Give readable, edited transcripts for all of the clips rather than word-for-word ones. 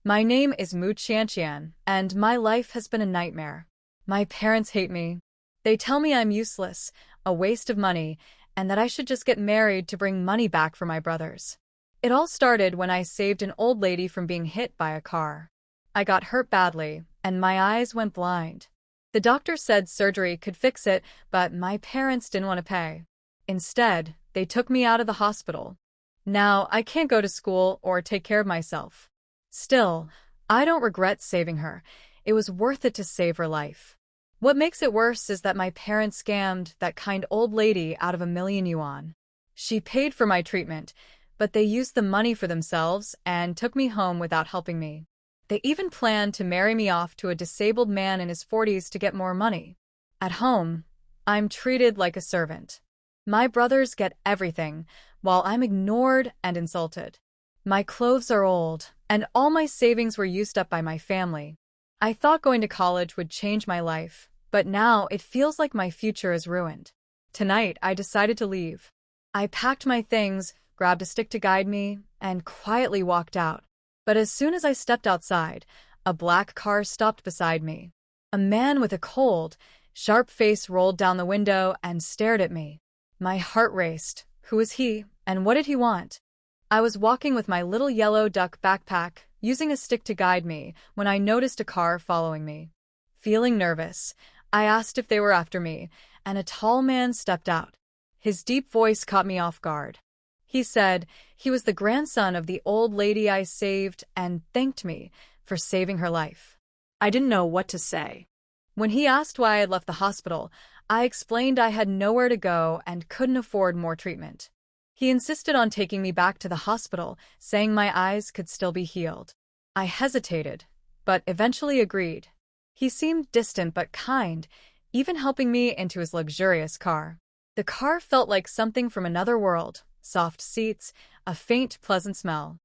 My name is Mu Qianqian, and my life has been a nightmare. My parents hate me. They tell me I'm useless, a waste of money, and that I should just get married to bring money back for my brothers. It all started when I saved an old lady from being hit by a car. I got hurt badly, and my eyes went blind. The doctor said surgery could fix it, but my parents didn't want to pay. Instead, they took me out of the hospital. Now, I can't go to school or take care of myself. Still, I don't regret saving her. It was worth it to save her life. What makes it worse is that my parents scammed that kind old lady out of 1,000,000 yuan. She paid for my treatment, but they used the money for themselves and took me home without helping me. They even planned to marry me off to a disabled man in his 40s to get more money. At home, I'm treated like a servant. My brothers get everything, while I'm ignored and insulted. My clothes are old, and all my savings were used up by my family. I thought going to college would change my life, but now it feels like my future is ruined. Tonight, I decided to leave. I packed my things, grabbed a stick to guide me, and quietly walked out. But as soon as I stepped outside, a black car stopped beside me. A man with a cold, sharp face rolled down the window and stared at me. My heart raced. Who was he, and what did he want? I was walking with my little yellow duck backpack, using a stick to guide me, when I noticed a car following me. Feeling nervous, I asked if they were after me, and a tall man stepped out. His deep voice caught me off guard. He said he was the grandson of the old lady I saved and thanked me for saving her life. I didn't know what to say. When he asked why I had left the hospital, I explained I had nowhere to go and couldn't afford more treatment. He insisted on taking me back to the hospital, saying my eyes could still be healed. I hesitated, but eventually agreed. He seemed distant but kind, even helping me into his luxurious car. The car felt like something from another world, soft seats, a faint, pleasant smell.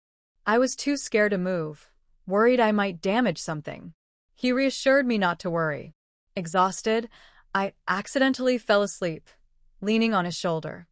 I was too scared to move, worried I might damage something. He reassured me not to worry. Exhausted, I accidentally fell asleep, leaning on his shoulder.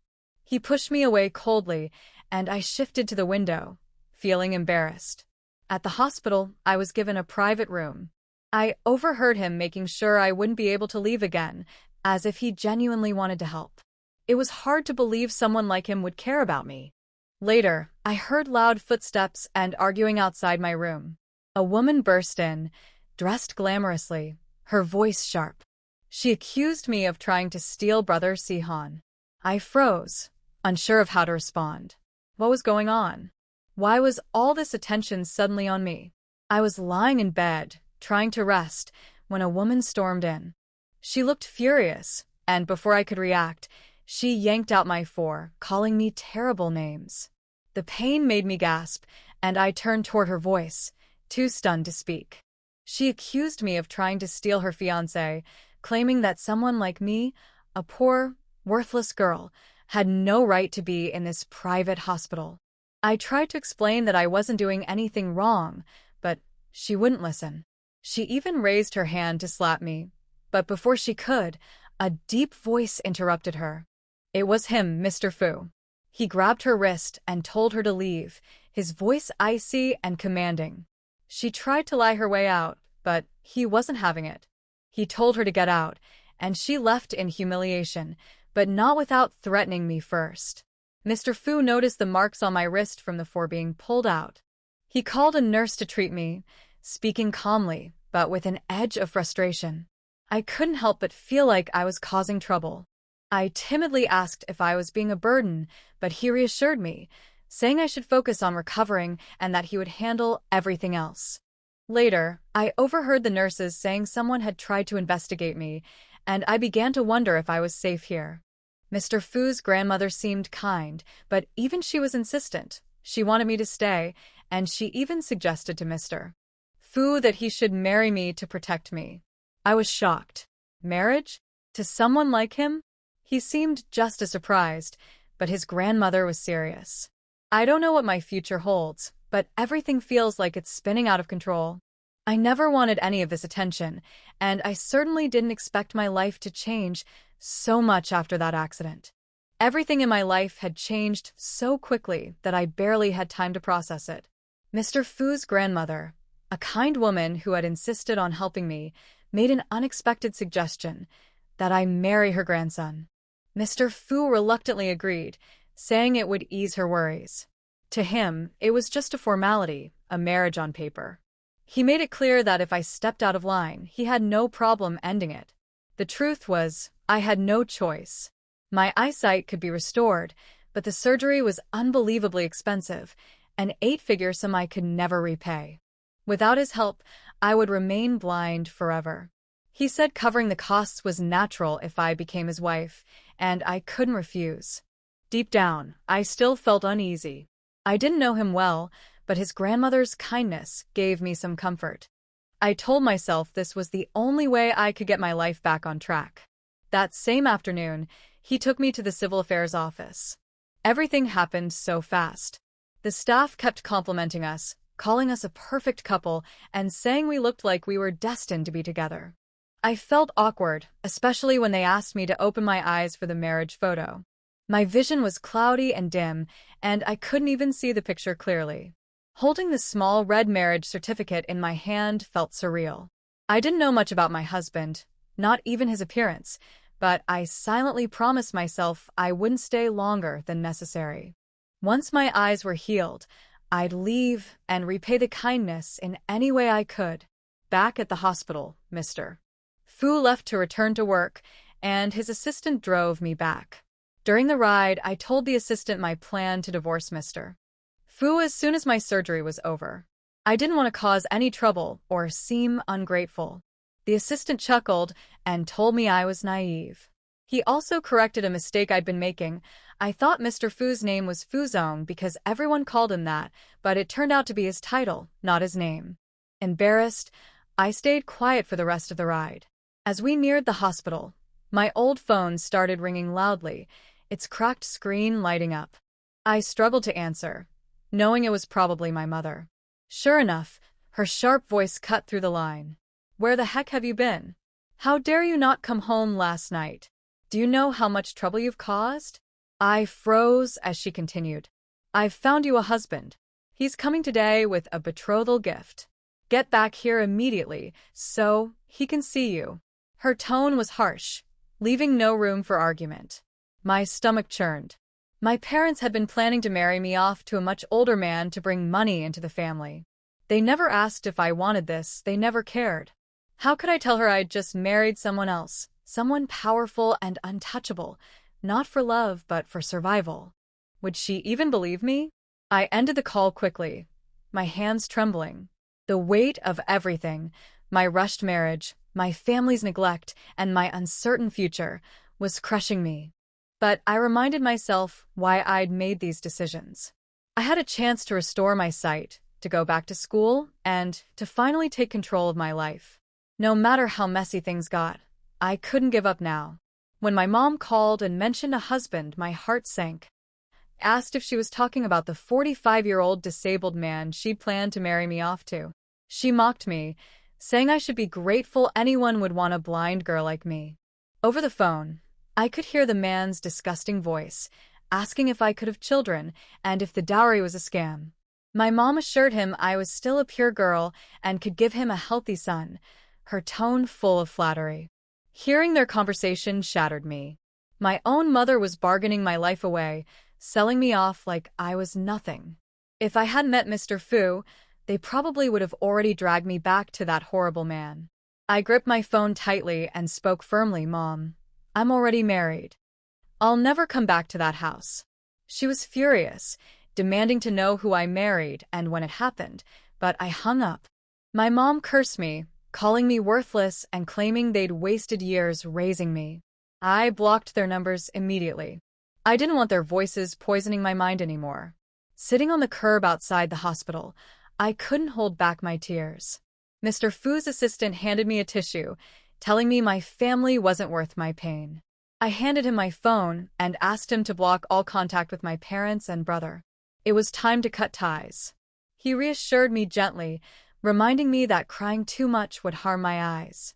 He pushed me away coldly, and I shifted to the window, feeling embarrassed. At the hospital, I was given a private room. I overheard him making sure I wouldn't be able to leave again, as if he genuinely wanted to help. It was hard to believe someone like him would care about me. Later, I heard loud footsteps and arguing outside my room. A woman burst in, dressed glamorously, her voice sharp. She accused me of trying to steal Brother Sihan. I froze, unsure of how to respond. What was going on? Why was all this attention suddenly on me? I was lying in bed, trying to rest, when a woman stormed in. She looked furious, and before I could react, she yanked out my four, calling me terrible names. The pain made me gasp, and I turned toward her voice, too stunned to speak. She accused me of trying to steal her fiancé, claiming that someone like me, a poor, worthless girl, had no right to be in this private hospital. I tried to explain that I wasn't doing anything wrong, but she wouldn't listen. She even raised her hand to slap me, but before she could, a deep voice interrupted her. It was him, Mr. Fu. He grabbed her wrist and told her to leave, his voice icy and commanding. She tried to lie her way out, but he wasn't having it. He told her to get out, and she left in humiliation, but not without threatening me first. Mr. Fu noticed the marks on my wrist from the four being pulled out. He called a nurse to treat me, speaking calmly, but with an edge of frustration. I couldn't help but feel like I was causing trouble. I timidly asked if I was being a burden, but he reassured me, saying I should focus on recovering and that he would handle everything else. Later, I overheard the nurses saying someone had tried to investigate me, and I began to wonder if I was safe here. Mr. Fu's grandmother seemed kind, but even she was insistent. She wanted me to stay, and she even suggested to Mr. Fu that he should marry me to protect me. I was shocked. Marriage? To someone like him? He seemed just as surprised, but his grandmother was serious. I don't know what my future holds, but everything feels like it's spinning out of control. I never wanted any of this attention, and I certainly didn't expect my life to change so much after that accident. Everything in my life had changed so quickly that I barely had time to process it. Mr. Fu's grandmother, A kind woman who had insisted on helping me made an unexpected suggestion that I marry her grandson. Mr. Fu reluctantly agreed, saying it would ease her worries. To him, it was just a formality, a marriage on paper. He made it clear that if I stepped out of line, he had no problem ending it. The truth was, I had no choice. My eyesight could be restored, but the surgery was unbelievably expensive, an eight-figure sum I could never repay. Without his help, I would remain blind forever. He said covering the costs was natural if I became his wife, and I couldn't refuse. Deep down, I still felt uneasy. I didn't know him well, but his grandmother's kindness gave me some comfort. I told myself this was the only way I could get my life back on track. That same afternoon, he took me to the civil affairs office. Everything happened so fast. The staff kept complimenting us, calling us a perfect couple, and saying we looked like we were destined to be together. I felt awkward, especially when they asked me to open my eyes for the marriage photo. My vision was cloudy and dim, and I couldn't even see the picture clearly. Holding the small red marriage certificate in my hand felt surreal. I didn't know much about my husband, not even his appearance, but I silently promised myself I wouldn't stay longer than necessary. Once my eyes were healed, I'd leave and repay the kindness in any way I could. Back at the hospital, Mr. Fu left to return to work, and his assistant drove me back. During the ride, I told the assistant my plan to divorce Mr. Fu as soon as my surgery was over. I didn't want to cause any trouble or seem ungrateful. The assistant chuckled and told me I was naive. He also corrected a mistake I'd been making. I thought Mr. Fu's name was Fuzong because everyone called him that, but it turned out to be his title, not his name. Embarrassed, I stayed quiet for the rest of the ride. As we neared the hospital, my old phone started ringing loudly, its cracked screen lighting up. I struggled to answer, knowing it was probably my mother. Sure enough, her sharp voice cut through the line. "Where the heck have you been? How dare you not come home last night? Do you know how much trouble you've caused?" I froze as she continued. "I've found you a husband. He's coming today with a betrothal gift. Get back here immediately so he can see you." Her tone was harsh, leaving no room for argument. My stomach churned. My parents had been planning to marry me off to a much older man to bring money into the family. They never asked if I wanted this, they never cared. How could I tell her I'd just married someone else, someone powerful and untouchable, not for love but for survival? Would she even believe me? I ended the call quickly, my hands trembling. The weight of everything, my rushed marriage, my family's neglect, and my uncertain future, was crushing me. But I reminded myself why I'd made these decisions. I had a chance to restore my sight, to go back to school, and to finally take control of my life. No matter how messy things got, I couldn't give up now. When my mom called and mentioned a husband, my heart sank. I asked if she was talking about the 45-year-old disabled man she'd planned to marry me off to. She mocked me, saying I should be grateful anyone would want a blind girl like me. Over the phone, I could hear the man's disgusting voice, asking if I could have children and if the dowry was a scam. My mom assured him I was still a pure girl and could give him a healthy son, her tone full of flattery. Hearing their conversation shattered me. My own mother was bargaining my life away, selling me off like I was nothing. If I hadn't met Mr. Fu, they probably would have already dragged me back to that horrible man. I gripped my phone tightly and spoke firmly. "Mom, I'm already married. I'll never come back to that house." She was furious, demanding to know who I married and when it happened, but I hung up. My mom cursed me, calling me worthless and claiming they'd wasted years raising me. I blocked their numbers immediately. I didn't want their voices poisoning my mind anymore. Sitting on the curb outside the hospital, I couldn't hold back my tears. Mr. Fu's assistant handed me a tissue, telling me my family wasn't worth my pain. I handed him my phone and asked him to block all contact with my parents and brother. It was time to cut ties. He reassured me gently, reminding me that crying too much would harm my eyes.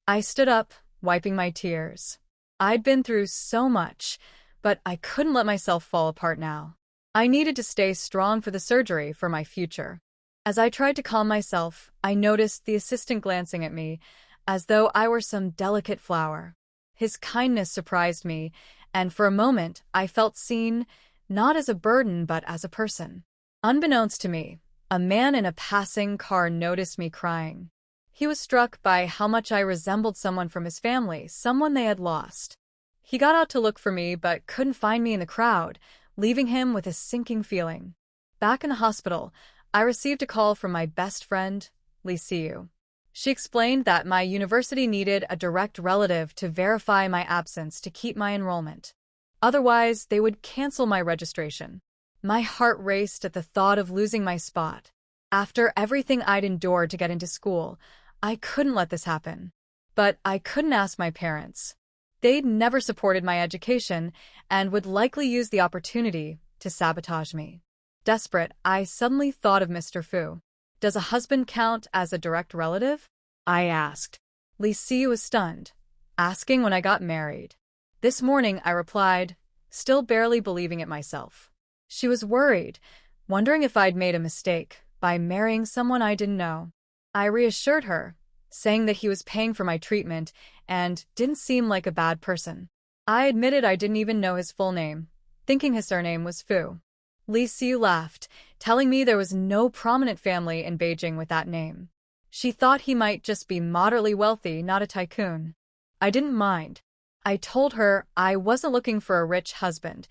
I stood up, wiping my tears. I'd been through so much, but I couldn't let myself fall apart now. I needed to stay strong for the surgery, for my future. As I tried to calm myself, I noticed the assistant glancing at me, as though I were some delicate flower. His kindness surprised me, and for a moment I felt seen, not as a burden but as a person. Unbeknownst to me, a man in a passing car noticed me crying. He was struck by how much I resembled someone from his family, someone they had lost. He got out to look for me but couldn't find me in the crowd, leaving him with a sinking feeling. Back in the hospital, I received a call from my best friend, Liu. She explained that my university needed a direct relative to verify my absence to keep my enrollment. Otherwise, they would cancel my registration. My heart raced at the thought of losing my spot. After everything I'd endured to get into school, I couldn't let this happen. But I couldn't ask my parents. They'd never supported my education and would likely use the opportunity to sabotage me. Desperate, I suddenly thought of Mr. Fu. Does a husband count as a direct relative? I asked. Liu was stunned, asking when I got married. This morning, I replied, still barely believing it myself. She was worried, wondering if I'd made a mistake by marrying someone I didn't know. I reassured her, saying that he was paying for my treatment and didn't seem like a bad person. I admitted I didn't even know his full name, thinking his surname was Fu. Liu laughed, telling me there was no prominent family in Beijing with that name. She thought he might just be moderately wealthy, not a tycoon. I didn't mind. I told her I wasn't looking for a rich husband,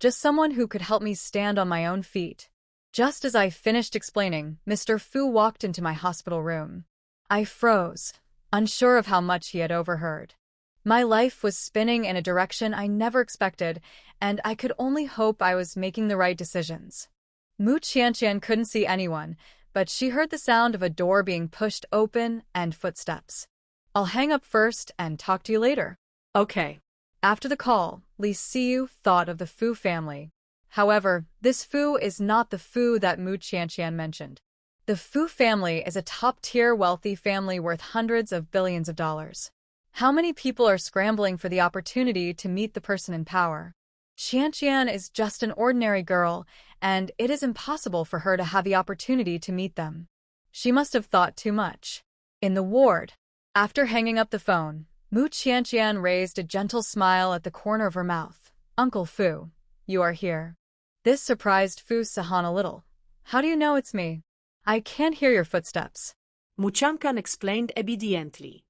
just someone who could help me stand on my own feet. Just as I finished explaining, Mr. Fu walked into my hospital room. I froze, unsure of how much he had overheard. My life was spinning in a direction I never expected, and I could only hope I was making the right decisions. Mu Qianqian couldn't see anyone, but she heard the sound of a door being pushed open and footsteps. I'll hang up first and talk to you later. Okay. After the call, Liu thought of the Fu family. However, this Fu is not the Fu that Mu Qianqian mentioned. The Fu family is a top-tier wealthy family worth hundreds of billions of dollars. How many people are scrambling for the opportunity to meet the person in power? Qianqian is just an ordinary girl, and it is impossible for her to have the opportunity to meet them. She must have thought too much. In the ward, after hanging up the phone, Mu Qianqian raised a gentle smile at the corner of her mouth. Uncle Fu, you are here. This surprised Fu Sahan a little. How do you know it's me? I can't hear your footsteps. Mu Qianqian explained obediently.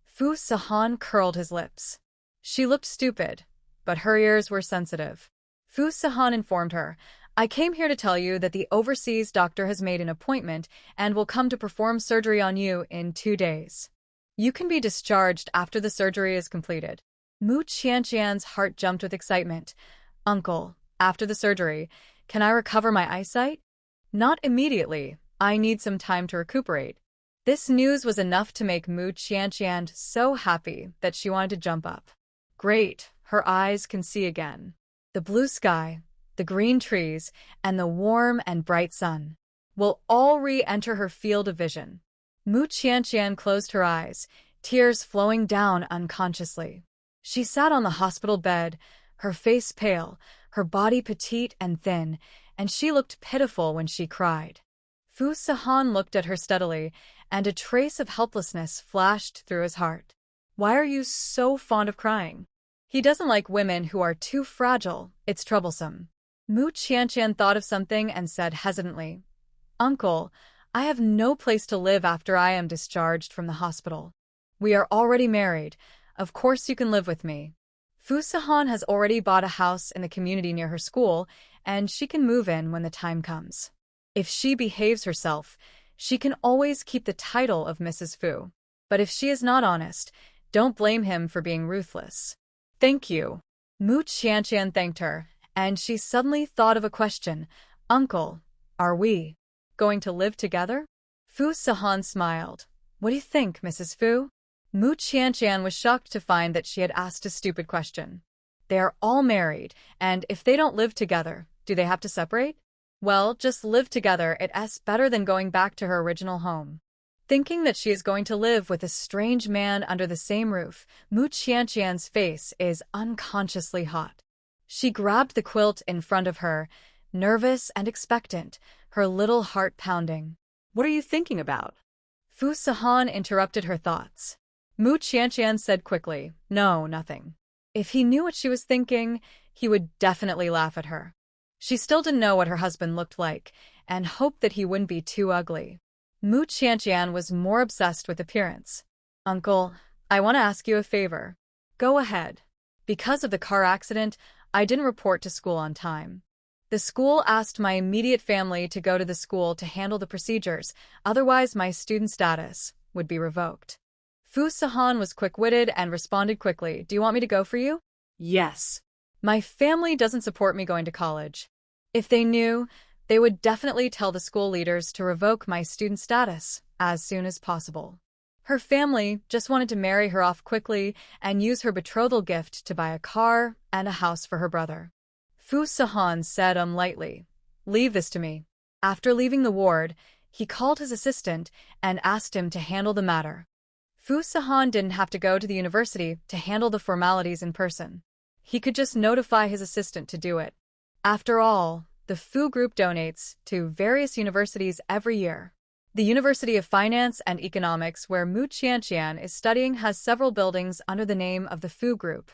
Fu Sahan curled his lips. She looked stupid, but her ears were sensitive. Fu Sahan informed her, I came here to tell you that the overseas doctor has made an appointment and will come to perform surgery on you in 2 days. You can be discharged after the surgery is completed. Mu Qianqian's heart jumped with excitement. Uncle, after the surgery, can I recover my eyesight? Not immediately. I need some time to recuperate. This news was enough to make Mu Qianqian so happy that she wanted to jump up. Great, her eyes can see again. The blue sky, the green trees, and the warm and bright sun will all re-enter her field of vision. Mu Qianqian closed her eyes, tears flowing down unconsciously. She sat on the hospital bed, her face pale, her body petite and thin, and she looked pitiful when she cried. Fu Sahan looked at her steadily, and a trace of helplessness flashed through his heart. Why are you so fond of crying? He doesn't like women who are too fragile. It's troublesome. Mu Qianqian thought of something and said hesitantly, Uncle, I have no place to live after I am discharged from the hospital. We are already married. Of course you can live with me. Fu Sahan has already bought a house in the community near her school, and she can move in when the time comes. If she behaves herself, she can always keep the title of Mrs. Fu. But if she is not honest, don't blame him for being ruthless. Thank you. Mu Qianqian thanked her, and she suddenly thought of a question. Uncle, are we going to live together? Fu Sahan smiled. What do you think, Mrs. Fu? Mu Qianqian was shocked to find that she had asked a stupid question. They are all married, and if they don't live together, do they have to separate? Well, just live together, it's better than going back to her original home. Thinking that she is going to live with a strange man under the same roof, Mu Qianqian's face is unconsciously hot. She grabbed the quilt in front of her, nervous and expectant, her little heart pounding. What are you thinking about? Fu Sahan interrupted her thoughts. Mu Qianqian said quickly, "No, nothing." If he knew what she was thinking, he would definitely laugh at her. She still didn't know what her husband looked like, and hoped that he wouldn't be too ugly. Mu Qianqian was more obsessed with appearance. "Uncle, I want to ask you a favor." "Go ahead." "Because of the car accident, I didn't report to school on time. The school asked my immediate family to go to the school to handle the procedures, otherwise my student status would be revoked." Fu Sahan was quick-witted and responded quickly, "Do you want me to go for you?" Yes. "My family doesn't support me going to college. If they knew, they would definitely tell the school leaders to revoke my student status as soon as possible." Her family just wanted to marry her off quickly and use her betrothal gift to buy a car and a house for her brother. Fu Sahan said lightly, "Leave this to me." After leaving the ward, he called his assistant and asked him to handle the matter. Fu Sahan didn't have to go to the university to handle the formalities in person. He could just notify his assistant to do it. After all, the Fu Group donates to various universities every year. The University of Finance and Economics, where Mu Qianqian is studying, has several buildings under the name of the Fu Group.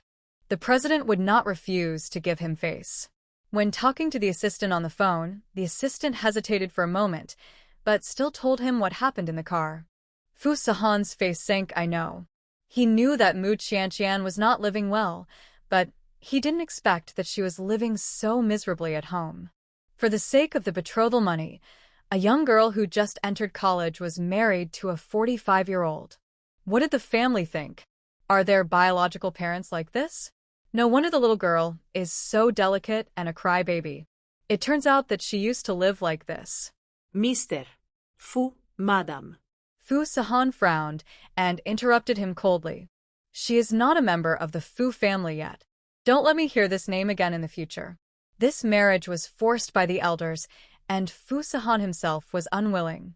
The president would not refuse to give him face. When talking to the assistant on the phone, the assistant hesitated for a moment, but still told him what happened in the car. Fu Sahan's face sank. "I know." He knew that Mu Qianqian was not living well, but he didn't expect that she was living so miserably at home. For the sake of the betrothal money, a young girl who just entered college was married to a 45-year-old. What did the family think? Are their biological parents like this? No wonder the little girl is so delicate and a crybaby. It turns out that she used to live like this. Mr. Fu, Madam. Fu Sahan frowned and interrupted him coldly. "She is not a member of the Fu family yet. Don't let me hear this name again in the future." This marriage was forced by the elders, and Fu Sahan himself was unwilling.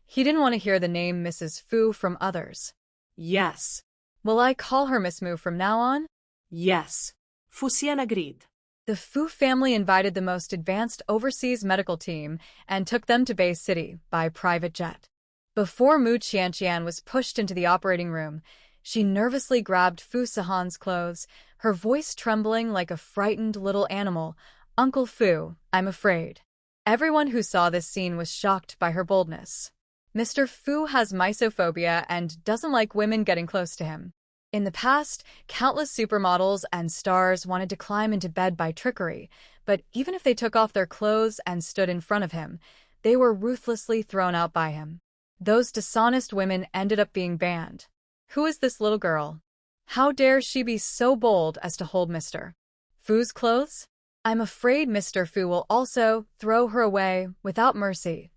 He didn't want to hear the name Mrs. Fu from others. Yes. "Will I call her Miss Mu from now on?" Yes. Fusian agreed. The Fu family invited the most advanced overseas medical team and took them to Bay City by private jet. Before Mu Qianqian was pushed into the operating room, she nervously grabbed Fu Sahan's clothes, her voice trembling like a frightened little animal. "Uncle Fu, I'm afraid." Everyone who saw this scene was shocked by her boldness. Mr. Fu has misophobia and doesn't like women getting close to him. In the past, countless supermodels and stars wanted to climb into bed by trickery, but even if they took off their clothes and stood in front of him, they were ruthlessly thrown out by him. Those dishonest women ended up being banned. Who is this little girl? How dare she be so bold as to hold Mr. Fu's clothes? I'm afraid Mr. Fu will also throw her away without mercy.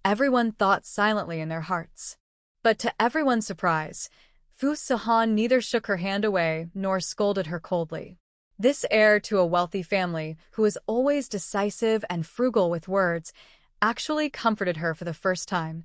Everyone thought silently in their hearts. But to everyone's surprise, Fu Sahan neither shook her hand away nor scolded her coldly. This heir to a wealthy family, who is always decisive and frugal with words, actually comforted her for the first time.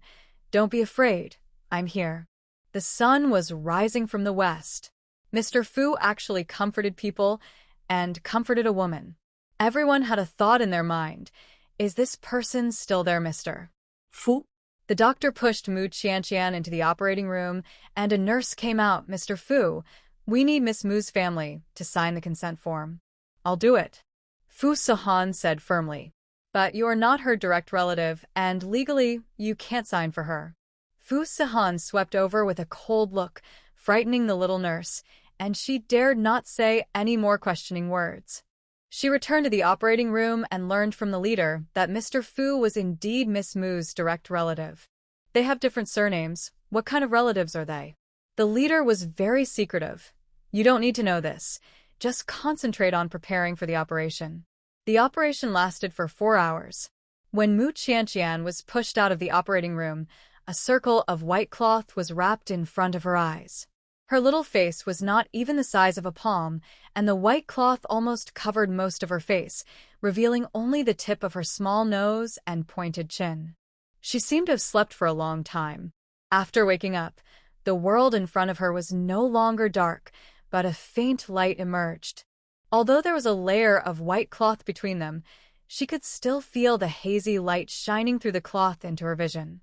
"Don't be afraid, I'm here." The sun was rising from the west. Mr. Fu actually comforted people and comforted a woman. Everyone had a thought in their mind. Is this person still their Mr. Fu? The doctor pushed Mu Qianqian into the operating room, and a nurse came out. "Mr. Fu, we need Miss Mu's family to sign the consent form." "I'll do it," Fu Sahan said firmly. "But you are not her direct relative, and legally, you can't sign for her." Fu Sahan swept over with a cold look, frightening the little nurse, and she dared not say any more questioning words. She returned to the operating room and learned from the leader that Mr. Fu was indeed Miss Mu's direct relative. "They have different surnames. What kind of relatives are they?" The leader was very secretive. "You don't need to know this. Just concentrate on preparing for the operation." The operation lasted for 4 hours. When Mu Qianqian was pushed out of the operating room, a circle of white cloth was wrapped in front of her eyes. Her little face was not even the size of a palm, and the white cloth almost covered most of her face, revealing only the tip of her small nose and pointed chin. She seemed to have slept for a long time. After waking up, the world in front of her was no longer dark, but a faint light emerged. Although there was a layer of white cloth between them, she could still feel the hazy light shining through the cloth into her vision.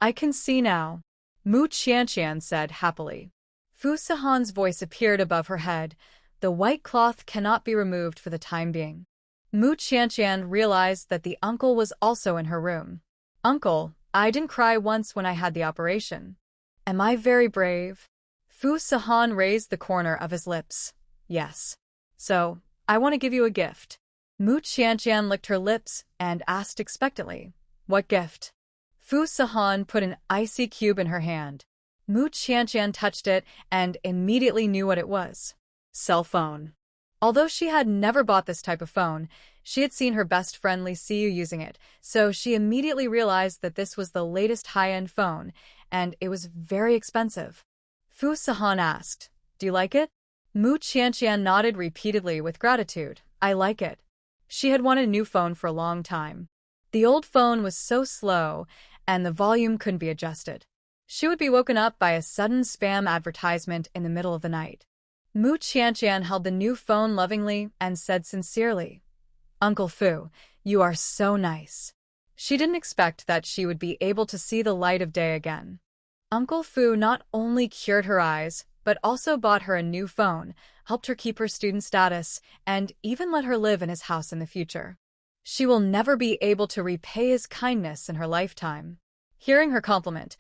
I can see now, Mu Qianqian said happily. Fu Sihan's voice appeared above her head. The white cloth cannot be removed for the time being. Mu Qianqian realized that the uncle was also in her room. Uncle, I didn't cry once when I had the operation. Am I very brave? Fu Sihan raised the corner of his lips. Yes. So, I want to give you a gift. Mu Qianqian licked her lips and asked expectantly, what gift? Fu Sihan put an icy cube in her hand. Mu Qianqian touched it and immediately knew what it was. Cell phone. Although she had never bought this type of phone, she had seen her best friend Li Xiyu using it, so she immediately realized that this was the latest high-end phone, and it was very expensive. Fu Sihan asked, do you like it? Mu Qianqian nodded repeatedly with gratitude. I like it. She had wanted a new phone for a long time. The old phone was so slow, and the volume couldn't be adjusted. She would be woken up by a sudden spam advertisement in the middle of the night. Mu Qianqian held the new phone lovingly and said sincerely, Uncle Fu, you are so nice. She didn't expect that she would be able to see the light of day again. Uncle Fu not only cured her eyes, but also bought her a new phone, helped her keep her student status, and even let her live in his house in the future. She will never be able to repay his kindness in her lifetime. Hearing her compliment,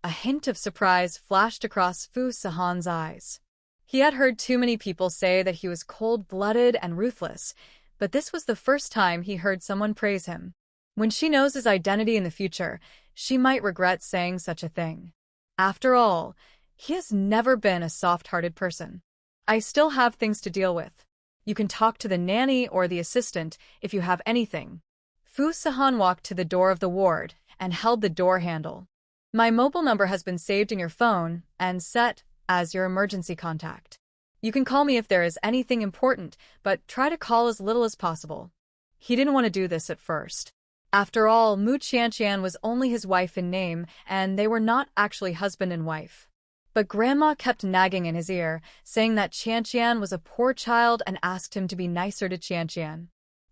a hint of surprise flashed across Fu Sihan's eyes. He had heard too many people say that he was cold-blooded and ruthless, but this was the first time he heard someone praise him. When she knows his identity in the future, she might regret saying such a thing. After all, he has never been a soft-hearted person. I still have things to deal with. You can talk to the nanny or the assistant if you have anything. Fu Sihan walked to the door of the ward and held the door handle. My mobile number has been saved in your phone and set as your emergency contact. You can call me if there is anything important, but try to call as little as possible. He didn't want to do this at first. After all, Mu Qianqian was only his wife in name, and they were not actually husband and wife. But Grandma kept nagging in his ear, saying that Qianqian was a poor child and asked him to be nicer to Qianqian.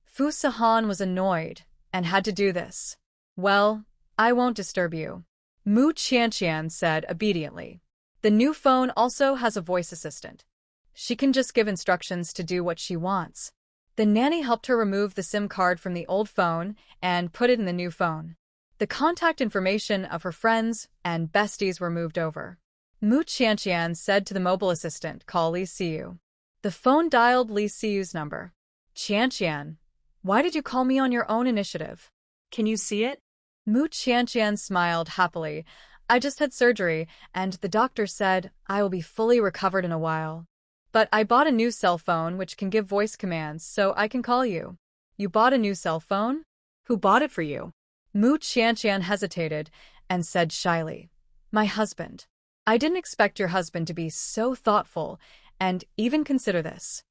Fu Sihan was annoyed and had to do this. Well, I won't disturb you, Mu Qianqian said obediently. The new phone also has a voice assistant. She can just give instructions to do what she wants. The nanny helped her remove the SIM card from the old phone and put it in the new phone. The contact information of her friends and besties were moved over. Mu Qianqian said to the mobile assistant, call Li Xiyu. The phone dialed Li Xiyu's number. Qianqian, why did you call me on your own initiative? Can you see it? Mu Qianqian smiled happily. I just had surgery, and the doctor said I will be fully recovered in a while. But I bought a new cell phone which can give voice commands, so I can call you. You bought a new cell phone? Who bought it for you? Mu Qianqian hesitated and said shyly, my husband. I didn't expect your husband to be so thoughtful and even consider this.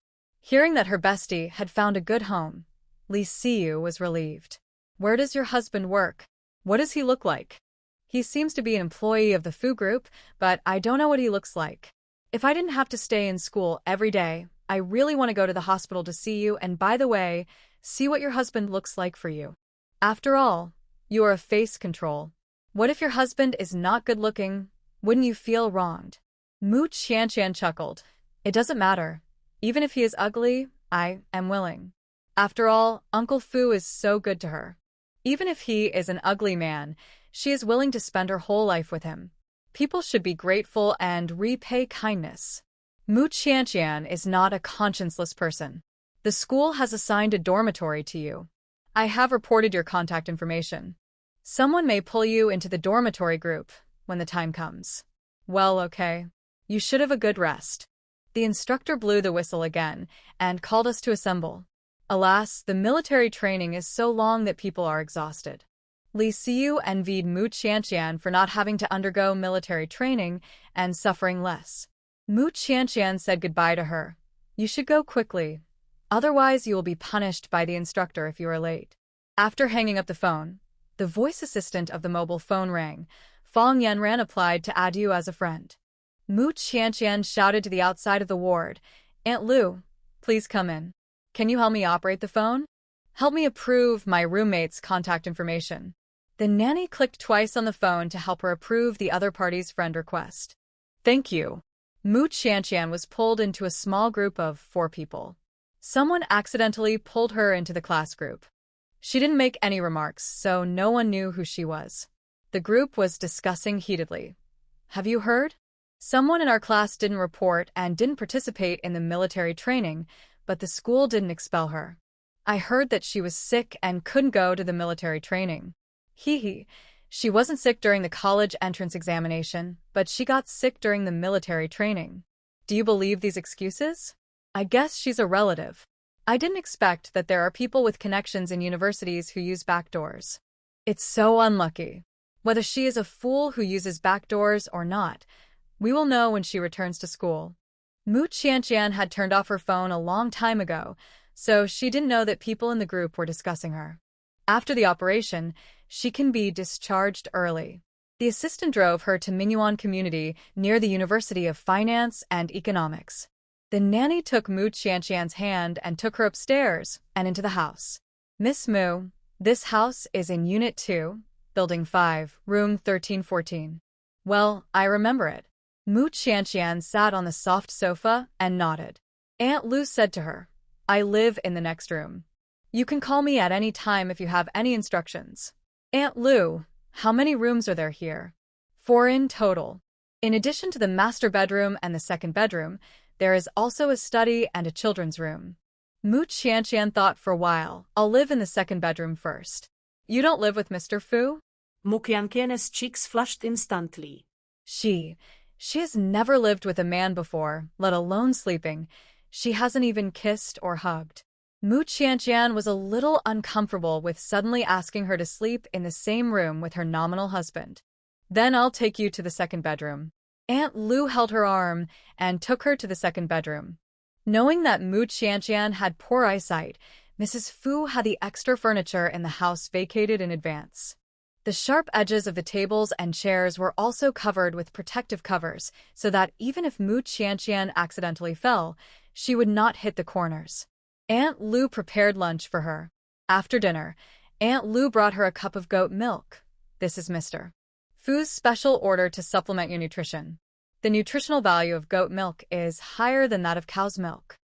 Hearing that her bestie had found a good home, Li Xiyu was relieved. Where does your husband work? What does he look like? He seems to be an employee of the Fu Group, but I don't know what he looks like. If I didn't have to stay in school every day, I really want to go to the hospital to see you and, by the way, see what your husband looks like for you. After all, you are a face control. What if your husband is not good-looking? Wouldn't you feel wronged? Mu Qianqian chuckled. It doesn't matter. Even if he is ugly, I am willing. After all, Uncle Fu is so good to her. Even if he is an ugly man, she is willing to spend her whole life with him. People should be grateful and repay kindness. Mu Qianqian is not a conscienceless person. The school has assigned a dormitory to you. I have reported your contact information. Someone may pull you into the dormitory group when the time comes. Well, okay. You should have a good rest. The instructor blew the whistle again and called us to assemble. Alas, the military training is so long that people are exhausted. Li Xiyu envied Mu Qianqian for not having to undergo military training and suffering less. Mu Qianqian said goodbye to her. You should go quickly. Otherwise, you will be punished by the instructor if you are late. After hanging up the phone, the voice assistant of the mobile phone rang. Fong Yanran applied to add you as a friend. Mu Qianqian shouted to the outside of the ward, Aunt Lu, please come in. Can you help me operate the phone? Help me approve my roommate's contact information. The nanny clicked twice on the phone to help her approve the other party's friend request. Thank you. Mu Qianqian was pulled into a small group of 4 people. Someone accidentally pulled her into the class group. She didn't make any remarks, so no one knew who she was. The group was discussing heatedly. Have you heard? Someone in our class didn't report and didn't participate in the military training, but the school didn't expel her. I heard that she was sick and couldn't go to the military training. Hee. She wasn't sick during the college entrance examination, but she got sick during the military training. Do you believe these excuses? I guess she's a relative. I didn't expect that there are people with connections in universities who use backdoors. It's so unlucky. Whether she is a fool who uses backdoors or not, we will know when she returns to school. Mu Qianqian had turned off her phone a long time ago, so she didn't know that people in the group were discussing her. After the operation, she can be discharged early. The assistant drove her to Mingyuan Community near the University of Finance and Economics. The nanny took Mu Qianqian's hand and took her upstairs and into the house. Miss Mu, this house is in Unit 2, Building 5, Room 1314. Well, I remember it. Mu Qianqian sat on the soft sofa and nodded. Aunt Lu said to her, I live in the next room. You can call me at any time if you have any instructions. Aunt Lu, how many rooms are there here? 4 in total. In addition to the master bedroom and the second bedroom, there is also a study and a children's room. Mu Qianqian thought for a while. I'll live in the second bedroom first. You don't live with Mr. Fu? Mu Qianqian's cheeks flushed instantly. She has never lived with a man before, let alone sleeping. She hasn't even kissed or hugged. Mu Qianqian was a little uncomfortable with suddenly asking her to sleep in the same room with her nominal husband. Then I'll take you to the second bedroom. Aunt Lu held her arm and took her to the second bedroom. Knowing that Mu Qianqian had poor eyesight, Mrs. Fu had the extra furniture in the house vacated in advance. The sharp edges of the tables and chairs were also covered with protective covers so that even if Mu Qianqian accidentally fell, she would not hit the corners. Aunt Lu prepared lunch for her. After dinner, Aunt Lu brought her a cup of goat milk. This is Mr. Fu's special order to supplement your nutrition. The nutritional value of goat milk is higher than that of cow's milk.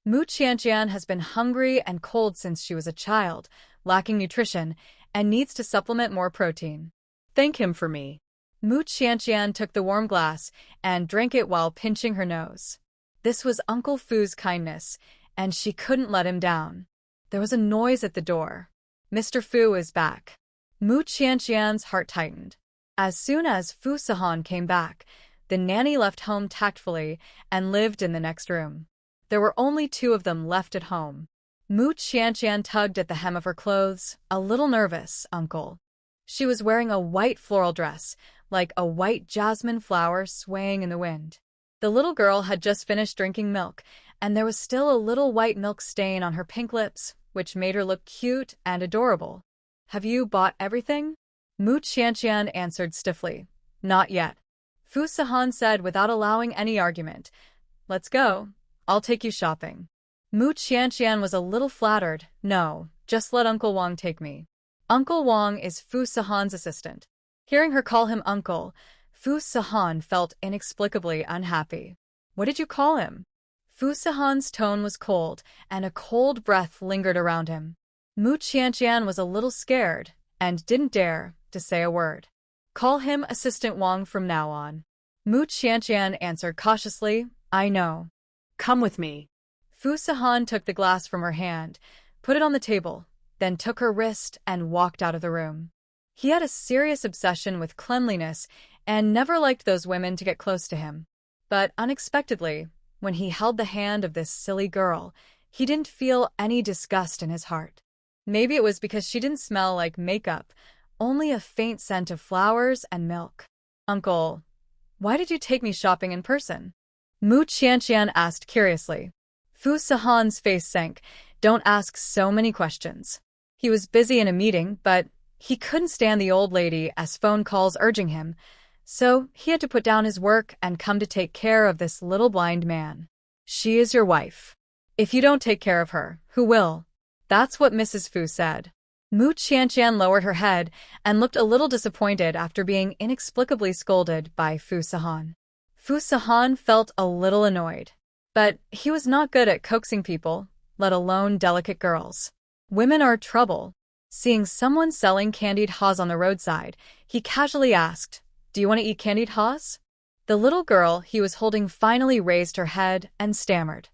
Mu Qianqian has been hungry and cold since she was a child, lacking nutrition, and needs to supplement more protein. Thank him for me. Mu Qianqian took the warm glass and drank it while pinching her nose. This was Uncle Fu's kindness, and she couldn't let him down. There was a noise at the door. Mr. Fu is back. Mu Qianqian's heart tightened. As soon as Fu Sahan came back, the nanny left home tactfully and lived in the next room. There were only 2 of them left at home. Mu Qianqian tugged at the hem of her clothes, a little nervous, uncle. She was wearing a white floral dress, like a white jasmine flower swaying in the wind. The little girl had just finished drinking milk, and there was still a little white milk stain on her pink lips, which made her look cute and adorable. Have you bought everything? Mu Qianqian answered stiffly. Not yet. Fu Sahan said without allowing any argument. Let's go. I'll take you shopping. Mu Qianqian was a little flattered. No, just let Uncle Wang take me. Uncle Wang is Fu Sahan's assistant. Hearing her call him uncle, Fu Sahan felt inexplicably unhappy. What did you call him? Fu Sahan's tone was cold, and a cold breath lingered around him. Mu Qianqian was a little scared, and didn't dare to say a word. Call him Assistant Wang from now on. Mu Qianqian answered cautiously, I know. Come with me. Fu Sahan took the glass from her hand, put it on the table, then took her wrist and walked out of the room. He had a serious obsession with cleanliness and never liked those women to get close to him. But unexpectedly, when he held the hand of this silly girl, he didn't feel any disgust in his heart. Maybe it was because she didn't smell like makeup, only a faint scent of flowers and milk. Uncle, why did you take me shopping in person? Mu Qianqian asked curiously. Fu Sahan's face sank. Don't ask so many questions. He was busy in a meeting, but he couldn't stand the old lady as phone calls urging him, so he had to put down his work and come to take care of this little blind man. She is your wife. If you don't take care of her, who will? That's what Mrs. Fu said. Mu Qianqian lowered her head and looked a little disappointed after being inexplicably scolded by Fu Sahan. Fu Sahan felt a little annoyed, but he was not good at coaxing people, let alone delicate girls. Women are trouble. Seeing someone selling candied haws on the roadside, he casually asked, "Do you want to eat candied haws?" The little girl he was holding finally raised her head and stammered,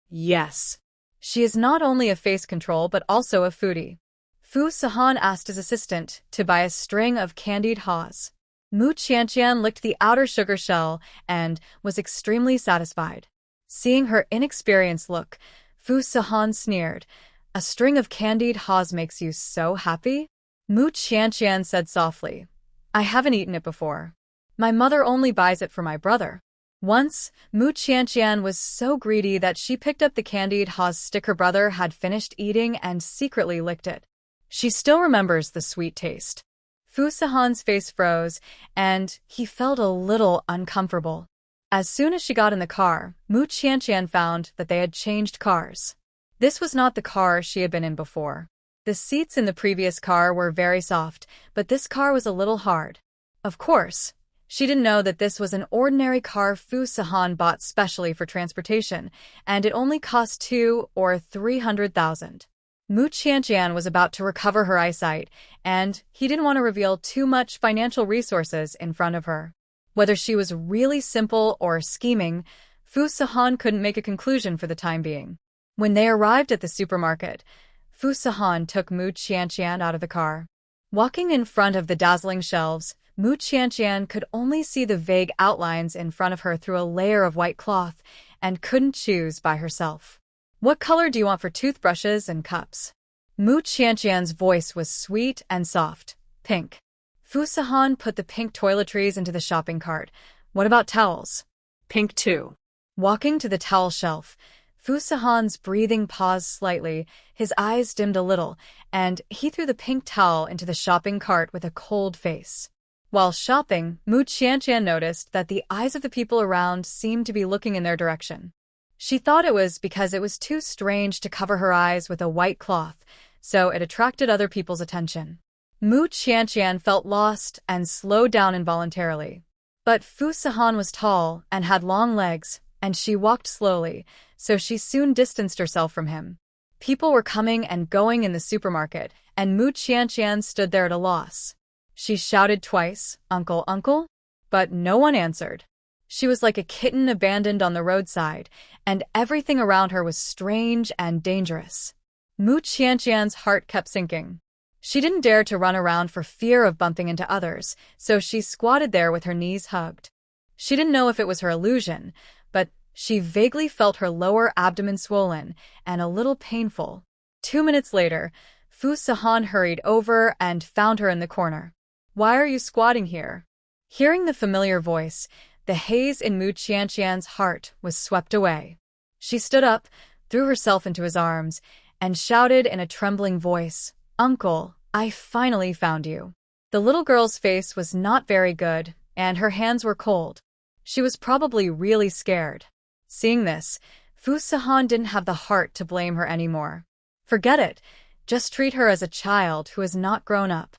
"Yes." She is not only a face control but also a foodie. Fu Sahan asked his assistant to buy a string of candied haws. Mu Qianqian licked the outer sugar shell and was extremely satisfied. Seeing her inexperienced look, Fu Sahan sneered, "A string of candied haws makes you so happy?" Mu Qianqian said softly, "I haven't eaten it before. My mother only buys it for my brother." Once, Mu Qianqian was so greedy that she picked up the candied haws stick her brother had finished eating and secretly licked it. She still remembers the sweet taste. Fu Sahan's face froze, and he felt a little uncomfortable. As soon as she got in the car, Mu Qianqian found that they had changed cars. This was not the car she had been in before. The seats in the previous car were very soft, but this car was a little hard. Of course, she didn't know that this was an ordinary car Fu Sahan bought specially for transportation, and it only cost 2 or 300,000. Mu Qianqian was about to recover her eyesight, and he didn't want to reveal too much financial resources in front of her. Whether she was really simple or scheming, Fu Sahan couldn't make a conclusion for the time being. When they arrived at the supermarket, Fu Sahan took Mu Qianqian out of the car. Walking in front of the dazzling shelves, Mu Qianqian could only see the vague outlines in front of her through a layer of white cloth and couldn't choose by herself. "What color do you want for toothbrushes and cups?" Mu Qianqian's voice was sweet and soft. "Pink." Fu Sahan put the pink toiletries into the shopping cart. "What about towels?" Pink too. Walking to the towel shelf, Fu Sahan's breathing paused slightly, his eyes dimmed a little, and he threw the pink towel into the shopping cart with a cold face. While shopping, Mu Qianqian noticed that the eyes of the people around seemed to be looking in their direction. She thought it was because it was too strange to cover her eyes with a white cloth, so it attracted other people's attention. Mu Qianqian felt lost and slowed down involuntarily. But Fu Sahan was tall and had long legs, and she walked slowly, so she soon distanced herself from him. People were coming and going in the supermarket, and Mu Qianqian stood there at a loss. She shouted twice, "Uncle, uncle?" But no one answered. She was like a kitten abandoned on the roadside, and everything around her was strange and dangerous. Mu Qianqian's heart kept sinking. She didn't dare to run around for fear of bumping into others, so she squatted there with her knees hugged. She didn't know if it was her illusion, but she vaguely felt her lower abdomen swollen and a little painful. 2 minutes later, Fu Sahan hurried over and found her in the corner. "Why are you squatting here?" Hearing the familiar voice, the haze in Mu Qianqian's heart was swept away. She stood up, threw herself into his arms, and shouted in a trembling voice, "Uncle, I finally found you." The little girl's face was not very good, and her hands were cold. She was probably really scared. Seeing this, Fu Sahan didn't have the heart to blame her anymore. Forget it. Just treat her as a child who has not grown up.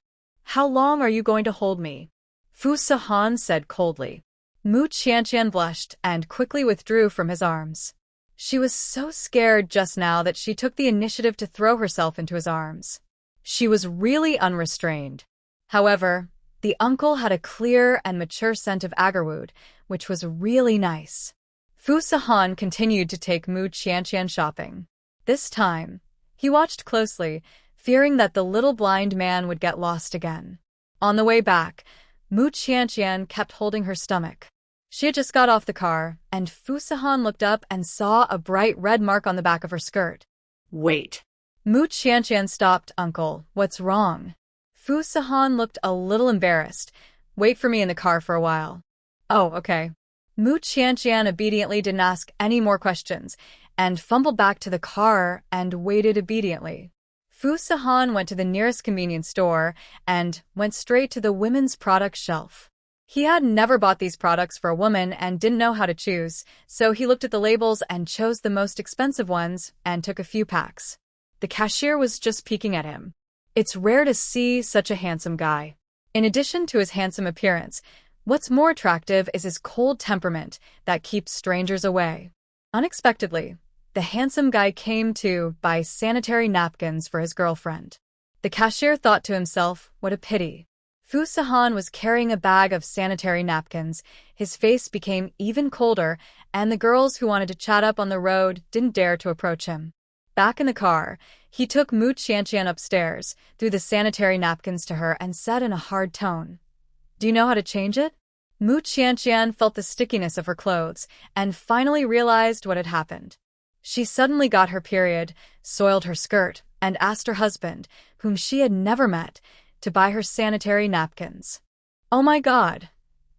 "How long are you going to hold me?" Fu Sahan said coldly. Mu Qianqian blushed and quickly withdrew from his arms. She was so scared just now that she took the initiative to throw herself into his arms. She was really unrestrained. However, the uncle had a clear and mature scent of agarwood, which was really nice. Fu Sahan continued to take Mu Qianqian shopping. This time, he watched closely, fearing that the little blind man would get lost again. On the way back, Mu Qianqian kept holding her stomach. She had just got off the car, and Fu Sahan looked up and saw a bright red mark on the back of her skirt. "Wait." Mu Qianqian stopped. "Uncle, what's wrong?" Fu Sahan looked a little embarrassed. "Wait for me in the car for a while." "Oh, okay." Mu Qianqian obediently didn't ask any more questions, and fumbled back to the car and waited obediently. Fu Sahan went to the nearest convenience store and went straight to the women's product shelf. He had never bought these products for a woman and didn't know how to choose, so he looked at the labels and chose the most expensive ones and took a few packs. The cashier was just peeking at him. It's rare to see such a handsome guy. In addition to his handsome appearance, what's more attractive is his cold temperament that keeps strangers away. Unexpectedly, the handsome guy came to buy sanitary napkins for his girlfriend. The cashier thought to himself, what a pity. Fu Sahan was carrying a bag of sanitary napkins. His face became even colder, and the girls who wanted to chat up on the road didn't dare to approach him. Back in the car, he took Mu Qianqian upstairs, threw the sanitary napkins to her, and said in a hard tone, "Do you know how to change it?" Mu Qianqian felt the stickiness of her clothes and finally realized what had happened. She suddenly got her period, soiled her skirt, and asked her husband, whom she had never met, to buy her sanitary napkins. Oh my God!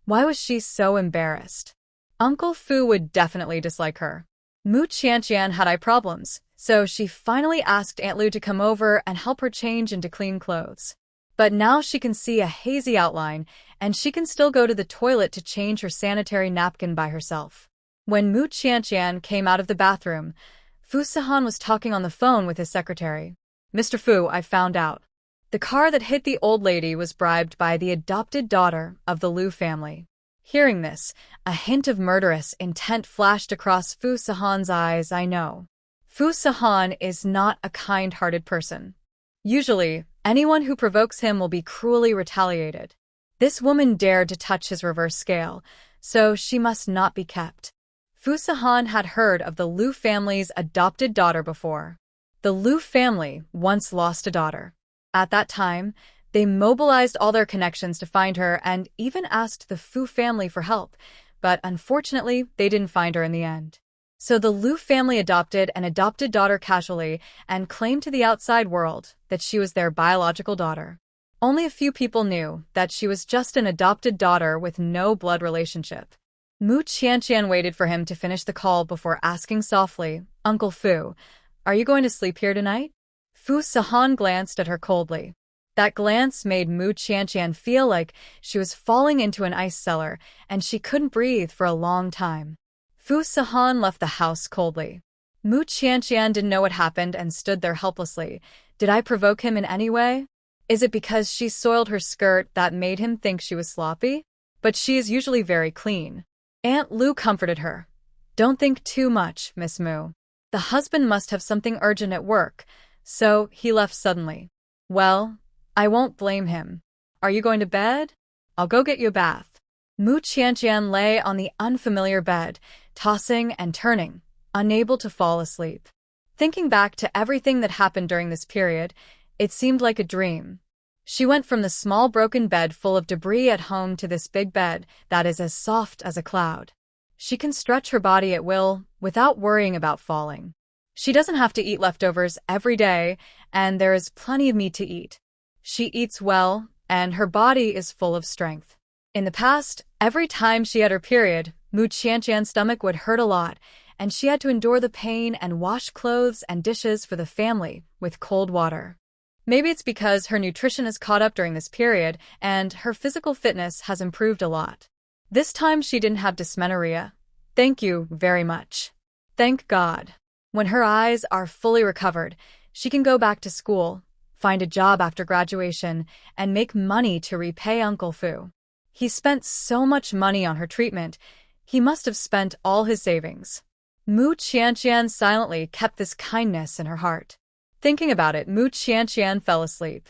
Why was she so embarrassed? Uncle Fu would definitely dislike her. Mu Qianqian had eye problems, so she finally asked Aunt Lu to come over and help her change into clean clothes. But now she can see a hazy outline, and she can still go to the toilet to change her sanitary napkin by herself. When Mu Qianqian came out of the bathroom, Fu Sahan was talking on the phone with his secretary. "Mr. Fu, I found out. The car that hit the old lady was bribed by the adopted daughter of the Lu family." Hearing this, a hint of murderous intent flashed across Fu Sahan's eyes. I know. Fu Sahan is not a kind-hearted person. Usually, anyone who provokes him will be cruelly retaliated. This woman dared to touch his reverse scale, so she must not be kept. Fu Sahan had heard of the Lu family's adopted daughter before. The Lu family once lost a daughter. At that time, they mobilized all their connections to find her and even asked the Fu family for help, but unfortunately, they didn't find her in the end. So the Lu family adopted an adopted daughter casually and claimed to the outside world that she was their biological daughter. Only a few people knew that she was just an adopted daughter with no blood relationship. Mu Qianqian waited for him to finish the call before asking softly, "Uncle Fu, are you going to sleep here tonight?" Fu Sahan glanced at her coldly. That glance made Mu Qianqian feel like she was falling into an ice cellar, and she couldn't breathe for a long time. Fu Sahan left the house coldly. Mu Qianqian didn't know what happened and stood there helplessly. Did I provoke him in any way? Is it because she soiled her skirt that made him think she was sloppy? But she is usually very clean. Aunt Lu comforted her. "Don't think too much, Miss Mu. The husband must have something urgent at work, so he left suddenly." "Well, I won't blame him. Are you going to bed? I'll go get you a bath." Mu Qianqian lay on the unfamiliar bed, tossing and turning, unable to fall asleep. Thinking back to everything that happened during this period, it seemed like a dream. She went from the small broken bed full of debris at home to this big bed that is as soft as a cloud. She can stretch her body at will without worrying about falling. She doesn't have to eat leftovers every day, and there is plenty of meat to eat. She eats well, and her body is full of strength. In the past, every time she had her period, Mu Qianqian's stomach would hurt a lot, and she had to endure the pain and wash clothes and dishes for the family with cold water. Maybe it's because her nutrition has caught up during this period, and her physical fitness has improved a lot. This time she didn't have dysmenorrhea. Thank you very much. Thank God. When her eyes are fully recovered, she can go back to school, find a job after graduation, and make money to repay Uncle Fu. He spent so much money on her treatment, he must have spent all his savings. Mu Qianqian silently kept this kindness in her heart. Thinking about it, Mu Qianqian fell asleep.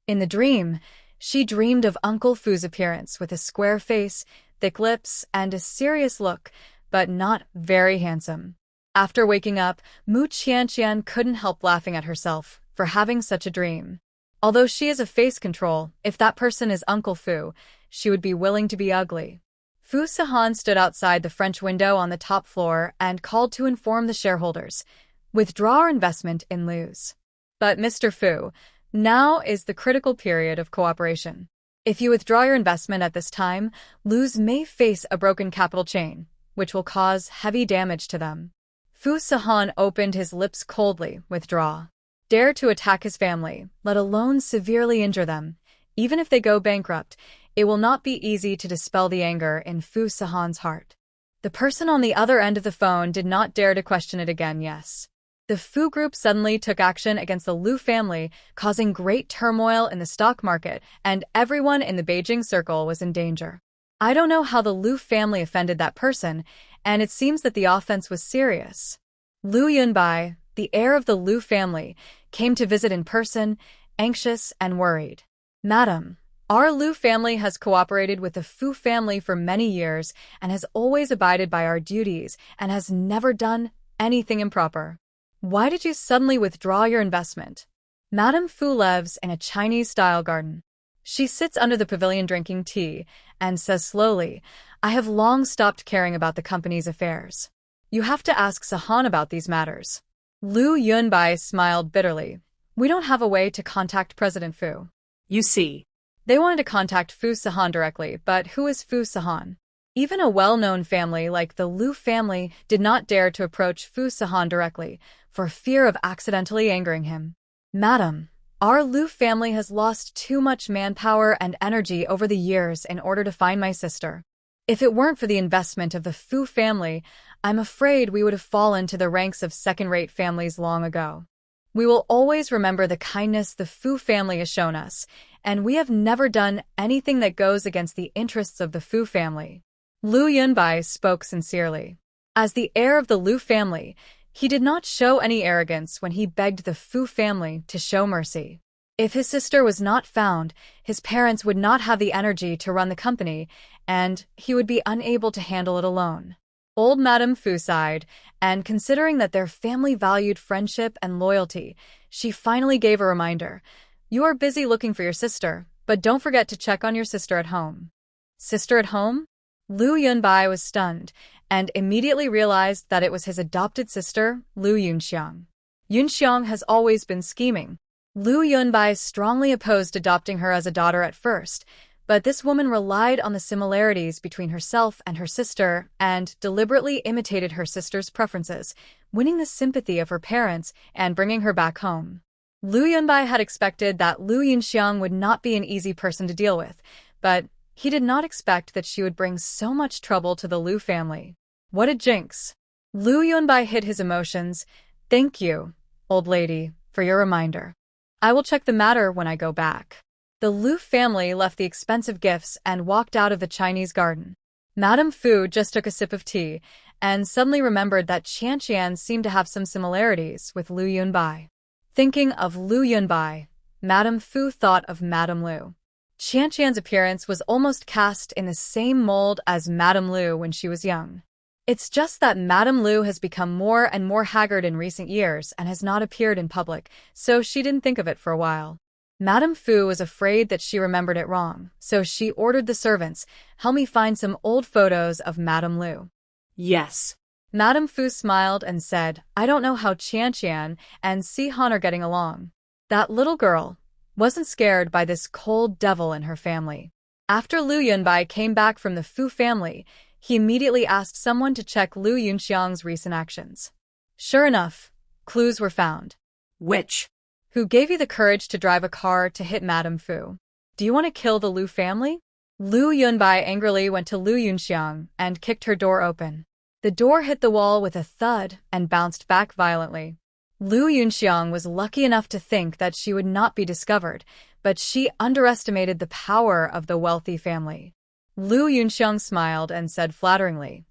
In the dream, she dreamed of Uncle Fu's appearance with a square face, thick lips, and a serious look, but not very handsome. After waking up, Mu Qianqian couldn't help laughing at herself for having such a dream. Although she is a face control, if that person is Uncle Fu, she would be willing to be ugly. Fu Sahan stood outside the French window on the top floor and called to inform the shareholders, "Withdraw our investment in Lu's." But Mr. Fu, now is the critical period of cooperation. If you withdraw your investment at this time, Lu's may face a broken capital chain, which will cause heavy damage to them. Fu Sahan opened his lips coldly. Withdraw. Dare to attack his family, let alone severely injure them. Even if they go bankrupt, it will not be easy to dispel the anger in Fu Sahan's heart. The person on the other end of the phone did not dare to question it again. Yes. The Fu group suddenly took action against the Liu family, causing great turmoil in the stock market, and everyone in the Beijing circle was in danger. I don't know how the Liu family offended that person, and it seems that the offense was serious. Liu Yunbai, the heir of the Liu family, came to visit in person, anxious and worried. Madam, our Liu family has cooperated with the Fu family for many years and has always abided by our duties and has never done anything improper. Why did you suddenly withdraw your investment? Madame Fu lives in a Chinese-style garden. She sits under the pavilion drinking tea and says slowly, I have long stopped caring about the company's affairs. You have to ask Sahan about these matters. Liu Yunbai smiled bitterly. We don't have a way to contact President Fu. You see. They wanted to contact Fu Sahan directly, but who is Fu Sahan? Even a well-known family like the Liu family did not dare to approach Fu Sahan directly, for fear of accidentally angering him. Madam, our Liu family has lost too much manpower and energy over the years in order to find my sister. If it weren't for the investment of the Fu family, I'm afraid we would have fallen to the ranks of second-rate families long ago. We will always remember the kindness the Fu family has shown us, and we have never done anything that goes against the interests of the Fu family. Liu Yunbai spoke sincerely. As the heir of the Liu family, he did not show any arrogance when he begged the Fu family to show mercy. If his sister was not found, his parents would not have the energy to run the company, and he would be unable to handle it alone. Old Madame Fu sighed, and considering that their family valued friendship and loyalty, she finally gave a reminder. You are busy looking for your sister, but don't forget to check on your sister at home. Sister at home? Liu Yunbai was stunned, and immediately realized that it was his adopted sister, Liu Yunxiang. Yunxiang has always been scheming. Liu Yunbai strongly opposed adopting her as a daughter at first, but this woman relied on the similarities between herself and her sister and deliberately imitated her sister's preferences, winning the sympathy of her parents and bringing her back home. Liu Yunbai had expected that Liu Yunxiang would not be an easy person to deal with, but he did not expect that she would bring so much trouble to the Liu family. What a jinx! Liu Yunbai hid his emotions. Thank you, old lady, for your reminder. I will check the matter when I go back. The Liu family left the expensive gifts and walked out of the Chinese garden. Madame Fu just took a sip of tea and suddenly remembered that Qianqian seemed to have some similarities with Liu Yunbai. Thinking of Liu Yunbai, Madame Fu thought of Madame Liu. Qianqian's appearance was almost cast in the same mold as Madame Liu when she was young. It's just that Madame Liu has become more and more haggard in recent years and has not appeared in public, so she didn't think of it for a while. Madame Fu was afraid that she remembered it wrong, so she ordered the servants, help me find some old photos of Madame Liu. Yes. Madame Fu smiled and said, I don't know how Qianqian and Si Han are getting along. That little girl wasn't scared by this cold devil in her family. After Liu Yunbai came back from the Fu family, he immediately asked someone to check Liu Yunxiang's recent actions. Sure enough, clues were found. Which? Who gave you the courage to drive a car to hit Madame Fu? Do you want to kill the Liu family? Liu Yunbai angrily went to Liu Yunxiang and kicked her door open. The door hit the wall with a thud and bounced back violently. Liu Yunxiang was lucky enough to think that she would not be discovered, but she underestimated the power of the wealthy family. Liu Yunxiang smiled and said flatteringly,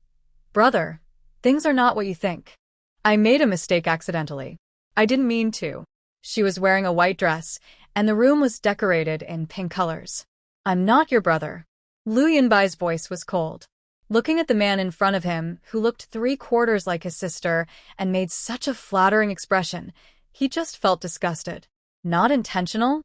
Brother, things are not what you think. I made a mistake accidentally. I didn't mean to. She was wearing a white dress, and the room was decorated in pink colors. I'm not your brother. Liu Yunbai's voice was cold. Looking at the man in front of him, who looked 3/4 like his sister and made such a flattering expression, he just felt disgusted. Not intentional?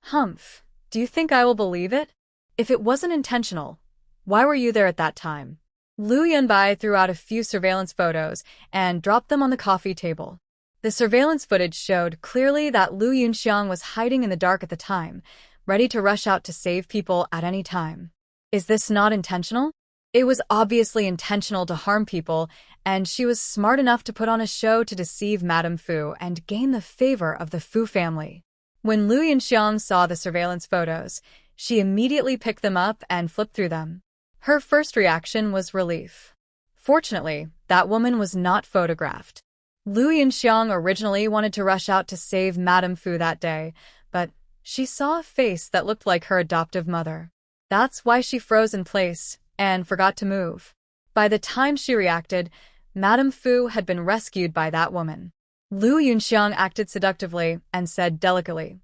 Humph. Do you think I will believe it? If it wasn't intentional, why were you there at that time? Liu Yunbai threw out a few surveillance photos and dropped them on the coffee table. The surveillance footage showed clearly that Liu Yunxiang was hiding in the dark at the time, ready to rush out to save people at any time. Is this not intentional? It was obviously intentional to harm people, and she was smart enough to put on a show to deceive Madame Fu and gain the favor of the Fu family. When Liu Yunxiang saw the surveillance photos, she immediately picked them up and flipped through them. Her first reaction was relief. Fortunately, that woman was not photographed. Lu Yunxiang originally wanted to rush out to save Madame Fu that day, but she saw a face that looked like her adoptive mother. That's why she froze in place and forgot to move. By the time she reacted, Madame Fu had been rescued by that woman. Lu Yunxiang acted seductively and said delicately,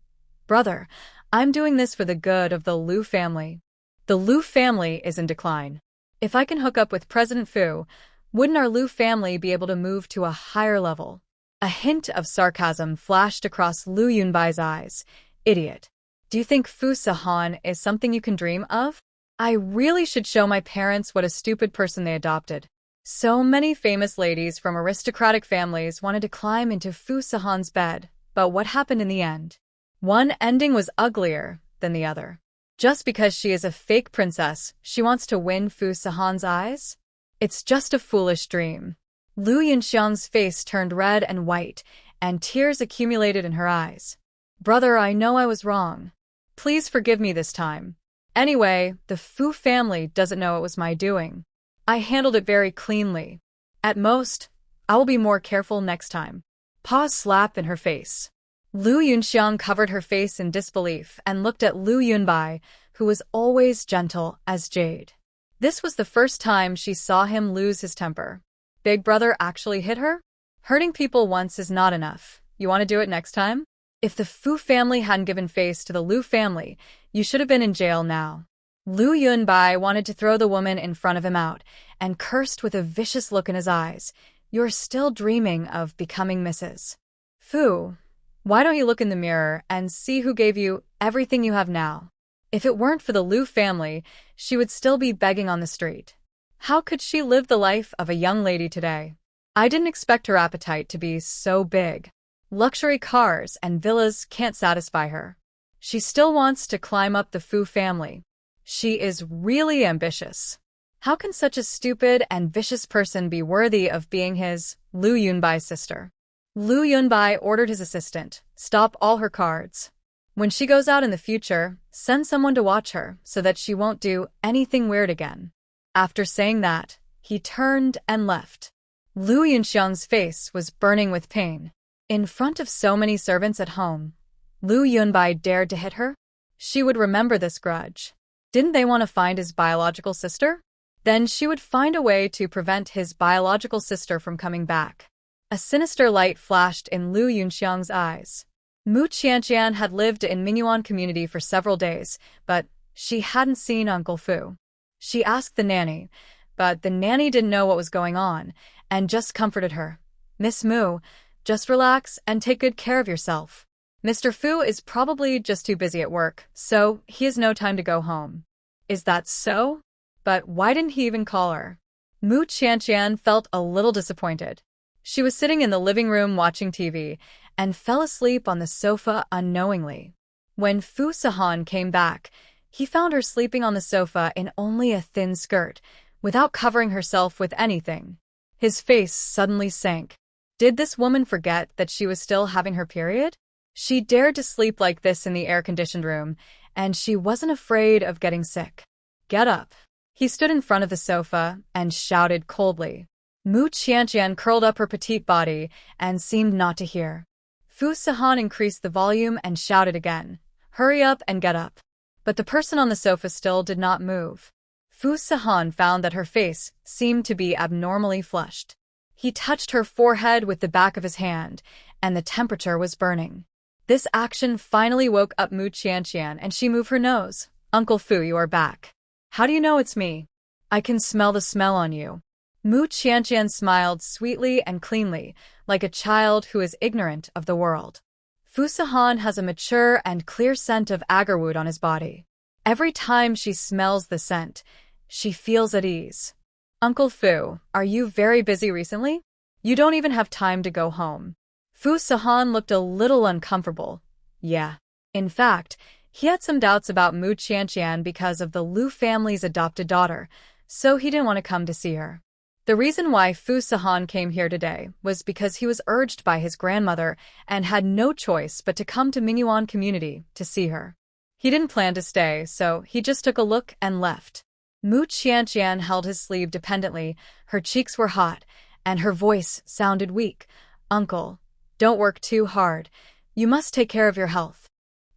"Brother, I'm doing this for the good of the Lu family. The Lu family is in decline. If I can hook up with President Fu, wouldn't our Lu family be able to move to a higher level?" A hint of sarcasm flashed across Lu Yunbai's eyes. "Idiot. Do you think Fu Sahan is something you can dream of? I really should show my parents what a stupid person they adopted." So many famous ladies from aristocratic families wanted to climb into Fu Sahan's bed, but what happened in the end? One ending was uglier than the other. Just because she is a fake princess, she wants to win Fu Sahan's eyes? It's just a foolish dream. Lu Yunxiang's face turned red and white, and tears accumulated in her eyes. "Brother, I know I was wrong. Please forgive me this time. Anyway, the Fu family doesn't know it was my doing. I handled it very cleanly. At most, I will be more careful next time." Pause slap in her face. Lu Yunxiang covered her face in disbelief and looked at Lu Yunbai, who was always gentle as jade. This was the first time she saw him lose his temper. Big brother actually hit her? Hurting people once is not enough. You want to do it next time? If the Fu family hadn't given face to the Lu family, you should have been in jail now. Lu Yunbai wanted to throw the woman in front of him out and cursed with a vicious look in his eyes. "You're still dreaming of becoming Mrs. Fu. Why don't you look in the mirror and see who gave you everything you have now? If it weren't for the Lu family, she would still be begging on the street. How could she live the life of a young lady today? I didn't expect her appetite to be so big. Luxury cars and villas can't satisfy her. She still wants to climb up the Fu family. She is really ambitious. How can such a stupid and vicious person be worthy of being his, Lu Yunbai's sister?" Lu Yunbai ordered his assistant, "Stop all her cards. When she goes out in the future, send someone to watch her so that she won't do anything weird again." After saying that, he turned and left. Lu Yunxiang's face was burning with pain. In front of so many servants at home, Lu Yunbai dared to hit her? She would remember this grudge. Didn't they want to find his biological sister? Then she would find a way to prevent his biological sister from coming back. A sinister light flashed in Lu Yunxiang's eyes. Mu Qianqian had lived in Mingyuan community for several days, but she hadn't seen Uncle Fu. She asked the nanny, but the nanny didn't know what was going on, and just comforted her. "Miss Mu, just relax and take good care of yourself. Mr. Fu is probably just too busy at work, so he has no time to go home." Is that so? But why didn't he even call her? Mu Qianqian felt a little disappointed. She was sitting in the living room watching TV and fell asleep on the sofa unknowingly. When Fu Sahan came back, he found her sleeping on the sofa in only a thin skirt, without covering herself with anything. His face suddenly sank. Did this woman forget that she was still having her period? She dared to sleep like this in the air-conditioned room, and she wasn't afraid of getting sick. "Get up." He stood in front of the sofa and shouted coldly. Mu Qianqian curled up her petite body and seemed not to hear. Fu Sahan increased the volume and shouted again, "Hurry up and get up." But the person on the sofa still did not move. Fu Sahan found that her face seemed to be abnormally flushed. He touched her forehead with the back of his hand, and the temperature was burning. This action finally woke up Mu Qianqian, and she moved her nose. "Uncle Fu, you are back. How do you know it's me? I can smell the smell on you." Mu Qianqian smiled sweetly and cleanly, like a child who is ignorant of the world. Fu Sahan has a mature and clear scent of agarwood on his body. Every time she smells the scent, she feels at ease. "Uncle Fu, are you very busy recently? You don't even have time to go home." Fu Sahan looked a little uncomfortable. Yeah. In fact, he had some doubts about Mu Qianqian because of the Lu family's adopted daughter, so he didn't want to come to see her. The reason why Fu Sahan came here today was because he was urged by his grandmother and had no choice but to come to Mingyuan community to see her. He didn't plan to stay, so he just took a look and left. Mu Qianqian held his sleeve dependently, her cheeks were hot, and her voice sounded weak. Uncle, don't work too hard. You must take care of your health.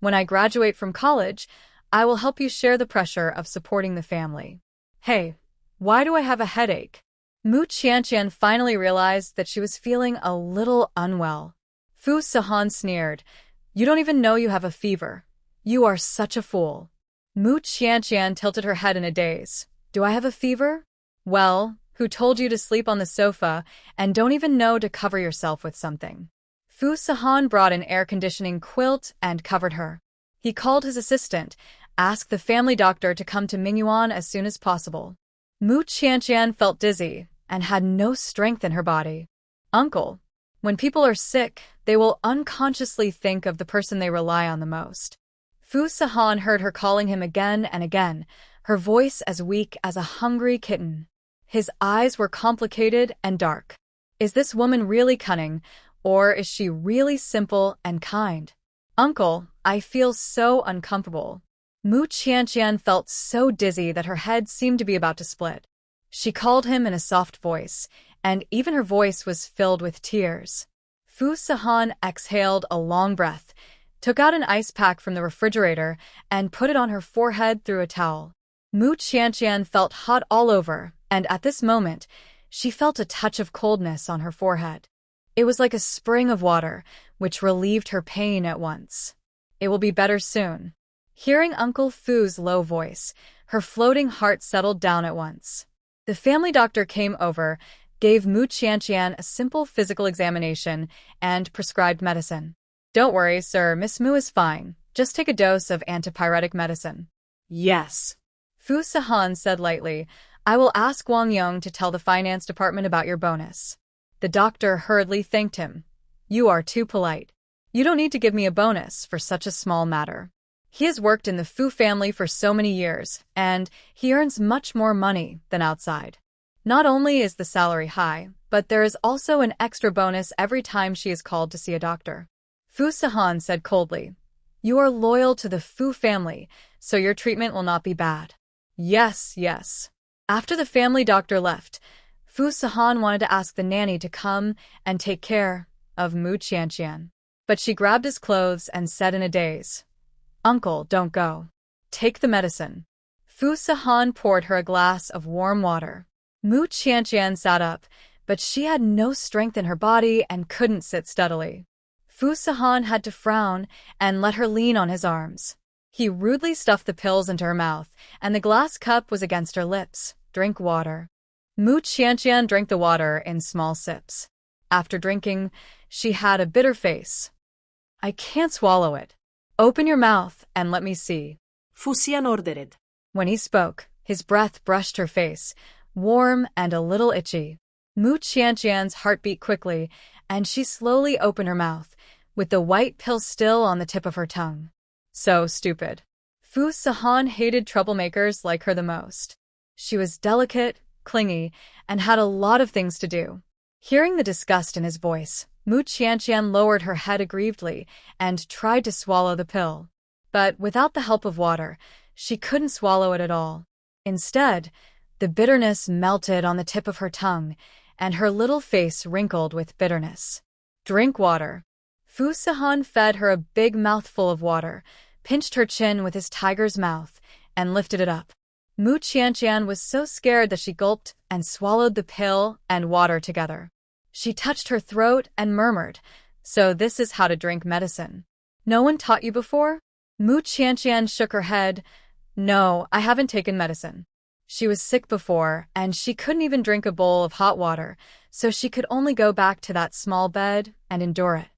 When I graduate from college, I will help you share the pressure of supporting the family. Hey, why do I have a headache? Mu Qianqian finally realized that she was feeling a little unwell. Fu Sahan sneered. You don't even know you have a fever. You are such a fool. Mu Qianqian tilted her head in a daze. Do I have a fever? Well, who told you to sleep on the sofa and don't even know to cover yourself with something? Fu Sahan brought an air conditioning quilt and covered her. He called his assistant, asked the family doctor to come to Mingyuan as soon as possible. Mu Qianqian felt dizzy and had no strength in her body. Uncle, when people are sick, they will unconsciously think of the person they rely on the most. Fu Sahan heard her calling him again and again, her voice as weak as a hungry kitten. His eyes were complicated and dark. Is this woman really cunning, or is she really simple and kind? Uncle, I feel so uncomfortable. Mu Qianqian felt so dizzy that her head seemed to be about to split. She called him in a soft voice, and even her voice was filled with tears. Fu Sahan exhaled a long breath, took out an ice pack from the refrigerator, and put it on her forehead through a towel. Mu Qianqian felt hot all over, and at this moment, she felt a touch of coldness on her forehead. It was like a spring of water, which relieved her pain at once. It will be better soon. Hearing Uncle Fu's low voice, her floating heart settled down at once. The family doctor came over, gave Mu Qianqian a simple physical examination, and prescribed medicine. Don't worry, sir, Miss Mu is fine. Just take a dose of antipyretic medicine. Yes. Fu Sahan said lightly, I will ask Wang Yong to tell the finance department about your bonus. The doctor hurriedly thanked him. You are too polite. You don't need to give me a bonus for such a small matter. He has worked in the Fu family for so many years, and he earns much more money than outside. Not only is the salary high, but there is also an extra bonus every time she is called to see a doctor. Fu Sahan said coldly, You are loyal to the Fu family, so your treatment will not be bad. Yes, yes. After the family doctor left, Fu Sahan wanted to ask the nanny to come and take care of Mu Qianqian. But she grabbed his clothes and said in a daze, Uncle, don't go. Take the medicine. Fu Sahan poured her a glass of warm water. Mu Qianqian sat up, but she had no strength in her body and couldn't sit steadily. Fu Sahan had to frown and let her lean on his arms. He rudely stuffed the pills into her mouth, and the glass cup was against her lips. Drink water. Mu Qianqian drank the water in small sips. After drinking, she had a bitter face. I can't swallow it. Open your mouth and let me see. Fu Xian ordered. When he spoke, his breath brushed her face, warm and a little itchy. Mu Qianqian's heart beat quickly, and she slowly opened her mouth, with the white pill still on the tip of her tongue. So stupid. Fu Sahan hated troublemakers like her the most. She was delicate, clingy, and had a lot of things to do. Hearing the disgust in his voice, Mu Qianqian lowered her head aggrievedly and tried to swallow the pill. But without the help of water, she couldn't swallow it at all. Instead, the bitterness melted on the tip of her tongue, and her little face wrinkled with bitterness. Drink water. Fu Sahan fed her a big mouthful of water, pinched her chin with his tiger's mouth, and lifted it up. Mu Qianqian was so scared that she gulped and swallowed the pill and water together. She touched her throat and murmured, So this is how to drink medicine. No one taught you before? Mu Qianqian shook her head. No, I haven't taken medicine. She was sick before, and she couldn't even drink a bowl of hot water, so she could only go back to that small bed and endure it.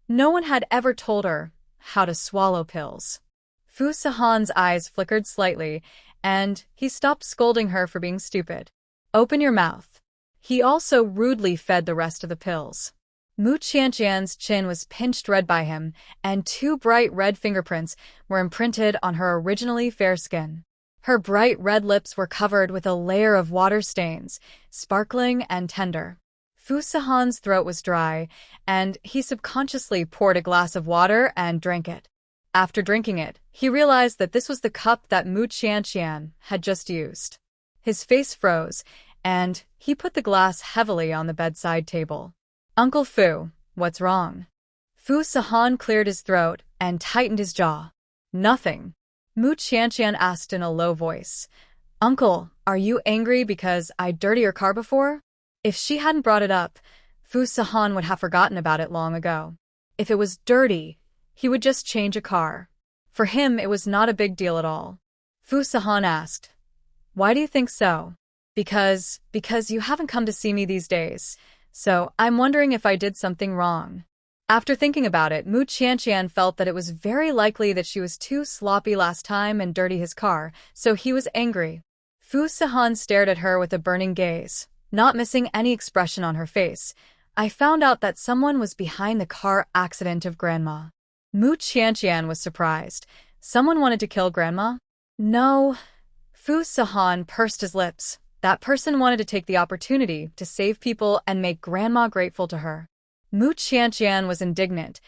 No one had ever told her how to swallow pills. Fu Sahan's eyes flickered slightly, and he stopped scolding her for being stupid. Open your mouth. He also rudely fed the rest of the pills. Mu Qianqian's chin was pinched red by him, and 2 bright red fingerprints were imprinted on her originally fair skin. Her bright red lips were covered with a layer of water stains, sparkling and tender. Fu Sahan's throat was dry, and he subconsciously poured a glass of water and drank it. After drinking it, he realized that this was the cup that Mu Qianqian had just used. His face froze, and he put the glass heavily on the bedside table. Uncle Fu, What's wrong? Fu Sahan cleared his throat and tightened his jaw. Nothing. Mu Qianqian asked in a low voice. Uncle, are you angry because I dirtied your car before? If she hadn't brought it up, Fu Sahan would have forgotten about it long ago. If it was dirty, he would just change a car. For him, it was not a big deal at all. Fu Sahan asked, Why do you think so? Because you haven't come to see me these days, so I'm wondering if I did something wrong. After thinking about it, Mu Qianqian felt that it was very likely that she was too sloppy last time and dirty his car, so he was angry. Fu Sahan stared at her with a burning gaze, not missing any expression on her face. I found out that someone was behind the car accident of Grandma. Mu Qianqian was surprised. Someone wanted to kill Grandma? No. Fu Sahan pursed his lips. That person wanted to take the opportunity to save people and make Grandma grateful to her. Mu Qianqian was indignant.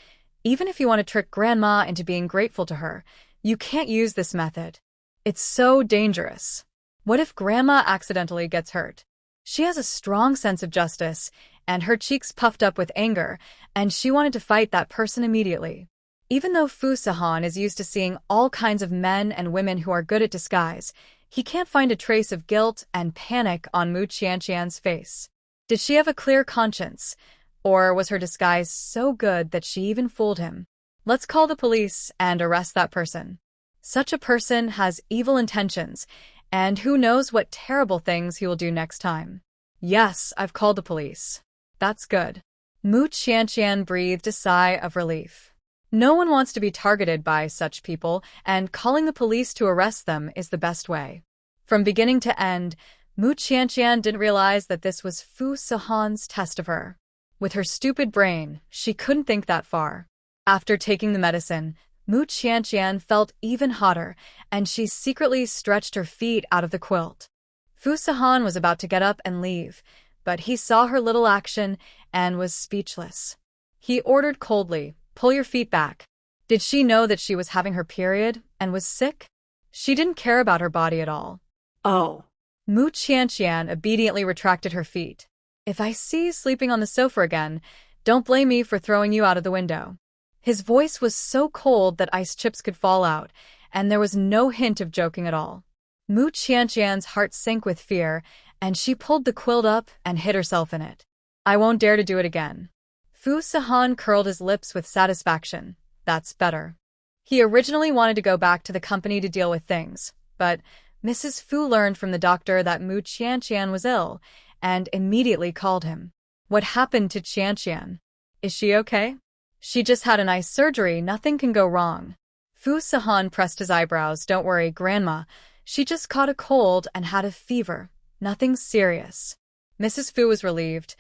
Even if you want to trick Grandma into being grateful to her, you can't use this method. It's so dangerous. What if Grandma accidentally gets hurt? She has a strong sense of justice, and her cheeks puffed up with anger, and she wanted to fight that person immediately. Even though Fu Sahan is used to seeing all kinds of men and women who are good at disguise, he can't find a trace of guilt and panic on Mu Qianqian's face. Did she have a clear conscience? Or was her disguise so good that she even fooled him? Let's call the police and arrest that person. Such a person has evil intentions, and who knows what terrible things he will do next time. Yes, I've called the police. That's good. Mu Qianqian breathed a sigh of relief. No one wants to be targeted by such people, and calling the police to arrest them is the best way. From beginning to end, Mu Qianqian didn't realize that this was Fu Sahan's test of her. With her stupid brain, she couldn't think that far. After taking the medicine, Mu Qianqian felt even hotter, and she secretly stretched her feet out of the quilt. Fu Sahan was about to get up and leave, but he saw her little action and was speechless. He ordered coldly, Pull your feet back. Did she know that she was having her period and was sick? She didn't care about her body at all. Oh. Mu Qianqian obediently retracted her feet. If I see you sleeping on the sofa again, don't blame me for throwing you out of the window. His voice was so cold that ice chips could fall out, and there was no hint of joking at all. Mu Qianqian's heart sank with fear, and she pulled the quilt up and hid herself in it. I won't dare to do it again. Fu Sahan curled his lips with satisfaction. That's better. He originally wanted to go back to the company to deal with things, but Mrs. Fu learned from the doctor that Mu Qianqian was ill, and immediately called him. What happened to Qianqian? Is she okay? She just had a nice surgery, nothing can go wrong. Fu Sahan pressed his eyebrows. Don't worry, Grandma. She just caught a cold and had a fever. Nothing serious. Mrs. Fu was relieved.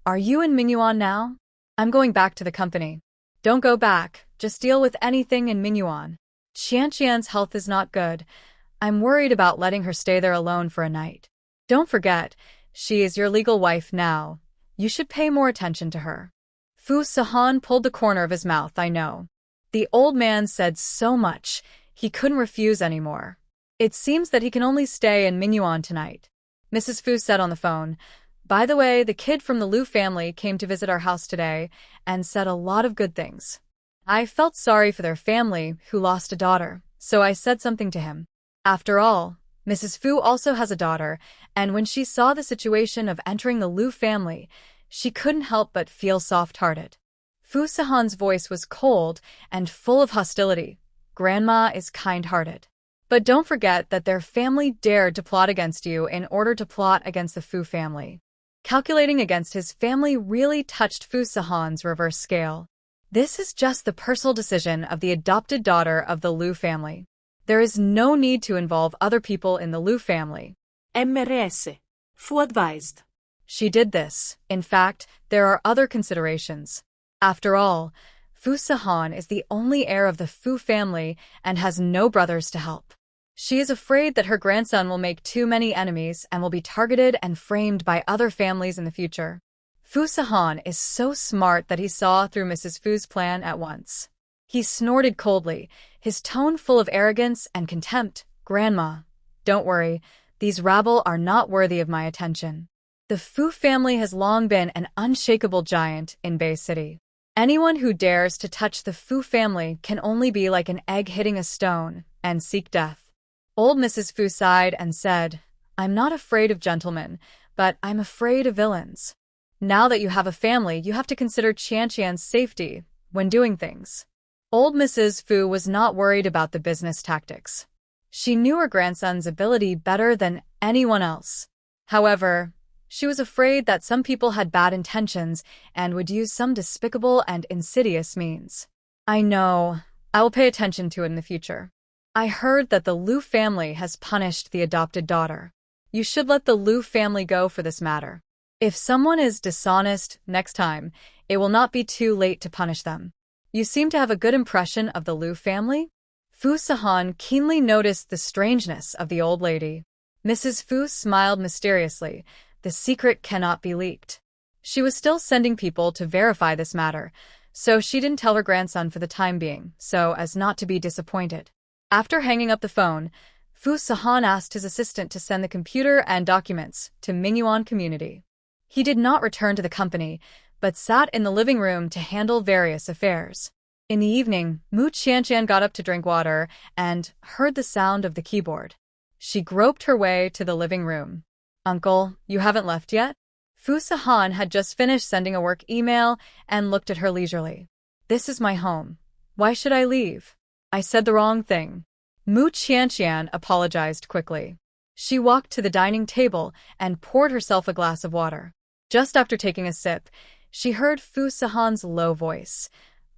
Are you in Mingyuan now? I'm going back to the company. Don't go back, just deal with anything in Mingyuan. Qianqian's health is not good. I'm worried about letting her stay there alone for a night. Don't forget, she is your legal wife now. You should pay more attention to her. Fu Sahan pulled the corner of his mouth. I know. The old man said so much, he couldn't refuse anymore. It seems that he can only stay in Mingyuan tonight. Mrs. Fu said on the phone, By the way, the kid from the Liu family came to visit our house today and said a lot of good things. I felt sorry for their family who lost a daughter, so I said something to him. After all, Mrs. Fu also has a daughter, and when she saw the situation of entering the Liu family, she couldn't help but feel soft-hearted. Fu Sahan's voice was cold and full of hostility. Grandma is kind-hearted. But don't forget that their family dared to plot against you in order to plot against the Fu family. Calculating against his family really touched Fu Sahan's reverse scale. This is just the personal decision of the adopted daughter of the Liu family. There is no need to involve other people in the Liu family. MRS. Fu advised. She did this. In fact, there are other considerations. After all, Fu Sahan is the only heir of the Fu family and has no brothers to help. She is afraid that her grandson will make too many enemies and will be targeted and framed by other families in the future. Fu Sahan is so smart that he saw through Mrs. Fu's plan at once. He snorted coldly, his tone full of arrogance and contempt. Grandma, don't worry, these rabble are not worthy of my attention. The Fu family has long been an unshakable giant in Bay City. Anyone who dares to touch the Fu family can only be like an egg hitting a stone and seek death. Old Mrs. Fu sighed and said, I'm not afraid of gentlemen, but I'm afraid of villains. Now that you have a family, you have to consider Qianqian's safety when doing things. Old Mrs. Fu was not worried about the business tactics. She knew her grandson's ability better than anyone else. However, she was afraid that some people had bad intentions and would use some despicable and insidious means. I know. I will pay attention to it in the future. I heard that the Liu family has punished the adopted daughter. You should let the Liu family go for this matter. If someone is dishonest next time, it will not be too late to punish them. You seem to have a good impression of the Liu family? Fu Sahan keenly noticed the strangeness of the old lady. Mrs. Fu smiled mysteriously. The secret cannot be leaked. She was still sending people to verify this matter, so she didn't tell her grandson for the time being, so as not to be disappointed. After hanging up the phone, Fu Sahan asked his assistant to send the computer and documents to Mingyuan community. He did not return to the company, but sat in the living room to handle various affairs. In the evening, Mu Qianqian got up to drink water and heard the sound of the keyboard. She groped her way to the living room. Uncle, you haven't left yet? Fu Sahan had just finished sending a work email and looked at her leisurely. This is my home. Why should I leave? I said the wrong thing. Mu Qianqian apologized quickly. She walked to the dining table and poured herself a glass of water. Just after taking a sip, she heard Fu Sahan's low voice.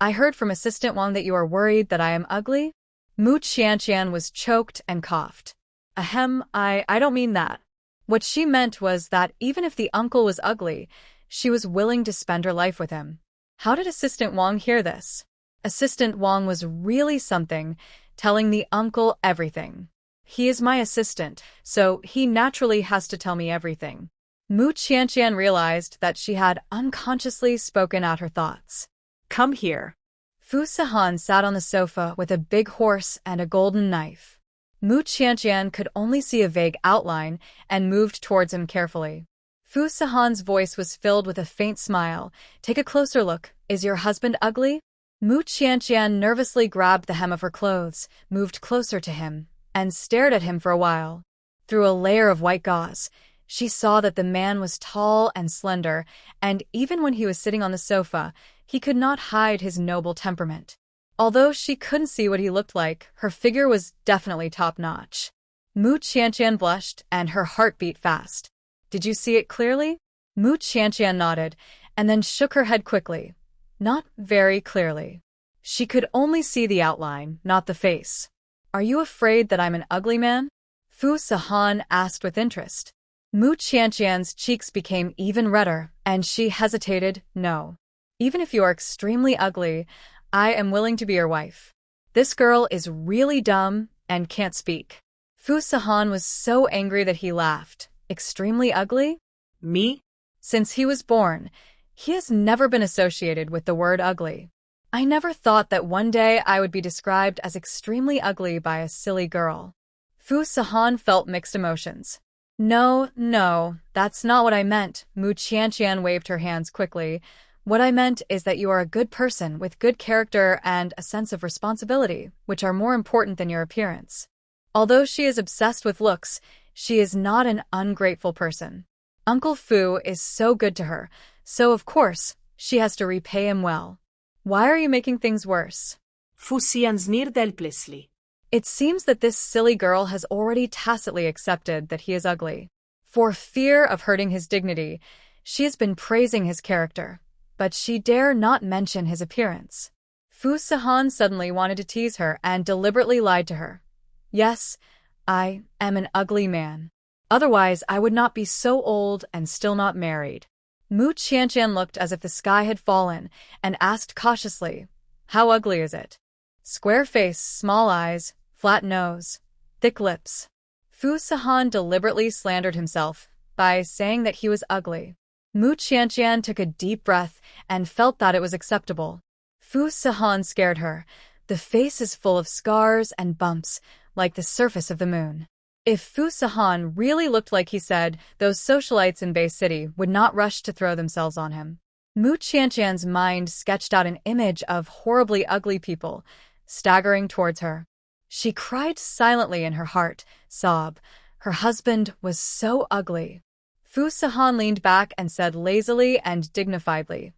I heard from Assistant Wang that you are worried that I am ugly? Mu Qianqian was choked and coughed. Ahem, I don't mean that. What she meant was that even if the uncle was ugly, she was willing to spend her life with him. How did Assistant Wang hear this? Assistant Wang was really something, telling the uncle everything. He is my assistant, so he naturally has to tell me everything. Mu Qianqian realized that she had unconsciously spoken out her thoughts. Come here. Fu Sahan sat on the sofa with a big horse and a golden knife. Mu Qianqian could only see a vague outline and moved towards him carefully. Fu Sahan's voice was filled with a faint smile. Take a closer look. Is your husband ugly? Mu Qianqian nervously grabbed the hem of her clothes, moved closer to him, and stared at him for a while. Through a layer of white gauze, she saw that the man was tall and slender, and even when he was sitting on the sofa, he could not hide his noble temperament. Although she couldn't see what he looked like, her figure was definitely top-notch. Mu Qianqian blushed, and her heart beat fast. Did you see it clearly? Mu Qianqian nodded, and then shook her head quickly. Not very clearly. She could only see the outline, not the face. Are you afraid that I'm an ugly man? Fu Sahan asked with interest. Mu Qianqian's cheeks became even redder, and she hesitated. No. Even if you are extremely ugly, I am willing to be your wife. This girl is really dumb and can't speak. Fu Sahan was so angry that he laughed. Extremely ugly? Me? Since he was born, he has never been associated with the word ugly. I never thought that one day I would be described as extremely ugly by a silly girl. Fu Sahan felt mixed emotions. No, that's not what I meant. Mu Qianqian waved her hands quickly. What I meant is that you are a good person with good character and a sense of responsibility, which are more important than your appearance. Although she is obsessed with looks, she is not an ungrateful person. Uncle Fu is so good to her, so of course, she has to repay him well. Why are you making things worse? Fu Sian sneered helplessly. It seems that this silly girl has already tacitly accepted that he is ugly. For fear of hurting his dignity, she has been praising his character, but she dare not mention his appearance. Fu Sahan suddenly wanted to tease her and deliberately lied to her. Yes, I am an ugly man. Otherwise, I would not be so old and still not married. Mu Qianqian looked as if the sky had fallen and asked cautiously, How ugly is it? Square face, small eyes, flat nose, thick lips. Fu Sahan deliberately slandered himself by saying that he was ugly. Mu Qianqian took a deep breath and felt that it was acceptable. Fu Sahan scared her. The face is full of scars and bumps, like the surface of the moon. If Fu Sahan really looked like he said, those socialites in Bay City would not rush to throw themselves on him. Mu Qianqian's mind sketched out an image of horribly ugly people, staggering towards her. She cried silently in her heart, sob. Her husband was so ugly. Fu Sihan leaned back and said lazily and dignifiedly,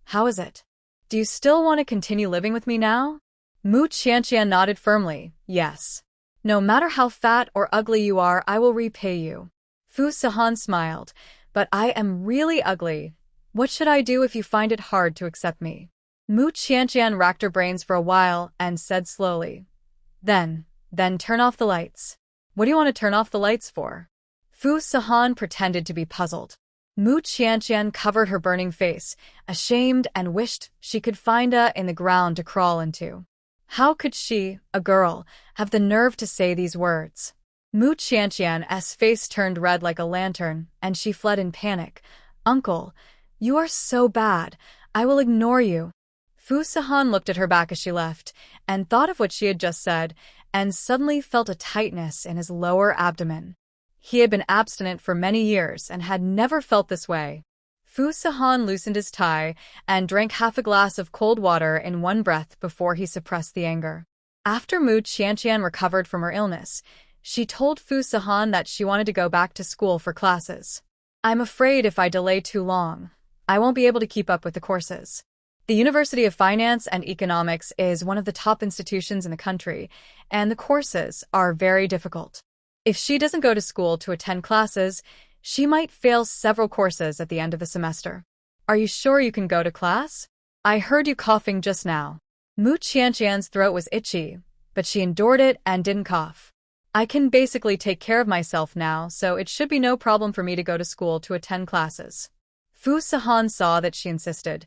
"How is it? Do you still want to continue living with me now?" Mu Qianqian nodded firmly, "Yes. No matter how fat or ugly you are, I will repay you." Fu Sihan smiled, "But I am really ugly. What should I do if you find it hard to accept me?" Mu Qianqian racked her brains for a while and said slowly, Then turn off the lights." "What do you want to turn off the lights for?" Fu Sihan pretended to be puzzled. Mu Qianqian covered her burning face, ashamed, and wished she could find in the ground to crawl into. How could she, a girl, have the nerve to say these words? Mu Qianqian's face turned red like a lantern, and she fled in panic. "Uncle, you are so bad. I will ignore you." Fu Sihan looked at her back as she left, and thought of what she had just said, and suddenly felt a tightness in his lower abdomen. He had been abstinent for many years and had never felt this way. Fu Sihan loosened his tie and drank half a glass of cold water in one breath before he suppressed the anger. After Mu Qianqian recovered from her illness, she told Fu Sihan that she wanted to go back to school for classes. "I'm afraid if I delay too long, I won't be able to keep up with the courses. The University of Finance and Economics is one of the top institutions in the country, and the courses are very difficult. If she doesn't go to school to attend classes, she might fail several courses at the end of the semester." "Are you sure you can go to class? I heard you coughing just now." Mu Qianqian's throat was itchy, but she endured it and didn't cough. "I can basically take care of myself now, so it should be no problem for me to go to school to attend classes." Fu Sihan saw that she insisted,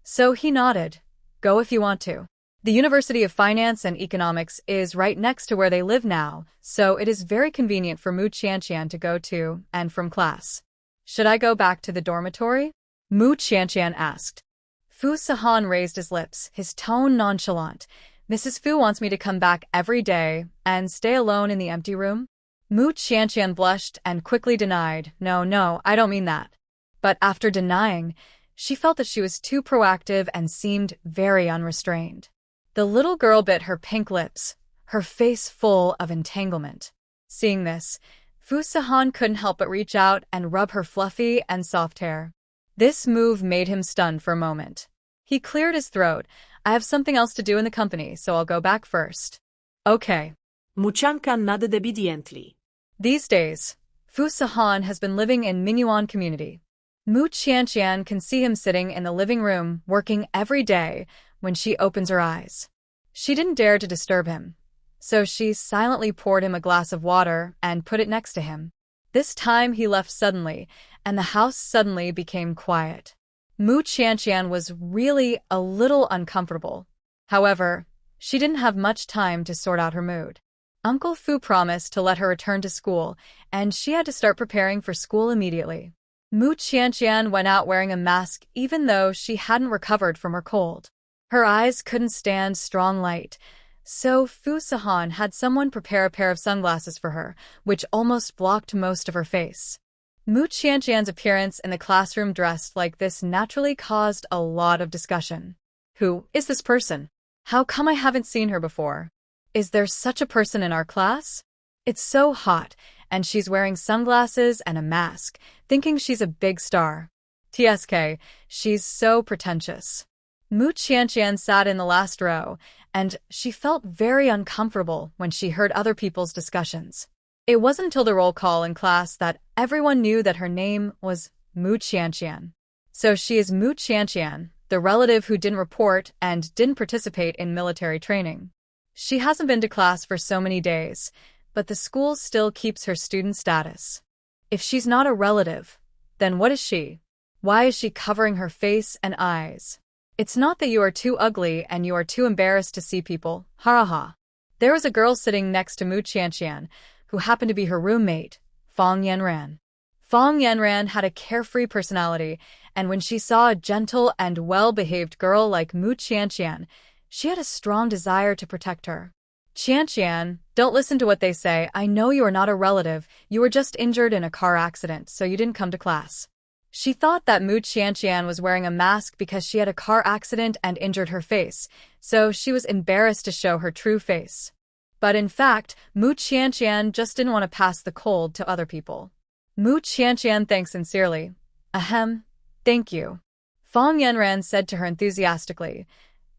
so he nodded. "Go if you want to. The University of Finance and Economics is right next to where they live now, so it is very convenient for Mu Qianqian to go to and from class." "Should I go back to the dormitory?" Mu Qianqian asked. Fu Sihan raised his lips, his tone nonchalant. "Mrs. Fu wants me to come back every day and stay alone in the empty room?" Mu Qianqian blushed and quickly denied, No, I don't mean that." But after denying, she felt that she was too proactive and seemed very unrestrained. The little girl bit her pink lips, her face full of entanglement. Seeing this, Fu Sihan couldn't help but reach out and rub her fluffy and soft hair. This move made him stunned for a moment. He cleared his throat. "I have something else to do in the company, so I'll go back first." "Okay." Mu Qianqian nodded obediently. These days, Fu Sihan has been living in Mingyuan community. Mu Qianqian can see him sitting in the living room, working every day when she opens her eyes. She didn't dare to disturb him, so she silently poured him a glass of water and put it next to him. This time he left suddenly, and the house suddenly became quiet. Mu Qianqian was really a little uncomfortable. However, she didn't have much time to sort out her mood. Uncle Fu promised to let her return to school, and she had to start preparing for school immediately. Mu Qianqian went out wearing a mask even though she hadn't recovered from her cold. Her eyes couldn't stand strong light, so Fu Sihan had someone prepare a pair of sunglasses for her, which almost blocked most of her face. Mu Qianqian's appearance in the classroom dressed like this naturally caused a lot of discussion. "Who is this person? How come I haven't seen her before? Is there such a person in our class? It's so hot, and she's wearing sunglasses and a mask, thinking she's a big star. TSK, she's so pretentious." Mu Qianqian sat in the last row, and she felt very uncomfortable when she heard other people's discussions. It wasn't until the roll call in class that everyone knew that her name was Mu Qianqian. So she is Mu Qianqian, the relative who didn't report and didn't participate in military training. She hasn't been to class for so many days, but the school still keeps her student status. If she's not a relative, then what is she? Why is she covering her face and eyes? It's not that you are too ugly and you are too embarrassed to see people, ha ha. There was a girl sitting next to Mu Qianqian, who happened to be her roommate, Fang Yanran. Fang Yanran had a carefree personality, and when she saw a gentle and well-behaved girl like Mu Qianqian, she had a strong desire to protect her. "Qianqian, don't listen to what they say. I know you are not a relative. You were just injured in a car accident, so you didn't come to class." She thought that Mu Qianqian was wearing a mask because she had a car accident and injured her face, so she was embarrassed to show her true face. But in fact, Mu Qianqian just didn't want to pass the cold to other people. Mu Qianqian thanked sincerely. Ahem, thank you. Fang Yanran said to her enthusiastically.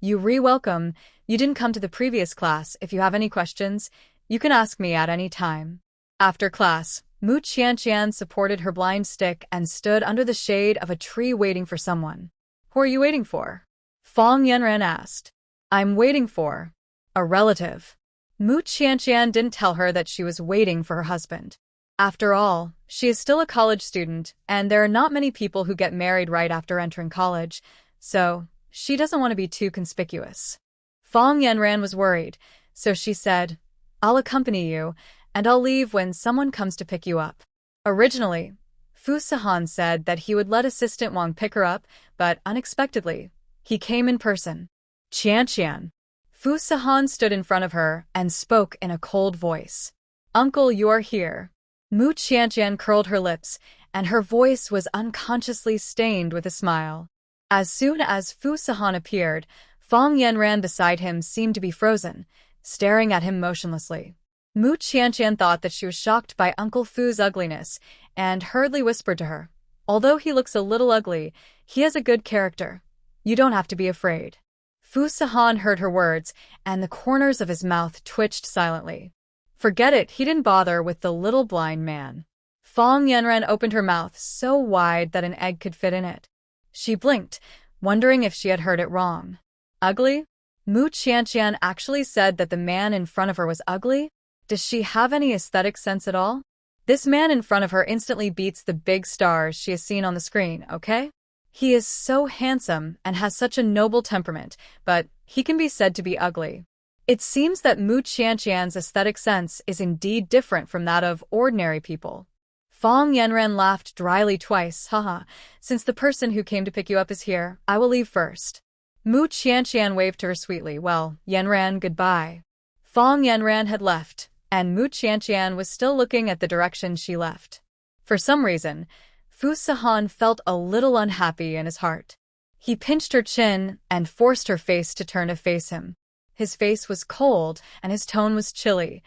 You're welcome. You didn't come to the previous class. If you have any questions, you can ask me at any time. After class, Mu Qianqian supported her blind stick and stood under the shade of a tree waiting for someone. Who are you waiting for? Fang Yanran asked. I'm waiting for a relative. Mu Qianqian didn't tell her that she was waiting for her husband. After all, she is still a college student, and there are not many people who get married right after entering college, so she doesn't want to be too conspicuous. Fang Yanran was worried, so she said, I'll accompany you, and I'll leave when someone comes to pick you up. Originally, Fu Sihan said that he would let Assistant Wang pick her up, but unexpectedly, he came in person. Qianqian. Fu Sihan stood in front of her and spoke in a cold voice. Uncle, you are here. Mu Qianqian curled her lips, and her voice was unconsciously stained with a smile. As soon as Fu Sihan appeared, Fang Yanran beside him seemed to be frozen, staring at him motionlessly. Mu Qianqian thought that she was shocked by Uncle Fu's ugliness, and hurriedly whispered to her, although he looks a little ugly, he has a good character. You don't have to be afraid. Fu Sihan heard her words, and the corners of his mouth twitched silently. Forget it, he didn't bother with the little blind man. Fang Yanran opened her mouth so wide that an egg could fit in it. She blinked, wondering if she had heard it wrong. Ugly? Mu Qianqian actually said that the man in front of her was ugly? Does she have any aesthetic sense at all? This man in front of her instantly beats the big stars she has seen on the screen, okay? He is so handsome and has such a noble temperament, but he can be said to be ugly. It seems that Mu Qianqian's aesthetic sense is indeed different from that of ordinary people. Fang Yanran laughed dryly twice, haha, since the person who came to pick you up is here, I will leave first. Mu Qianqian waved to her sweetly, well, Yanran, goodbye. Fang Yanran had left, and Mu Qianqian was still looking at the direction she left. For some reason, Fu Sihan felt a little unhappy in his heart. He pinched her chin and forced her face to turn to face him. His face was cold, and his tone was chilly.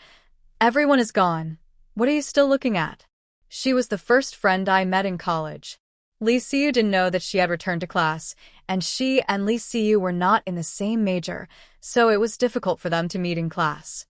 Everyone is gone. What are you still looking at? She was the first friend I met in college. Li Siyu didn't know that she had returned to class, and she and Li Siyu were not in the same major, so it was difficult for them to meet in class.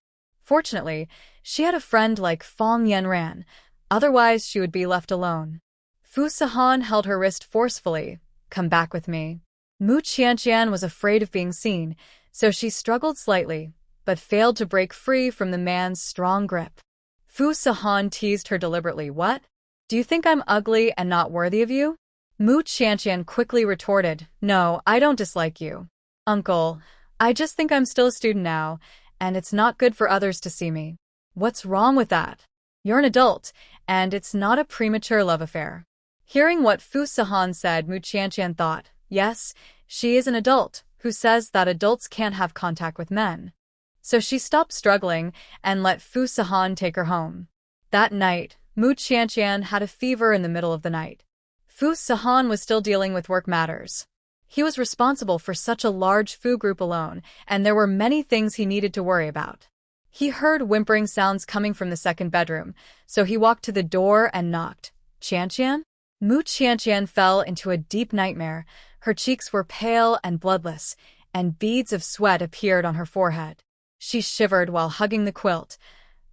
Fortunately, she had a friend like Fang Yanran, otherwise she would be left alone. Fu Sihan held her wrist forcefully. Come back with me. Mu Qianqian was afraid of being seen, so she struggled slightly, but failed to break free from the man's strong grip. Fu Sihan teased her deliberately. What? Do you think I'm ugly and not worthy of you? Mu Qianqian quickly retorted, No, I don't dislike you. Uncle, I just think I'm still a student now, and it's not good for others to see me. What's wrong with that? You're an adult, and it's not a premature love affair. Hearing what Fu Sihan said, Mu Qianqian thought, yes, she is an adult, who says that adults can't have contact with men. So she stopped struggling and let Fu Sihan take her home. That night, Mu Qianqian had a fever in the middle of the night. Fu Sihan was still dealing with work matters. He was responsible for such a large Fu group alone, and there were many things he needed to worry about. He heard whimpering sounds coming from the second bedroom, so he walked to the door and knocked. Qianqian? Mu Qianqian fell into a deep nightmare. Her cheeks were pale and bloodless, and beads of sweat appeared on her forehead. She shivered while hugging the quilt.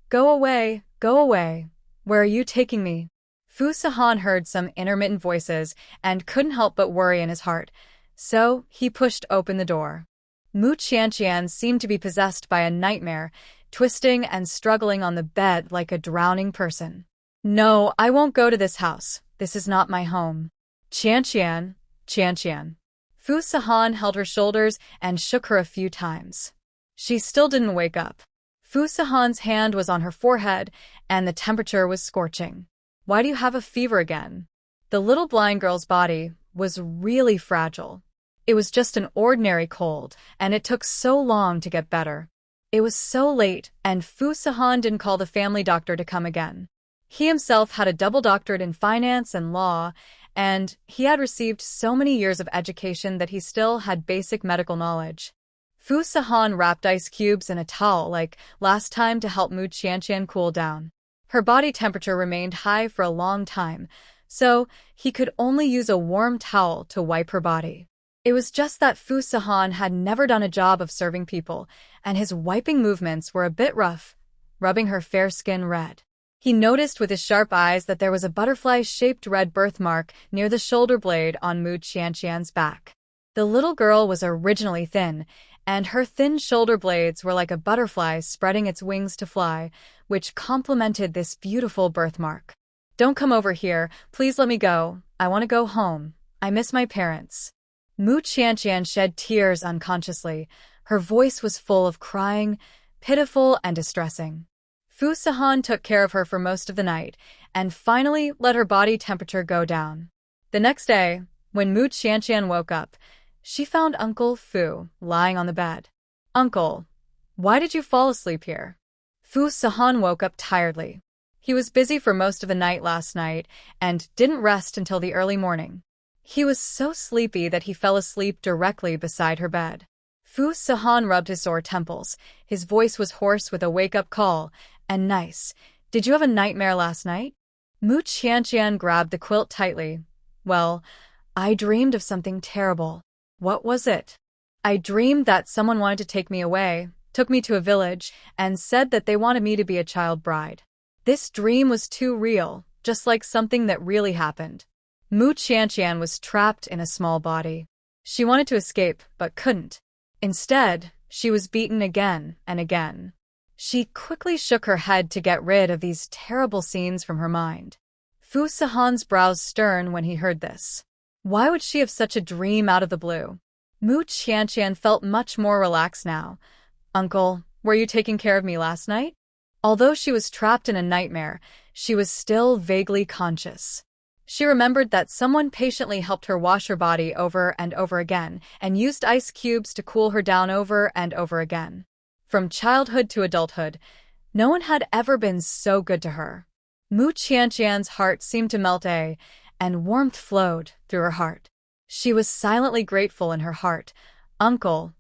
Go away, go away. Where are you taking me? Fu Sihan heard some intermittent voices and couldn't help but worry in his heart, so he pushed open the door. Mu Qianqian seemed to be possessed by a nightmare, twisting and struggling on the bed like a drowning person. No, I won't go to this house. This is not my home. Qianqian, Qianqian. Fu Sihan held her shoulders and shook her a few times. She still didn't wake up. Fu Sihan's hand was on her forehead, and the temperature was scorching. Why do you have a fever again? The little blind girl's body was really fragile. It was just an ordinary cold, and it took so long to get better. It was so late, and Fu Sihan didn't call the family doctor to come again. He himself had a double doctorate in finance and law, and he had received so many years of education that he still had basic medical knowledge. Fu Sahan wrapped ice cubes in a towel like last time to help Mu Qianqian cool down. Her body temperature remained high for a long time, so he could only use a warm towel to wipe her body. It was just that Fu Sahan had never done a job of serving people, and his wiping movements were a bit rough, rubbing her fair skin red. He noticed with his sharp eyes that there was a butterfly-shaped red birthmark near the shoulder blade on Mu Qianqian's back. The little girl was originally thin, and her thin shoulder blades were like a butterfly spreading its wings to fly, which complemented this beautiful birthmark. "Don't come over here, please let me go. I want to go home. I miss my parents." Mu Qianqian shed tears unconsciously. Her voice was full of crying, pitiful and distressing. Fu Sahan took care of her for most of the night, and finally let her body temperature go down. The next day, when Mu Qianqian woke up, she found Uncle Fu lying on the bed. "Uncle, why did you fall asleep here?" Fu Sahan woke up tiredly. He was busy for most of the night last night and didn't rest until the early morning. He was so sleepy that he fell asleep directly beside her bed. Fu Sahan rubbed his sore temples. His voice was hoarse with a wake-up call, and nice. "Did you have a nightmare last night?" Mu Qianqian grabbed the quilt tightly. "Well, I dreamed of something terrible." "What was it?" "I dreamed that someone wanted to take me away, took me to a village, and said that they wanted me to be a child bride. This dream was too real, just like something that really happened." Mu Qianqian was trapped in a small body. She wanted to escape, but couldn't. Instead, she was beaten again and again. She quickly shook her head to get rid of these terrible scenes from her mind. Fu Sahan's brows stern when he heard this. Why would she have such a dream out of the blue? Mu Qianqian felt much more relaxed now. "Uncle, were you taking care of me last night?" Although she was trapped in a nightmare, she was still vaguely conscious. She remembered that someone patiently helped her wash her body over and over again and used ice cubes to cool her down over and over again. From childhood to adulthood, no one had ever been so good to her. Mu Qianqian's heart seemed to melt, and warmth flowed through her heart. She was silently grateful in her heart. "Uncle,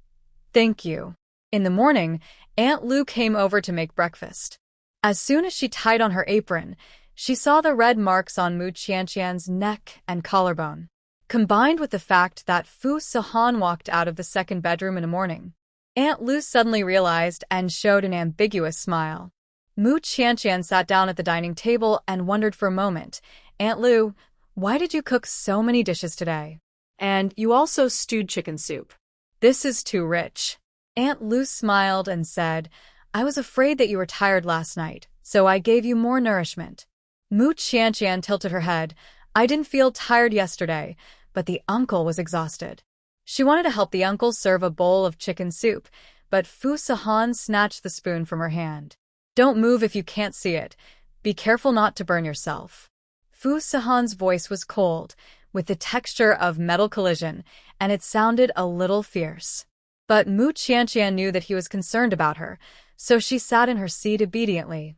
thank you." In the morning, Aunt Lu came over to make breakfast. As soon as she tied on her apron, she saw the red marks on Mu Qianqian's neck and collarbone. Combined with the fact that Fu Sahan walked out of the second bedroom in the morning, Aunt Lu suddenly realized and showed an ambiguous smile. Mu Qianqian sat down at the dining table and wondered for a moment. "Aunt Lu, why did you cook so many dishes today? And you also stewed chicken soup." "This is too rich." Aunt Lu smiled and said, "I was afraid that you were tired last night, so I gave you more nourishment." Mu Qianqian tilted her head. "I didn't feel tired yesterday, but the uncle was exhausted." She wanted to help the uncle serve a bowl of chicken soup, but Fu Sahan snatched the spoon from her hand. "Don't move if you can't see it. Be careful not to burn yourself." Fu Sahan's voice was cold, with the texture of metal collision, and it sounded a little fierce. But Mu Qianqian knew that he was concerned about her, so she sat in her seat obediently.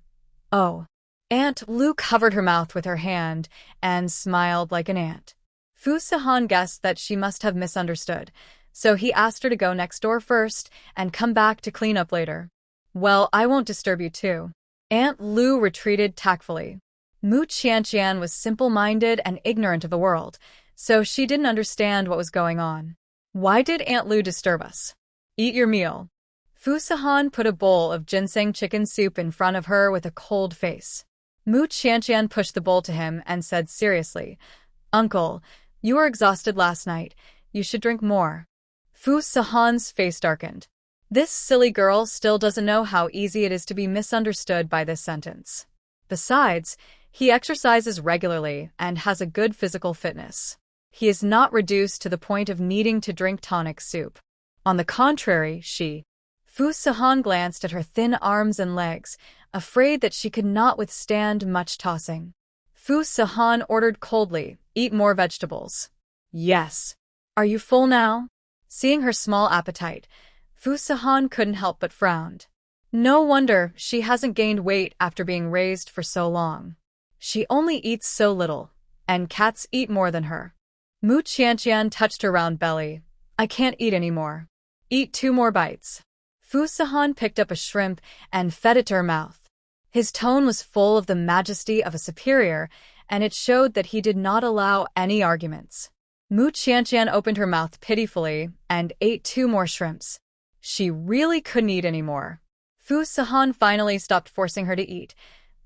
"Oh." Aunt Lu covered her mouth with her hand and smiled like an ant. Fu Sahan guessed that she must have misunderstood, so he asked her to go next door first and come back to clean up later. "Well, I won't disturb you too." Aunt Lu retreated tactfully. Mu Qianqian was simple-minded and ignorant of the world, so she didn't understand what was going on. "Why did Aunt Lu disturb us?" "Eat your meal." Fu Sahan put a bowl of ginseng chicken soup in front of her with a cold face. Mu Qianqian pushed the bowl to him and said seriously, "Uncle, you were exhausted last night. You should drink more." Fu Sahan's face darkened. This silly girl still doesn't know how easy it is to be misunderstood by this sentence. Besides, he exercises regularly and has a good physical fitness. He is not reduced to the point of needing to drink tonic soup. On the contrary, Fu Sahan glanced at her thin arms and legs, afraid that she could not withstand much tossing. Fu Sahan ordered coldly, "Eat more vegetables." "Yes." "Are you full now?" Seeing her small appetite, Fu Sahan couldn't help but frowned. No wonder she hasn't gained weight after being raised for so long. She only eats so little, and cats eat more than her. Mu Qianqian touched her round belly. I can't eat anymore. Eat 2 more bites. Fu Sihan picked up a shrimp and fed it to her mouth. His tone was full of the majesty of a superior, and it showed that he did not allow any arguments. Mu Qianqian opened her mouth pitifully and ate 2 more shrimps. She really couldn't eat anymore. Fu Sihan finally stopped forcing her to eat.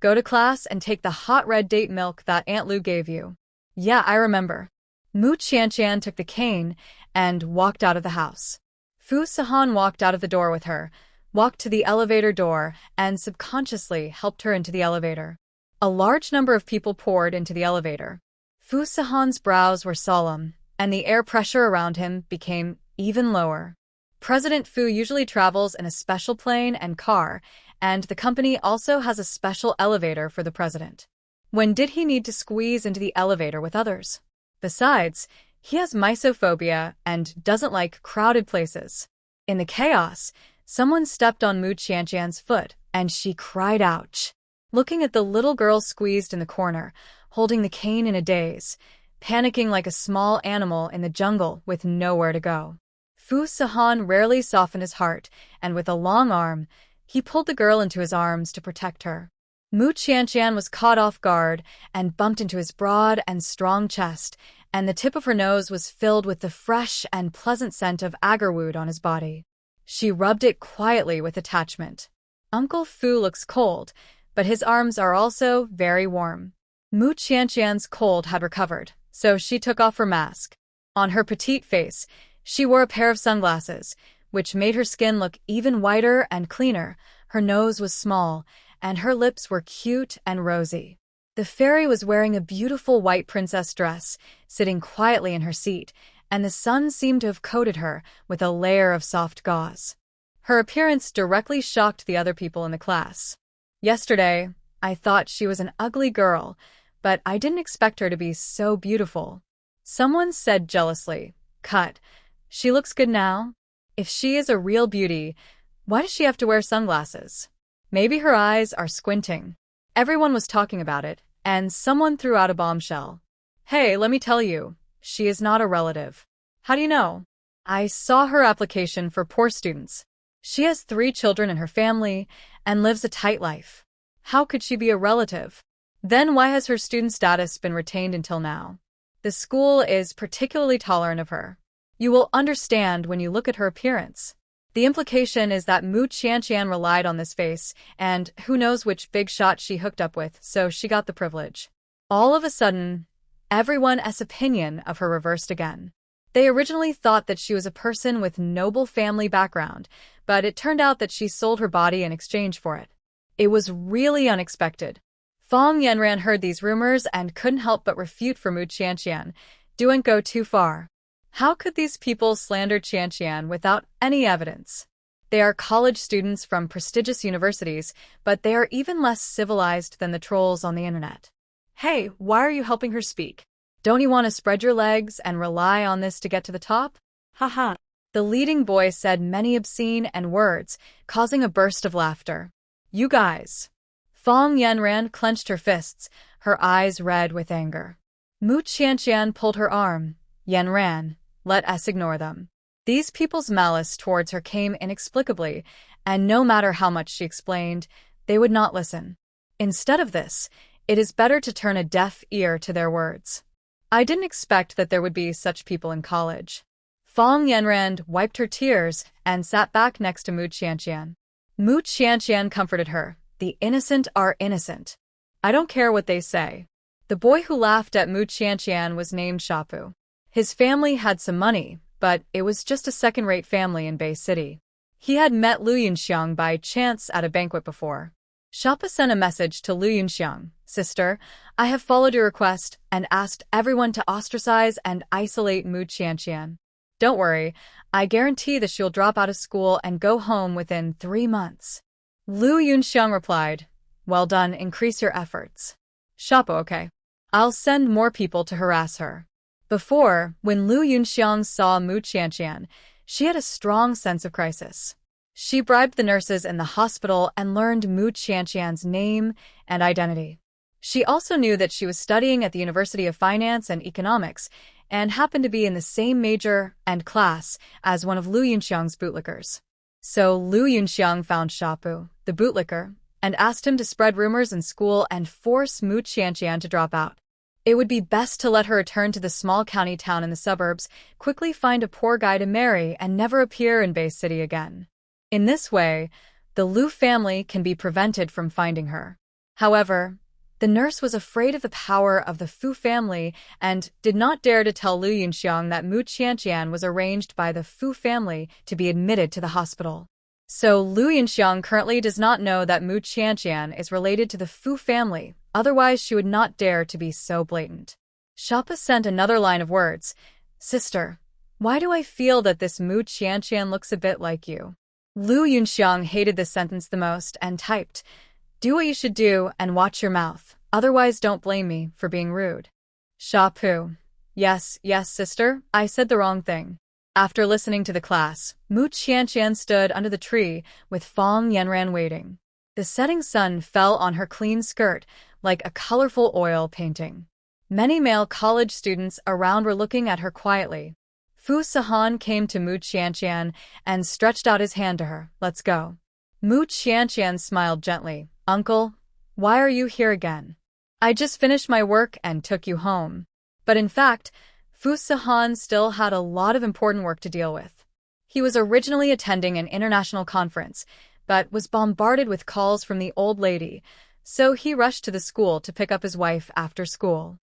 Go to class and take the hot red date milk that Aunt Lu gave you. Yeah, I remember. Mu Qianqian took the cane and walked out of the house. Fu Sihan walked out of the door with her, walked to the elevator door, and subconsciously helped her into the elevator. A large number of people poured into the elevator. Fu Sihan's brows were solemn, and the air pressure around him became even lower. President Fu usually travels in a special plane and car, and the company also has a special elevator for the president. When did he need to squeeze into the elevator with others? Besides, he has mysophobia and doesn't like crowded places. In the chaos, someone stepped on Mu Qianqian's foot, and she cried ouch. Looking at the little girl squeezed in the corner, holding the cane in a daze, panicking like a small animal in the jungle with nowhere to go. Fu Sihan rarely softened his heart, and with a long arm, he pulled the girl into his arms to protect her. Mu Qianqian was caught off guard and bumped into his broad and strong chest, and the tip of her nose was filled with the fresh and pleasant scent of agarwood on his body. She rubbed it quietly with attachment. Uncle Fu looks cold, but his arms are also very warm. Mu Qianqian's cold had recovered, so she took off her mask. On her petite face, she wore a pair of sunglasses, which made her skin look even whiter and cleaner. Her nose was small, and her lips were cute and rosy. The fairy was wearing a beautiful white princess dress, sitting quietly in her seat, and the sun seemed to have coated her with a layer of soft gauze. Her appearance directly shocked the other people in the class. Yesterday, I thought she was an ugly girl, but I didn't expect her to be so beautiful. Someone said jealously, "Cut. She looks good now. If she is a real beauty, why does she have to wear sunglasses? Maybe her eyes are squinting." Everyone was talking about it, and someone threw out a bombshell. "Hey, let me tell you, she is not a relative." "How do you know?" "I saw her application for poor students. She has 3 children in her family and lives a tight life. How could she be a relative? Then why has her student status been retained until now? The school is particularly tolerant of her. You will understand when you look at her appearance." The implication is that Mu Qianqian relied on this face, and who knows which big shot she hooked up with, so she got the privilege. All of a sudden, everyone's opinion of her reversed again. They originally thought that she was a person with noble family background, but it turned out that she sold her body in exchange for it. It was really unexpected. Fong Yanran heard these rumors and couldn't help but refute for Mu Qianqian. "Don't go too far. How could these people slander Qianqian without any evidence? They are college students from prestigious universities, but they are even less civilized than the trolls on the internet." "Hey, why are you helping her speak? Don't you want to spread your legs and rely on this to get to the top?" Haha. The leading boy said many obscene and words, causing a burst of laughter. "You guys." Fong Yanran clenched her fists, her eyes red with anger. Mu Qianqian pulled her arm. "Yanran, let us ignore them." These people's malice towards her came inexplicably, and no matter how much she explained, they would not listen. Instead of this, it is better to turn a deaf ear to their words. "I didn't expect that there would be such people in college." Fong Yanran wiped her tears and sat back next to Mu Qianqian. Mu Qianqian comforted her. "The innocent are innocent. I don't care what they say." The boy who laughed at Mu Qianqian was named Shapu. His family had some money, but it was just a second-rate family in Bay City. He had met Lu Yunxiang by chance at a banquet before. Shapa sent a message to Lu Yunxiang. "Sister, I have followed your request and asked everyone to ostracize and isolate Mu Qianqian. Don't worry, I guarantee that she'll drop out of school and go home within 3 months." Lu Yunxiang replied, "Well done, increase your efforts." "Shapa, okay. I'll send more people to harass her." Before, when Lu Yunxiang saw Mu Qianqian, she had a strong sense of crisis. She bribed the nurses in the hospital and learned Mu Qianqian's name and identity. She also knew that she was studying at the University of Finance and Economics and happened to be in the same major and class as one of Liu Yunxiang's bootlickers. So Liu Yunxiang found Shapu, the bootlicker, and asked him to spread rumors in school and force Mu Qianqian to drop out. It would be best to let her return to the small county town in the suburbs, quickly find a poor guy to marry, and never appear in Bay City again. In this way, the Liu family can be prevented from finding her. However, the nurse was afraid of the power of the Fu family and did not dare to tell Liu Yunxiang that Mu Qianqian was arranged by the Fu family to be admitted to the hospital. So Liu Yunxiang currently does not know that Mu Qianqian is related to the Fu family, otherwise she would not dare to be so blatant. Shapa sent another line of words. Sister, why do I feel that this Mu Qianqian looks a bit like you? Liu Yunxiang hated this sentence the most and typed, do what you should do and watch your mouth, otherwise don't blame me for being rude. Shapu. Yes, sister, I said the wrong thing. After listening to the class, Mu Qianqian stood under the tree with Fang Yanran waiting. The setting sun fell on her clean skirt like a colorful oil painting. Many male college students around were looking at her quietly. Fu Sahan came to Mu Qianqian and stretched out his hand to her. Let's go. Mu Qianqian smiled gently. Uncle, why are you here again? I just finished my work and took you home. But in fact, Fu Sahan still had a lot of important work to deal with. He was originally attending an international conference, but was bombarded with calls from the old lady, so he rushed to the school to pick up his wife after school.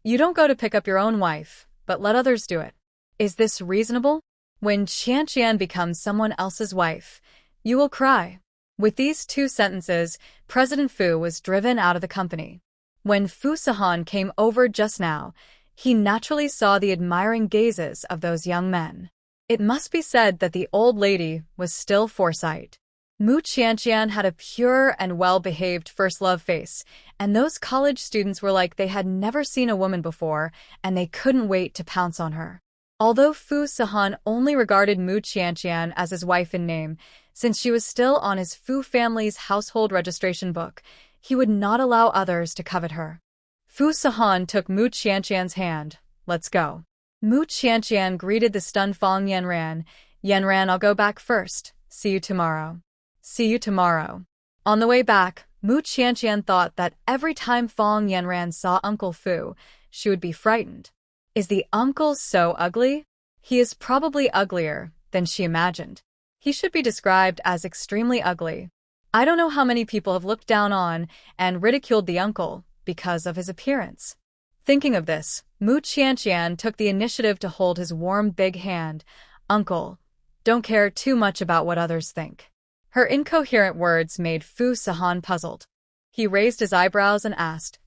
You don't go to pick up your own wife, but let others do it. Is this reasonable? When Qianqian becomes someone else's wife, you will cry. With these two sentences, President Fu was driven out of the company. When Fu Sahan came over just now, he naturally saw the admiring gazes of those young men. It must be said that the old lady was still foresight. Mu Qianqian had a pure and well-behaved first love face, and those college students were like they had never seen a woman before, and they couldn't wait to pounce on her. Although Fu Sahan only regarded Mu Qianqian as his wife in name, since she was still on his Fu family's household registration book, he would not allow others to covet her. Fu Sahan took Mu Qianqian's hand. Let's go. Mu Qianqian greeted the stunned Fang Yanran. Yanran, I'll go back first. See you tomorrow. See you tomorrow. On the way back, Mu Qianqian thought that every time Fang Yanran saw Uncle Fu, she would be frightened. Is the uncle so ugly? He is probably uglier than she imagined. He should be described as extremely ugly. I don't know how many people have looked down on and ridiculed the uncle because of his appearance. Thinking of this, Mu Qianqian took the initiative to hold his warm big hand. Uncle, don't care too much about what others think. Her incoherent words made Fu Sahan puzzled. He raised his eyebrows and asked,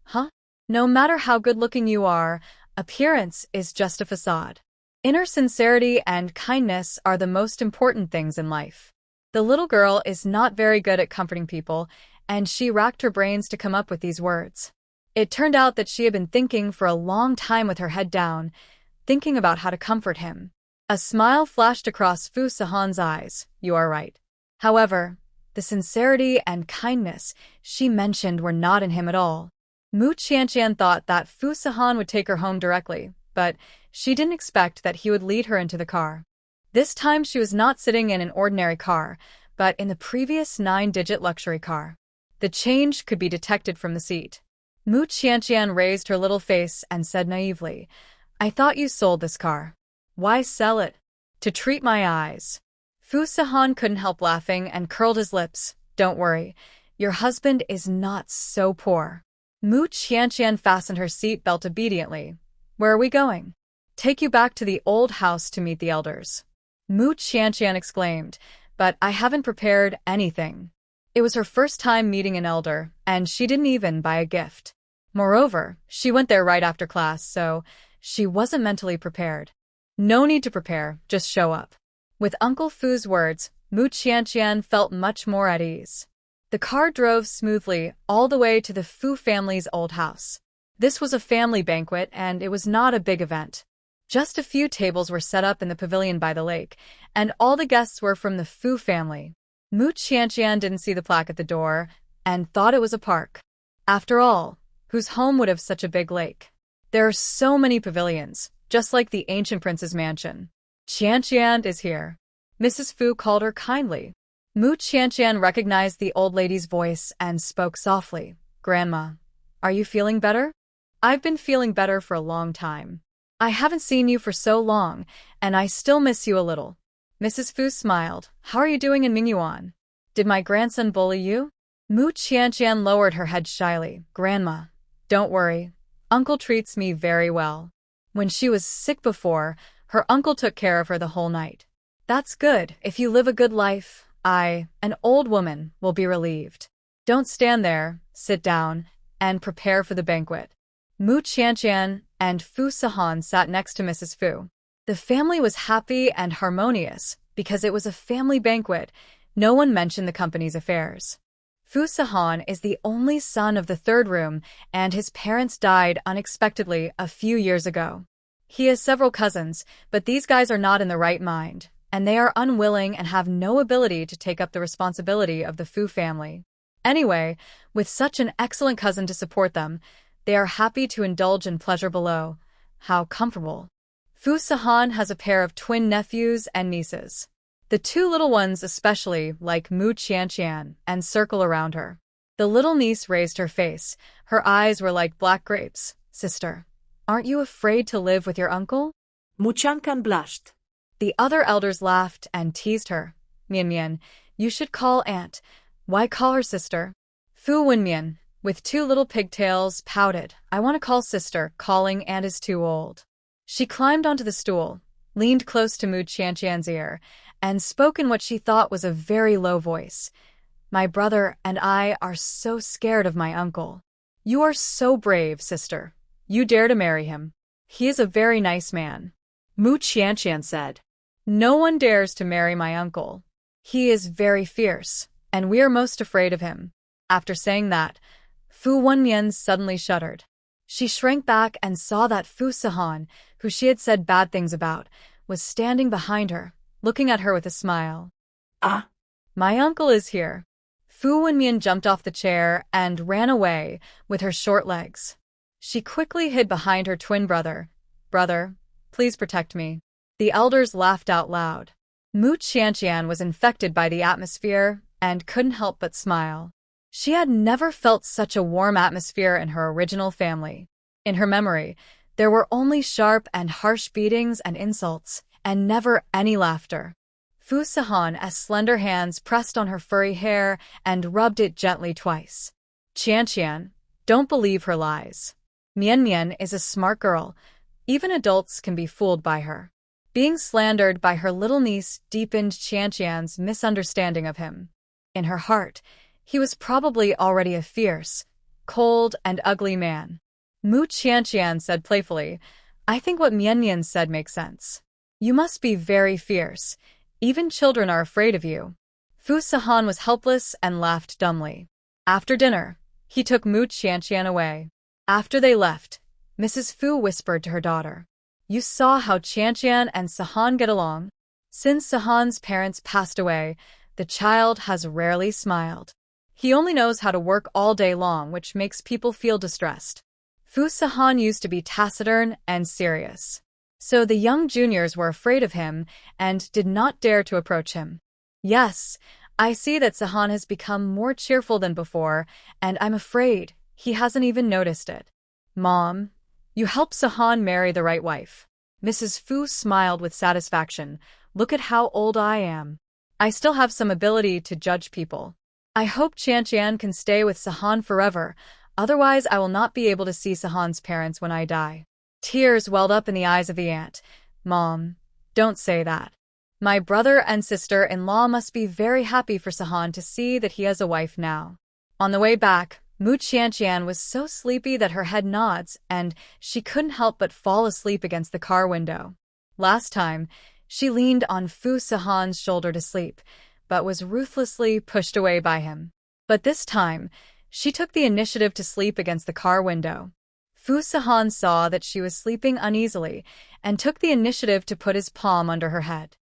Huh? No matter how good-looking you are, appearance is just a facade. Inner sincerity and kindness are the most important things in life. The little girl is not very good at comforting people, and she racked her brains to come up with these words. It turned out that she had been thinking for a long time with her head down, thinking about how to comfort him. A smile flashed across Fu Sahan's eyes. You are right. However, the sincerity and kindness she mentioned were not in him at all. Mu Qianqian thought that Fu Sahan would take her home directly, but she didn't expect that he would lead her into the car. This time she was not sitting in an ordinary car, but in the previous 9-digit luxury car. The change could be detected from the seat. Mu Qianqian raised her little face and said naively, I thought you sold this car. Why sell it? To treat my eyes. Fu Sahan couldn't help laughing and curled his lips. Don't worry, your husband is not so poor. Mu Qianqian fastened her seat belt obediently. Where are we going? Take you back to the old house to meet the elders. Mu Qianqian exclaimed, but I haven't prepared anything. It was her first time meeting an elder, and she didn't even buy a gift. Moreover, she went there right after class, so she wasn't mentally prepared. No need to prepare, just show up. With Uncle Fu's words, Mu Qianqian felt much more at ease. The car drove smoothly all the way to the Fu family's old house. This was a family banquet, and it was not a big event. Just a few tables were set up in the pavilion by the lake, and all the guests were from the Fu family. Mu Qianqian didn't see the plaque at the door and thought it was a park. After all, whose home would have such a big lake? There are so many pavilions, just like the ancient prince's mansion. Qianqian is here. Mrs. Fu called her kindly. Mu Qianqian recognized the old lady's voice and spoke softly. Grandma, are you feeling better? I've been feeling better for a long time. I haven't seen you for so long, and I still miss you a little. Mrs. Fu smiled. How are you doing in Mingyuan? Did my grandson bully you? Mu Qianqian lowered her head shyly. Grandma, don't worry. Uncle treats me very well. When she was sick before, her uncle took care of her the whole night. That's good. If you live a good life, I, an old woman, will be relieved. Don't stand there, sit down, and prepare for the banquet. Mu Qianqian and Fu Sahan sat next to Mrs. Fu. The family was happy and harmonious because it was a family banquet. No one mentioned the company's affairs. Fu Sahan is the only son of the third room, and his parents died unexpectedly a few years ago. He has several cousins, but these guys are not in the right mind, and they are unwilling and have no ability to take up the responsibility of the Fu family. Anyway, with such an excellent cousin to support them, they are happy to indulge in pleasure below. How comfortable. Fu Sahan has a pair of twin nephews and nieces. The two little ones especially like Mu Qianqian and circle around her. The little niece raised her face. Her eyes were like black grapes. Sister, aren't you afraid to live with your uncle? Mu Qianqian blushed. The other elders laughed and teased her. Mian, you should call aunt. Why call her sister? Fu Wenmian, with two little pigtails, pouted. I want to call sister. Calling aunt is too old. She climbed onto the stool, leaned close to Mu Qianqian's ear, and spoke in what she thought was a very low voice. My brother and I are so scared of my uncle. You are so brave, sister. You dare to marry him. He is a very nice man. Mu Qianqian said. No one dares to marry my uncle. He is very fierce, and we are most afraid of him. After saying that, Fu Wenmian suddenly shuddered. She shrank back and saw that Fu Sahan, who she had said bad things about, was standing behind her, looking at her with a smile. Ah! My uncle is here. Fu Wenmian jumped off the chair and ran away with her short legs. She quickly hid behind her twin brother. Brother, please protect me. The elders laughed out loud. Mu Qianqian was infected by the atmosphere and couldn't help but smile. She had never felt such a warm atmosphere in her original family. In her memory, there were only sharp and harsh beatings and insults, and never any laughter. Fu Sahan's slender hands pressed on her furry hair and rubbed it gently twice. Qianqian, don't believe her lies. Mian is a smart girl. Even adults can be fooled by her. Being slandered by her little niece deepened Qianqian's misunderstanding of him. In her heart, he was probably already a fierce, cold, and ugly man. Mu Qianqian said playfully, I think what Mian said makes sense. You must be very fierce. Even children are afraid of you. Fu Sahan was helpless and laughed dumbly. After dinner, he took Mu Qianqian away. After they left, Mrs. Fu whispered to her daughter, You saw how Qianqian and Sahan get along? Since Sahan's parents passed away, the child has rarely smiled. He only knows how to work all day long, which makes people feel distressed. Fu Sahan used to be taciturn and serious. So the young juniors were afraid of him and did not dare to approach him. Yes, I see that Sahan has become more cheerful than before, and I'm afraid he hasn't even noticed it. Mom, you helped Sahan marry the right wife. Mrs. Fu smiled with satisfaction. Look at how old I am. I still have some ability to judge people. I hope Qianqian can stay with Sahan forever, otherwise I will not be able to see Sahan's parents when I die. Tears welled up in the eyes of the aunt. Mom, don't say that. My brother and sister-in-law must be very happy for Sahan to see that he has a wife now. On the way back, Mu Qianqian was so sleepy that her head nods, and she couldn't help but fall asleep against the car window. Last time, she leaned on Fu Sahan's shoulder to sleep, but was ruthlessly pushed away by him. But this time, she took the initiative to sleep against the car window. Fu Sahan saw that she was sleeping uneasily and took the initiative to put his palm under her head.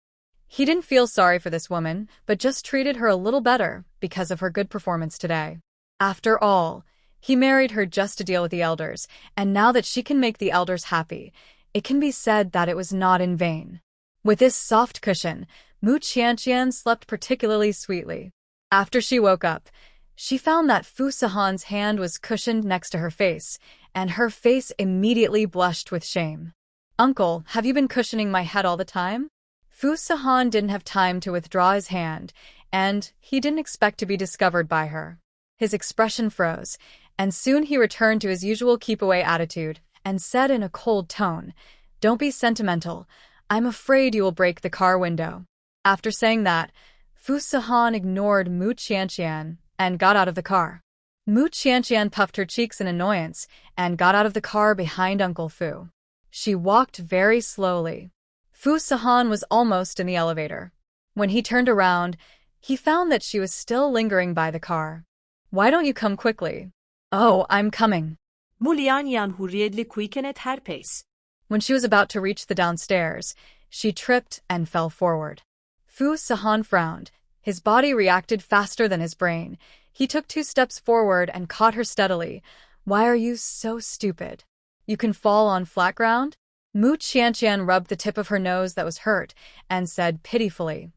He didn't feel sorry for this woman, but just treated her a little better because of her good performance today. After all, He married her just to deal with the elders, and now that she can make the elders happy, it can be said that it was not in vain. With this soft cushion, Mu Qianqian slept particularly sweetly. After she woke up, she found that Fu Sahan's hand was cushioned next to her face, and her face immediately blushed with shame. "Uncle, have you been cushioning my head all the time?" Fu Sahan didn't have time to withdraw his hand, and he didn't expect to be discovered by her. His expression froze, and soon he returned to his usual keep-away attitude and said in a cold tone, "Don't be sentimental. I'm afraid you will break the car window." After saying that, Fu Sahan ignored Mu Qianqian and got out of the car. Mu Qianqian puffed her cheeks in annoyance and got out of the car behind Uncle Fu. She walked very slowly. Fu Sahan was almost in the elevator. When he turned around, he found that she was still lingering by the car. "Why don't you come quickly?" "Oh, I'm coming." Mulyan yan hurriedly quickened her pace. When she was about to reach the downstairs, she tripped and fell forward. Fu Sahan frowned. His body reacted faster than his brain. He took 2 steps forward and caught her steadily. "Why are you so stupid? You can fall on flat ground?" Mu Qianqian rubbed the tip of her nose that was hurt and said pitifully,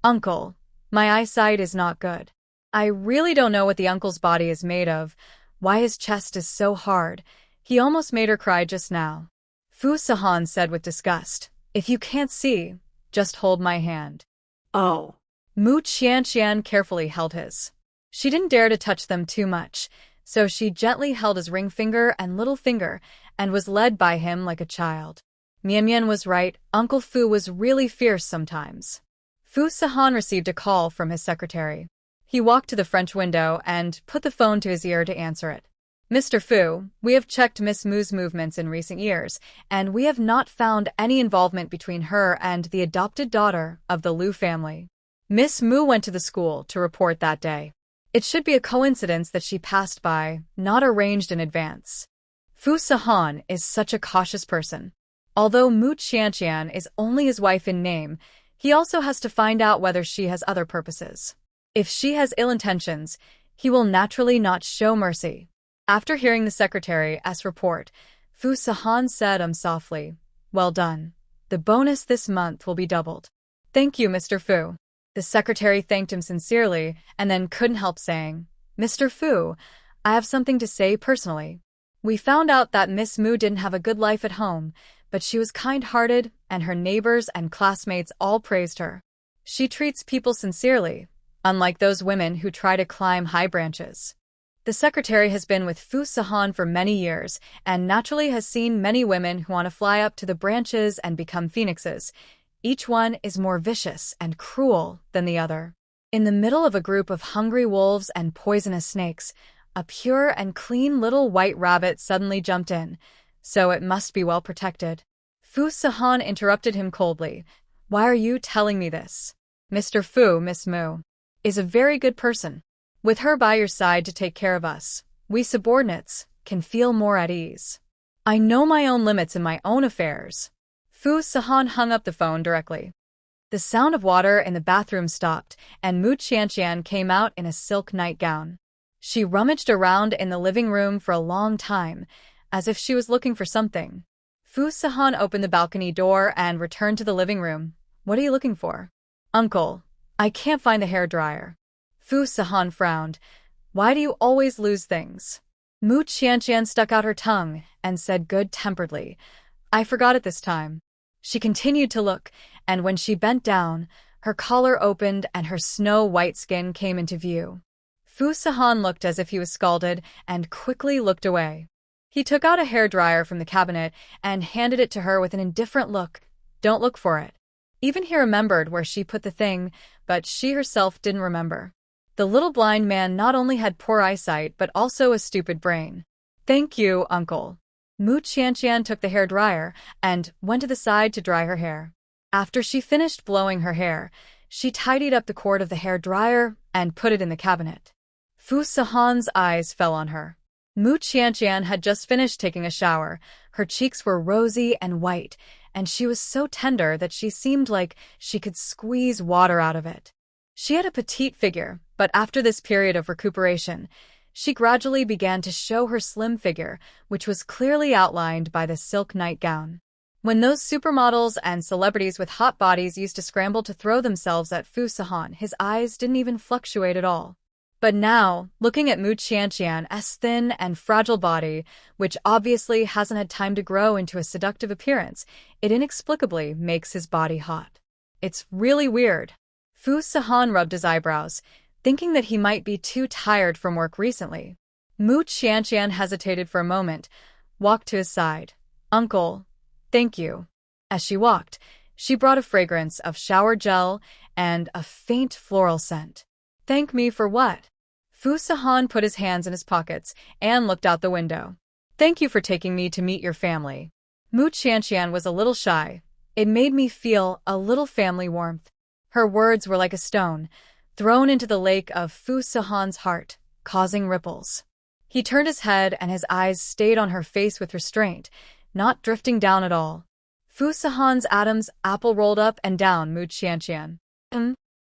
"Uncle, my eyesight is not good. I really don't know what the uncle's body is made of, why his chest is so hard. He almost made her cry just now." Fu Sahan said with disgust, "If you can't see, just hold my hand." "Oh." Mu Qianqian carefully held his. She didn't dare to touch them too much, so she gently held his ring finger and little finger and was led by him like a child. Mian was right, Uncle Fu was really fierce sometimes. Fu Sahan received a call from his secretary. He walked to the French window and put the phone to his ear to answer it. "Mr. Fu, we have checked Miss Mu's movements in recent years, and we have not found any involvement between her and the adopted daughter of the Liu family. Miss Mu went to the school to report that day. It should be a coincidence that she passed by, not arranged in advance." Fu Sahan is such a cautious person. Although Mu Qianqian is only his wife in name, he also has to find out whether she has other purposes. If she has ill intentions, he will naturally not show mercy. After hearing the secretary's report, Fu Sahan said softly, "Well done. The bonus this month will be doubled." "Thank you, Mr. Fu." The secretary thanked him sincerely and then couldn't help saying, "Mr. Fu, I have something to say personally. We found out that Miss Mu didn't have a good life at home, but she was kind-hearted and her neighbors and classmates all praised her. She treats people sincerely, unlike those women who try to climb high branches." The secretary has been with Fu Sahan for many years and naturally has seen many women who want to fly up to the branches and become phoenixes. Each one is more vicious and cruel than the other. In the middle of a group of hungry wolves and poisonous snakes, a pure and clean little white rabbit suddenly jumped in, so it must be well protected. Fu Sahan interrupted him coldly. "Why are you telling me this? Mr. Fu, Miss Mu is a very good person. With her by your side to take care of us, we subordinates can feel more at ease. I know my own limits in my own affairs." Fu Sahan hung up the phone directly. The sound of water in the bathroom stopped, and Mu Qianqian came out in a silk nightgown. She rummaged around in the living room for a long time, as if she was looking for something. Fu Sahan opened the balcony door and returned to the living room. "What are you looking for?" "Uncle, I can't find the hairdryer." Fu Sahan frowned. "Why do you always lose things?" Mu Qianqian stuck out her tongue and said good-temperedly, "I forgot it this time." She continued to look, and when she bent down, her collar opened and her snow-white skin came into view. Fu Sahan looked as if he was scalded and quickly looked away. He took out a hairdryer from the cabinet and handed it to her with an indifferent look. "Don't look for it." Even he remembered where she put the thing, but she herself didn't remember. The little blind man not only had poor eyesight but also a stupid brain. "Thank you, Uncle." Mu Qianqian took the hairdryer and went to the side to dry her hair. After she finished blowing her hair, she tidied up the cord of the hairdryer and put it in the cabinet. Fu Sahan's eyes fell on her. Mu Qianqian had just finished taking a shower. Her cheeks were rosy and white, and she was so tender that she seemed like she could squeeze water out of it. She had a petite figure, but after this period of recuperation, She gradually began to show her slim figure, which was clearly outlined by the silk nightgown. When those supermodels and celebrities with hot bodies used to scramble to throw themselves at Fu Sahan, his eyes didn't even fluctuate at all. But now, looking at Mu Qianqian's thin and fragile body, which obviously hasn't had time to grow into a seductive appearance, it inexplicably makes his body hot. It's really weird. Fu Sahan rubbed his eyebrows, thinking that he might be too tired from work recently. Mu Qianqian hesitated for a moment, walked to his side. "Uncle, thank you." As she walked, she brought a fragrance of shower gel and a faint floral scent. "Thank me for what?" Fu Sahan put his hands in his pockets and looked out the window. "Thank you for taking me to meet your family." Mu Qianqian was a little shy. "It made me feel a little family warmth." Her words were like a stone, thrown into the lake of Fu Sahan's heart, causing ripples. He turned his head and his eyes stayed on her face with restraint, not drifting down at all. Fu Sahan's Adam's apple rolled up and down Mu Qianqian.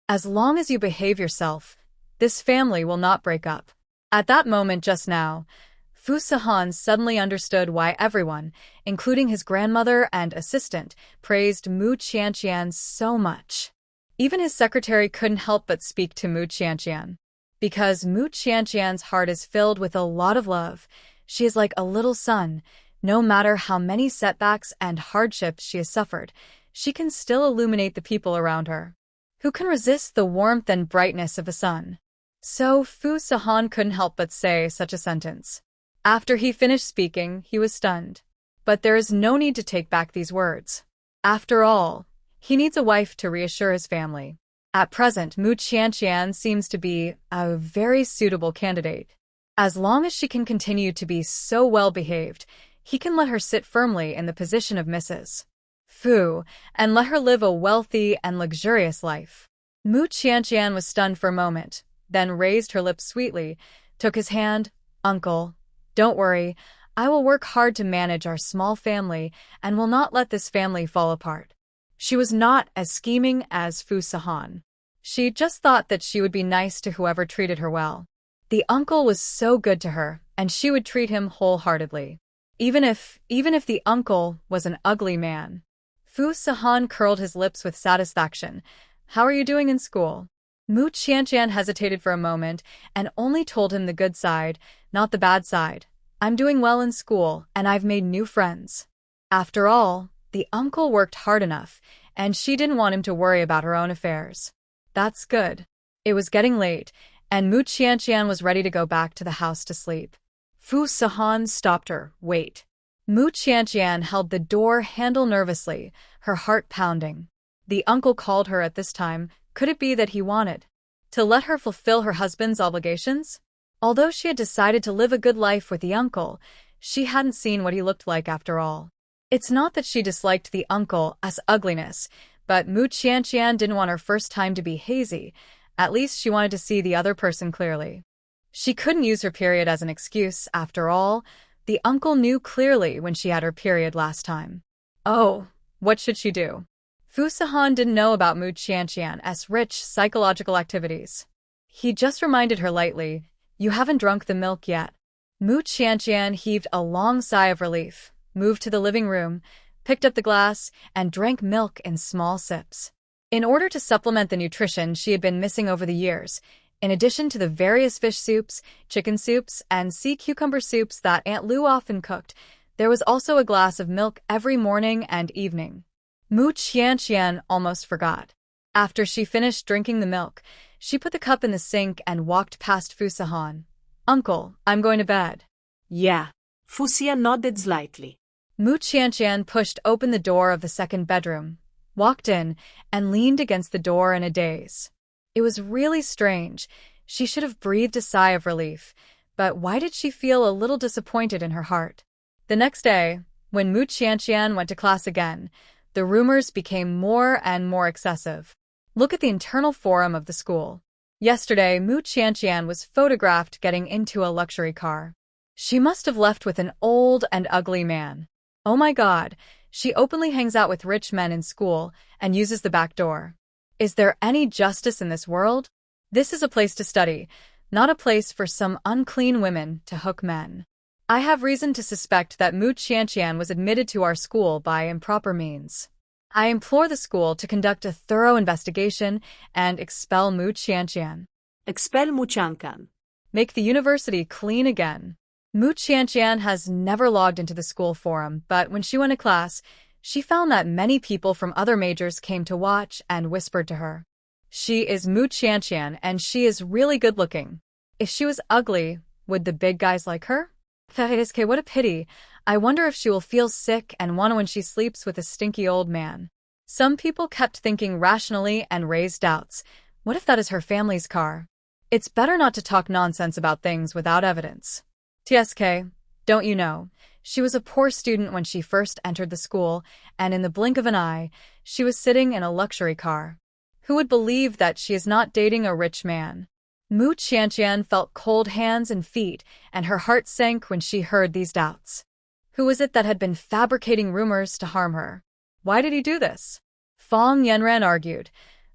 "As long as you behave yourself, this family will not break up." At that moment just now, Fu Sahan suddenly understood why everyone, including his grandmother and assistant, praised Mu Qianqian so much. Even his secretary couldn't help but speak to Mu Qianqian. Because Mu Qianqian's heart is filled with a lot of love, she is like a little sun. No matter how many setbacks and hardships she has suffered, she can still illuminate the people around her. Who can resist the warmth and brightness of the sun? So Fu Sahan couldn't help but say such a sentence. After he finished speaking, he was stunned. But there is no need to take back these words. After all, he needs a wife to reassure his family. At present, Mu Qianqian seems to be a very suitable candidate. As long as she can continue to be so well-behaved, he can let her sit firmly in the position of Mrs. Fu and let her live a wealthy and luxurious life. Mu Qianqian was stunned for a moment, then raised her lips sweetly, took his hand. "Uncle, don't worry. I will work hard to manage our small family and will not let this family fall apart." She was not as scheming as Fu Sahan. She just thought that she would be nice to whoever treated her well. The uncle was so good to her, and she would treat him wholeheartedly. Even if the uncle was an ugly man. Fu Sahan curled his lips with satisfaction. "How are you doing in school?" Mu Qianqian hesitated for a moment and only told him the good side, not the bad side. "I'm doing well in school, and I've made new friends." After all, the uncle worked hard enough, and she didn't want him to worry about her own affairs. That's good. It was getting late, and Mu Qianqian was ready to go back to the house to sleep. Fu Sahan stopped her. "Wait." Mu Qianqian held the door handle nervously, her heart pounding. The uncle called her at this time. Could it be that he wanted to let her fulfill her husband's obligations? Although she had decided to live a good life with the uncle, she hadn't seen what he looked like after all. It's not that she disliked the uncle as ugliness, but Mu Qianqian didn't want her first time to be hazy. At least she wanted to see the other person clearly. She couldn't use her period as an excuse, after all. The uncle knew clearly when she had her period last time. Oh, what should she do? Fu Sahan didn't know about Mu Qianqian's rich psychological activities. He just reminded her lightly, "You haven't drunk the milk yet." Mu Qianqian heaved a long sigh of relief, moved to the living room, picked up the glass, and drank milk in small sips. In order to supplement the nutrition she had been missing over the years, in addition to the various fish soups, chicken soups, and sea cucumber soups that Aunt Lu often cooked, there was also a glass of milk every morning and evening. Mu Qianqian almost forgot. After she finished drinking the milk, she put the cup in the sink and walked past Fu Sahan. "Uncle, I'm going to bed." Yeah. Fu Sahan nodded slightly. Mu Qianqian pushed open the door of the second bedroom, walked in, and leaned against the door in a daze. It was really strange. She should have breathed a sigh of relief, but why did she feel a little disappointed in her heart? The next day, when Mu Qianqian went to class again, the rumors became more and more excessive. Look at the internal forum of the school. Yesterday, Mu Qianqian was photographed getting into a luxury car. She must have left with an old and ugly man. Oh my God, she openly hangs out with rich men in school and uses the back door. Is there any justice in this world? This is a place to study. not a place for some unclean women to hook men. I have reason to suspect that Mu Qianqian was admitted to our school by improper means. I implore the school to conduct a thorough investigation and expel Mu Qianqian. Expel Mu Qianqian. Make the university clean again. Mu Qianqian has never logged into the school forum, but when she went to class, she found that many people from other majors came to watch and whispered to her. She is Mu Qianqian and she is really good looking. If she was ugly, would the big guys like her? What a pity. I wonder if she will feel sick and want when she sleeps with a stinky old man. Some people kept thinking rationally and raised doubts. What if that is her family's car? It's better not to talk nonsense about things without evidence. TSK, don't you know? She was a poor student when she first entered the school, and in the blink of an eye, she was sitting in a luxury car. Who would believe that she is not dating a rich man? Mu Qianqian felt cold hands and feet, and her heart sank when she heard these doubts. Who was it that had been fabricating rumors to harm her? Why did he do this? Fong Yanran argued.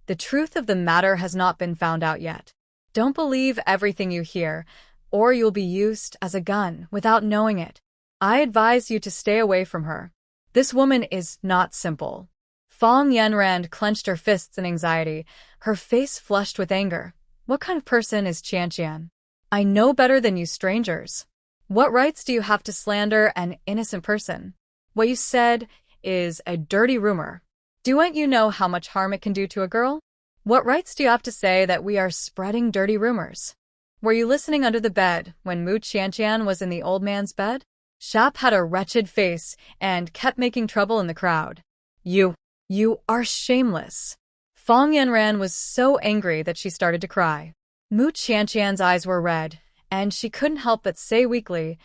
The truth of the matter has not been found out yet. Don't believe everything you hear, or you'll be used as a gun without knowing it. I advise you to stay away from her. This woman is not simple. Fong Yanran clenched her fists in anxiety, her face flushed with anger. What kind of person is Qianqian? I know better than you strangers. What rights do you have to slander an innocent person? What you said is a dirty rumor. Don't you know how much harm it can do to a girl? What rights do you have to say that we are spreading dirty rumors? Were you listening under the bed when Mu Qianqian was in the old man's bed? Shap had a wretched face and kept making trouble in the crowd. You are shameless. Fong Yanran was so angry that she started to cry. Mu Qianqian's eyes were red, and she couldn't help but say weakly,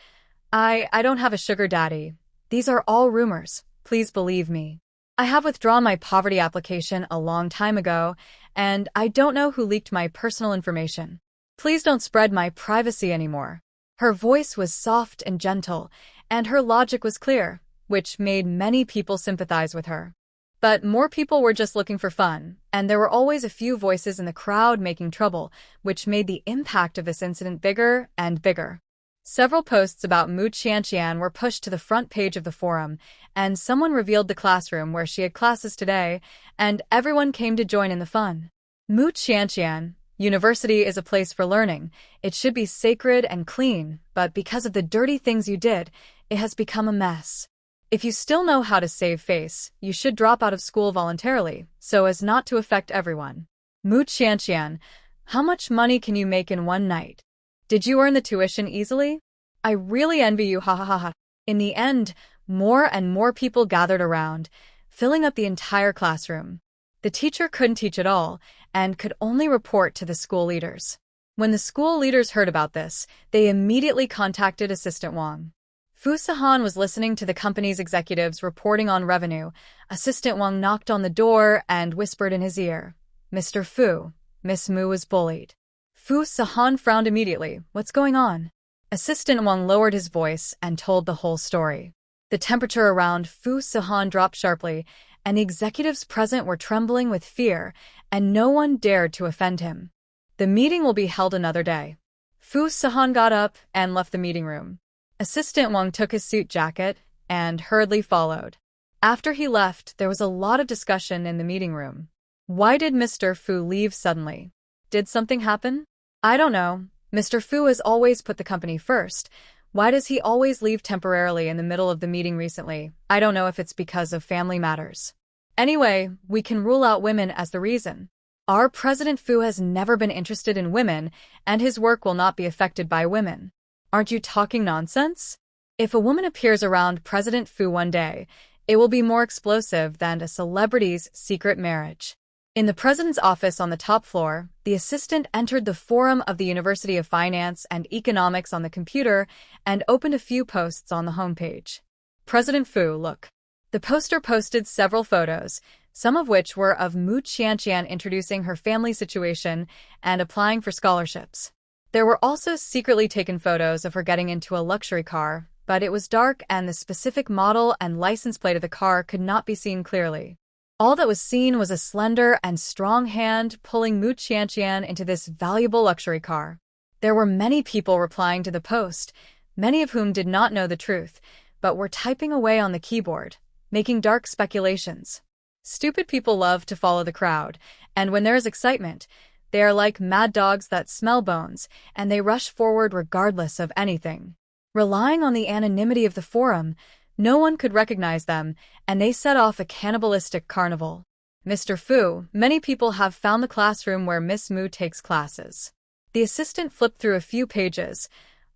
I don't have a sugar daddy. These are all rumors. Please believe me. I have withdrawn my poverty application a long time ago, and I don't know who leaked my personal information. Please don't spread my privacy anymore. Her voice was soft and gentle, and her logic was clear, which made many people sympathize with her. But more people were just looking for fun, and there were always a few voices in the crowd making trouble, which made the impact of this incident bigger and bigger. Several posts about Mu Qianqian were pushed to the front page of the forum, and someone revealed the classroom where she had classes today, and everyone came to join in the fun. Mu Qianqian, university is a place for learning. It should be sacred and clean, but because of the dirty things you did, it has become a mess. If you still know how to save face, you should drop out of school voluntarily, so as not to affect everyone. Mu Qianqian, how much money can you make in one night? Did you earn the tuition easily? I really envy you, ha ha ha ha. In the end, more and more people gathered around, filling up the entire classroom. The teacher couldn't teach at all, and could only report to the school leaders. When the school leaders heard about this, they immediately contacted Assistant Wang. Fu Sihan was listening to the company's executives reporting on revenue. Assistant Wang knocked on the door and whispered in his ear, Mr. Fu, Miss Mu was bullied. Fu Sihan frowned immediately. What's going on? Assistant Wang lowered his voice and told the whole story. The temperature around Fu Sihan dropped sharply, and the executives present were trembling with fear, and no one dared to offend him. The meeting will be held another day. Fu Sihan got up and left the meeting room. Assistant Wang took his suit jacket and hurriedly followed. After he left, there was a lot of discussion in the meeting room. Why did Mr. Fu leave suddenly? Did something happen? I don't know. Mr. Fu has always put the company first. Why does he always leave temporarily in the middle of the meeting recently? I don't know if it's because of family matters. Anyway, we can rule out women as the reason. Our President Fu has never been interested in women, and his work will not be affected by women. Aren't you talking nonsense? If a woman appears around President Fu one day, it will be more explosive than a celebrity's secret marriage. In the president's office on the top floor, the assistant entered the forum of the University of Finance and Economics on the computer and opened a few posts on the homepage. President Fu, look. The poster posted several photos, some of which were of Mu Qianqian introducing her family situation and applying for scholarships. There were also secretly taken photos of her getting into a luxury car, but it was dark and the specific model and license plate of the car could not be seen clearly. All that was seen was a slender and strong hand pulling Mu Qianqian into this valuable luxury car. There were many people replying to the post, many of whom did not know the truth, but were typing away on the keyboard, making dark speculations. Stupid people love to follow the crowd, and when there is excitement, they are like mad dogs that smell bones, and they rush forward regardless of anything. Relying on the anonymity of the forum, no one could recognize them, and they set off a cannibalistic carnival. Mr. Fu, many people have found the classroom where Miss Mu takes classes. The assistant flipped through a few pages,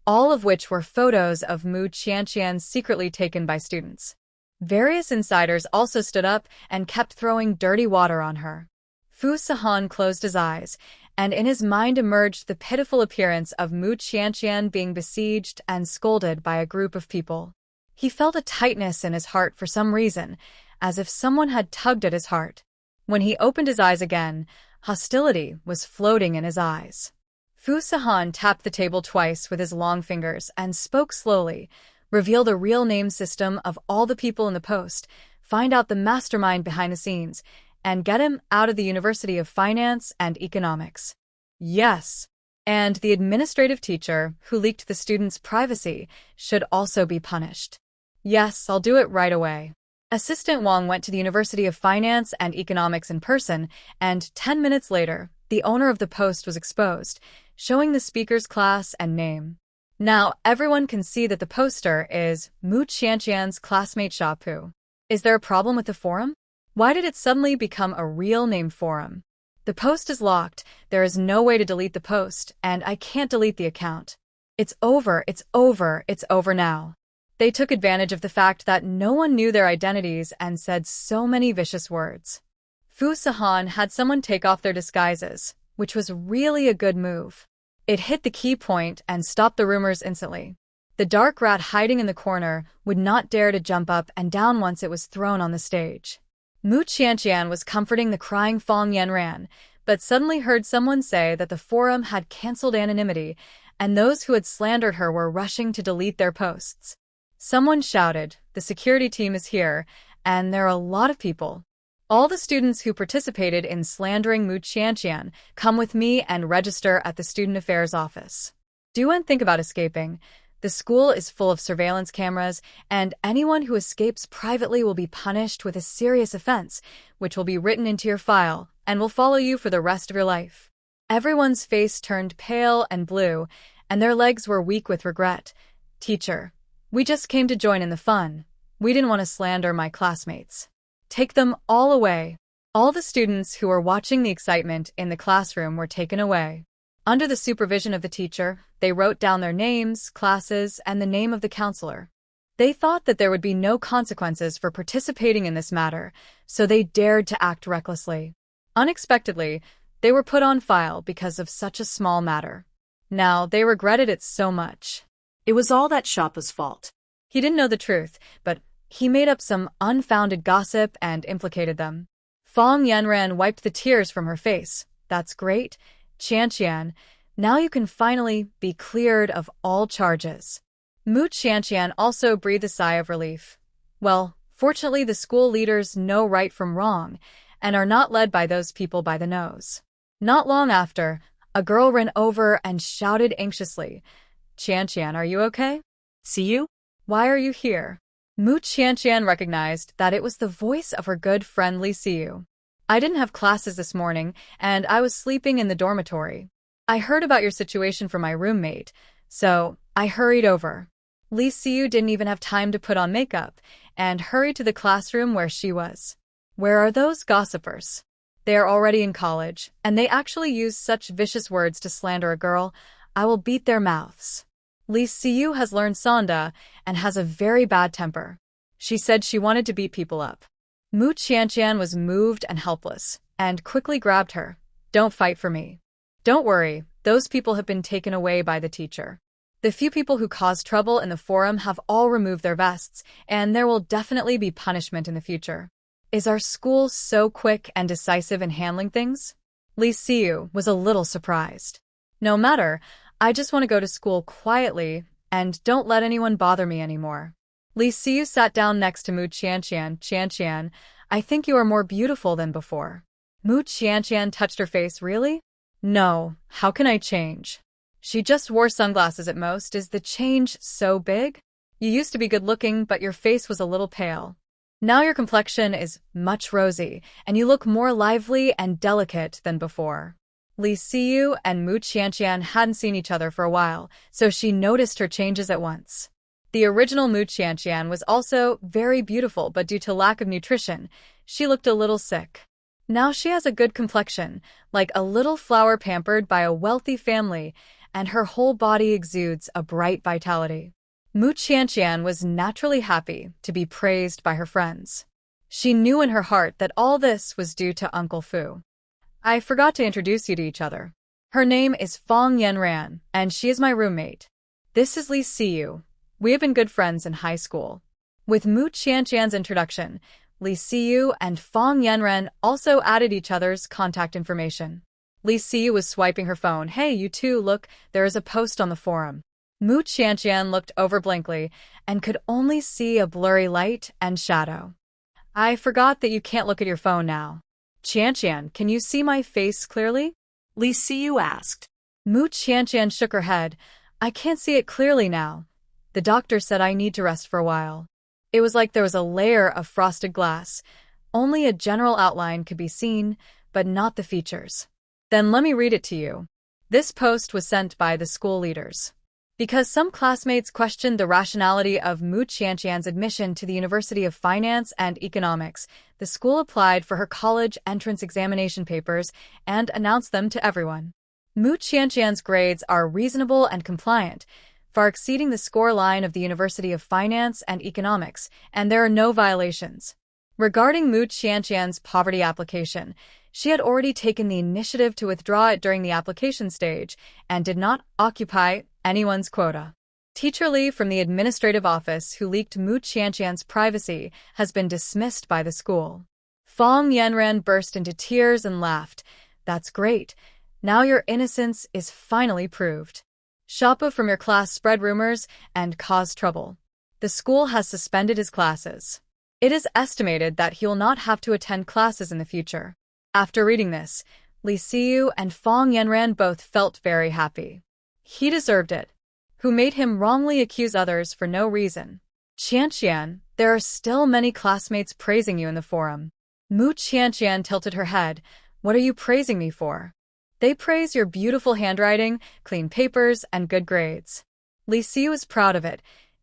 all of which were photos of Mu Qianqian secretly taken by students. Various insiders also stood up and kept throwing dirty water on her. Fu Sahan closed his eyes, and in his mind emerged the pitiful appearance of Mu Qianqian being besieged and scolded by a group of people. He felt a tightness in his heart for some reason, as if someone had tugged at his heart. When he opened his eyes again, hostility was floating in his eyes. Fu Sahan tapped the table twice with his long fingers and spoke slowly, reveal the real name system of all the people in the post, find out the mastermind behind the scenes, and get him out of the University of Finance and Economics. Yes. And the administrative teacher who leaked the students' privacy should also be punished. Yes, I'll do it right away. Assistant Wang went to the University of Finance and Economics in person, and 10 minutes later, the owner of the post was exposed, showing the speaker's class and name. Now everyone can see that the poster is Mu Qianqian's classmate Xiaopu. Is there a problem with the forum? Why did it suddenly become a real name forum? The post is locked, there is no way to delete the post, and I can't delete the account. It's over, it's over, it's over now. They took advantage of the fact that no one knew their identities and said so many vicious words. Fu Sahan had someone take off their disguises, which was really a good move. It hit the key point and stopped the rumors instantly. The dark rat hiding in the corner would not dare to jump up and down once it was thrown on the stage. Mu Qianqian was comforting the crying Fang Yanran, but suddenly heard someone say that the forum had cancelled anonymity, and those who had slandered her were rushing to delete their posts. Someone shouted, "The security team is here, and there are a lot of people. All the students who participated in slandering Mu Qianqian, come with me and register at the Student Affairs office. Do and think about escaping. The school is full of surveillance cameras, and anyone who escapes privately will be punished with a serious offense, which will be written into your file and will follow you for the rest of your life." Everyone's face turned pale and blue, and their legs were weak with regret. "Teacher, we just came to join in the fun. We didn't want to slander my classmates. Take them all away." All the students who were watching the excitement in the classroom were taken away. Under the supervision of the teacher, they wrote down their names, classes, and the name of the counselor. They thought that there would be no consequences for participating in this matter, so they dared to act recklessly. Unexpectedly, they were put on file because of such a small matter. Now, they regretted it so much. It was all that Shapa's fault. He didn't know the truth, but he made up some unfounded gossip and implicated them. Fang Yanran wiped the tears from her face. "That's great, Qianqian. Now you can finally be cleared of all charges." Mu Qianqian also breathed a sigh of relief. Well, fortunately the school leaders know right from wrong, and are not led by those people by the nose. Not long after, a girl ran over and shouted anxiously, "Qianqian, are you okay? See you? Why are you here?" Mu Qianqian recognized that it was the voice of her good friend Li Xiu. "I didn't have classes this morning, and I was sleeping in the dormitory. I heard about your situation from my roommate, so I hurried over." Li Xiu didn't even have time to put on makeup, and hurried to the classroom where she was. Where are those gossipers? They are already in college, and they actually use such vicious words to slander a girl. I will beat their mouths. Li Xiu has learned Sanda and has a very bad temper. She said she wanted to beat people up. Mu Qianqian was moved and helpless, and quickly grabbed her. "Don't fight for me. Don't worry, those people have been taken away by the teacher. The few people who caused trouble in the forum have all removed their vests, and there will definitely be punishment in the future." Is our school so quick and decisive in handling things? Li Xiu was a little surprised. "No matter, I just want to go to school quietly, and don't let anyone bother me anymore." Li Xiu sat down next to Mu Qianqian. "Qianqian, I think you are more beautiful than before." Mu Qianqian touched her face. "Really? No, how can I change? She just wore sunglasses at most. Is the change so big? You used to be good-looking, but your face was a little pale. Now your complexion is much rosy, and you look more lively and delicate than before. Li Siyu and Mu Qianqian hadn't seen each other for a while, so she noticed her changes at once. The original Mu Qianqian was also very beautiful, but due to lack of nutrition, she looked a little sick. Now she has a good complexion, like a little flower pampered by a wealthy family, and her whole body exudes a bright vitality. Mu Qianqian was naturally happy to be praised by her friends. She knew in her heart that all this was due to Uncle Fu. I forgot to introduce you to each other. Her name is Fong Yanran, and she is my roommate. This is Li Siyu. We have been good friends in high school. With Mu Qianqian's introduction, Li Siyu and Fong Yanran also added each other's contact information. Li Siyu was swiping her phone. Hey, you two, look, there is a post on the forum. Mu Qianqian looked over blankly and could only see a blurry light and shadow. I forgot that you can't look at your phone now. Qianqian, can you see my face clearly? Li Siyu asked. Mu Qianqian shook her head. I can't see it clearly now. The doctor said I need to rest for a while. It was like there was a layer of frosted glass. Only a general outline could be seen, but not the features. Then let me read it to you. This post was sent by the school leaders. Because some classmates questioned the rationality of Mu Qianqian's admission to the University of Finance and Economics, the school applied for her college entrance examination papers and announced them to everyone. Mu Qianqian's grades are reasonable and compliant, far exceeding the score line of the University of Finance and Economics, and there are no violations. Regarding Mu Qianqian's poverty application, she had already taken the initiative to withdraw it during the application stage and did not occupy anyone's quota. Teacher Li from the administrative office who leaked Mu Qianqian's privacy has been dismissed by the school. Fong Yanran burst into tears and laughed. That's great. Now your innocence is finally proved. Shapa from your class spread rumors and caused trouble. The school has suspended his classes. It is estimated that he will not have to attend classes in the future. After reading this, Li Siyu and Fong Yanran both felt very happy. He deserved it. Who made him wrongly accuse others for no reason? Qianqian, there are still many classmates praising you in the forum. Mu Qianqian tilted her head. What are you praising me for? They praise your beautiful handwriting, clean papers, and good grades. Li Siyu is proud of it,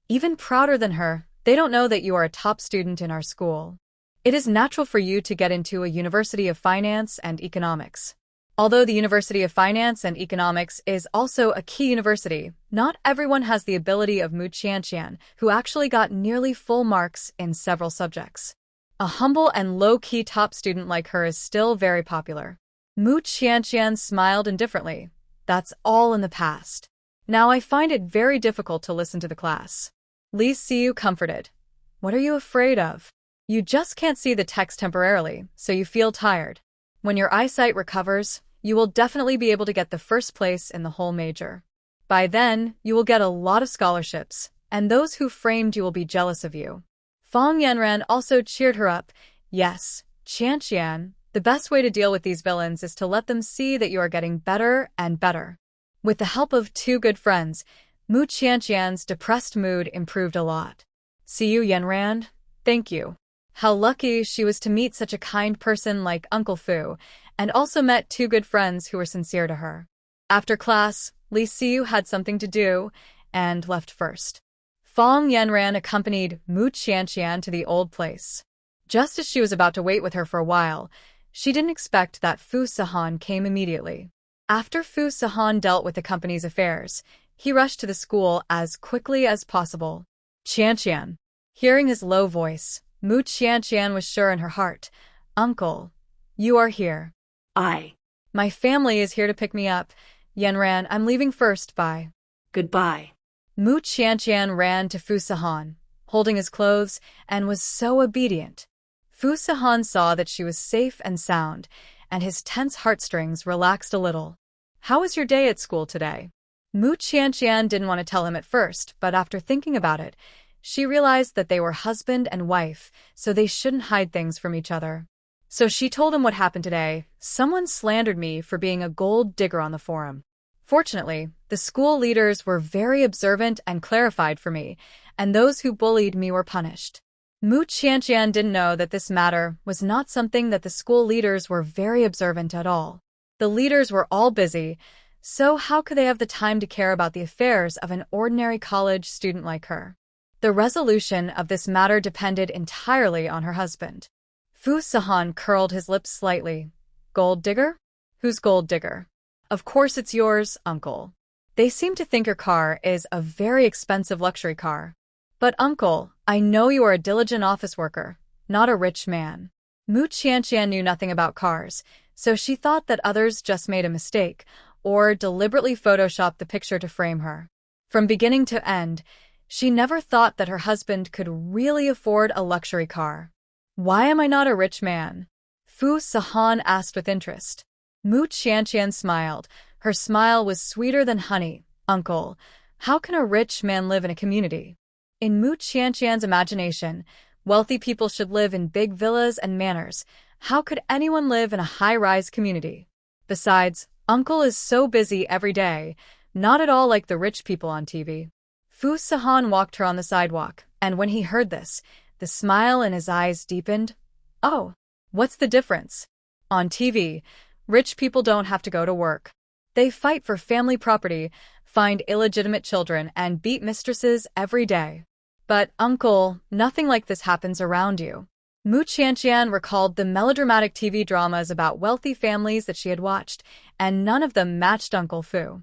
even prouder than her. They don't know that you are a top student in our school. It is natural for you to get into a University of Finance and Economics. Although the University of Finance and Economics is also a key university, not everyone has the ability of Mu Qianqian, who actually got nearly full marks in several subjects. A humble and low-key top student like her is still very popular. Mu Qianqian smiled indifferently. That's all in the past. Now I find it very difficult to listen to the class. Li Siyu comforted. What are you afraid of? You just can't see the text temporarily, so you feel tired. When your eyesight recovers, you will definitely be able to get the first place in the whole major. By then, you will get a lot of scholarships, and those who framed you will be jealous of you. Fong Yanran also cheered her up. Yes, Qianqian, the best way to deal with these villains is to let them see that you are getting better and better. With the help of two good friends, Mu Qianqian's depressed mood improved a lot. See you, Yanran? Thank you. How lucky she was to meet such a kind person like Uncle Fu, and also met two good friends who were sincere to her. After class, Li Siyu had something to do, and left first. Fong Yanran accompanied Mu Qianqian to the old place. Just as she was about to wait with her for a while, she didn't expect that Fu Sahan came immediately. After Fu Sahan dealt with the company's affairs, he rushed to the school as quickly as possible. Qianqian. Hearing his low voice, Mu Qianqian was sure in her heart. Uncle, you are here. My family is here to pick me up. Yanran, I'm leaving first, bye. Goodbye. Mu Qianqian ran to Fu Sahan, holding his clothes, and was so obedient. Fu Sahan saw that she was safe and sound, and his tense heartstrings relaxed a little. How was your day at school today? Mu Qianqian didn't want to tell him at first, but after thinking about it, she realized that they were husband and wife, so they shouldn't hide things from each other. So she told him what happened today. Someone slandered me for being a gold digger on the forum. Fortunately, The school leaders were very observant and clarified for me, and those who bullied me were punished. Mu Qianqian didn't know that this matter was not something that the school leaders were very observant at all. The leaders were all busy, so how could they have the time to care about the affairs of an ordinary college student like her? The resolution of this matter depended entirely on her husband. Fu Sahan curled his lips slightly. Gold digger? Who's gold digger? Of course it's yours, uncle. They seem to think your car is a very expensive luxury car. But uncle, I know you are a diligent office worker, not a rich man. Mu Qianqian knew nothing about cars, so she thought that others just made a mistake, or deliberately photoshopped the picture to frame her. From beginning to end, she never thought that her husband could really afford a luxury car. Why am I not a rich man? Fu Sahan asked with interest. Mu Qianqian smiled. Her smile was sweeter than honey. Uncle, how can a rich man live in a community? In Mu Qianqian's imagination, wealthy people should live in big villas and manors. How could anyone live in a high-rise community? Besides, uncle is so busy every day, not at all like the rich people on TV. Fu Sahan walked her on the sidewalk, and when he heard this, the smile in his eyes deepened. Oh, what's the difference? On TV, rich people don't have to go to work. They fight for family property, find illegitimate children, and beat mistresses every day. But, uncle, nothing like this happens around you. Mu Qianqian recalled the melodramatic TV dramas about wealthy families that she had watched, and none of them matched Uncle Fu.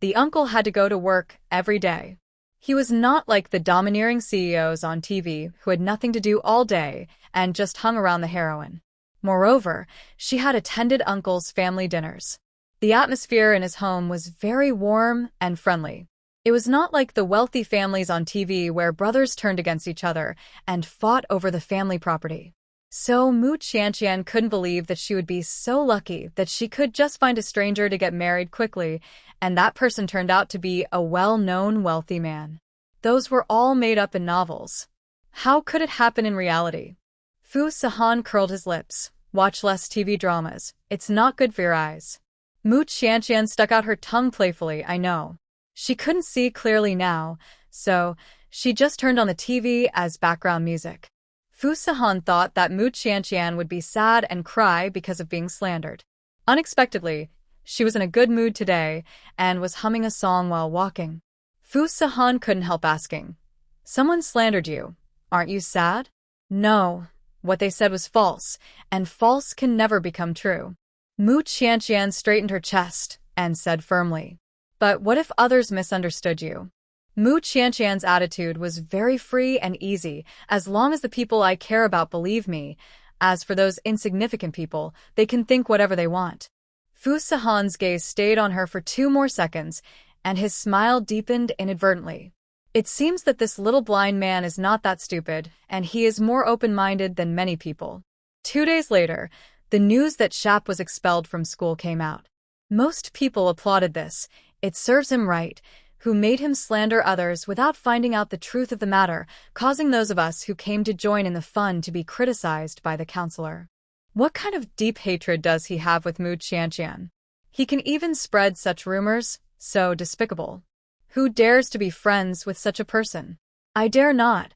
The uncle had to go to work every day. He was not like the domineering CEOs on TV who had nothing to do all day and just hung around the heroine. Moreover, she had attended Uncle's family dinners. The atmosphere in his home was very warm and friendly. It was not like the wealthy families on TV where brothers turned against each other and fought over the family property. So Mu Qianqian couldn't believe that she would be so lucky that she could just find a stranger to get married quickly, and that person turned out to be a well-known wealthy man. Those were all made up in novels. How could it happen in reality? Fu Sahan curled his lips. Watch less TV dramas. It's not good for your eyes. Mu Qianqian stuck out her tongue playfully. I know. She couldn't see clearly now, so she just turned on the TV as background music. Fu Sahan thought that Mu Qianqian would be sad and cry because of being slandered. Unexpectedly, she was in a good mood today and was humming a song while walking. Fu Sahan couldn't help asking, "Someone slandered you. Aren't you sad?" "No. What they said was false, and false can never become true." Mu Qianqian straightened her chest and said firmly, "But what if others misunderstood you?" Mu Qianqian's attitude was very free and easy, as long as the people I care about believe me. As for those insignificant people, they can think whatever they want. Fu Sahan's gaze stayed on her for 2 more seconds, and his smile deepened inadvertently. It seems that this little blind man is not that stupid, and he is more open-minded than many people. 2 days later, the news that Shap was expelled from school came out. Most people applauded this. It serves him right, who made him slander others without finding out the truth of the matter, causing those of us who came to join in the fun to be criticized by the counselor. What kind of deep hatred does he have with Mu Qianqian? He can even spread such rumors, so despicable. Who dares to be friends with such a person? I dare not.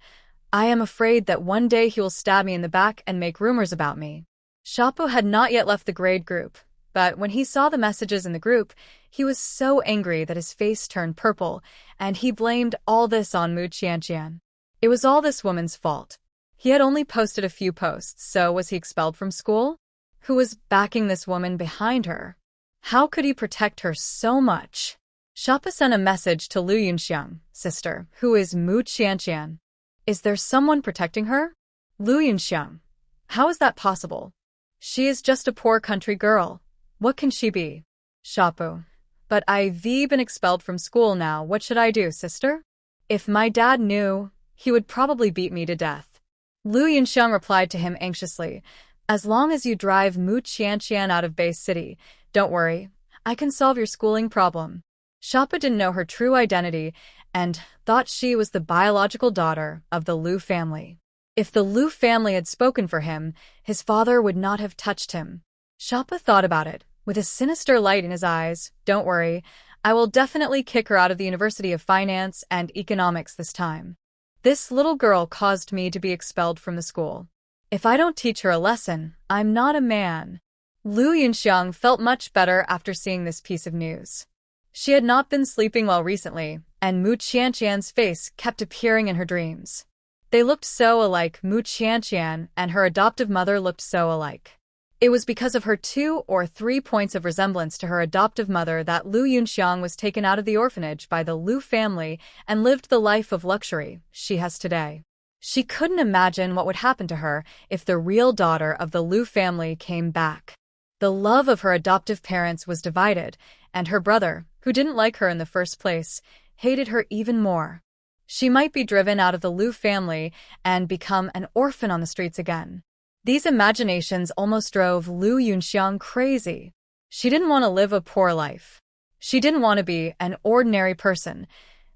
I am afraid that one day he will stab me in the back and make rumors about me. Shapo had not yet left the grade group, but when he saw the messages in the group, he was so angry that his face turned purple, and he blamed all this on Mu Qianqian. It was all this woman's fault. He had only posted a few posts, so was he expelled from school? Who was backing this woman behind her? How could he protect her so much? Shapa sent a message to Lu Yunxiang, "Sister, who is Mu Qianqian? Is there someone protecting her?" Lu Yunxiang. How is that possible? She is just a poor country girl. What can she be? Shapo. But I've been expelled from school now. What should I do, sister? If my dad knew, he would probably beat me to death. Lu Yunxiang replied to him anxiously, "As long as you drive Mu Qianqian out of Bay City, don't worry, I can solve your schooling problem." Shapa didn't know her true identity and thought she was the biological daughter of the Lu family. If the Lu family had spoken for him, his father would not have touched him. Shapa thought about it, with a sinister light in his eyes. "Don't worry, I will definitely kick her out of the University of Finance and Economics this time. This little girl caused me to be expelled from the school. If I don't teach her a lesson, I'm not a man. Lu Yunxiang felt much better after seeing this piece of news. She had not been sleeping well recently, and Mu Qianqian's face kept appearing in her dreams. They looked so alike. Mu Qianqian and her adoptive mother looked so alike. It was because of her 2 or 3 points of resemblance to her adoptive mother that Lu Yunxiang was taken out of the orphanage by the Lu family and lived the life of luxury she has today. She couldn't imagine what would happen to her if the real daughter of the Lu family came back. The love of her adoptive parents was divided, and her brother, who didn't like her in the first place, hated her even more. She might be driven out of the Lu family and become an orphan on the streets again. These imaginations almost drove Lu Yunxiang crazy. She didn't want to live a poor life. She didn't want to be an ordinary person.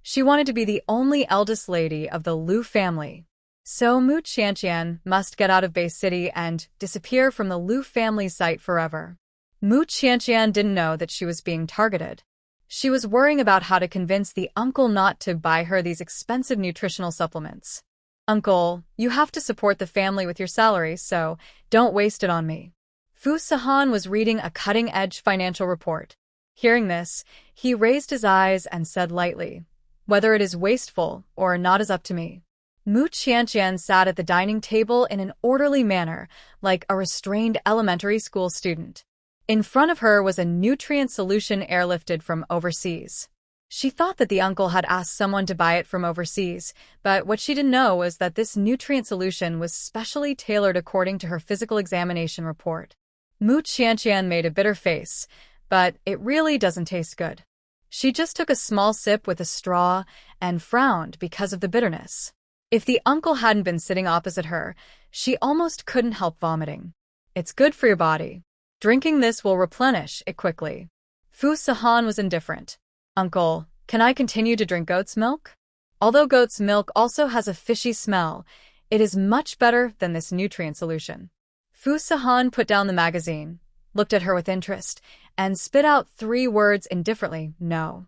She wanted to be the only eldest lady of the Lu family. So Mu Qianqian must get out of Bay City and disappear from the Lu family's sight forever. Mu Qianqian didn't know that she was being targeted. She was worrying about how to convince the uncle not to buy her these expensive nutritional supplements. Uncle, you have to support the family with your salary, so don't waste it on me. Fu Sahan was reading a cutting-edge financial report. Hearing this, he raised his eyes and said lightly, "Whether it is wasteful or not is up to me." Mu Qianqian sat at the dining table in an orderly manner, like a restrained elementary school student. In front of her was a nutrient solution airlifted from overseas. She thought that the uncle had asked someone to buy it from overseas, but what she didn't know was that this nutrient solution was specially tailored according to her physical examination report. Mu Qianqian made a bitter face, but it really doesn't taste good. She just took a small sip with a straw and frowned because of the bitterness. If the uncle hadn't been sitting opposite her, she almost couldn't help vomiting. It's good for your body. Drinking this will replenish it quickly. Fu Sahan was indifferent. Uncle, can I continue to drink goat's milk? Although goat's milk also has a fishy smell, it is much better than this nutrient solution. Fu Sahan put down the magazine, looked at her with interest, and spit out 3 words indifferently, no.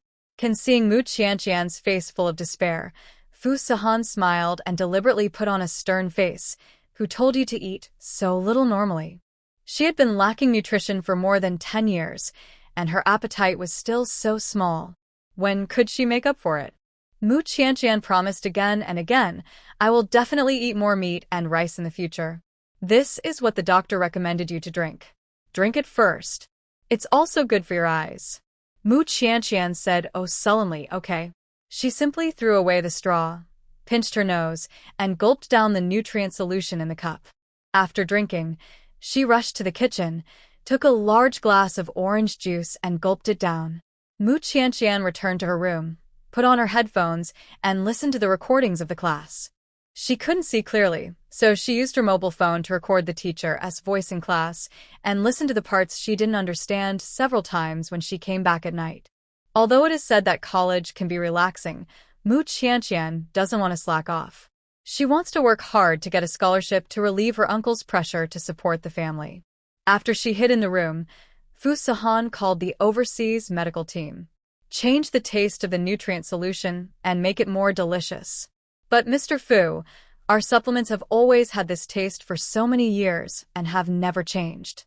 Seeing Mu Qianqian's face full of despair, Fu Sahan smiled and deliberately put on a stern face. Who told you to eat so little normally? She had been lacking nutrition for more than 10 years, and her appetite was still so small. When could she make up for it? Mu Qianqian promised again and again, "I will definitely eat more meat and rice in the future. This is what the doctor recommended you to drink. Drink it first. It's also good for your eyes." Mu Qianqian said, "Oh, sullenly, okay." She simply threw away the straw, pinched her nose, and gulped down the nutrient solution in the cup. After drinking, she rushed to the kitchen, took a large glass of orange juice and gulped it down. Mu Qianqian returned to her room, put on her headphones, and listened to the recordings of the class. She couldn't see clearly, so she used her mobile phone to record the teacher's voice in class and listen to the parts she didn't understand several times when she came back at night. Although it is said that college can be relaxing, Mu Qianqian doesn't want to slack off. She wants to work hard to get a scholarship to relieve her uncle's pressure to support the family. After she hid in the room, Fu Sahan called the overseas medical team. Change the taste of the nutrient solution and make it more delicious. But Mr. Fu, our supplements have always had this taste for so many years and have never changed.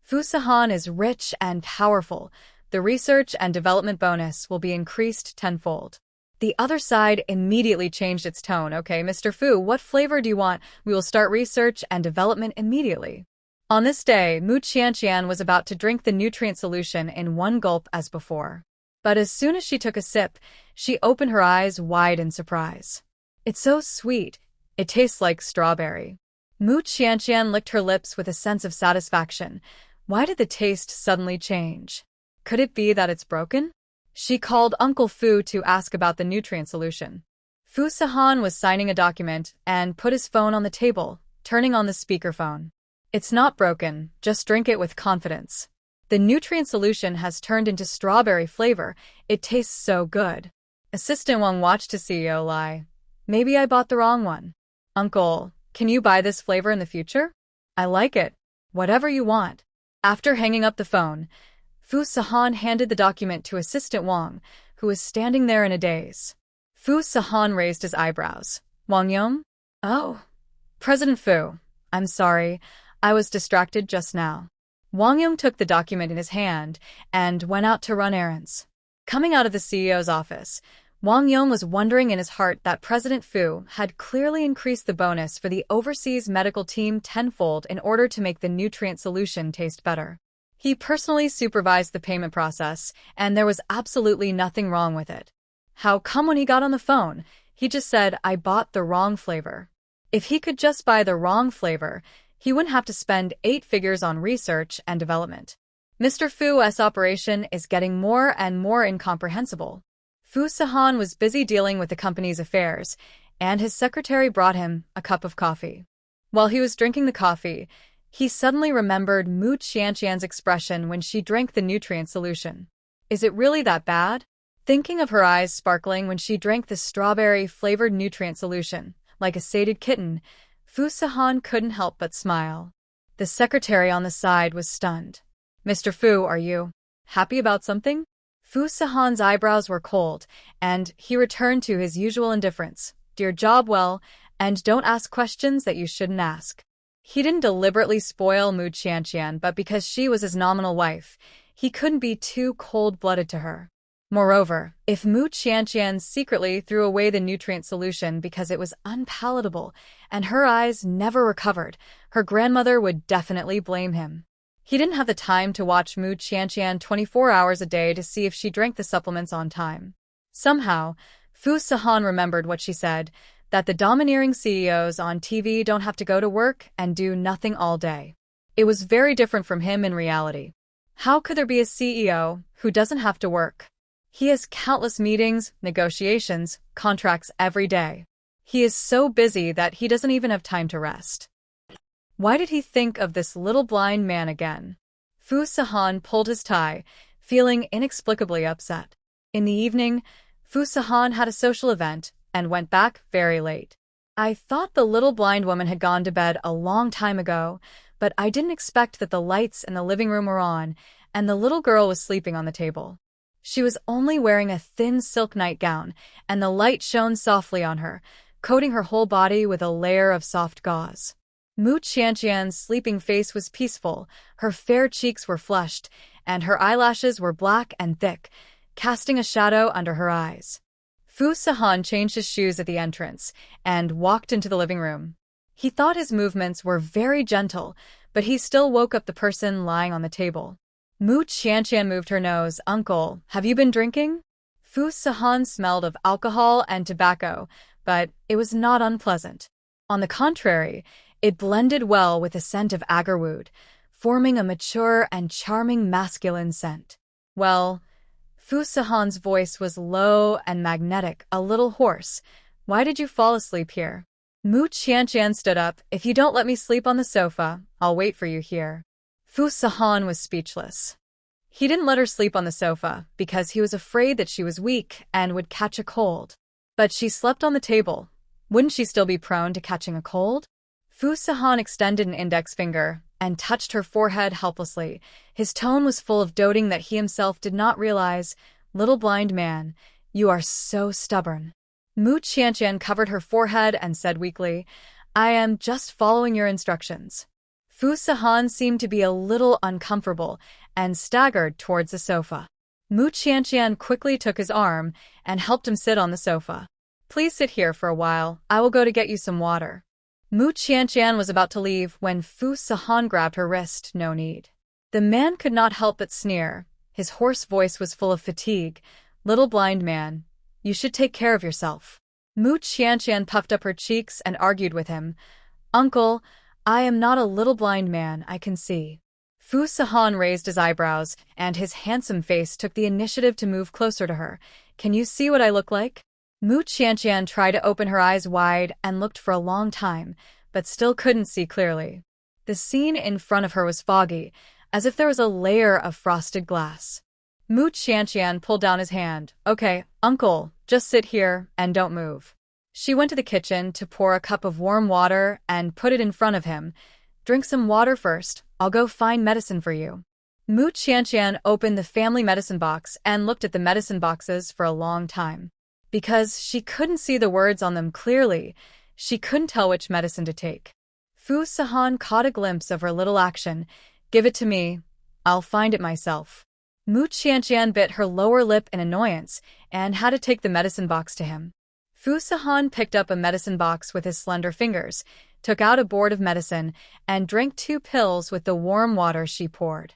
Fu Sahan is rich and powerful. The research and development bonus will be increased tenfold. The other side immediately changed its tone. "Okay, Mr. Fu, what flavor do you want? We will start research and development immediately." On this day, Mu Qianqian was about to drink the nutrient solution in one gulp as before. But as soon as she took a sip, she opened her eyes wide in surprise. "It's so sweet. It tastes like strawberry." Mu Qianqian licked her lips with a sense of satisfaction. Why did the taste suddenly change? Could it be that it's broken? She called Uncle Fu to ask about the nutrient solution. Fu Sahan was signing a document and put his phone on the table, turning on the speakerphone. "It's not broken, just drink it with confidence. The nutrient solution has turned into strawberry flavor. It tastes so good." Assistant Wang watched his CEO lie. "Maybe I bought the wrong one." "Uncle, can you buy this flavor in the future? I like it. Whatever you want." After hanging up the phone, Fu Sahan handed the document to Assistant Wang, who was standing there in a daze. Fu Sahan raised his eyebrows. Wang Yong? Oh. President Fu, I'm sorry. I was distracted just now. Wang Yong took the document in his hand and went out to run errands. Coming out of the CEO's office, Wang Yong was wondering in his heart that President Fu had clearly increased the bonus for the overseas medical team tenfold in order to make the nutrient solution taste better. He personally supervised the payment process, and there was absolutely nothing wrong with it. How come when he got on the phone, he just said, I bought the wrong flavor? If he could just buy the wrong flavor, he wouldn't have to spend 8 figures on research and development. Mr. Fu's operation is getting more and more incomprehensible. Fu Sahan was busy dealing with the company's affairs, and his secretary brought him a cup of coffee. While he was drinking the coffee, he suddenly remembered Mu Qianqian's expression when she drank the nutrient solution. Is it really that bad? Thinking of her eyes sparkling when she drank the strawberry-flavored nutrient solution, like a sated kitten, Fu Sahan couldn't help but smile. The secretary on the side was stunned. Mr. Fu, are you happy about something? Fu Sahan's eyebrows were cold, and he returned to his usual indifference. Do your job well, and don't ask questions that you shouldn't ask. He didn't deliberately spoil Mu Qianqian, but because she was his nominal wife, he couldn't be too cold-blooded to her. Moreover, if Mu Qianqian secretly threw away the nutrient solution because it was unpalatable and her eyes never recovered, her grandmother would definitely blame him. He didn't have the time to watch Mu Qianqian 24 hours a day to see if she drank the supplements on time. Somehow, Fu Sahan remembered what she said, that the domineering CEOs on TV don't have to go to work and do nothing all day. It was very different from him in reality. How could there be a CEO who doesn't have to work? He has countless meetings, negotiations, contracts every day. He is so busy that he doesn't even have time to rest. Why did he think of this little blind man again? Fu Sahan pulled his tie, feeling inexplicably upset. In the evening, Fu Sahan had a social event and went back very late. I thought the little blind woman had gone to bed a long time ago, but I didn't expect that the lights in the living room were on and the little girl was sleeping on the table. She was only wearing a thin silk nightgown, and the light shone softly on her, coating her whole body with a layer of soft gauze. Mu Qianqian's sleeping face was peaceful, her fair cheeks were flushed, and her eyelashes were black and thick, casting a shadow under her eyes. Fu Sahan changed his shoes at the entrance and walked into the living room. He thought his movements were very gentle, but he still woke up the person lying on the table. Mu Qianqian moved her nose. Uncle, have you been drinking? Fu Sahan smelled of alcohol and tobacco, but it was not unpleasant. On the contrary, it blended well with the scent of agarwood, forming a mature and charming masculine scent. Well, Fu Sahan's voice was low and magnetic, a little hoarse. Why did you fall asleep here? Mu Qianqian stood up. If you don't let me sleep on the sofa, I'll wait for you here. Fu Sahan was speechless. He didn't let her sleep on the sofa because he was afraid that she was weak and would catch a cold. But she slept on the table. Wouldn't she still be prone to catching a cold? Fu Sahan extended an index finger and touched her forehead helplessly. His tone was full of doting that he himself did not realize. Little blind man, you are so stubborn. Mu Qianqian covered her forehead and said weakly, I am just following your instructions. Fu Sahan seemed to be a little uncomfortable and staggered towards the sofa. Mu Qianqian quickly took his arm and helped him sit on the sofa. Please sit here for a while. I will go to get you some water. Mu Qianqian was about to leave when Fu Sahan grabbed her wrist. No need. The man could not help but sneer. His hoarse voice was full of fatigue. Little blind man, you should take care of yourself. Mu Qianqian puffed up her cheeks and argued with him. Uncle, I am not a little blind man, I can see. Fu Sahan raised his eyebrows, and his handsome face took the initiative to move closer to her. Can you see what I look like? Mu Qianqian tried to open her eyes wide and looked for a long time, but still couldn't see clearly. The scene in front of her was foggy, as if there was a layer of frosted glass. Mu Qianqian pulled down his hand. Okay, uncle, just sit here and don't move. She went to the kitchen to pour a cup of warm water and put it in front of him. Drink some water first. I'll go find medicine for you. Mu Qianqian opened the family medicine box and looked at the medicine boxes for a long time. Because she couldn't see the words on them clearly, she couldn't tell which medicine to take. Fu Sahan caught a glimpse of her little action. Give it to me. I'll find it myself. Mu Qianqian bit her lower lip in annoyance and had to take the medicine box to him. Fu Sahan picked up a medicine box with his slender fingers, took out a board of medicine, and drank 2 pills with the warm water she poured.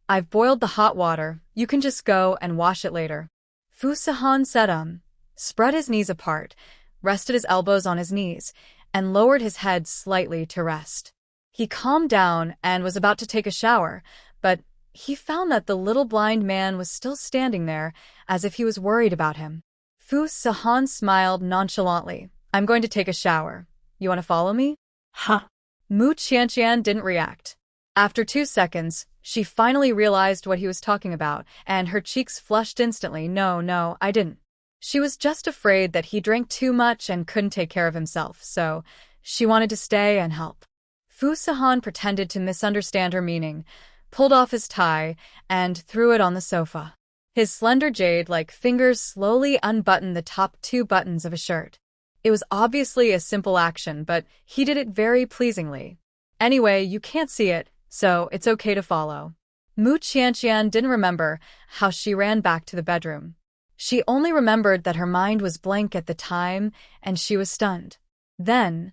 I've boiled the hot water, you can just go and wash it later. Fu Sahan said spread his knees apart, rested his elbows on his knees, and lowered his head slightly to rest. He calmed down and was about to take a shower, but he found that the little blind man was still standing there, as if he was worried about him. Fu Sahan smiled nonchalantly. I'm going to take a shower. You want to follow me? Huh. Mu Qianqian didn't react. After 2 seconds, she finally realized what he was talking about, and her cheeks flushed instantly. No, I didn't. She was just afraid that he drank too much and couldn't take care of himself, so she wanted to stay and help. Fu Sahan pretended to misunderstand her meaning, pulled off his tie, and threw it on the sofa. His slender jade-like fingers slowly unbuttoned the top 2 buttons of a shirt. It was obviously a simple action, but he did it very pleasingly. Anyway, you can't see it, so it's okay to follow. Mu Qianqian didn't remember how she ran back to the bedroom. She only remembered that her mind was blank at the time, and she was stunned. Then,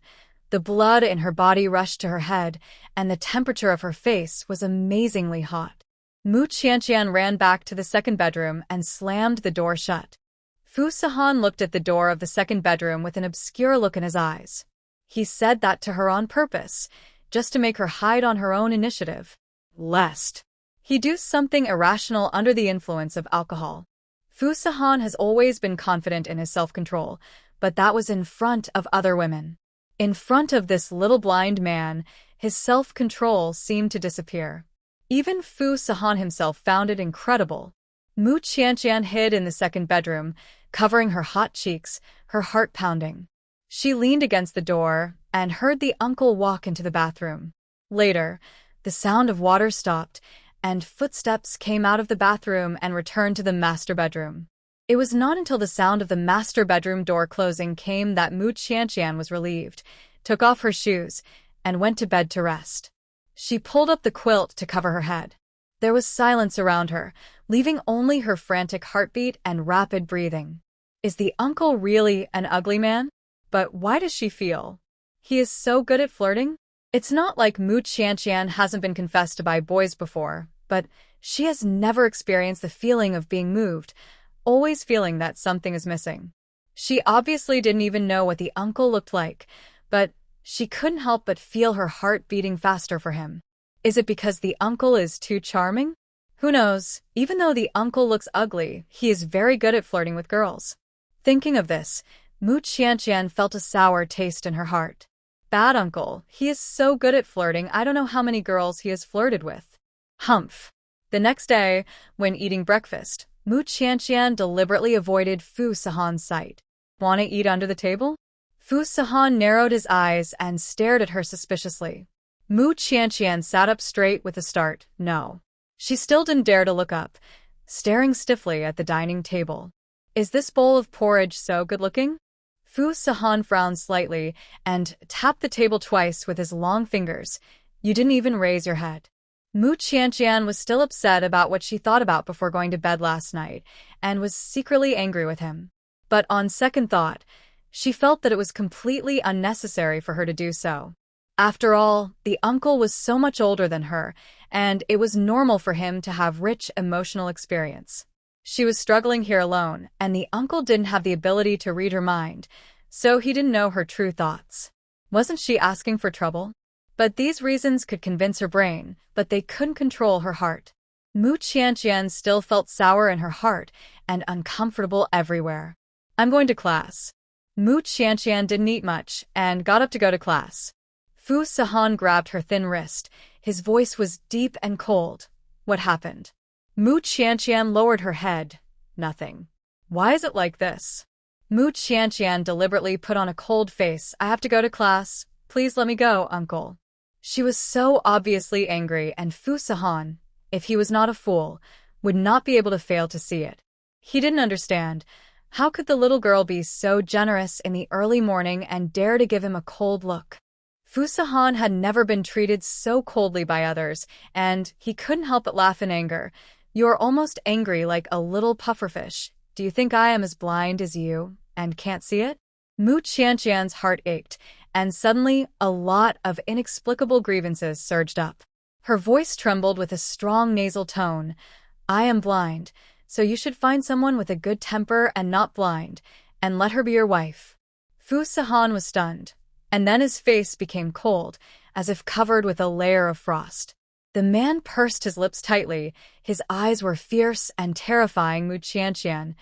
the blood in her body rushed to her head, and the temperature of her face was amazingly hot. Mu Qianqian ran back to the second bedroom and slammed the door shut. Fu Sahan looked at the door of the second bedroom with an obscure look in his eyes. He said that to her on purpose, just to make her hide on her own initiative. Lest he do something irrational under the influence of alcohol. Fu Sahan has always been confident in his self-control, but that was in front of other women. In front of this little blind man, his self-control seemed to disappear. Even Fu Sahan himself found it incredible. Mu Qianqian hid in the second bedroom, covering her hot cheeks, her heart pounding. She leaned against the door and heard the uncle walk into the bathroom. Later, the sound of water stopped, and footsteps came out of the bathroom and returned to the master bedroom. It was not until the sound of the master bedroom door closing came that Mu Qianqian was relieved, took off her shoes, and went to bed to rest. She pulled up the quilt to cover her head. There was silence around her, leaving only her frantic heartbeat and rapid breathing. Is the uncle really an ugly man? But why does she feel he is so good at flirting? It's not like Mu Qianqian hasn't been confessed to by boys before, but she has never experienced the feeling of being moved, always feeling that something is missing. She obviously didn't even know what the uncle looked like, but she couldn't help but feel her heart beating faster for him. Is it because the uncle is too charming? Who knows? Even though the uncle looks ugly, he is very good at flirting with girls. Thinking of this, Mu Qianqian felt a sour taste in her heart. Bad uncle, he is so good at flirting, I don't know how many girls he has flirted with. Humph. The next day, when eating breakfast, Mu Qianqian deliberately avoided Fu Sahan's sight. Wanna eat under the table? Fu Sahan narrowed his eyes and stared at her suspiciously. Mu Qianqian sat up straight with a start. No. She still didn't dare to look up, staring stiffly at the dining table. Is this bowl of porridge so good-looking? Fu Sahan frowned slightly and tapped the table twice with his long fingers. You didn't even raise your head. Mu Qianqian was still upset about what she thought about before going to bed last night, and was secretly angry with him. But on second thought, she felt that it was completely unnecessary for her to do so. After all, the uncle was so much older than her, and it was normal for him to have rich emotional experience. She was struggling here alone, and the uncle didn't have the ability to read her mind, so he didn't know her true thoughts. Wasn't she asking for trouble? But these reasons could convince her brain, but they couldn't control her heart. Mu Qianqian still felt sour in her heart and uncomfortable everywhere. I'm going to class. Mu Qianqian didn't eat much and got up to go to class. Fu Sahan grabbed her thin wrist. His voice was deep and cold. What happened? Mu Qianqian lowered her head. Nothing. Why is it like this? Mu Qianqian deliberately put on a cold face. I have to go to class. Please let me go, uncle. She was so obviously angry, and Fu Sahan, if he was not a fool, would not be able to fail to see it. He didn't understand. How could the little girl be so generous in the early morning and dare to give him a cold look? Fu Sahan had never been treated so coldly by others, and he couldn't help but laugh in anger. "You're almost angry like a little pufferfish. Do you think I am as blind as you and can't see it?" Mu Qianqian's heart ached, and suddenly a lot of inexplicable grievances surged up. Her voice trembled with a strong nasal tone. "I am blind, so you should find someone with a good temper and not blind, and let her be your wife." Fu Sahan was stunned, and then his face became cold, as if covered with a layer of frost. The man pursed his lips tightly. His eyes were fierce and terrifying. "Mu Qianqian,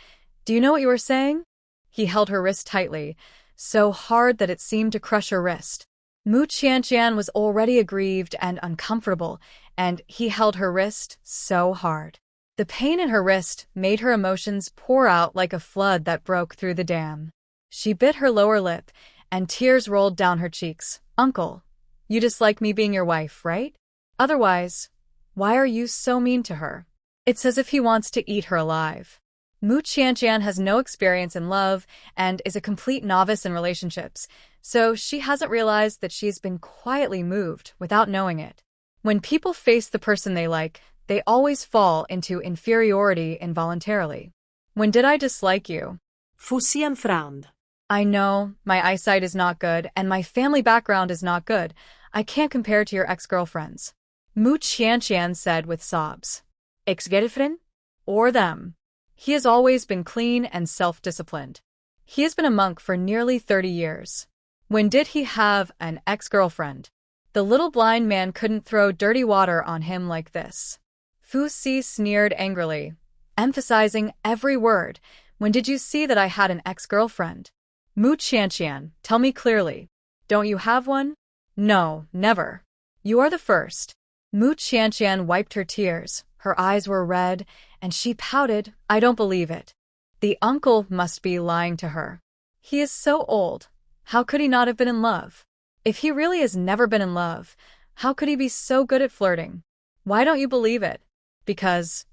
do you know what you were saying?" He held her wrist tightly, so hard that it seemed to crush her wrist. Mu Qianqian was already aggrieved and uncomfortable, and he held her wrist so hard. The pain in her wrist made her emotions pour out like a flood that broke through the dam. She bit her lower lip, and tears rolled down her cheeks. "Uncle, you dislike me being your wife, right? Otherwise, why are you so mean to her?" It's as if he wants to eat her alive. Mu Qianqian has no experience in love and is a complete novice in relationships, so she hasn't realized that she's been quietly moved without knowing it. When people face the person they like, they always fall into inferiority involuntarily. "When did I dislike you?" Fu Xian frowned. "I know, my eyesight is not good and my family background is not good. I can't compare to your ex-girlfriends." Mu Qianqian said with sobs. "Ex-girlfriend? Or them?" He has always been clean and self-disciplined. He has been a monk for nearly 30 years. When did he have an ex-girlfriend? The little blind man couldn't throw dirty water on him like this. Fu Si sneered angrily, emphasizing every word. "When did you see that I had an ex-girlfriend?" "Mu Qianqian, tell me clearly. Don't you have one?" "No, never. You are the first." Mu Qianqian wiped her tears. Her eyes were red, and she pouted. "I don't believe it. The uncle must be lying to her. He is so old. How could he not have been in love? If he really has never been in love, how could he be so good at flirting? Why don't you believe it?" Because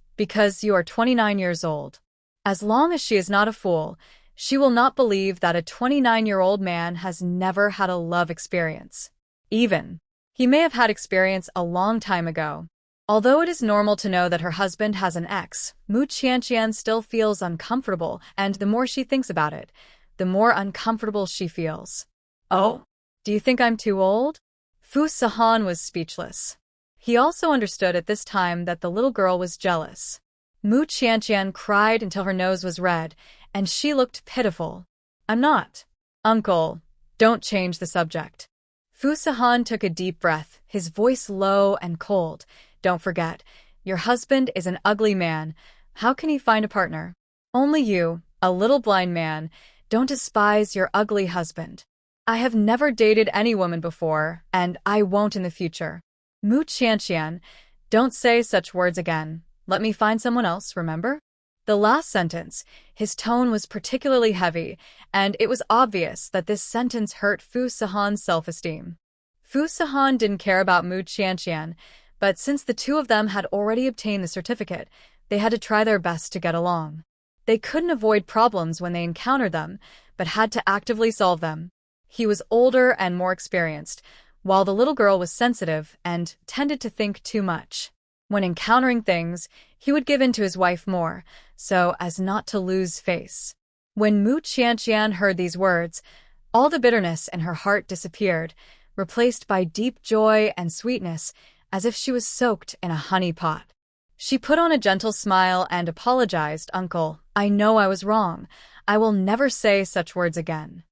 you are 29 years old. As long as she is not a fool, she will not believe that a 29-year-old man has never had a love experience. Even he may have had experience a long time ago. Although it is normal to know that her husband has an ex, Mu Qianqian still feels uncomfortable, and the more she thinks about it, the more uncomfortable she feels. "Oh, do you think I'm too old?" Fu Sahan was speechless. He also understood at this time that the little girl was jealous. Mu Qianqian cried until her nose was red, and she looked pitiful. "I'm not." "Uncle, don't change the subject." Fu Sahan took a deep breath, his voice low and cold. "Don't forget, your husband is an ugly man. How can he find a partner? Only you, a little blind man. Don't despise your ugly husband. I have never dated any woman before, and I won't in the future." "Mu Qianqian, don't say such words again. Let me find someone else, remember?" The last sentence, his tone was particularly heavy, and it was obvious that this sentence hurt Fu Sahan's self-esteem. Fu Sahan didn't care about Mu Qianqian, but since the two of them had already obtained the certificate, they had to try their best to get along. They couldn't avoid problems when they encountered them, but had to actively solve them. He was older and more experienced, while the little girl was sensitive and tended to think too much. When encountering things, he would give in to his wife more, so as not to lose face. When Mu Qianqian heard these words, all the bitterness in her heart disappeared, replaced by deep joy and sweetness, as if she was soaked in a honey pot. She put on a gentle smile and apologized. "Uncle, I know I was wrong. I will never say such words again.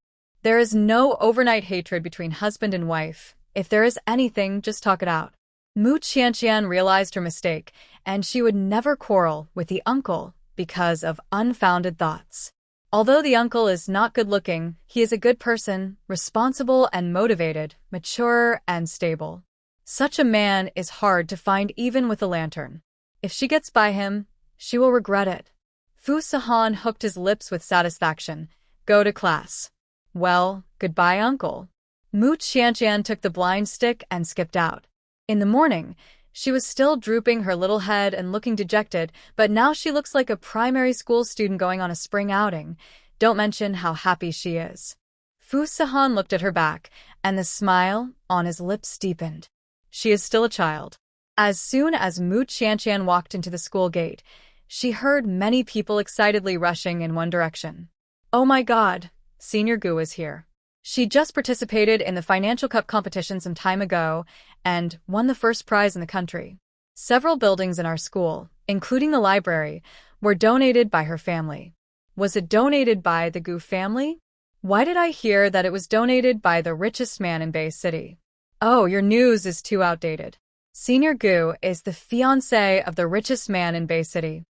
There is no overnight hatred between husband and wife. If there is anything, just talk it out." Mu Qianqian realized her mistake, and she would never quarrel with the uncle because of unfounded thoughts. Although the uncle is not good-looking, he is a good person, responsible and motivated, mature and stable. Such a man is hard to find even with a lantern. If she gets by him, she will regret it. Fu Sahan hooked his lips with satisfaction. "Go to class." "Well, goodbye, uncle." Mu Qianqian took the blind stick and skipped out. In the morning, She was still drooping her little head and looking dejected, but now she looks like a primary school student going on a spring outing. Don't mention how happy she is. Fu Sahan looked at her back, and the smile on his lips deepened. She is still a child. As soon as Mu Qianqian walked into the school gate, she heard many people excitedly rushing in one direction. Oh my God, Senior Gu is here. She just participated in the Financial Cup competition some time ago and won the first prize in the country. Several buildings in our school, including the library, were donated by her family. Was it donated by the Gu family? Why did I hear that it was donated by the richest man in Bay City? Oh, your news is too outdated. Senior Gu is the fiancé of the richest man in Bay City.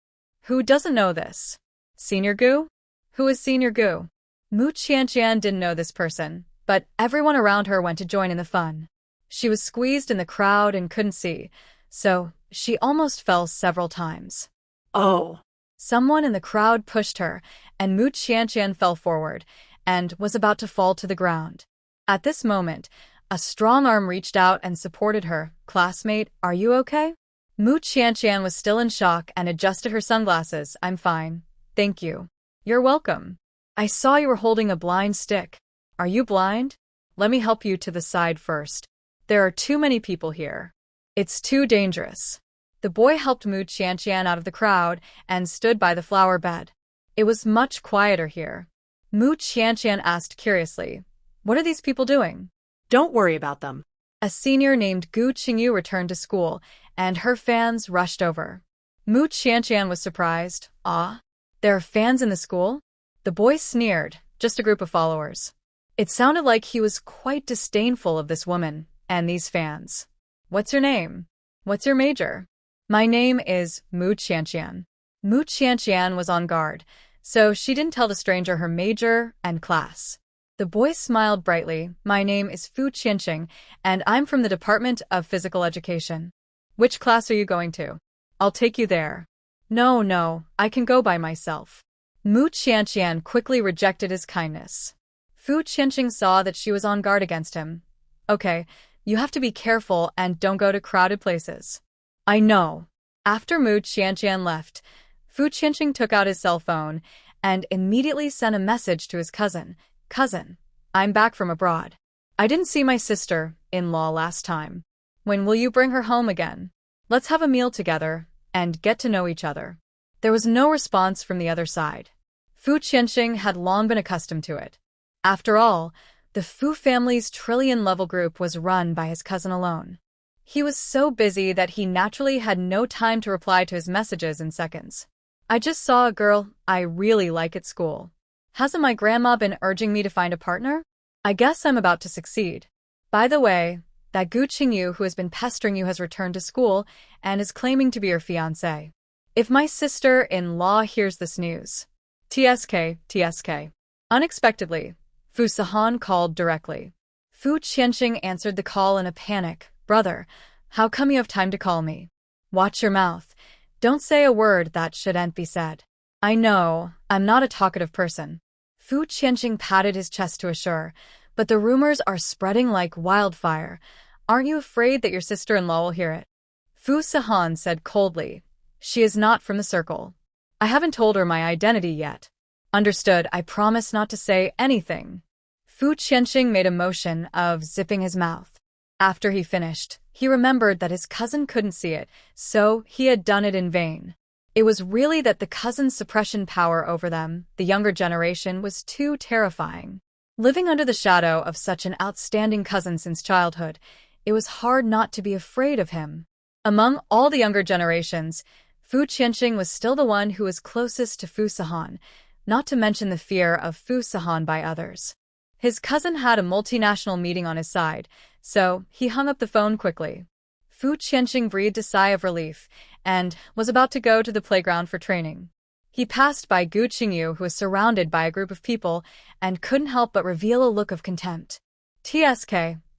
Who doesn't know this? Senior Gu? Who is Senior Gu? Mu Qianqian didn't know this person, but everyone around her went to join in the fun. She was squeezed in the crowd and couldn't see, so she almost fell several times. Oh. Someone in the crowd pushed her, and Mu Qianqian fell forward and was about to fall to the ground. At this moment, a strong arm reached out and supported her. Classmate, are you okay? Mu Qianqian was still in shock and adjusted her sunglasses. I'm fine. Thank you. You're welcome. I saw you were holding a blind stick. Are you blind? Let me help you to the side first. There are too many people here. It's too dangerous. The boy helped Mu Qianqian out of the crowd and stood by the flower bed. It was much quieter here. Mu Qianqian asked curiously, what are these people doing? Don't worry about them. A senior named Gu Qingyu returned to school, and her fans rushed over. Mu Qianqian was surprised. Ah, there are fans in the school? The boy sneered, just a group of followers. It sounded like he was quite disdainful of this woman and these fans. What's your name? What's your major? My name is Mu Qianqian. Mu Qianqian was on guard, so she didn't tell the stranger her major and class. The boy smiled brightly. My name is Fu Qianqing, and I'm from the Department of Physical Education. Which class are you going to? I'll take you there. No, I can go by myself. Mu Qianqian quickly rejected his kindness. Fu Qianqing saw that she was on guard against him. Okay, you have to be careful and don't go to crowded places. I know. After Mu Qianqian left, Fu Qianqing took out his cell phone and immediately sent a message to his cousin. Cousin, I'm back from abroad. I didn't see my sister-in-law last time. When will you bring her home again? Let's have a meal together and get to know each other. There was no response from the other side. Fu Qianqing had long been accustomed to it. After all, the Fu family's trillion-level group was run by his cousin alone. He was so busy that he naturally had no time to reply to his messages in seconds. I just saw a girl I really like at school. Hasn't my grandma been urging me to find a partner? I guess I'm about to succeed. By the way, that Gu Qingyu who has been pestering you has returned to school and is claiming to be your fiancé. If my sister-in-law hears this news. TSK. Unexpectedly, Fu Sahan called directly. Fu Qianqing answered the call in a panic. Brother, how come you have time to call me? Watch your mouth. Don't say a word that shouldn't be said. I know, I'm not a talkative person. Fu Qianqing patted his chest to assure, but the rumors are spreading like wildfire. Aren't you afraid that your sister-in-law will hear it? Fu Sahan said coldly. She is not from the circle. I haven't told her my identity yet. Understood, I promise not to say anything. Fu Qianqing made a motion of zipping his mouth. After he finished, he remembered that his cousin couldn't see it, so he had done it in vain. It was really that the cousin's suppression power over them, the younger generation, was too terrifying. Living under the shadow of such an outstanding cousin since childhood, it was hard not to be afraid of him. Among all the younger generations, Fu Qianqing was still the one who was closest to Fu Sahan, not to mention the fear of Fu Sahan by others. His cousin had a multinational meeting on his side, so he hung up the phone quickly. Fu Qianqing breathed a sigh of relief and was about to go to the playground for training. He passed by Gu Qingyu, who was surrounded by a group of people and couldn't help but reveal a look of contempt. TSK,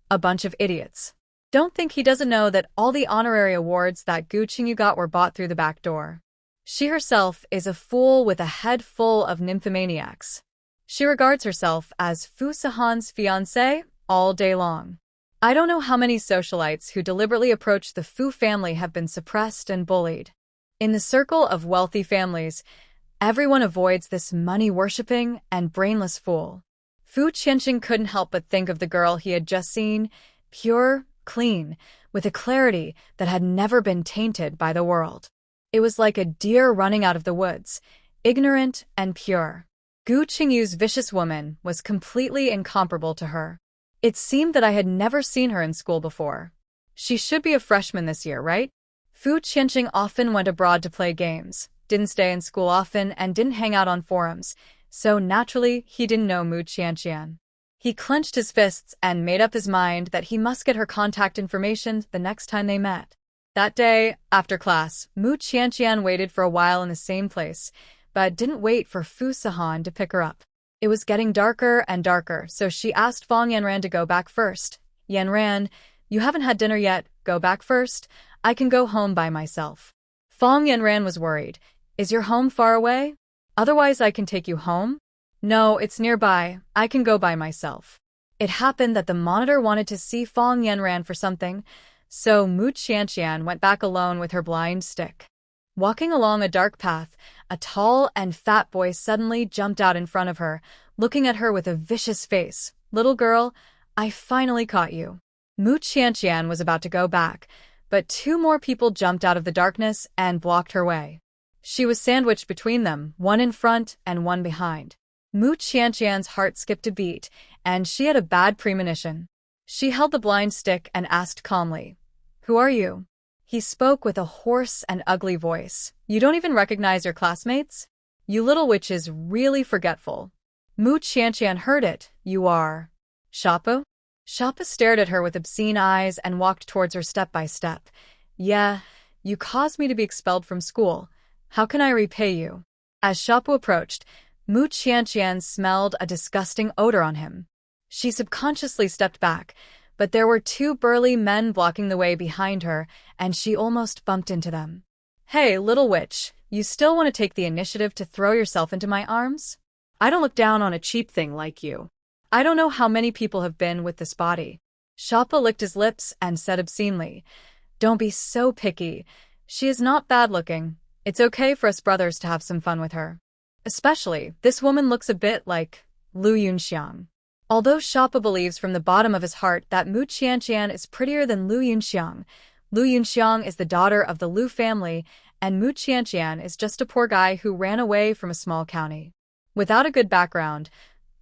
a bunch of idiots. Don't think he doesn't know that all the honorary awards that Gu Qingyu got were bought through the back door. She herself is a fool with a head full of nymphomaniacs. She regards herself as Fu Sahan's fiancée all day long. I don't know how many socialites who deliberately approach the Fu family have been suppressed and bullied. In the circle of wealthy families, everyone avoids this money-worshipping and brainless fool. Fu Qianqing couldn't help but think of the girl he had just seen, pure, clean, with a clarity that had never been tainted by the world. It was like a deer running out of the woods, ignorant and pure. Gu Qingyu's vicious woman was completely incomparable to her. It seemed that I had never seen her in school before. She should be a freshman this year, right? Fu Qianqing often went abroad to play games, didn't stay in school often, and didn't hang out on forums, so naturally he didn't know Mu Qianqian. He clenched his fists and made up his mind that he must get her contact information the next time they met. That day, after class, Mu Qianqian waited for a while in the same place, but didn't wait for Fu Sahan to pick her up. It was getting darker and darker, so she asked Fang Yanran to go back first. Yanran, you haven't had dinner yet, go back first. I can go home by myself. Fang Yanran was worried. Is your home far away? Otherwise I can take you home? No, it's nearby. I can go by myself. It happened that the monitor wanted to see Fang Yanran for something, so Mu Qianqian went back alone with her blind stick. Walking along a dark path, a tall and fat boy suddenly jumped out in front of her, looking at her with a vicious face. Little girl, I finally caught you. Mu Qianqian was about to go back, but two more people jumped out of the darkness and blocked her way. She was sandwiched between them, one in front and one behind. Mu Qianqian's heart skipped a beat, and she had a bad premonition. She held the blind stick and asked calmly, Who are you? He spoke with a hoarse and ugly voice. You don't even recognize your classmates? You little witch is really forgetful. Mu Qianqian heard it. You are Shapa? Shapa stared at her with obscene eyes and walked towards her step by step. Yeah, you caused me to be expelled from school. How can I repay you? As Shapa approached, Mu Qianqian smelled a disgusting odor on him. She subconsciously stepped back, but there were two burly men blocking the way behind her, and she almost bumped into them. Hey, little witch, you still want to take the initiative to throw yourself into my arms? I don't look down on a cheap thing like you. I don't know how many people have been with this body. Shapa licked his lips and said obscenely, Don't be so picky. She is not bad-looking. It's okay for us brothers to have some fun with her. Especially, this woman looks a bit like Lu Yunxiang. Although Shapa believes from the bottom of his heart that Mu Qianqian is prettier than Lu Yunxiang is the daughter of the Lu family, and Mu Qianqian is just a poor guy who ran away from a small county. Without a good background,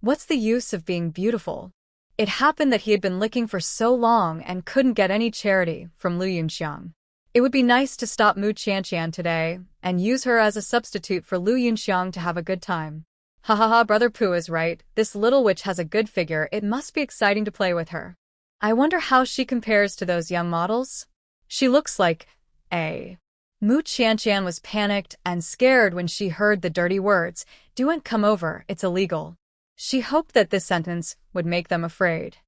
what's the use of being beautiful? It happened that he had been looking for so long and couldn't get any charity from Lu Yunxiang. It would be nice to stop Mu Qianqian today and use her as a substitute for Lu Yunxiang to have a good time. Ha ha ha, Brother Pooh is right. This little witch has a good figure. It must be exciting to play with her. I wonder how she compares to those young models. She looks like a. Mu Qianqian was panicked and scared when she heard the dirty words, "Don't come over, it's illegal." She hoped that this sentence would make them afraid.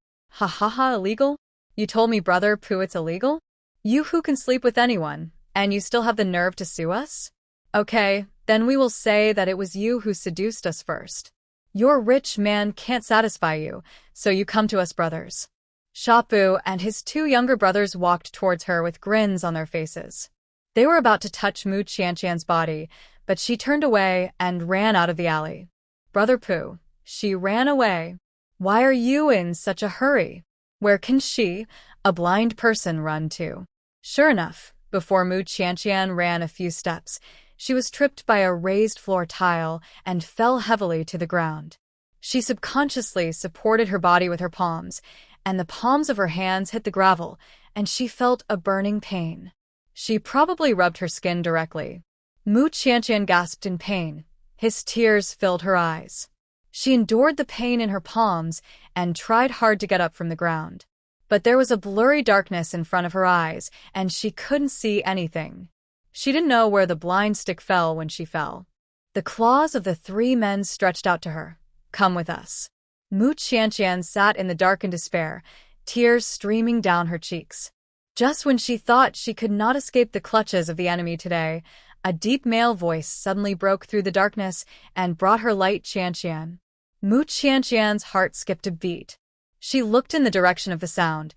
Ha ha ha, illegal? You told me, Brother Pooh, it's illegal? You who can sleep with anyone, and you still have the nerve to sue us? Okay, then we will say that it was you who seduced us first. Your rich man can't satisfy you, so you come to us brothers. Shapu and his two younger brothers walked towards her with grins on their faces. They were about to touch Mu Qianqian's body, but she turned away and ran out of the alley. Brother Pooh, she ran away. Why are you in such a hurry? Where can she, a blind person, run to? Sure enough, before Mu Qianqian ran a few steps, she was tripped by a raised floor tile and fell heavily to the ground. She subconsciously supported her body with her palms, and the palms of her hands hit the gravel, and she felt a burning pain. She probably rubbed her skin directly. Mu Qianqian gasped in pain. His tears filled her eyes. She endured the pain in her palms and tried hard to get up from the ground. But there was a blurry darkness in front of her eyes, and she couldn't see anything. She didn't know where the blind stick fell when she fell. The claws of the three men stretched out to her. Come with us. Mu Qianqian sat in the dark in despair, tears streaming down her cheeks. Just when she thought she could not escape the clutches of the enemy today, a deep male voice suddenly broke through the darkness and brought her light. Qianqian. Mu Qianqian's heart skipped a beat. She looked in the direction of the sound,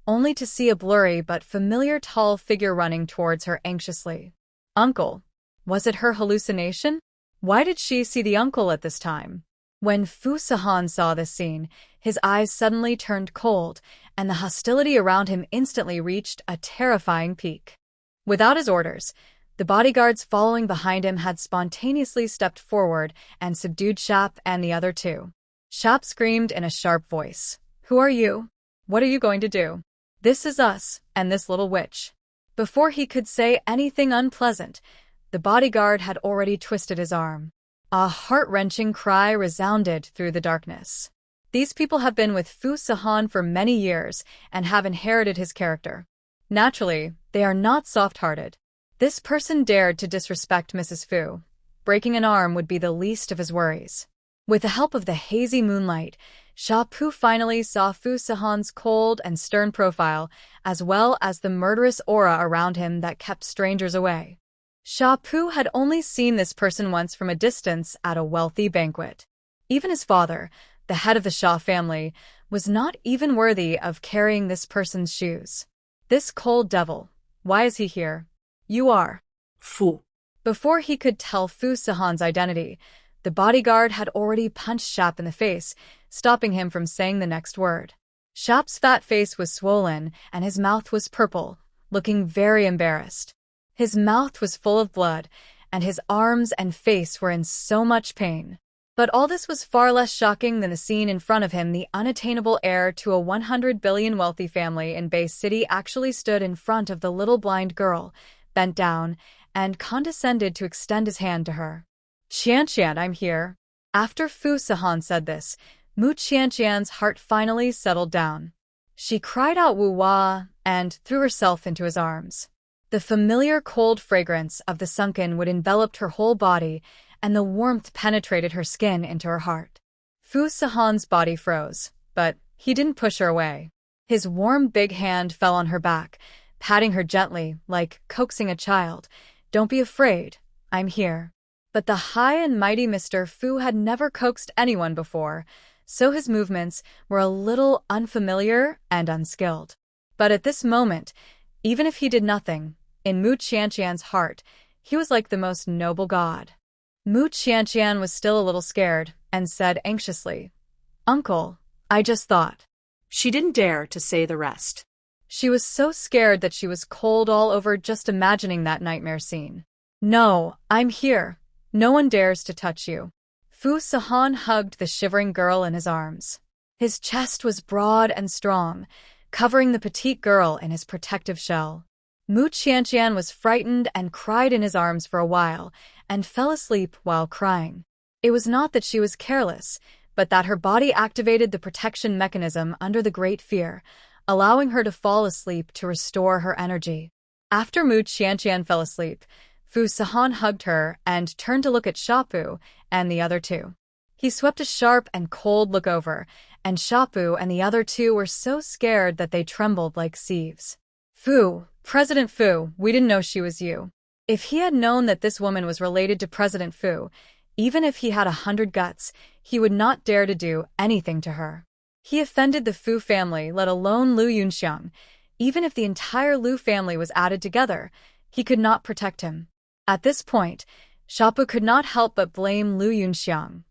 only to see a blurry but familiar tall figure running towards her anxiously. Uncle. Was it her hallucination? Why did she see the uncle at this time? When Fu Sahan saw this scene, his eyes suddenly turned cold, and the hostility around him instantly reached a terrifying peak. Without his orders, the bodyguards following behind him had spontaneously stepped forward and subdued Shap and the other two. Shap screamed in a sharp voice, "Who are you? What are you going to do? This is us, and this little witch." Before he could say anything unpleasant, the bodyguard had already twisted his arm. A heart-wrenching cry resounded through the darkness. These people have been with Fu Sahan for many years and have inherited his character. Naturally, they are not soft-hearted. This person dared to disrespect Mrs. Fu. Breaking an arm would be the least of his worries. With the help of the hazy moonlight, Sha Pu finally saw Fu Sahan's cold and stern profile, as well as the murderous aura around him that kept strangers away. Sha Pu had only seen this person once from a distance at a wealthy banquet. Even his father, the head of the Sha family, was not even worthy of carrying this person's shoes. This cold devil, why is he here? You are Fu. Before he could tell Fu Sahan's identity, the bodyguard had already punched Shap in the face, stopping him from saying the next word. Shap's fat face was swollen and his mouth was purple, looking very embarrassed. His mouth was full of blood, and his arms and face were in so much pain. But all this was far less shocking than the scene in front of him. The unattainable heir to a 100 billion wealthy family in Bay City actually stood in front of the little blind girl, bent down, and condescended to extend his hand to her. "Qianqian, I'm here." After Fu Sahan said this, Mu Qianqian's heart finally settled down. She cried out "Wu-wah" and threw herself into his arms. The familiar cold fragrance of the sunken wood enveloped her whole body, and the warmth penetrated her skin into her heart. Fu Sahan's body froze, but he didn't push her away. His warm big hand fell on her back, patting her gently, like coaxing a child. "Don't be afraid, I'm here." But the high and mighty Mr. Fu had never coaxed anyone before, so his movements were a little unfamiliar and unskilled. But at this moment, even if he did nothing, in Mu Qianqian's heart, he was like the most noble god. Mu Qianqian was still a little scared and said anxiously, "Uncle, I just thought." She didn't dare to say the rest. She was so scared that she was cold all over just imagining that nightmare scene. "No, I'm here. No one dares to touch you." Fu Sahan hugged the shivering girl in his arms. His chest was broad and strong, covering the petite girl in his protective shell. Mu Qianqian was frightened and cried in his arms for a while, and fell asleep while crying. It was not that she was careless, but that her body activated the protection mechanism under the great fear, allowing her to fall asleep to restore her energy. After Mu Qianqian fell asleep, Fu Sahan hugged her and turned to look at Shapu and the other two. He swept a sharp and cold look over, and Shapu and the other two were so scared that they trembled like sieves. "Fu, President Fu, we didn't know she was you." If he had known that this woman was related to President Fu, even if he had 100 guts, he would not dare to do anything to her. He offended the Fu family, let alone Lu Yunxiang. Even if the entire Lu family was added together, he could not protect him. At this point, Shapu could not help but blame Lu Yunxiang.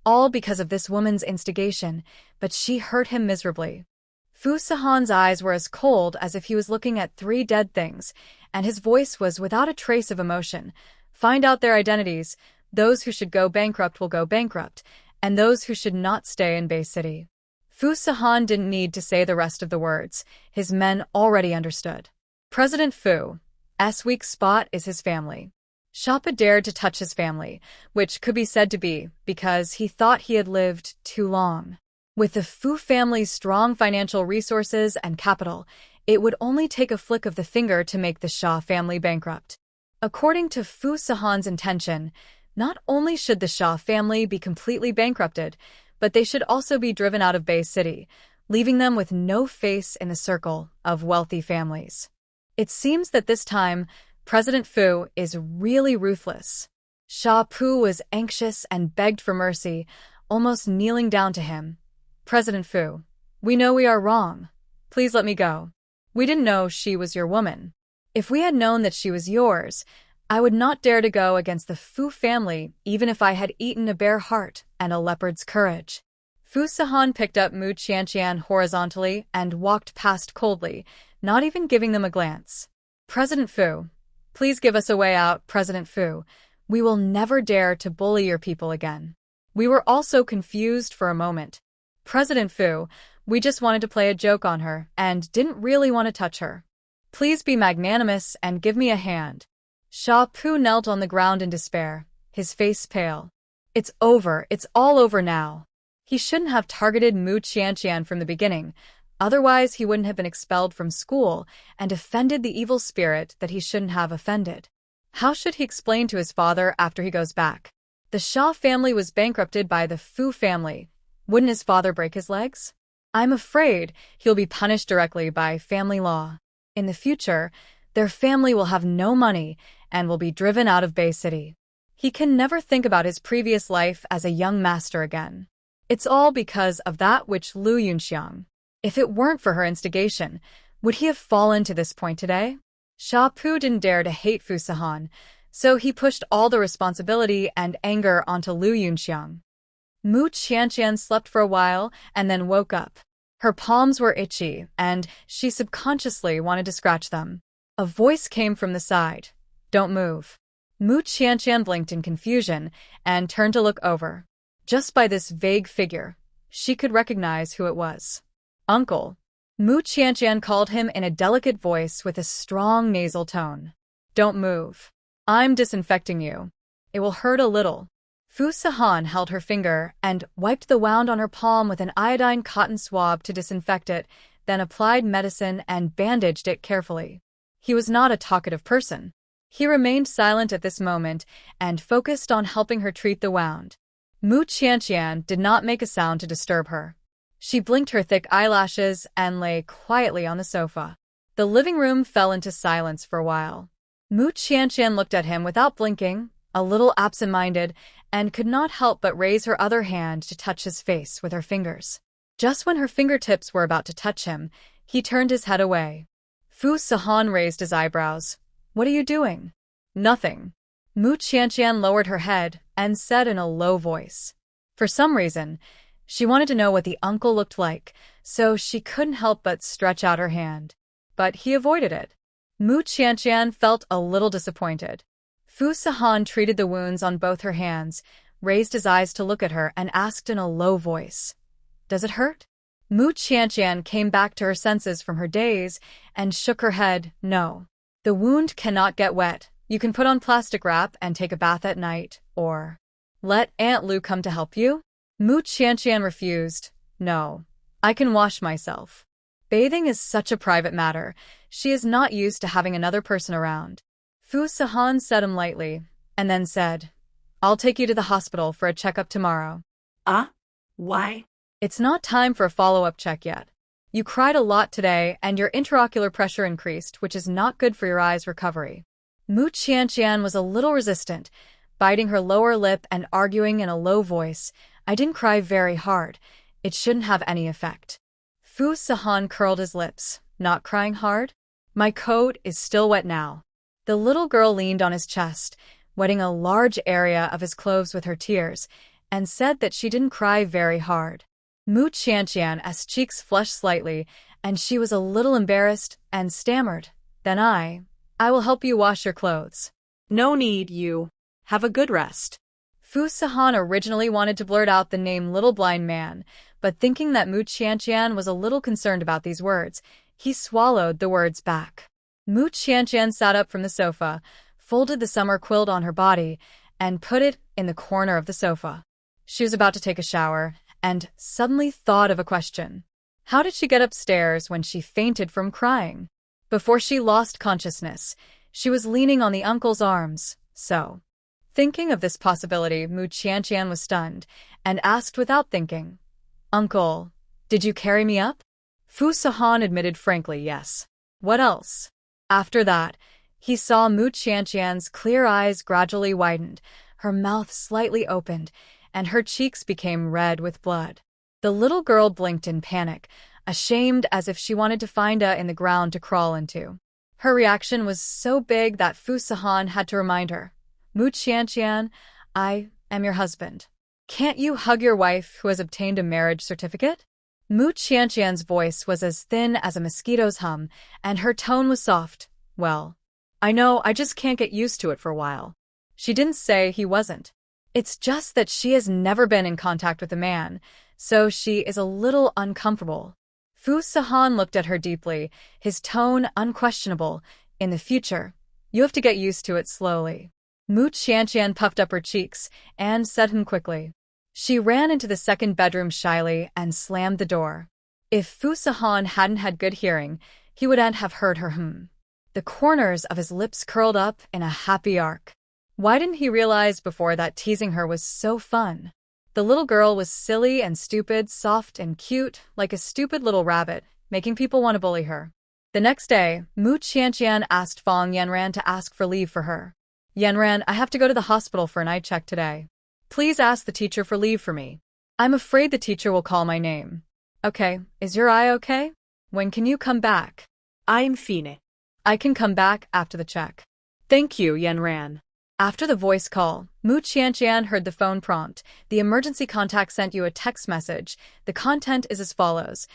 All because of this woman's instigation, but she hurt him miserably. Fu Sahan's eyes were as cold as if he was looking at 3 dead things, and his voice was without a trace of emotion. "Find out their identities. Those who should go bankrupt will go bankrupt, and those who should not stay in Bay City." Fu Sahan didn't need to say the rest of the words. His men already understood. President Fu's weak spot is his family. Shapa dared to touch his family, which could be said to be because he thought he had lived too long. With the Fu family's strong financial resources and capital, it would only take a flick of the finger to make the Sha family bankrupt. According to Fu Sahan's intention, not only should the Sha family be completely bankrupted, but they should also be driven out of Bay City, leaving them with no face in the circle of wealthy families. It seems that this time, President Fu is really ruthless. Sha Pu was anxious and begged for mercy, almost kneeling down to him. "President Fu, we know we are wrong. Please let me go." We didn't know she was your woman. If we had known that she was yours, I would not dare to go against the Fu family even if I had eaten a bear heart and a leopard's courage. Fu Sahan picked up Mu Qianqian horizontally and walked past coldly, not even giving them a glance. President Fu, please give us a way out, President Fu. We will never dare to bully your people again. We were also confused for a moment. President Fu, we just wanted to play a joke on her and didn't really want to touch her. Please be magnanimous and give me a hand. Sha Pu knelt on the ground in despair, his face pale. It's over, it's all over now. He shouldn't have targeted Mu Qianqian from the beginning, otherwise he wouldn't have been expelled from school and offended the evil spirit that he shouldn't have offended. How should he explain to his father after he goes back? The Sha family was bankrupted by the Fu family. Wouldn't his father break his legs? I'm afraid he'll be punished directly by family law. In the future, their family will have no money and will be driven out of Bay City. He can never think about his previous life as a young master again. It's all because of that witch Lu Yunxiang. If it weren't for her instigation, would he have fallen to this point today? Sha Pu didn't dare to hate Fu Sahan, so he pushed all the responsibility and anger onto Lu Yunxiang. Mu Qianqian slept for a while and then woke up. Her palms were itchy, and she subconsciously wanted to scratch them. A voice came from the side. Don't move. Mu Qianqian blinked in confusion and turned to look over. Just by this vague figure, she could recognize who it was. Uncle. Mu Qianqian called him in a delicate voice with a strong nasal tone. Don't move. I'm disinfecting you. It will hurt a little. Fu Sahan held her finger and wiped the wound on her palm with an iodine cotton swab to disinfect it, then applied medicine and bandaged it carefully. He was not a talkative person. He remained silent at this moment and focused on helping her treat the wound. Mu Qianqian did not make a sound to disturb her. She blinked her thick eyelashes and lay quietly on the sofa. The living room fell into silence for a while. Mu Qianqian looked at him without blinking, a little absent-minded, and could not help but raise her other hand to touch his face with her fingers. Just when her fingertips were about to touch him, he turned his head away. Fu Sahan raised his eyebrows. What are you doing? Nothing. Mu Qianqian lowered her head and said in a low voice. For some reason, she wanted to know what the uncle looked like, so she couldn't help but stretch out her hand. But he avoided it. Mu Qianqian felt a little disappointed. Fu Sahan treated the wounds on both her hands, raised his eyes to look at her, and asked in a low voice, Does it hurt? Mu Qianqian came back to her senses from her daze and shook her head, No. The wound cannot get wet. You can put on plastic wrap and take a bath at night, or let Aunt Lu come to help you? Mu Qianqian refused. No. I can wash myself. Bathing is such a private matter. She is not used to having another person around. Fu Sahan said him lightly, and then said, I'll take you to the hospital for a checkup tomorrow. Why? It's not time for a follow-up check yet. You cried a lot today and your intraocular pressure increased, which is not good for your eye's recovery. Mu Qianqian was a little resistant, biting her lower lip and arguing in a low voice, I didn't cry very hard. It shouldn't have any effect. Fu Sahan curled his lips. Not crying hard? My coat is still wet now. The little girl leaned on his chest, wetting a large area of his clothes with her tears, and said that she didn't cry very hard. Mu Qianqian's cheeks flushed slightly, and she was a little embarrassed and stammered. Then I will help you wash your clothes. No need, you. Have a good rest. Fu Sahan originally wanted to blurt out the name Little Blind Man, but thinking that Mu Qianqian was a little concerned about these words, he swallowed the words back. Mu Qianqian sat up from the sofa, folded the summer quilt on her body, and put it in the corner of the sofa. She was about to take a shower, and suddenly thought of a question. How did she get upstairs when she fainted from crying? Before she lost consciousness, she was leaning on the uncle's arms, so. Thinking of this possibility, Mu Qianqian was stunned, and asked without thinking, Uncle, did you carry me up? Fu Sahan admitted frankly yes. What else? After that, he saw Mu Qianqian's clear eyes gradually widened, her mouth slightly opened, and her cheeks became red with blood. The little girl blinked in panic, ashamed as if she wanted to find in the ground to crawl into. Her reaction was so big that Fu Sahan had to remind her, Mu Qianqian, I am your husband. Can't you hug your wife who has obtained a marriage certificate? Mu Qianqian's voice was as thin as a mosquito's hum, and her tone was soft. Well, I know, I just can't get used to it for a while. She didn't say he wasn't. It's just that she has never been in contact with a man, so she is a little uncomfortable. Fu Sahan looked at her deeply, his tone unquestionable. In the future, you have to get used to it slowly. Mu Qianqian puffed up her cheeks and said him quickly. She ran into the second bedroom shyly and slammed the door. If Fu Sahan hadn't had good hearing, he wouldn't have heard her The corners of his lips curled up in a happy arc. Why didn't he realize before that teasing her was so fun? The little girl was silly and stupid, soft and cute, like a stupid little rabbit, making people want to bully her. The next day, Mu Qianqian asked Fang Yanran to ask for leave for her. Yanran, I have to go to the hospital for an eye check today. Please ask the teacher for leave for me. I'm afraid the teacher will call my name. Okay, is your eye okay? When can you come back? I'm fine. I can come back after the check. Thank you, Yanran. After the voice call, Mu Qianqian heard the phone prompt. The emergency contact sent you a text message. The content is as follows.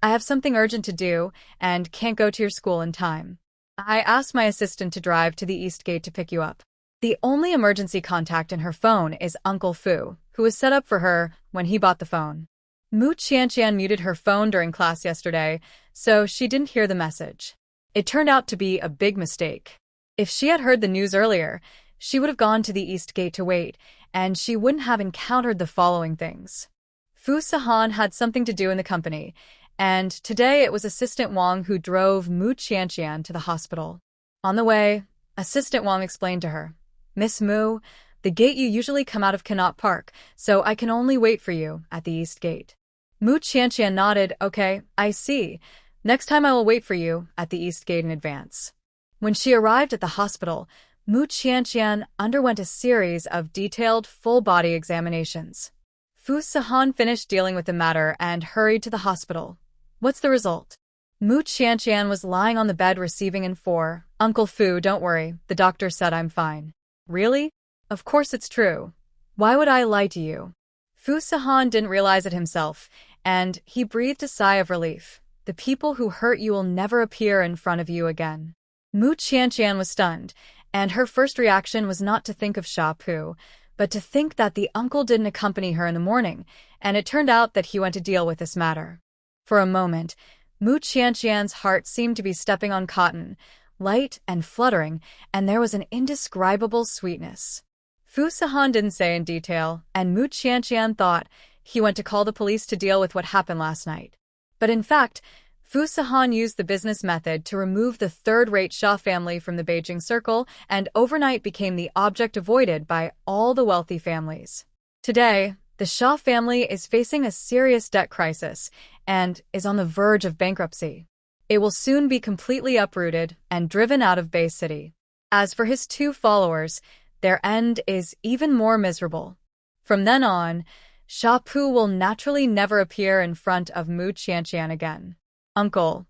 I have something urgent to do and can't go to your school in time. I asked my assistant to drive to the East Gate to pick you up. The only emergency contact in her phone is Uncle Fu, who was set up for her when he bought the phone. Mu Qianqian muted her phone during class yesterday, so she didn't hear the message. It turned out to be a big mistake. If she had heard the news earlier, she would have gone to the East Gate to wait, and she wouldn't have encountered the following things. Fu Sahan had something to do in the company, and today it was Assistant Wang who drove Mu Qianqian to the hospital. On the way, Assistant Wang explained to her, Miss Mu, the gate you usually come out of cannot park, so I can only wait for you at the East Gate. Mu Qianqian nodded, okay, I see. Next time I will wait for you at the East Gate in advance. When she arrived at the hospital, Mu Qianqian underwent a series of detailed full-body examinations. Fu Sahan finished dealing with the matter and hurried to the hospital. What's the result? Mu Qianqian was lying on the bed receiving an 4. Uncle Fu, don't worry, the doctor said I'm fine. Really? Of course it's true. Why would I lie to you? Fu Sahan didn't realize it himself, and he breathed a sigh of relief. The people who hurt you will never appear in front of you again. Mu Qianqian was stunned, and her first reaction was not to think of Sha Pu, but to think that the uncle didn't accompany her in the morning, and it turned out that he went to deal with this matter. For a moment, Mu Qianqian's heart seemed to be stepping on cotton, light and fluttering, and there was an indescribable sweetness. Fu Sahan didn't say in detail, and Mu Qianqian thought he went to call the police to deal with what happened last night. But in fact, Fu Sahan used the business method to remove the third-rate Sha family from the Beijing circle and overnight became the object avoided by all the wealthy families. Today, the Sha family is facing a serious debt crisis and is on the verge of bankruptcy. It will soon be completely uprooted and driven out of Bay City. As for his 2 followers, their end is even more miserable. From then on, Sha Pu will naturally never appear in front of Mu Qianqian again. Uncle,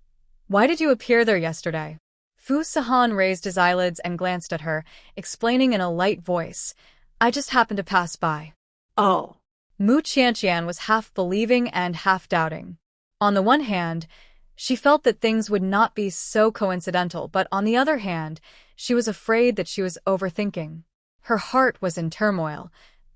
why did you appear there yesterday? Fu Sahan raised his eyelids and glanced at her, explaining in a light voice, I just happened to pass by. Oh. Mu Qianqian was half believing and half doubting. On the one hand, she felt that things would not be so coincidental, but on the other hand, she was afraid that she was overthinking. Her heart was in turmoil,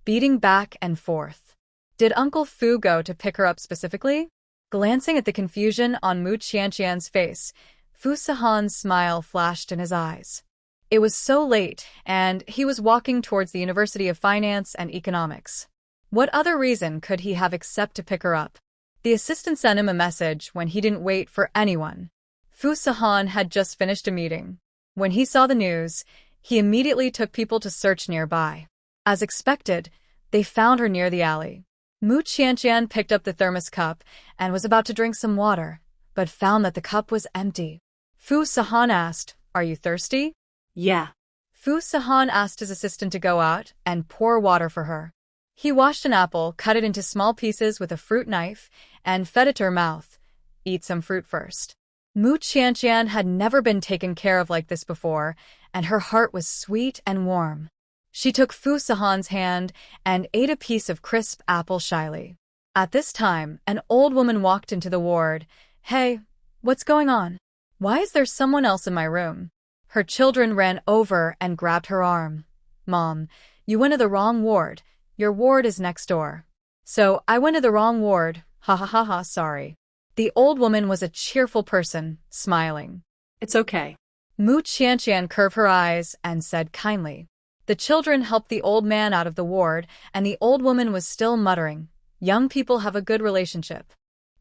beating back and forth. Did Uncle Fu go to pick her up specifically? Glancing at the confusion on Mu Qianqian's face, Fu Sahan's smile flashed in his eyes. It was so late, and he was walking towards the University of Finance and Economics. What other reason could he have except to pick her up? The assistant sent him a message when he didn't wait for anyone. Fu Sahan had just finished a meeting. When he saw the news, he immediately took people to search nearby. As expected, they found her near the alley. Mu Qianqian picked up the thermos cup and was about to drink some water, but found that the cup was empty. Fu Sahan asked, Are you thirsty? Yeah. Fu Sahan asked his assistant to go out and pour water for her. He washed an apple, cut it into small pieces with a fruit knife, and fed it to her mouth. eat some fruit first. Mu Qianqian had never been taken care of like this before, and her heart was sweet and warm. She took Fu Sahan's hand and ate a piece of crisp apple shyly. At this time, an old woman walked into the ward. "Hey, what's going on? Why is there someone else in my room?" Her children ran over and grabbed her arm. "Mom, you went to the wrong ward. Your ward is next door." "So, I went to the wrong ward. Ha ha ha ha, sorry." The old woman was a cheerful person, smiling. It's okay. Mu Qianqian curved her eyes and said kindly. The children helped the old man out of the ward, and the old woman was still muttering, "Young people have a good relationship.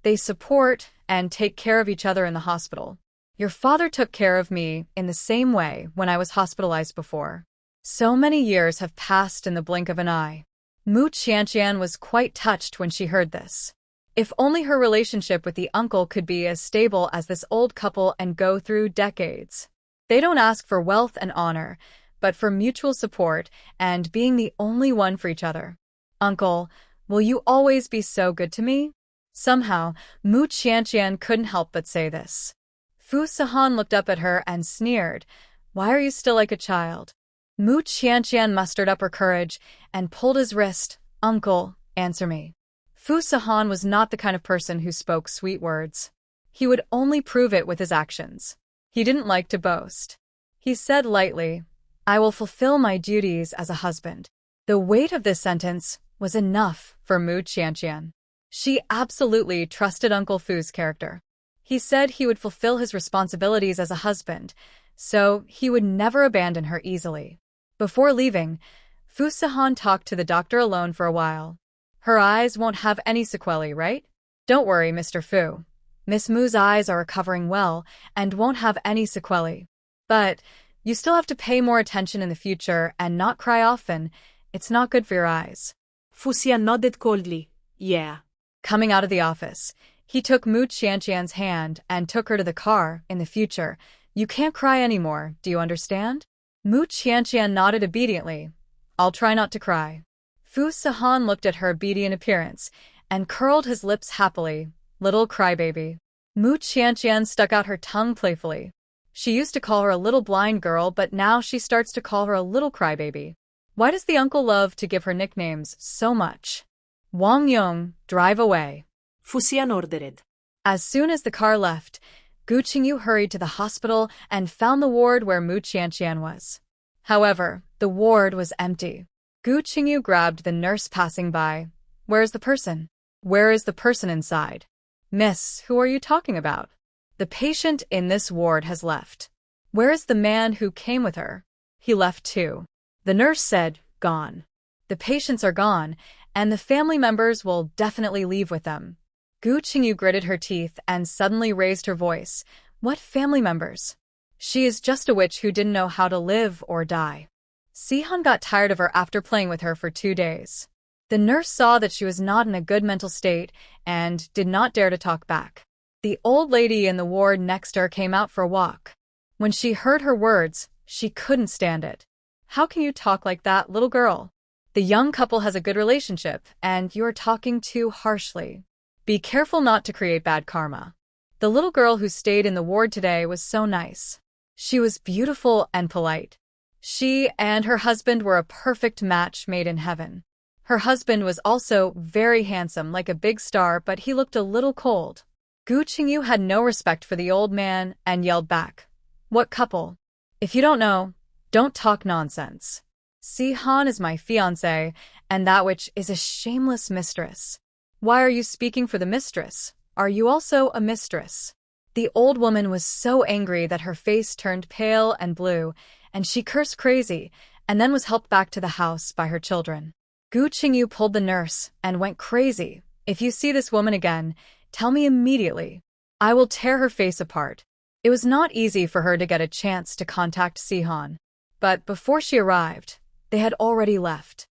They support and take care of each other in the hospital. Your father took care of me in the same way when I was hospitalized before." So many years have passed in the blink of an eye. Mu Qianqian was quite touched when she heard this. If only her relationship with the uncle could be as stable as this old couple and go through decades. They don't ask for wealth and honor, but for mutual support and being the only one for each other. "Uncle, will you always be so good to me?" Somehow, Mu Qianqian couldn't help but say this. Fu Sahan looked up at her and sneered, "Why are you still like a child?" Mu Qianqian mustered up her courage and pulled his wrist. "Uncle, answer me." Fu Sahan was not the kind of person who spoke sweet words. He would only prove it with his actions. He didn't like to boast. He said lightly, "I will fulfill my duties as a husband." The weight of this sentence was enough for Mu Qianqian. She absolutely trusted Uncle Fu's character. He said he would fulfill his responsibilities as a husband, so he would never abandon her easily. Before leaving, Fu Sahan talked to the doctor alone for a while. "Her eyes won't have any sequelae, right? Don't worry, Mr. Fu. Miss Mu's eyes are recovering well and won't have any sequelae. But you still have to pay more attention in the future and not cry often. It's not good for your eyes." Fu Xian nodded coldly. Yeah. Coming out of the office, he took Mu Qianqian's hand and took her to the car. "In the future, you can't cry anymore, do you understand?" Mu Qianqian nodded obediently. "I'll try not to cry." Fu Sahan looked at her obedient appearance and curled his lips happily. "Little crybaby." Mu Qianqian stuck out her tongue playfully. She used to call her a little blind girl, but now she starts to call her a little crybaby. Why does the uncle love to give her nicknames so much? "Wang Yong, drive away." Fu Xian ordered. As soon as the car left, Gu Qingyu hurried to the hospital and found the ward where Mu Qianqian was. However, the ward was empty. Gu Qingyu grabbed the nurse passing by. "Where is the person? Where is the person inside?" "Miss, who are you talking about?" "The patient in this ward has left." "Where is the man who came with her?" "He left too." The nurse said, "Gone." "The patients are gone, and the family members will definitely leave with them." Gu Qingyu gritted her teeth and suddenly raised her voice. "What family members?" "She is just a witch who didn't know how to live or die. Sihan got tired of her after playing with her for 2 days." The nurse saw that she was not in a good mental state and did not dare to talk back. The old lady in the ward next to her came out for a walk. When she heard her words, she couldn't stand it. "How can you talk like that, little girl? The young couple has a good relationship, and you are talking too harshly. Be careful not to create bad karma." The little girl who stayed in the ward today was so nice. She was beautiful and polite. She and her husband were a perfect match made in heaven. Her husband was also very handsome, like a big star, but he looked a little cold. Gu Qingyu had no respect for the old man and yelled back, "What couple? If you don't know, don't talk nonsense. Si Han is my fiancé, and that witch is a shameless mistress." "Why are you speaking for the mistress? Are you also a mistress?" The old woman was so angry that her face turned pale and blue, and she cursed crazy, and then was helped back to the house by her children. Gu Qingyu pulled the nurse and went crazy. "If you see this woman again, tell me immediately. I will tear her face apart." It was not easy for her to get a chance to contact Sihan, but before she arrived, they had already left.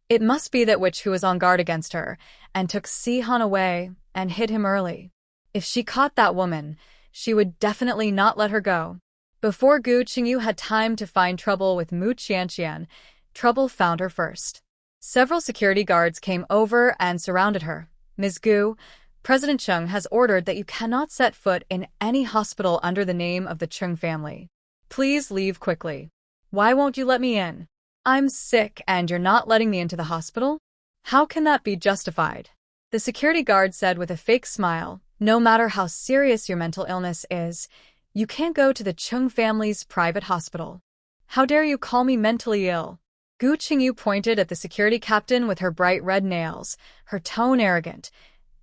It must be that witch who was on guard against her and took Sihan away and hid him early. If she caught that woman, she would definitely not let her go. Before Gu Qingyu had time to find trouble with Mu Qianqian, trouble found her first. Several security guards came over and surrounded her. "Ms. Gu, President Chung has ordered that you cannot set foot in any hospital under the name of the Chung family. Please leave quickly. Why won't you let me in? I'm sick and you're not letting me into the hospital? How can that be justified? The security guard said with a fake smile, no matter how serious your mental illness is, you can't go to the Chung family's private hospital. How dare you call me mentally ill? Gu Qingyu pointed at the security captain with her bright red nails, her tone arrogant.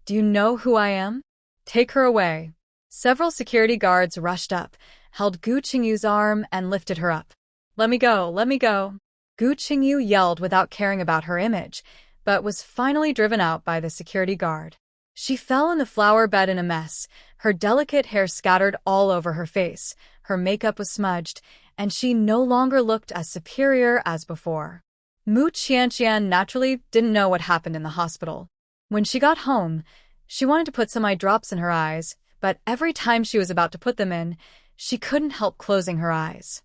Do you know who I am? Take her away. Several security guards rushed up, held Gu Qingyu's arm, and lifted her up. Let me go, let me go. Gu Qingyu yelled without caring about her image, but was finally driven out by the security guard. She fell in the flower bed in a mess, her delicate hair scattered all over her face, her makeup was smudged, and she no longer looked as superior as before. Mu Qianqian naturally didn't know what happened in the hospital. When she got home, she wanted to put some eye drops in her eyes, but every time she was about to put them in, she couldn't help closing her eyes.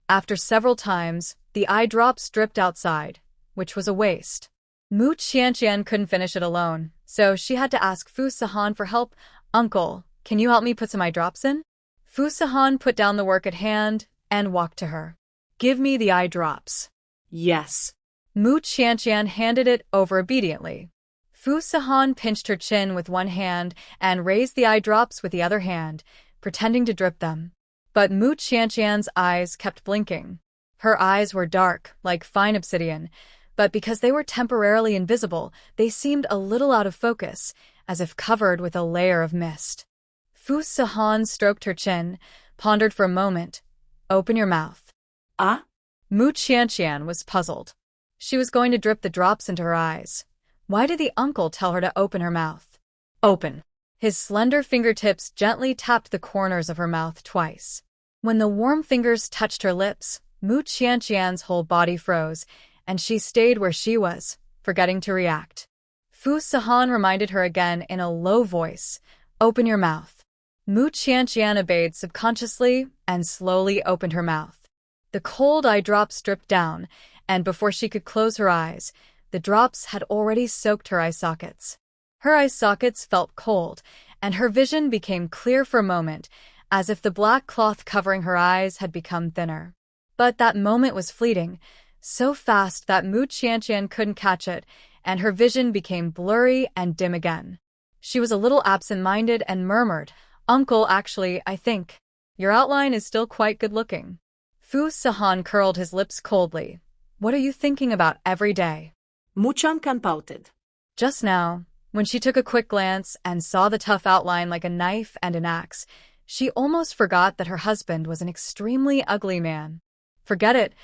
After several times, the eye drops dripped outside, which was a waste. Mu Qianqian couldn't finish it alone, so she had to ask Fu Sahan for help. Uncle, can you help me put some eye drops in? Fu Sahan put down the work at hand and walked to her. Give me the eye drops. Yes. Mu Qianqian handed it over obediently. Fu Sahan pinched her chin with one hand and raised the eye drops with the other hand, pretending to drip them. But Mu Qianqian's eyes kept blinking. Her eyes were dark, like fine obsidian, but because they were temporarily invisible, they seemed a little out of focus, as if covered with a layer of mist. Fu Sahan stroked her chin, pondered for a moment. Open your mouth. Ah? Mu Qianqian was puzzled. She was going to drip the drops into her eyes. Why did the uncle tell her to open her mouth? Open. His slender fingertips gently tapped the corners of her mouth twice. When the warm fingers touched her lips, Mu Qianqian's whole body froze, and she stayed where she was, forgetting to react. Fu Sahan reminded her again in a low voice, open your mouth. Mu Qianqian obeyed subconsciously and slowly opened her mouth. The cold eye drops dripped down, and before she could close her eyes, the drops had already soaked her eye sockets. Her eye sockets felt cold, and her vision became clear for a moment, as if the black cloth covering her eyes had become thinner. But that moment was fleeting, so fast that Mu Qianqian couldn't catch it, and her vision became blurry and dim again. She was a little absent-minded and murmured, Uncle, actually, I think your outline is still quite good-looking. Fu Sahan curled his lips coldly. What are you thinking about every day? Mu Qianqian pouted. Just now, when she took a quick glance and saw the tough outline like a knife and an axe, she almost forgot that her husband was an extremely ugly man. Forget it.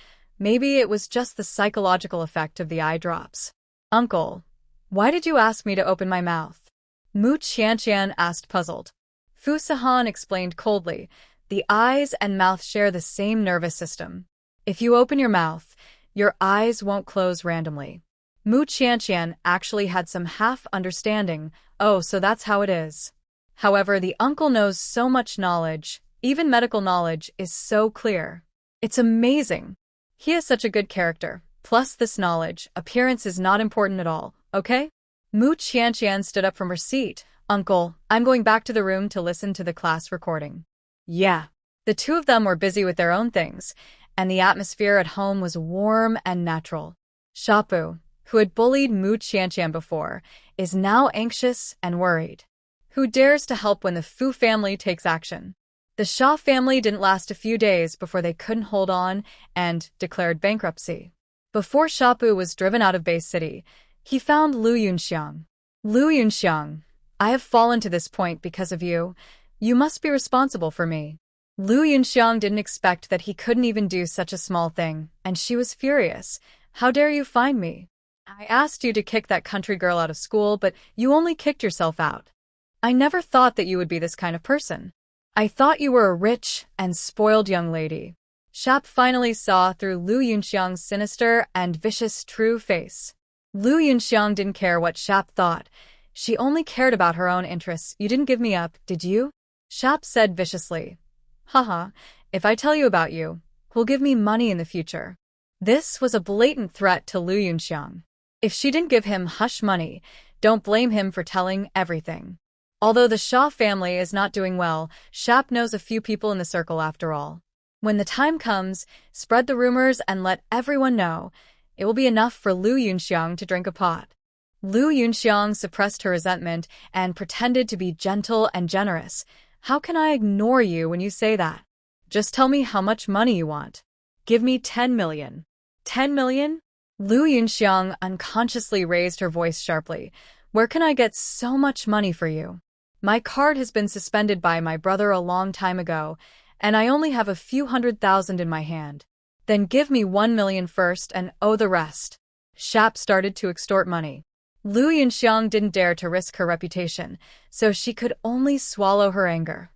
Maybe it was just the psychological effect of the eye drops. Uncle, why did you ask me to open my mouth? Mu Qianqian asked, puzzled. Fu Sahan explained coldly, the eyes and mouth share the same nervous system. If you open your mouth, your eyes won't close randomly. Mu Qianqian actually had some half-understanding, oh, so that's how it is. However, the uncle knows so much knowledge, even medical knowledge is so clear. It's amazing. He is such a good character. Plus this knowledge, appearance is not important at all, okay? Mu Qianqian stood up from her seat. Uncle, I'm going back to the room to listen to the class recording. Yeah. The two of them were busy with their own things, and the atmosphere at home was warm and natural. Shapu, who had bullied Mu Qianqian before, is now anxious and worried. Who dares to help when the Fu family takes action? The Xia family didn't last a few days before they couldn't hold on and declared bankruptcy. Before Shapu was driven out of Bay City, he found Lu Yunxiang. Lu Yunxiang, I have fallen to this point because of you. You must be responsible for me. Lu Yunxiang didn't expect that he couldn't even do such a small thing, and she was furious. How dare you find me? I asked you to kick that country girl out of school, but you only kicked yourself out. I never thought that you would be this kind of person. I thought you were a rich and spoiled young lady. Shap finally saw through Lu Yunxiang's sinister and vicious true face. Lu Yunxiang didn't care what Shap thought. She only cared about her own interests. You didn't give me up, did you? Shap said viciously. Haha, if I tell you about you, who'll give me money in the future? This was a blatant threat to Lu Yunxiang. If she didn't give him hush money, don't blame him for telling everything. Although the Shaw family is not doing well, Shap knows a few people in the circle after all. When the time comes, spread the rumors and let everyone know. It will be enough for Lu Yunxiang to drink a pot. Lu Yunxiang suppressed her resentment and pretended to be gentle and generous. How can I ignore you when you say that? Just tell me how much money you want. Give me 10 million. 10 million? Lu Yunxiang unconsciously raised her voice sharply. Where can I get so much money for you? My card has been suspended by my brother a long time ago, and I only have a few 100,000 in my hand. Then give me 1 million first and owe the rest. Shap started to extort money. Lu Yunxiang didn't dare to risk her reputation, so she could only swallow her anger.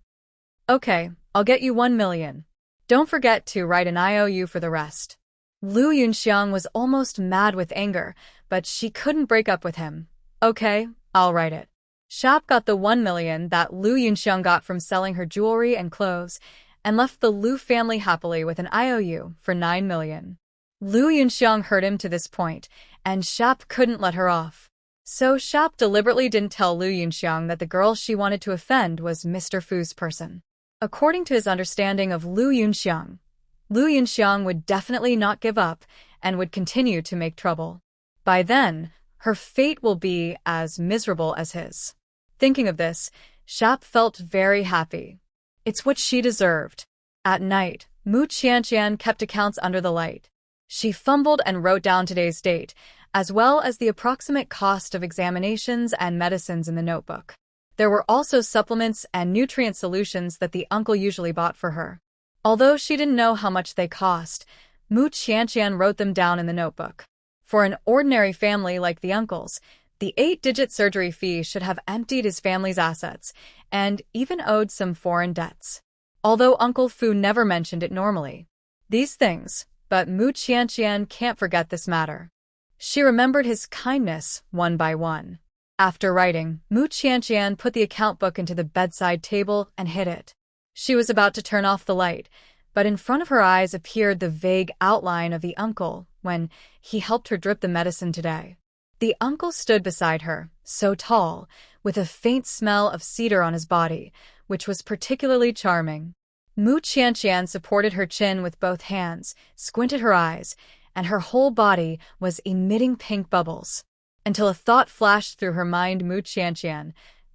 Okay, I'll get you 1 million. Don't forget to write an IOU for the rest. Lu Yunxiang was almost mad with anger, but she couldn't break up with him. Okay, I'll write it. Shap got the 1 million that Lu Yunxiang got from selling her jewelry and clothes, and left the Lu family happily with an IOU for 9 million. Lu Yunxiang hurt him to this point, and Shap couldn't let her off. So Shap deliberately didn't tell Lu Yunxiang that the girl she wanted to offend was Mr. Fu's person. According to his understanding of Lu Yunxiang would definitely not give up and would continue to make trouble. By then, her fate will be as miserable as his. Thinking of this, Shap felt very happy. It's what she deserved. At night, Mu Qianqian kept accounts under the light. She fumbled and wrote down today's date, as well as the approximate cost of examinations and medicines in the notebook. There were also supplements and nutrient solutions that the uncle usually bought for her. Although she didn't know how much they cost, Mu Qianqian wrote them down in the notebook. For an ordinary family like the uncle's, the 8-digit surgery fee should have emptied his family's assets, and even owed some foreign debts. Although Uncle Fu never mentioned it normally. These things, but Mu Qianqian can't forget this matter. She remembered his kindness one by one. After writing, Mu Qianqian put the account book into the bedside table and hid it. She was about to turn off the light, but in front of her eyes appeared the vague outline of the uncle when he helped her drip the medicine today. The uncle stood beside her, so tall, with a faint smell of cedar on his body, which was particularly charming. Mu Qianqian supported her chin with both hands, squinted her eyes, and her whole body was emitting pink bubbles. Until a thought flashed through her mind. Mu Qianqian,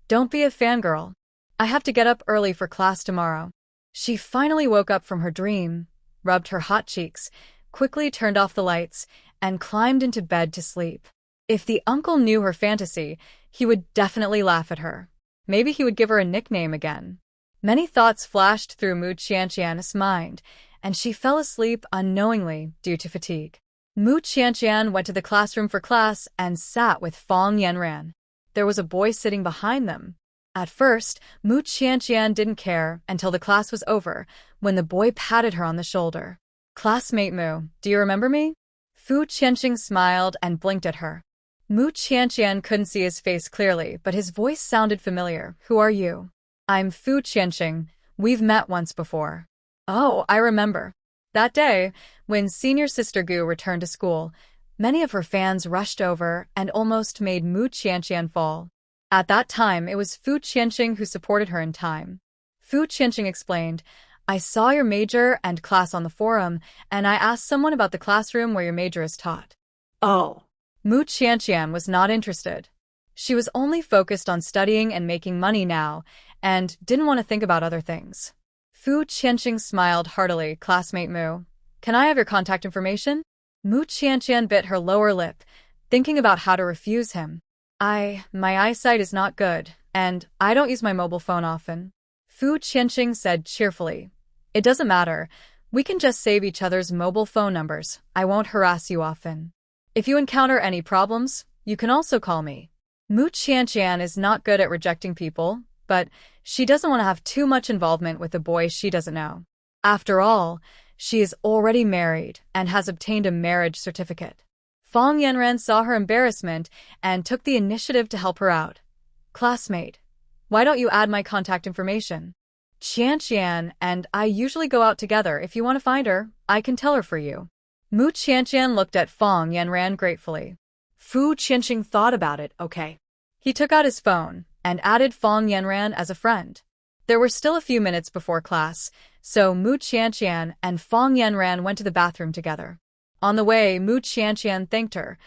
don't be a fangirl. I have to get up early for class tomorrow. She finally woke up from her dream, rubbed her hot cheeks, quickly turned off the lights, and climbed into bed to sleep. If the uncle knew her fantasy, he would definitely laugh at her. Maybe he would give her a nickname again. Many thoughts flashed through Mu Qianqian's mind, and she fell asleep unknowingly due to fatigue. Mu Qianqian went to the classroom for class and sat with Fang Yanran. There was a boy sitting behind them. At first, Mu Qianqian didn't care until the class was over, when the boy patted her on the shoulder. Classmate Mu, do you remember me? Fu Qianqing smiled and blinked at her. Mu Qianqian couldn't see his face clearly, but his voice sounded familiar. Who are you? I'm Fu Qianqing. We've met once before. Oh, I remember. That day, when senior sister Gu returned to school, many of her fans rushed over and almost made Mu Qianqian fall. At that time, it was Fu Qianqing who supported her in time. Fu Qianqing explained, I saw your major and class on the forum, and I asked someone about the classroom where your major is taught. Oh. Mu Qianqian was not interested. She was only focused on studying and making money now, and didn't want to think about other things. Fu Qianqing smiled heartily. Classmate Mu, can I have your contact information? Mu Qianqian bit her lower lip, thinking about how to refuse him. My eyesight is not good, and I don't use my mobile phone often. Fu Qianqing said cheerfully. It doesn't matter. We can just save each other's mobile phone numbers. I won't harass you often. If you encounter any problems, you can also call me. Mu Qianqian is not good at rejecting people, but she doesn't want to have too much involvement with a boy she doesn't know. After all, she is already married and has obtained a marriage certificate. Fang Yanran saw her embarrassment and took the initiative to help her out. Classmate, why don't you add my contact information? Qianqian and I usually go out together. If you want to find her, I can tell her for you. Mu Qianqian looked at Fang Yanran gratefully. Fu Qianqing thought about it. Okay. He took out his phone, and added Fong Yanran as a friend. There were still a few minutes before class, so Mu Qianqian and Fong Yanran went to the bathroom together. On the way, Mu Qianqian thanked her.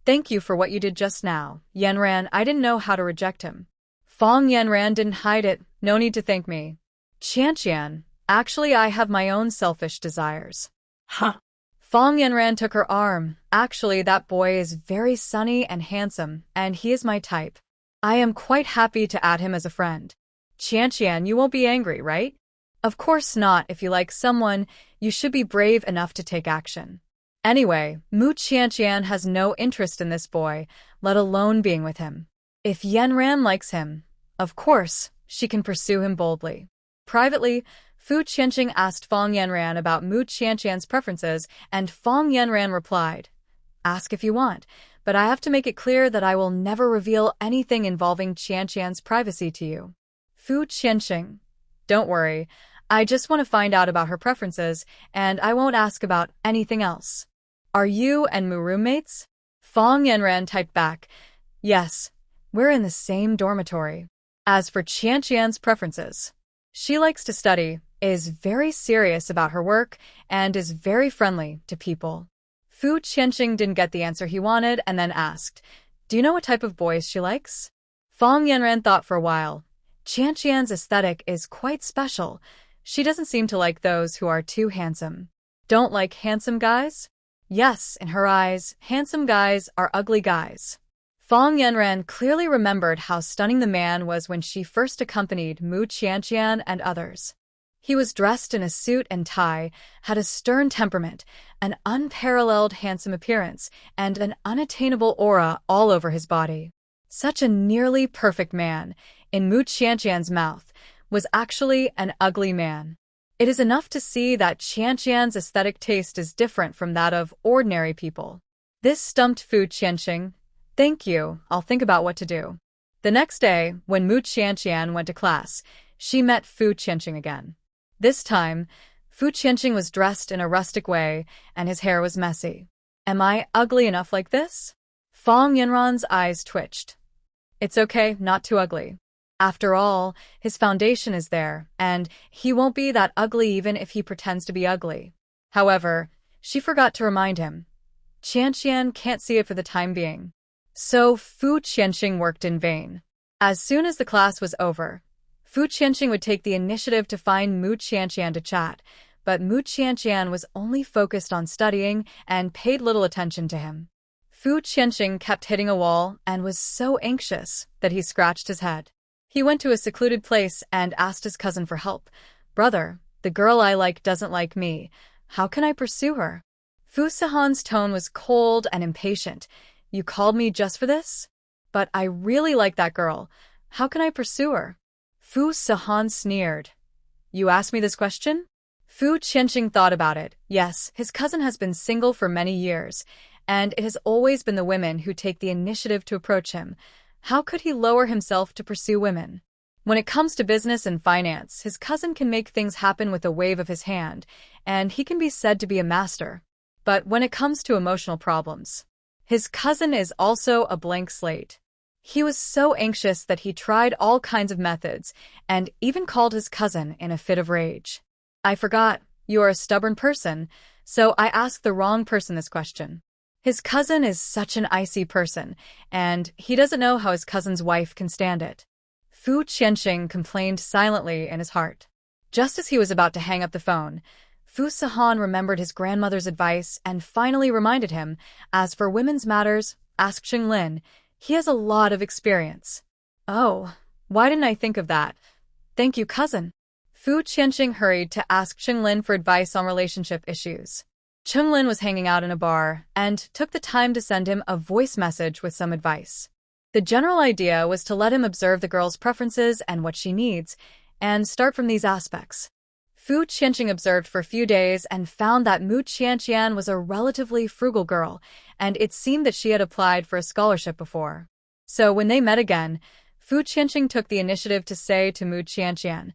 "Thank you for what you did just now, Yanran. I didn't know how to reject him." Fong Yanran didn't hide it. "No need to thank me. Qianqian, actually I have my own selfish desires." Huh. Fong Yanran took her arm. "Actually, that boy is very sunny and handsome, and he is my type. I am quite happy to add him as a friend." "Qianqian, you won't be angry, right?" "Of course not. If you like someone, you should be brave enough to take action." Anyway, Mu Qianqian has no interest in this boy, let alone being with him. If Yanran likes him, of course, she can pursue him boldly. Privately, Fu Qianqing asked Fong Yanran about Mu Qianqian's preferences, and Fong Yanran replied, "Ask if you want, but I have to make it clear that I will never reveal anything involving Qianqian's privacy to you." Fu Qianqing, "Don't worry, I just want to find out about her preferences, and I won't ask about anything else." "Are you and Mu roommates?" Fong Yanran typed back, "Yes, we're in the same dormitory." As for Qianqian's preferences, she likes to study, is very serious about her work, and is very friendly to people. Fu Qianqing didn't get the answer he wanted and then asked, "Do you know what type of boys she likes?" Fong Yanran thought for a while. Qianqian's aesthetic is quite special. She doesn't seem to like those who are too handsome. "Don't like handsome guys?" Yes, in her eyes, handsome guys are ugly guys. Fong Yanran clearly remembered how stunning the man was when she first accompanied Mu Qianqian and others. He was dressed in a suit and tie, had a stern temperament, an unparalleled handsome appearance, and an unattainable aura all over his body. Such a nearly perfect man, in Mu Qianqian's mouth, was actually an ugly man. It is enough to see that Qianqian's aesthetic taste is different from that of ordinary people. This stumped Fu Qianqing. "Thank you, I'll think about what to do." The next day, when Mu Qianqian went to class, she met Fu Qianqing again. This time, Fu Qianqing was dressed in a rustic way, and his hair was messy. "Am I ugly enough like this?" Fong Yanran's eyes twitched. "It's okay, not too ugly. After all, his foundation is there, and he won't be that ugly even if he pretends to be ugly." However, she forgot to remind him. Qianqian can't see it for the time being. So Fu Qianqing worked in vain. As soon as the class was over, Fu Qianqing would take the initiative to find Mu Qianqian to chat, but Mu Qianqian was only focused on studying and paid little attention to him. Fu Qianqing kept hitting a wall and was so anxious that he scratched his head. He went to a secluded place and asked his cousin for help. "Brother, the girl I like doesn't like me. How can I pursue her?" Fu Sihan's tone was cold and impatient. "You called me just for this? But I really like that girl. How can I pursue her?" Fu Sihan sneered. "You asked me this question?" Fu Qianqing thought about it. Yes, his cousin has been single for many years, and it has always been the women who take the initiative to approach him. How could he lower himself to pursue women? When it comes to business and finance, his cousin can make things happen with a wave of his hand, and he can be said to be a master. But when it comes to emotional problems, his cousin is also a blank slate. He was so anxious that he tried all kinds of methods, and even called his cousin in a fit of rage. "I forgot, you are a stubborn person, so I asked the wrong person this question." His cousin is such an icy person, and he doesn't know how his cousin's wife can stand it. Fu Qianqing complained silently in his heart. Just as he was about to hang up the phone, Fu Sihan remembered his grandmother's advice and finally reminded him, "As for women's matters, ask Xinglin. He has a lot of experience." "Oh, why didn't I think of that? Thank you, cousin." Fu Qianqing hurried to ask Xinglin for advice on relationship issues. Xinglin was hanging out in a bar and took the time to send him a voice message with some advice. The general idea was to let him observe the girl's preferences and what she needs, and start from these aspects. Fu Qianqing observed for a few days and found that Mu Qianqian was a relatively frugal girl, and it seemed that she had applied for a scholarship before. So when they met again, Fu Qianqing took the initiative to say to Mu Qianqian,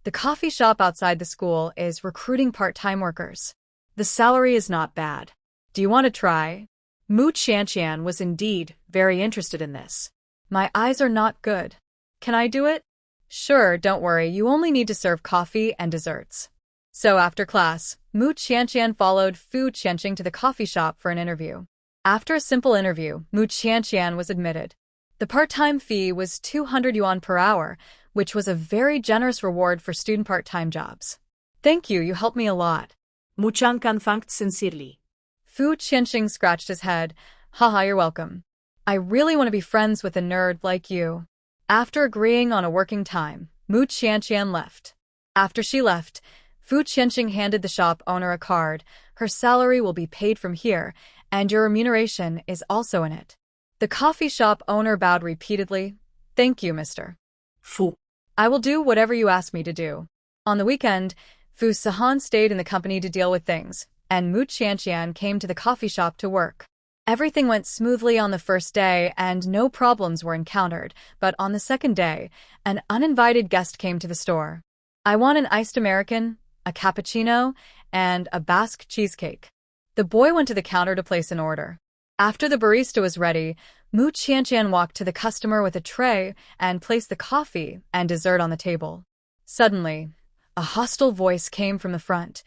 "The coffee shop outside the school is recruiting part-time workers. The salary is not bad. Do you want to try?" Mu Qianqian was indeed very interested in this. "My eyes are not good." Can I do it? Sure, don't worry, you only need to serve coffee and desserts. So after class, Mu Qianqian followed Fu Qianqing to the coffee shop for an interview. After a simple interview, Mu Qianqian was admitted. The part-time fee was 200 yuan per hour, which was a very generous reward for student part-time jobs. Thank you helped me a lot. Mu Changkan thanked sincerely. Fu Qianqing scratched his head. Haha, you're welcome. I really want to be friends with a nerd like you. After agreeing on a working time, Mu Qianqian left. After she left, Fu Qianqing handed the shop owner a card. Her salary will be paid from here, and your remuneration is also in it. The coffee shop owner bowed repeatedly. Thank you, mister. Fu. I will do whatever you ask me to do. On the weekend, Fu Sahan stayed in the company to deal with things, and Mu Qianqian came to the coffee shop to work. Everything went smoothly on the first day and no problems were encountered, but on the second day, an uninvited guest came to the store. I want an iced American, a cappuccino, and a Basque cheesecake. The boy went to the counter to place an order. After the barista was ready, Mu Qianqian walked to the customer with a tray and placed the coffee and dessert on the table. Suddenly, a hostile voice came from the front.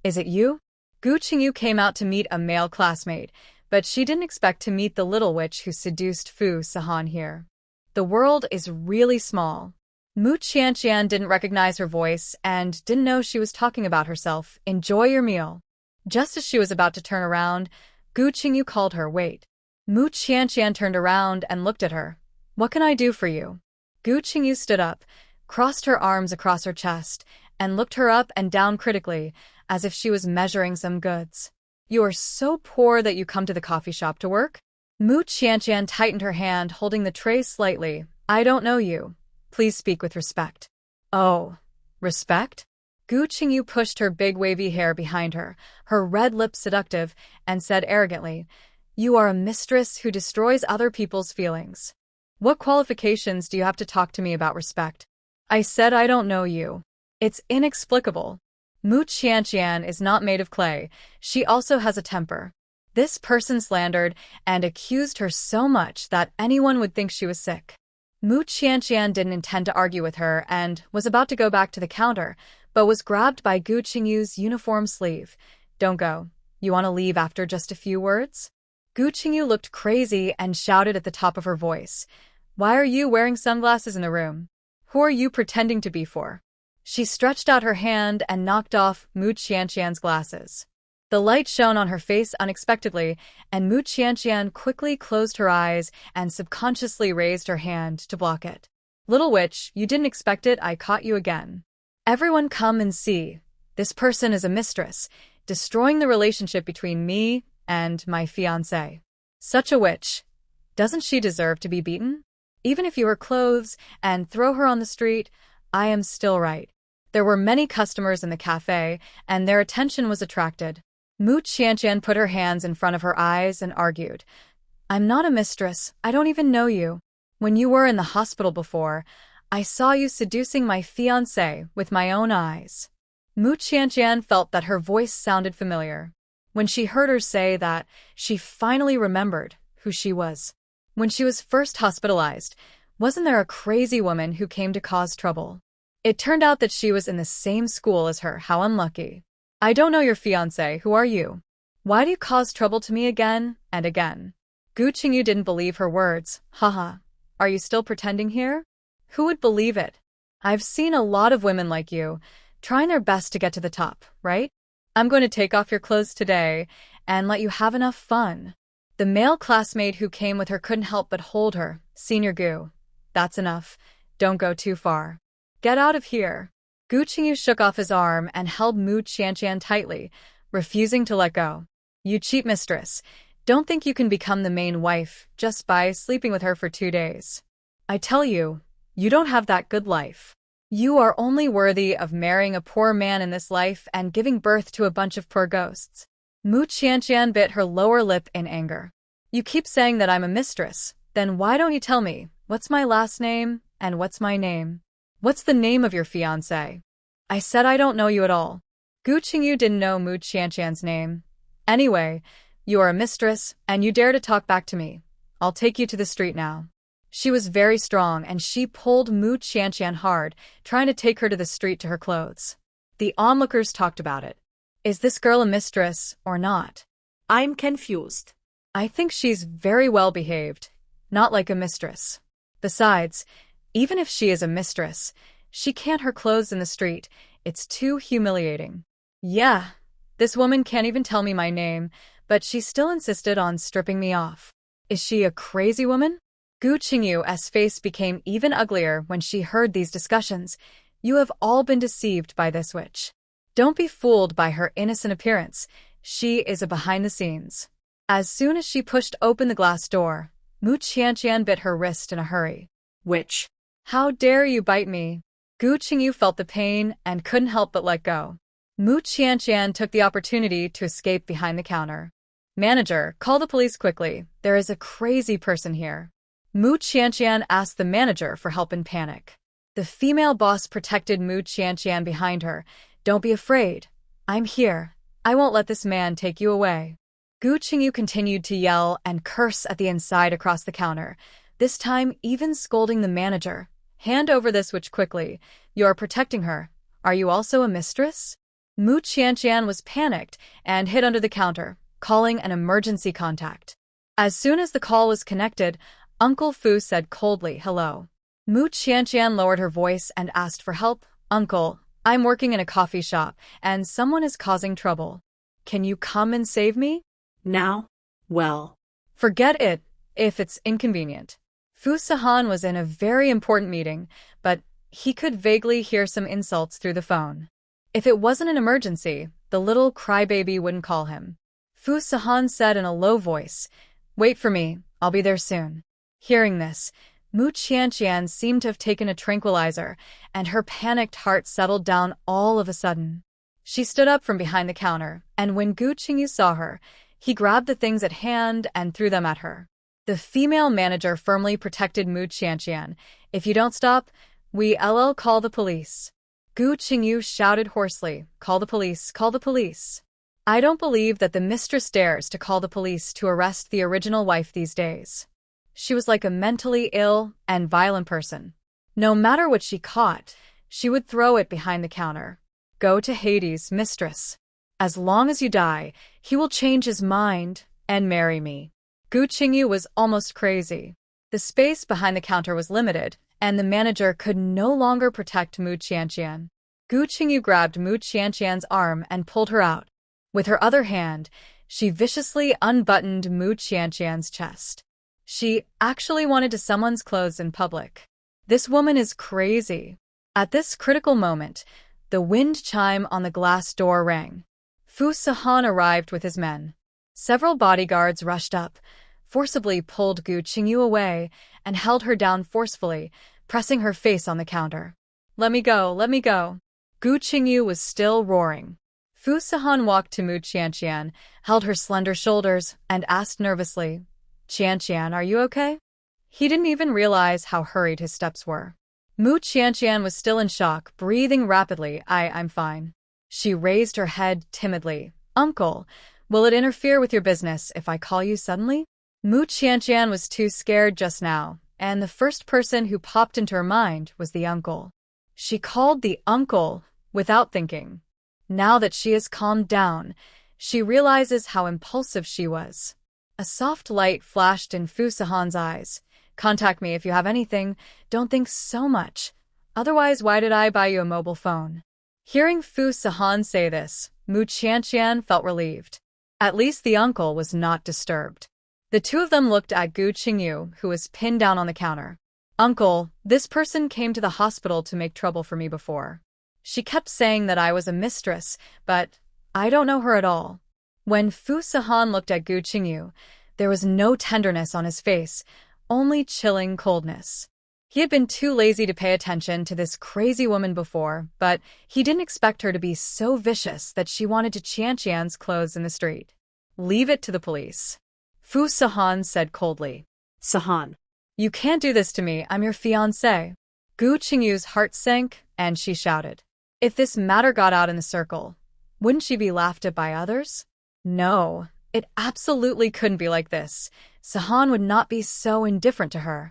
Is it you? Gu Qingyu came out to meet a male classmate, but she didn't expect to meet the little witch who seduced Fu Sahan here. The world is really small. Mu Qianqian didn't recognize her voice and didn't know she was talking about herself. Enjoy your meal. Just as she was about to turn around, Gu Qingyu called her, wait. Mu Qianqian turned around and looked at her. What can I do for you? Gu Qingyu stood up, crossed her arms across her chest, and looked her up and down critically, as if she was measuring some goods. You are so poor that you come to the coffee shop to work? Mu Qianqian tightened her hand, holding the tray slightly. I don't know you. Please speak with respect. Oh, respect? Gu Qingyu pushed her big wavy hair behind her, her red lips seductive, and said arrogantly, You are a mistress who destroys other people's feelings. What qualifications do you have to talk to me about respect? I said I don't know you. It's inexplicable. Mu Qianqian is not made of clay. She also has a temper. This person slandered and accused her so much that anyone would think she was sick. Mu Qianqian didn't intend to argue with her and was about to go back to the counter, but was grabbed by Gu Qingyu's uniform sleeve. Don't go. You want to leave after just a few words? Gu Qingyu looked crazy and shouted at the top of her voice. Why are you wearing sunglasses in the room? Who are you pretending to be for? She stretched out her hand and knocked off Mu Qianqian's glasses. The light shone on her face unexpectedly, and Mu Qianqian quickly closed her eyes and subconsciously raised her hand to block it. Little witch, you didn't expect it, I caught you again. Everyone come and see. This person is a mistress, destroying the relationship between me and my fiancé. Such a witch. Doesn't she deserve to be beaten? Even if you her clothes and throw her on the street, I am still right. There were many customers in the cafe, and their attention was attracted. Mu Qianqian put her hands in front of her eyes and argued. I'm not a mistress. I don't even know you. When you were in the hospital before, I saw you seducing my fiancé with my own eyes. Mu Qianqian felt that her voice sounded familiar. When she heard her say that, she finally remembered who she was. When she was first hospitalized, wasn't there a crazy woman who came to cause trouble? It turned out that she was in the same school as her. How unlucky. I don't know your fiancé. Who are you? Why do you cause trouble to me again and again? Gu Qingyu didn't believe her words. Haha. Are you still pretending here? Who would believe it? I've seen a lot of women like you, trying their best to get to the top, right? I'm going to take off your clothes today and let you have enough fun. The male classmate who came with her couldn't help but hold her. Senior Gu. That's enough. Don't go too far. Get out of here. Gu Qingyu shook off his arm and held Mu Qianqian tightly, refusing to let go. You cheap mistress. Don't think you can become the main wife just by sleeping with her for 2 days. I tell you, you don't have that good life. You are only worthy of marrying a poor man in this life and giving birth to a bunch of poor ghosts. Mu Qianqian bit her lower lip in anger. You keep saying that I'm a mistress. Then why don't you tell me, what's my last name and what's my name? What's the name of your fiancé? I said I don't know you at all. Gu Qingyu didn't know Mu Qianqian's name. Anyway, you are a mistress, and you dare to talk back to me. I'll take you to the street now. She was very strong and she pulled Mu Qianqian hard, trying to take her to the street to her clothes. The onlookers talked about it. Is this girl a mistress or not? I'm confused. I think she's very well behaved, not like a mistress. Besides, even if she is a mistress, she can't her clothes in the street. It's too humiliating. Yeah, this woman can't even tell me my name, but she still insisted on stripping me off. Is she a crazy woman? Gu Qingyu's face became even uglier when she heard these discussions. You have all been deceived by this witch. Don't be fooled by her innocent appearance. She is a behind-the-scenes. As soon as she pushed open the glass door, Mu Qianqian bit her wrist in a hurry. Witch. How dare you bite me? Gu Qingyu felt the pain and couldn't help but let go. Mu Qianqian took the opportunity to escape behind the counter. Manager, call the police quickly. There is a crazy person here. Mu Qianqian asked the manager for help in panic. The female boss protected Mu Qianqian behind her. Don't be afraid. I'm here. I won't let this man take you away. Gu Qingyu continued to yell and curse at the inside across the counter, this time even scolding the manager. Hand over this witch quickly. You're protecting her. Are you also a mistress? Mu Qianqian was panicked and hid under the counter, calling an emergency contact. As soon as the call was connected, Uncle Fu said coldly, hello. Mu Qianqian lowered her voice and asked for help. Uncle, I'm working in a coffee shop, and someone is causing trouble. Can you come and save me? Now? Well. Forget it, if it's inconvenient. Fu Sahan was in a very important meeting, but he could vaguely hear some insults through the phone. If it wasn't an emergency, the little crybaby wouldn't call him. Fu Sahan said in a low voice, wait for me, I'll be there soon. Hearing this, Mu Qianqian seemed to have taken a tranquilizer, and her panicked heart settled down all of a sudden. She stood up from behind the counter, and when Gu Qingyu saw her, he grabbed the things at hand and threw them at her. The female manager firmly protected Mu Qianqian. If you don't stop, we'll call the police. Gu Qingyu shouted hoarsely, call the police, call the police. I don't believe that the mistress dares to call the police to arrest the original wife these days. She was like a mentally ill and violent person. No matter what she caught, she would throw it behind the counter. Go to Hades, mistress. As long as you die, he will change his mind and marry me. Gu Qingyu was almost crazy. The space behind the counter was limited, and the manager could no longer protect Mu Qianqian. Gu Qingyu grabbed Mu Qianqian's arm and pulled her out. With her other hand, she viciously unbuttoned Mu Qianqian's chest. She actually wanted to someone's clothes in public. This woman is crazy. At this critical moment, the wind chime on the glass door rang. Fu Sahan arrived with his men. Several bodyguards rushed up, forcibly pulled Gu Qingyu away, and held her down forcefully, pressing her face on the counter. Let me go, let me go. Gu Qingyu was still roaring. Fu Sahan walked to Mu Qianqian, held her slender shoulders, and asked nervously, Qianqian, are you okay? He didn't even realize how hurried his steps were. Mu Qianqian was still in shock, breathing rapidly. I'm fine. She raised her head timidly. Uncle, will it interfere with your business if I call you suddenly? Mu Qianqian was too scared just now, and the first person who popped into her mind was the uncle. She called the uncle without thinking. Now that she has calmed down, she realizes how impulsive she was. A soft light flashed in Fu Sahan's eyes. Contact me if you have anything. Don't think so much. Otherwise, why did I buy you a mobile phone? Hearing Fu Sahan say this, Mu Qianqian felt relieved. At least the uncle was not disturbed. The two of them looked at Gu Qingyu, who was pinned down on the counter. Uncle, this person came to the hospital to make trouble for me before. She kept saying that I was a mistress, but I don't know her at all. When Fu Sahan looked at Gu Qingyu, there was no tenderness on his face, only chilling coldness. He had been too lazy to pay attention to this crazy woman before, but he didn't expect her to be so vicious that she wanted to Qianqian's clothes in the street. Leave it to the police. Fu Sahan said coldly. Sahan. You can't do this to me, I'm your fiancée. Gu Qingyu's heart sank, and she shouted. If this matter got out in the circle, wouldn't she be laughed at by others? No, it absolutely couldn't be like this. Sahan would not be so indifferent to her.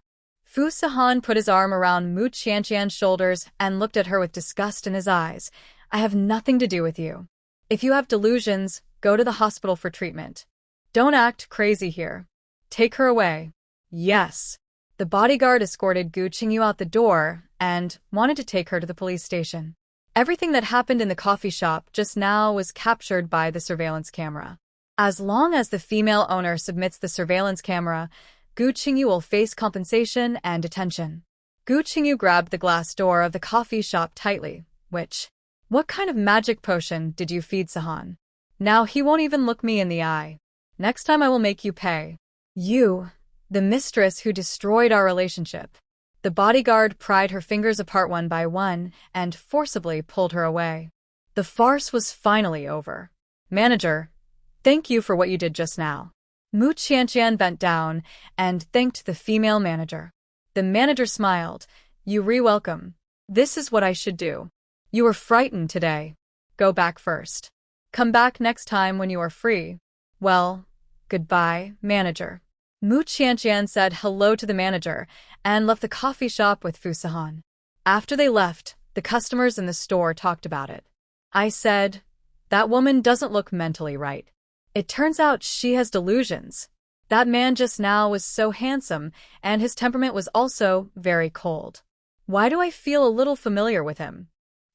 Fu Sahan put his arm around Mu Qianqian's shoulders and looked at her with disgust in his eyes. I have nothing to do with you. If you have delusions, go to the hospital for treatment. Don't act crazy here. Take her away. Yes. The bodyguard escorted Gu Qingyu out the door and wanted to take her to the police station. Everything that happened in the coffee shop just now was captured by the surveillance camera. As long as the female owner submits the surveillance camera, Gu Qingyu will face compensation and detention. Gu Qingyu grabbed the glass door of the coffee shop tightly. What kind of magic potion did you feed Sahan? Now he won't even look me in the eye. Next time I will make you pay. You, the mistress who destroyed our relationship. The bodyguard pried her fingers apart one by one and forcibly pulled her away. The farce was finally over. Manager, thank you for what you did just now. Mu Qianqian bent down and thanked the female manager. The manager smiled. You re-welcome. This is what I should do. You were frightened today. Go back first. Come back next time when you are free. Well, goodbye, manager. Mu Qianqian said hello to the manager and left the coffee shop with Fu Sahan. After they left, the customers in the store talked about it. I said, that woman doesn't look mentally right. It turns out she has delusions. That man just now was so handsome, and his temperament was also very cold. Why do I feel a little familiar with him?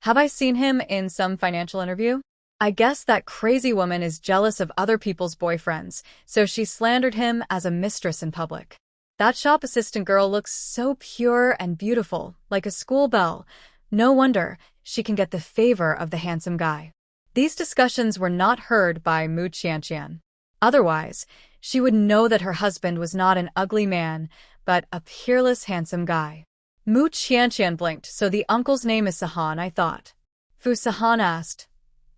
Have I seen him in some financial interview? I guess that crazy woman is jealous of other people's boyfriends, so she slandered him as a mistress in public. That shop assistant girl looks so pure and beautiful, like a school belle. No wonder she can get the favor of the handsome guy. These discussions were not heard by Mu Qianqian. Otherwise, she would know that her husband was not an ugly man, but a peerless, handsome guy. Mu Qianqian blinked. So the uncle's name is Sahan, I thought. Fu Sahan asked.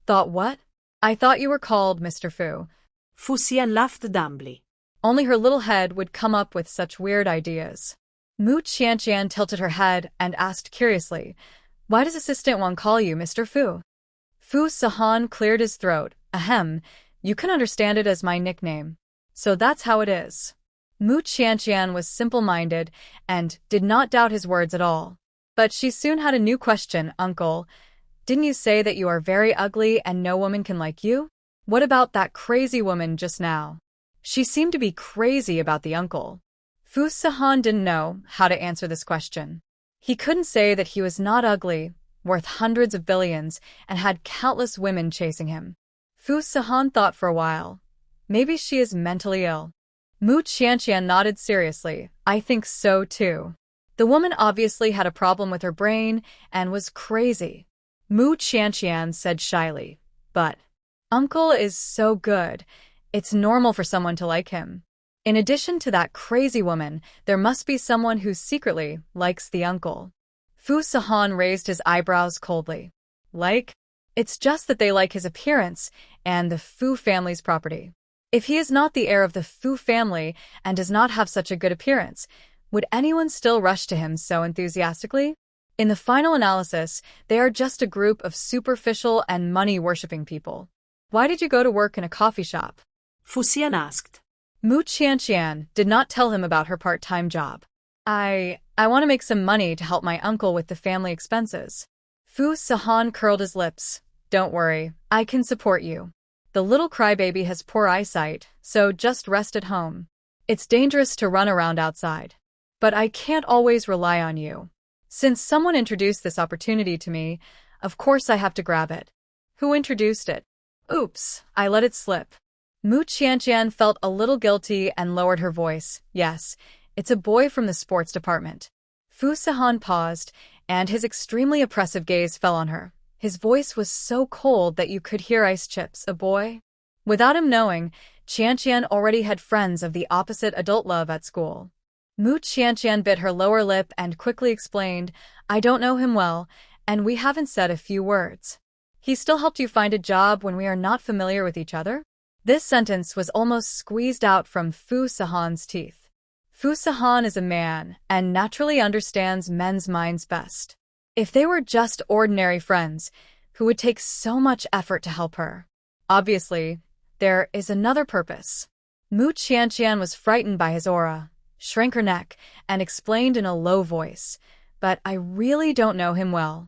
Thought what? I thought you were called Mr. Fu. Fu Xian laughed dumbly. Only her little head would come up with such weird ideas. Mu Qianqian tilted her head and asked curiously, why does Assistant Wang call you Mr. Fu? Fu Sahan cleared his throat. Ahem, you can understand it as my nickname. So that's how it is. Mu Qianqian was simple-minded and did not doubt his words at all. But she soon had a new question. Uncle, didn't you say that you are very ugly and no woman can like you? What about that crazy woman just now? She seemed to be crazy about the uncle. Fu Sahan didn't know how to answer this question. He couldn't say that he was not ugly, worth hundreds of billions, and had countless women chasing him. Fu Sahan thought for a while. Maybe she is mentally ill. Mu Qianqian nodded seriously. I think so too. The woman obviously had a problem with her brain and was crazy. Mu Qianqian said shyly. But Uncle is so good. It's normal for someone to like him. In addition to that crazy woman, there must be someone who secretly likes the uncle. Fu Sahan raised his eyebrows coldly. Like? It's just that they like his appearance and the Fu family's property. If he is not the heir of the Fu family and does not have such a good appearance, would anyone still rush to him so enthusiastically? In the final analysis, they are just a group of superficial and money-worshipping people. Why did you go to work in a coffee shop? Fu Xian asked. Mu Qianqian did not tell him about her part-time job. I want to make some money to help my uncle with the family expenses. Fu Sahan curled his lips. Don't worry, I can support you. The little crybaby has poor eyesight, so just rest at home. It's dangerous to run around outside. But I can't always rely on you. Since someone introduced this opportunity to me, of course I have to grab it. Who introduced it? Oops, I let it slip. Mu Qianqian felt a little guilty and lowered her voice. Yes, it's a boy from the sports department. Fu Sahan paused, and his extremely oppressive gaze fell on her. His voice was so cold that you could hear ice chips. A boy? Without him knowing, Qianqian already had friends of the opposite adult love at school. Mu Qianqian bit her lower lip and quickly explained, I don't know him well, and we haven't said a few words. He still helped you find a job when we are not familiar with each other? This sentence was almost squeezed out from Fu Sahan's teeth. Fu Sahan is a man and naturally understands men's minds best. If they were just ordinary friends, who would take so much effort to help her? Obviously, there is another purpose. Mu Qianqian was frightened by his aura. shrank her neck, and explained in a low voice, "But I really don't know him well.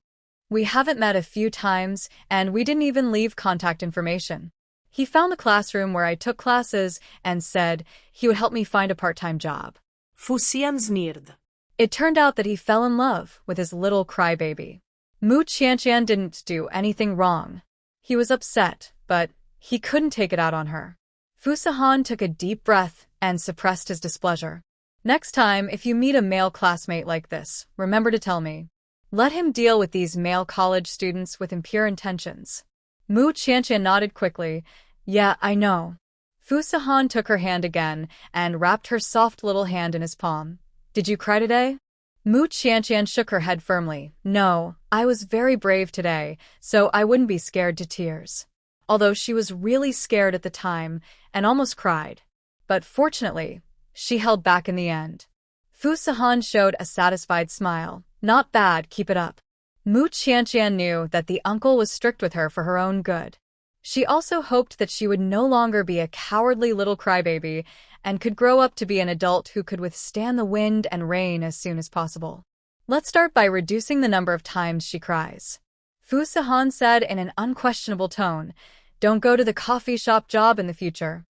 We haven't met a few times, and we didn't even leave contact information. He found the classroom where I took classes and said he would help me find a part-time job." Fusian sneered. It turned out that he fell in love with his little crybaby. Mu Qianqian didn't do anything wrong. He was upset, but he couldn't take it out on her. Fu Sihan took a deep breath and suppressed his displeasure. "Next time, if you meet a male classmate like this, remember to tell me. Let him deal with these male college students with impure intentions." Mu Qianqian nodded quickly. "Yeah, I know." Fu Sihan took her hand again and wrapped her soft little hand in his palm. "Did you cry today?" Mu Qianqian shook her head firmly. "No, I was very brave today, so I wouldn't be scared to tears." Although she was really scared at the time and almost cried. But fortunately, she held back in the end. Fu Sihan showed a satisfied smile. "Not bad, keep it up." Mu Qianqian knew that the uncle was strict with her for her own good. She also hoped that she would no longer be a cowardly little crybaby and could grow up to be an adult who could withstand the wind and rain as soon as possible. "Let's start by reducing the number of times she cries," Fu Sihan said in an unquestionable tone. "Don't go to the coffee shop job in the future."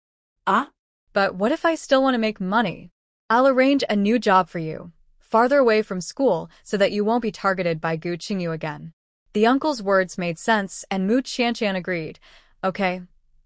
Ah? "But what if I still want to make money? I'll arrange a new job for you, farther away from school so that you won't be targeted by Gu Qingyu again." The uncle's words made sense and Mu Qianqian agreed. "Okay,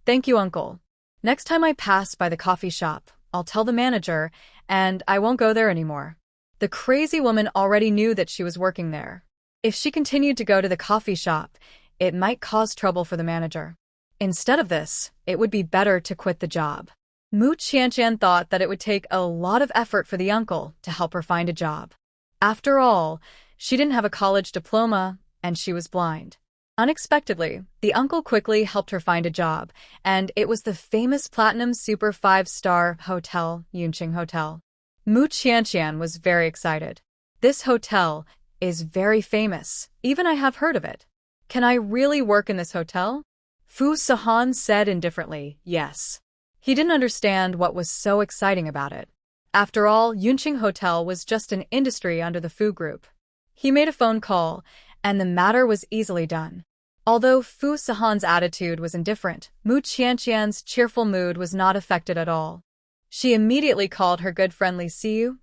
thank you, uncle. Next time I pass by the coffee shop, I'll tell the manager, and I won't go there anymore." The crazy woman already knew that she was working there. If she continued to go to the coffee shop, it might cause trouble for the manager. Instead of this, it would be better to quit the job. Mu Qianqian thought that it would take a lot of effort for the uncle to help her find a job. After all, she didn't have a college diploma, and she was blind. Unexpectedly, the uncle quickly helped her find a job, and it was the famous Platinum Super 5-star hotel, Yunqing Hotel. Mu Qianqian was very excited. "This hotel is very famous. Even I have heard of it. Can I really work in this hotel?" Fu Sihan said indifferently, "Yes." He didn't understand what was so exciting about it. After all, Yunqing Hotel was just an industry under the Fu Group. He made a phone call, and the matter was easily done. Although Fu Sihan's attitude was indifferent, Mu Qianqian's cheerful mood was not affected at all. She immediately called her good friendly Siyu.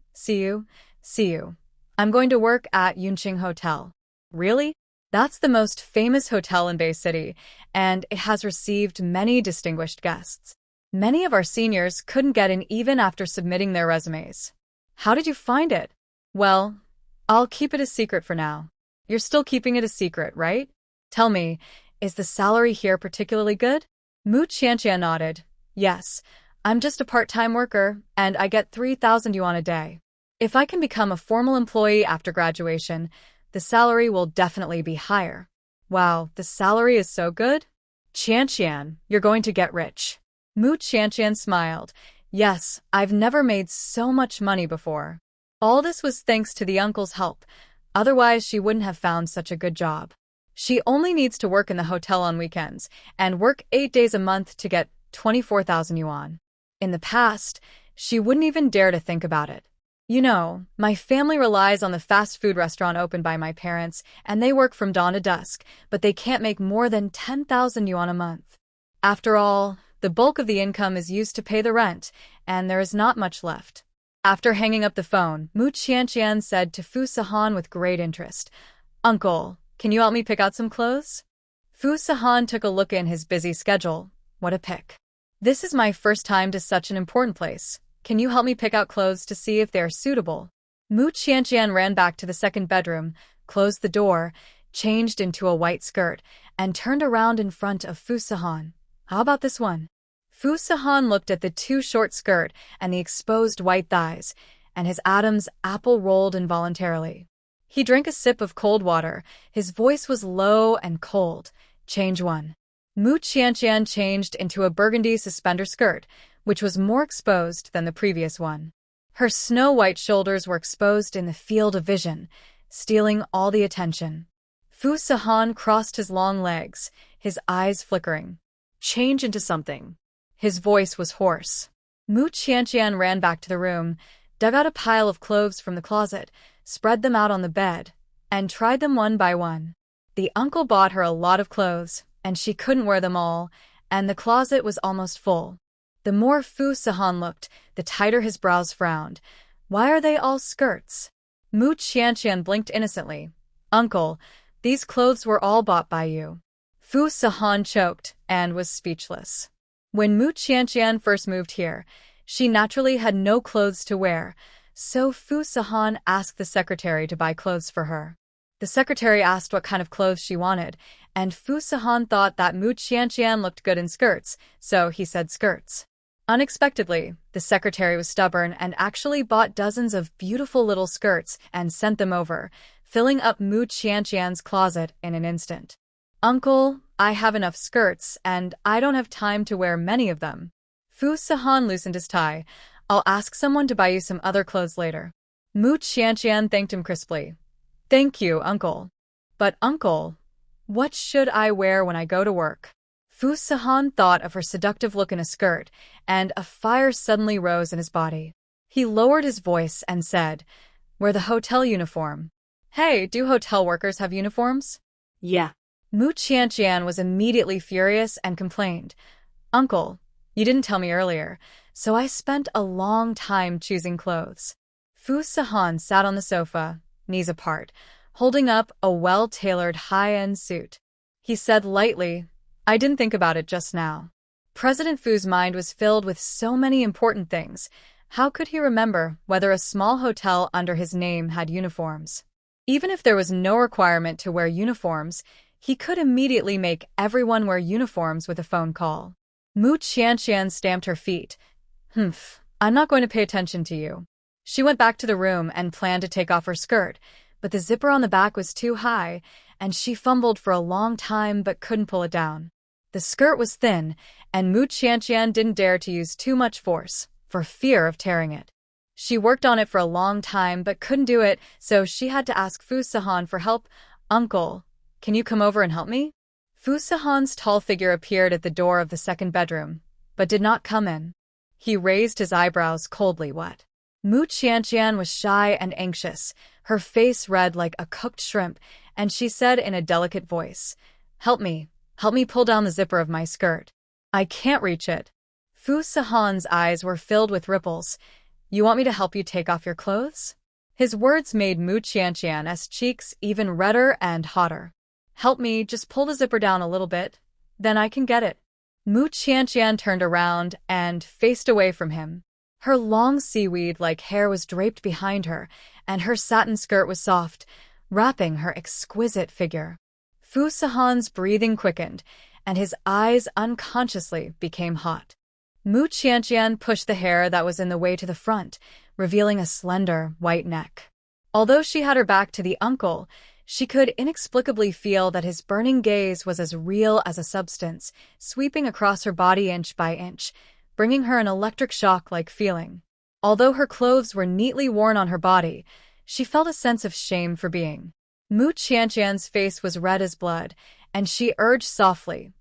"I'm going to work at Yunqing Hotel." "Really? That's the most famous hotel in Bay City, and it has received many distinguished guests. Many of our seniors couldn't get in even after submitting their resumes." "How did you find it?" "Well, I'll keep it a secret for now." "You're still keeping it a secret, right? Tell me, is the salary here particularly good?" Mu Qianqian nodded. "Yes, I'm just a part-time worker, and I get 3,000 yuan a day. If I can become a formal employee after graduation, the salary will definitely be higher." "Wow, the salary is so good?" "Qianqian, you're going to get rich." Mu Qianqian smiled. "Yes, I've never made so much money before." All this was thanks to the uncle's help. Otherwise, she wouldn't have found such a good job. She only needs to work in the hotel on weekends and work 8 days a month to get 24,000 yuan. In the past, she wouldn't even dare to think about it. "You know, my family relies on the fast food restaurant opened by my parents, and they work from dawn to dusk, but they can't make more than 10,000 yuan a month. After all, the bulk of the income is used to pay the rent, and there is not much left." After hanging up the phone, Mu Qianqian said to Fu Sihan with great interest, "Uncle, can you help me pick out some clothes?" Fu Sihan took a look in his busy schedule. "What a pick. This is my first time to such an important place. Can you help me pick out clothes to see if they are suitable?" Mu Qianqian ran back to the second bedroom, closed the door, changed into a white skirt, and turned around in front of Fu Sihan. "How about this one?" Fu Sihan looked at the too short skirt and the exposed white thighs, and his Adam's apple rolled involuntarily. He drank a sip of cold water. His voice was low and cold. "Change one." Mu Qianqian changed into a burgundy suspender skirt, which was more exposed than the previous one. Her snow-white shoulders were exposed in the field of vision, stealing all the attention. Fu Sihan crossed his long legs, his eyes flickering. "Change into something." His voice was hoarse. Mu Qianqian ran back to the room. dug out a pile of clothes from the closet, spread them out on the bed, and tried them one by one. The uncle bought her a lot of clothes, and she couldn't wear them all, and the closet was almost full. The more Fu Sahan looked, the tighter his brows frowned. Why are they all skirts? Mu Qianqian blinked innocently. Uncle, these clothes were all bought by you. Fu Sahan choked and was speechless. When Mu Qianqian first moved here, she naturally had no clothes to wear, so Fu Sahan asked the secretary to buy clothes for her. The secretary asked what kind of clothes she wanted, and Fu Sahan thought that Mu Qianqian looked good in skirts, so he said skirts. Unexpectedly, the secretary was stubborn and actually bought dozens of beautiful little skirts and sent them over, filling up Mu Qianqian's closet in an instant. Uncle, I have enough skirts, and I don't have time to wear many of them. Fu Sahan loosened his tie. I'll ask someone to buy you some other clothes later. Mu Qianqian thanked him crisply. Thank you, Uncle. But Uncle, what should I wear when I go to work? Fu Sahan thought of her seductive look in a skirt, and a fire suddenly rose in his body. He lowered his voice and said, Wear the hotel uniform. Hey, do hotel workers have uniforms? Yeah. Mu Qianqian was immediately furious and complained, Uncle, you didn't tell me earlier, so I spent a long time choosing clothes. Fu Sahan sat on the sofa, knees apart, holding up a well-tailored high-end suit. He said lightly, I didn't think about it just now. President Fu's mind was filled with so many important things. How could he remember whether a small hotel under his name had uniforms? Even if there was no requirement to wear uniforms, he could immediately make everyone wear uniforms with a phone call. Mu Qianqian stamped her feet. I'm not going to pay attention to you. She went back to the room and planned to take off her skirt, but the zipper on the back was too high, and she fumbled for a long time but couldn't pull it down. The skirt was thin, and Mu Qianqian didn't dare to use too much force, for fear of tearing it. She worked on it for a long time but couldn't do it, so she had to ask Fu Sahan for help. Uncle, can you come over and help me? Fu Sahan's tall figure appeared at the door of the second bedroom, but did not come in. He raised his eyebrows coldly. What? Mu Qianqian was shy and anxious, her face red like a cooked shrimp, and she said in a delicate voice, Help me pull down the zipper of my skirt. I can't reach it. Fu Sahan's eyes were filled with ripples. You want me to help you take off your clothes? His words made Mu Qianqian's cheeks even redder and hotter. Help me, just pull the zipper down a little bit, then I can get it. Mu Qianqian turned around and faced away from him. Her long seaweed-like hair was draped behind her, and her satin skirt was soft, wrapping her exquisite figure. Fu Sahan's breathing quickened, and his eyes unconsciously became hot. Mu Qianqian pushed the hair that was in the way to the front, revealing a slender, white neck. Although she had her back to the uncle, she could inexplicably feel that his burning gaze was as real as a substance, sweeping across her body inch by inch, bringing her an electric shock-like feeling. Although her clothes were neatly worn on her body, she felt a sense of shame for being. Mu Qianqian's face was red as blood, and she urged softly,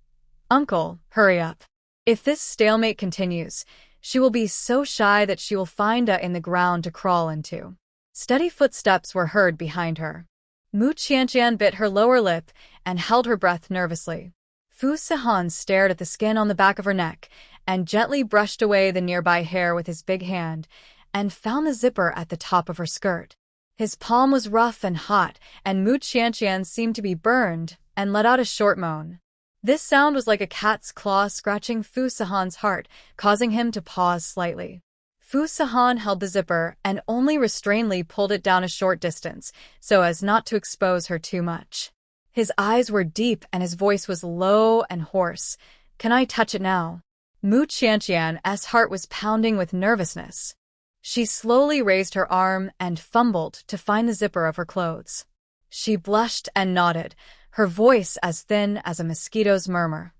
Uncle, hurry up. If this stalemate continues, she will be so shy that she will find a in the ground to crawl into. Steady footsteps were heard behind her. Mu Qianqian bit her lower lip and held her breath nervously. Fu Sahan stared at the skin on the back of her neck and gently brushed away the nearby hair with his big hand and found the zipper at the top of her skirt. His palm was rough and hot, and Mu Qianqian seemed to be burned and let out a short moan. This sound was like a cat's claw scratching Fu Sahan's heart, causing him to pause slightly. Fu Sahan held the zipper and only restrainedly pulled it down a short distance, so as not to expose her too much. His eyes were deep and his voice was low and hoarse. Can I touch it now? Mu Qianqian's heart was pounding with nervousness. She slowly raised her arm and fumbled to find the zipper of her clothes. She blushed and nodded, her voice as thin as a mosquito's murmur.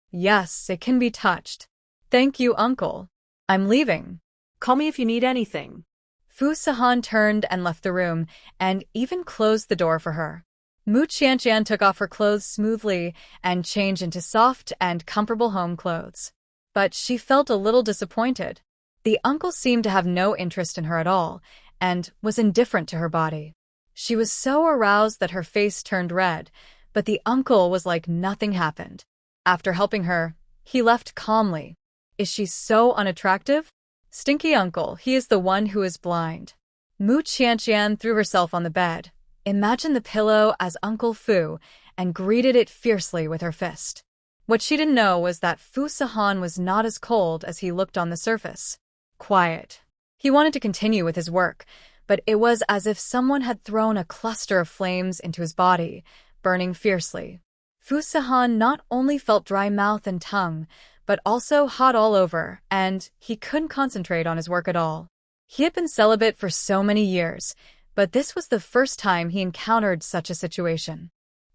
Yes, it can be touched. Thank you, Uncle. I'm leaving. Call me if you need anything. Fu Sahan turned and left the room, and even closed the door for her. Mu Qianqian took off her clothes smoothly and changed into soft and comfortable home clothes. But she felt a little disappointed. The uncle seemed to have no interest in her at all, and was indifferent to her body. She was so aroused that her face turned red, but the uncle was like nothing happened. After helping her, he left calmly. Is she so unattractive? Stinky uncle, he is the one who is blind. Mu Qianqian threw herself on the bed, imagined the pillow as Uncle Fu, and greeted it fiercely with her fist. What she didn't know was that Fu Sahan was not as cold as he looked on the surface. Quiet. He wanted to continue with his work, but it was as if someone had thrown a cluster of flames into his body, burning fiercely. Fu Sahan not only felt dry mouth and tongue, but also hot all over, and he couldn't concentrate on his work at all. He had been celibate for so many years, but this was the first time he encountered such a situation.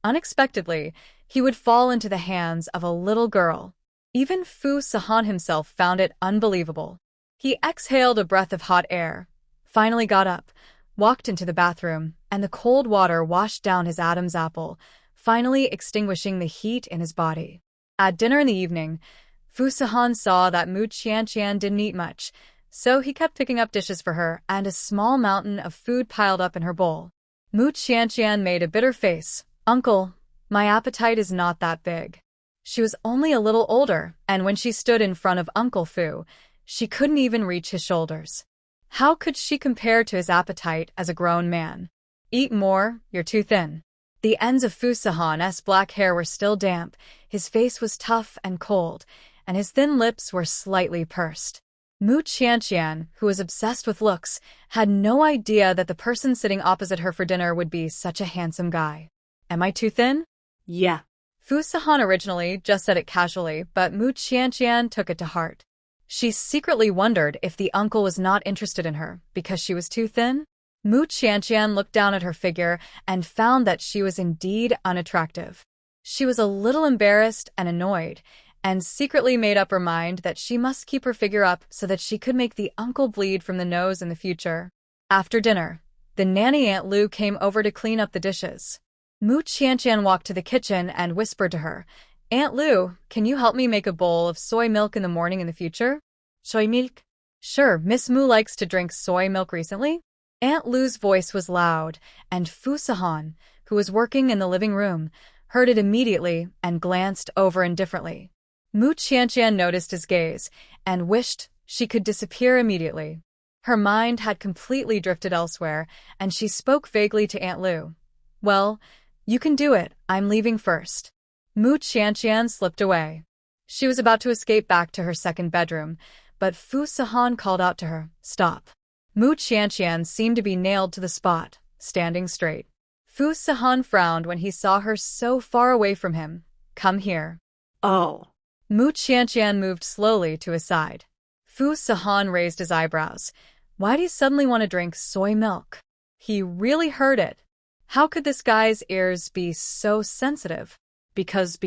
Unexpectedly, he would fall into the hands of a little girl. Even Fu Sahan himself found it unbelievable. He exhaled a breath of hot air, finally got up, walked into the bathroom, and the cold water washed down his Adam's apple, finally extinguishing the heat in his body. At dinner in the evening, Fu Sahan saw that Mu Qianqian didn't eat much, so he kept picking up dishes for her, and a small mountain of food piled up in her bowl. Mu Qianqian made a bitter face. Uncle, my appetite is not that big. She was only a little older, and when she stood in front of Uncle Fu, she couldn't even reach his shoulders. How could she compare to his appetite as a grown man? Eat more, you're too thin. The ends of Fu Sahan's black hair were still damp, his face was tough and cold, and his thin lips were slightly pursed. Mu Qianqian, who was obsessed with looks, had no idea that the person sitting opposite her for dinner would be such a handsome guy. Am I too thin? Yeah. Fu Sahan originally just said it casually, but Mu Qianqian took it to heart. She secretly wondered if the uncle was not interested in her because she was too thin. Mu Qianqian looked down at her figure and found that she was indeed unattractive. She was a little embarrassed and annoyed, and secretly made up her mind that she must keep her figure up so that she could make the uncle bleed from the nose in the future. After dinner, the nanny Aunt Lu came over to clean up the dishes. Mu Qianqian walked to the kitchen and whispered to her, Aunt Lu, can you help me make a bowl of soy milk in the morning in the future? Soy milk? Sure, Miss Mu likes to drink soy milk recently. Aunt Lu's voice was loud, and Fu Sahan, who was working in the living room, heard it immediately and glanced over indifferently. Mu Qianqian noticed his gaze and wished she could disappear immediately. Her mind had completely drifted elsewhere, and she spoke vaguely to Aunt Lu. Well, you can do it, I'm leaving first. Mu Qianqian slipped away. She was about to escape back to her second bedroom, but Fu Sahan called out to her, Stop. Mu Qianqian seemed to be nailed to the spot, standing straight. Fu Sahan frowned when he saw her so far away from him. Come here. Oh. Mu Qianqian moved slowly to his side. Fu Sahan raised his eyebrows. Why do you suddenly want to drink soy milk? He really heard it. How could this guy's ears be so sensitive? Because.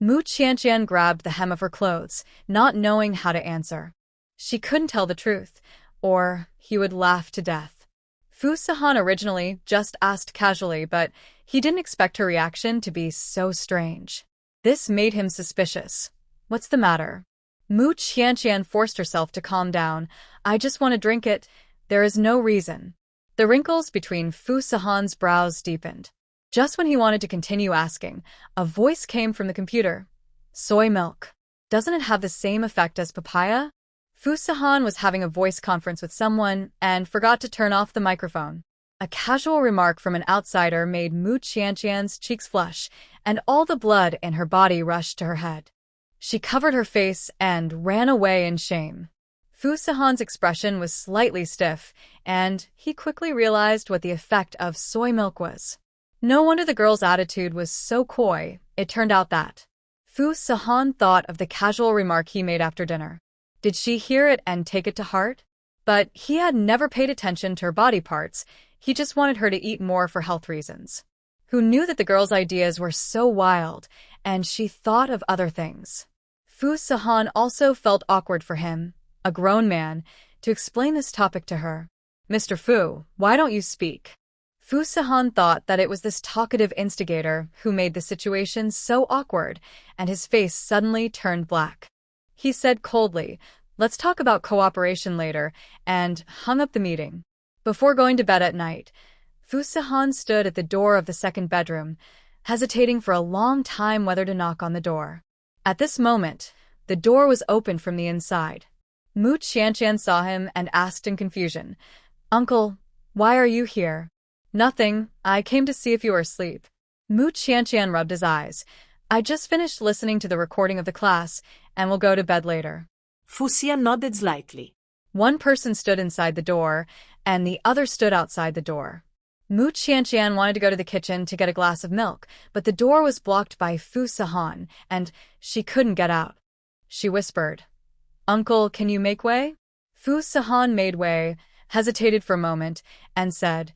Mu Qianqian grabbed the hem of her clothes, not knowing how to answer. She couldn't tell the truth, or he would laugh to death. Fu Sahan originally just asked casually, but he didn't expect her reaction to be so strange. This made him suspicious. What's the matter? Mu Qianqian forced herself to calm down. I just want to drink it. There is no reason. The wrinkles between Fu Sahan's brows deepened. Just when he wanted to continue asking, a voice came from the computer. Soy milk. Doesn't it have the same effect as papaya? Fu Sahan was having a voice conference with someone and forgot to turn off the microphone. A casual remark from an outsider made Mu Qianqian's cheeks flush, and all the blood in her body rushed to her head. She covered her face and ran away in shame. Fu Sahan's expression was slightly stiff, and he quickly realized what the effect of soy milk was. No wonder the girl's attitude was so coy. It turned out that Fu Sahan thought of the casual remark he made after dinner. Did she hear it and take it to heart? But he had never paid attention to her body parts. He just wanted her to eat more for health reasons. Who knew that the girl's ideas were so wild, and she thought of other things. Fu Sahan also felt awkward for him, a grown man, to explain this topic to her. Mr. Fu, why don't you speak? Fu Sahan thought that it was this talkative instigator who made the situation so awkward, and his face suddenly turned black. He said coldly, Let's talk about cooperation later, and hung up the meeting. Before going to bed at night, Fu Sihan stood at the door of the second bedroom, hesitating for a long time whether to knock on the door. At this moment, the door was opened from the inside. Mu Qianqian saw him and asked in confusion, "Uncle, why are you here?" "Nothing, I came to see if you were asleep." Mu Qianqian rubbed his eyes. "I just finished listening to the recording of the class, and will go to bed later." Fu Xian nodded slightly. One person stood inside the door, and the other stood outside the door. Mu Qianqian wanted to go to the kitchen to get a glass of milk, but the door was blocked by Fu Sihan, and she couldn't get out. She whispered, "Uncle, can you make way?" Fu Sihan made way, hesitated for a moment, and said,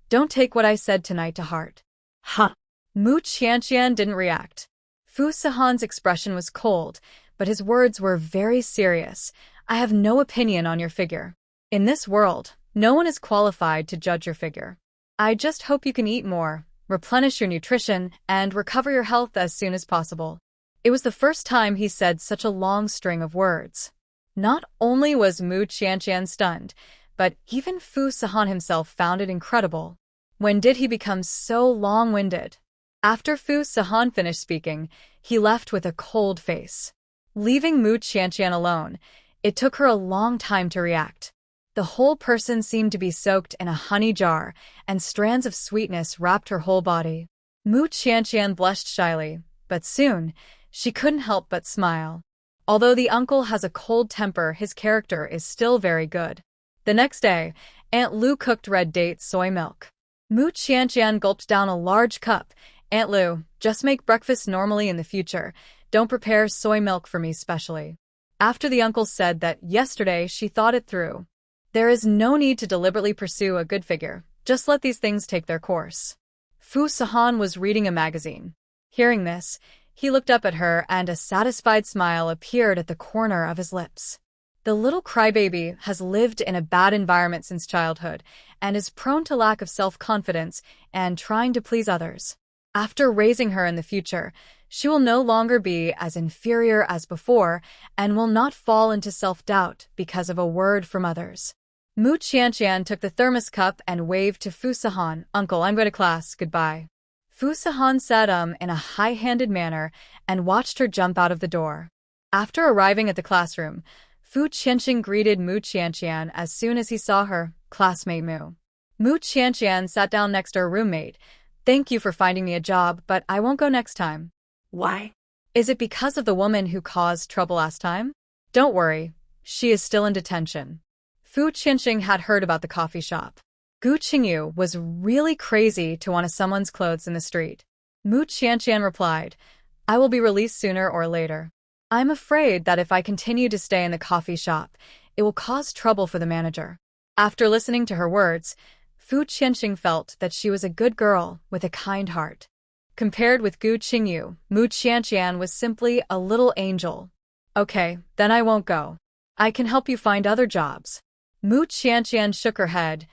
"Don't take what I said tonight to heart." Huh. Mu Qianqian didn't react. Fu Sihan's expression was cold, but his words were very serious. "I have no opinion on your figure. In this world, no one is qualified to judge your figure. I just hope you can eat more, replenish your nutrition, and recover your health as soon as possible." It was the first time he said such a long string of words. Not only was Mu Qianqian stunned, but even Fu Sihan himself found it incredible. When did he become so long-winded? After Fu Sihan finished speaking, he left with a cold face. Leaving Mu Qianqian alone, it took her a long time to react. The whole person seemed to be soaked in a honey jar, and strands of sweetness wrapped her whole body. Mu Qianqian blushed shyly, but soon, she couldn't help but smile. Although the uncle has a cold temper, his character is still very good. The next day, Aunt Lu cooked red date soy milk. Mu Qianqian gulped down a large cup. "Aunt Lu, just make breakfast normally in the future. Don't prepare soy milk for me specially." After the uncle said that yesterday she thought it through. There is no need to deliberately pursue a good figure. Just let these things take their course. Fu Sihan was reading a magazine. Hearing this, he looked up at her and a satisfied smile appeared at the corner of his lips. The little crybaby has lived in a bad environment since childhood and is prone to lack of self-confidence and trying to please others. After raising her in the future, she will no longer be as inferior as before and will not fall into self-doubt because of a word from others. Mu Qianqian took the thermos cup and waved to Fu Sihan, "Uncle, I'm going to class, goodbye." Fu Sihan said in a high-handed manner and watched her jump out of the door. After arriving at the classroom, Fu Qianqian greeted Mu Qianqian as soon as he saw her, "Classmate Mu." Mu Qianqian sat down next to her roommate. "Thank you for finding me a job, but I won't go next time." Why? "Is it because of the woman who caused trouble last time?" "Don't worry, she is still in detention." Fu Qianqian had heard about the coffee shop. Gu Qingyu was really crazy to want someone's clothes in the street. Mu Qianqian replied, "I will be released sooner or later. I'm afraid that if I continue to stay in the coffee shop, it will cause trouble for the manager." After listening to her words, Fu Qianqian felt that she was a good girl with a kind heart. Compared with Gu Qingyu, Mu Qianqian was simply a little angel. "Okay, then I won't go. I can help you find other jobs." Mu Qianqian shook her head.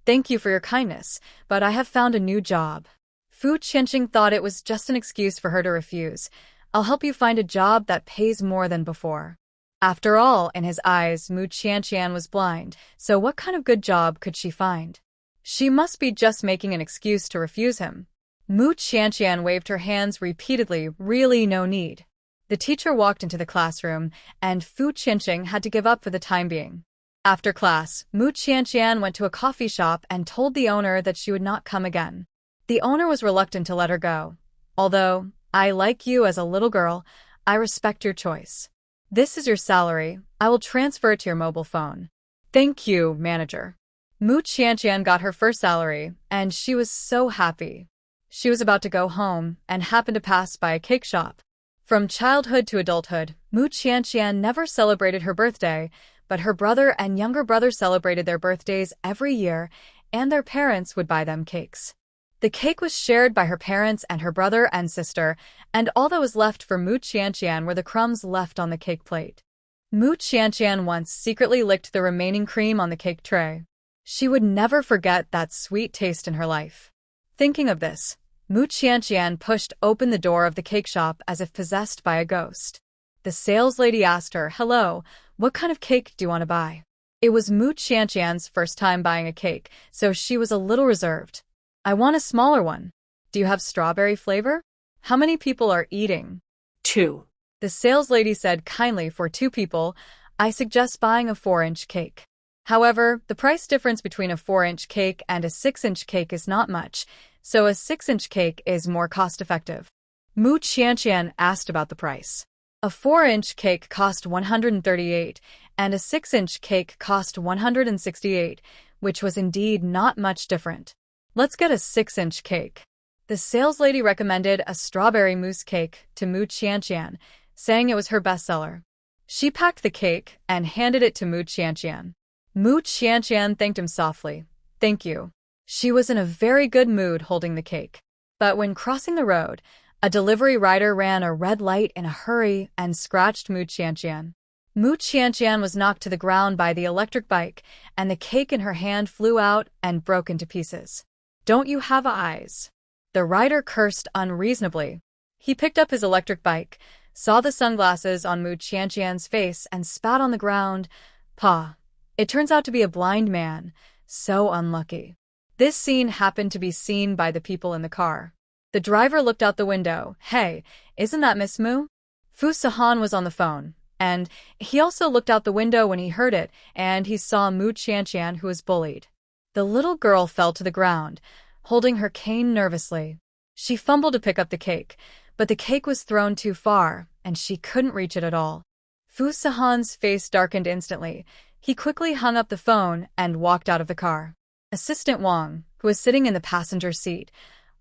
"Thank you for your kindness, but I have found a new job." Fu Qianqian thought it was just an excuse for her to refuse. "I'll help you find a job that pays more than before." After all, in his eyes, Mu Qianqian was blind, so what kind of good job could she find? She must be just making an excuse to refuse him. Mu Qianqian waved her hands repeatedly, "Really no need." The teacher walked into the classroom, and Fu Qianqian had to give up for the time being. After class, Mu Qianqian went to a coffee shop and told the owner that she would not come again. The owner was reluctant to let her go. "Although I like you as a little girl, I respect your choice. This is your salary. I will transfer it to your mobile phone." "Thank you, manager." Mu Qianqian got her first salary, and she was so happy. She was about to go home and happened to pass by a cake shop. From childhood to adulthood, Mu Qianqian never celebrated her birthday, but her brother and younger brother celebrated their birthdays every year, and their parents would buy them cakes. The cake was shared by her parents and her brother and sister, and all that was left for Mu Qianqian were the crumbs left on the cake plate. Mu Qianqian once secretly licked the remaining cream on the cake tray. She would never forget that sweet taste in her life. Thinking of this, Mu Qianqian pushed open the door of the cake shop as if possessed by a ghost. The sales lady asked her, "Hello, what kind of cake do you want to buy?" It was Mu Qianqian's first time buying a cake, so she was a little reserved. "I want a smaller one. Do you have strawberry flavor? How many people are eating?" 2. The sales lady said kindly, "For 2 people, I suggest buying a 4-inch cake." However, the price difference between a 4-inch cake and a 6-inch cake is not much, so a 6-inch cake is more cost-effective. Mu Qianqian asked about the price. A 4-inch cake cost $138, and a 6-inch cake cost $168, which was indeed not much different. "Let's get a 6-inch cake." The sales lady recommended a strawberry mousse cake to Mu Qianqian, saying it was her bestseller. She packed the cake and handed it to Mu Qianqian. Mu Qianqian thanked him softly. "Thank you." She was in a very good mood holding the cake. But when crossing the road, a delivery rider ran a red light in a hurry and scratched Mu Qianqian. Mu Qianqian was knocked to the ground by the electric bike, and the cake in her hand flew out and broke into pieces. "Don't you have eyes?" The rider cursed unreasonably. He picked up his electric bike, saw the sunglasses on Mu Qianqian's face, and spat on the ground. "Pa. It turns out to be a blind man. So unlucky." This scene happened to be seen by the people in the car. The driver looked out the window. "Hey, isn't that Miss Mu?" Fu Sahan was on the phone, and he also looked out the window when he heard it, and he saw Mu Qianqian, who was bullied. The little girl fell to the ground, holding her cane nervously. She fumbled to pick up the cake, but the cake was thrown too far, and she couldn't reach it at all. Fu Sahan's face darkened instantly. He quickly hung up the phone and walked out of the car. Assistant Wang, who was sitting in the passenger seat,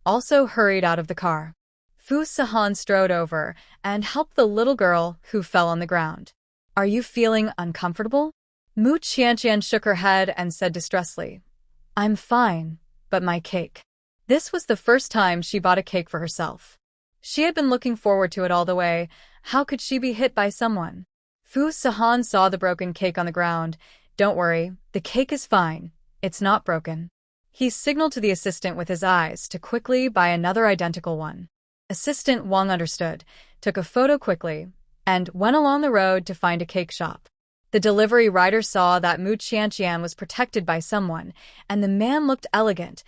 also hurried out of the car. Fu Sahan strode over and helped the little girl who fell on the ground. "Are you feeling uncomfortable?" Mu Qianqian shook her head and said distressfully, "I'm fine, but my cake." This was the first time she bought a cake for herself. She had been looking forward to it all the way. How could she be hit by someone? Fu Sahan saw the broken cake on the ground. "Don't worry, the cake is fine. It's not broken." He signaled to the assistant with his eyes to quickly buy another identical one. Assistant Wang understood, took a photo quickly, and went along the road to find a cake shop. The delivery rider saw that Mu Qianqian was protected by someone, and the man looked elegant,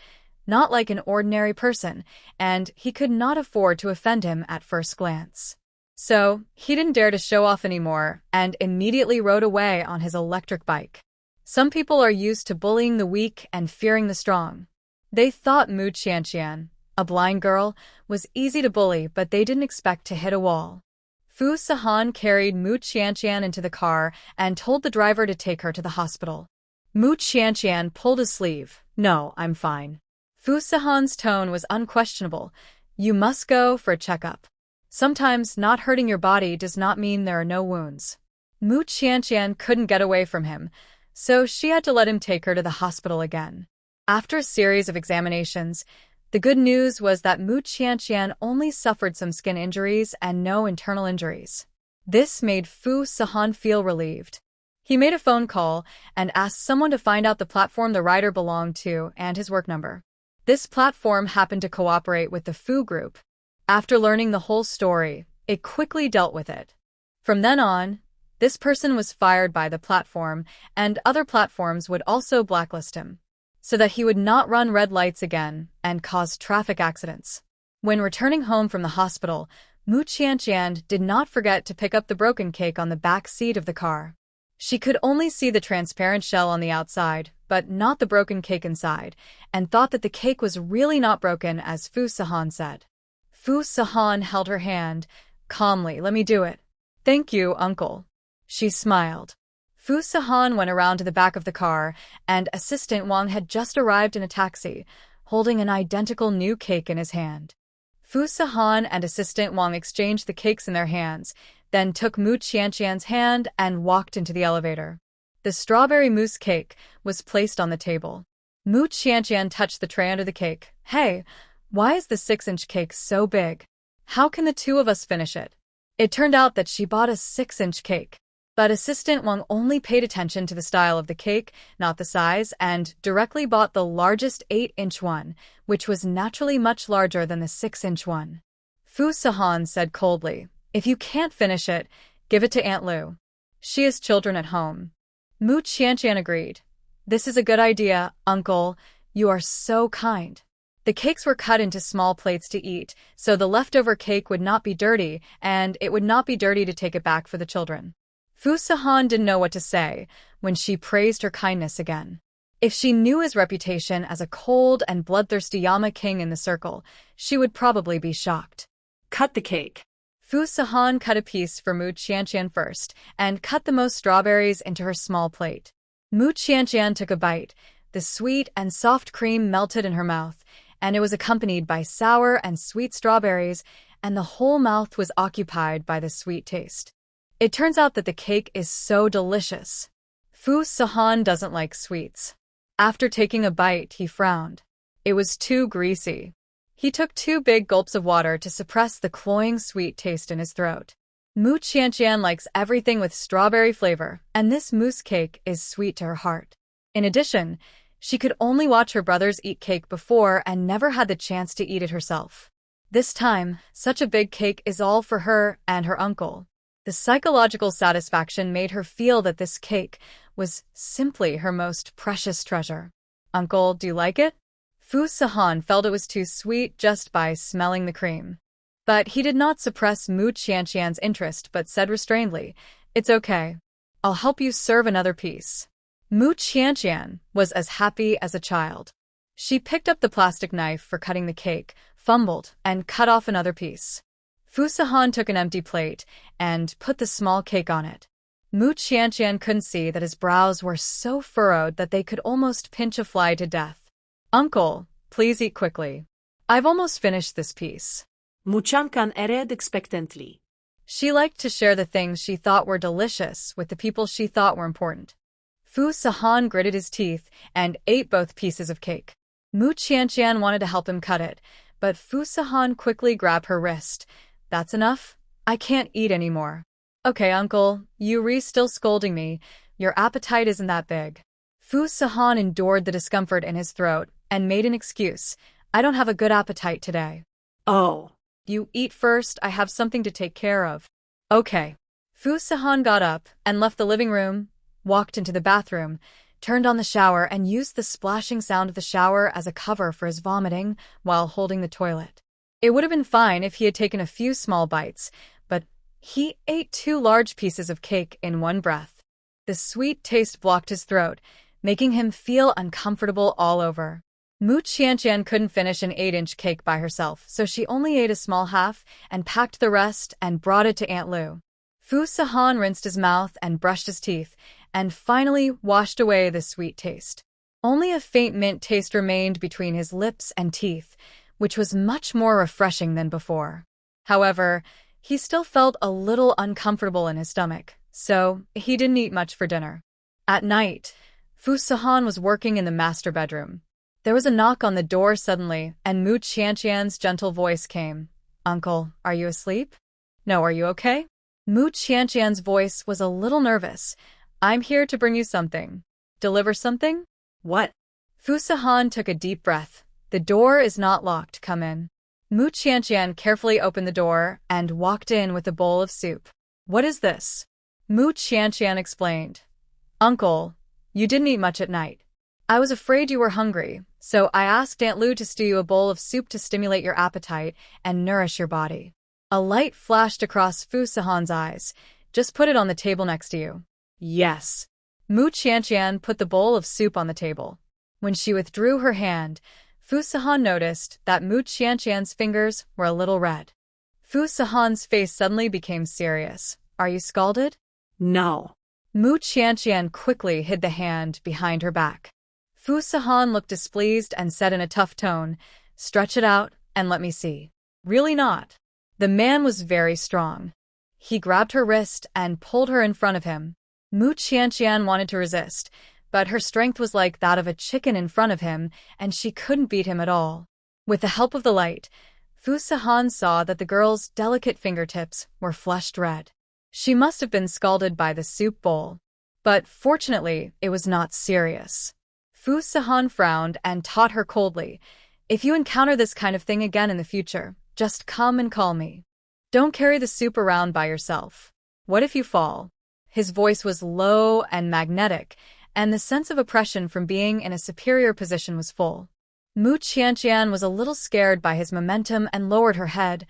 not like an ordinary person, and he could not afford to offend him at first glance. So, he didn't dare to show off anymore, and immediately rode away on his electric bike. Some people are used to bullying the weak and fearing the strong. They thought Mu Qianqian, a blind girl, was easy to bully, but they didn't expect to hit a wall. Fu Sahan carried Mu Qianqian into the car and told the driver to take her to the hospital. Mu Qianqian pulled his sleeve. "No, I'm fine." Fu Sahan's tone was unquestionable. "You must go for a checkup. Sometimes not hurting your body does not mean there are no wounds." Mu Qianqian couldn't get away from him, so she had to let him take her to the hospital again. After a series of examinations, the good news was that Mu Qianqian only suffered some skin injuries and no internal injuries. This made Fu Sahan feel relieved. He made a phone call and asked someone to find out the platform the rider belonged to and his work number. This platform happened to cooperate with the Fu group. After learning the whole story, it quickly dealt with it. From then on, this person was fired by the platform, and other platforms would also blacklist him, so that he would not run red lights again and cause traffic accidents. When returning home from the hospital, Mu Qianqian did not forget to pick up the broken cake on the back seat of the car. She could only see the transparent shell on the outside, but not the broken cake inside, and thought that the cake was really not broken, as Fu Sahan said. Fu Sahan held her hand calmly. "Let me do it." "Thank you, uncle." She smiled. Fu Sahan went around to the back of the car, and Assistant Wang had just arrived in a taxi, holding an identical new cake in his hand. Fu Sahan and Assistant Wang exchanged the cakes in their hands, then took Mu Qianqian's hand and walked into the elevator. The strawberry mousse cake was placed on the table. Mu Qianqian touched the tray under the cake. "Hey, why is the 6-inch cake so big? How can the 2 of us finish it?" It turned out that she bought a 6-inch cake. But Assistant Wang only paid attention to the style of the cake, not the size, and directly bought the largest 8-inch one, which was naturally much larger than the 6-inch one. Fu Sahan said coldly, "If you can't finish it, Give it to Aunt Lu. She has children at home. Mu Qianqian agreed. This is a good idea, uncle. You are so kind. The cakes were cut into small plates to eat, so the leftover cake would not be dirty, and it would not be dirty to take it back for the children. Fu Sihan didn't know what to say when she praised her kindness again. If she knew his reputation as a cold and bloodthirsty Yama king in the circle, she would probably be shocked. Cut the cake. Fu Sihan cut a piece for Mu Qianqian first, and cut the most strawberries into her small plate. Mu Qianqian took a bite. The sweet and soft cream melted in her mouth, and it was accompanied by sour and sweet strawberries, and the whole mouth was occupied by the sweet taste. It turns out that the cake is so delicious. Fu Sihan doesn't like sweets. After taking a bite, he frowned. It was too greasy. He took 2 big gulps of water to suppress the cloying sweet taste in his throat. Mu Qianqian likes everything with strawberry flavor, and this mousse cake is sweet to her heart. In addition, she could only watch her brothers eat cake before and never had the chance to eat it herself. This time, such a big cake is all for her and her uncle. The psychological satisfaction made her feel that this cake was simply her most precious treasure. Uncle, do you like it? Fu Sihan felt it was too sweet just by smelling the cream. But he did not suppress Mu Qianqian's interest but said restrainedly, "It's okay. I'll help you serve another piece." Mu Qianqian was as happy as a child. She picked up the plastic knife for cutting the cake, fumbled, and cut off another piece. Fu Sihan took an empty plate and put the small cake on it. Mu Qianqian couldn't see that his brows were so furrowed that they could almost pinch a fly to death. "Uncle, please eat quickly. I've almost finished this piece." Mu Qianqian eyed expectantly. She liked to share the things she thought were delicious with the people she thought were important. Fu Sihan gritted his teeth and ate both pieces of cake. Mu Qianqian wanted to help him cut it, but Fu Sihan quickly grabbed her wrist. "That's enough. I can't eat anymore." "Okay, uncle, you still scolding me. Your appetite isn't that big." Fu Sihan endured the discomfort in his throat and made an excuse. "I don't have a good appetite today." "Oh. "You eat first, I have something to take care of." "Okay." Fu Sihan got up and left the living room, walked into the bathroom, turned on the shower and used the splashing sound of the shower as a cover for his vomiting while holding the toilet. It would have been fine if he had taken a few small bites, but he ate 2 large pieces of cake in one breath. The sweet taste blocked his throat, making him feel uncomfortable all over. Mu Qianqian couldn't finish an 8-inch cake by herself, so she only ate a small half and packed the rest and brought it to Aunt Lu. Fu Sihan rinsed his mouth and brushed his teeth, and finally washed away the sweet taste. Only a faint mint taste remained between his lips and teeth, which was much more refreshing than before. However, he still felt a little uncomfortable in his stomach, so he didn't eat much for dinner. At night, Fu Sihan was working in the master bedroom. There was a knock on the door suddenly, and Mu Qianqian's gentle voice came. "Uncle, are you asleep?" "No, are you okay?" Mu Qianqian's voice was a little nervous. "I'm here to bring you something." "Deliver something?" "What?" Fu Sihan took a deep breath. "The door is not locked. Come in." Mu Qianqian carefully opened the door and walked in with a bowl of soup. "What is this?" Mu Qianqian explained. "Uncle, you didn't eat much at night. I was afraid you were hungry, so I asked Aunt Lu to stew you a bowl of soup to stimulate your appetite and nourish your body." A light flashed across Fu Sihan's eyes. "Just put it on the table next to you." "Yes." Mu Qianqian put the bowl of soup on the table. When she withdrew her hand, Fu Sihan noticed that Mu Qianqian's fingers were a little red. Fu Sihan's face suddenly became serious. "Are you scalded?" "No." Mu Qianqian quickly hid the hand behind her back. Fu Sihan looked displeased and said in a tough tone, "Stretch it out and let me see." "Really not." The man was very strong. He grabbed her wrist and pulled her in front of him. Mu Qianqian wanted to resist, but her strength was like that of a chicken in front of him, and she couldn't beat him at all. With the help of the light, Fu Sihan saw that the girl's delicate fingertips were flushed red. She must have been scalded by the soup bowl. But fortunately, it was not serious. Fu Sihan frowned and taught her coldly, "If you encounter this kind of thing again in the future, just come and call me. Don't carry the soup around by yourself." What if you fall? His voice was low and magnetic, and the sense of oppression from being in a superior position was full. Mu Qianqian was a little scared by his momentum and lowered her head.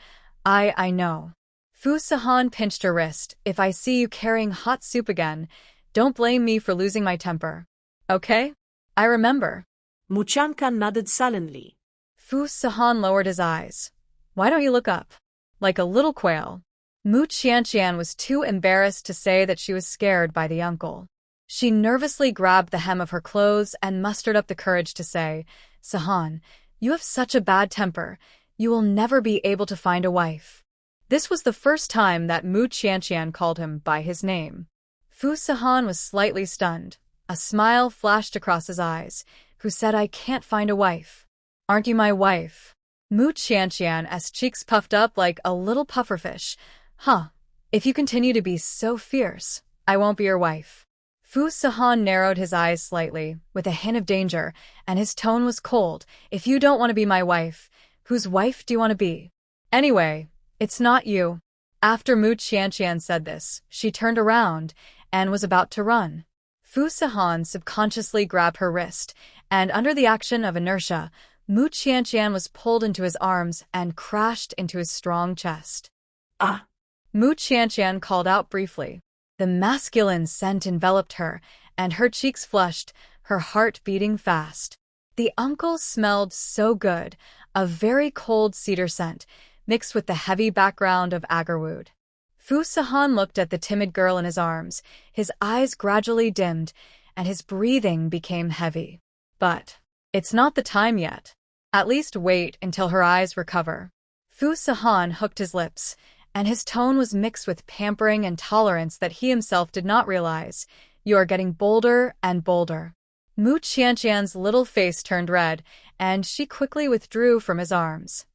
I know. Fu Sahan pinched her wrist. If I see you carrying hot soup again, don't blame me for losing my temper. Okay? I remember. Mu Qianqian nodded sullenly. Fu Sahan lowered his eyes. Why don't you look up? Like a little quail. Mu Qianqian was too embarrassed to say that she was scared by the uncle. She nervously grabbed the hem of her clothes and mustered up the courage to say, Sahan, you have such a bad temper. You will never be able to find a wife. This was the first time that Mu Qianqian called him by his name. Fu Sahan was slightly stunned. A smile flashed across his eyes. Who said I can't find a wife? Aren't you my wife? Mu Qianqian's cheeks puffed up like a little pufferfish. Huh. If you continue to be so fierce, I won't be your wife. Fu Sahan narrowed his eyes slightly, with a hint of danger, and his tone was cold. If you don't want to be my wife, whose wife do you want to be? Anyway, it's not you. After Mu Qianqian said this, she turned around and was about to run. Fu Sahan subconsciously grabbed her wrist, and under the action of inertia, Mu Qianqian was pulled into his arms and crashed into his strong chest. Ah! Mu Qianqian called out briefly. The masculine scent enveloped her, and her cheeks flushed, her heart beating fast. The uncle smelled so good, a very cold cedar scent, mixed with the heavy background of agarwood. Fu Sahan looked at the timid girl in his arms. His eyes gradually dimmed, and his breathing became heavy. But it's not the time yet. At least wait until her eyes recover. Fu Sahan hooked his lips, and his tone was mixed with pampering and tolerance that he himself did not realize. You are getting bolder and bolder. Mu Qianqian's little face turned red, and she quickly withdrew from his arms.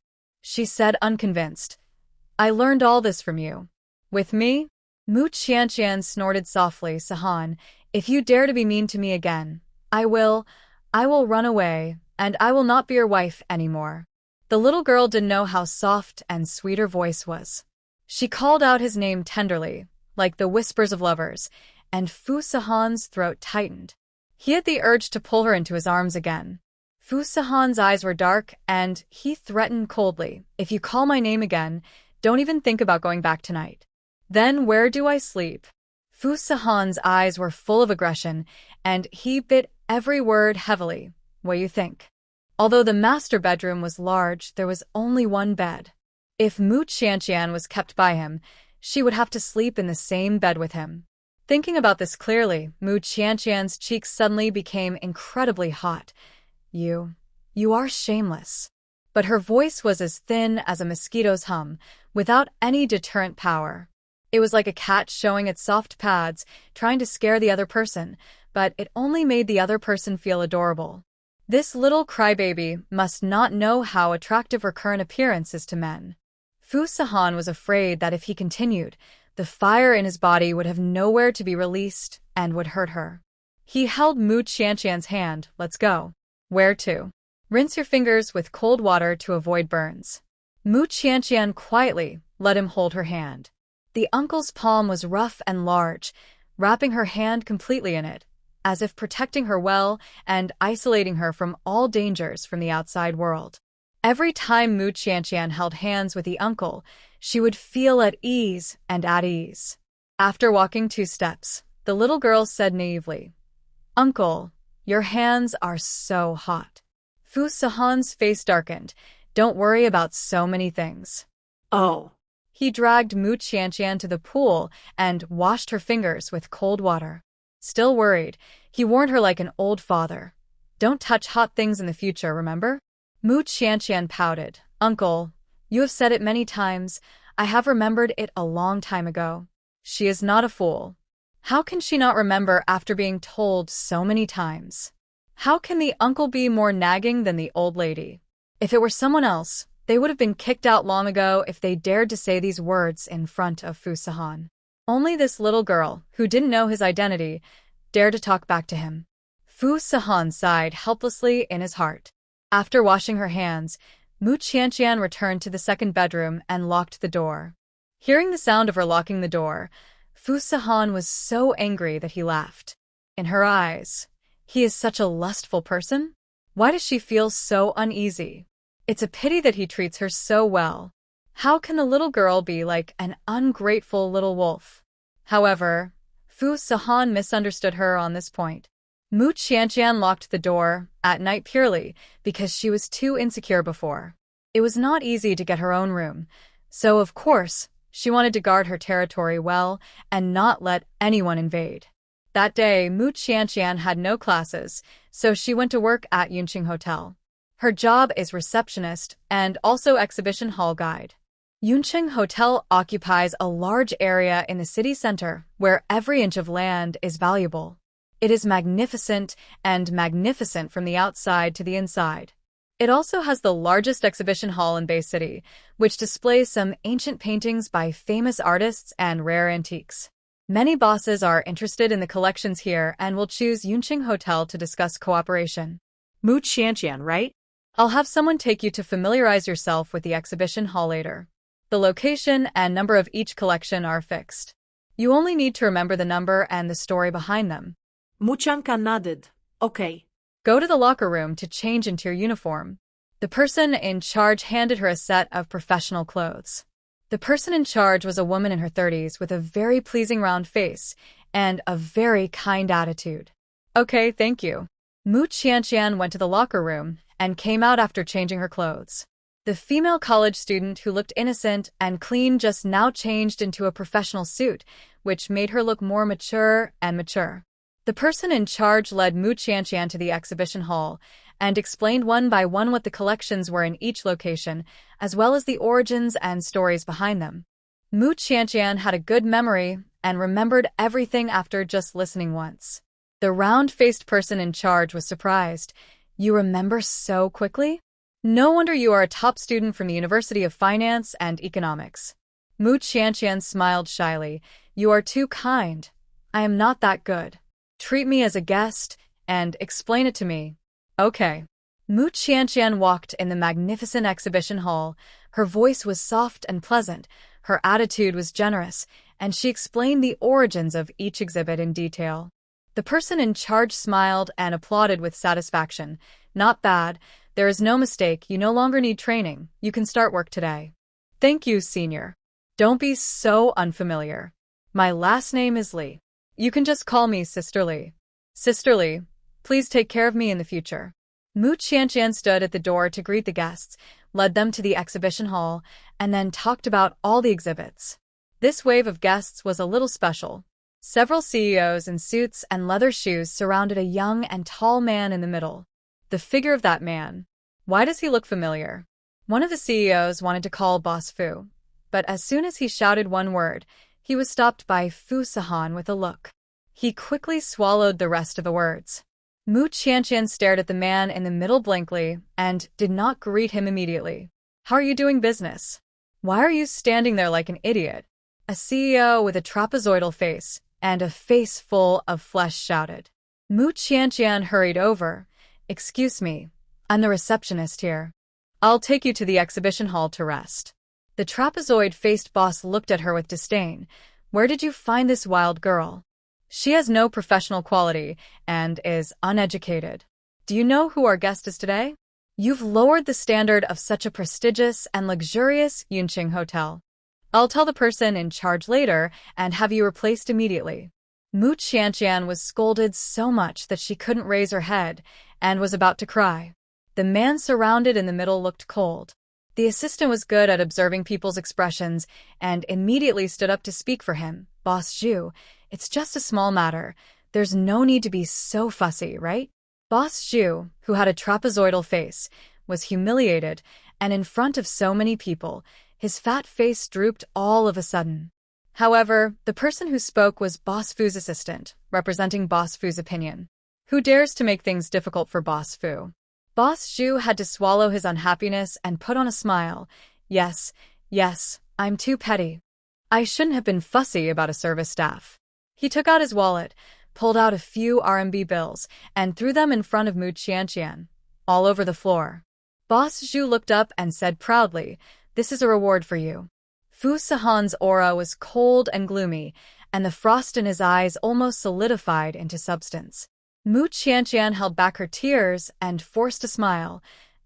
She said unconvinced, I learned all this from you. With me? Mu Qianqian snorted softly. Sahan, if you dare to be mean to me again, I will run away, and I will not be your wife anymore. The little girl didn't know how soft and sweet her voice was. She called out his name tenderly, like the whispers of lovers, and Fu Sahan's throat tightened. He had the urge to pull her into his arms again. Fu Sahan's eyes were dark, and he threatened coldly, if you call my name again, don't even think about going back tonight. Then where do I sleep? Fu Sahan's eyes were full of aggression, and he bit every word heavily. What do you think? Although the master bedroom was large, there was only one bed. If Mu Qianqian was kept by him, she would have to sleep in the same bed with him. Thinking about this clearly, Mu Qianqian's cheeks suddenly became incredibly hot. You are shameless. But her voice was as thin as a mosquito's hum, without any deterrent power. It was like a cat showing its soft pads, trying to scare the other person, but it only made the other person feel adorable. This little crybaby must not know how attractive her current appearance is to men. Fu Sahan was afraid that if he continued, the fire in his body would have nowhere to be released and would hurt her. He held Mu Qianqian's hand. Let's go. Where to? Rinse your fingers with cold water to avoid burns. Mu Qianqian quietly let him hold her hand. The uncle's palm was rough and large, wrapping her hand completely in it, as if protecting her well and isolating her from all dangers from the outside world. Every time Mu Qianqian held hands with the uncle, she would feel at ease and at ease. After walking 2 steps, the little girl said naively, Uncle, your hands are so hot. Fu Sahan's face darkened. Don't worry about so many things. Oh. He dragged Mu Qianqian to the pool and washed her fingers with cold water. Still worried, he warned her like an old father. Don't touch hot things in the future, remember? Mu Qianqian pouted. Uncle, you have said it many times. I have remembered it a long time ago. She is not a fool. How can she not remember after being told so many times? How can the uncle be more nagging than the old lady? If it were someone else, they would have been kicked out long ago if they dared to say these words in front of Fu Sahan. Only this little girl, who didn't know his identity, dared to talk back to him. Fu Sahan sighed helplessly in his heart. After washing her hands, Mu Qianqian returned to the second bedroom and locked the door. Hearing the sound of her locking the door, Fu Sahan was so angry that he laughed. In her eyes, he is such a lustful person? Why does she feel so uneasy? It's a pity that he treats her so well. How can the little girl be like an ungrateful little wolf? However, Fu Sahan misunderstood her on this point. Mu Qianqian locked the door at night purely because she was too insecure before. It was not easy to get her own room, so of course, she wanted to guard her territory well and not let anyone invade. That day, Mu Qianqian had no classes, so she went to work at Yunqing Hotel. Her job is receptionist and also exhibition hall guide. Yunqing Hotel occupies a large area in the city center where every inch of land is valuable. It is magnificent and magnificent from the outside to the inside. It also has the largest exhibition hall in Bay City, which displays some ancient paintings by famous artists and rare antiques. Many bosses are interested in the collections here and will choose Yunqing Hotel to discuss cooperation. Mu Qianqian, right? I'll have someone take you to familiarize yourself with the exhibition hall later. The location and number of each collection are fixed. You only need to remember the number and the story behind them. Mu Qianqian nodded. Okay. Go to the locker room to change into your uniform. The person in charge handed her a set of professional clothes. The person in charge was a woman in her 30s with a very pleasing round face and a very kind attitude. Okay, thank you. Mu Qianqian went to the locker room and came out after changing her clothes. The female college student who looked innocent and clean just now changed into a professional suit, which made her look more mature and mature. The person in charge led Mu Qianqian to the exhibition hall and explained one by one what the collections were in each location, as well as the origins and stories behind them. Mu Qianqian had a good memory and remembered everything after just listening once. The round-faced person in charge was surprised. You remember so quickly? No wonder you are a top student from the University of Finance and Economics. Mu Qianqian smiled shyly. You are too kind. I am not that good. Treat me as a guest and explain it to me. Okay. Mu Qianqian walked in the magnificent exhibition hall. Her voice was soft and pleasant, her attitude was generous, and she explained the origins of each exhibit in detail. The person in charge smiled and applauded with satisfaction. Not bad. There is no mistake. You no longer need training. You can start work today. Thank you, senior. Don't be so unfamiliar. My last name is Lee. You can just call me Sister Lee. Sister Lee, please take care of me in the future. Mu Qianqian stood at the door to greet the guests, led them to the exhibition hall, and then talked about all the exhibits. This wave of guests was a little special. Several CEOs in suits and leather shoes surrounded a young and tall man in the middle. The figure of that man. Why does he look familiar? One of the CEOs wanted to call Boss Fu, but as soon as he shouted one word, he was stopped by Fu Sahan with a look. He quickly swallowed the rest of the words. Mu Qianqian stared at the man in the middle blankly and did not greet him immediately. How are you doing business? Why are you standing there like an idiot? A CEO with a trapezoidal face and a face full of flesh shouted. Mu Qianqian hurried over. Excuse me, I'm the receptionist here. I'll take you to the exhibition hall to rest. The trapezoid-faced boss looked at her with disdain. Where did you find this wild girl? She has no professional quality and is uneducated. Do you know who our guest is today? You've lowered the standard of such a prestigious and luxurious Yunqing hotel. I'll tell the person in charge later and have you replaced immediately. Mu Qianqian was scolded so much that she couldn't raise her head and was about to cry. The man surrounded in the middle looked cold. The assistant was good at observing people's expressions and immediately stood up to speak for him. Boss Zhu, it's just a small matter. There's no need to be so fussy, right? Boss Zhu, who had a trapezoidal face, was humiliated, and in front of so many people, his fat face drooped all of a sudden. However, the person who spoke was Boss Fu's assistant, representing Boss Fu's opinion. Who dares to make things difficult for Boss Fu? Boss Zhu had to swallow his unhappiness and put on a smile. Yes, I'm too petty. I shouldn't have been fussy about a service staff. He took out his wallet, pulled out a few RMB bills, and threw them in front of Mu Qianqian, all over the floor. Boss Zhu looked up and said proudly, "This is a reward for you." Fu Sahan's aura was cold and gloomy, and the frost in his eyes almost solidified into substance. Mu Qianqian held back her tears and forced a smile.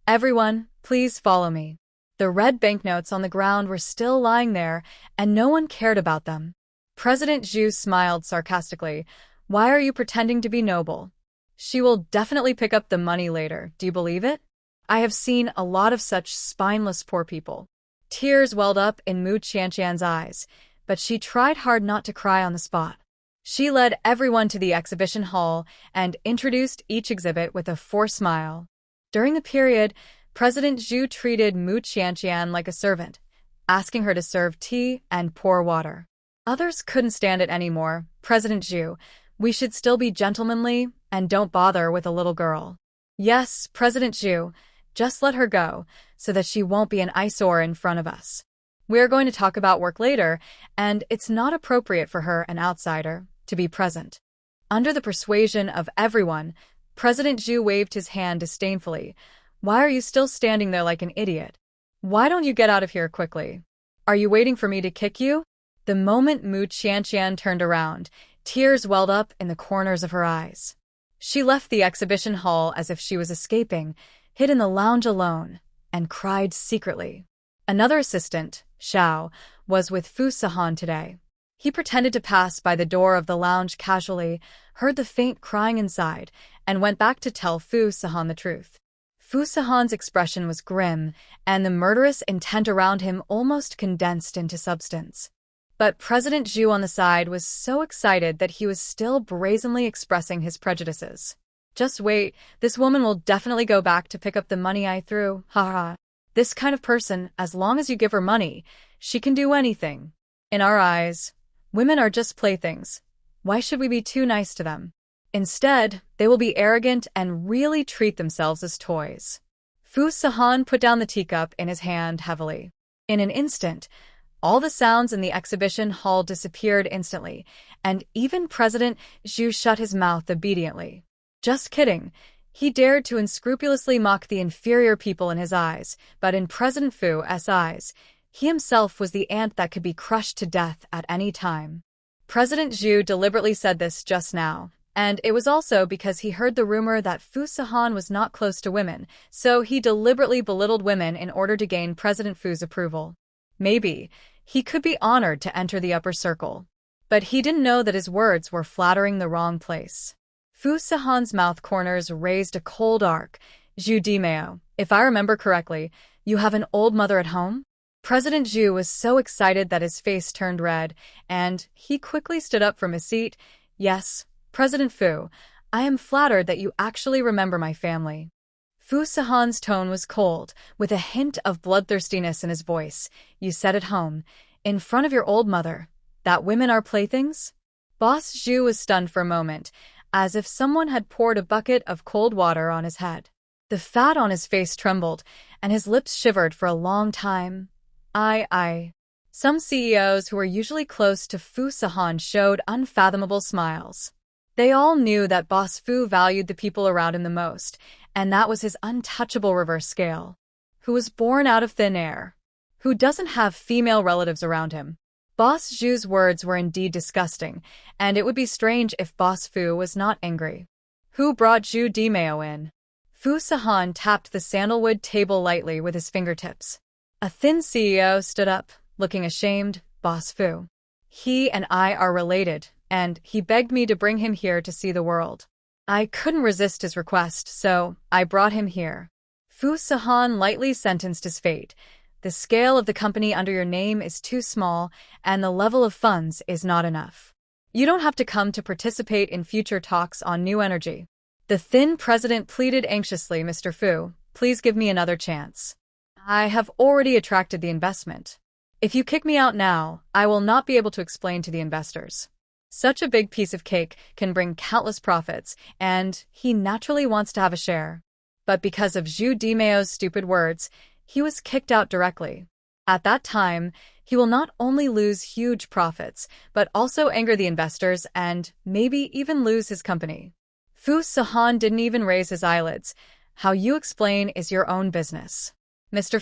"Everyone, please follow me." The red banknotes on the ground were still lying there, and no one cared about them. President Zhu smiled sarcastically. "Why are you pretending to be noble? She will definitely pick up the money later, do you believe it? I have seen a lot of such spineless poor people." Tears welled up in Mu Qianqian's eyes, but she tried hard not to cry on the spot. She led everyone to the exhibition hall and introduced each exhibit with a forced smile. During the period, President Zhu treated Mu Qianqian like a servant, asking her to serve tea and pour water. Others couldn't stand it anymore. "President Zhu, we should still be gentlemanly and don't bother with a little girl." "Yes, President Zhu, just let her go so that she won't be an eyesore in front of us. We're going to talk about work later, and it's not appropriate for her, an outsider, to be present." Under the persuasion of everyone, President Zhu waved his hand disdainfully. "Why are you still standing there like an idiot? Why don't you get out of here quickly? Are you waiting for me to kick you?" The moment Mu Qianqian turned around, tears welled up in the corners of her eyes. She left the exhibition hall as if she was escaping, hid in the lounge alone, and cried secretly. Another assistant, Xiao, was with Fu Sahan today. He pretended to pass by the door of the lounge casually, heard the faint crying inside, and went back to tell Fu Sahan the truth. Fu Sahan's expression was grim, and the murderous intent around him almost condensed into substance. But President Zhu on the side was so excited that he was still brazenly expressing his prejudices. "Just wait, this woman will definitely go back to pick up the money I threw, haha. This kind of person, as long as you give her money, she can do anything. In our eyes, women are just playthings. Why should we be too nice to them? Instead, they will be arrogant and really treat themselves as toys." Fu Sahan put down the teacup in his hand heavily. In an instant, all the sounds in the exhibition hall disappeared instantly, and even President Zhu shut his mouth obediently. Just kidding. He dared to unscrupulously mock the inferior people in his eyes, but in President Fu's eyes, he himself was the ant that could be crushed to death at any time. President Zhu deliberately said this just now, and it was also because he heard the rumor that Fu Sahan was not close to women, so he deliberately belittled women in order to gain President Fu's approval. Maybe he could be honored to enter the upper circle. But he didn't know that his words were flattering the wrong place. Fu Sahan's mouth corners raised a cold arc. "Zhu Dimeo, if I remember correctly, you have an old mother at home?" President Zhu was so excited that his face turned red, and he quickly stood up from his seat. "Yes, President Fu, I am flattered that you actually remember my family." Fu Sahan's tone was cold, with a hint of bloodthirstiness in his voice. "You said at home, in front of your old mother, that women are playthings?" Boss Zhu was stunned for a moment, as if someone had poured a bucket of cold water on his head. The fat on his face trembled, and his lips shivered for a long time. Some CEOs who were usually close to Fu Sahan showed unfathomable smiles. They all knew that Boss Fu valued the people around him the most, and that was his untouchable reverse scale. Who was born out of thin air? Who doesn't have female relatives around him? Boss Zhu's words were indeed disgusting, and it would be strange if Boss Fu was not angry. Who brought Zhu Dimeo in? Fu Sahan tapped the sandalwood table lightly with his fingertips. A thin CEO stood up, looking ashamed. "Boss Fu. He and I are related, and he begged me to bring him here to see the world. I couldn't resist his request, so I brought him here." Fu Sahan lightly sentenced his fate. "The scale of the company under your name is too small, and the level of funds is not enough. You don't have to come to participate in future talks on new energy." The thin president pleaded anxiously. "Mr. Fu, please give me another chance. I have already attracted the investment. If you kick me out now, I will not be able to explain to the investors. Such a big piece of cake can bring countless profits, and he naturally wants to have a share." But because of Zhu Dimeo's stupid words, he was kicked out directly. At that time, he will not only lose huge profits, but also anger the investors and maybe even lose his company. Fu Sahan didn't even raise his eyelids. "How you explain is your own business. Mr.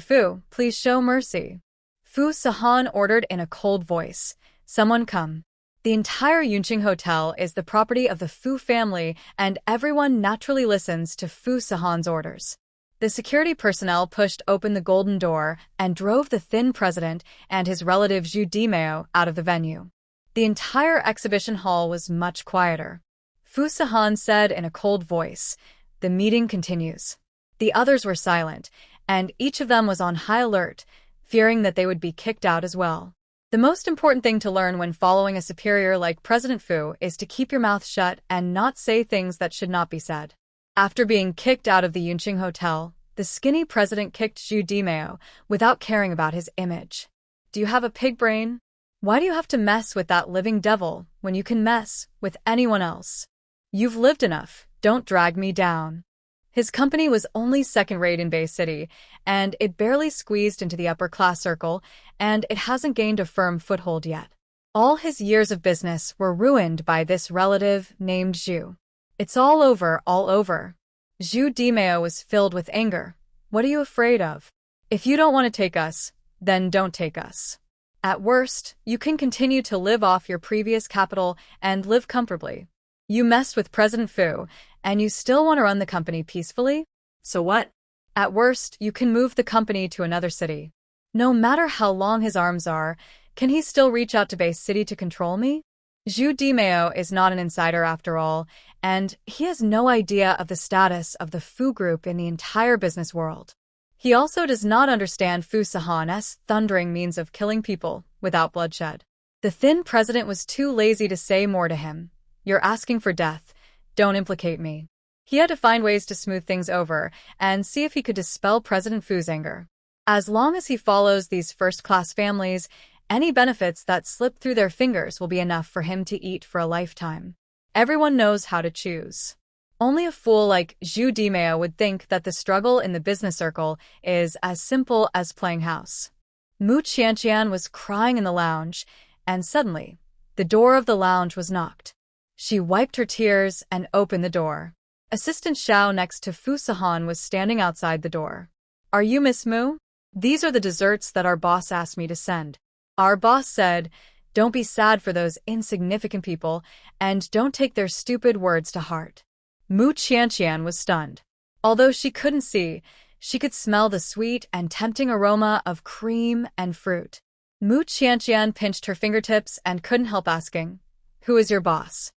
Fu, please show mercy." Fu Sahan ordered in a cold voice. "Someone come." The entire Yunqing Hotel is the property of the Fu family, and everyone naturally listens to Fu Sahan's orders. The security personnel pushed open the golden door and drove the thin president and his relative Zhu Dimeo out of the venue. The entire exhibition hall was much quieter. Fu Sahan said in a cold voice, "The meeting continues." The others were silent, and each of them was on high alert, fearing that they would be kicked out as well. The most important thing to learn when following a superior like President Fu is to keep your mouth shut and not say things that should not be said. After being kicked out of the Yunqing Hotel, the skinny president kicked Zhu Dimeo without caring about his image. "Do you have a pig brain? Why do you have to mess with that living devil when you can mess with anyone else? You've lived enough, don't drag me down." His company was only second-rate in Bay City, and it barely squeezed into the upper-class circle, and it hasn't gained a firm foothold yet. All his years of business were ruined by this relative named Zhu. "It's all over, all over." Zhu Dimeo was filled with anger. "What are you afraid of? If you don't want to take us, then don't take us. At worst, you can continue to live off your previous capital and live comfortably. You messed with President Fu, and you still want to run the company peacefully? So what? At worst, you can move the company to another city. No matter how long his arms are, can he still reach out to Bay City to control me?" Zhu Dimeo is not an insider after all, and he has no idea of the status of the Fu Group in the entire business world. He also does not understand Fu Sahan's thundering means of killing people without bloodshed. The thin president was too lazy to say more to him. "You're asking for death. Don't implicate me." He had to find ways to smooth things over and see if he could dispel President Fu's anger. As long as he follows these first-class families, any benefits that slip through their fingers will be enough for him to eat for a lifetime. Everyone knows how to choose. Only a fool like Zhu Dimeo would think that the struggle in the business circle is as simple as playing house. Mu Qianqian was crying in the lounge, and suddenly, the door of the lounge was knocked. She wiped her tears and opened the door. Assistant Xiao next to Fu Sahan was standing outside the door. "Are you Miss Mu? These are the desserts that our boss asked me to send. Our boss said, don't be sad for those insignificant people, and don't take their stupid words to heart." Mu Qianqian was stunned. Although she couldn't see, she could smell the sweet and tempting aroma of cream and fruit. Mu Qianqian pinched her fingertips and couldn't help asking, "Who is your boss?"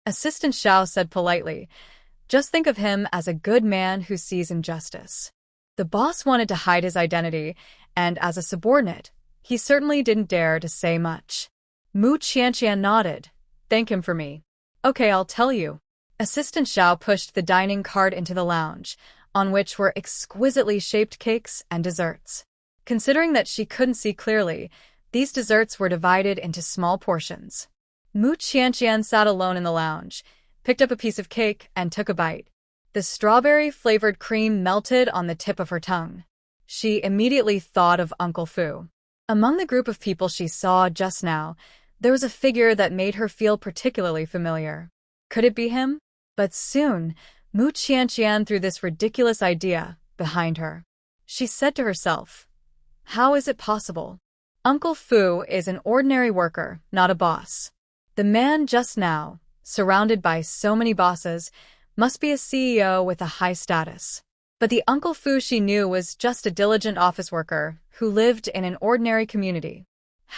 Assistant Xiao said politely, "Just think of him as a good man who sees injustice." The boss wanted to hide his identity, and as a subordinate, he certainly didn't dare to say much. Mu Qianqian nodded. "Thank him for me." "Okay, I'll tell you." Assistant Xiao pushed the dining cart into the lounge, on which were exquisitely shaped cakes and desserts. Considering that she couldn't see clearly, these desserts were divided into small portions. Mu Qianqian sat alone in the lounge, picked up a piece of cake, and took a bite. The strawberry-flavored cream melted on the tip of her tongue. She immediately thought of Uncle Fu. Among the group of people she saw just now, there was a figure that made her feel particularly familiar. Could it be him? But soon, Mu Qianqian threw this ridiculous idea behind her. She said to herself, "How is it possible? Uncle Fu is an ordinary worker, not a boss. The man just now, surrounded by so many bosses, must be a CEO with a high status." But the Uncle Fu she knew was just a diligent office worker who lived in an ordinary community.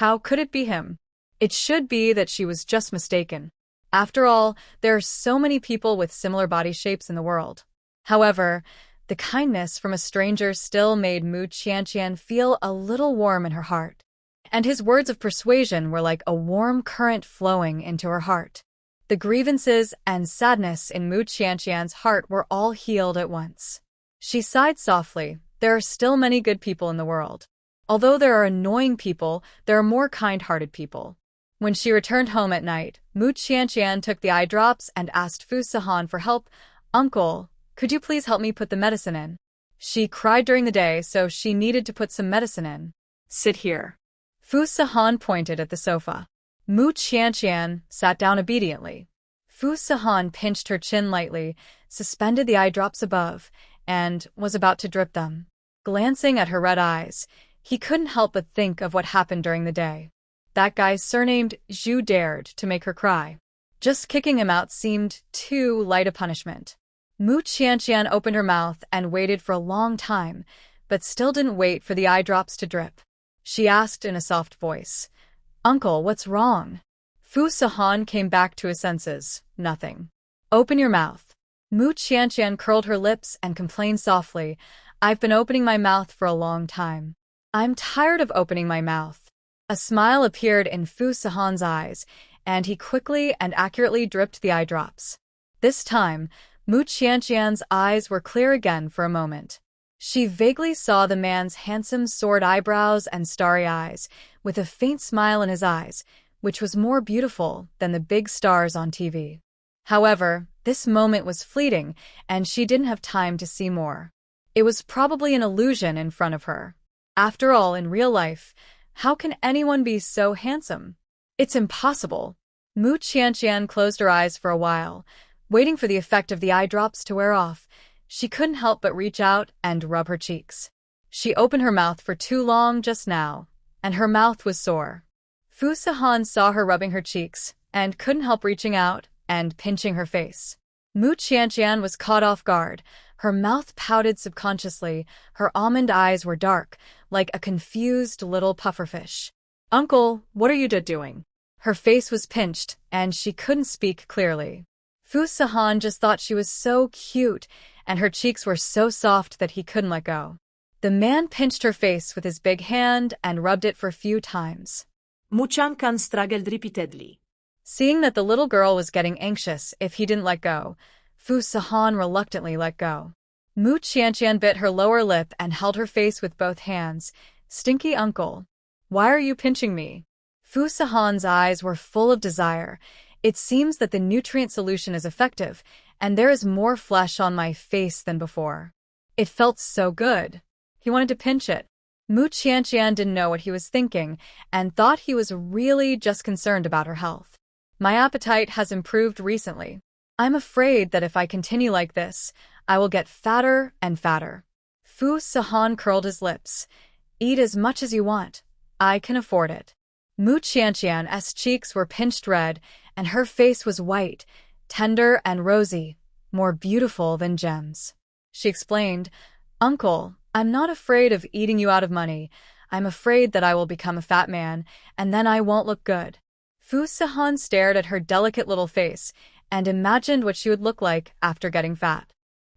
How could it be him? It should be that she was just mistaken. After all, there are so many people with similar body shapes in the world. However, the kindness from a stranger still made Mu Qianqian feel a little warm in her heart. And his words of persuasion were like a warm current flowing into her heart. The grievances and sadness in Mu Qianqian's heart were all healed at once. She sighed softly. There are still many good people in the world. Although there are annoying people, there are more kind-hearted people. When she returned home at night, Mu Qianqian took the eye drops and asked Fu Sahan for help. "Uncle, could you please help me put the medicine in?" She cried during the day, so she needed to put some medicine in. "Sit here." Fu Sahan pointed at the sofa. Mu Qianqian sat down obediently. Fu Sahan pinched her chin lightly, suspended the eye drops above, and was about to drip them. Glancing at her red eyes, he couldn't help but think of what happened during the day. that guy surnamed Zhu dared to make her cry. Just kicking him out seemed too light a punishment. Mu Qianqian opened her mouth and waited for a long time, but still didn't wait for the eye drops to drip. She asked in a soft voice, "Uncle, what's wrong?" Fu Sahan came back to his senses. "Nothing." "Open your mouth." Mu Qianqian curled her lips and complained softly, "I've been opening my mouth for a long time. I'm tired of opening my mouth." A smile appeared in Fu Sahan's eyes, and he quickly and accurately dripped the eye drops. This time, Mu Qianqian's eyes were clear again for a moment. She vaguely saw the man's handsome sword eyebrows and starry eyes, with a faint smile in his eyes, which was more beautiful than the big stars on TV. However, this moment was fleeting, and she didn't have time to see more. It was probably an illusion in front of her. After all, in real life, how can anyone be so handsome? It's impossible. Mu Qianqian closed her eyes for a while, waiting for the effect of the eye drops to wear off. She couldn't help but reach out and rub her cheeks. She opened her mouth for too long just now, and her mouth was sore. Fu Sahan saw her rubbing her cheeks, and couldn't help reaching out and pinching her face. Mu Qianqian was caught off guard. Her mouth pouted subconsciously, her almond eyes were dark, like a confused little pufferfish. "Uncle, what are you doing?" Her face was pinched, and she couldn't speak clearly. Fu Sahan just thought she was so cute, and her cheeks were so soft that he couldn't let go. The man pinched her face with his big hand and rubbed it for a few times. Muchankan struggled repeatedly. Seeing that the little girl was getting anxious if he didn't let go, Fu Sahan reluctantly let go. Mu Qianqian bit her lower lip and held her face with both hands. "Stinky uncle. Why are you pinching me?" Fu Sahan's eyes were full of desire. "It seems that the nutrient solution is effective, and there is more flesh on my face than before." It felt so good. He wanted to pinch it. Mu Qianqian didn't know what he was thinking, and thought he was really just concerned about her health. "My appetite has improved recently. I'm afraid that if I continue like this, I will get fatter and fatter." Fu Sahan curled his lips. "Eat as much as you want. I can afford it." Mu Qianqian's cheeks were pinched red, and her face was white, tender and rosy, more beautiful than gems. She explained, "Uncle, I'm not afraid of eating you out of money. I'm afraid that I will become a fat man, and then I won't look good." Fu Sahan stared at her delicate little face and imagined what she would look like after getting fat.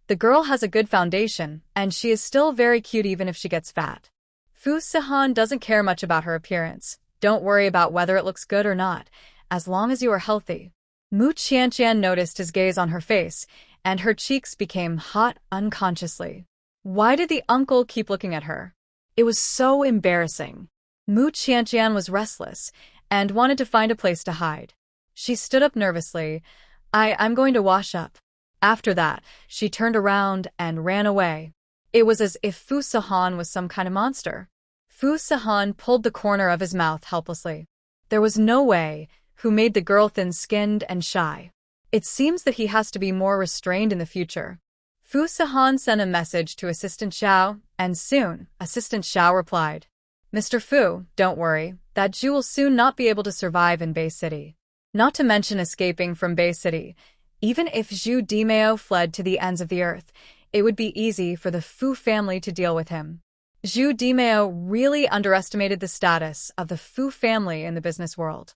The girl has a good foundation, and she is still very cute even if she gets fat. Fu Sahan doesn't care much about her appearance. Don't worry about whether it looks good or not, as long as you are healthy. Mu Qianqian noticed his gaze on her face, and her cheeks became hot unconsciously. Why did the uncle keep looking at her? It was so embarrassing. Mu Qianqian was restless and wanted to find a place to hide. She stood up nervously. I'm going to wash up." After that, she turned around and ran away. It was as if Fu Sahan was some kind of monster. Fu Sahan pulled the corner of his mouth helplessly. There was no way. Who made the girl thin-skinned and shy? It seems that he has to be more restrained in the future. Fu Sahan sent a message to Assistant Xiao, and soon, Assistant Xiao replied, "Mr. Fu, don't worry, that Zhu will soon not be able to survive in Bay City. Not to mention escaping from Bay City. Even if Zhu Dimeo fled to the ends of the earth, it would be easy for the Fu family to deal with him." Zhu Dimeo really underestimated the status of the Fu family in the business world.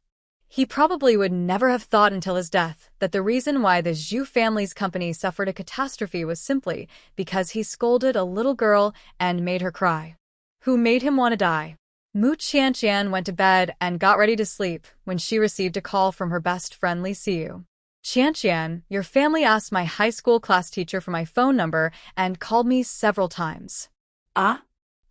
He probably would never have thought until his death that the reason why the Zhu family's company suffered a catastrophe was simply because he scolded a little girl and made her cry. Who made him want to die? Mu Qianqian went to bed and got ready to sleep when she received a call from her best friend Li Xiu. "Qianqian, your family asked my high school class teacher for my phone number and called me several times." "Ah?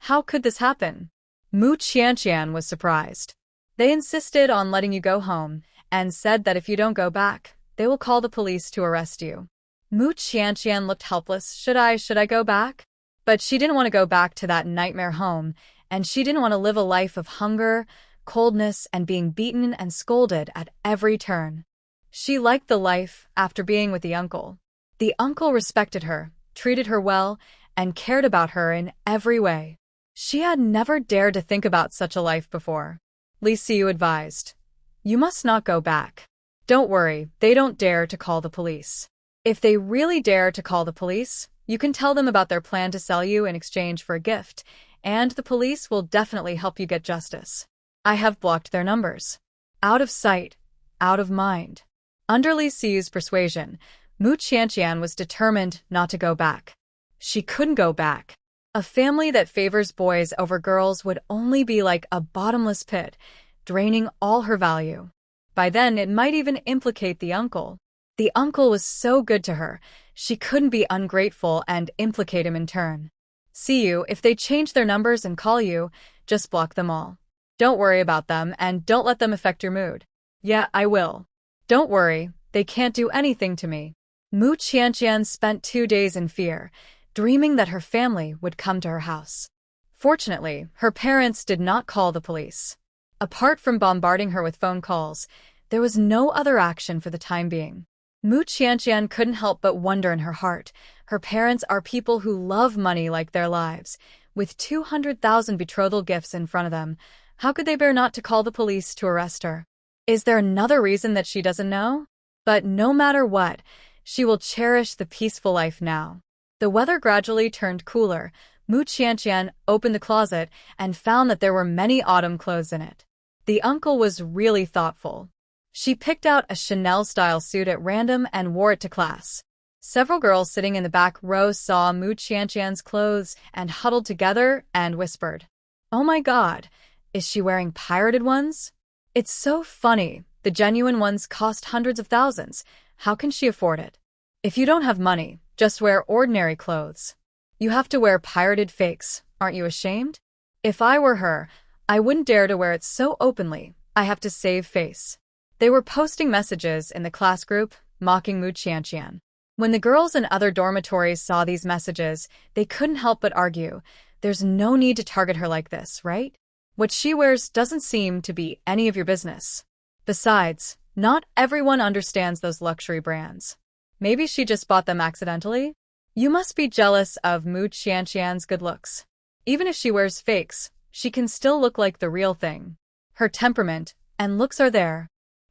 How could this happen?" Mu Qianqian was surprised. "They insisted on letting you go home and said that if you don't go back, they will call the police to arrest you." Mu Qianqian looked helpless. Should I go back? But she didn't want to go back to that nightmare home, and she didn't want to live a life of hunger, coldness, and being beaten and scolded at every turn. She liked the life after being with the uncle. The uncle respected her, treated her well, and cared about her in every way. She had never dared to think about such a life before. Li Xiu advised. You must not go back. Don't worry, they don't dare to call the police. If they really dare to call the police, you can tell them about their plan to sell you in exchange for a gift, and the police will definitely help you get justice. I have blocked their numbers. Out of sight, out of mind. Under Li Xiu's persuasion, Mu Qianqian was determined not to go back. She couldn't go back. A family that favors boys over girls would only be like a bottomless pit, draining all her value. By then, it might even implicate the uncle. The uncle was so good to her, she couldn't be ungrateful and implicate him in turn. See you, if they change their numbers and call you, just block them all. Don't worry about them and don't let them affect your mood. Yeah, I will. Don't worry, they can't do anything to me. Mu Qianqian spent 2 days in fear, dreaming that her family would come to her house. Fortunately, her parents did not call the police. Apart from bombarding her with phone calls, there was no other action for the time being. Mu Qianqian couldn't help but wonder in her heart. Her parents are people who love money like their lives. With 200,000 betrothal gifts in front of them, how could they bear not to call the police to arrest her? Is there another reason that she doesn't know? But no matter what, she will cherish the peaceful life now. The weather gradually turned cooler. Mu Qianqian opened the closet and found that there were many autumn clothes in it. The uncle was really thoughtful. She picked out a Chanel-style suit at random and wore it to class. Several girls sitting in the back row saw Mu Qianqian's clothes and huddled together and whispered, "Oh my God, is she wearing pirated ones? It's so funny. The genuine ones cost hundreds of thousands. How can she afford it? If you don't have money, just wear ordinary clothes. You have to wear pirated fakes. Aren't you ashamed? If I were her, I wouldn't dare to wear it so openly. I have to save face." They were posting messages in the class group, mocking Mu Qianqian. When the girls in other dormitories saw these messages, they couldn't help but argue, there's no need to target her like this, right? What she wears doesn't seem to be any of your business. Besides, not everyone understands those luxury brands. Maybe she just bought them accidentally? You must be jealous of Mu Qianqian's good looks. Even if she wears fakes, she can still look like the real thing. Her temperament and looks are there.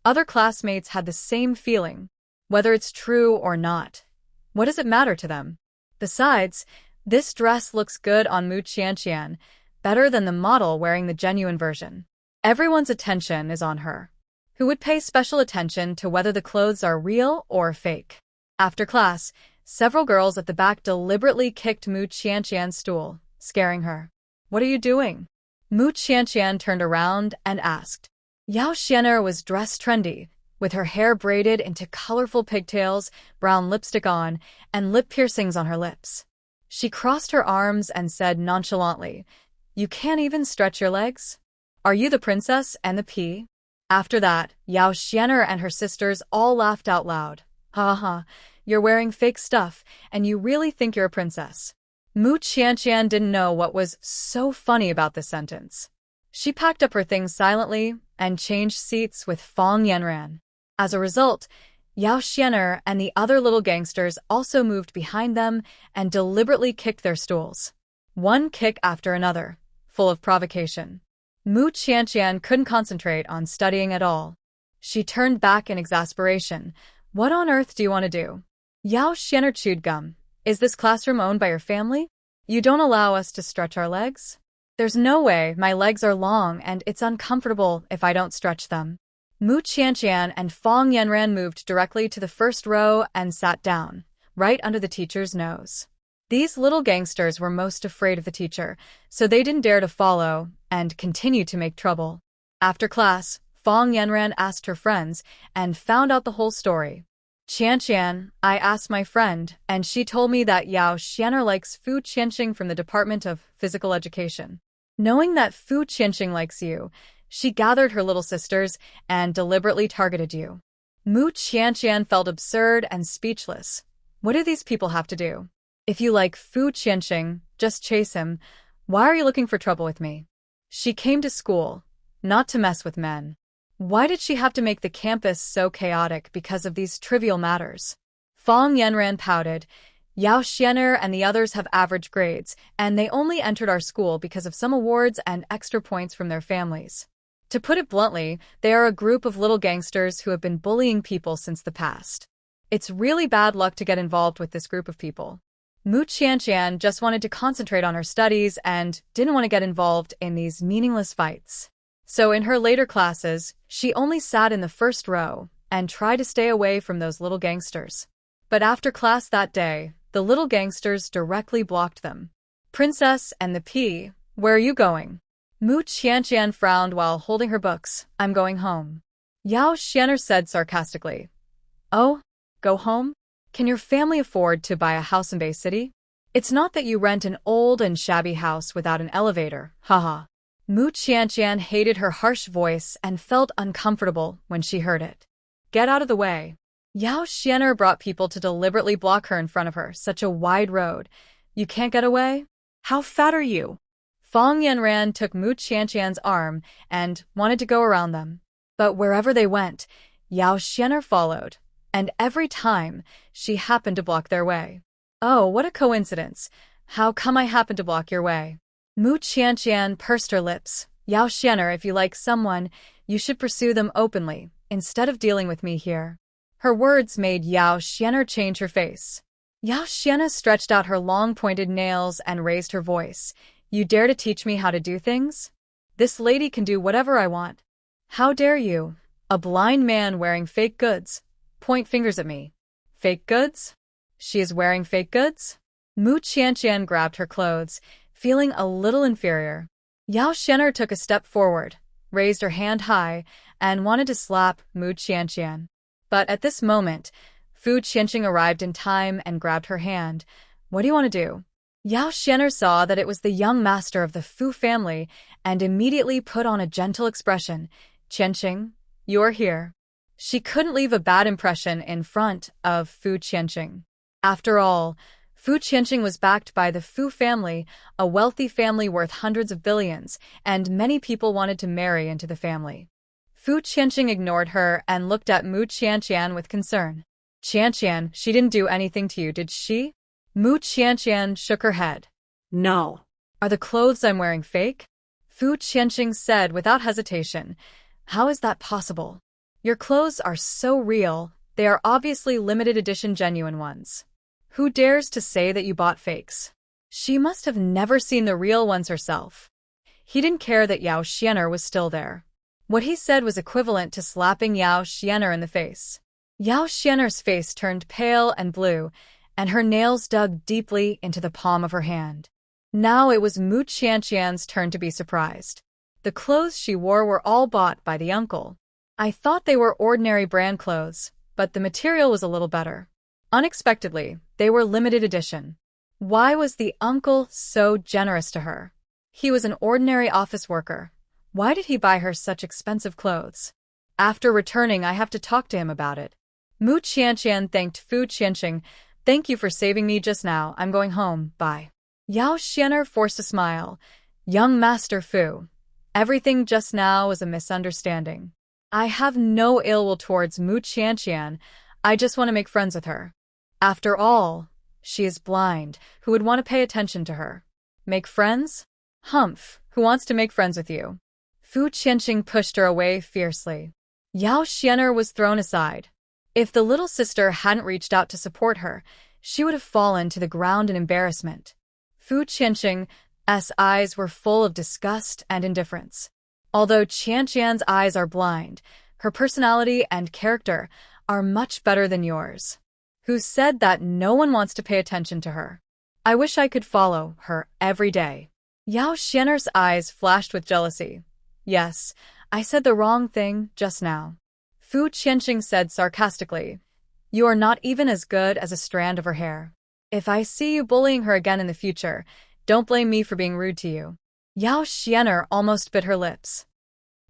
Other classmates had the same feeling. Whether it's true or not, what does it matter to them? Besides, this dress looks good on Mu Qianqian, better than the model wearing the genuine version. Everyone's attention is on her. Who would pay special attention to whether the clothes are real or fake? After class, several girls at the back deliberately kicked Mu Qianqian's stool, scaring her. "What are you doing?" Mu Qianqian turned around and asked. Yao Xianer was dressed trendy, with her hair braided into colorful pigtails, brown lipstick on, and lip piercings on her lips. She crossed her arms and said nonchalantly, "You can't even stretch your legs? Are you the princess and the pea?" After that, Yao Xianer and her sisters all laughed out loud. "Ha ha, you're wearing fake stuff, and you really think you're a princess." Mu Qianqian didn't know what was so funny about this sentence. She packed up her things silently and changed seats with Fang Yanran. As a result, Yao Xianer and the other little gangsters also moved behind them and deliberately kicked their stools. One kick after another, full of provocation. Mu Qianqian couldn't concentrate on studying at all. She turned back in exasperation. "What on earth do you want to do?" Yao Xianer chewed gum. "Is this classroom owned by your family? You don't allow us to stretch our legs? There's no way. My legs are long and it's uncomfortable if I don't stretch them." Mu Qianqian and Fang Yanran moved directly to the first row and sat down, right under the teacher's nose. These little gangsters were most afraid of the teacher, so they didn't dare to follow and continue to make trouble. After class, Fang Yanran asked her friends and found out the whole story. "Qianqian, I asked my friend, and she told me that Yao Xianer likes Fu Qianqing from the Department of Physical Education. Knowing that Fu Qianqing likes you, she gathered her little sisters and deliberately targeted you." Mu Qianqian felt absurd and speechless. What do these people have to do? If you like Fu Qianqing, just chase him. Why are you looking for trouble with me? She came to school, not to mess with men. Why did she have to make the campus so chaotic because of these trivial matters? Fang Yanran pouted. "Yao Xianer and the others have average grades, and they only entered our school because of some awards and extra points from their families. To put it bluntly, they are a group of little gangsters who have been bullying people since the past. It's really bad luck to get involved with this group of people. Mu Qianqian just wanted to concentrate on her studies and didn't want to get involved in these meaningless fights. So in her later classes, she only sat in the first row and tried to stay away from those little gangsters. But after class that day, the little gangsters directly blocked them. "Princess and the P, where are you going?" Mu Qianqian frowned while holding her books. "I'm going home." Yao Xianer said sarcastically. "Oh? Go home? Can your family afford to buy a house in Bay City? It's not that you rent an old and shabby house without an elevator, haha." Mu Qianqian hated her harsh voice and felt uncomfortable when she heard it. "Get out of the way." Yao Xianer brought people to deliberately block her in front of her, such a wide road. "You can't get away? How fat are you?" Fang Yanran took Mu Qianqian's arm and wanted to go around them. But wherever they went, Yao Xianer followed, and every time, she happened to block their way. "Oh, what a coincidence. How come I happened to block your way?" Mu Qianqian pursed her lips. "Yao Xianer, if you like someone, you should pursue them openly, instead of dealing with me here." Her words made Yao Xianer change her face. Yao Xianer stretched out her long pointed nails and raised her voice. "You dare to teach me how to do things? This lady can do whatever I want. How dare you? A blind man wearing fake goods. Point fingers at me. Fake goods? She is wearing fake goods?" Mu Qianqian grabbed her clothes, feeling a little inferior. Yao Xianer took a step forward, raised her hand high, and wanted to slap Mu Qianqian. But at this moment, Fu Qianqing arrived in time and grabbed her hand. "What do you want to do?" Yao Xianer saw that it was the young master of the Fu family and immediately put on a gentle expression. "Qianqing, you're here." She couldn't leave a bad impression in front of Fu Qianqing. After all, Fu Qianqing was backed by the Fu family, a wealthy family worth hundreds of billions, and many people wanted to marry into the family. Fu Qianqing ignored her and looked at Mu Qianqian with concern. "Qianqian, she didn't do anything to you, did she?" Mu Qianqian shook her head. No. "Are the clothes I'm wearing fake?" Fu Qianqing said without hesitation. "How is that possible? Your clothes are so real, they are obviously limited edition genuine ones. Who dares to say that you bought fakes?" She must have never seen the real ones herself. He didn't care that Yao Xianer was still there. What he said was equivalent to slapping Yao Xianer in the face. Yao Xianer's face turned pale and blue, and her nails dug deeply into the palm of her hand. Now it was Mu Qianqian's turn to be surprised. The clothes she wore were all bought by the uncle. "I thought they were ordinary brand clothes, but the material was a little better." Unexpectedly, they were limited edition. Why was the uncle so generous to her? He was an ordinary office worker. Why did he buy her such expensive clothes? After returning, I have to talk to him about it. Mu Qianqian thanked Fu Qianqing. "Thank you for saving me just now. I'm going home. Bye." Yao Xianer forced a smile. "Young Master Fu, everything just now was a misunderstanding. I have no ill will towards Mu Qianqian. I just want to make friends with her. After all, she is blind. Who would want to pay attention to her? Make friends? Humph, who wants to make friends with you?" Fu Qianqing pushed her away fiercely. Yao Xianer was thrown aside. If the little sister hadn't reached out to support her, she would have fallen to the ground in embarrassment. Fu Qianqing's eyes were full of disgust and indifference. Although Qianqian's eyes are blind, her personality and character are much better than yours. Who said that no one wants to pay attention to her? I wish I could follow her every day. Yao Xianer's eyes flashed with jealousy. Yes, I said the wrong thing just now. Fu Qianqing said sarcastically. You are not even as good as a strand of her hair. If I see you bullying her again in the future, don't blame me for being rude to you. Yao Xianer almost bit her lips.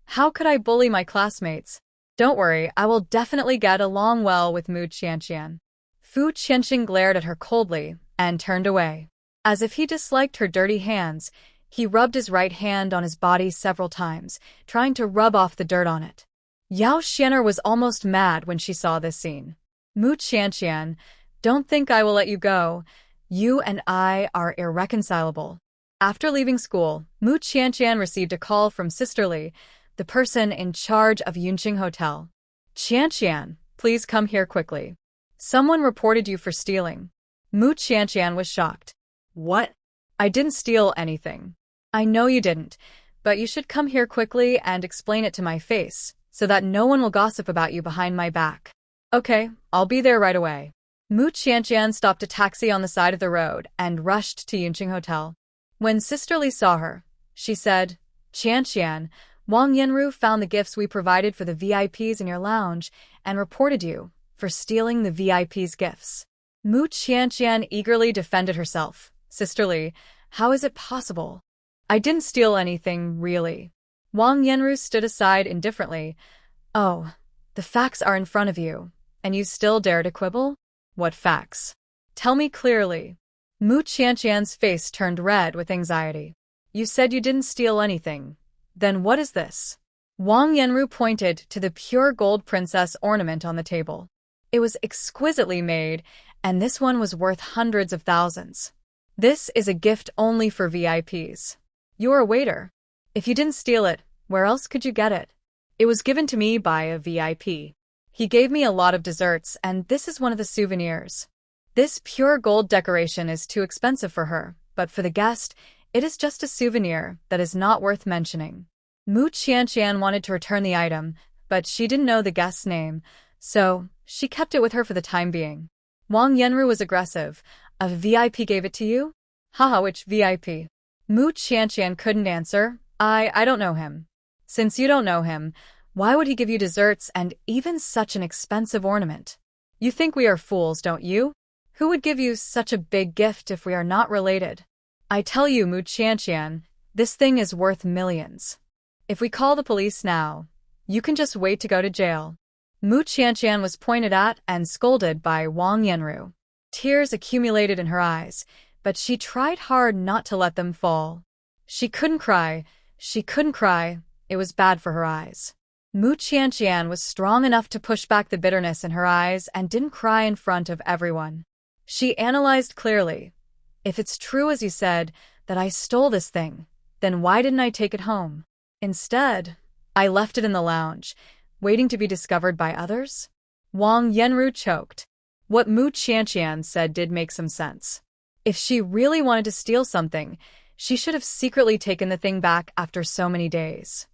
How could I bully my classmates? Don't worry, I will definitely get along well with Mu Qianqian. Fu Qianqing glared at her coldly and turned away. As if he disliked her dirty hands, he rubbed his right hand on his body several times, trying to rub off the dirt on it. Yao Xianer was almost mad when she saw this scene. Mu Qianqian, don't think I will let you go. You and I are irreconcilable. After leaving school, Mu Qianqian received a call from Sister Li. the person in charge of Yunqing Hotel. Qianqian, please come here quickly. Someone reported you for stealing. Mu Qianqian was shocked. What? I didn't steal anything. I know you didn't, but you should come here quickly and explain it to my face, so that no one will gossip about you behind my back. Okay, I'll be there right away. Mu Qianqian stopped a taxi on the side of the road and rushed to Yunqing Hotel. When Sister Li saw her, she said, Qianqian, Wang Yanru found the gifts we provided for the VIPs in your lounge and reported you for stealing the VIPs' gifts. Mu Qianqian eagerly defended herself. Sister Li, how is it possible? I didn't steal anything, really. Wang Yanru stood aside indifferently. Oh, the facts are in front of you, and you still dare to quibble? What facts? Tell me clearly. Mu Qianqian's face turned red with anxiety. You said you didn't steal anything. Then what is this? Wang Yanru pointed to the pure gold princess ornament on the table. It was exquisitely made, and this one was worth hundreds of thousands. This is a gift only for VIPs. You're a waiter. If you didn't steal it, where else could you get it? It was given to me by a VIP. He gave me a lot of desserts, and this is one of the souvenirs. This pure gold decoration is too expensive for her, but for the guest, it is just a souvenir that is not worth mentioning. Mu Qianqian wanted to return the item, but she didn't know the guest's name, so she kept it with her for the time being. Wang Yanru was aggressive. A VIP gave it to you? Haha, which VIP? Mu Qianqian couldn't answer. I don't know him. Since you don't know him, why would he give you desserts and even such an expensive ornament? You think we are fools, don't you? Who would give you such a big gift if we are not related? I tell you, Mu Qianqian, this thing is worth millions. If we call the police now, you can just wait to go to jail. Mu Qianqian was pointed at and scolded by Wang Yanru. Tears accumulated in her eyes, but she tried hard not to let them fall. She couldn't cry. It was bad for her eyes. Mu Qianqian was strong enough to push back the bitterness in her eyes and didn't cry in front of everyone. She analyzed clearly. If it's true as you said, that I stole this thing, then why didn't I take it home? Instead, I left it in the lounge, waiting to be discovered by others? Wang Yanru choked. What Mu Qianqian said did make some sense. If she really wanted to steal something, she should have secretly taken the thing back after so many days.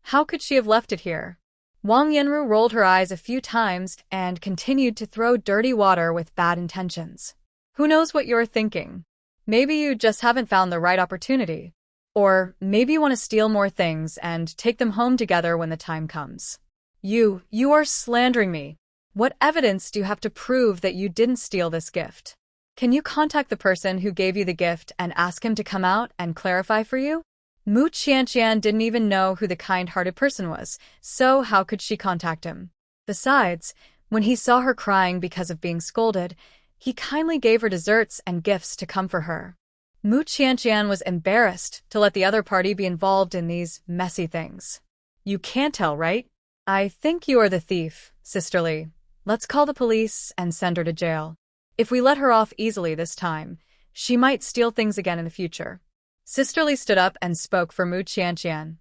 How could she have left it here? Wang Yanru rolled her eyes a few times and continued to throw dirty water with bad intentions. Who knows what you're thinking? Maybe you just haven't found the right opportunity. Or maybe you want to steal more things and take them home together when the time comes. You are slandering me. What evidence do you have to prove that you didn't steal this gift? Can you contact the person who gave you the gift and ask him to come out and clarify for you? Mu Qianqian didn't even know who the kind-hearted person was, so how could she contact him? Besides, when he saw her crying because of being scolded, he kindly gave her desserts and gifts to comfort her. Mu Qianqian was embarrassed to let the other party be involved in these messy things. You can't tell, right? I think you are the thief, Sister Li. Let's call the police and send her to jail. If we let her off easily this time, she might steal things again in the future. Sister Li stood up and spoke for Mu Qianqian.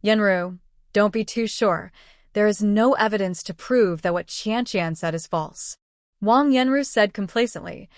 Yanru, don't be too sure. There is no evidence to prove that what Qianqian said is false. Wang Yanru said complacently,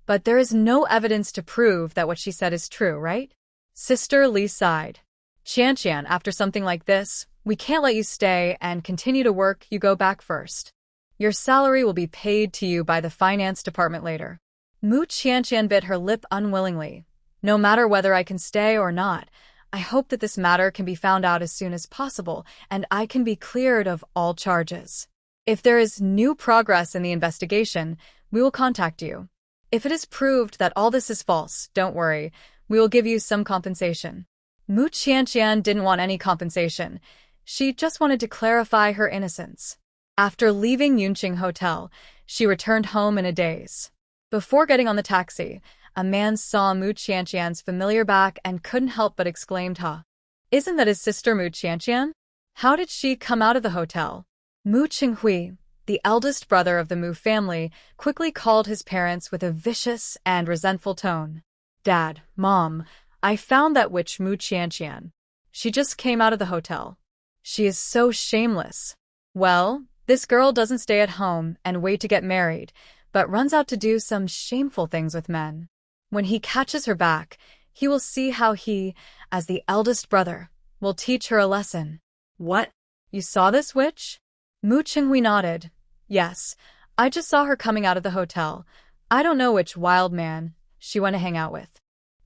but there is no evidence to prove that what she said is true, right? Sister Li sighed. Qianqian, after something like this, we can't let you stay and continue to work. You go back first. Your salary will be paid to you by the finance department later. Mu Qianqian bit her lip unwillingly. No matter whether I can stay or not, I hope that this matter can be found out as soon as possible and I can be cleared of all charges. If there is new progress in the investigation, we will contact you. If it is proved that all this is false, don't worry, we will give you some compensation. Mu Qianqian didn't want any compensation. She just wanted to clarify her innocence. After leaving Yunqing Hotel, she returned home in a daze. Before getting on the taxi, a man saw Mu Qianqian's familiar back and couldn't help but exclaim, "Ha! Isn't that his sister Mu Qianqian? How did she come out of the hotel?" Mu Qinghui, the eldest brother of the Mu family, quickly called his parents with a vicious and resentful tone. "Dad, Mom, I found that witch Mu Qianqian. She just came out of the hotel. She is so shameless. Well, this girl doesn't stay at home and wait to get married, but runs out to do some shameful things with men. When he catches her back, he will see how he, as the eldest brother, will teach her a lesson. What? You saw this witch? Mu Chinghui nodded. Yes, I just saw her coming out of the hotel. I don't know which wild man she went to hang out with.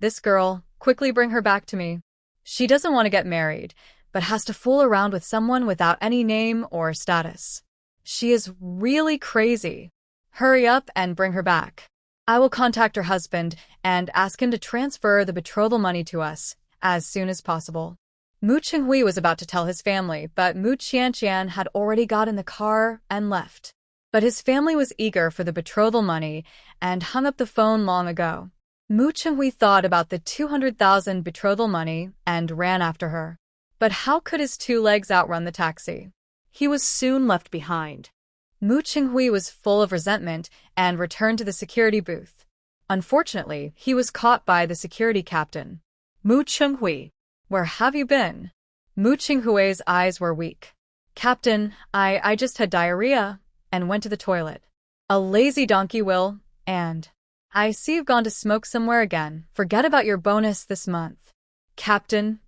This girl, quickly bring her back to me. She doesn't want to get married, but has to fool around with someone without any name or status. She is really crazy. Hurry up and bring her back. I will contact her husband and ask him to transfer the betrothal money to us as soon as possible. Mu Chinghui was about to tell his family, but Mu Qianqian had already got in the car and left. But his family was eager for the betrothal money and hung up the phone long ago. Mu Chinghui thought about the 200,000 betrothal money and ran after her. But how could his two legs outrun the taxi? He was soon left behind. Mu Chinghui was full of resentment and returned to the security booth. Unfortunately, he was caught by the security captain. Mu Chinghui, where have you been? Mu Chinghui's eyes were weak. Captain, I just had diarrhea and went to the toilet. A lazy donkey will, and I see you've gone to smoke somewhere again. Forget about your bonus this month. Captain.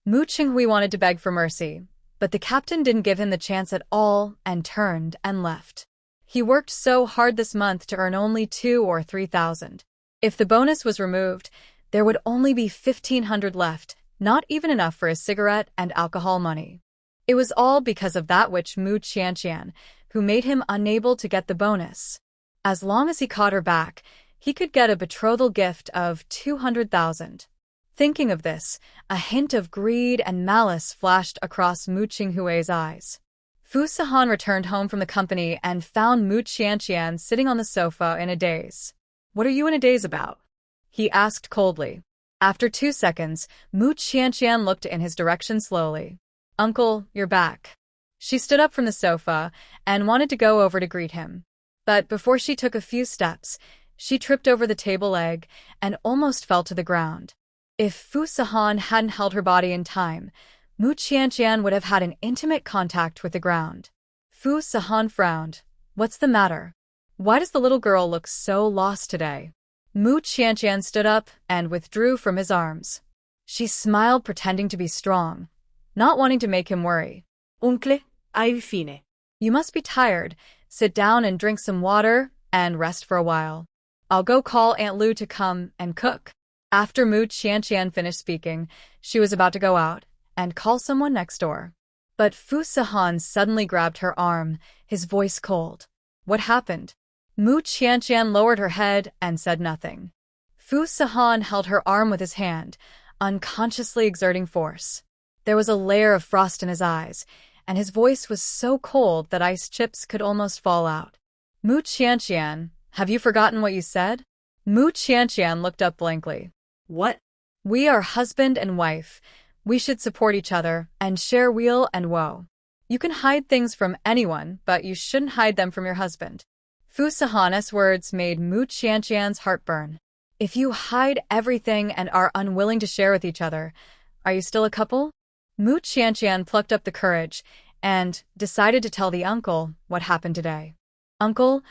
Mu Chinghui wanted to beg for mercy, but the captain didn't give him the chance at all and turned and left. He worked so hard this month to earn only 2,000 or 3,000. If the bonus was removed, there would only be 1,500 left, not even enough for his cigarette and alcohol money. It was all because of that witch Mu Qianqian, who made him unable to get the bonus. As long as he caught her back, he could get a betrothal gift of 200,000. Thinking of this, a hint of greed and malice flashed across Mu Chinghui's eyes. Fu Sihan returned home from the company and found Mu Qianqian sitting on the sofa in a daze. What are you in a daze about? He asked coldly. After 2 seconds, Mu Qianqian looked in his direction slowly. Uncle, you're back. She stood up from the sofa and wanted to go over to greet him. But before she took a few steps, she tripped over the table leg and almost fell to the ground. If Fu Sihan hadn't held her body in time, Mu Qianqian would have had an intimate contact with the ground. Fu Sihan frowned. What's the matter? Why does the little girl look so lost today? Mu Qianqian stood up and withdrew from his arms. She smiled, pretending to be strong, not wanting to make him worry. Uncle, hai fine. You must be tired. Sit down and drink some water and rest for a while. I'll go call Aunt Lu to come and cook. After Mu Qianqian finished speaking, she was about to go out and call someone next door. But Fu Sihan suddenly grabbed her arm, his voice cold. What happened? Mu Qianqian lowered her head and said nothing. Fu Sihan held her arm with his hand, unconsciously exerting force. There was a layer of frost in his eyes, and his voice was so cold that ice chips could almost fall out. Mu Qianqian, have you forgotten what you said? Mu Qianqian looked up blankly. What? We are husband and wife. We should support each other and share weal and woe. You can hide things from anyone, but you shouldn't hide them from your husband. Fu Sihan's words made Mu Qianqian's heart burn. If you hide everything and are unwilling to share with each other, are you still a couple? Mu Qianqian plucked up the courage and decided to tell the uncle what happened today. Uncle,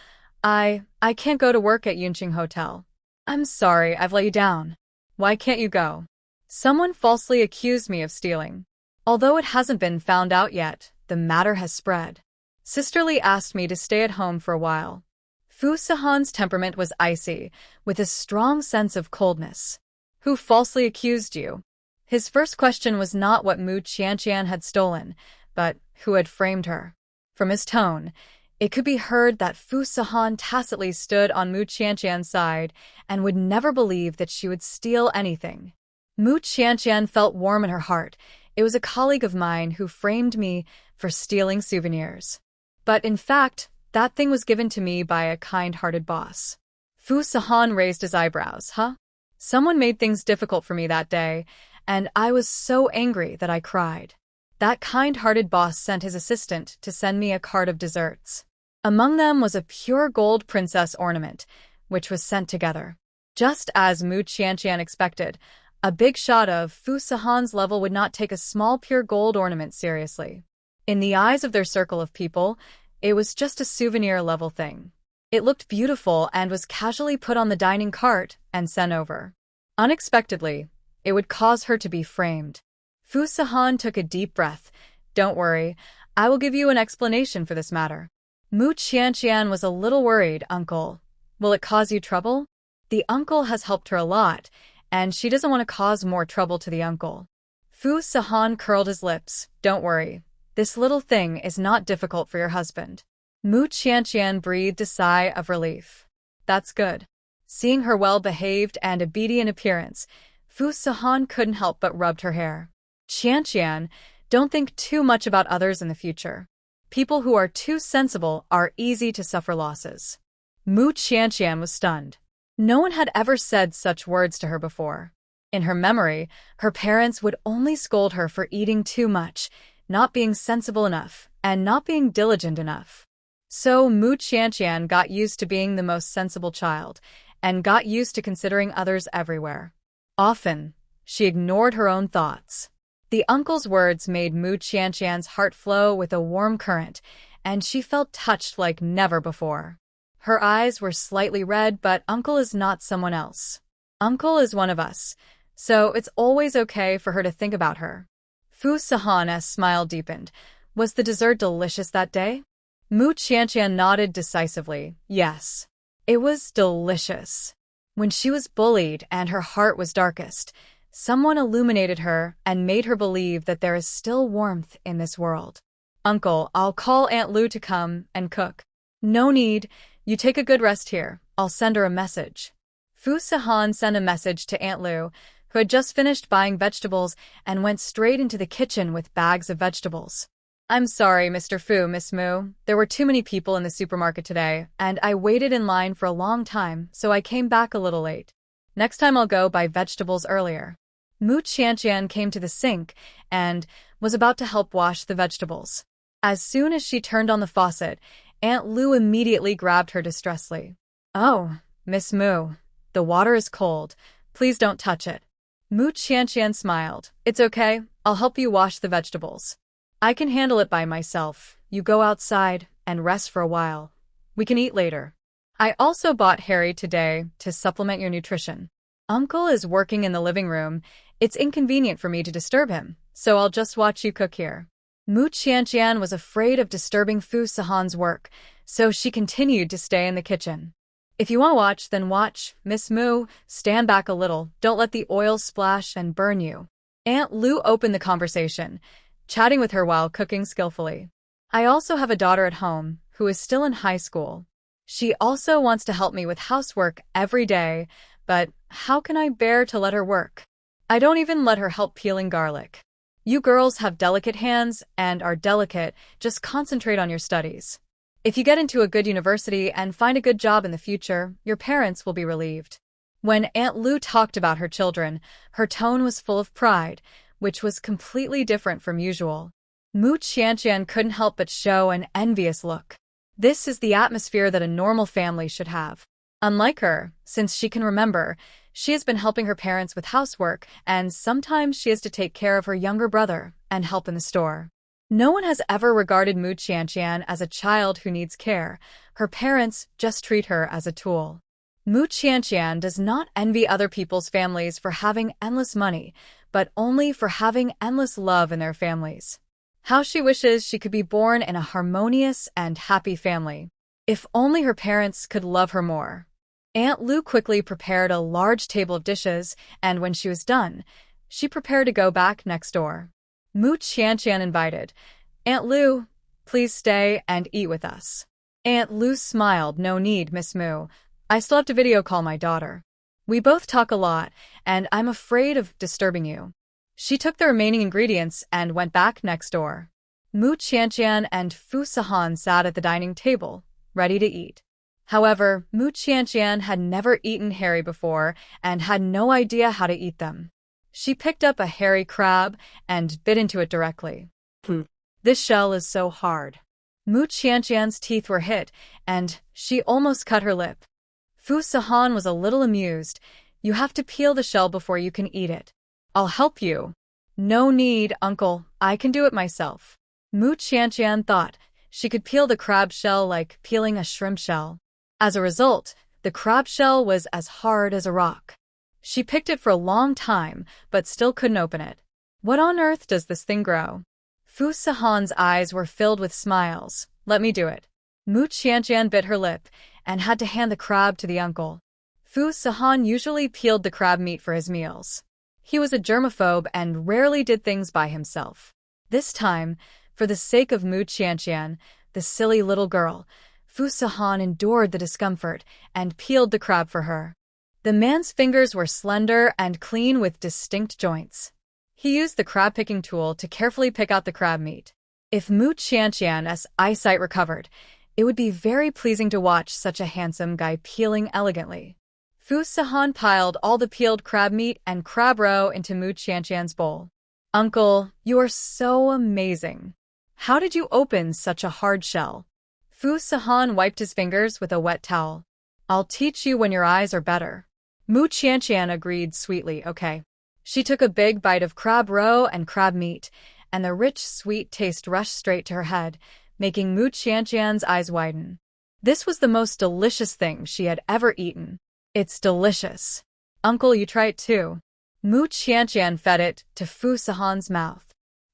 I can't go to work at Yunqing Hotel. I'm sorry, I've let you down. Why can't you go? Someone falsely accused me of stealing. Although it hasn't been found out yet, the matter has spread. Sisterly asked me to stay at home for a while. Fu Sihan's temperament was icy, with a strong sense of coldness. Who falsely accused you? His first question was not what Mu Qianqian had stolen, but who had framed her. From his tone, it could be heard that Fu Sihan tacitly stood on Mu Qianqian's side and would never believe that she would steal anything. Mu Qianqian felt warm in her heart. It was a colleague of mine who framed me for stealing souvenirs. But in fact, that thing was given to me by a kind-hearted boss. Fu Sihan raised his eyebrows. Huh? Someone made things difficult for me that day, and I was so angry that I cried. That kind-hearted boss sent his assistant to send me a cart of desserts. Among them was a pure gold princess ornament, which was sent together. Just as Mu Qianqian expected, A big shot of Fu Sahan's level would not take a small pure gold ornament seriously. In the eyes of their circle of people, it was just a souvenir-level thing. It looked beautiful and was casually put on the dining cart and sent over. Unexpectedly, it would cause her to be framed. Fu Sahan took a deep breath. "Don't worry, I will give you an explanation for this matter." Mu Qianqian was a little worried. "Uncle, will it cause you trouble?" The uncle has helped her a lot, and she doesn't want to cause more trouble to the uncle. Fu Sahan curled his lips. "Don't worry. This little thing is not difficult for your husband." Mu Qianqian breathed a sigh of relief. "That's good." Seeing her well-behaved and obedient appearance, Fu Sahan couldn't help but rubbed her hair. "Qianqian, don't think too much about others in the future. People who are too sensible are easy to suffer losses." Mu Qianqian was stunned. No one had ever said such words to her before. In her memory, her parents would only scold her for eating too much, not being sensible enough, and not being diligent enough. So Mu Qianqian got used to being the most sensible child, and got used to considering others everywhere. Often, she ignored her own thoughts. The uncle's words made Mu Qianqian's heart flow with a warm current, and she felt touched like never before. Her eyes were slightly red, but Uncle is not someone else. Uncle is one of us, so it's always okay for her to think about her. Fu Sahan's smile deepened. "Was the dessert delicious that day?" Mu Qianqian nodded decisively. "Yes. It was delicious." When she was bullied and her heart was darkest, someone illuminated her and made her believe that there is still warmth in this world. "Uncle, I'll call Aunt Lu to come and cook." "No need. You take a good rest here. I'll send her a message." Fu Sahan sent a message to Aunt Lu, who had just finished buying vegetables and went straight into the kitchen with bags of vegetables. "I'm sorry, Mr. Fu, Miss Mu. There were too many people in the supermarket today, and I waited in line for a long time, so I came back a little late. Next time I'll go buy vegetables earlier." Mu Qianqian came to the sink and was about to help wash the vegetables. As soon as she turned on the faucet, Aunt Lu immediately grabbed her distressfully. "Oh, Miss Mu, the water is cold. Please don't touch it." Mu Qianqian smiled. "It's okay. I'll help you wash the vegetables. I can handle it by myself. You go outside and rest for a while. We can eat later. I also bought Harry today to supplement your nutrition. Uncle is working in the living room. It's inconvenient for me to disturb him, so I'll just watch you cook here." Mu Qianqian was afraid of disturbing Fu Sahan's work, so she continued to stay in the kitchen. "If you want to watch, then watch. Miss Mu, stand back a little. Don't let the oil splash and burn you." Aunt Lu opened the conversation, chatting with her while cooking skillfully. "I also have a daughter at home who is still in high school. She also wants to help me with housework every day, but how can I bear to let her work? I don't even let her help peeling garlic. You girls have delicate hands and are delicate. Just concentrate on your studies. If you get into a good university and find a good job in the future, your parents will be relieved." When Aunt Lu talked about her children, her tone was full of pride, which was completely different from usual. Mu Qianqian couldn't help but show an envious look. This is the atmosphere that a normal family should have. Unlike her, since she can remember, she has been helping her parents with housework, and sometimes she has to take care of her younger brother and help in the store. No one has ever regarded Mu Qianqian as a child who needs care. Her parents just treat her as a tool. Mu Qianqian does not envy other people's families for having endless money, but only for having endless love in their families. How she wishes she could be born in a harmonious and happy family. If only her parents could love her more. Aunt Lu quickly prepared a large table of dishes, and when she was done, she prepared to go back next door. Mu Qianqian invited, "Aunt Lu, please stay and eat with us." Aunt Lu smiled. "No need, Miss Mu. I still have to video call my daughter. We both talk a lot, and I'm afraid of disturbing you." She took the remaining ingredients and went back next door. Mu Qianqian and Fu Sahan sat at the dining table, ready to eat. However, Mu Qianqian had never eaten Harry before and had no idea how to eat them. She picked up a hairy crab and bit into it directly. "This shell is so hard." Mu Qianqian's teeth were hit, and she almost cut her lip. Fu Sahan was a little amused. You have to peel the shell before you can eat it. I'll help you. No need, uncle. I can do it myself. Mu Qianqian thought she could peel the crab shell like peeling a shrimp shell. As a result, the crab shell was as hard as a rock. She picked it for a long time, but still couldn't open it. What on earth does this thing grow? Fu Sahan's eyes were filled with smiles. Let me do it. Mu Qianqian bit her lip and had to hand the crab to the uncle. Fu Sahan usually peeled the crab meat for his meals. He was a germaphobe and rarely did things by himself. This time, for the sake of Mu Qianqian, the silly little girl, Fu Sahan endured the discomfort and peeled the crab for her. The man's fingers were slender and clean with distinct joints. He used the crab-picking tool to carefully pick out the crab meat. If Mu Qianqian's eyesight recovered, it would be very pleasing to watch such a handsome guy peeling elegantly. Fu Sahan piled all the peeled crab meat and crab roe into Mu Qianqian's bowl. Uncle, you are so amazing. How did you open such a hard shell? Fu Sahan wiped his fingers with a wet towel. I'll teach you when your eyes are better. Mu Qianqian agreed sweetly, okay. She took a big bite of crab roe and crab meat, and the rich, sweet taste rushed straight to her head, making Mu Qianqian's eyes widen. This was the most delicious thing she had ever eaten. It's delicious. Uncle, you try it too. Mu Qianqian fed it to Fu Sahan's mouth.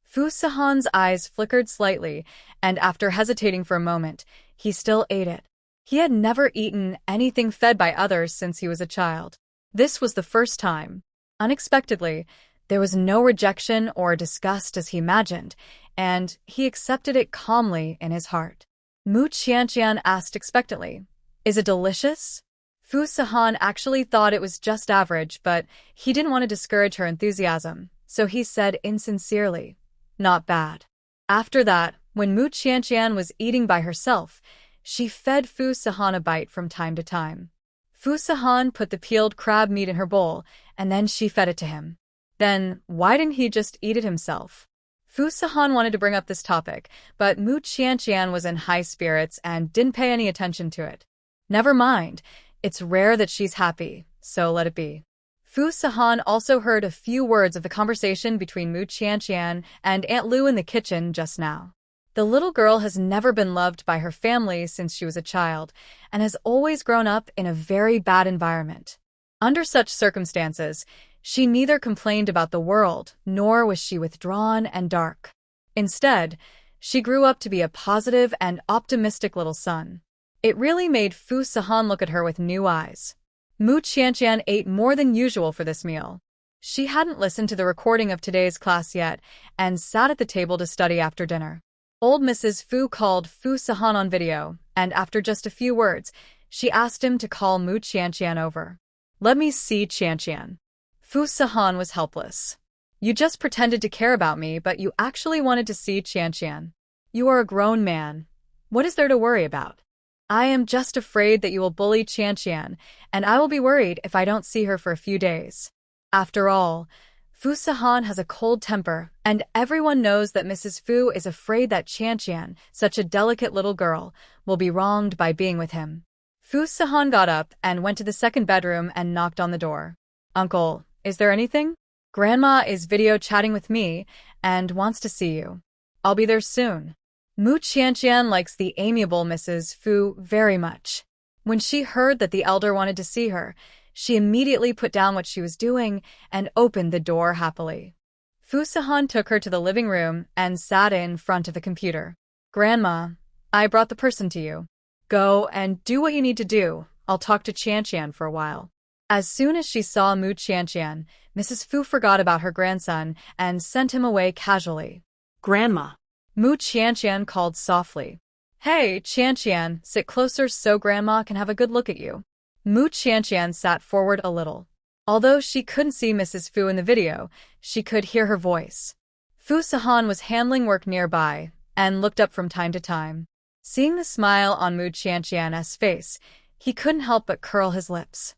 Fu Sahan's eyes flickered slightly, and after hesitating for a moment, he still ate it. He had never eaten anything fed by others since he was a child. This was the first time. Unexpectedly, there was no rejection or disgust as he imagined, and he accepted it calmly in his heart. Mu Qianqian asked expectantly, "Is it delicious?" Fu Sahan actually thought it was just average, but he didn't want to discourage her enthusiasm, so he said insincerely, "Not bad." After that, when Mu Qianqian was eating by herself, she fed Fu Sahan a bite from time to time. Fu Sahan put the peeled crab meat in her bowl, and then she fed it to him. Then, why didn't he just eat it himself? Fu Sahan wanted to bring up this topic, but Mu Qianqian was in high spirits and didn't pay any attention to it. Never mind. It's rare that she's happy, so let it be. Fu Sahan also heard a few words of the conversation between Mu Qianqian and Aunt Lu in the kitchen just now. The little girl has never been loved by her family since she was a child and has always grown up in a very bad environment. Under such circumstances, she neither complained about the world nor was she withdrawn and dark. Instead, she grew up to be a positive and optimistic little son. It really made Fu Sahan look at her with new eyes. Mu Qianqian ate more than usual for this meal. She hadn't listened to the recording of today's class yet and sat at the table to study after dinner. Old Mrs. Fu called Fu Sahan on video, and after just a few words, she asked him to call Mu Qianqian over. "Let me see Qianqian." Fu Sahan was helpless. "You just pretended to care about me, but you actually wanted to see Qianqian. You are a grown man. What is there to worry about? I am just afraid that you will bully Qianqian, and I will be worried if I don't see her for a few days." After all, Fu Sahan has a cold temper, and everyone knows that Mrs. Fu is afraid that Qianqian, such a delicate little girl, will be wronged by being with him. Fu Sahan got up and went to the second bedroom and knocked on the door. "Uncle, is there anything? Grandma is video chatting with me and wants to see you. I'll be there soon." Mu Qianqian likes the amiable Mrs. Fu very much. When she heard that the elder wanted to see her, she immediately put down what she was doing and opened the door happily. Fu Sahan took her to the living room and sat in front of the computer. "Grandma, I brought the person to you. Go and do what you need to do. I'll talk to Qianqian for a while." As soon as she saw Mu Qianqian, Mrs. Fu forgot about her grandson and sent him away casually. "Grandma." Mu Qianqian called softly. "Hey, Qianqian, sit closer so Grandma can have a good look at you." Mu Qianqian sat forward a little. Although she couldn't see Mrs. Fu in the video, she could hear her voice. Fu Sahan was handling work nearby and looked up from time to time. Seeing the smile on Mu Qianqian's face, he couldn't help but curl his lips.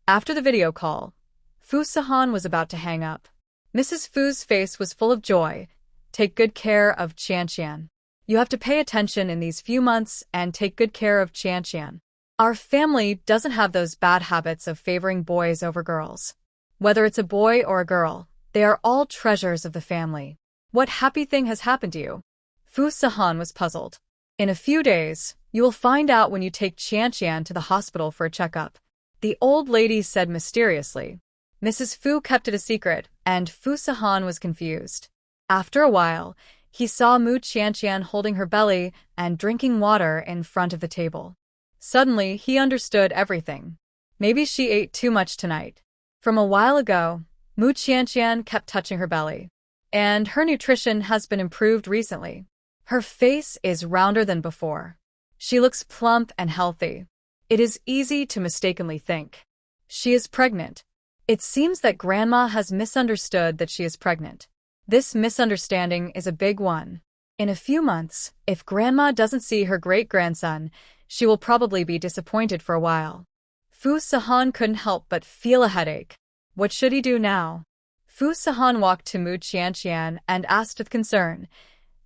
After the video call, Fu Sahan was about to hang up. Mrs. Fu's face was full of joy. "Take good care of Qianqian. You have to pay attention in these few months and take good care of Qianqian." Our family doesn't have those bad habits of favoring boys over girls. Whether it's a boy or a girl, they are all treasures of the family. What happy thing has happened to you? Fu Sahan was puzzled. In a few days, you will find out when you take Qianqian to the hospital for a checkup, the old lady said mysteriously. Mrs. Fu kept it a secret, and Fu Sahan was confused. After a while, he saw Mu Qianqian holding her belly and drinking water in front of the table. Suddenly, he understood everything. Maybe she ate too much tonight. From a while ago, Mu Qianqian kept touching her belly, and her nutrition has been improved recently. Her face is rounder than before. She looks plump and healthy. It is easy to mistakenly think she is pregnant. It seems that Grandma has misunderstood that she is pregnant. This misunderstanding is a big one. In a few months, if Grandma doesn't see her great-grandson, she will probably be disappointed for a while. Fu Sahan couldn't help but feel a headache. What should he do now? Fu Sahan walked to Mu Qianqian and asked with concern,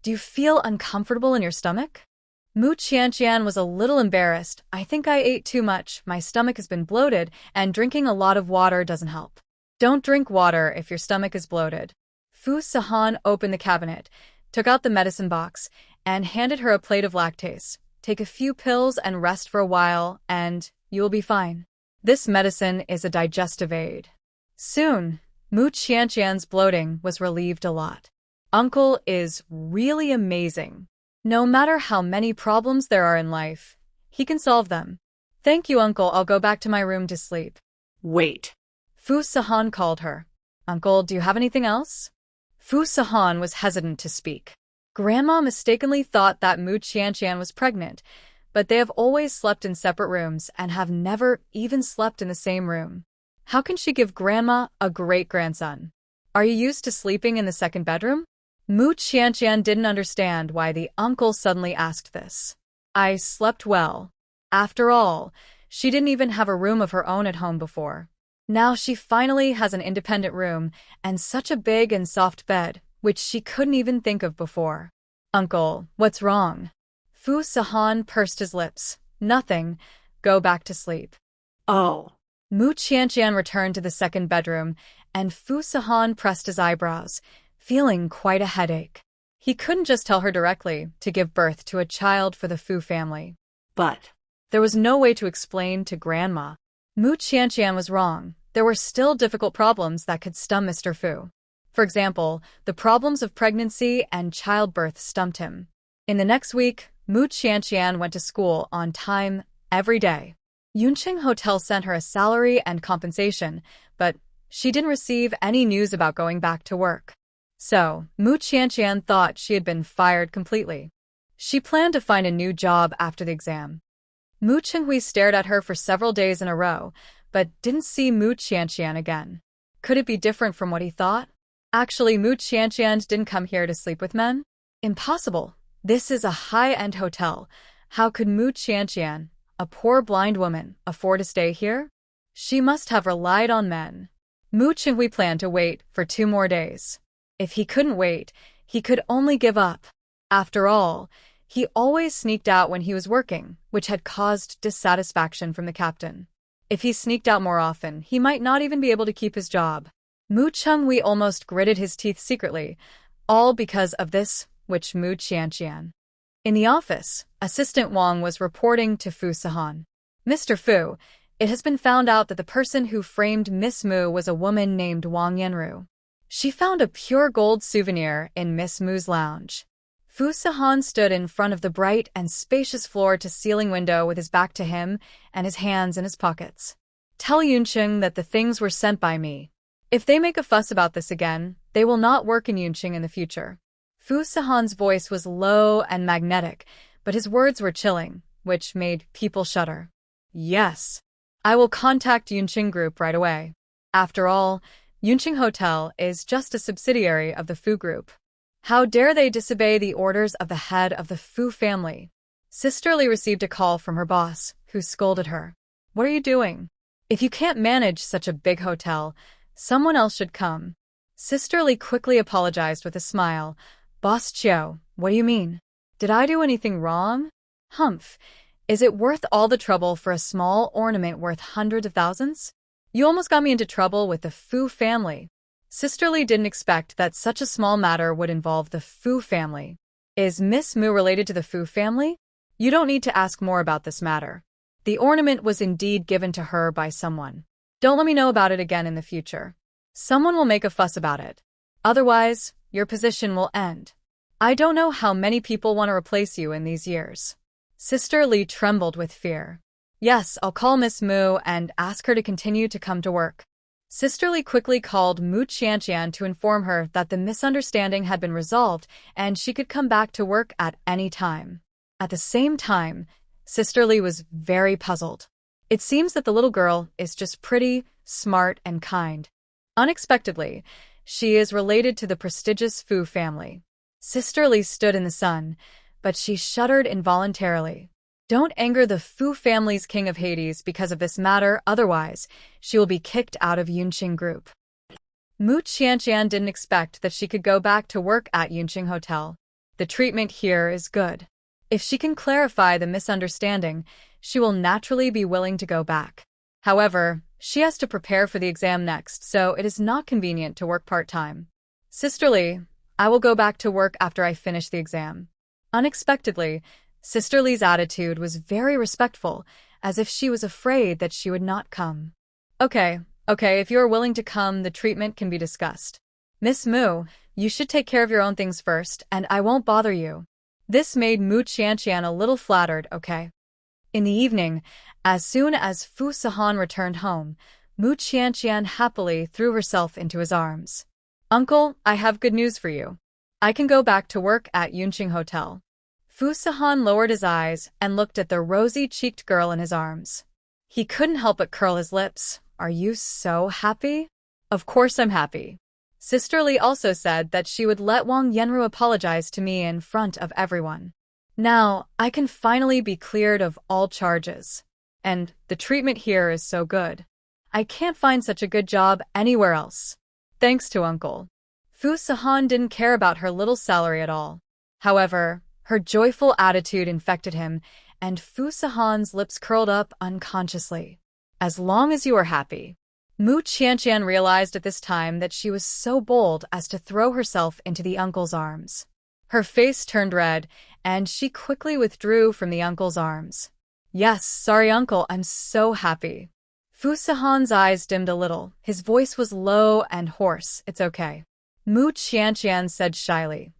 "Do you feel uncomfortable in your stomach?" Mu Qianqian was a little embarrassed. "I think I ate too much, my stomach has been bloated, and drinking a lot of water doesn't help." "Don't drink water if your stomach is bloated." Fu Sahan opened the cabinet, took out the medicine box, and handed her a plate of lactase. "Take a few pills and rest for a while, and you will be fine. This medicine is a digestive aid." Soon, Mu Qianqian's bloating was relieved a lot. Uncle is really amazing. No matter how many problems there are in life, he can solve them. "Thank you, Uncle. I'll go back to my room to sleep." Wait. Fu Sahan called her. "Uncle, do you have anything else?" Fu Sahan was hesitant to speak. Grandma mistakenly thought that Mu Qianqian was pregnant, but they have always slept in separate rooms and have never even slept in the same room. How can she give Grandma a great-grandson? "Are you used to sleeping in the second bedroom?" Mu Qianqian didn't understand why the uncle suddenly asked this. "I slept well." After all, she didn't even have a room of her own at home before. Now she finally has an independent room and such a big and soft bed, which she couldn't even think of before. "Uncle, what's wrong?" Fu Sahan pursed his lips. "Nothing. Go back to sleep." Oh. Mu Qianqian returned to the second bedroom, and Fu Sahan pressed his eyebrows, feeling quite a headache. He couldn't just tell her directly to give birth to a child for the Fu family. But there was no way to explain to Grandma. Mu Qianqian was wrong. There were still difficult problems that could stump Mr. Fu. For example, the problems of pregnancy and childbirth stumped him. In the next week, Mu Qianqian went to school on time every day. Yunqing Hotel sent her a salary and compensation, but she didn't receive any news about going back to work. So, Mu Qianqian thought she had been fired completely. She planned to find a new job after the exam. Mu Chenghui stared at her for several days in a row, but didn't see Mu Qianqian again. Could it be different from what he thought? Actually, Mu Qianqian didn't come here to sleep with men? Impossible. This is a high-end hotel. How could Mu Qianqian, a poor blind woman, afford to stay here? She must have relied on men. Mu Chenghui planned to wait for 2 more days. If he couldn't wait, he could only give up. After all, he always sneaked out when he was working, which had caused dissatisfaction from the captain. If he sneaked out more often, he might not even be able to keep his job. Mu Chenghui almost gritted his teeth secretly, all because of this, which Mu Qianqian. In the office, Assistant Wang was reporting to Fu Sahan. "Mr. Fu, it has been found out that the person who framed Miss Mu was a woman named Wang Yanru. She found a pure gold souvenir in Miss Mu's lounge." Fu Sahan stood in front of the bright and spacious floor-to-ceiling window with his back to him and his hands in his pockets. "Tell Yunqing that the things were sent by me. If they make a fuss about this again, they will not work in Yunqing in the future." Fu Sahan's voice was low and magnetic, but his words were chilling, which made people shudder. "Yes. I will contact Yunqing Group right away. After all, Yunqing Hotel is just a subsidiary of the Fu Group. How dare they disobey the orders of the head of the Fu family?" Sister Li received a call from her boss, who scolded her. "What are you doing? If you can't manage such a big hotel, someone else should come." Sister Li quickly apologized with a smile. "Boss Chiu, what do you mean? Did I do anything wrong?" "Humph. Is it worth all the trouble for a small ornament worth hundreds of thousands? You almost got me into trouble with the Fu family. Sisterly didn't expect that such a small matter would involve the Fu family. Is Miss Mu related to the Fu family? You don't need to ask more about this matter. The ornament was indeed given to her by someone. Don't let me know about it again in the future. Someone will make a fuss about it. Otherwise, your position will end. I don't know how many people want to replace you in these years. Sister Lee trembled with fear. Yes, I'll call Miss Mu and ask her to continue to come to work. Sister Lee quickly called Mu Qianqian to inform her that the misunderstanding had been resolved and she could come back to work at any time. At the same time, Sister Lee was very puzzled. It seems that the little girl is just pretty, smart, and kind. Unexpectedly, she is related to the prestigious Fu family. Sister Lee stood in the sun, but she shuddered involuntarily. Don't anger the Fu family's king of Hades because of this matter, otherwise she will be kicked out of Yunqing Group. Mu Qianqian didn't expect that she could go back to work at Yunqing Hotel. The treatment here is good. If she can clarify the misunderstanding, she will naturally be willing to go back. However, she has to prepare for the exam next, so it is not convenient to work part-time. Sister Lee, I will go back to work after I finish the exam. Unexpectedly, Sister Lee's attitude was very respectful, as if she was afraid that she would not come. Okay, if you are willing to come, the treatment can be discussed. Miss Mu, you should take care of your own things first, and I won't bother you. This made Mu Qianqian a little flattered, okay? In the evening, as soon as Fu Sahan returned home, Mu Qianqian happily threw herself into his arms. Uncle, I have good news for you. I can go back to work at Yunqing Hotel. Fu Sahan lowered his eyes and looked at the rosy-cheeked girl in his arms. He couldn't help but curl his lips. Are you so happy? Of course I'm happy. Sister Lee also said that she would let Wang Yanru apologize to me in front of everyone. Now, I can finally be cleared of all charges. And the treatment here is so good. I can't find such a good job anywhere else. Thanks to Uncle. Fu Sahan didn't care about her little salary at all. However, her joyful attitude infected him, and Fu Sahan's lips curled up unconsciously. As long as you are happy. Mu Qianqian realized at this time that she was so bold as to throw herself into the uncle's arms. Her face turned red, and she quickly withdrew from the uncle's arms. Yes, sorry uncle, I'm so happy. Fu Sahan's eyes dimmed a little. His voice was low and hoarse. It's okay. Mu Qianqian said shyly.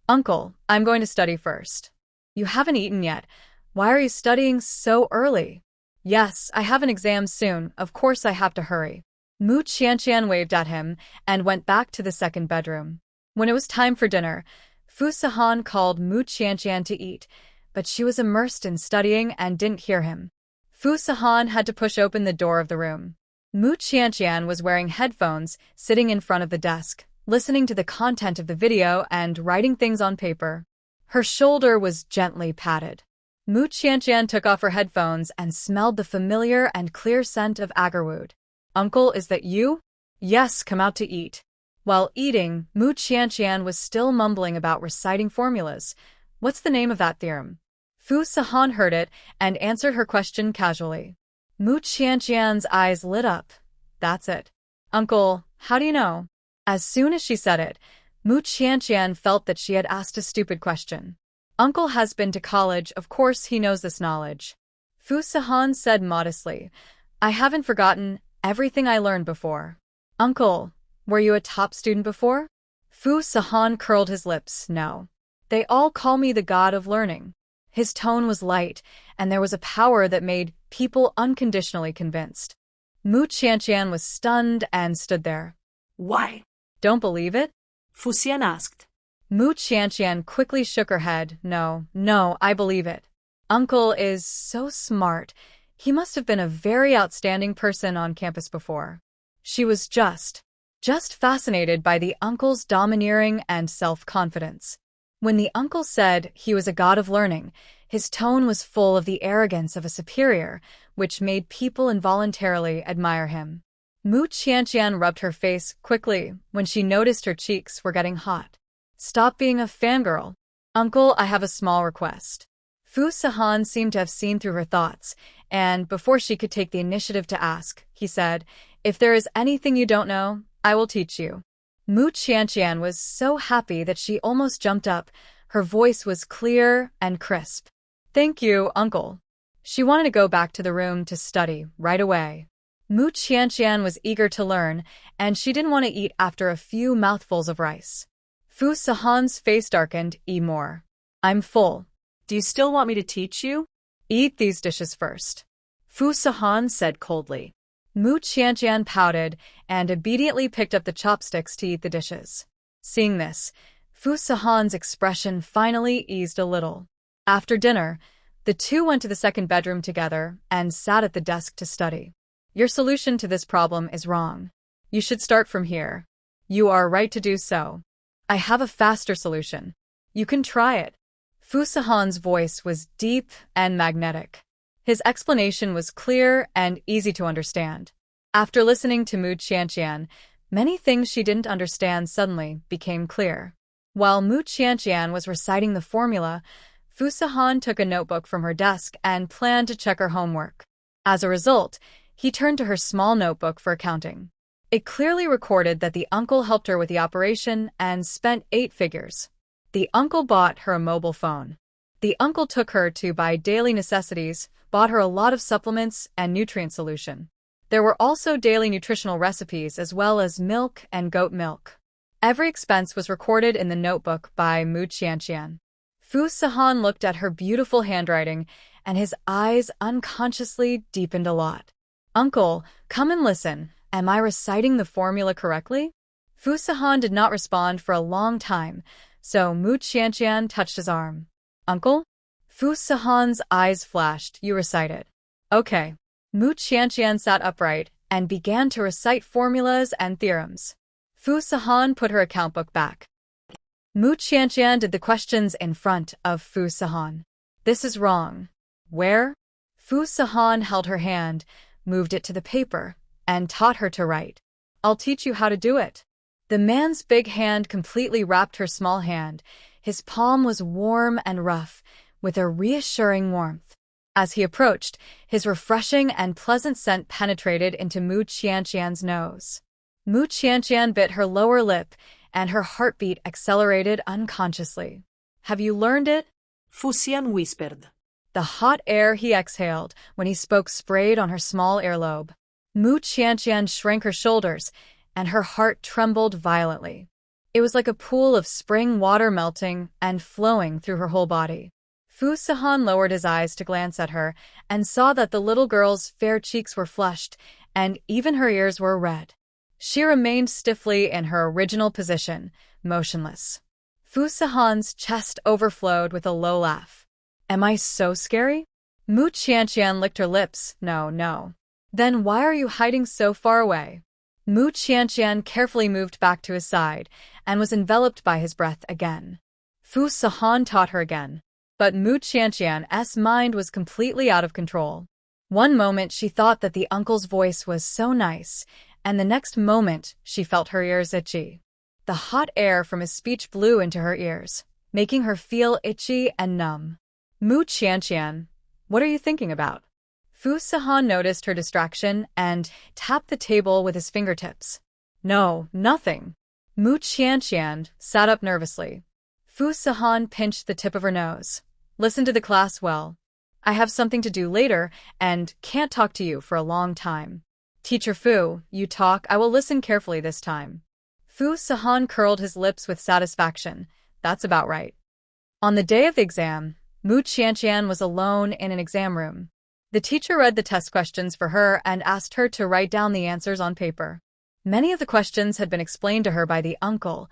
Uncle, I'm going to study first. You haven't eaten yet. Why are you studying so early? Yes, I have an exam soon. Of course I have to hurry. Mu Qianqian waved at him and went back to the second bedroom. When it was time for dinner, Fu Sahan called Mu Qianqian to eat, but she was immersed in studying and didn't hear him. Fu Sahan had to push open the door of the room. Mu Qianqian was wearing headphones, sitting in front of the desk, listening to the content of the video and writing things on paper. Her shoulder was gently patted. Mu Qianqian took off her headphones and smelled the familiar and clear scent of agarwood. Uncle, is that you? Yes, come out to eat. While eating, Mu Qianqian was still mumbling about reciting formulas. What's the name of that theorem? Fu Sahan heard it and answered her question casually. Mu Qianqian's eyes lit up. That's it. Uncle, how do you know? As soon as she said it, Mu Qianqian felt that she had asked a stupid question. Uncle has been to college, of course he knows this knowledge. Fu Sahan said modestly, I haven't forgotten everything I learned before. Uncle, were you a top student before? Fu Sahan curled his lips. No. They all call me the god of learning. His tone was light, and there was a power that made people unconditionally convinced. Mu Qianqian was stunned and stood there. Why? Don't believe it? Fu Xian asked. Mu Qianqian quickly shook her head. No, I believe it. Uncle is so smart. He must have been a very outstanding person on campus before. She was just fascinated by the uncle's domineering and self-confidence. When the uncle said he was a god of learning, his tone was full of the arrogance of a superior, which made people involuntarily admire him. Mu Qianqian rubbed her face quickly when she noticed her cheeks were getting hot. Stop being a fangirl. Uncle, I have a small request. Fu Sahan seemed to have seen through her thoughts, and before she could take the initiative to ask, he said, "If there is anything you don't know, I will teach you." Mu Qianqian was so happy that she almost jumped up. Her voice was clear and crisp. "Thank you, uncle." She wanted to go back to the room to study right away. Mu Qianqian was eager to learn, and she didn't want to eat after a few mouthfuls of rice. Fu Sahan's face darkened more. "I'm full." Do you still want me to teach you? "Eat these dishes first," Fu Sahan said coldly. Mu Qianqian pouted and obediently picked up the chopsticks to eat the dishes. Seeing this, Fu Sahan's expression finally eased a little. After dinner, the two went to the second bedroom together and sat at the desk to study. "Your solution to this problem is wrong. You should start from here. You are right to do so. I have a faster solution. You can try it." Fu Sahan's voice was deep and magnetic. His explanation was clear and easy to understand. After listening to Mu Qianqian, many things she didn't understand suddenly became clear. While Mu Qianqian was reciting the formula, Fu Sahan took a notebook from her desk and planned to check her homework. As a result, he turned to her small notebook for accounting. It clearly recorded that the uncle helped her with the operation and spent 8 figures. The uncle bought her a mobile phone. The uncle took her to buy daily necessities, bought her a lot of supplements and nutrient solution. There were also daily nutritional recipes as well as milk and goat milk. Every expense was recorded in the notebook by Mu Qianqian. Fu Sahan looked at her beautiful handwriting, and his eyes unconsciously deepened a lot. "Uncle, come and listen. Am I reciting the formula correctly?" Fu Sahan did not respond for a long time, so Mu Qianqian touched his arm. "Uncle?" Fu Sahan's eyes flashed. "You recited." "Okay." Mu Qianqian sat upright and began to recite formulas and theorems. Fu Sahan put her account book back. Mu Qianqian did the questions in front of Fu Sahan. "This is wrong." "Where?" Fu Sahan held her hand, moved it to the paper, and taught her to write. "I'll teach you how to do it." The man's big hand completely wrapped her small hand. His palm was warm and rough, with a reassuring warmth. As he approached, his refreshing and pleasant scent penetrated into Mu Qianqian's nose. Mu Qianqian bit her lower lip, and her heartbeat accelerated unconsciously. "Have you learned it?" Fu Xian whispered. The hot air he exhaled when he spoke sprayed on her small earlobe. Mu Qianqian shrank her shoulders, and her heart trembled violently. It was like a pool of spring water melting and flowing through her whole body. Fu Sahan lowered his eyes to glance at her and saw that the little girl's fair cheeks were flushed, and even her ears were red. She remained stiffly in her original position, motionless. Fu Sahan's chest overflowed with a low laugh. "Am I so scary?" Mu Qianqian licked her lips. No. "Then why are you hiding so far away?" Mu Qianqian carefully moved back to his side and was enveloped by his breath again. Fu Sahan taught her again, but Mu Qianqian's mind was completely out of control. One moment she thought that the uncle's voice was so nice, and the next moment she felt her ears itchy. The hot air from his speech blew into her ears, making her feel itchy and numb. "Mu Qianqian, what are you thinking about?" Fu Sahan noticed her distraction and tapped the table with his fingertips. "No, nothing." Mu Qianqian sat up nervously. Fu Sahan pinched the tip of her nose. "Listen to the class well. I have something to do later and can't talk to you for a long time. Teacher Fu, you talk, I will listen carefully this time." Fu Sahan curled his lips with satisfaction. "That's about right." On the day of the exam, Mu Qianqian was alone in an exam room. The teacher read the test questions for her and asked her to write down the answers on paper. Many of the questions had been explained to her by the uncle,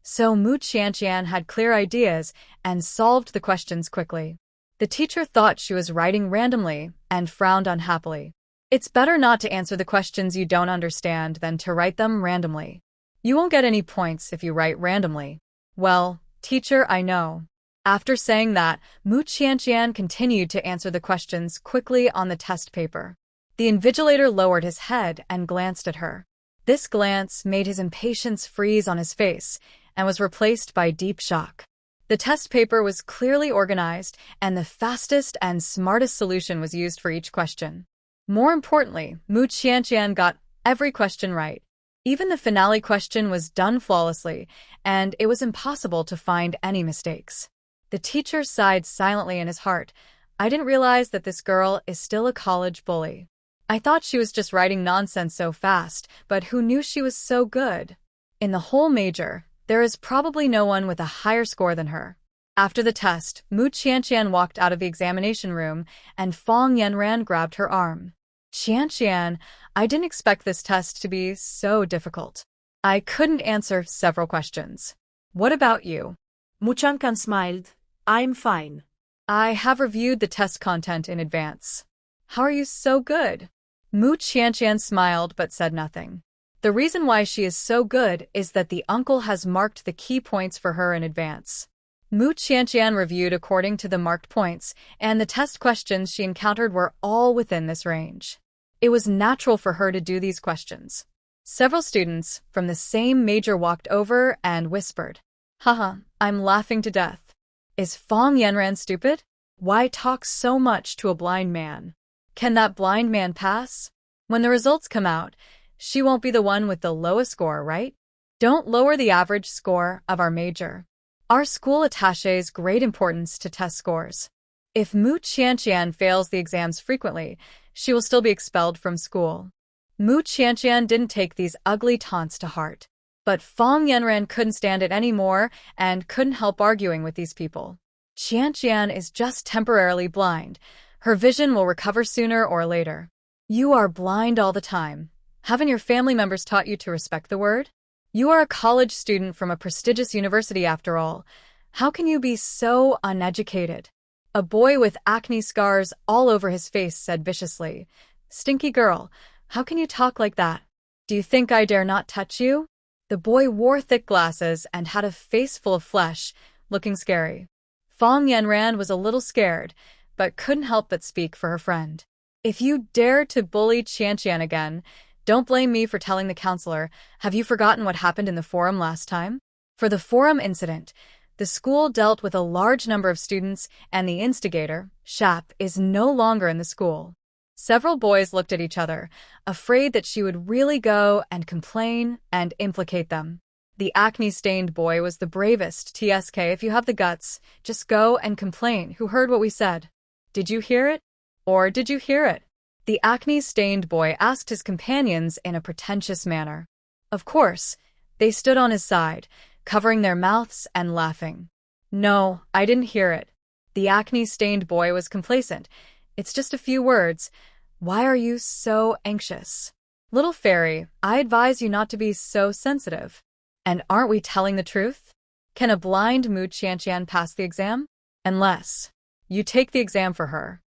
so Mu Qianqian had clear ideas and solved the questions quickly. The teacher thought she was writing randomly and frowned unhappily. "It's better not to answer the questions you don't understand than to write them randomly. You won't get any points if you write randomly." "Well, teacher, I know." After saying that, Mu Qianqian continued to answer the questions quickly on the test paper. The invigilator lowered his head and glanced at her. This glance made his impatience freeze on his face and was replaced by deep shock. The test paper was clearly organized, and the fastest and smartest solution was used for each question. More importantly, Mu Qianqian got every question right. Even the finale question was done flawlessly, and it was impossible to find any mistakes. The teacher sighed silently in his heart. I didn't realize that this girl is still a college bully. I thought she was just writing nonsense so fast, but who knew she was so good? In the whole major, there is probably no one with a higher score than her. After the test, Mu Qianqian walked out of the examination room, and Fong Yanran grabbed her arm. Qianqian, I didn't expect this test to be so difficult. I couldn't answer several questions. What about you? Mu Qianqian smiled. I'm fine. I have reviewed the test content in advance. How are you so good? Mu Qianqian smiled but said nothing. The reason why she is so good is that the uncle has marked the key points for her in advance. Mu Qianqian reviewed according to the marked points, and the test questions she encountered were all within this range. It was natural for her to do these questions. Several students from the same major walked over and whispered, Haha, I'm laughing to death. Is Fong Yanran stupid? Why talk so much to a blind man? Can that blind man pass? When the results come out, she won't be the one with the lowest score, right? Don't lower the average score of our major. Our school attaches great importance to test scores. If Mu Qianqian fails the exams frequently, she will still be expelled from school. Mu Qianqian didn't take these ugly taunts to heart. But Fong Yanran couldn't stand it anymore and couldn't help arguing with these people. Qianqian is just temporarily blind. Her vision will recover sooner or later. You are blind all the time. Haven't your family members taught you to respect the word? You are a college student from a prestigious university after all. How can you be so uneducated? A boy with acne scars all over his face said viciously, Stinky girl, how can you talk like that? Do you think I dare not touch you? The boy wore thick glasses and had a face full of flesh, looking scary. Fong Yanran was a little scared, but couldn't help but speak for her friend. If you dare to bully Qianqian again, don't blame me for telling the counselor. Have you forgotten what happened in the forum last time? For the forum incident, the school dealt with a large number of students, and the instigator, Shap, is no longer in the school. Several boys looked at each other, afraid that she would really go and complain and implicate them. The acne-stained boy was the bravest. TSK, if you have the guts, just go and complain. Who heard what we said? Did you hear it? Or did you hear it? The acne-stained boy asked his companions in a pretentious manner. Of course, they stood on his side, covering their mouths and laughing. No, I didn't hear it. The acne-stained boy was complacent. It's just a few words. Why are you so anxious? Little fairy, I advise you not to be so sensitive. And aren't we telling the truth? Can a blind Mu Qianqian pass the exam? Unless you take the exam for her.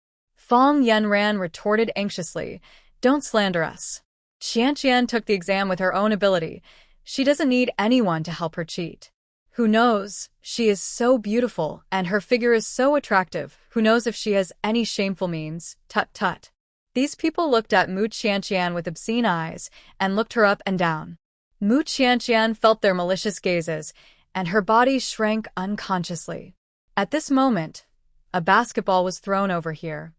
Fong Yanran retorted anxiously, don't slander us. Qianqian took the exam with her own ability. She doesn't need anyone to help her cheat. Who knows? She is so beautiful, and her figure is so attractive. Who knows if she has any shameful means? Tut tut. These people looked at Mu Qianqian with obscene eyes and looked her up and down. Mu Qianqian felt their malicious gazes, and her body shrank unconsciously. At this moment, a basketball was thrown over here.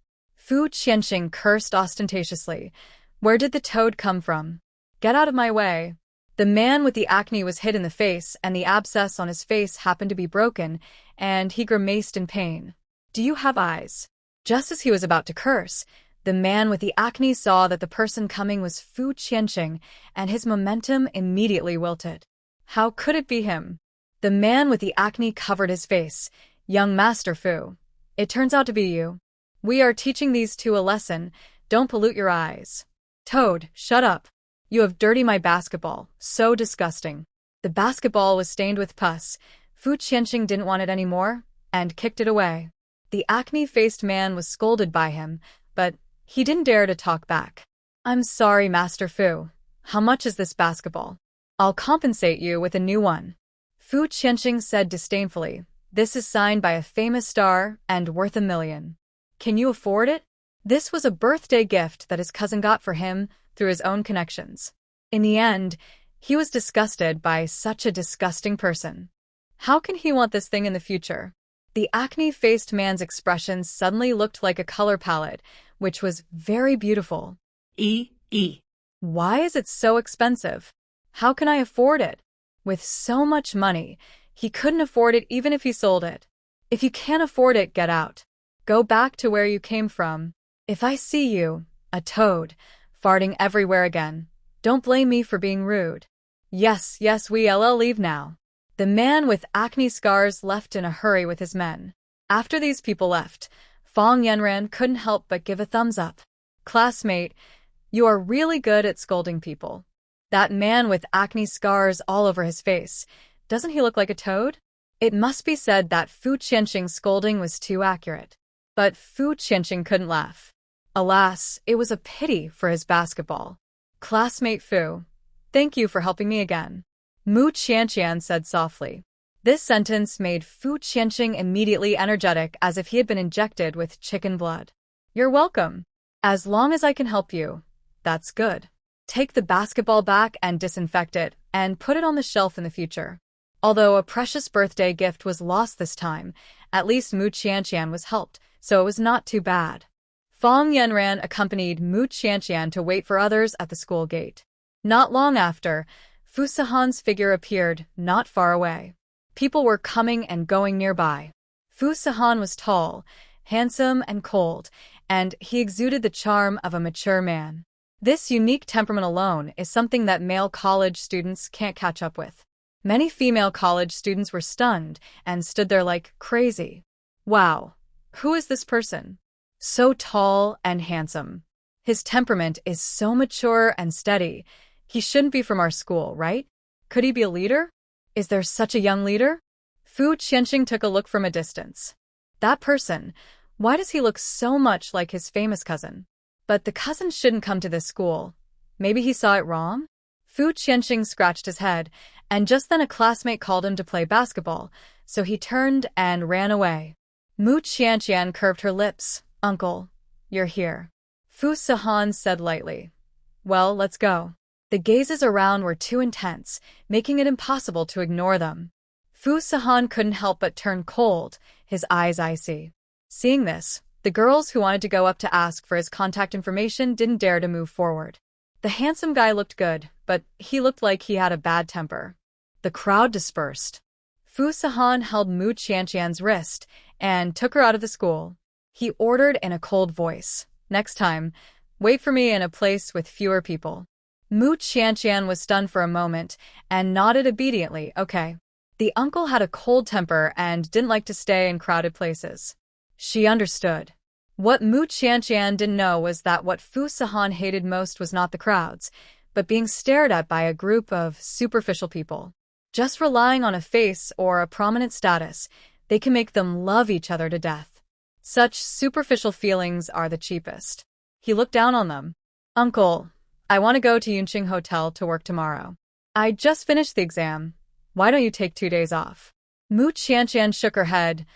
Fu Qianxing cursed ostentatiously. Where did the toad come from? Get out of my way. The man with the acne was hit in the face, and the abscess on his face happened to be broken, and he grimaced in pain. Do you have eyes? Just as he was about to curse, the man with the acne saw that the person coming was Fu Qianxing, and his momentum immediately wilted. How could it be him? The man with the acne covered his face. Young Master Fu. It turns out to be you. We are teaching these two a lesson. Don't pollute your eyes. Toad, shut up. You have dirtied my basketball. So disgusting. The basketball was stained with pus. Fu Qianxing didn't want it anymore, and kicked it away. The acne-faced man was scolded by him, but he didn't dare to talk back. I'm sorry, Master Fu. How much is this basketball? I'll compensate you with a new one. Fu Qianxing said disdainfully. This is signed by a famous star and worth $1 million. Can you afford it? This was a birthday gift that his cousin got for him through his own connections. In the end, he was disgusted by such a disgusting person. How can he want this thing in the future? The acne-faced man's expression suddenly looked like a color palette, which was very beautiful. Why is it so expensive? How can I afford it? With so much money, he couldn't afford it even if he sold it. If you can't afford it, get out. Go back to where you came from. If I see you, a toad, farting everywhere again, don't blame me for being rude. Yes, we'll leave now. The man with acne scars left in a hurry with his men. After these people left, Fong Yanran couldn't help but give a thumbs up. Classmate, you are really good at scolding people. That man with acne scars all over his face, doesn't he look like a toad? It must be said that Fu Qianqing's scolding was too accurate. But Fu Qianqing couldn't laugh. Alas, it was a pity for his basketball. Classmate Fu, thank you for helping me again. Mu Qianqian said softly. This sentence made Fu Qianqing immediately energetic as if he had been injected with chicken blood. You're welcome. As long as I can help you, that's good. Take the basketball back and disinfect it, and put it on the shelf in the future. Although a precious birthday gift was lost this time, at least Mu Qianqian was helped, so it was not too bad. Fong Yanran accompanied Mu Qianqian to wait for others at the school gate. Not long after, Fu Sihan's figure appeared not far away. People were coming and going nearby. Fu Sihan was tall, handsome, and cold, and he exuded the charm of a mature man. This unique temperament alone is something that male college students can't catch up with. Many female college students were stunned and stood there like crazy. Wow, who is this person? So tall and handsome. His temperament is so mature and steady. He shouldn't be from our school, right? Could he be a leader? Is there such a young leader? Fu Qianqing took a look from a distance. That person, why does he look so much like his famous cousin? But the cousin shouldn't come to this school. Maybe he saw it wrong? Fu Qianqing scratched his head, and just then a classmate called him to play basketball, so he turned and ran away. Mu Qianqian curved her lips. Uncle, you're here. Fu Sihan said lightly. Well, let's go. The gazes around were too intense, making it impossible to ignore them. Fu Sihan couldn't help but turn cold, his eyes icy. Seeing this, the girls who wanted to go up to ask for his contact information didn't dare to move forward. The handsome guy looked good, but he looked like he had a bad temper. The crowd dispersed. Fu Sihan held Mu Qianqian's wrist and took her out of the school. He ordered in a cold voice, "Next time, wait for me in a place with fewer people." Mu Qianqian was stunned for a moment and nodded obediently, okay. The uncle had a cold temper and didn't like to stay in crowded places. She understood. What Mu Qianqian didn't know was that what Fu Sihan hated most was not the crowds, but being stared at by a group of superficial people. Just relying on a face or a prominent status, they can make them love each other to death. Such superficial feelings are the cheapest. He looked down on them. Uncle, I want to go to Yunqing Hotel to work tomorrow. I just finished the exam. Why don't you take 2 days off? Mu Qianqian shook her head.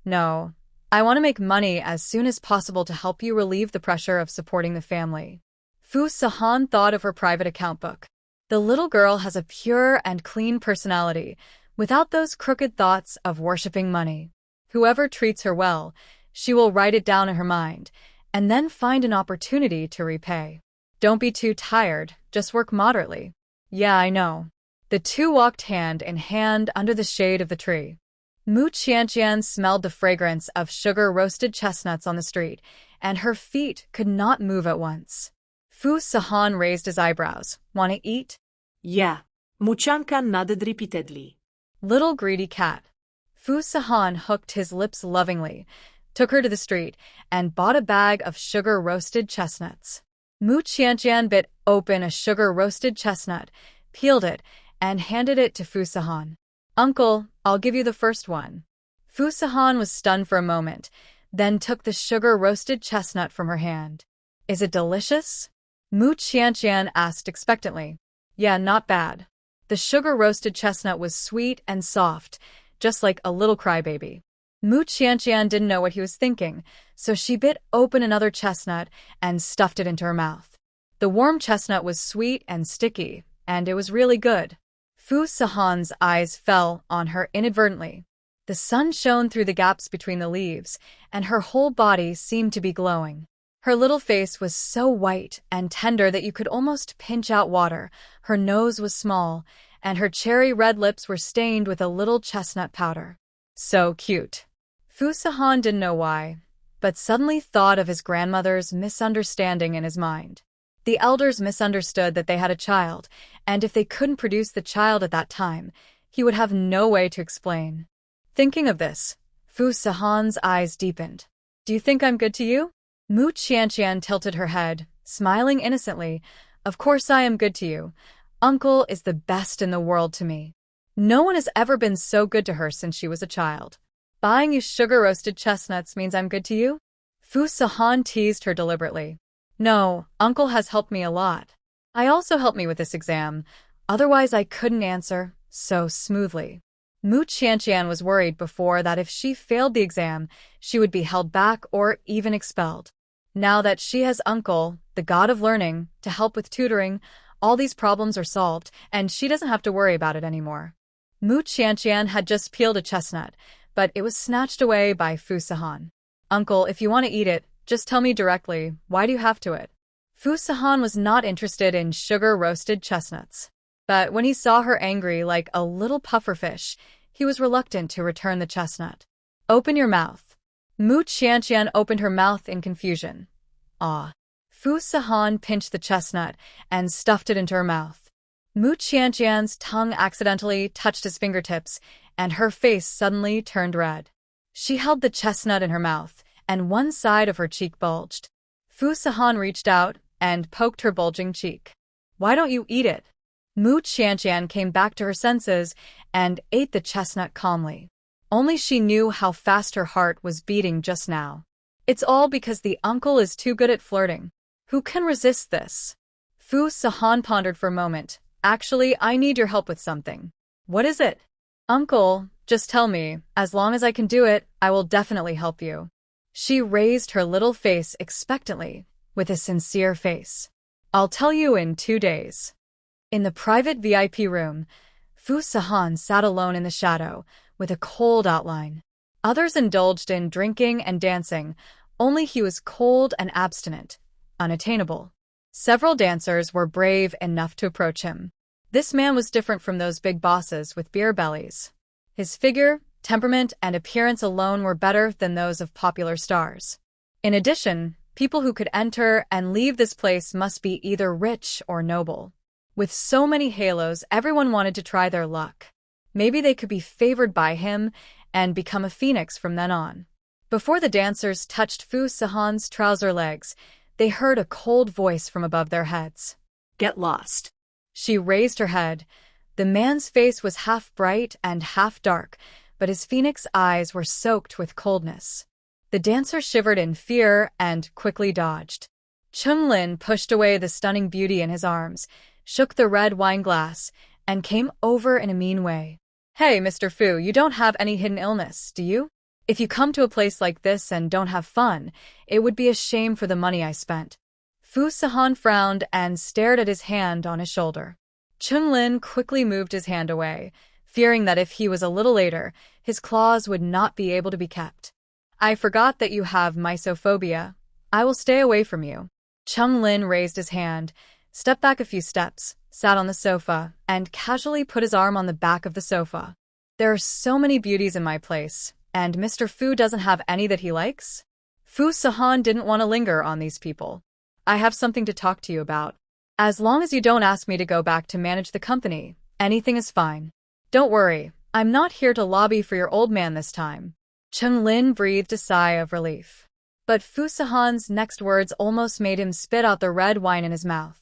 No, I want to make money as soon as possible to help you relieve the pressure of supporting the family. Fu Sihan thought of her private account book. The little girl has a pure and clean personality, without those crooked thoughts of worshipping money. Whoever treats her well, she will write it down in her mind, and then find an opportunity to repay. Don't be too tired, just work moderately. Yeah, I know. The two walked hand in hand under the shade of the tree. Mu Qianqian smelled the fragrance of sugar-roasted chestnuts on the street, and her feet could not move at once. Fu Sihan raised his eyebrows. Want to eat? Yeah. Mu Qianqian nodded repeatedly. Little greedy cat. Fu Sihan hooked his lips lovingly, took her to the street, and bought a bag of sugar-roasted chestnuts. Mu Qianqian bit open a sugar-roasted chestnut, peeled it, and handed it to Fu Sihan. Uncle, I'll give you the first one. Fu Sihan was stunned for a moment, then took the sugar-roasted chestnut from her hand. Is it delicious? Mu Qianqian asked expectantly. Yeah, not bad. The sugar-roasted chestnut was sweet and soft, just like a little crybaby. Mu Qianqian didn't know what he was thinking, so she bit open another chestnut and stuffed it into her mouth. The warm chestnut was sweet and sticky, and it was really good. Fu Sahan's eyes fell on her inadvertently. The sun shone through the gaps between the leaves, and her whole body seemed to be glowing. Her little face was so white and tender that you could almost pinch out water. Her nose was small, and her cherry-red lips were stained with a little chestnut powder. So cute. Fu Sahan didn't know why, but suddenly thought of his grandmother's misunderstanding in his mind. The elders misunderstood that they had a child, and if they couldn't produce the child at that time, he would have no way to explain. Thinking of this, Fu Sahan's eyes deepened. Do you think I'm good to you? Mu Qianqian tilted her head, smiling innocently. Of course I am good to you. Uncle is the best in the world to me. No one has ever been so good to her since she was a child. Buying you sugar-roasted chestnuts means I'm good to you? Fu Sahan teased her deliberately. No, Uncle has helped me a lot. I also helped me with this exam. Otherwise I couldn't answer so smoothly. Mu Qianqian was worried before that if she failed the exam, she would be held back or even expelled. Now that she has Uncle, the god of learning, to help with tutoring, all these problems are solved, and she doesn't have to worry about it anymore. Mu Qianqian had just peeled a chestnut, but it was snatched away by Fu Sahan. Uncle, if you want to eat it, just tell me directly, why do you have to it? Fu Sahan was not interested in sugar-roasted chestnuts. But when he saw her angry like a little pufferfish, he was reluctant to return the chestnut. Open your mouth. Mu Qianqian opened her mouth in confusion. Ah. Fu Sahan pinched the chestnut and stuffed it into her mouth. Mu Qianqian's tongue accidentally touched his fingertips, and her face suddenly turned red. She held the chestnut in her mouth, and one side of her cheek bulged. Fu Sahan reached out and poked her bulging cheek. Why don't you eat it? Mu Qianqian came back to her senses and ate the chestnut calmly. Only she knew how fast her heart was beating just now. It's all because the uncle is too good at flirting. Who can resist this? Fu Sahan pondered for a moment. Actually, I need your help with something. What is it? Uncle, just tell me. As long as I can do it, I will definitely help you. She raised her little face expectantly, with a sincere face. I'll tell you in 2 days. In the private VIP room, Fu Sahan sat alone in the shadow, with a cold outline. Others indulged in drinking and dancing, only he was cold and abstinent, unattainable. Several dancers were brave enough to approach him. This man was different from those big bosses with beer bellies. His figure, temperament, and appearance alone were better than those of popular stars. In addition, people who could enter and leave this place must be either rich or noble. With so many halos, everyone wanted to try their luck. Maybe they could be favored by him and become a phoenix from then on. Before the dancers touched Fu Sahan's trouser legs, they heard a cold voice from above their heads. Get lost. She raised her head. The man's face was half bright and half dark, but his phoenix eyes were soaked with coldness. The dancer shivered in fear and quickly dodged. Chunlin pushed away the stunning beauty in his arms, shook the red wine glass, and came over in a mean way. Hey, Mr. Fu, you don't have any hidden illness, do you? If you come to a place like this and don't have fun, it would be a shame for the money I spent. Fu Sahan frowned and stared at his hand on his shoulder. Chunlin quickly moved his hand away, fearing that if he was a little later, his claws would not be able to be kept. I forgot that you have mysophobia. I will stay away from you. Chunlin raised his hand, stepped back a few steps, sat on the sofa, and casually put his arm on the back of the sofa. There are so many beauties in my place, and Mr. Fu doesn't have any that he likes? Fu Sahan didn't want to linger on these people. I have something to talk to you about. As long as you don't ask me to go back to manage the company, anything is fine. Don't worry, I'm not here to lobby for your old man this time. Chunlin breathed a sigh of relief. But Fu Sahan's next words almost made him spit out the red wine in his mouth.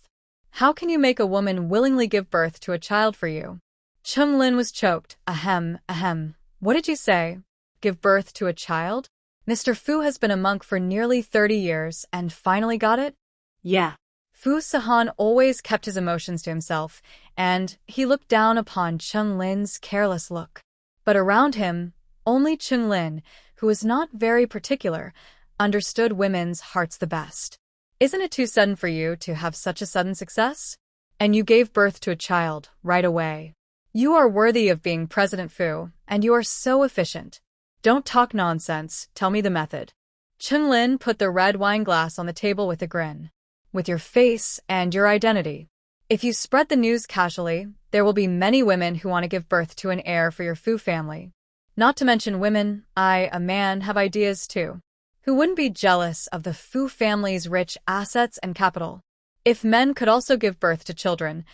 How can you make a woman willingly give birth to a child for you? Chunlin was choked. Ahem, ahem. What did you say? Give birth to a child? Mr. Fu has been a monk for nearly 30 years and finally got it? Yeah. Fu Sahan always kept his emotions to himself, and he looked down upon Chunlin's careless look. But around him, only Chunlin, who was not very particular, understood women's hearts the best. Isn't it too sudden for you to have such a sudden success? And you gave birth to a child right away. You are worthy of being President Fu, and you are so efficient. Don't talk nonsense, tell me the method. Chunlin put the red wine glass on the table with a grin. With your face and your identity. If you spread the news casually, there will be many women who want to give birth to an heir for your Fu family. Not to mention women, I, a man, have ideas too. Who wouldn't be jealous of the Fu family's rich assets and capital? If men could also give birth to children,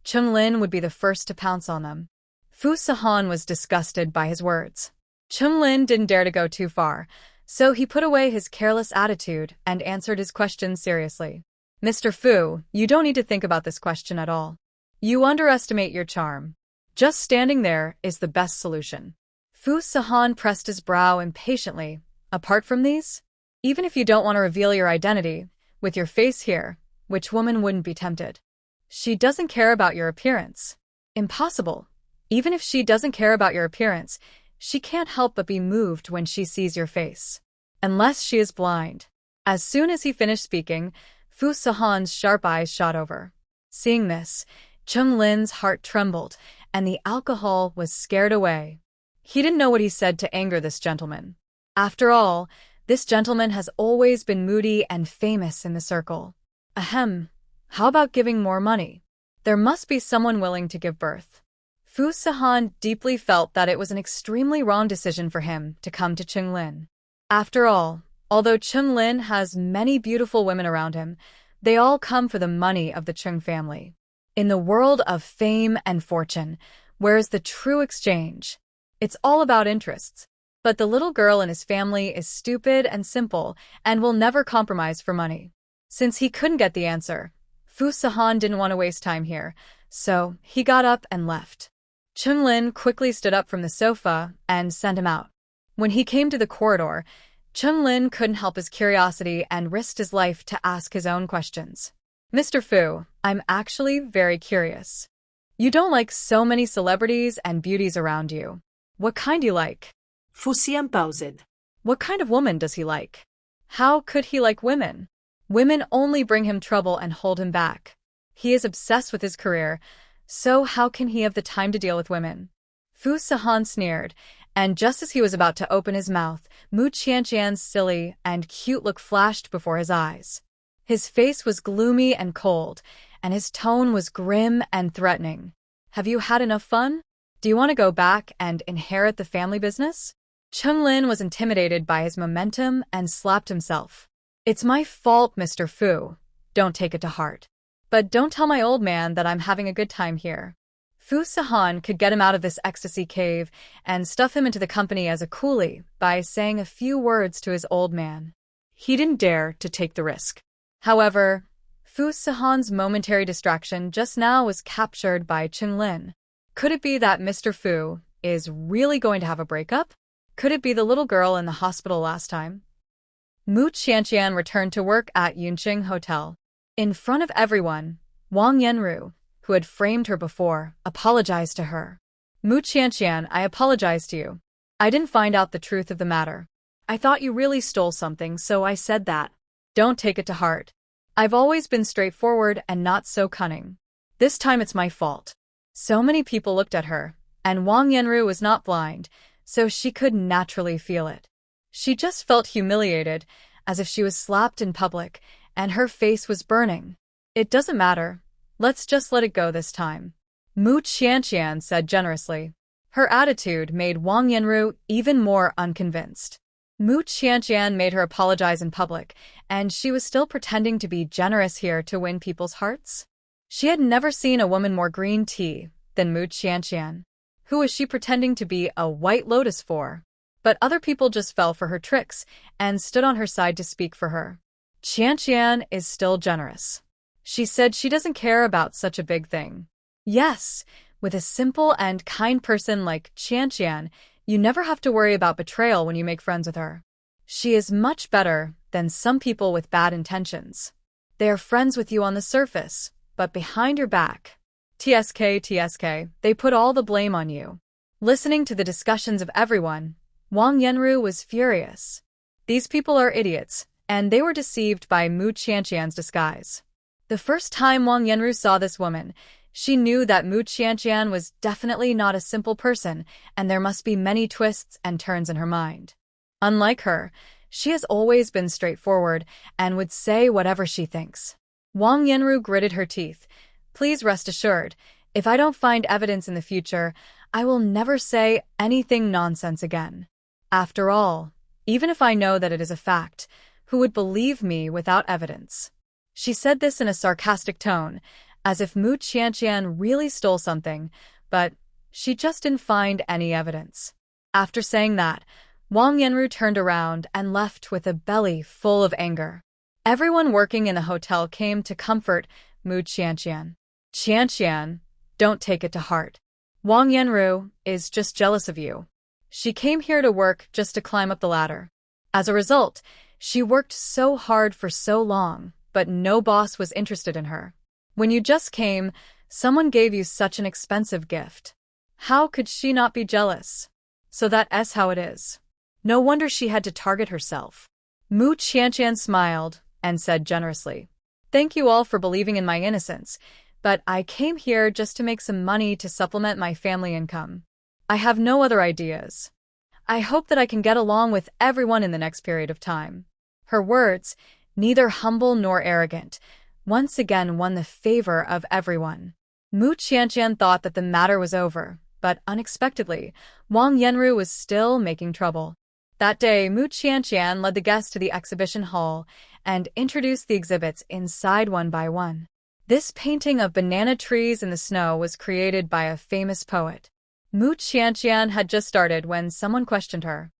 Chunlin would be the first to pounce on them. Fu Sahan was disgusted by his words. Chunlin didn't dare to go too far, so he put away his careless attitude and answered his question seriously. Mr. Fu, you don't need to think about this question at all. You underestimate your charm. Just standing there is the best solution. Fu Sahan pressed his brow impatiently. Apart from these? Even if you don't want to reveal your identity, with your face here, which woman wouldn't be tempted? She doesn't care about your appearance. Impossible. Even if she doesn't care about your appearance, she can't help but be moved when she sees your face. Unless she is blind. As soon as he finished speaking, Fu Sahan's sharp eyes shot over. Seeing this, Chunlin's heart trembled, and the alcohol was scared away. He didn't know what he said to anger this gentleman. After all, this gentleman has always been moody and famous in the circle. Ahem. How about giving more money? There must be someone willing to give birth. Fu Sahan deeply felt that it was an extremely wrong decision for him to come to Chunlin. After all, although Chunlin has many beautiful women around him, they all come for the money of the Chung family. In the world of fame and fortune, where is the true exchange? It's all about interests. But the little girl and his family is stupid and simple and will never compromise for money. Since he couldn't get the answer, Fu Sahan didn't want to waste time here, so he got up and left. Chunlin quickly stood up from the sofa and sent him out. When he came to the corridor, Chunlin couldn't help his curiosity and risked his life to ask his own questions. Mr. Fu, I'm actually very curious. You don't like so many celebrities and beauties around you. What kind do you like? Fu Sian paused. What kind of woman does he like? How could he like women? Women only bring him trouble and hold him back. He is obsessed with his career, so how can he have the time to deal with women? Fu Sahan sneered, and just as he was about to open his mouth, Mu Qianqian's silly and cute look flashed before his eyes. His face was gloomy and cold, and his tone was grim and threatening. Have you had enough fun? Do you want to go back and inherit the family business? Chunlin was intimidated by his momentum and slapped himself. It's my fault, Mr. Fu. Don't take it to heart. But don't tell my old man that I'm having a good time here. Fu Sahan could get him out of this ecstasy cave and stuff him into the company as a coolie by saying a few words to his old man. He didn't dare to take the risk. However, Fu Sahan's momentary distraction just now was captured by Chunlin. Could it be that Mr. Fu is really going to have a breakup? Could it be the little girl in the hospital last time? Mu Qianqian returned to work at Yunqing Hotel. In front of everyone, Wang Yanru, who had framed her before, apologized to her. Mu Qianqian, I apologize to you. I didn't find out the truth of the matter. I thought you really stole something, so I said that. Don't take it to heart. I've always been straightforward and not so cunning. This time it's my fault. So many people looked at her, and Wang Yanru was not blind, so she could naturally feel it. She just felt humiliated, as if she was slapped in public, and her face was burning. It doesn't matter. Let's just let it go this time. Mu Qianqian said generously. Her attitude made Wang Yanru even more unconvinced. Mu Qianqian made her apologize in public, and she was still pretending to be generous here to win people's hearts? She had never seen a woman more green tea than Mu Qianqian. Who was she pretending to be a white lotus for? But other people just fell for her tricks and stood on her side to speak for her. Qianqian is still generous. She said she doesn't care about such a big thing. Yes, with a simple and kind person like Qianqian, you never have to worry about betrayal when you make friends with her. She is much better than some people with bad intentions. They are friends with you on the surface, but behind your back. TSK, they put all the blame on you. Listening to the discussions of everyone, Wang Yanru was furious. These people are idiots, and they were deceived by Mu Qianqian's disguise. The first time Wang Yanru saw this woman, She knew that Mu Qianqian was definitely not a simple person, and there must be many twists and turns in her mind. Unlike her, she has always been straightforward and would say whatever she thinks. Wang Yanru gritted her teeth. Please rest assured, if I don't find evidence in the future, I will never say anything nonsense again. After all, even if I know that it is a fact, who would believe me without evidence? She said this in a sarcastic tone, as if Mu Qianqian really stole something, but she just didn't find any evidence. After saying that, Wang Yanru turned around and left with a belly full of anger. Everyone working in the hotel came to comfort Mu Qianqian. Qianqian, don't take it to heart. Wang Yanru is just jealous of you. She came here to work just to climb up the ladder. As a result, she worked so hard for so long, but no boss was interested in her. When you just came, someone gave you such an expensive gift. How could she not be jealous? So that's how it is. No wonder she had to target herself. Mu Qianqian smiled and said generously, "Thank you all for believing in my innocence, but I came here just to make some money to supplement my family income. I have no other ideas. I hope that I can get along with everyone in the next period of time." Her words, neither humble nor arrogant, once again won the favor of everyone. Mu Qianqian thought that the matter was over, but unexpectedly, Wang Yanru was still making trouble. That day, Mu Qianqian led the guests to the exhibition hall and introduced the exhibits inside one by one. This painting of banana trees in the snow was created by a famous poet. Mu Qianqian had just started when someone questioned her.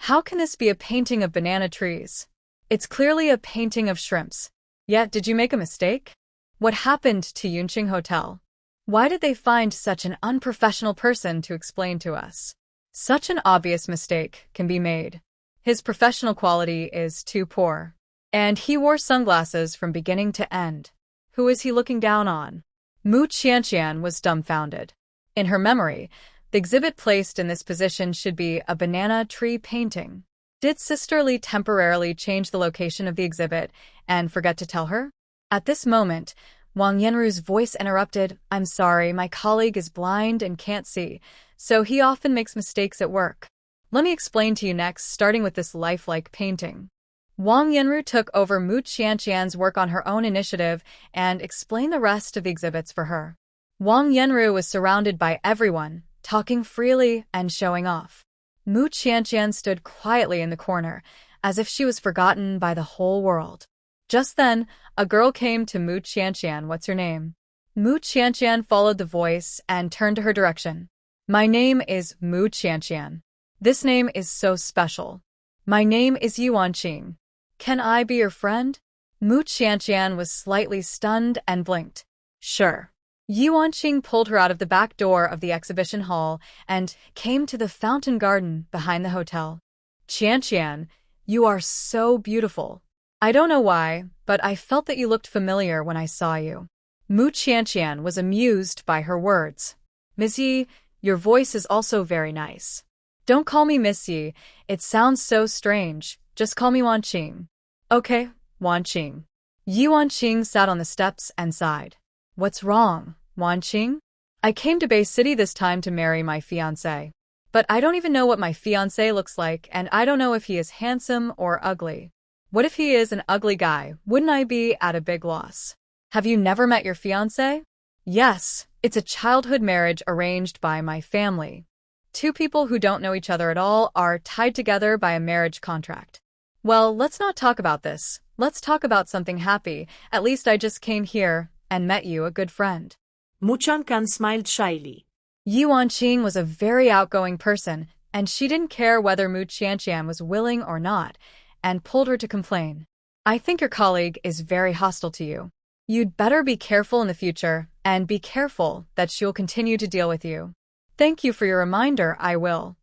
How can this be a painting of banana trees? It's clearly a painting of shrimps. Yet, did you make a mistake? What happened to Yunqing Hotel? Why did they find such an unprofessional person to explain to us? Such an obvious mistake can be made. His professional quality is too poor. And he wore sunglasses from beginning to end. Who is he looking down on? Mu Qianqian was dumbfounded. In her memory, the exhibit placed in this position should be a banana tree painting. Did Sister Li temporarily change the location of the exhibit and forget to tell her? At this moment, Wang Yanru's voice interrupted. "I'm sorry, my colleague is blind and can't see, so he often makes mistakes at work. Let me explain to you next, starting with this lifelike painting." Wang Yanru took over Mu Qianqian's work on her own initiative and explained the rest of the exhibits for her. Wang Yanru was surrounded by everyone, talking freely and showing off. Mu Qianqian stood quietly in the corner, as if she was forgotten by the whole world. Just then, a girl came to Mu Qianqian. "What's your name?" Mu Qianqian followed the voice and turned to her direction. "My name is Mu Qianqian. This name is so special. My name is Yuanqing. Can I be your friend?" Mu Qianqian was slightly stunned and blinked. "Sure." Yuanqing pulled her out of the back door of the exhibition hall and came to the fountain garden behind the hotel. "Qianqian, you are so beautiful. I don't know why, but I felt that you looked familiar when I saw you." Mu Qianqian was amused by her words. "Miss Yi, your voice is also very nice." "Don't call me Miss Yi, it sounds so strange. Just call me Wanqing." "Okay, Wanqing." Yuanqing sat on the steps and sighed. "What's wrong, Wanqing? I came to Bay City this time to marry my fiancé. But I don't even know what my fiancé looks like, and I don't know if he is handsome or ugly. What if he is an ugly guy? Wouldn't I be at a big loss?" "Have you never met your fiancé?" "Yes, it's a childhood marriage arranged by my family. Two people who don't know each other at all are tied together by a marriage contract." "Well, let's not talk about this. Let's talk about something happy. At least I just came here and met you, a good friend." Mu Qianqian smiled shyly. Yuanqing was a very outgoing person, and she didn't care whether Mu Qianqian was willing or not, and pulled her to complain. "I think your colleague is very hostile to you. You'd better be careful in the future, and be careful that she'll continue to deal with you." "Thank you for your reminder, I will."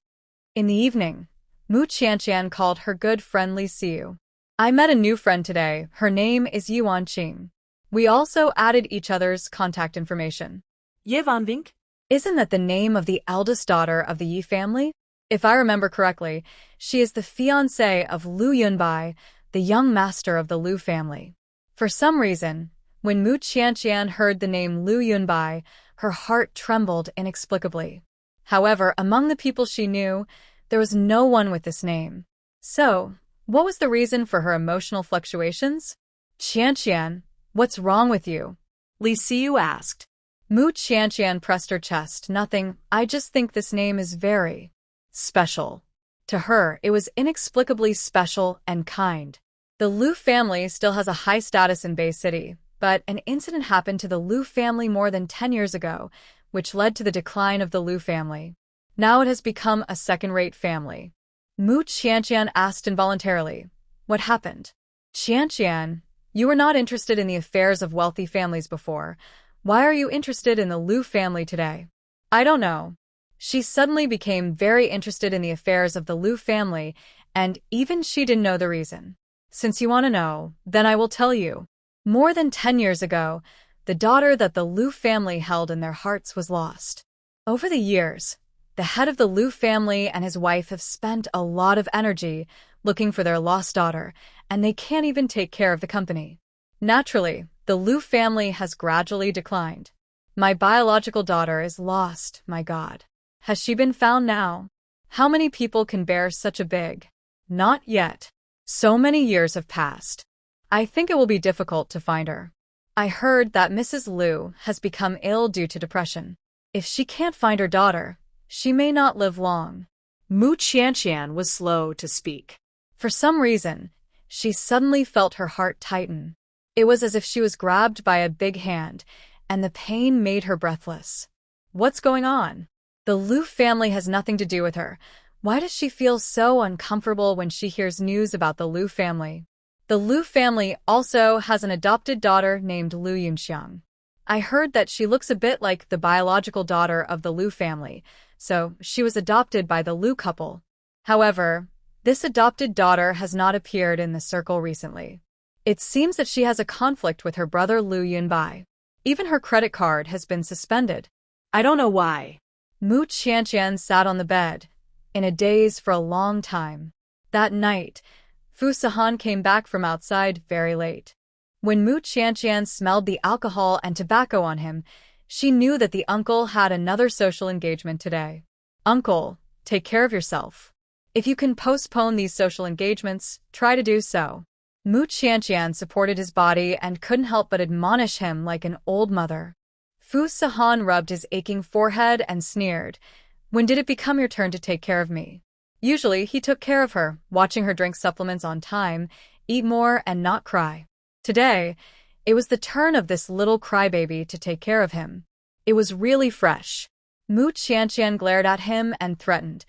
In the evening, Mu Qianqian called her good friend Li Xiu. "I met a new friend today. Her name is Yuanqing. We also added each other's contact information." Yevanving? Isn't that the name of the eldest daughter of the Yi family? If I remember correctly, she is the fiancée of Lu Yunbai, the young master of the Lu family. For some reason, when Mu Qianqian heard the name Lu Yunbai, Her heart trembled inexplicably. However, among the people she knew, there was no one with this name. So, what was the reason for her emotional fluctuations? Qianqian, what's wrong with you? Li Xiu asked. Mu Qianqian pressed her chest. Nothing, I just think this name is very special. To her, it was inexplicably special and kind. The Liu family still has a high status in Bay City, but an incident happened to the Liu family more than 10 years ago, which led to the decline of the Liu family. Now it has become a second-rate family. Mu Qianqian asked involuntarily, what happened? Qianqian, you were not interested in the affairs of wealthy families before. Why are you interested in the Liu family today? I don't know. She suddenly became very interested in the affairs of the Liu family, and even she didn't know the reason. Since you want to know, then I will tell you. More than 10 years ago, the daughter that the Liu family held in their hearts was lost. Over the years, the head of the Liu family and his wife have spent a lot of energy looking for their lost daughter, and they can't even take care of the company. Naturally, the Liu family has gradually declined. My biological daughter is lost, my God. Has she been found now? How many people can bear such a big? Not yet. So many years have passed. I think it will be difficult to find her. I heard that Mrs. Liu has become ill due to depression. If she can't find her daughter, she may not live long. Mu Qianqian was slow to speak. For some reason, she suddenly felt her heart tighten. It was as if she was grabbed by a big hand, and the pain made her breathless. What's going on? The Liu family has nothing to do with her. Why does she feel so uncomfortable when she hears news about the Liu family? The Liu family also has an adopted daughter named Liu Yunxiang. I heard that she looks a bit like the biological daughter of the Liu family, so she was adopted by the Liu couple. However, this adopted daughter has not appeared in the circle recently. It seems that she has a conflict with her brother Liu Yunbai. Even her credit card has been suspended. I don't know why. Mu Qianqian sat on the bed, in a daze for a long time. That night, Fu Sihan came back from outside very late. When Mu Qianqian smelled the alcohol and tobacco on him, she knew that the uncle had another social engagement today. Uncle, take care of yourself. If you can postpone these social engagements, try to do so. Mu Qianqian supported his body and couldn't help but admonish him like an old mother. Fu Sihan rubbed his aching forehead and sneered. When did it become your turn to take care of me? Usually, he took care of her, watching her drink supplements on time, eat more, and not cry. Today, it was the turn of this little crybaby to take care of him. It was really fresh. Mu Qianqian glared at him and threatened,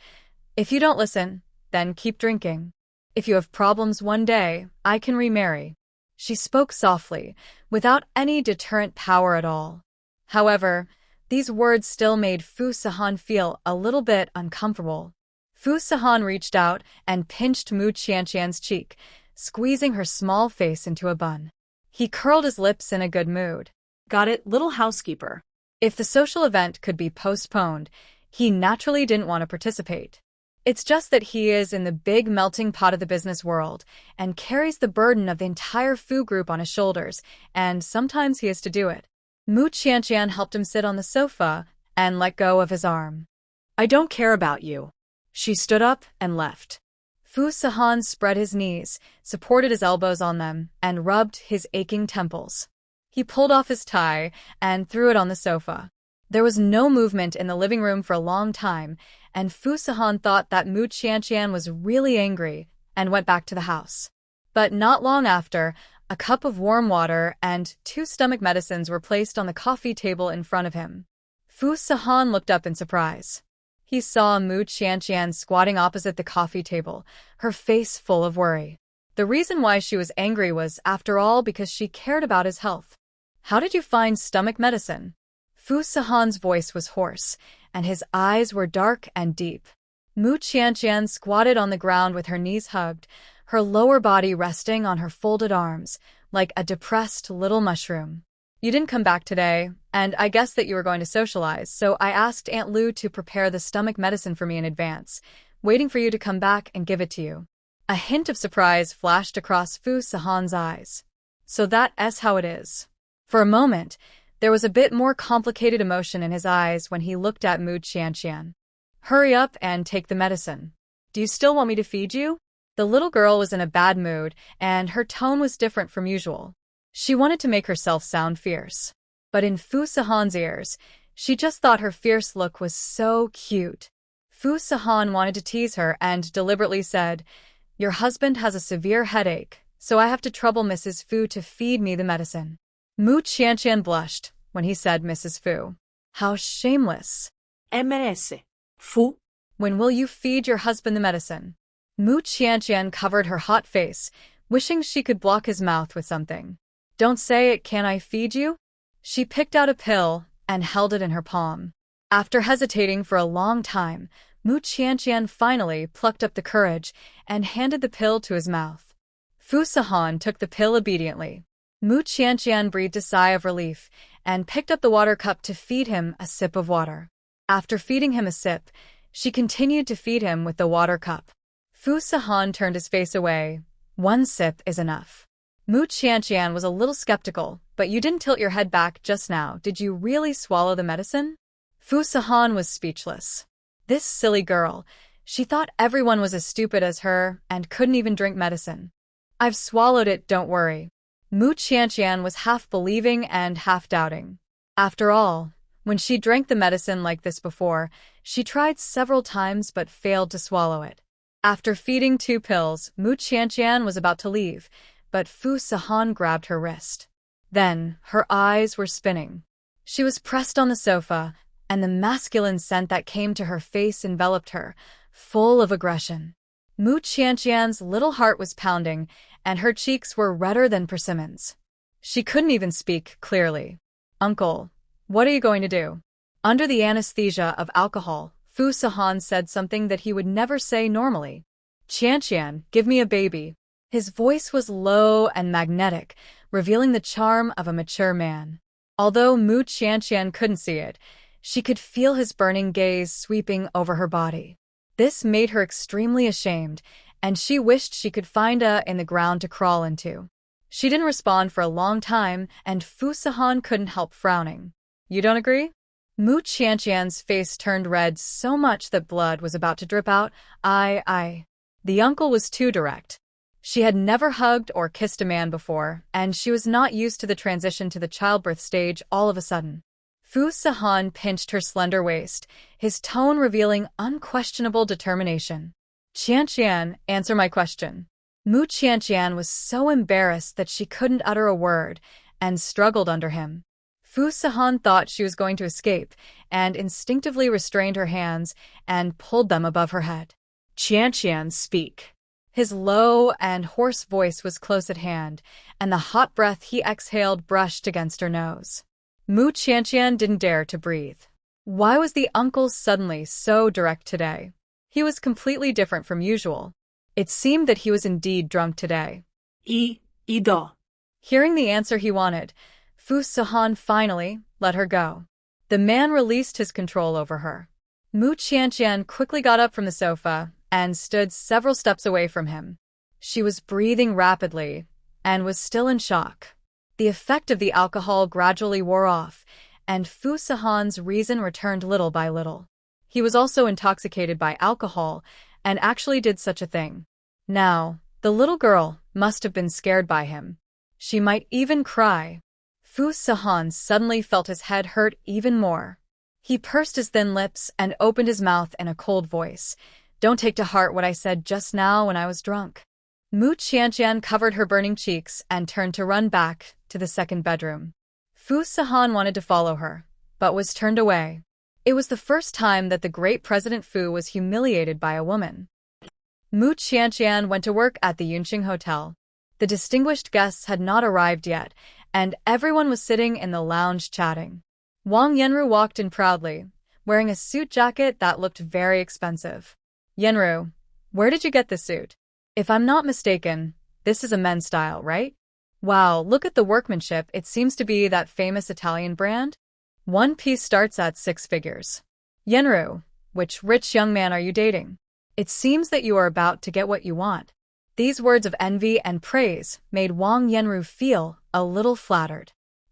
if you don't listen, then keep drinking. If you have problems one day, I can remarry. She spoke softly, without any deterrent power at all. However, these words still made Fu Sihan feel a little bit uncomfortable. Fu Sihan reached out and pinched Mu Qianqian's cheek, squeezing her small face into a bun. He curled his lips in a good mood. Got it, little housekeeper. If the social event could be postponed, he naturally didn't want to participate. It's just that he is in the big melting pot of the business world and carries the burden of the entire Fu group on his shoulders, and sometimes he has to do it. Mu Qianqian helped him sit on the sofa and let go of his arm. I don't care about you. She stood up and left. Fu Sihan spread his knees, supported his elbows on them, and rubbed his aching temples. He pulled off his tie and threw it on the sofa. There was no movement in the living room for a long time, and Fu Sihan thought that Mu Qianqian was really angry and went back to the house. But not long after, a cup of warm water and 2 stomach medicines were placed on the coffee table in front of him. Fu Sihan looked up in surprise. He saw Mu Qianqian squatting opposite the coffee table, her face full of worry. The reason why she was angry was, after all, because she cared about his health. How did you find stomach medicine? Fu Sihan's voice was hoarse, and his eyes were dark and deep. Mu Qianqian squatted on the ground with her knees hugged, her lower body resting on her folded arms, like a depressed little mushroom. You didn't come back today, and I guessed that you were going to socialize, so I asked Aunt Lu to prepare the stomach medicine for me in advance, waiting for you to come back and give it to you. A hint of surprise flashed across Fu Sihan's eyes. So that's how it is. For a moment, There was a bit more complicated emotion in his eyes when he looked at Mu Qianqian. Hurry up and take the medicine. Do you still want me to feed you? The little girl was in a bad mood, and her tone was different from usual. She wanted to make herself sound fierce. But in Fu Sahan's ears, she just thought her fierce look was so cute. Fu Sahan wanted to tease her and deliberately said, "Your husband has a severe headache, so I have to trouble Mrs. Fu to feed me the medicine." Mu Qianqian blushed when he said Mrs. Fu. How shameless. MS. Fu. When will you feed your husband the medicine? Mu Qianqian covered her hot face, wishing she could block his mouth with something. Don't say it, can I feed you? She picked out a pill and held it in her palm. After hesitating for a long time, Mu Qianqian finally plucked up the courage and handed the pill to his mouth. Fu Sahan took the pill obediently. Mu Qianqian breathed a sigh of relief and picked up the water cup to feed him a sip of water. After feeding him a sip, she continued to feed him with the water cup. Fu Sahan turned his face away. One sip is enough. Mu Qianqian was a little skeptical, but you didn't tilt your head back just now. Did you really swallow the medicine? Fu Sahan was speechless. This silly girl. She thought everyone was as stupid as her and couldn't even drink medicine. I've swallowed it, don't worry. Mu Qianqian was half believing and half doubting. After all, when she drank the medicine like this before, she tried several times but failed to swallow it. After feeding 2 pills, Mu Qianqian was about to leave, but Fu Sahan grabbed her wrist. Then, her eyes were spinning. She was pressed on the sofa, and the masculine scent that came to her face enveloped her, full of aggression. Mu Qianqian's little heart was pounding, and her cheeks were redder than persimmons. She couldn't even speak clearly. Uncle, what are you going to do? Under the anesthesia of alcohol, Fu Sahan said something that he would never say normally. Qianqian, give me a baby. His voice was low and magnetic, revealing the charm of a mature man. Although Mu Qianqian couldn't see it, she could feel his burning gaze sweeping over her body. This made her extremely ashamed, and she wished she could find in the ground to crawl into. She didn't respond for a long time, and Fu Sahan couldn't help frowning. You don't agree? Mu Qianqian's face turned red so much that blood was about to drip out. The uncle was too direct. She had never hugged or kissed a man before, and she was not used to the transition to the childbirth stage all of a sudden. Fu Sahan pinched her slender waist, his tone revealing unquestionable determination. Qianqian, answer my question. Mu Qianqian was so embarrassed that she couldn't utter a word, and struggled under him. Fu Sahan thought she was going to escape, and instinctively restrained her hands and pulled them above her head. Qianqian, speak. His low and hoarse voice was close at hand, and the hot breath he exhaled brushed against her nose. Mu Qianqian didn't dare to breathe. Why was the uncle suddenly so direct today? He was completely different from usual. It seemed that he was indeed drunk today. Do. Hearing the answer he wanted, Fu Sahan finally let her go. The man released his control over her. Mu Qianqian quickly got up from the sofa and stood several steps away from him. She was breathing rapidly and was still in shock. The effect of the alcohol gradually wore off, and Fu Sahan's reason returned little by little. He was also intoxicated by alcohol and actually did such a thing. Now, the little girl must have been scared by him. She might even cry. Fu Sahan suddenly felt his head hurt even more. He pursed his thin lips and opened his mouth in a cold voice. Don't take to heart what I said just now when I was drunk. Mu Qianqian covered her burning cheeks and turned to run back to the second bedroom. Fu Sahan wanted to follow her, but was turned away. It was the first time that the great President Fu was humiliated by a woman. Mu Qianqian went to work at the Yunqing Hotel. The distinguished guests had not arrived yet, and everyone was sitting in the lounge chatting. Wang Yanru walked in proudly, wearing a suit jacket that looked very expensive. Yanru, where did you get this suit? If I'm not mistaken, this is a men's style, right? Wow, look at the workmanship. It seems to be that famous Italian brand. One piece starts at 6 figures. Yanru, which rich young man are you dating? It seems that you are about to get what you want. These words of envy and praise made Wang Yanru feel a little flattered.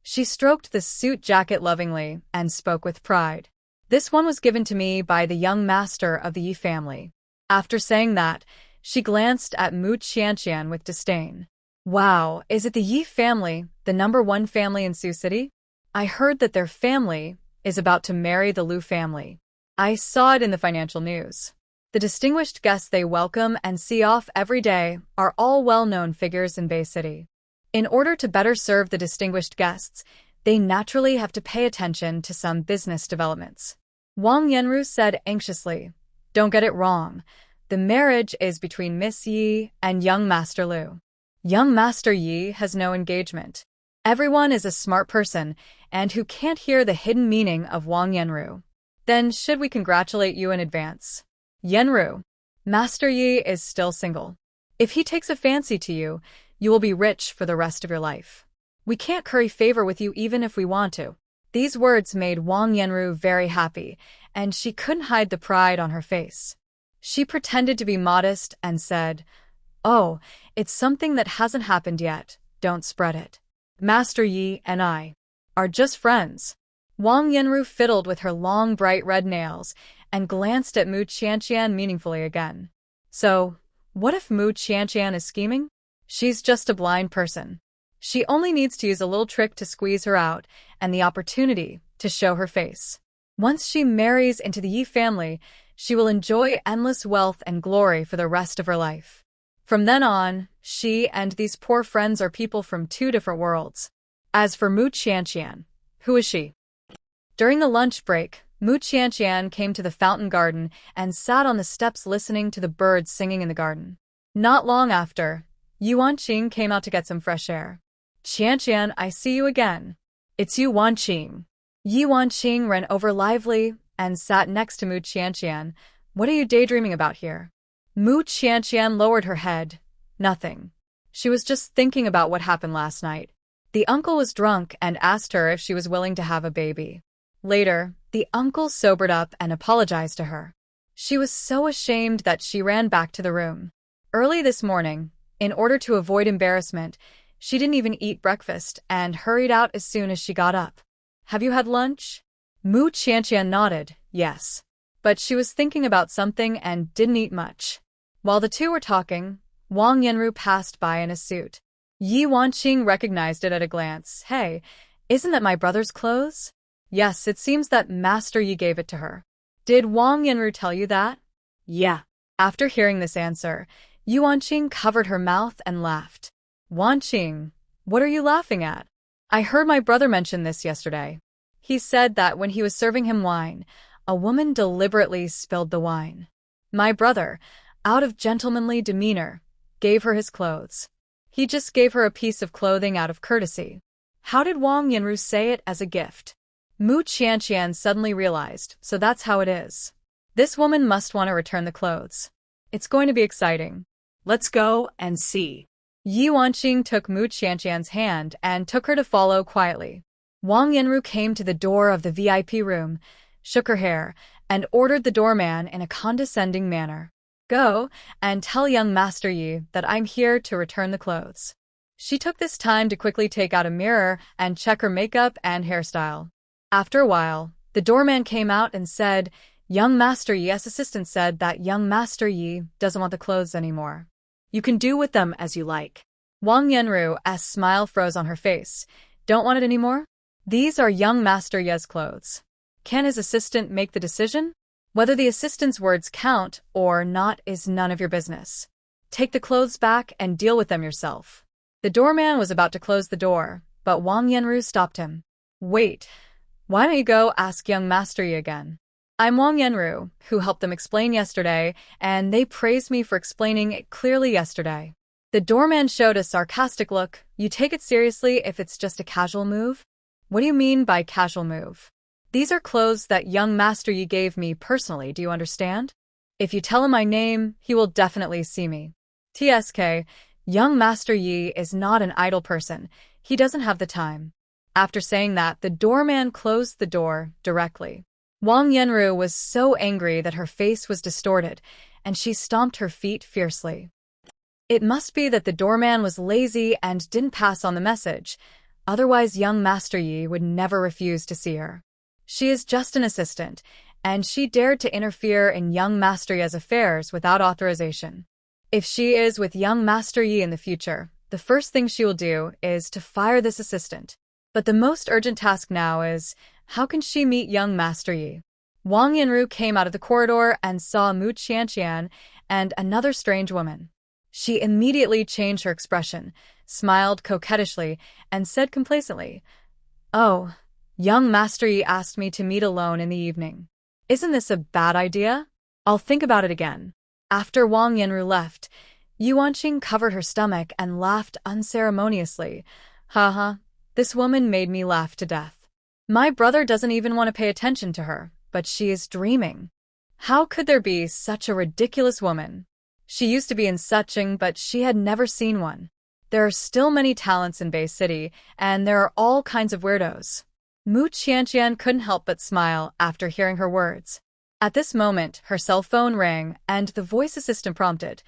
She stroked the suit jacket lovingly and spoke with pride. This one was given to me by the young master of the Yi family. After saying that, she glanced at Mu Qianqian with disdain. Wow, is it the Yi family, the #1 family in Sioux City? I heard that their family is about to marry the Liu family. I saw it in the financial news. The distinguished guests they welcome and see off every day are all well-known figures in Bay City. In order to better serve the distinguished guests, they naturally have to pay attention to some business developments. Wang Yanru said anxiously, "Don't get it wrong. The marriage is between Miss Yi and young Master Liu. Young Master Yi has no engagement. Everyone is a smart person and who can't hear the hidden meaning of Wang Yanru. Then should we congratulate you in advance? Yanru, Master Yi is still single. If he takes a fancy to you, you will be rich for the rest of your life. We can't curry favor with you even if we want to." These words made Wang Yanru very happy, and she couldn't hide the pride on her face. She pretended to be modest and said, "Oh, it's something that hasn't happened yet, don't spread it. Master Yi and I are just friends." Wang Yanru fiddled with her long bright red nails and glanced at Mu Qianqian meaningfully again. So, what if Mu Qianqian is scheming? She's just a blind person. She only needs to use a little trick to squeeze her out and the opportunity to show her face. Once she marries into the Yi family, she will enjoy endless wealth and glory for the rest of her life. From then on, she and these poor friends are people from two different worlds. As for Mu Qianqian, who is she? During the lunch break, Mu Qianqian came to the fountain garden and sat on the steps listening to the birds singing in the garden. Not long after, Yuanqing came out to get some fresh air. "Qianqian, I see you again. It's you, Yuanqing." Yuanqing ran over lively and sat next to Mu Qianqian. "What are you daydreaming about here?" Mu Qianqian lowered her head. "Nothing. She was just thinking about what happened last night. The uncle was drunk and asked her if she was willing to have a baby. Later, the uncle sobered up and apologized to her. She was so ashamed that she ran back to the room. Early this morning, in order to avoid embarrassment, she didn't even eat breakfast and hurried out as soon as she got up. Have you had lunch?" Mu Qianqian nodded, yes. But she was thinking about something and didn't eat much. While the two were talking, Wang Yanru passed by in a suit. Yi Wanqing recognized it at a glance. "Hey, isn't that my brother's clothes?" "Yes, it seems that Master Yi gave it to her." "Did Wang Yanru tell you that?" Yeah. After hearing this answer, Yi Wanqing covered her mouth and laughed. "Wanqing, what are you laughing at? I heard my brother mention this yesterday. He said that when he was serving him wine, a woman deliberately spilled the wine. My brother, out of gentlemanly demeanor, gave her his clothes. He just gave her a piece of clothing out of courtesy. How did Wang Yanru say it as a gift?" Mu Qianqian suddenly realized, so that's how it is. This woman must want to return the clothes. It's going to be exciting. Let's go and see. Yi Wanqing took Mu Qianqian's hand and took her to follow quietly. Wang Yanru came to the door of the VIP room, shook her hair, and ordered the doorman in a condescending manner. "Go and tell young Master Yi that I'm here to return the clothes." She took this time to quickly take out a mirror and check her makeup and hairstyle. After a while, the doorman came out and said, "Young Master Yi's assistant said that young Master Yi doesn't want the clothes anymore. You can do with them as you like." Wang Yanru's smile froze on her face. "Don't want it anymore? These are young Master Yi's clothes. Can his assistant make the decision? Whether the assistant's words count or not is none of your business. Take the clothes back and deal with them yourself." The doorman was about to close the door, but Wang Yanru stopped him. "Wait. Why don't you go ask young Master Yi again? I'm Wang Yanru, who helped them explain yesterday, and they praised me for explaining it clearly yesterday." The doorman showed a sarcastic look. "You take it seriously if it's just a casual move? What do you mean by casual move? These are clothes that young Master Yi gave me personally, do you understand? If you tell him my name, he will definitely see me. TSK, young Master Yi is not an idle person. He doesn't have the time." After saying that, the doorman closed the door directly. Wang Yanru was so angry that her face was distorted, and she stomped her feet fiercely. It must be that the doorman was lazy and didn't pass on the message. Otherwise, young Master Yi would never refuse to see her. She is just an assistant, and she dared to interfere in young Master Yi's affairs without authorization. If she is with young Master Yi in the future, the first thing she will do is to fire this assistant. But the most urgent task now is, how can she meet young Master Yi? Wang Yanru came out of the corridor and saw Mu Qianqian and another strange woman. She immediately changed her expression, smiled coquettishly, and said complacently, "Oh, young Master Yi asked me to meet alone in the evening. Isn't this a bad idea? I'll think about it again." After Wang Yanru left, Yuanqing covered her stomach and laughed unceremoniously. Haha, this woman made me laugh to death. My brother doesn't even want to pay attention to her, but she is dreaming. How could there be such a ridiculous woman? She used to be in Sucheng, but she had never seen one. There are still many talents in Bay City, and there are all kinds of weirdos. Mu Qianqian couldn't help but smile after hearing her words. At this moment, her cell phone rang, and the voice assistant prompted,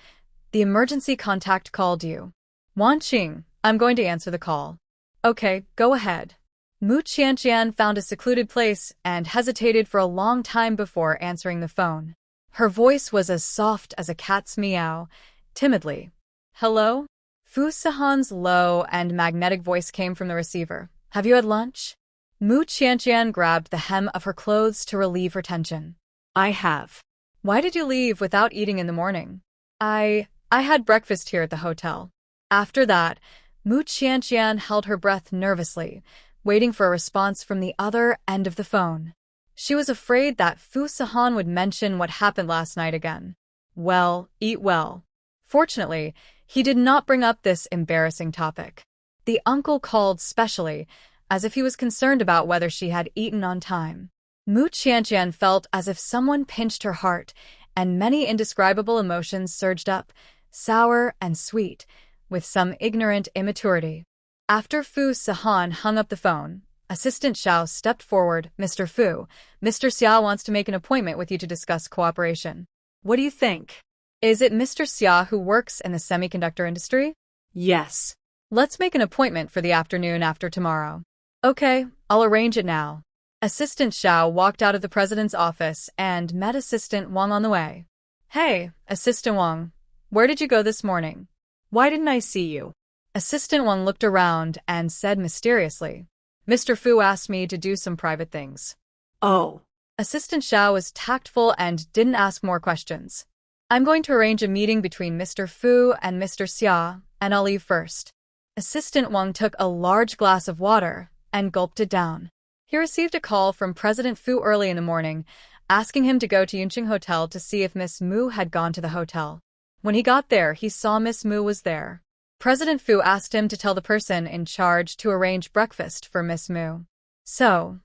"The emergency contact called you." "Wanqing, I'm going to answer the call." "Okay, go ahead." Mu Qianqian found a secluded place and hesitated for a long time before answering the phone. Her voice was as soft as a cat's meow, timidly. "Hello?" Fu Sihan's low and magnetic voice came from the receiver. "Have you had lunch?" Mu Qianqian grabbed the hem of her clothes to relieve her tension. "I have." "Why did you leave without eating in the morning?" I had breakfast here at the hotel." After that, Mu Qianqian held her breath nervously, waiting for a response from the other end of the phone. She was afraid that Fu Sihan would mention what happened last night again. Well, eat well. Fortunately, he did not bring up this embarrassing topic. The uncle called specially, as if he was concerned about whether she had eaten on time. Mu Qianqian felt as if someone pinched her heart, and many indescribable emotions surged up, sour and sweet, with some ignorant immaturity. After Fu Sihan hung up the phone, Assistant Xiao stepped forward. "Mr. Fu, Mr. Xia wants to make an appointment with you to discuss cooperation." "What do you think?" "Is it Mr. Xia who works in the semiconductor industry?" "Yes." "Let's make an appointment for the afternoon after tomorrow." "Okay, I'll arrange it now." Assistant Xiao walked out of the president's office and met Assistant Wang on the way. "Hey, Assistant Wang, where did you go this morning?" "Why didn't I see you?" Assistant Wang looked around and said mysteriously, "Mr. Fu asked me to do some private things." "Oh." Assistant Xiao was tactful and didn't ask more questions. "I'm going to arrange a meeting between Mr. Fu and Mr. Xia, and I'll leave first." Assistant Wang took a large glass of water and gulped it down. He received a call from President Fu early in the morning, asking him to go to Yunqing Hotel to see if Miss Mu had gone to the hotel. When he got there, he saw Miss Mu was there. President Fu asked him to tell the person in charge to arrange breakfast for Miss Mu. So,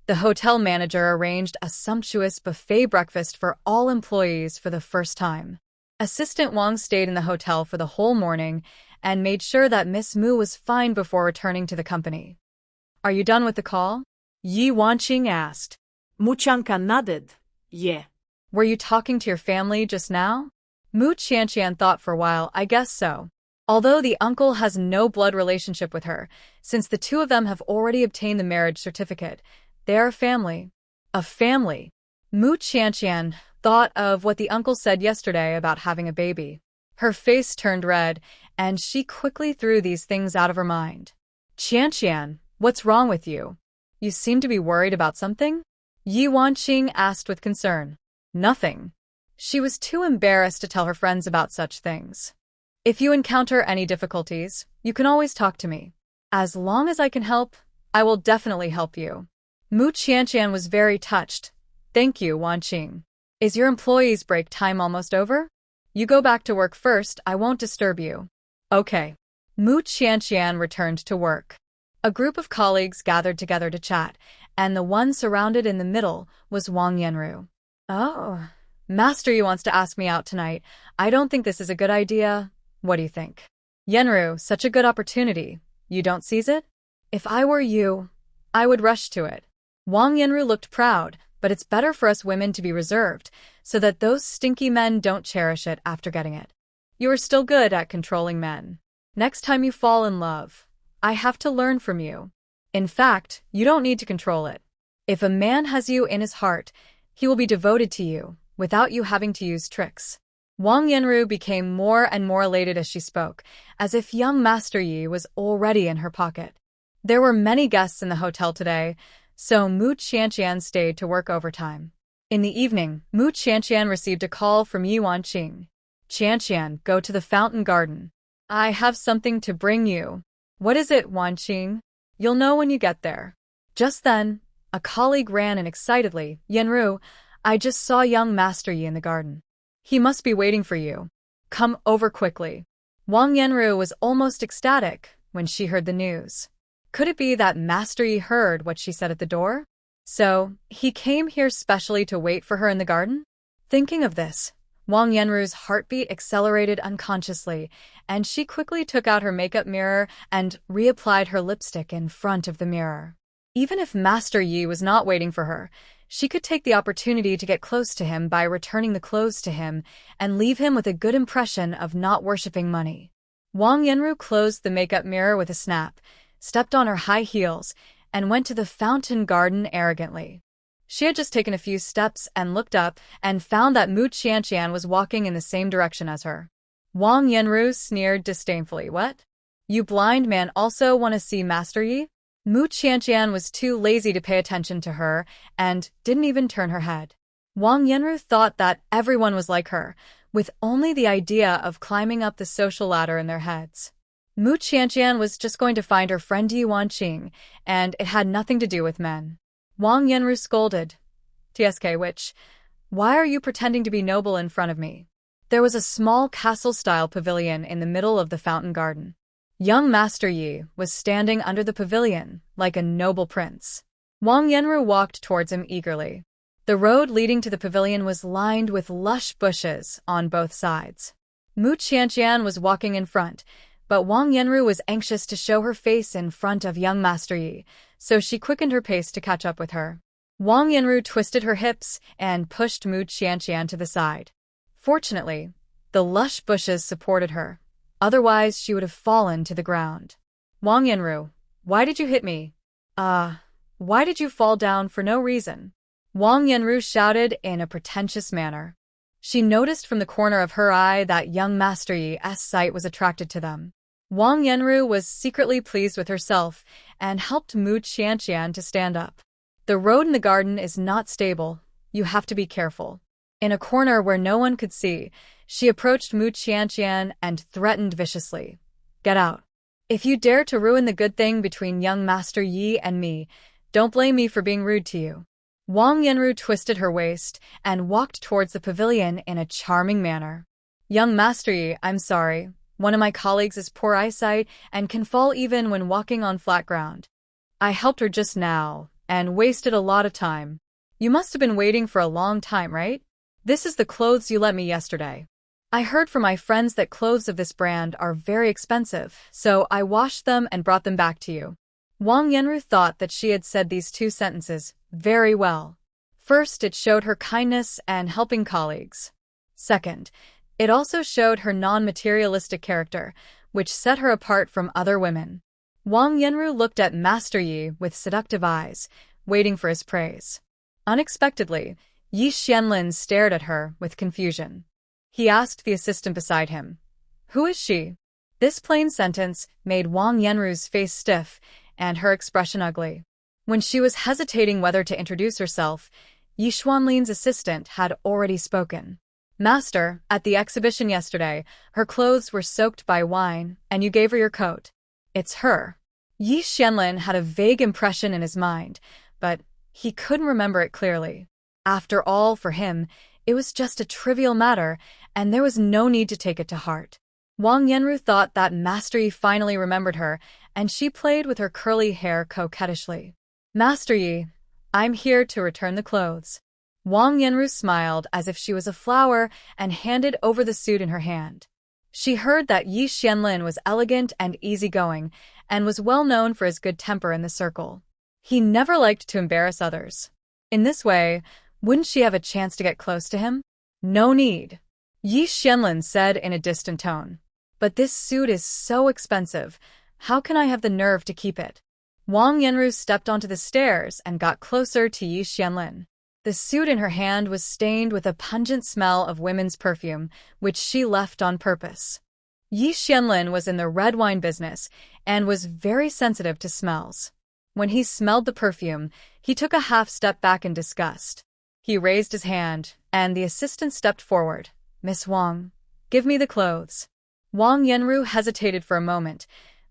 the hotel manager arranged a sumptuous buffet breakfast for all employees for the first time. Assistant Wang stayed in the hotel for the whole morning and made sure that Miss Mu was fine before returning to the company. "Are you done with the call?" Yi Wanqing asked. Mu Qianqian nodded. "Yeah." "Were you talking to your family just now?" Mu Qianqian thought for a while. "I guess so." Although the uncle has no blood relationship with her, since the two of them have already obtained the marriage certificate, they are a family. A family. Mu Qianqian thought of what the uncle said yesterday about having a baby. Her face turned red, and she quickly threw these things out of her mind. "Qianqian, what's wrong with you? You seem to be worried about something?" Yi Wanqing asked with concern. "Nothing." She was too embarrassed to tell her friends about such things. "If you encounter any difficulties, you can always talk to me. As long as I can help, I will definitely help you." Mu Qianqian was very touched. "Thank you, Wanqing. Is your employees' break time almost over? You go back to work first, I won't disturb you." "Okay." Mu Qianqian returned to work. A group of colleagues gathered together to chat, and the one surrounded in the middle was Wang Yanru. "Oh, Master Yi wants to ask me out tonight. I don't think this is a good idea. What do you think?" "Yenru, such a good opportunity. You don't seize it?" "If I were you, I would rush to it." Wang Yenru looked proud, but it's better for us women to be reserved, so that those stinky men don't cherish it after getting it. You are still good at controlling men. Next time you fall in love, I have to learn from you. In fact, you don't need to control it. If a man has you in his heart, he will be devoted to you, without you having to use tricks. Wang Yanru became more and more elated as she spoke, as if young Master Yi was already in her pocket. There were many guests in the hotel today, so Mu Qianqian stayed to work overtime. In the evening, Mu Qianqian received a call from Yi Wanqing. Qianqian, go to the fountain garden. I have something to bring you. What is it, Wanqing? You'll know when you get there. Just then, a colleague ran in excitedly. Yanru, I just saw young Master Yi in the garden. He must be waiting for you. Come over quickly. Wang Yanru was almost ecstatic when she heard the news. Could it be that Master Yi heard what she said at the door? So, he came here specially to wait for her in the garden? Thinking of this, Wang Yanru's heartbeat accelerated unconsciously, and she quickly took out her makeup mirror and reapplied her lipstick in front of the mirror. Even if Master Yi was not waiting for her, she could take the opportunity to get close to him by returning the clothes to him and leave him with a good impression of not worshipping money. Wang Yanru closed the makeup mirror with a snap, stepped on her high heels, and went to the fountain garden arrogantly. She had just taken a few steps and looked up and found that Mu Qianqian was walking in the same direction as her. Wang Yanru sneered disdainfully. What? You blind man also want to see Master Yi? Mu Qianqian was too lazy to pay attention to her and didn't even turn her head. Wang Yanru thought that everyone was like her, with only the idea of climbing up the social ladder in their heads. Mu Qianqian was just going to find her friend Yi Wanqing, and it had nothing to do with men. Wang Yanru scolded. TSK which? Why are you pretending to be noble in front of me? There was a small castle-style pavilion in the middle of the fountain garden. Young Master Yi was standing under the pavilion like a noble prince. Wang Yanru walked towards him eagerly. The road leading to the pavilion was lined with lush bushes on both sides. Mu Qianqian was walking in front, but Wang Yanru was anxious to show her face in front of young Master Yi, so she quickened her pace to catch up with her. Wang Yanru twisted her hips and pushed Mu Qianqian to the side. Fortunately, the lush bushes supported her. Otherwise, she would have fallen to the ground. Wang Yanru, why did you hit me? Why did you fall down for no reason? Wang Yanru shouted in a pretentious manner. She noticed from the corner of her eye that young Master Yi's sight was attracted to them. Wang Yanru was secretly pleased with herself and helped Mu Qianqian to stand up. The road in the garden is not stable. You have to be careful. In a corner where no one could see, she approached Mu Qianqian and threatened viciously. Get out. If you dare to ruin the good thing between young Master Yi and me, don't blame me for being rude to you. Wang Yanru twisted her waist and walked towards the pavilion in a charming manner. Young Master Yi, I'm sorry. One of my colleagues has poor eyesight and can fall even when walking on flat ground. I helped her just now and wasted a lot of time. You must have been waiting for a long time, right? This is the clothes you lent me yesterday. I heard from my friends that clothes of this brand are very expensive, so I washed them and brought them back to you. Wang Yanru thought that she had said these two sentences very well. First, it showed her kindness and helping colleagues. Second, it also showed her non-materialistic character, which set her apart from other women. Wang Yanru looked at Master Yi with seductive eyes, waiting for his praise. Unexpectedly, Yi Xianlin stared at her with confusion. He asked the assistant beside him, "Who is she?" This plain sentence made Wang Yanru's face stiff and her expression ugly. When she was hesitating whether to introduce herself, Yi Xuanlin's assistant had already spoken. Master, at the exhibition yesterday, her clothes were soaked by wine, and you gave her your coat. It's her. Yi Xianlin had a vague impression in his mind, but he couldn't remember it clearly. After all, for him, it was just a trivial matter, and there was no need to take it to heart. Wang Yanru thought that Master Yi finally remembered her, and she played with her curly hair coquettishly. Master Yi, I'm here to return the clothes. Wang Yanru smiled as if she was a flower and handed over the suit in her hand. She heard that Yi Xianlin was elegant and easygoing, and was well known for his good temper in the circle. He never liked to embarrass others. In this way, wouldn't she have a chance to get close to him? No need. Yi Xianlin said in a distant tone. But this suit is so expensive. How can I have the nerve to keep it? Wang Yanru stepped onto the stairs and got closer to Yi Xianlin. The suit in her hand was stained with a pungent smell of women's perfume, which she left on purpose. Yi Xianlin was in the red wine business and was very sensitive to smells. When he smelled the perfume, he took a half step back in disgust. He raised his hand, and the assistant stepped forward. "Miss Wang, give me the clothes." Wang Yanru hesitated for a moment,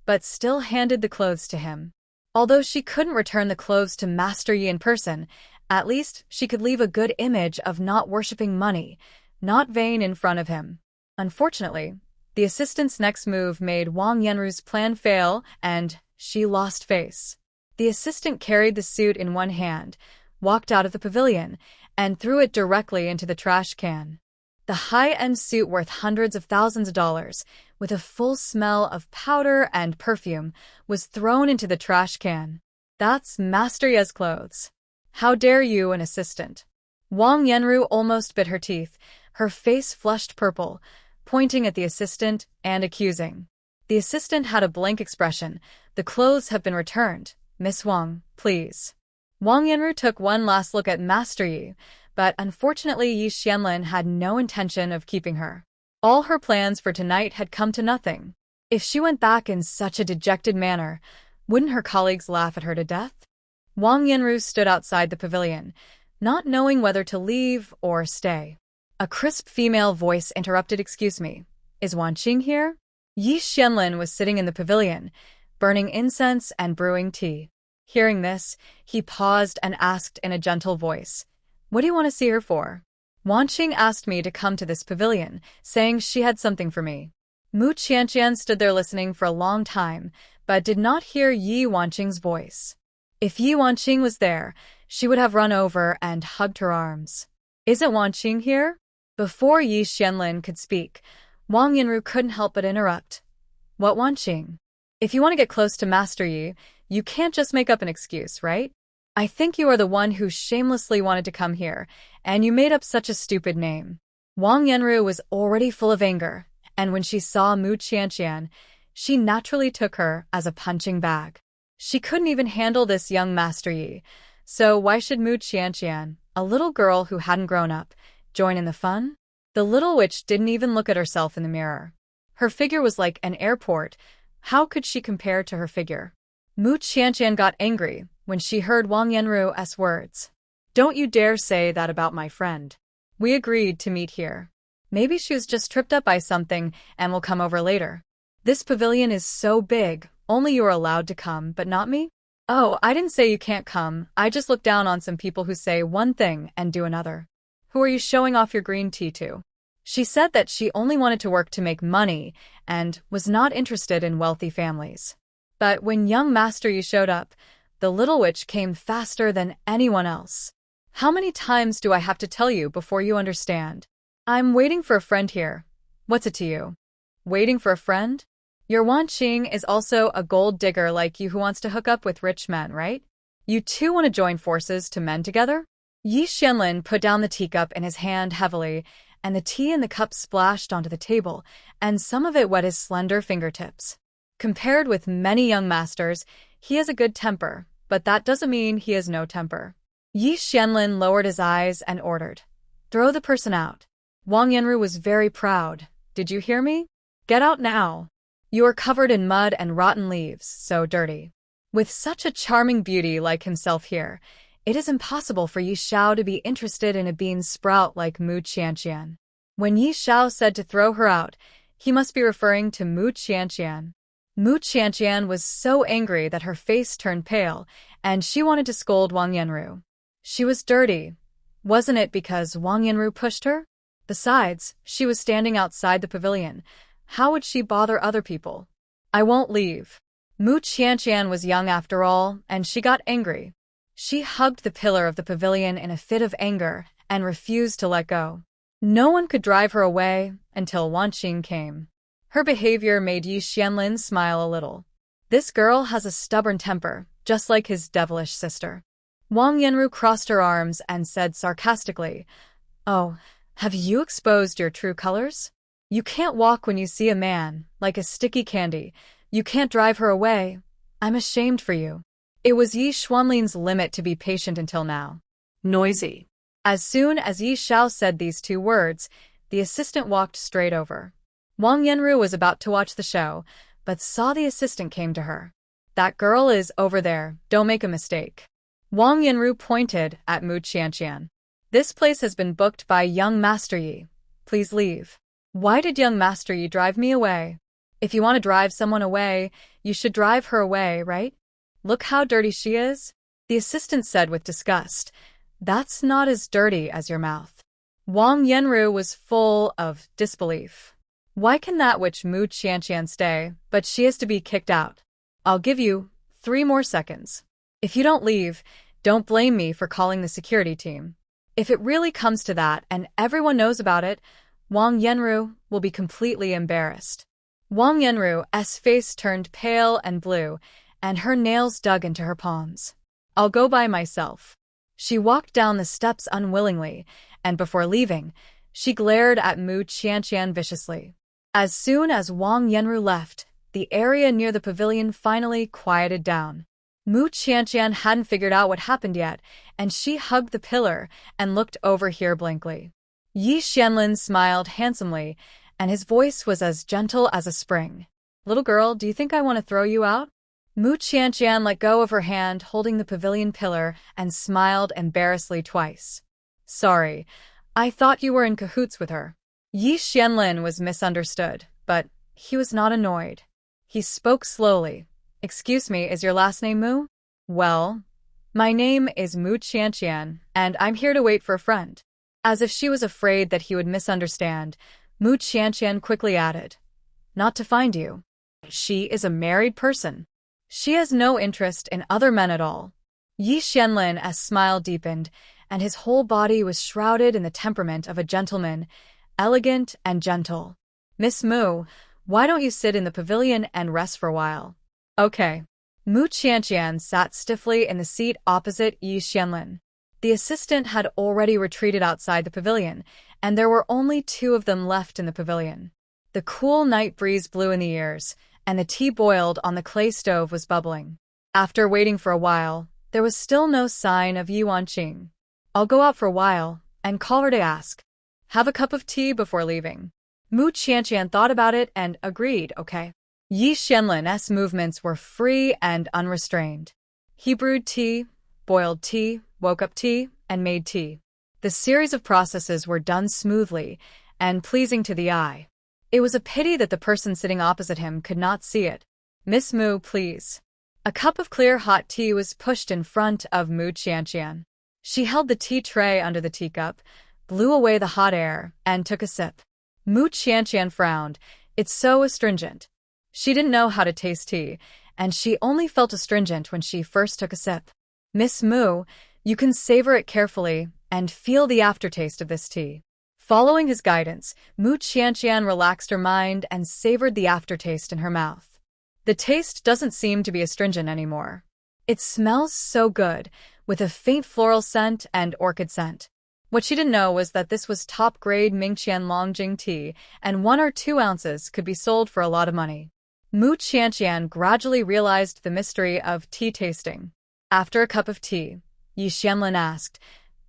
but still handed the clothes to him. Although she couldn't return the clothes to Master Yi in person, at least she could leave a good image of not worshipping money, not vain in front of him. Unfortunately, the assistant's next move made Wang Yanru's plan fail, and she lost face. The assistant carried the suit in one hand, walked out of the pavilion, and threw it directly into the trash can. The high-end suit worth hundreds of thousands of dollars, with a full smell of powder and perfume, was thrown into the trash can. "That's Master Ye's clothes. How dare you, an assistant?" Wang Yanru almost bit her teeth, her face flushed purple, pointing at the assistant and accusing. The assistant had a blank expression. "The clothes have been returned. Miss Wang, please." Wang Yanru took one last look at Master Yi, but unfortunately Yi Xianlin had no intention of keeping her. All her plans for tonight had come to nothing. If she went back in such a dejected manner, wouldn't her colleagues laugh at her to death? Wang Yanru stood outside the pavilion, not knowing whether to leave or stay. A crisp female voice interrupted. "Excuse me, is Wanqing here?" Yi Xianlin was sitting in the pavilion, burning incense and brewing tea. Hearing this, he paused and asked in a gentle voice, "What do you want to see her for?" "Wanqing asked me to come to this pavilion, saying she had something for me." Mu Qianqian stood there listening for a long time, but did not hear Yi Wanqing's voice. If Yi Wanqing was there, she would have run over and hugged her arms. "Isn't Wanqing here?" Before Yi Xianlin could speak, Wang Yanru couldn't help but interrupt. "What Wanqing? If you want to get close to Master Yi, you can't just make up an excuse, right? I think you are the one who shamelessly wanted to come here, and you made up such a stupid name." Wang Yanru was already full of anger, and when she saw Mu Qianqian, she naturally took her as a punching bag. She couldn't even handle this young Master Yi, so why should Mu Qianqian, a little girl who hadn't grown up, join in the fun? The little witch didn't even look at herself in the mirror. Her figure was like an airport. How could she compare to her figure? Mu Qianqian got angry when she heard Wang Yanru's words. "Don't you dare say that about my friend. We agreed to meet here. Maybe she was just tripped up by something and will come over later. This pavilion is so big, only you are allowed to come, but not me?" "Oh, I didn't say you can't come. I just look down on some people who say one thing and do another. Who are you showing off your green tea to?" She said that she only wanted to work to make money and was not interested in wealthy families. But when young Master Yi showed up, the little witch came faster than anyone else. "How many times do I have to tell you before you understand? I'm waiting for a friend here. What's it to you? Waiting for a friend? Your Wanqing is also a gold digger like you who wants to hook up with rich men, right? You two want to join forces to mend together?" Yi Xianlin put down the teacup in his hand heavily, and the tea in the cup splashed onto the table, and some of it wet his slender fingertips. Compared with many young masters, he has a good temper, but that doesn't mean he has no temper. Yi Xianlin lowered his eyes and ordered, "Throw the person out." Wang Yanru was very proud. "Did you hear me? Get out now. You are covered in mud and rotten leaves, so dirty." With such a charming beauty like himself here, it is impossible for Yi Xiao to be interested in a bean sprout like Mu Qianqian. When Yi Xiao said to throw her out, he must be referring to Mu Qianqian. Mu Qianqian was so angry that her face turned pale, and she wanted to scold Wang Yanru. She was dirty. Wasn't it because Wang Yanru pushed her? Besides, she was standing outside the pavilion. How would she bother other people? "I won't leave." Mu Qianqian was young after all, and she got angry. She hugged the pillar of the pavilion in a fit of anger and refused to let go. No one could drive her away until Wanqing came. Her behavior made Yi Xianlin smile a little. This girl has a stubborn temper, just like his devilish sister. Wang Yanru crossed her arms and said sarcastically, "Oh, have you exposed your true colors? You can't walk when you see a man, like a sticky candy. You can't drive her away. I'm ashamed for you. It was Yi Xuanlin's limit to be patient until now. Noisy. As soon as Yi Xiao said these two words, the assistant walked straight over. Wang Yanru was about to watch the show, but saw the assistant came to her. That girl is over there, don't make a mistake. Wang Yanru pointed at Mu Qianqian. This place has been booked by young Master Yi. Please leave. Why did young Master Yi drive me away? If you want to drive someone away, you should drive her away, right? Look how dirty she is, the assistant said with disgust. That's not as dirty as your mouth. Wang Yanru was full of disbelief. Why can that witch Mu Qianqian stay, but she is to be kicked out? I'll give you 3 more seconds. If you don't leave, don't blame me for calling the security team. If it really comes to that and everyone knows about it, Wang Yanru will be completely embarrassed. Wang Yanru's face turned pale and blue, and her nails dug into her palms. I'll go by myself. She walked down the steps unwillingly, and before leaving, she glared at Mu Qianqian viciously. As soon as Wang Yanru left, the area near the pavilion finally quieted down. Mu Qianqian hadn't figured out what happened yet, and she hugged the pillar and looked over here blankly. Yi Xianlin smiled handsomely, and his voice was as gentle as a spring. Little girl, do you think I want to throw you out? Mu Qianqian let go of her hand holding the pavilion pillar and smiled embarrassedly twice. Sorry, I thought you were in cahoots with her. Yi Xianlin was misunderstood, but he was not annoyed. He spoke slowly. Excuse me, is your last name Mu? Well, my name is Mu Qianqian, and I'm here to wait for a friend. As if she was afraid that he would misunderstand, Mu Qianqian quickly added, not to find you. She is a married person. She has no interest in other men at all. Yi Xianlin's smile deepened, and his whole body was shrouded in the temperament of a gentleman, elegant and gentle. Miss Mu, why don't you sit in the pavilion and rest for a while? Okay. Mu Qianqian sat stiffly in the seat opposite Yi Xianlin. The assistant had already retreated outside the pavilion, and there were only 2 of them left in the pavilion. The cool night breeze blew in the ears, and the tea boiled on the clay stove was bubbling. After waiting for a while, there was still no sign of Yi Wanqing. I'll go out for a while and call her to ask. Have a cup of tea before leaving. Mu Qianqian thought about it and agreed, okay. Yi Xianlin's movements were free and unrestrained. He brewed tea, boiled tea, woke up tea, and made tea. The series of processes were done smoothly and pleasing to the eye. It was a pity that the person sitting opposite him could not see it. Miss Mu, please. A cup of clear hot tea was pushed in front of Mu Qianqian. She held the tea tray under the teacup, blew away the hot air, and took a sip. Mu Qianqian frowned. It's so astringent. She didn't know how to taste tea, and she only felt astringent when she first took a sip. Miss Mu, you can savor it carefully and feel the aftertaste of this tea. Following his guidance, Mu Qianqian relaxed her mind and savored the aftertaste in her mouth. The taste doesn't seem to be astringent anymore. It smells so good, with a faint floral scent and orchid scent. What she didn't know was that this was top-grade Mingqian Longjing tea, and 1 or 2 ounces could be sold for a lot of money. Mu Qianqian gradually realized the mystery of tea tasting. After a cup of tea, Yi Xianlin asked,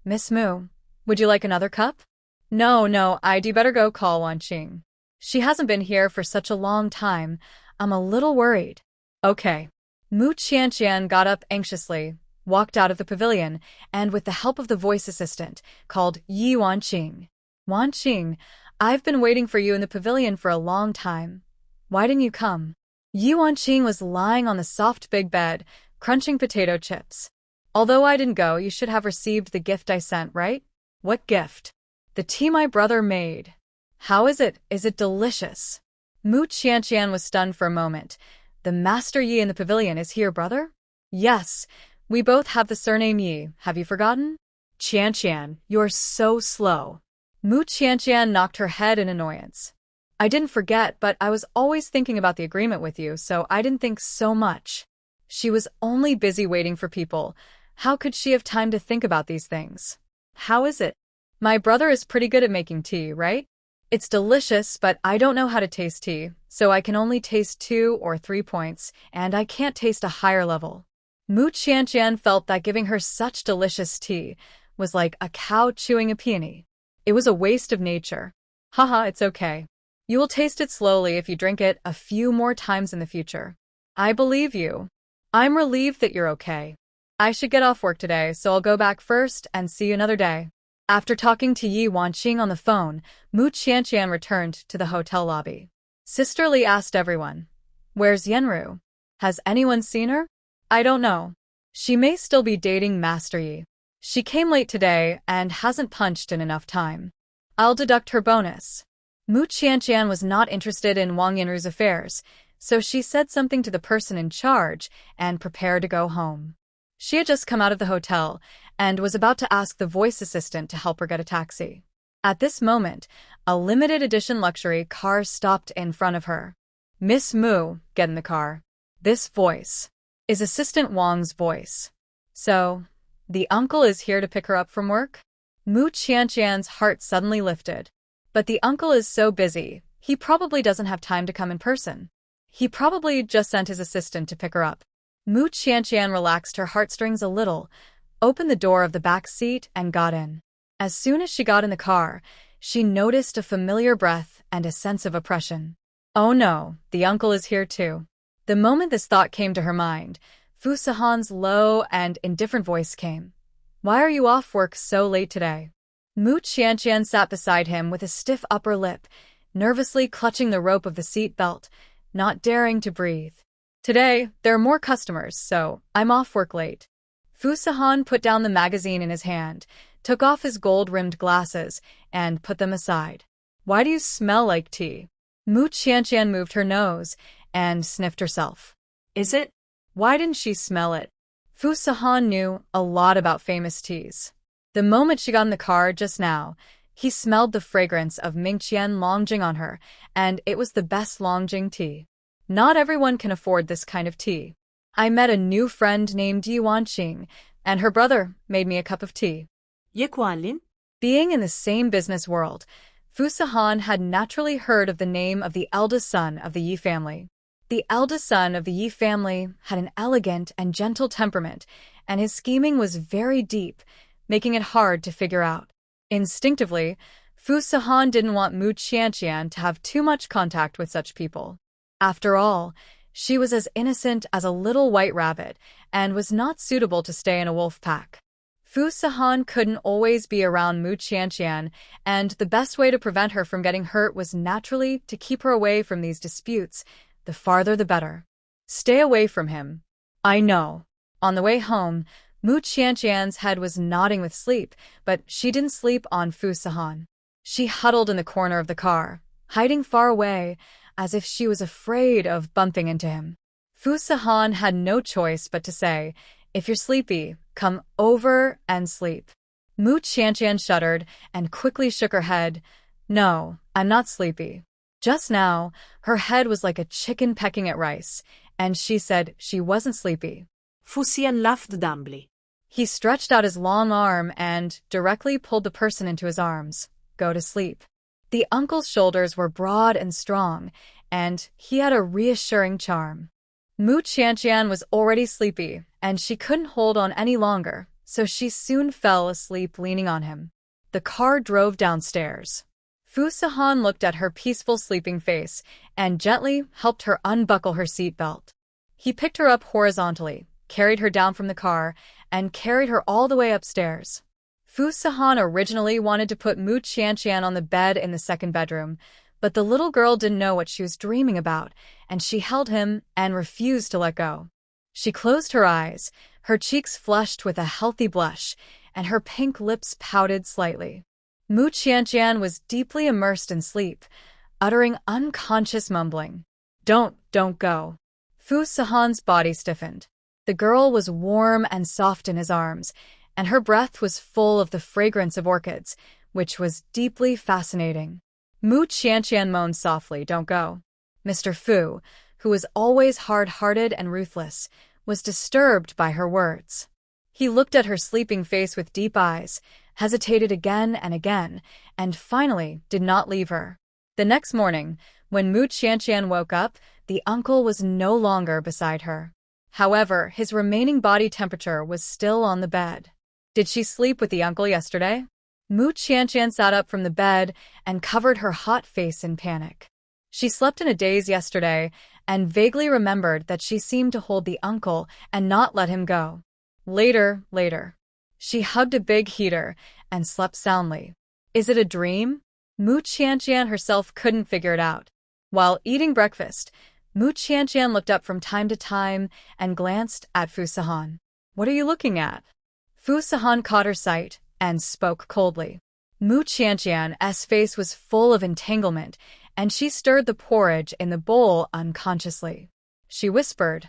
Miss Mu, would you like another cup? No, I'd better go call Wanqing. She hasn't been here for such a long time. I'm a little worried. Okay. Mu Qianqian got up anxiously, walked out of the pavilion, and with the help of the voice assistant, called Yi Wanqing. Wanqing, I've been waiting for you in the pavilion for a long time. Why didn't you come? Yi Wanqing was lying on the soft big bed, crunching potato chips. Although I didn't go, you should have received the gift I sent, right? What gift? The tea my brother made. How is it? Is it delicious? Mu Qianqian was stunned for a moment. The Master Yi in the pavilion, is he your brother? Yes, we both have the surname Yi. Have you forgotten? Qianqian, you're so slow. Mu Qianqian knocked her head in annoyance. I didn't forget, but I was always thinking about the agreement with you, so I didn't think so much. She was only busy waiting for people. How could she have time to think about these things? How is it? My brother is pretty good at making tea, right? It's delicious, but I don't know how to taste tea, so I can only taste 2 or 3 points, and I can't taste a higher level. Mu Qianqian felt that giving her such delicious tea was like a cow chewing a peony. It was a waste of nature. Haha, it's okay. You will taste it slowly if you drink it a few more times in the future. I believe you. I'm relieved that you're okay. I should get off work today, so I'll go back first and see you another day. After talking to Yi Wanqing on the phone, Mu Qianqian returned to the hotel lobby. Sisterly asked everyone, "Where's Yenru? Has anyone seen her? I don't know. She may still be dating Master Yi. She came late today and hasn't punched in enough time. I'll deduct her bonus." Mu Qianqian was not interested in Wang Yenru's affairs, so she said something to the person in charge and prepared to go home. She had just come out of the hotel and was about to ask the voice assistant to help her get a taxi. At this moment, a limited edition luxury car stopped in front of her. "Miss Mu, get in the car." This voice is Assistant Wang's voice. So, the uncle is here to pick her up from work? Mu Qianqian's heart suddenly lifted. But the uncle is so busy, he probably doesn't have time to come in person. He probably just sent his assistant to pick her up. Mu Qianqian relaxed her heartstrings a little, opened the door of the back seat, and got in. As soon as she got in the car, she noticed a familiar breath and a sense of oppression. Oh no, the uncle is here too. The moment this thought came to her mind, Fu Sihan's low and indifferent voice came. "Why are you off work so late today?" Mu Qianqian sat beside him with a stiff upper lip, nervously clutching the rope of the seat belt, not daring to breathe. "Today, there are more customers, so I'm off work late." Fu Sihan put down the magazine in his hand, took off his gold-rimmed glasses, and put them aside. "Why do you smell like tea?" Mu Qianqian moved her nose and sniffed herself. "Is it?" Why didn't she smell it? Fu Sihan knew a lot about famous teas. The moment she got in the car just now, he smelled the fragrance of Mingqian Longjing on her, and it was the best Longjing tea. Not everyone can afford this kind of tea. I met a new friend named Yi Wanqing, and her brother made me a cup of tea. Ye Kuan-lin? Being in the same business world, Fu Sihan had naturally heard of the name of the eldest son of the Yi family. The eldest son of the Yi family had an elegant and gentle temperament, and his scheming was very deep, making it hard to figure out. Instinctively, Fu Sihan didn't want Mu Qianqian to have too much contact with such people. After all, she was as innocent as a little white rabbit and was not suitable to stay in a wolf pack. Fu Sihan couldn't always be around Mu Qianqian, and the best way to prevent her from getting hurt was naturally to keep her away from these disputes. The farther the better. Stay away from him. I know. On the way home, Mu Qianqian's head was nodding with sleep, but she didn't sleep on Fu Sihan. She huddled in the corner of the car, hiding far away, as if she was afraid of bumping into him. Fu Sihan had no choice but to say, "If you're sleepy, come over and sleep." Mu Qianqian shuddered and quickly shook her head. "No, I'm not sleepy." Just now, her head was like a chicken pecking at rice, and she said she wasn't sleepy. Fu Sihan laughed dumbly. He stretched out his long arm and directly pulled the person into his arms. "Go to sleep." The uncle's shoulders were broad and strong, and he had a reassuring charm. Mu Qianqian was already sleepy, and she couldn't hold on any longer, so she soon fell asleep leaning on him. The car drove downstairs. Fu Sihan looked at her peaceful sleeping face and gently helped her unbuckle her seatbelt. He picked her up horizontally, carried her down from the car, and carried her all the way upstairs. Fu Sihan originally wanted to put Mu Qianqian on the bed in the second bedroom, but the little girl didn't know what she was dreaming about, and she held him and refused to let go. She closed her eyes, her cheeks flushed with a healthy blush, and her pink lips pouted slightly. Mu Qianqian was deeply immersed in sleep, uttering unconscious mumbling. Don't go." Fu Sihan's body stiffened. The girl was warm and soft in his arms, and her breath was full of the fragrance of orchids, which was deeply fascinating. Mu Qianqian moaned softly, "Don't go." Mr. Fu, who was always hard-hearted and ruthless, was disturbed by her words. He looked at her sleeping face with deep eyes, hesitated again and again, and finally did not leave her. The next morning, when Mu Qianqian woke up, the uncle was no longer beside her. However, his remaining body temperature was still on the bed. Did she sleep with the uncle yesterday? Mu Qianqian sat up from the bed and covered her hot face in panic. She slept in a daze yesterday and vaguely remembered that she seemed to hold the uncle and not let him go. Later. She hugged a big heater and slept soundly. Is it a dream? Mu Qianqian herself couldn't figure it out. While eating breakfast, Mu Qianqian looked up from time to time and glanced at Fu Sihan. What are you looking at? Fu Sihan caught her sight and spoke coldly. Mu Qianqian's face was full of entanglement, and she stirred the porridge in the bowl unconsciously. She whispered,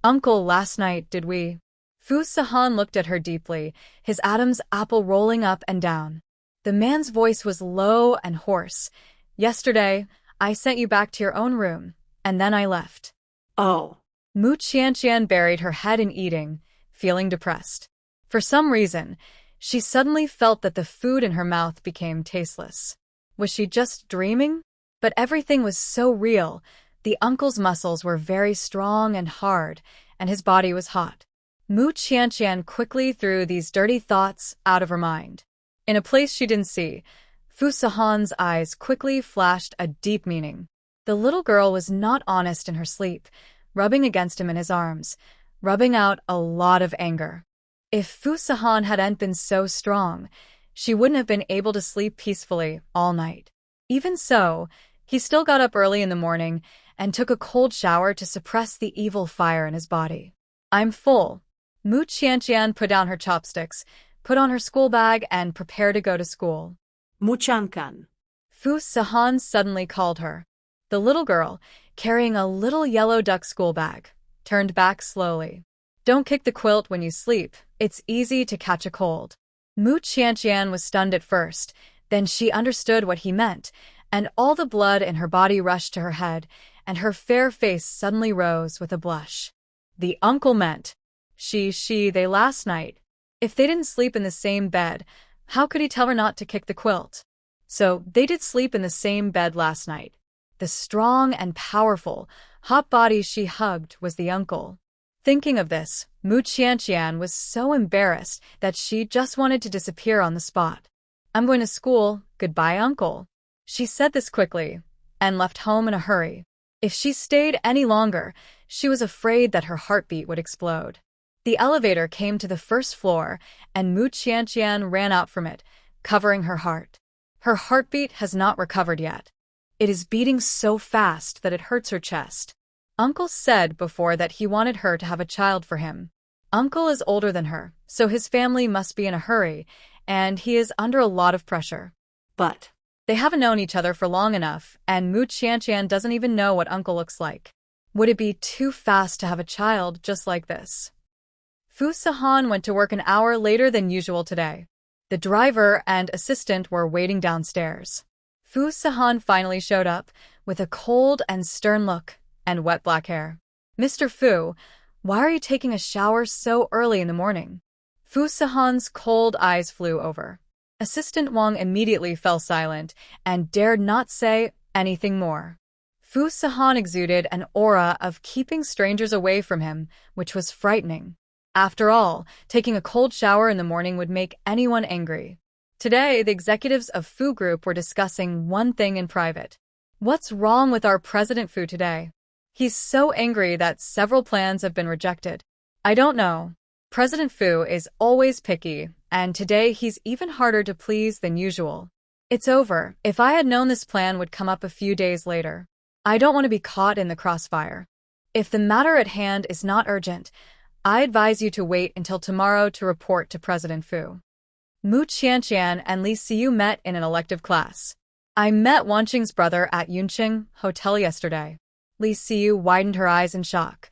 "Uncle, last night, did we?" Fu Sihan looked at her deeply, his Adam's apple rolling up and down. The man's voice was low and hoarse. "Yesterday, I sent you back to your own room, and then I left." Oh. Mu Qianqian buried her head in eating, feeling depressed. For some reason, she suddenly felt that the food in her mouth became tasteless. Was she just dreaming? But everything was so real. The uncle's muscles were very strong and hard, and his body was hot. Mu Qianqian quickly threw these dirty thoughts out of her mind. In a place she didn't see, Fu Sihan's eyes quickly flashed a deep meaning. The little girl was not honest in her sleep, rubbing against him in his arms, rubbing out a lot of anger. If Fu Sihan hadn't been so strong, she wouldn't have been able to sleep peacefully all night. Even so, he still got up early in the morning and took a cold shower to suppress the evil fire in his body. "I'm full." Mu Qianqian put down her chopsticks, put on her school bag, and prepared to go to school. Muchangkan. Fu Sihan suddenly called her. The little girl, carrying a little yellow duck school bag, turned back slowly. "Don't kick the quilt when you sleep. It's easy to catch a cold." Mu Qianqian was stunned at first, then she understood what he meant, and all the blood in her body rushed to her head, and her fair face suddenly rose with a blush. The uncle meant they last night. If they didn't sleep in the same bed, how could he tell her not to kick the quilt? So they did sleep in the same bed last night. The strong and powerful, hot body she hugged was the uncle. Thinking of this, Mu Qianqian was so embarrassed that she just wanted to disappear on the spot. "I'm going to school. Goodbye, uncle." She said this quickly and left home in a hurry. If she stayed any longer, she was afraid that her heartbeat would explode. The elevator came to the first floor, and Mu Qianqian ran out from it, covering her heart. Her heartbeat has not recovered yet. It is beating so fast that it hurts her chest. Uncle said before that he wanted her to have a child for him. Uncle is older than her, so his family must be in a hurry, and he is under a lot of pressure. But they haven't known each other for long enough, and Mu Qianqian doesn't even know what uncle looks like. Would it be too fast to have a child just like this? Fu Sihan went to work an hour later than usual today. The driver and assistant were waiting downstairs. Fu Sihan finally showed up, with a cold and stern look and wet black hair. "Mr. Fu, why are you taking a shower so early in the morning?" Fu Sihan's cold eyes flew over. Assistant Wang immediately fell silent and dared not say anything more. Fu Sihan exuded an aura of keeping strangers away from him, which was frightening. After all, taking a cold shower in the morning would make anyone angry. Today, the executives of Fu Group were discussing one thing in private. What's wrong with our President Fu today? He's so angry that several plans have been rejected. I don't know. President Fu is always picky, and today he's even harder to please than usual. It's over. If I had known this plan would come up a few days later. I don't want to be caught in the crossfire. If the matter at hand is not urgent, I advise you to wait until tomorrow to report to President Fu. Mu Qianqian and Li Xiyu met in an elective class. I met Wanqing's brother at Yunqing Hotel yesterday. Li Xiyu widened her eyes in shock.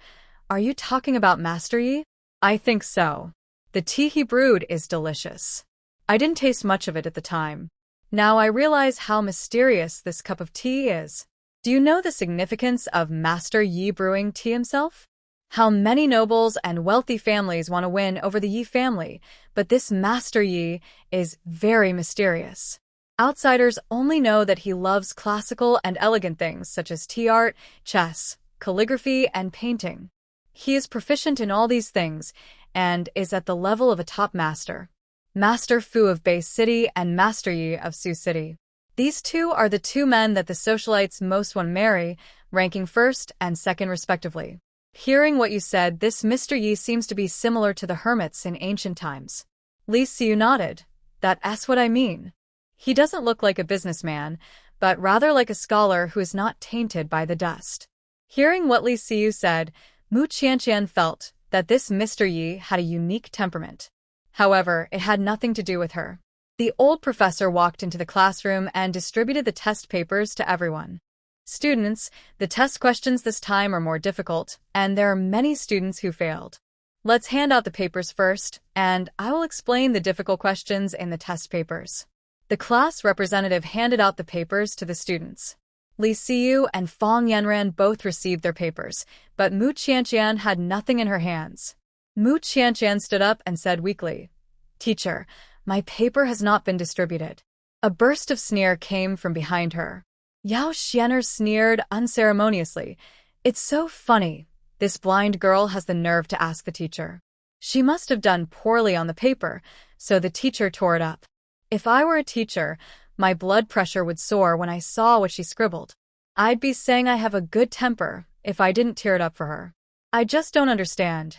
Are you talking about Master Yi? I think so. The tea he brewed is delicious. I didn't taste much of it at the time. Now I realize how mysterious this cup of tea is. Do you know the significance of Master Yi brewing tea himself? How many nobles and wealthy families want to win over the Yi family, but this Master Yi is very mysterious. Outsiders only know that he loves classical and elegant things such as tea art, chess, calligraphy, and painting. He is proficient in all these things and is at the level of a top master. Master Fu of Bay City and Master Yi of Sioux City. These two are the two men that the socialites most want to marry, ranking first and second respectively. Hearing what you said, this Mr. Yi seems to be similar to the hermits in ancient times. Li Xiu nodded. That's what I mean. He doesn't look like a businessman, but rather like a scholar who is not tainted by the dust. Hearing what Li Xiu said, Mu Qianqian felt that this Mr. Yi had a unique temperament. However, it had nothing to do with her. The old professor walked into the classroom and distributed the test papers to everyone. Students, the test questions this time are more difficult, and there are many students who failed. Let's hand out the papers first, and I will explain the difficult questions in the test papers. The class representative handed out the papers to the students. Li Xiu and Fang Yanran both received their papers, but Mu Qianqian had nothing in her hands. Mu Qianqian stood up and said weakly, "Teacher, my paper has not been distributed." A burst of sneer came from behind her. Yao Xianer sneered unceremoniously. "It's so funny. This blind girl has the nerve to ask the teacher. She must have done poorly on the paper, so the teacher tore it up. If I were a teacher, my blood pressure would soar when I saw what she scribbled. I'd be saying I have a good temper if I didn't tear it up for her. I just don't understand.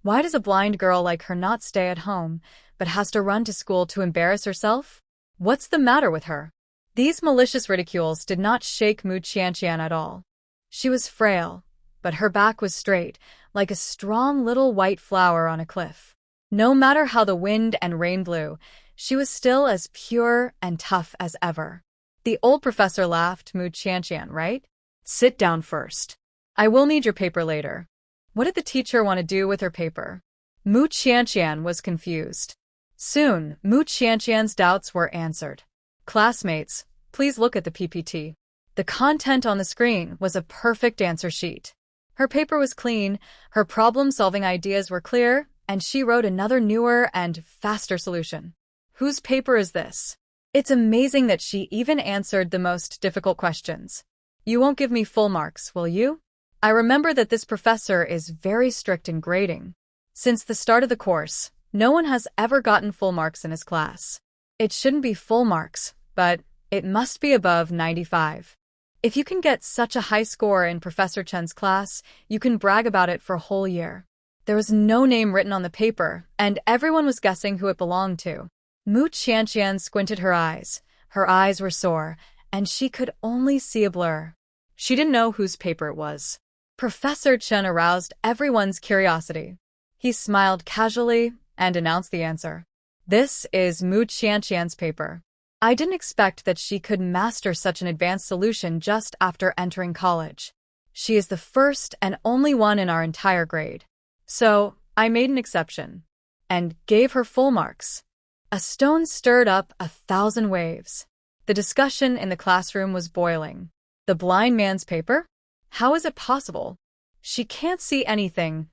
Why does a blind girl like her not stay at home, but has to run to school to embarrass herself? What's the matter with her?" These malicious ridicules did not shake Mu Qianqian at all. She was frail, but her back was straight, like a strong little white flower on a cliff. No matter how the wind and rain blew, she was still as pure and tough as ever. The old professor laughed. "Mu Qianqian, right? Sit down first. I will need your paper later." What did the teacher want to do with her paper? Mu Qianqian was confused. Soon, Mu Qianqian's doubts were answered. "Classmates, please look at the PPT." The content on the screen was a perfect answer sheet. Her paper was clean, her problem-solving ideas were clear, and she wrote another newer and faster solution. Whose paper is this? It's amazing that she even answered the most difficult questions. You won't give me full marks, will you? I remember that this professor is very strict in grading. Since the start of the course, no one has ever gotten full marks in his class. It shouldn't be full marks, but it must be above 95. If you can get such a high score in Professor Chen's class, you can brag about it for a whole year. There was no name written on the paper, and everyone was guessing who it belonged to. Mu Qianqian squinted her eyes. Her eyes were sore, and she could only see a blur. She didn't know whose paper it was. Professor Chen aroused everyone's curiosity. He smiled casually and announced the answer. This is Mu Qianqian's paper. I didn't expect that she could master such an advanced solution just after entering college. She is the first and only one in our entire grade. So, I made an exception and gave her full marks. A stone stirred up 1,000 waves. The discussion in the classroom was boiling. The blind man's paper? How is it possible? She can't see anything.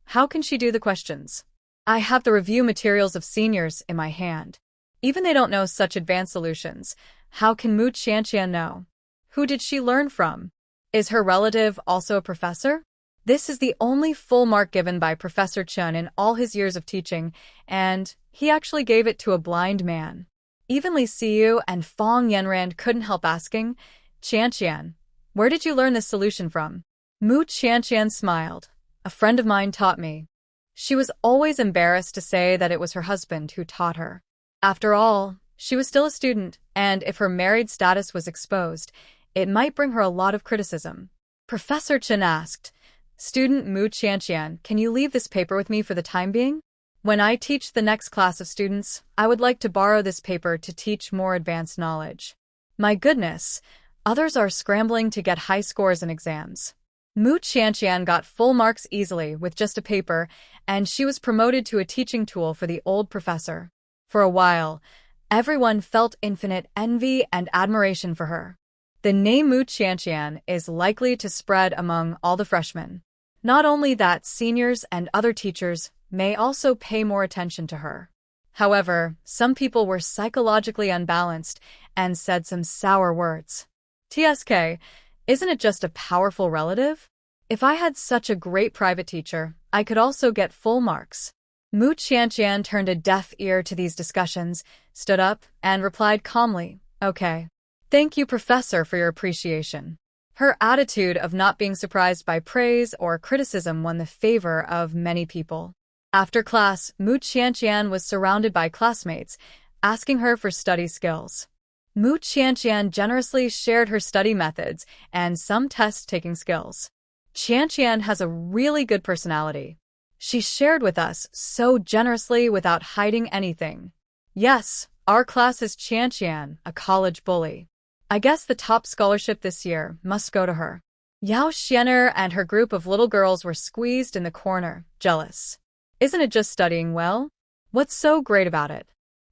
How can she do the questions? I have the review materials of seniors in my hand. Even they don't know such advanced solutions. How can Mu Qianqian know? Who did she learn from? Is her relative also a professor? This is the only full mark given by Professor Chen in all his years of teaching, and he actually gave it to a blind man. Even Li Xiu and Fang Yanran couldn't help asking, "Qianqian, where did you learn this solution from?" Mu Qianqian smiled. "A friend of mine taught me." She was always embarrassed to say that it was her husband who taught her. After all, she was still a student, and if her married status was exposed, it might bring her a lot of criticism. Professor Chen asked, "Student Mu Qianqian, can you leave this paper with me for the time being? When I teach the next class of students, I would like to borrow this paper to teach more advanced knowledge." My goodness, others are scrambling to get high scores in exams. Mu Qianqian got full marks easily with just a paper, and she was promoted to a teaching tool for the old professor. For a while, everyone felt infinite envy and admiration for her. The name Mu Qianqian is likely to spread among all the freshmen. Not only that, seniors and other teachers may also pay more attention to her. However, some people were psychologically unbalanced and said some sour words. TSK, isn't it just a powerful relative? If I had such a great private teacher, I could also get full marks. Mu Qianqian turned a deaf ear to these discussions, stood up, and replied calmly, "Okay. Thank you, Professor, for your appreciation." Her attitude of not being surprised by praise or criticism won the favor of many people. After class, Mu Qianqian was surrounded by classmates, asking her for study skills. Mu Qianqian generously shared her study methods and some test-taking skills. Qianqian has a really good personality. She shared with us so generously without hiding anything. Yes, our class is Qianqian, a college bully. I guess the top scholarship this year must go to her. Yao Xianer and her group of little girls were squeezed in the corner, jealous. Isn't it just studying well? What's so great about it?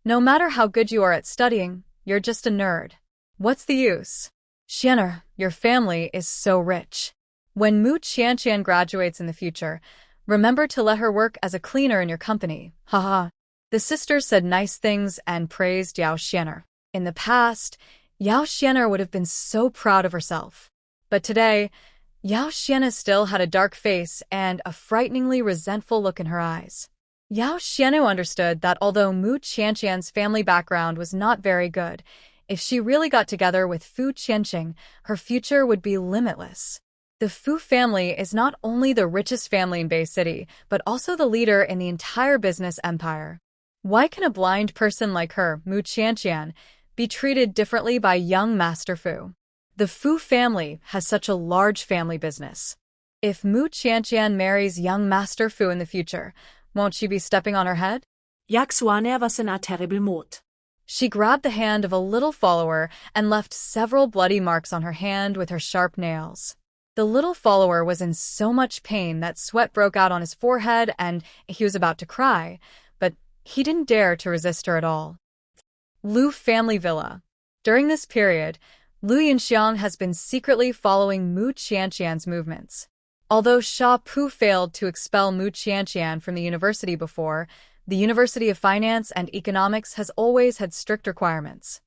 No matter how good you are at studying, you're just a nerd. What's the use? Xianer, your family is so rich. When Mu Qianqian graduates in the future, remember to let her work as a cleaner in your company. Haha. The sisters said nice things and praised Yao Xianer. In the past, Yao Xianer would have been so proud of herself. But today, Yao Xianer still had a dark face and a frighteningly resentful look in her eyes. Yao Xianer understood that although Mu Qianqian's family background was not very good, if she really got together with Fu Qianqing, her future would be limitless. The Fu family is not only the richest family in Bay City, but also the leader in the entire business empire. Why can a blind person like her, Mu Qianqian, be treated differently by young Master Fu? The Fu family has such a large family business. If Mu Qianqian marries young Master Fu in the future, won't she be stepping on her head? Yaxuaner was in a terrible mood. She grabbed the hand of a little follower and left several bloody marks on her hand with her sharp nails. The little follower was in so much pain that sweat broke out on his forehead and he was about to cry, but he didn't dare to resist her at all. Lu family villa. During this period, Lu Yunxiang has been secretly following Mu Qianqian's movements. Although Xia Pu failed to expel Mu Qianqian from the university before, the University of Finance and Economics has always had strict requirements.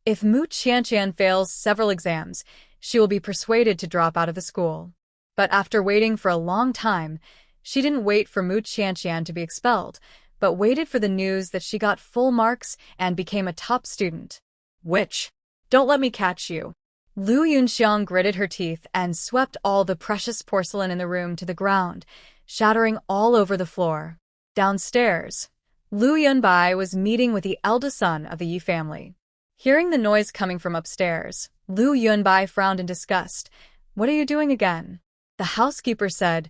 If Mu Qianqian fails several exams, she will be persuaded to drop out of the school. But after waiting for a long time, she didn't wait for Mu Qianqian to be expelled, but waited for the news that she got full marks and became a top student. Witch! Don't let me catch you. Lu Yunxiang gritted her teeth and swept all the precious porcelain in the room to the ground, shattering all over the floor. Downstairs, Lu Yunbai was meeting with the eldest son of the Yi family. Hearing the noise coming from upstairs, Lu Yunbai frowned in disgust. "What are you doing again?" The housekeeper said,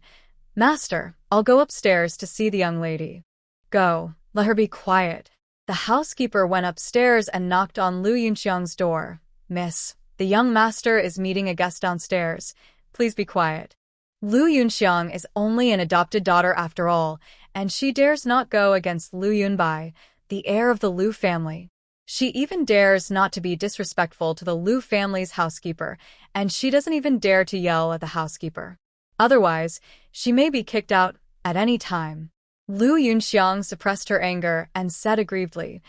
"Master, I'll go upstairs to see the young lady." "Go, let her be quiet." The housekeeper went upstairs and knocked on Lu Yunxiang's door. "Miss, the young master is meeting a guest downstairs. Please be quiet." Lu Yunxiang is only an adopted daughter after all, and she dares not go against Lu Yunbai, the heir of the Lu family. She even dares not to be disrespectful to the Lu family's housekeeper, and she doesn't even dare to yell at the housekeeper. Otherwise, she may be kicked out at any time. Lu Yunxiang suppressed her anger and said aggrievedly,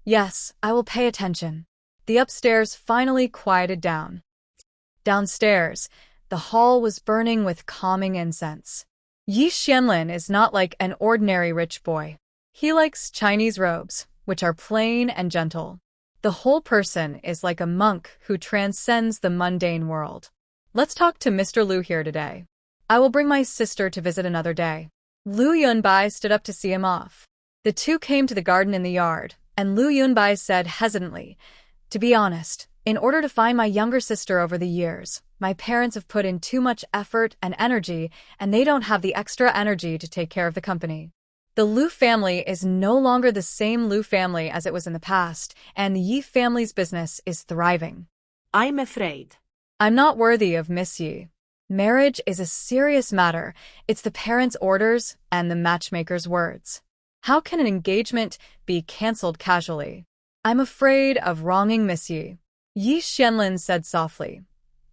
"Yes, I will pay attention." The upstairs finally quieted down. Downstairs, the hall was burning with calming incense. Yi Xianlin is not like an ordinary rich boy. He likes Chinese robes, which are plain and gentle. The whole person is like a monk who transcends the mundane world. Let's talk to Mr. Lu here today. I will bring my sister to visit another day. Lu Yunbai stood up to see him off. The two came to the garden in the yard, and Lu Yunbai said hesitantly, "To be honest, in order to find my younger sister over the years, my parents have put in too much effort and energy, and they don't have the extra energy to take care of the company." The Lu family is no longer the same Lu family as it was in the past, and the Yi family's business is thriving. I'm afraid. I'm not worthy of Miss Yi. Marriage is a serious matter. It's the parents' orders and the matchmaker's words. How can an engagement be cancelled casually? I'm afraid of wronging Miss Yi. Yi Xianlin said softly,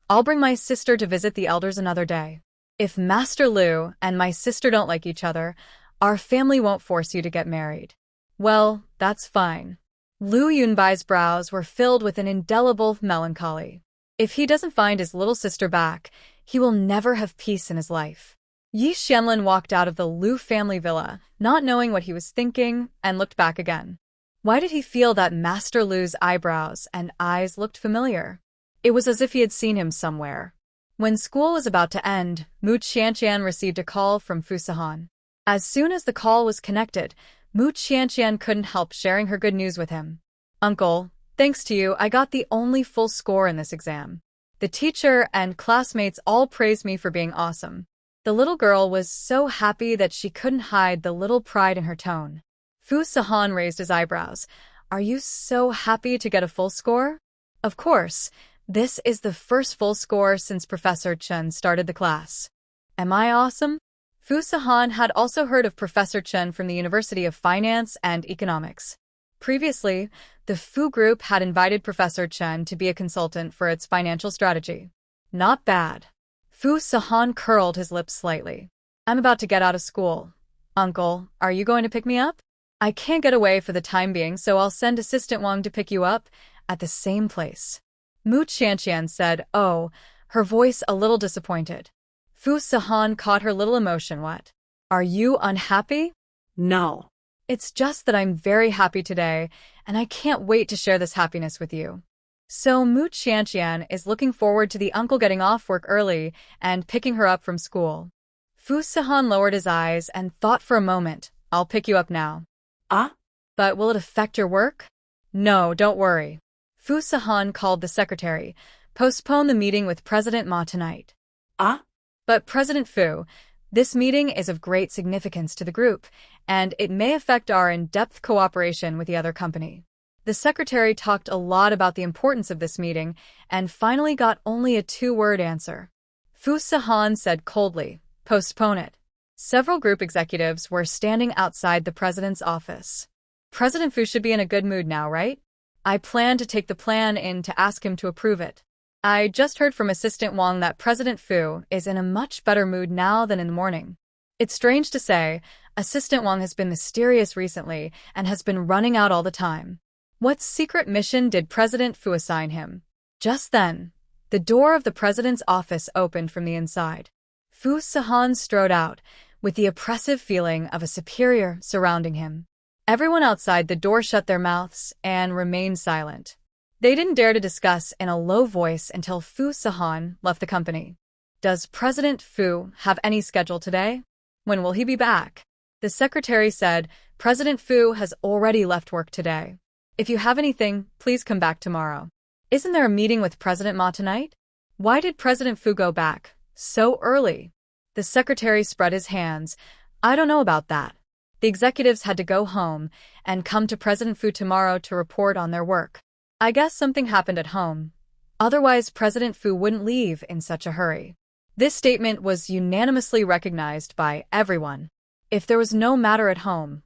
"I'll bring my sister to visit the elders another day. If Master Lu and my sister don't like each other, our family won't force you to get married." "Well, that's fine. Lu Yunbai's brows were filled with an indelible melancholy. If he doesn't find his little sister back, he will never have peace in his life. Yi Xianlin walked out of the Lu family villa, not knowing what he was thinking, and looked back again. Why did he feel that Master Lu's eyebrows and eyes looked familiar? It was as if he had seen him somewhere. When school was about to end, Mu Qianqian received a call from Fu Sihan. As soon as the call was connected, Mu Qianqian couldn't help sharing her good news with him. "Uncle, thanks to you, I got the only full score in this exam. The teacher and classmates all praised me for being awesome." The little girl was so happy that she couldn't hide the little pride in her tone. Fu Sihan raised his eyebrows. "Are you so happy to get a full score?" "Of course. This is the first full score since Professor Chen started the class." "Am I awesome?" Fu Sihan had also heard of Professor Chen from the University of Finance and Economics. Previously, the Fu Group had invited Professor Chen to be a consultant for its financial strategy. Not bad. Fu Sihan curled his lips slightly. "I'm about to get out of school. Uncle, are you going to pick me up?" "I can't get away for the time being, so I'll send Assistant Wang to pick you up at the same place." Mu Qianqian said, "Oh," her voice a little disappointed. Fu Sihan caught her little emotion. "What? Are you unhappy?" No. "It's just that I'm very happy today, and I can't wait to share this happiness with you." So Mu Qianqian is looking forward to the uncle getting off work early and picking her up from school. Fu Sihan lowered his eyes and thought for a moment. "I'll pick you up now." Ah? "But will it affect your work?" "No, don't worry." Fu Sihan called the secretary. "Postpone the meeting with President Ma tonight." Ah? "But President Fu, this meeting is of great significance to the group, and it may affect our in-depth cooperation with the other company." The secretary talked a lot about the importance of this meeting and finally got only a two-word answer. Fu Sihan said coldly, "Postpone it." Several group executives were standing outside the president's office. "President Fu should be in a good mood now, right? I plan to take the plan in to ask him to approve it. I just heard from Assistant Wang that President Fu is in a much better mood now than in the morning." It's strange to say, Assistant Wang has been mysterious recently and has been running out all the time. What secret mission did President Fu assign him? Just then, the door of the president's office opened from the inside. Fu Sihan strode out, with the oppressive feeling of a superior surrounding him. Everyone outside the door shut their mouths and remained silent. They didn't dare to discuss in a low voice until Fu Sihan left the company. "Does President Fu have any schedule today? When will he be back?" The secretary said, "President Fu has already left work today. If you have anything, please come back tomorrow." "Isn't there a meeting with President Ma tonight? Why did President Fu go back so early?" The secretary spread his hands. "I don't know about that. The executives had to go home and come to President Fu tomorrow to report on their work. I guess something happened at home. Otherwise, President Fu wouldn't leave in such a hurry." This statement was unanimously recognized by everyone. If there was no matter at home,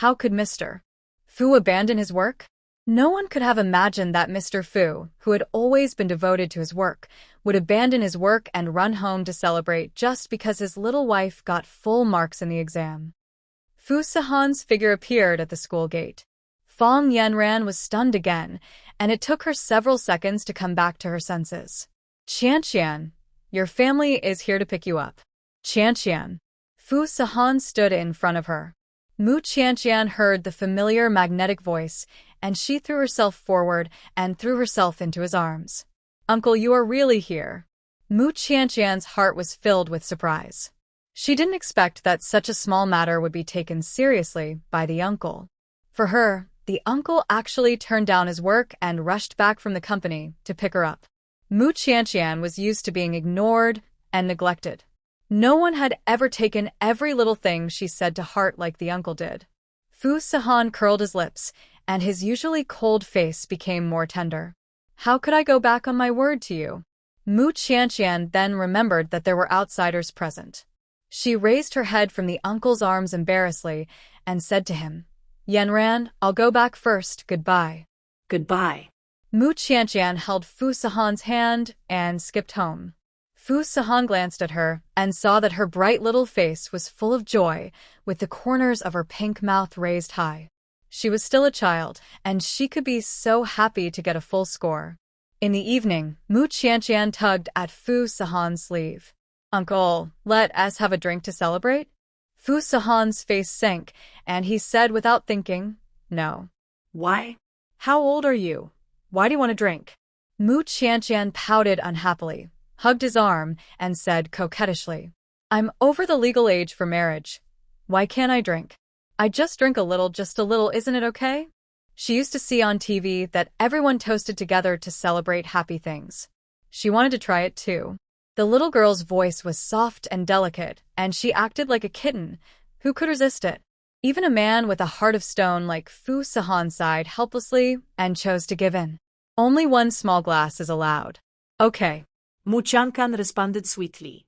how could Mr. Fu abandon his work? No one could have imagined that Mr. Fu, who had always been devoted to his work, would abandon his work and run home to celebrate just because his little wife got full marks in the exam. Fu Sihan's figure appeared at the school gate. Fang Yanran was stunned again, and it took her several seconds to come back to her senses. "Qianqian, your family is here to pick you up." "Qianqian." Fu Sihan stood in front of her. Mu Qianqian heard the familiar magnetic voice, and she threw herself forward and threw herself into his arms. "Uncle, you are really here." Mu Qianqian's heart was filled with surprise. She didn't expect that such a small matter would be taken seriously by the uncle. For her, the uncle actually turned down his work and rushed back from the company to pick her up. Mu Qianqian was used to being ignored and neglected. No one had ever taken every little thing she said to heart like the uncle did. Fu Sihan curled his lips, and his usually cold face became more tender. "How could I go back on my word to you?" Mu Qianqian then remembered that there were outsiders present. She raised her head from the uncle's arms embarrassedly and said to him, "Yanran, I'll go back first, goodbye." Goodbye. Mu Qianqian held Fu Sihan's hand and skipped home. Fu Sihan glanced at her and saw that her bright little face was full of joy, with the corners of her pink mouth raised high. She was still a child, and she could be so happy to get a full score. In the evening, Mu Qianqian tugged at Fu Sahan's sleeve. "Uncle, let us have a drink to celebrate?" Fu Sahan's face sank, and he said without thinking, "No." Why? How old are you? Why do you want to drink? Mu Qianqian pouted unhappily, hugged his arm, and said coquettishly, "I'm over the legal age for marriage. Why can't I drink? I just drink a little, just a little, isn't it okay?" She used to see on TV that everyone toasted together to celebrate happy things. She wanted to try it too. The little girl's voice was soft and delicate, and she acted like a kitten. Who could resist it? Even a man with a heart of stone like Fu Sahan sighed helplessly and chose to give in. "Only one small glass is allowed." "Okay." Mu Qianqian responded sweetly.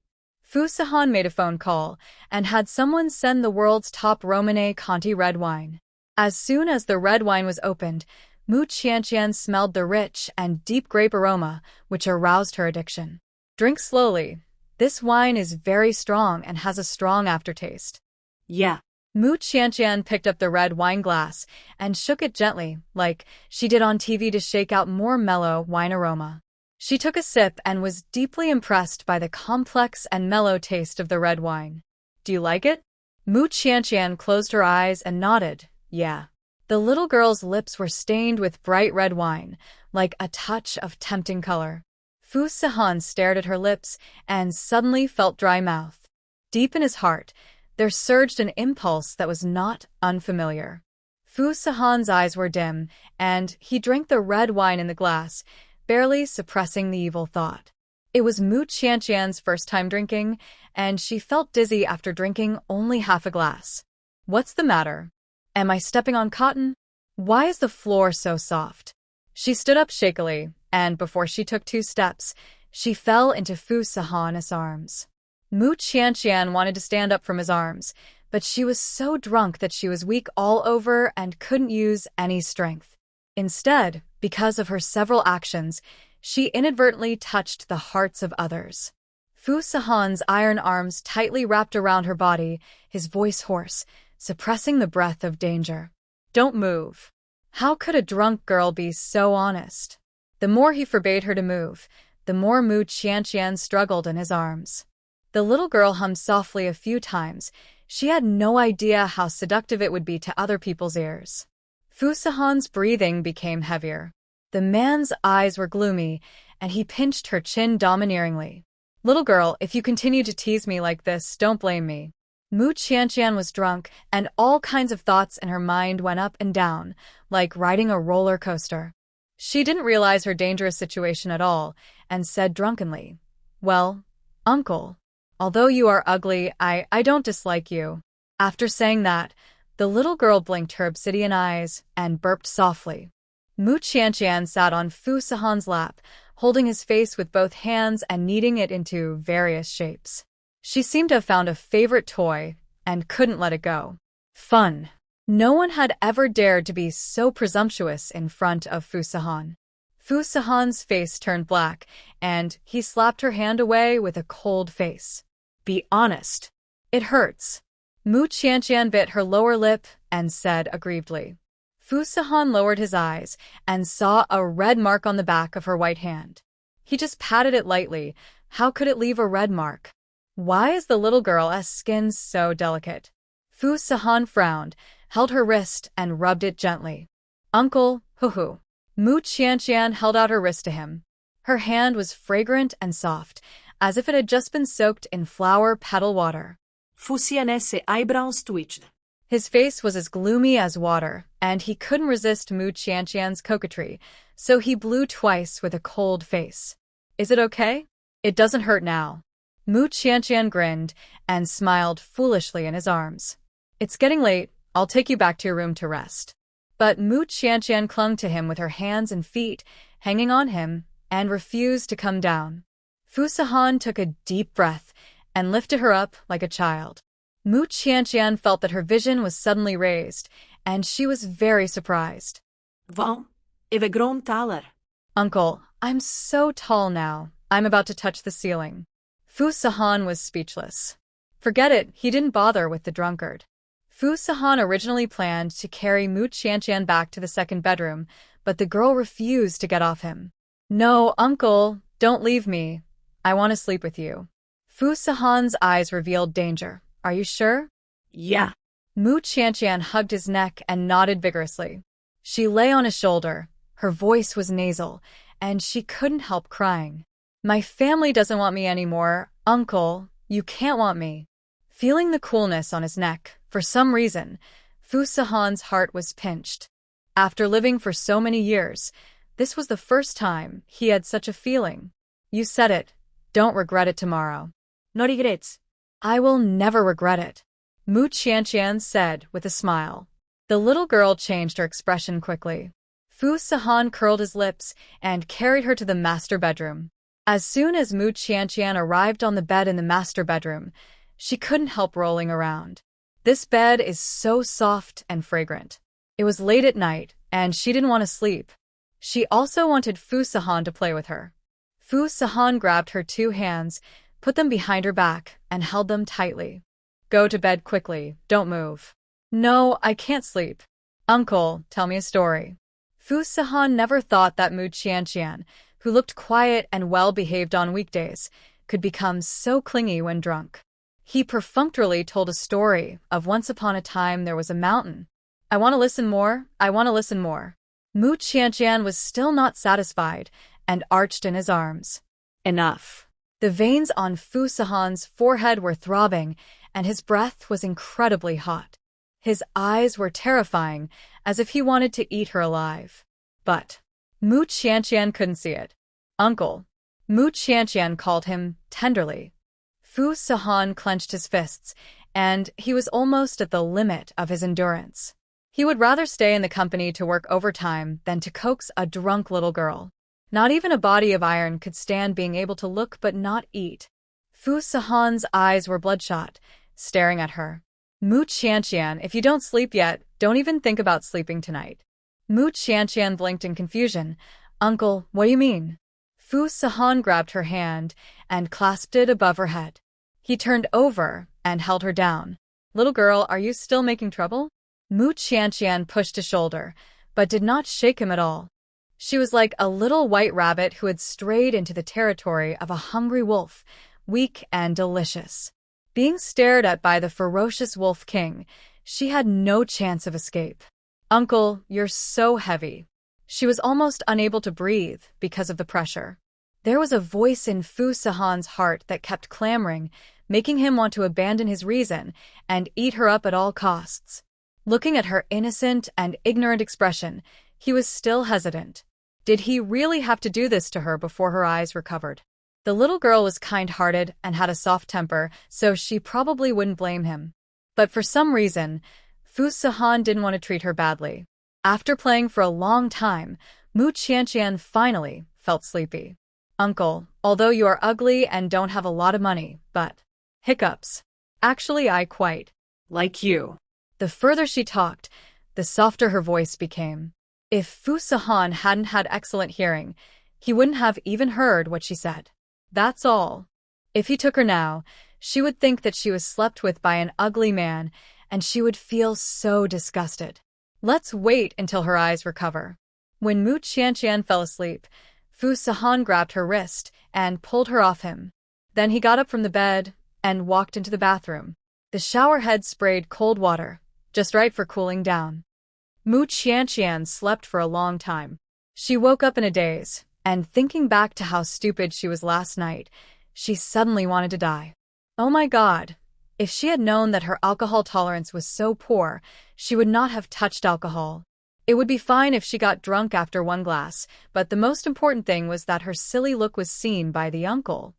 Fu Sahan made a phone call and had someone send the world's top Romane Conti red wine. As soon as the red wine was opened, Mu Qianqian smelled the rich and deep grape aroma, which aroused her addiction. "Drink slowly. This wine is very strong and has a strong aftertaste." Yeah. Mu Qianqian picked up the red wine glass and shook it gently, like she did on TV to shake out more mellow wine aroma. She took a sip and was deeply impressed by the complex and mellow taste of the red wine. "Do you like it?" Mu Qianqian closed her eyes and nodded. "Yeah." The little girl's lips were stained with bright red wine, like a touch of tempting color. Fu Sahan stared at her lips and suddenly felt dry mouth. Deep in his heart, there surged an impulse that was not unfamiliar. Fu Sahan's eyes were dim, and he drank the red wine in the glass, barely suppressing the evil thought. It was Mu Qianqian's first time drinking, and she felt dizzy after drinking only half a glass. "What's the matter? Am I stepping on cotton? Why is the floor so soft?" She stood up shakily, and before she took 2 steps, she fell into Fu Sahan's arms. Mu Qianqian wanted to stand up from his arms, but she was so drunk that she was weak all over and couldn't use any strength. Instead, because of her several actions, she inadvertently touched the hearts of others. Fu Sahan's iron arms tightly wrapped around her body, his voice hoarse, suppressing the breath of danger. "Don't move." How could a drunk girl be so honest? The more he forbade her to move, the more Mu Qianqian struggled in his arms. The little girl hummed softly a few times. She had no idea how seductive it would be to other people's ears. Fu Sahan's breathing became heavier. The man's eyes were gloomy, and he pinched her chin domineeringly. "Little girl, if you continue to tease me like this, don't blame me." Mu Qianqian was drunk, and all kinds of thoughts in her mind went up and down, like riding a roller coaster. She didn't realize her dangerous situation at all, and said drunkenly, "Well, uncle, although you are ugly, I don't dislike you." After saying that, the little girl blinked her obsidian eyes and burped softly. Mu Qianqian sat on Fu Sahan's lap, holding his face with both hands and kneading it into various shapes. She seemed to have found a favorite toy and couldn't let it go. Fun. No one had ever dared to be so presumptuous in front of Fu Sahan. Fu Sahan's face turned black, and he slapped her hand away with a cold face. "Be honest. It hurts." Mu Qianqian bit her lower lip and said aggrievedly. Fu Sahan lowered his eyes and saw a red mark on the back of her white hand. He just patted it lightly. How could it leave a red mark? Why is the little girl's skin so delicate? Fu Sahan frowned, held her wrist, and rubbed it gently. "Uncle, hoo-hoo." Mu Qianqian held out her wrist to him. Her hand was fragrant and soft, as if it had just been soaked in flower petal water. Fu Sahan's eyebrows twitched. His face was as gloomy as water, and he couldn't resist Mu Qianqian's coquetry, so he blew twice with a cold face. "Is it okay? It doesn't hurt now." Mu Qianqian grinned and smiled foolishly in his arms. "It's getting late. I'll take you back to your room to rest." But Mu Qianqian clung to him with her hands and feet hanging on him and refused to come down. Fu Sahan took a deep breath and lifted her up like a child. Mu Qianqian felt that her vision was suddenly raised, and she was very surprised. "Wow, you've grown taller." "Uncle, I'm so tall now. I'm about to touch the ceiling." Fu Sahan was speechless. Forget it, he didn't bother with the drunkard. Fu Sahan originally planned to carry Mu Qianqian back to the second bedroom, but the girl refused to get off him. "No, uncle, don't leave me. I want to sleep with you." Fu Sahan's eyes revealed danger. "Are you sure?" Yeah. Mu Qianqian hugged his neck and nodded vigorously. She lay on his shoulder. Her voice was nasal, and she couldn't help crying. "My family doesn't want me anymore. Uncle, you can't want me." Feeling the coolness on his neck, for some reason, Fu Sahan's heart was pinched. After living for so many years, this was the first time he had such a feeling. "You said it. Don't regret it tomorrow." No regrets. "I will never regret it," Mu Qianqian said with a smile. The little girl changed her expression quickly. Fu Sahan curled his lips and carried her to the master bedroom. As soon as Mu Qianqian arrived on the bed in the master bedroom, she couldn't help rolling around. This bed is so soft and fragrant. It was late at night, and she didn't want to sleep. She also wanted Fu Sahan to play with her. Fu Sahan grabbed her 2 hands, put them behind her back, and held them tightly. "Go to bed quickly, don't move." "No, I can't sleep." "Uncle, tell me a story." Fu Sahan never thought that Mu Qianqian, who looked quiet and well-behaved on weekdays, could become so clingy when drunk. He perfunctorily told a story of once upon a time there was a mountain. "I want to listen more, I want to listen more." Mu Qianqian was still not satisfied and arched in his arms. Enough. The veins on Fu Sahan's forehead were throbbing, and his breath was incredibly hot. His eyes were terrifying, as if he wanted to eat her alive. But Mu Qianqian couldn't see it. "Uncle." Mu Qianqian called him tenderly. Fu Sahan clenched his fists, and he was almost at the limit of his endurance. He would rather stay in the company to work overtime than to coax a drunk little girl. Not even a body of iron could stand being able to look but not eat. Fu Sahan's eyes were bloodshot, staring at her. "Mu Qianqian, if you don't sleep yet, don't even think about sleeping tonight." Mu Qianqian blinked in confusion. "Uncle, what do you mean?" Fu Sahan grabbed her hand and clasped it above her head. He turned over and held her down. "Little girl, are you still making trouble?" Mu Qianqian pushed his shoulder, but did not shake him at all. She was like a little white rabbit who had strayed into the territory of a hungry wolf, weak and delicious. Being stared at by the ferocious Wolf King, she had no chance of escape. "Uncle, you're so heavy." She was almost unable to breathe because of the pressure. There was a voice in Fu Sahan's heart that kept clamoring, making him want to abandon his reason and eat her up at all costs. Looking at her innocent and ignorant expression, he was still hesitant. Did he really have to do this to her before her eyes recovered? The little girl was kind-hearted and had a soft temper, so she probably wouldn't blame him. But for some reason, Fu Sahan didn't want to treat her badly. After playing for a long time, Mu Qianqian finally felt sleepy. "Uncle, although you are ugly and don't have a lot of money, but..." Hiccups. "Actually, I quite..." Like you. The further she talked, the softer her voice became. If Fu Sahan hadn't had excellent hearing, he wouldn't have even heard what she said. That's all. If he took her now, she would think that she was slept with by an ugly man, and she would feel so disgusted. Let's wait until her eyes recover. When Mu Qianqian fell asleep, Fu Sahan grabbed her wrist and pulled her off him. Then he got up from the bed and walked into the bathroom. The shower head sprayed cold water, just right for cooling down. Mu Qianqian slept for a long time. She woke up in a daze, and thinking back to how stupid she was last night, she suddenly wanted to die. Oh my God! If she had known that her alcohol tolerance was so poor, she would not have touched alcohol. It would be fine if she got drunk after 1 glass, but the most important thing was that her silly look was seen by the uncle.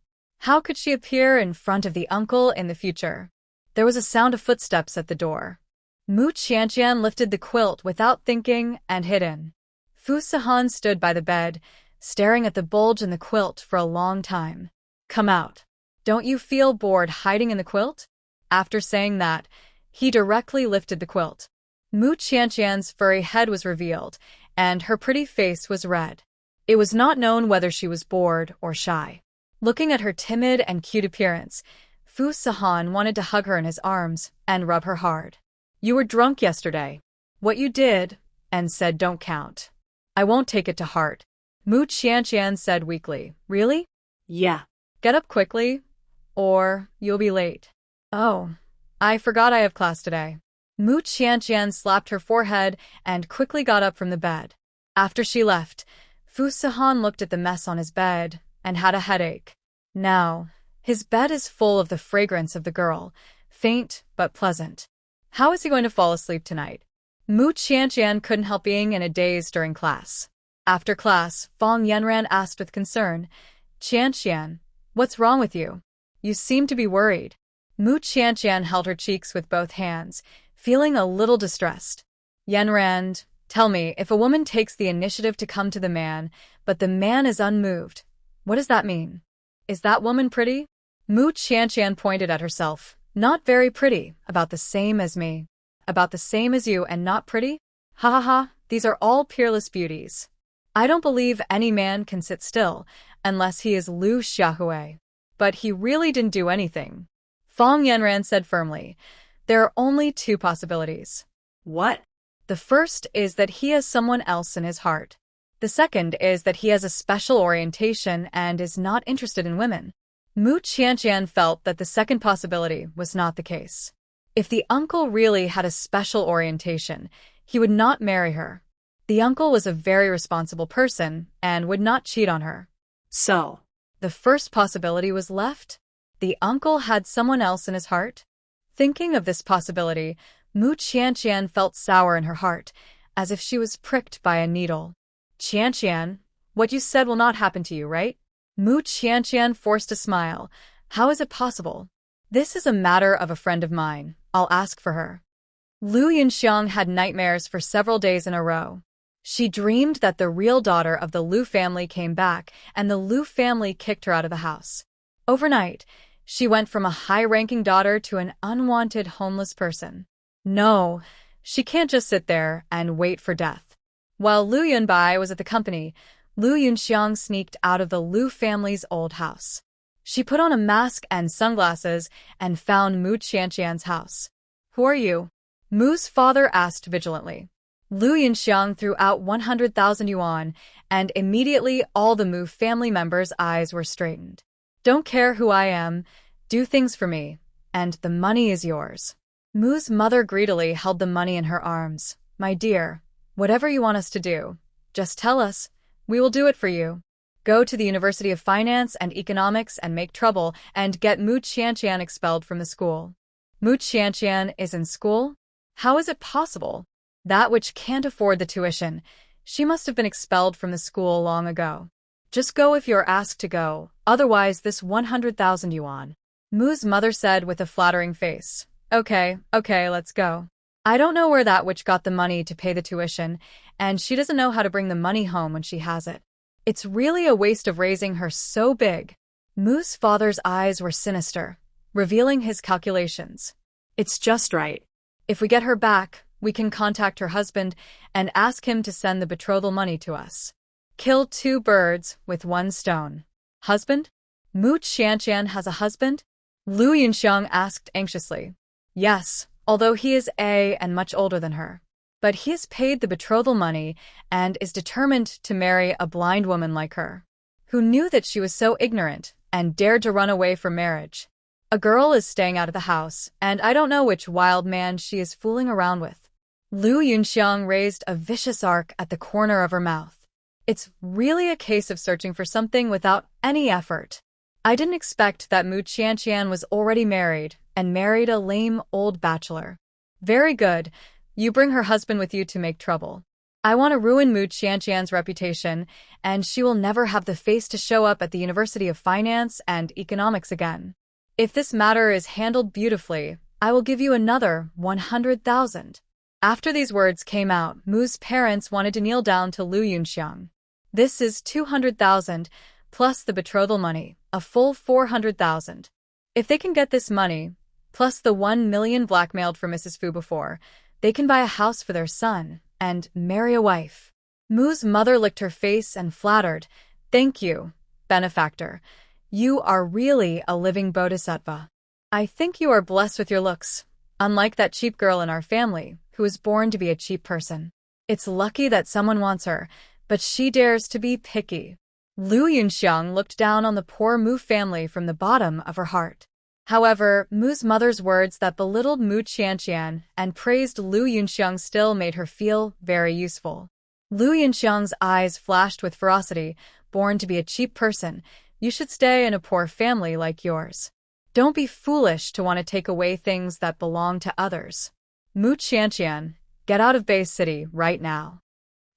How could she appear in front of the uncle in the future? There was a sound of footsteps at the door. Mu Qianqian lifted the quilt without thinking and hid in. Fu Sahan stood by the bed, staring at the bulge in the quilt for a long time. "Come out. Don't you feel bored hiding in the quilt?" After saying that, he directly lifted the quilt. Mu Qianqian's furry head was revealed, and her pretty face was red. It was not known whether she was bored or shy. Looking at her timid and cute appearance, Fu Sahan wanted to hug her in his arms and rub her hard. You were drunk yesterday. What you did and said don't count. I won't take it to heart. Mu Qianqian said weakly. Really? Yeah. Get up quickly, or you'll be late. Oh, I forgot I have class today. Mu Qianqian slapped her forehead and quickly got up from the bed. After she left, Fu Sihan looked at the mess on his bed and had a headache. Now, his bed is full of the fragrance of the girl, faint but pleasant. How is he going to fall asleep tonight? Mu Qianqian couldn't help being in a daze during class. After class, Fang Yanran asked with concern, Qianqian, what's wrong with you? You seem to be worried. Mu Qianqian held her cheeks with both hands, feeling a little distressed. Yanran, tell me, if a woman takes the initiative to come to the man, but the man is unmoved, what does that mean? Is that woman pretty? Mu Qianqian pointed at herself. Not very pretty, about the same as me. About the same as you and not pretty? Ha ha ha, these are all peerless beauties. I don't believe any man can sit still, unless he is Liu Xiaohui. But he really didn't do anything. Fang Yanran said firmly, there are only two possibilities. What? The first is that he has someone else in his heart. The second is that he has a special orientation and is not interested in women. Mu Qianqian felt that the second possibility was not the case. If the uncle really had a special orientation, he would not marry her. The uncle was a very responsible person and would not cheat on her. So, the first possibility was left. The uncle had someone else in his heart. Thinking of this possibility, Mu Qianqian felt sour in her heart, as if she was pricked by a needle. Qianqian, what you said will not happen to you, right? Mu Qianqian forced a smile. How is it possible? This is a matter of a friend of mine. I'll ask for her. Lu Yunxiang had nightmares for several days in a row. She dreamed that the real daughter of the Lu family came back and the Lu family kicked her out of the house. Overnight, she went from a high-ranking daughter to an unwanted homeless person. No, she can't just sit there and wait for death. While Lu Yunbai was at the company, Lu Yunxiang sneaked out of the Lu family's old house. She put on a mask and sunglasses and found Mu Qianqian's house. Who are you? Mu's father asked vigilantly. Lu Yunxiang threw out 100,000 yuan, and immediately all the Mu family members' eyes were straightened. Don't care who I am, do things for me, and the money is yours. Mu's mother greedily held the money in her arms. My dear, whatever you want us to do, just tell us, we will do it for you. Go to the University of Finance and Economics and make trouble and get Mu Qianqian expelled from the school. Mu Qianqian is in school? How is it possible? That which can't afford the tuition. She must have been expelled from the school long ago. Just go if you're asked to go, otherwise this 100,000 yuan. Mu's mother said with a flattering face. Okay, let's go. I don't know where that witch got the money to pay the tuition, and she doesn't know how to bring the money home when she has it. It's really a waste of raising her so big. Mu's father's eyes were sinister, revealing his calculations. It's just right. If we get her back, we can contact her husband and ask him to send the betrothal money to us. Kill two birds with one stone. Husband? Mu Qianqian has a husband? Lu Yunxiang asked anxiously. Yes, although he is and much older than her. But he has paid the betrothal money and is determined to marry a blind woman like her, who knew that she was so ignorant and dared to run away from marriage. A girl is staying out of the house, and I don't know which wild man she is fooling around with. Lu Yunxiang raised a vicious arc at the corner of her mouth. It's really a case of searching for something without any effort. I didn't expect that Mu Qianqian was already married and married a lame old bachelor. Very good. You bring her husband with you to make trouble. I want to ruin Mu Qianqian's reputation, and she will never have the face to show up at the University of Finance and Economics again. If this matter is handled beautifully, I will give you another 100,000. After these words came out, Mu's parents wanted to kneel down to Lu Yunxiang. This is 200,000, plus the betrothal money, a full 400,000. If they can get this money, plus the 1 million blackmailed for Mrs. Fu before, they can buy a house for their son and marry a wife. Mu's mother licked her face and flattered. Thank you, benefactor. You are really a living bodhisattva. I think you are blessed with your looks. Unlike that cheap girl in our family, who was born to be a cheap person. It's lucky that someone wants her, but she dares to be picky. Lu Yunxiang looked down on the poor Mu family from the bottom of her heart. However, Mu's mother's words that belittled Mu Qianqian and praised Lu Yunxiang still made her feel very useful. Lu Yunxiang's eyes flashed with ferocity. Born to be a cheap person, you should stay in a poor family like yours. Don't be foolish to want to take away things that belong to others. Mu Qianqian, get out of Bay City right now.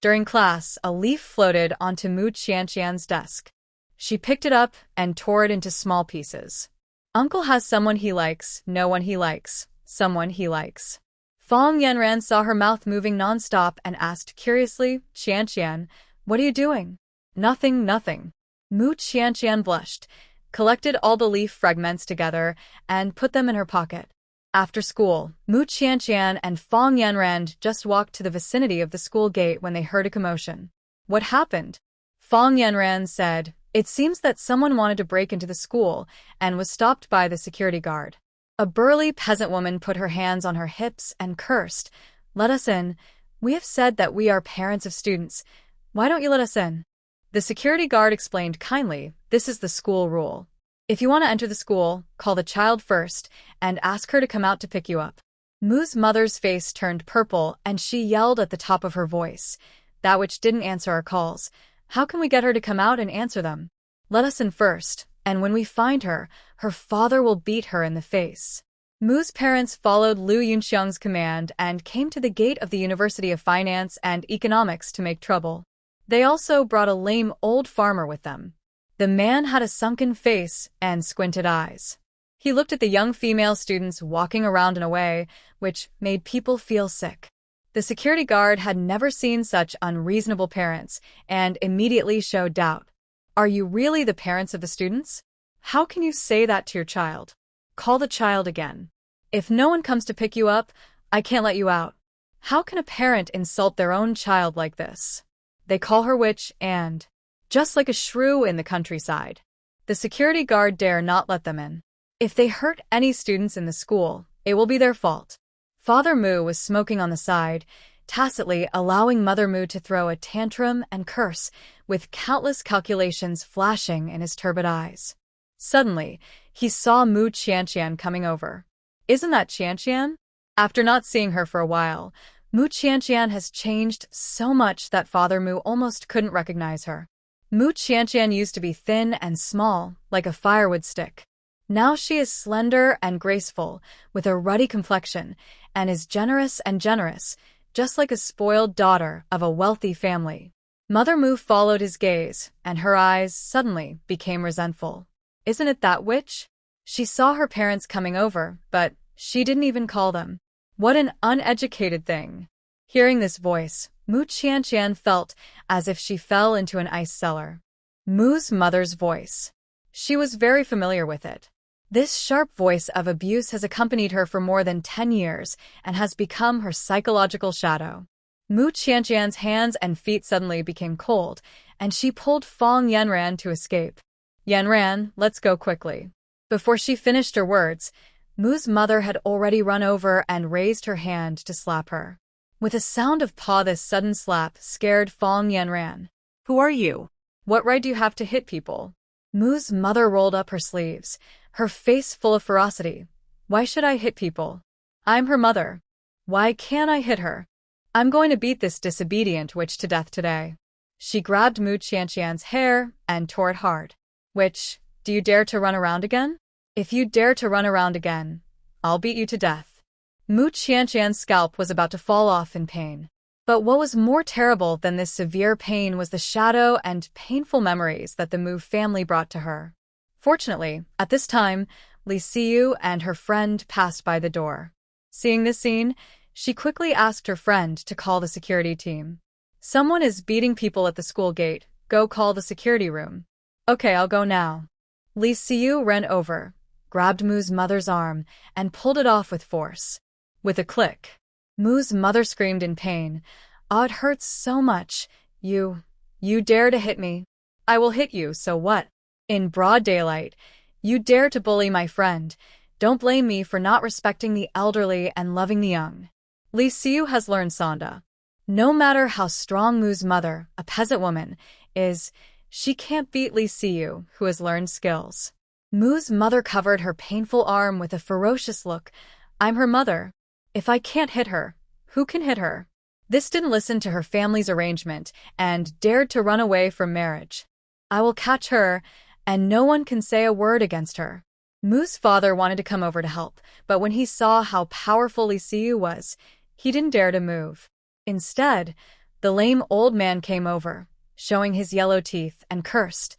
During class, a leaf floated onto Mu Qianqian's desk. She picked it up and tore it into small pieces. Uncle has someone he likes, no one he likes, someone he likes. Fong Yanran saw her mouth moving nonstop and asked curiously, Qianqian, what are you doing? Nothing, nothing. Mu Qianqian blushed, collected all the leaf fragments together, and put them in her pocket. After school, Mu Qianqian and Fong Yanran just walked to the vicinity of the school gate when they heard a commotion. What happened? Fong Yanran said, it seems that someone wanted to break into the school and was stopped by the security guard. A burly peasant woman put her hands on her hips and cursed, let us in. We have said that we are parents of students. Why don't you let us in? The security guard explained kindly, this is the school rule. If you want to enter the school, call the child first and ask her to come out to pick you up. Mu's mother's face turned purple and she yelled at the top of her voice, that which didn't answer our calls. How can we get her to come out and answer them? Let us in first, and when we find her, her father will beat her in the face. Mu's parents followed Lu Yunxiang's command and came to the gate of the University of Finance and Economics to make trouble. They also brought a lame old farmer with them. The man had a sunken face and squinted eyes. He looked at the young female students walking around in a way which made people feel sick. The security guard had never seen such unreasonable parents and immediately showed doubt. Are you really the parents of the students? How can you say that to your child? Call the child again. If no one comes to pick you up, I can't let you out. How can a parent insult their own child like this? They call her witch and, just like a shrew in the countryside. The security guard dare not let them in. If they hurt any students in the school, it will be their fault. Father Mu was smoking on the side, tacitly allowing Mother Mu to throw a tantrum and curse, with countless calculations flashing in his turbid eyes. Suddenly, he saw Mu Qianqian coming over. Isn't that Qianqian? After not seeing her for a while, Mu Qianqian has changed so much that Father Mu almost couldn't recognize her. Mu Qianqian used to be thin and small, like a firewood stick. Now she is slender and graceful, with a ruddy complexion, and is generous, just like a spoiled daughter of a wealthy family. Mother Mu followed his gaze, and her eyes suddenly became resentful. Isn't it that witch? She saw her parents coming over, but she didn't even call them. What an uneducated thing. Hearing this voice, Mu Qianqian felt as if she fell into an ice cellar. Mu's mother's voice. She was very familiar with it. This sharp voice of abuse has accompanied her for more than 10 years and has become her psychological shadow. Mu Qianqian's hands and feet suddenly became cold, and she pulled Fong Yanran to escape. Yanran, let's go quickly. Before she finished her words, Mu's mother had already run over and raised her hand to slap her. With a sound of paw, this sudden slap scared Fong Yanran. Who are you? What right do you have to hit people? Mu's mother rolled up her sleeves, her face full of ferocity. Why should I hit people? I'm her mother. Why can't I hit her? I'm going to beat this disobedient witch to death today. She grabbed Mu Qianqian's hair and tore it hard. Witch, do you dare to run around again? If you dare to run around again, I'll beat you to death. Mu Qianqian's scalp was about to fall off in pain. But what was more terrible than this severe pain was the shadow and painful memories that the Mu family brought to her. Fortunately, at this time, Li Siyu and her friend passed by the door. Seeing this scene, she quickly asked her friend to call the security team. Someone is beating people at the school gate. Go call the security room. Okay, I'll go now. Li Siyu ran over, grabbed Mu's mother's arm, and pulled it off with force. With a click, Mu's mother screamed in pain. Oh, it hurts so much. You dare to hit me. I will hit you, so what? In broad daylight, you dare to bully my friend. Don't blame me for not respecting the elderly and loving the young. Li Xiu has learned Sonda. No matter how strong Mu's mother, a peasant woman, is, she can't beat Li Xiu, who has learned skills. Mu's mother covered her painful arm with a ferocious look. I'm her mother. If I can't hit her, who can hit her? This didn't listen to her family's arrangement and dared to run away from marriage. I will catch her, and no one can say a word against her. Mu's father wanted to come over to help, but when he saw how powerful Li Xiu was, he didn't dare to move. Instead, the lame old man came over, showing his yellow teeth, and cursed.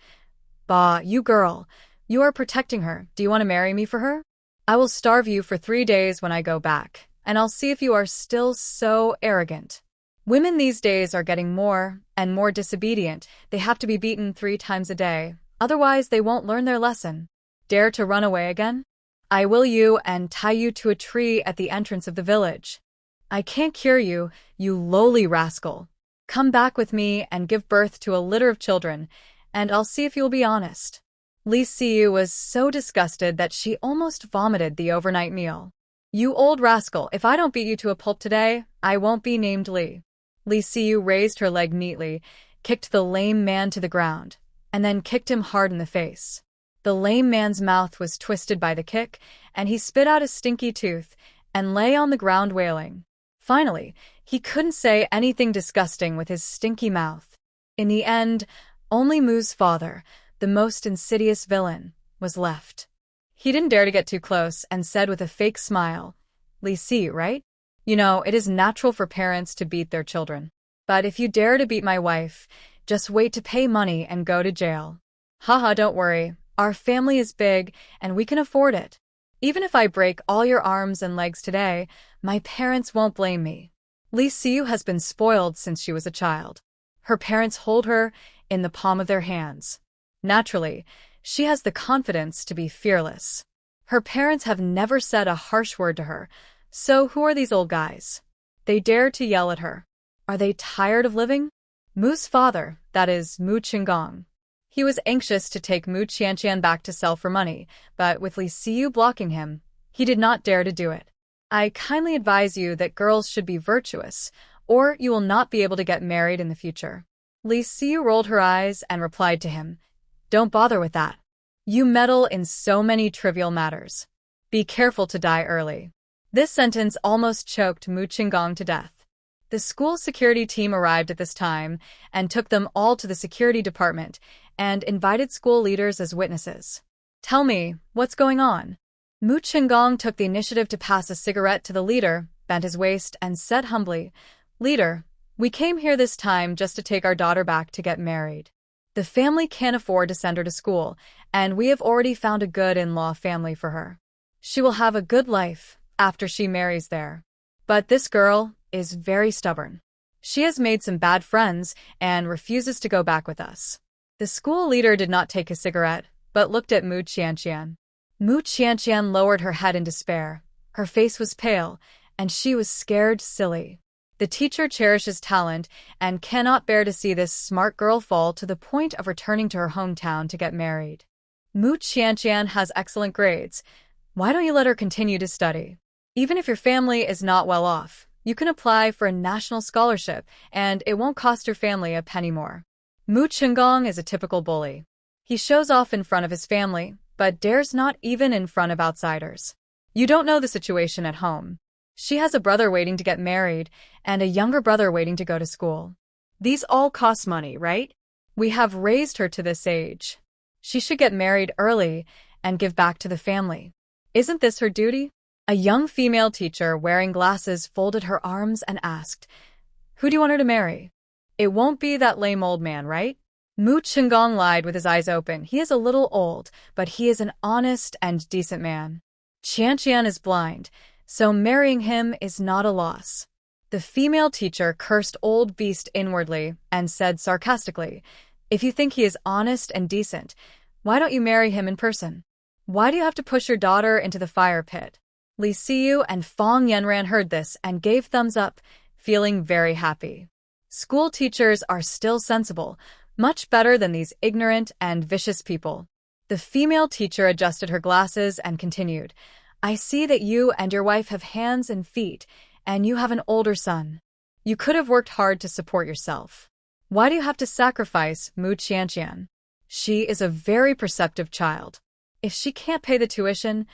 Bah, you girl, you are protecting her. Do you want to marry me for her? I will starve you for 3 days when I go back, and I'll see if you are still so arrogant. Women these days are getting more and more disobedient. They have to be beaten 3 times a day, otherwise they won't learn their lesson. Dare to run away again? I will you and tie you to a tree at the entrance of the village. I can't cure you, you lowly rascal. Come back with me and give birth to a litter of children, and I'll see if you'll be honest. Li Xiu was so disgusted that she almost vomited the overnight meal. You old rascal, if I don't beat you to a pulp today, I won't be named Li. Li Xiu raised her leg neatly, kicked the lame man to the ground, and then kicked him hard in the face. The lame man's mouth was twisted by the kick, and he spit out a stinky tooth and lay on the ground wailing. Finally, he couldn't say anything disgusting with his stinky mouth. In the end, only Mu's father, the most insidious villain, was left. He didn't dare to get too close and said with a fake smile, Li Xiu, right? You know, it is natural for parents to beat their children. But if you dare to beat my wife, just wait to pay money and go to jail. Haha, don't worry. Our family is big, and we can afford it. Even if I break all your arms and legs today, my parents won't blame me. Li Xiu has been spoiled since she was a child. Her parents hold her in the palm of their hands. Naturally, she has the confidence to be fearless. Her parents have never said a harsh word to her, so who are these old guys? They dare to yell at her. Are they tired of living? Mu's father, that is, Mu Qinggong. He was anxious to take Mu Qianqian back to sell for money, but with Li Xiu blocking him, he did not dare to do it. I kindly advise you that girls should be virtuous, or you will not be able to get married in the future. Li Xiu rolled her eyes and replied to him, Don't bother with that. You meddle in so many trivial matters. Be careful to die early. This sentence almost choked Mu Qinggong to death. The school security team arrived at this time and took them all to the security department and invited school leaders as witnesses. Tell me, what's going on? Mu Qinggong took the initiative to pass a cigarette to the leader, bent his waist, and said humbly, Leader, we came here this time just to take our daughter back to get married. The family can't afford to send her to school, and we have already found a good in-law family for her. She will have a good life after she marries there. But this girl is very stubborn. She has made some bad friends and refuses to go back with us. The school leader did not take a cigarette, but looked at Mu Qianqian. Mu Qianqian lowered her head in despair. Her face was pale, and she was scared silly. The teacher cherishes talent and cannot bear to see this smart girl fall to the point of returning to her hometown to get married. Mu Qianqian has excellent grades. Why don't you let her continue to study? Even if your family is not well off, you can apply for a national scholarship, and it won't cost your family a penny more. Mu Qinggong is a typical bully. He shows off in front of his family, but dares not even in front of outsiders. You don't know the situation at home. She has a brother waiting to get married, and a younger brother waiting to go to school. These all cost money, right? We have raised her to this age. She should get married early and give back to the family. Isn't this her duty? A young female teacher wearing glasses folded her arms and asked, Who do you want her to marry? It won't be that lame old man, right? Mu Qinggong lied with his eyes open. He is a little old, but he is an honest and decent man. Qianqian is blind, so marrying him is not a loss. The female teacher cursed old beast inwardly and said sarcastically, If you think he is honest and decent, why don't you marry him in person? Why do you have to push your daughter into the fire pit? Li Xiu and Fang Yanran heard this and gave thumbs up, feeling very happy. School teachers are still sensible, much better than these ignorant and vicious people. The female teacher adjusted her glasses and continued, I see that you and your wife have hands and feet, and you have an older son. You could have worked hard to support yourself. Why do you have to sacrifice Mu Qianqian? She is a very perceptive child. If she can't pay the tuition,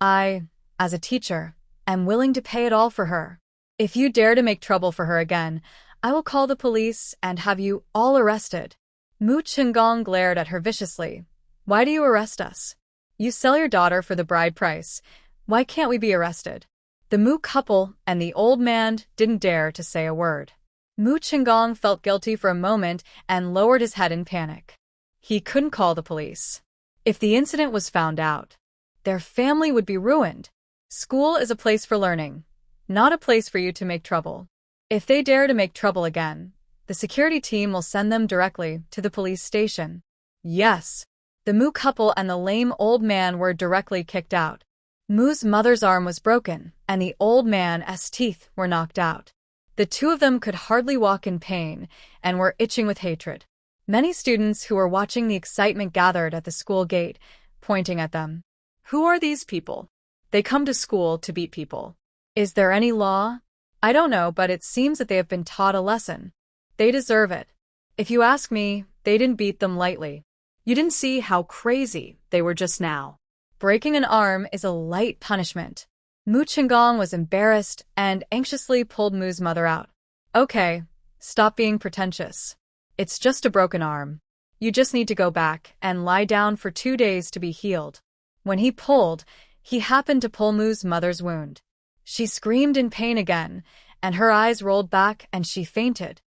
I, as a teacher, am willing to pay it all for her. If you dare to make trouble for her again, I will call the police and have you all arrested. Mu Qinggong glared at her viciously. Why do you arrest us? You sell your daughter for the bride price. Why can't we be arrested? The Mu couple and the old man didn't dare to say a word. Mu Qinggong felt guilty for a moment and lowered his head in panic. He couldn't call the police. If the incident was found out, their family would be ruined. School is a place for learning, not a place for you to make trouble. If they dare to make trouble again, the security team will send them directly to the police station. Yes, the Mu couple and the lame old man were directly kicked out. Mu's mother's arm was broken, and the old man's teeth were knocked out. The two of them could hardly walk in pain and were itching with hatred. Many students who were watching the excitement gathered at the school gate, pointing at them. Who are these people? They come to school to beat people. Is there any law? I don't know, but it seems that they have been taught a lesson. They deserve it. If you ask me, they didn't beat them lightly. You didn't see how crazy they were just now. Breaking an arm is a light punishment. Mu Qinggong was embarrassed and anxiously pulled Mu's mother out. Okay, stop being pretentious. It's just a broken arm. You just need to go back and lie down for 2 days to be healed. When he pulled, he happened to pull Mu's mother's wound. She screamed in pain again, and her eyes rolled back and she fainted.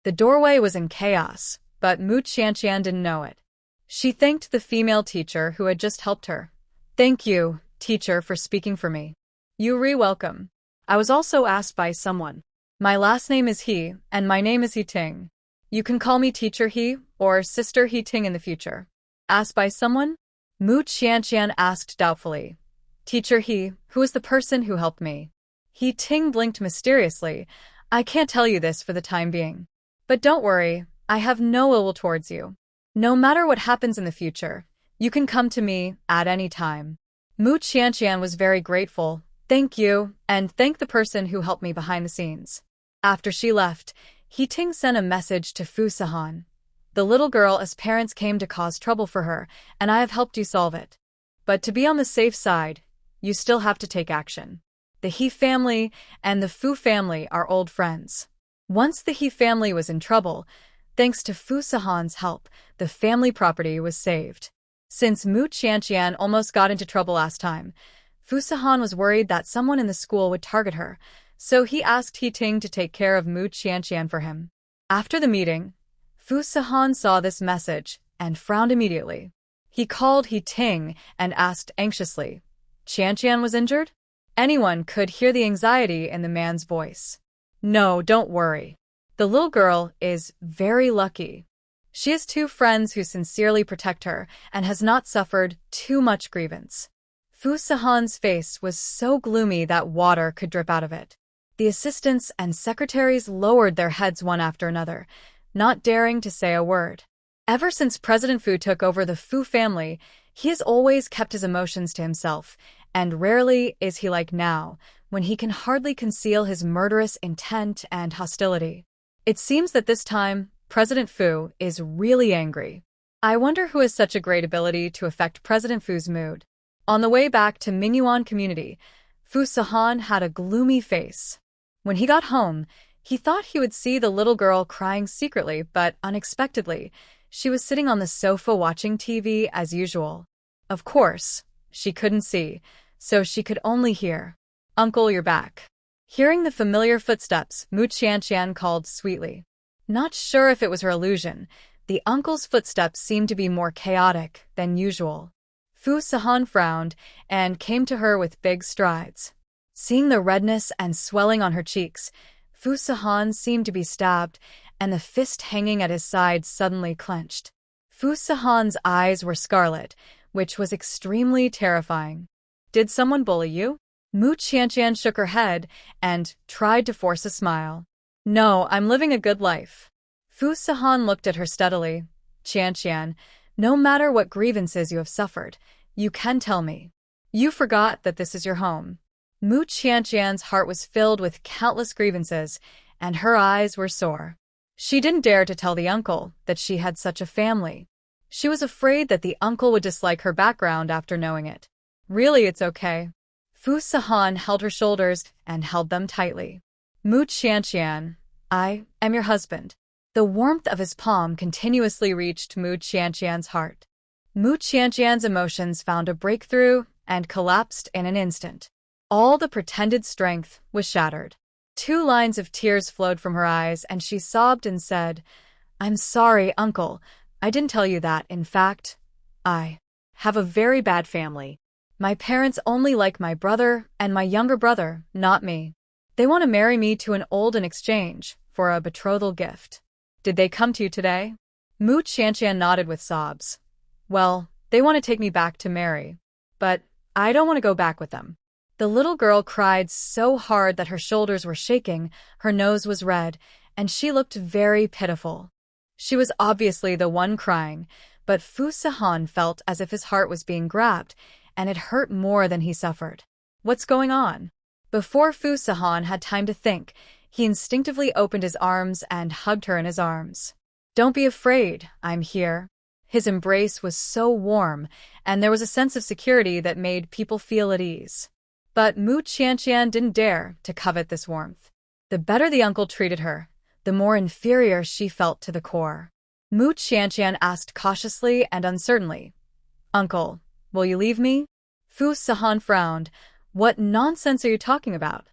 The doorway was in chaos, but Mu Qianqian didn't know it. She thanked the female teacher who had just helped her. Thank you, teacher, for speaking for me. You're welcome. I was also asked by someone. My last name is He, and my name is He Ting. You can call me Teacher He or Sister He Ting in the future. Asked by someone? Mu Qianqian asked doubtfully. Teacher He, who is the person who helped me? He Ting blinked mysteriously. I can't tell you this for the time being. But don't worry, I have no ill will towards you. No matter what happens in the future, you can come to me at any time. Mu Qianqian was very grateful. Thank you, and thank the person who helped me behind the scenes. After she left, He Ting sent a message to Fu Sahan. The little girl's parents came to cause trouble for her, and I have helped you solve it. But to be on the safe side, you still have to take action. The He family and the Fu family are old friends. Once the He family was in trouble, thanks to Fu Sahan's help, the family property was saved. Since Mu Qianqian almost got into trouble last time, Fu Sahan was worried that someone in the school would target her, so he asked He Ting to take care of Mu Qianqian for him. After the meeting, Fu Sahan saw this message and frowned immediately. He called He Ting and asked anxiously, Qianqian was injured? Anyone could hear the anxiety in the man's voice. No, don't worry. The little girl is very lucky. She has 2 friends who sincerely protect her and has not suffered too much grievance. Fu Sahan's face was so gloomy that water could drip out of it. The assistants and secretaries lowered their heads one after another, not daring to say a word. Ever since President Fu took over the Fu family, he has always kept his emotions to himself, and rarely is he like now, when he can hardly conceal his murderous intent and hostility. It seems that this time, President Fu is really angry. I wonder who has such a great ability to affect President Fu's mood. On the way back to Mingyuan community, Fu Sahan had a gloomy face. When he got home, he thought he would see the little girl crying secretly, but unexpectedly, she was sitting on the sofa watching TV as usual. Of course, she couldn't see, so she could only hear. Uncle, you're back. Hearing the familiar footsteps, Mu Qianqian called sweetly. Not sure if it was her illusion, the uncle's footsteps seemed to be more chaotic than usual. Fu Sahan frowned and came to her with big strides. Seeing the redness and swelling on her cheeks, Fu Sahan seemed to be stabbed, and the fist hanging at his side suddenly clenched. Fu Sahan's eyes were scarlet, which was extremely terrifying. Did someone bully you? Mu Qianqian shook her head and tried to force a smile. No, I'm living a good life. Fu Sahan looked at her steadily. Qianqian, no matter what grievances you have suffered, you can tell me. You forgot that this is your home. Mu Qianqian's heart was filled with countless grievances, and her eyes were sore. She didn't dare to tell the uncle that she had such a family. She was afraid that the uncle would dislike her background after knowing it. Really, it's okay. Fu Sahan held her shoulders and held them tightly. Mu Qianqian, I am your husband. The warmth of his palm continuously reached Mu Qianqian's heart. Mu Qianqian's emotions found a breakthrough and collapsed in an instant. All the pretended strength was shattered. 2 lines of tears flowed from her eyes, and she sobbed and said, I'm sorry, uncle. I didn't tell you that. In fact, I have a very bad family. My parents only like my brother and my younger brother, not me. They want to marry me to an old in exchange for a betrothal gift. Did they come to you today? Mu Qianqian nodded with sobs. Well, they want to take me back to marry. But I don't want to go back with them. The little girl cried so hard that her shoulders were shaking, her nose was red, and she looked very pitiful. She was obviously the one crying, but Fu Sahan felt as if his heart was being grabbed, and it hurt more than he suffered. What's going on? Before Fu Sahan had time to think, he instinctively opened his arms and hugged her in his arms. Don't be afraid, I'm here. His embrace was so warm, and there was a sense of security that made people feel at ease. But Mu Qianqian didn't dare to covet this warmth. The better the uncle treated her, the more inferior she felt to the core. Mu Qianqian asked cautiously and uncertainly, Uncle, will you leave me? Fu Sahan frowned. What nonsense are you talking about?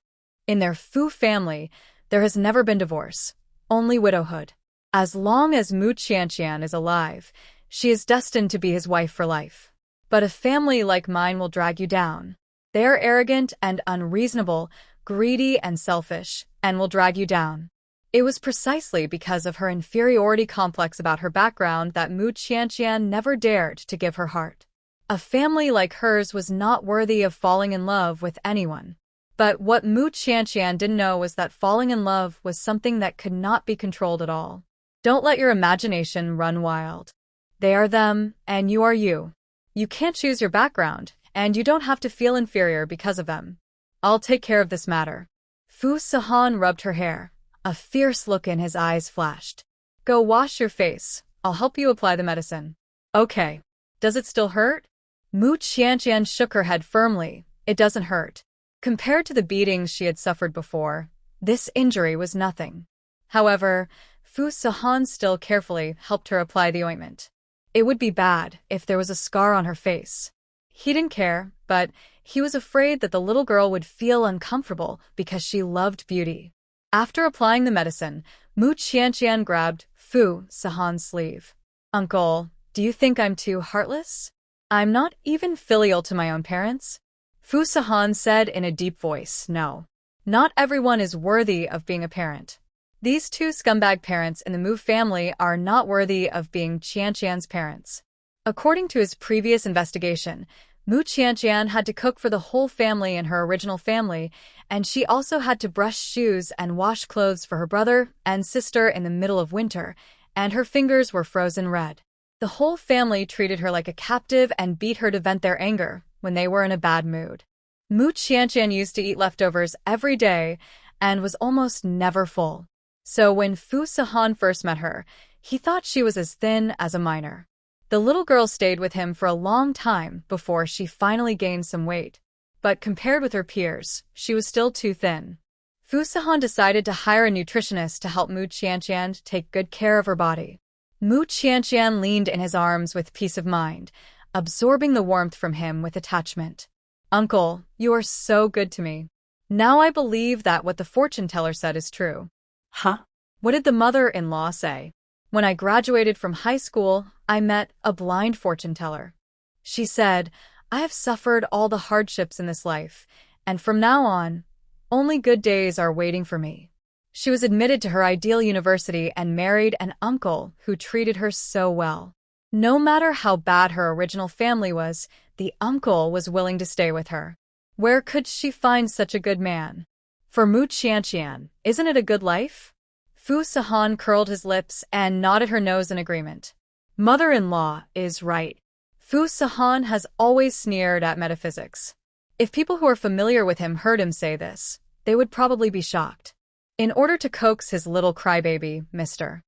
In their Fu family, there has never been divorce, only widowhood. As long as Mu Qianqian is alive, she is destined to be his wife for life. But a family like mine will drag you down. They are arrogant and unreasonable, greedy and selfish, and will drag you down. It was precisely because of her inferiority complex about her background that Mu Qianqian never dared to give her heart. A family like hers was not worthy of falling in love with anyone. But what Mu Qianqian didn't know was that falling in love was something that could not be controlled at all. Don't let your imagination run wild. They are them, and you are you. You can't choose your background, and you don't have to feel inferior because of them. I'll take care of this matter. Fu Sahan rubbed her hair. A fierce look in his eyes flashed. Go wash your face. I'll help you apply the medicine. Okay. Does it still hurt? Mu Qianqian shook her head firmly. It doesn't hurt. Compared to the beatings she had suffered before, this injury was nothing. However, Fu Sahan still carefully helped her apply the ointment. It would be bad if there was a scar on her face. He didn't care, but he was afraid that the little girl would feel uncomfortable because she loved beauty. After applying the medicine, Mu Qianqian grabbed Fu Sahan's sleeve. Uncle, do you think I'm too heartless? I'm not even filial to my own parents. Fu Sahan said in a deep voice, No. Not everyone is worthy of being a parent. These 2 scumbag parents in the Mu family are not worthy of being Qianqian's parents. According to his previous investigation, Mu Qianqian had to cook for the whole family in her original family, and she also had to brush shoes and wash clothes for her brother and sister in the middle of winter, and her fingers were frozen red. The whole family treated her like a captive and beat her to vent their anger when they were in a bad mood. Mu Qianqian used to eat leftovers every day and was almost never full. So when Fu Sahan first met her, he thought she was as thin as a miner. The little girl stayed with him for a long time before she finally gained some weight. But compared with her peers, she was still too thin. Fu Sahan decided to hire a nutritionist to help Mu Qianqian take good care of her body. Mu Qianqian leaned in his arms with peace of mind, absorbing the warmth from him with attachment. Uncle, you are so good to me. Now I believe that what the fortune teller said is true. Huh? What did the mother-in-law say? When I graduated from high school, I met a blind fortune teller. She said, I have suffered all the hardships in this life, and from now on, only good days are waiting for me. She was admitted to her ideal university and married an uncle who treated her so well. No matter how bad her original family was, the uncle was willing to stay with her. Where could she find such a good man? For Mu Qianqian, isn't it a good life? Fu Sahan curled his lips and nodded her nose in agreement. Mother-in-law is right. Fu Sahan has always sneered at metaphysics. If people who are familiar with him heard him say this, they would probably be shocked. In order to coax his little crybaby, Mr.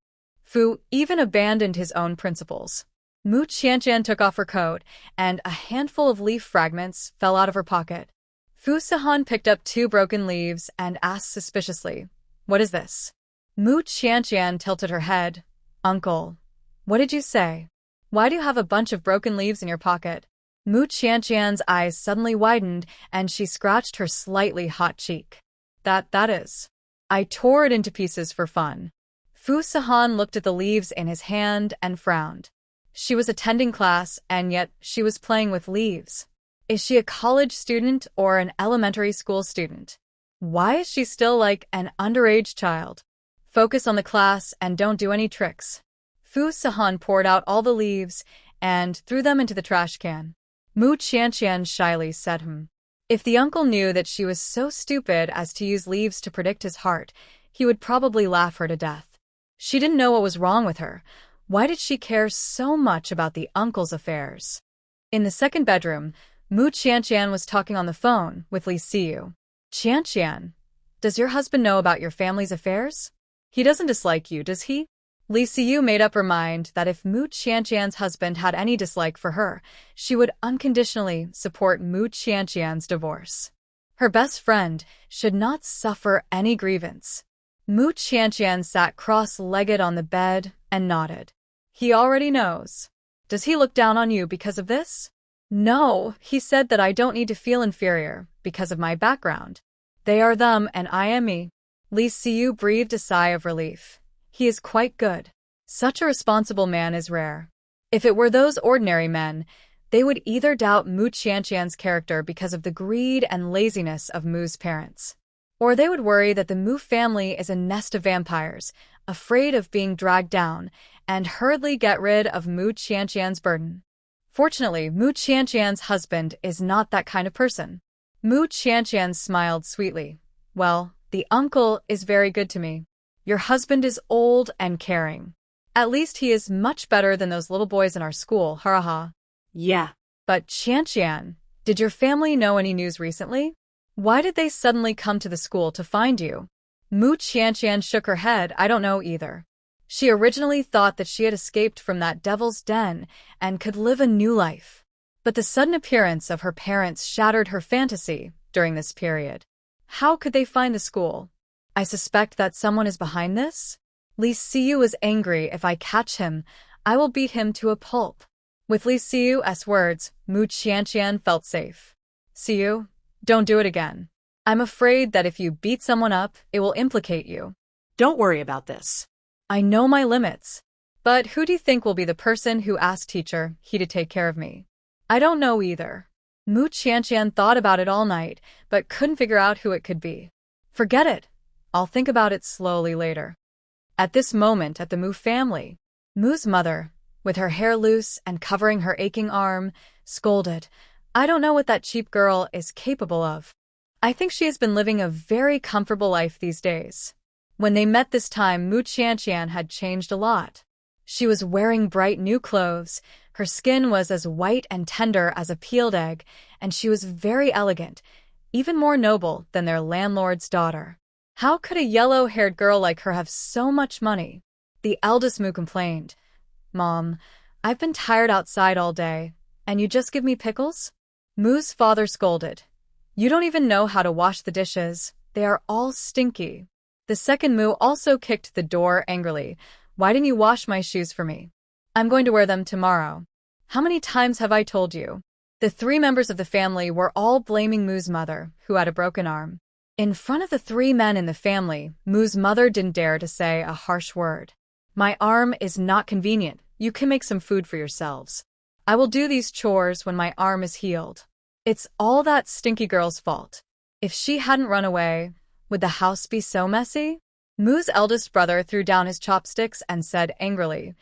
Fu even abandoned his own principles. Mu Qianqian took off her coat, and a handful of leaf fragments fell out of her pocket. Fu Sahan picked up 2 broken leaves and asked suspiciously, "What is this?" Mu Qianqian tilted her head. "Uncle, what did you say? Why do you have a bunch of broken leaves in your pocket?" Mu Qianqian's eyes suddenly widened, and she scratched her slightly hot cheek. That is. I tore it into pieces for fun." Fu Sahan looked at the leaves in his hand and frowned. She was attending class, and yet she was playing with leaves. Is she a college student or an elementary school student? Why is she still like an underage child? Focus on the class and don't do any tricks. Fu Sahan poured out all the leaves and threw them into the trash can. Mu Qianqian shyly said, If the uncle knew that she was so stupid as to use leaves to predict his heart, he would probably laugh her to death. She didn't know what was wrong with her. Why did she care so much about the uncle's affairs? In the second bedroom, Mu Qianqian was talking on the phone with Li Siyu. "Qianqian, does your husband know about your family's affairs? He doesn't dislike you, does he?" Li Siyu made up her mind that if Mu Qianqian's husband had any dislike for her, she would unconditionally support Mu Qianqian's divorce. Her best friend should not suffer any grievance. Mu Qianqian sat cross-legged on the bed and nodded. "He already knows. Does he look down on you because of this?" "No, he said that I don't need to feel inferior because of my background. They are them and I am me." Li Siyu breathed a sigh of relief. He is quite good. Such a responsible man is rare. If it were those ordinary men, they would either doubt Mu Qianqian's character because of the greed and laziness of Mu's parents, or they would worry that the Mu family is a nest of vampires, afraid of being dragged down, and hurriedly get rid of Mu Qianqian's burden. Fortunately, Mu Qianqian's husband is not that kind of person. Mu Qianqian smiled sweetly. "Well, the uncle is very good to me. Your husband is old and caring. At least he is much better than those little boys in our school, ha. Yeah. But Qianqian, did your family know any news recently? Why did they suddenly come to the school to find you?" Mu Qianqian shook her head. "I don't know either. She originally thought that she had escaped from that devil's den and could live a new life. But the sudden appearance of her parents shattered her fantasy during this period. How could they find the school? I suspect that someone is behind this. Li Siyu is angry. If I catch him, I will beat him to a pulp." With Li Siyu's words, Mu Qianqian felt safe. "Siyu, don't do it again. I'm afraid that if you beat someone up, it will implicate you." Don't worry about this. "I know my limits. But who do you think will be the person who asked teacher he to take care of me?" "I don't know either." Mu Qianqian thought about it all night, but couldn't figure out who it could be. "Forget it. I'll think about it slowly later." At this moment at the Mu family, Mu's mother, with her hair loose and covering her aching arm, scolded, "I don't know what that cheap girl is capable of. I think she has been living a very comfortable life these days." When they met this time, Mu Qianqian had changed a lot. She was wearing bright new clothes, her skin was as white and tender as a peeled egg, and she was very elegant, even more noble than their landlord's daughter. How could a yellow-haired girl like her have so much money? The eldest Mu complained. "Mom, I've been tired outside all day, and you just give me pickles?" Mu's father scolded. "You don't even know how to wash the dishes. They are all stinky." The second Mu also kicked the door angrily. "Why didn't you wash my shoes for me? I'm going to wear them tomorrow. How many times have I told you?" The 3 members of the family were all blaming Mu's mother, who had a broken arm. In front of the 3 men in the family, Mu's mother didn't dare to say a harsh word. "My arm is not convenient. You can make some food for yourselves. I will do these chores when my arm is healed. It's all that stinky girl's fault. If she hadn't run away, would the house be so messy?" Mu's eldest brother threw down his chopsticks and said angrily,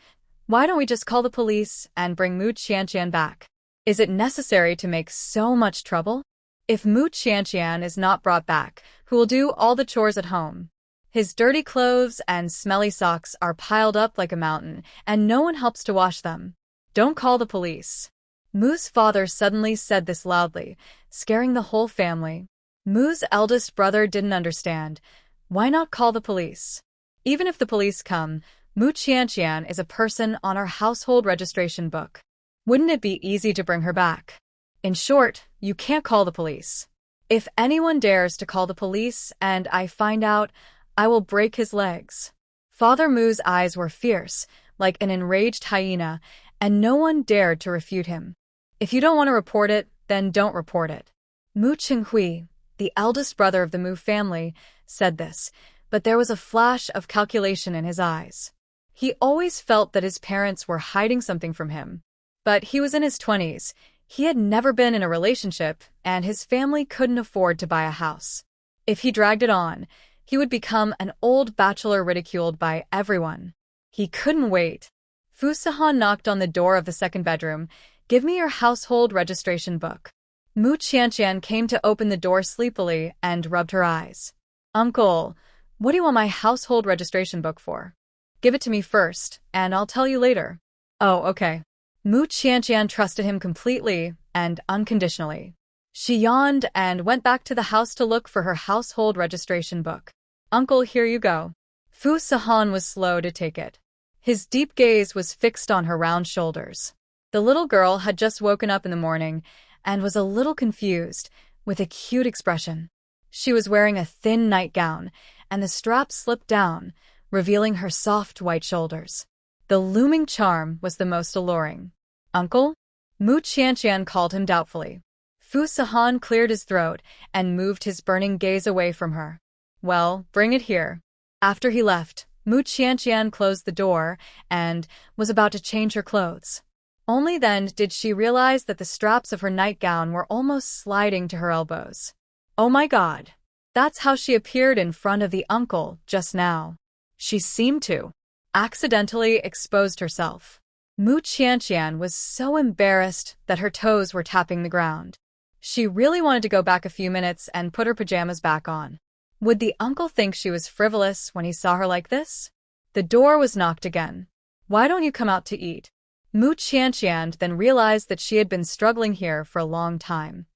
"Why don't we just call the police and bring Mu Qianqian back? Is it necessary to make so much trouble? If Mu Qianqian is not brought back, who will do all the chores at home? His dirty clothes and smelly socks are piled up like a mountain, and no one helps to wash them. Don't call the police." Mu's father suddenly said this loudly, scaring the whole family. Mu's eldest brother didn't understand. Why not call the police? Even if the police come, Mu Qianqian is a person on our household registration book. Wouldn't it be easy to bring her back? In short, you can't call the police. If anyone dares to call the police and I find out, I will break his legs. Father Mu's eyes were fierce, like an enraged hyena, and no one dared to refute him. If you don't want to report it, then don't report it. Mu Qinghui, the eldest brother of the Mu family, said this, but there was a flash of calculation in his eyes. He always felt that his parents were hiding something from him. But he was in his 20s, he had never been in a relationship, and his family couldn't afford to buy a house. If he dragged it on, he would become an old bachelor ridiculed by everyone. He couldn't wait. Fu Sihan knocked on the door of the second bedroom. Give me your household registration book. Mu Qianqian came to open the door sleepily and rubbed her eyes. Uncle, what do you want my household registration book for? Give it to me first, and I'll tell you later. Oh, okay. Mu Qianqian trusted him completely and unconditionally. She yawned and went back to the house to look for her household registration book. Uncle, here you go. Fu Sihan was slow to take it. His deep gaze was fixed on her round shoulders. The little girl had just woken up in the morning and was a little confused, with a cute expression. She was wearing a thin nightgown, and the strap slipped down, revealing her soft white shoulders. The looming charm was the most alluring. Uncle? Mu Qianqian called him doubtfully. Fu Sihan cleared his throat and moved his burning gaze away from her. Well, bring it here. After he left, Mu Qianqian closed the door and was about to change her clothes. Only then did she realize that the straps of her nightgown were almost sliding to her elbows. Oh my God! That's how she appeared in front of the uncle just now. She seemed to accidentally exposed herself. Mu Qianqian was so embarrassed that her toes were tapping the ground. She really wanted to go back a few minutes and put her pajamas back on. Would the uncle think she was frivolous when he saw her like this? The door was knocked again. Why don't you come out to eat? Mu Qianqian then realized that she had been struggling here for a long time.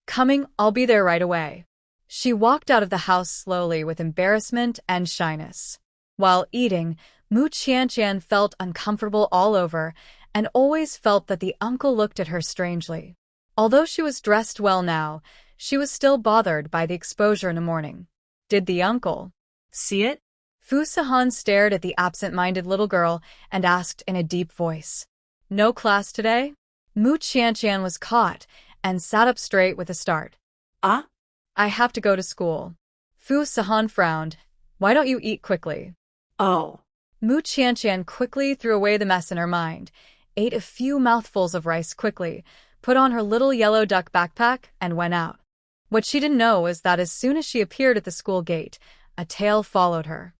Coming, I'll be there right away. She walked out of the house slowly with embarrassment and shyness. While eating, Mu Qianqian felt uncomfortable all over and always felt that the uncle looked at her strangely. Although she was dressed well now, she was still bothered by the exposure in the morning. Did the uncle see it? Fu Sihan stared at the absent-minded little girl and asked in a deep voice. No class today? Mu Qianqian was caught and sat up straight with a start. I have to go to school. Fu Sihan frowned. Why don't you eat quickly? Oh. Mu Qianqian quickly threw away the mess in her mind, ate a few mouthfuls of rice quickly, put on her little yellow duck backpack, and went out. What she didn't know was that as soon as she appeared at the school gate, a tail followed her.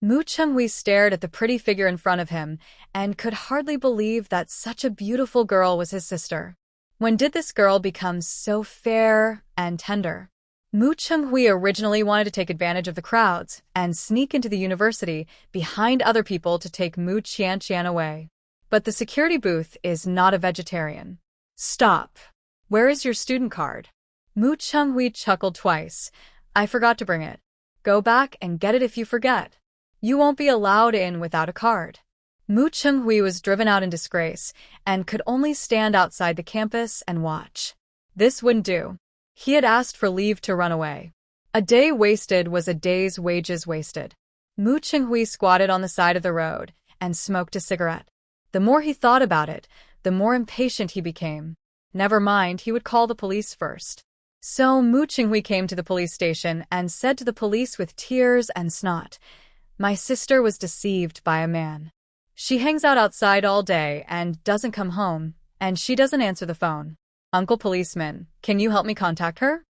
Mu Chenghui stared at the pretty figure in front of him and could hardly believe that such a beautiful girl was his sister. When did this girl become so fair and tender? Mu Chenghui originally wanted to take advantage of the crowds and sneak into the university behind other people to take Mu Qianqian away. But the security booth is not a vegetarian. Stop. Where is your student card? Mu Chenghui chuckled twice. I forgot to bring it. Go back and get it if you forget. You won't be allowed in without a card. Mu Chenghui was driven out in disgrace and could only stand outside the campus and watch. This wouldn't do. He had asked for leave to run away. A day wasted was a day's wages wasted. Mu Chenghui squatted on the side of the road and smoked a cigarette. The more he thought about it, the more impatient he became. Never mind, he would call the police first. So Mu Chenghui came to the police station and said to the police with tears and snot, "My sister was deceived by a man. She hangs out outside all day and doesn't come home, and she doesn't answer the phone. Uncle policeman, can you help me contact her?"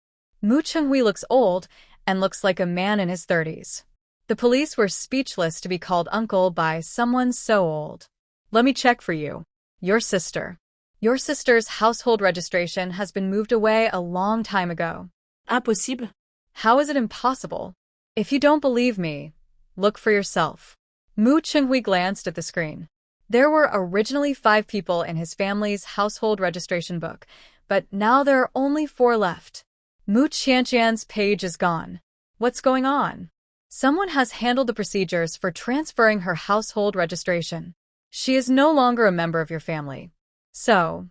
Mu Chenghui looks old and looks like a man in his 30s. The police were speechless to be called uncle by someone so old. Let me check for you. Your sister's household registration has been moved away a long time ago. Impossible. How is it impossible? If you don't believe me, look for yourself. Mu Chenghui glanced at the screen. There were originally 5 people in his family's household registration book, but now there are only 4 left. Mu Qianqian's page is gone. What's going on? Someone has handled the procedures for transferring her household registration. She is no longer a member of your family. So,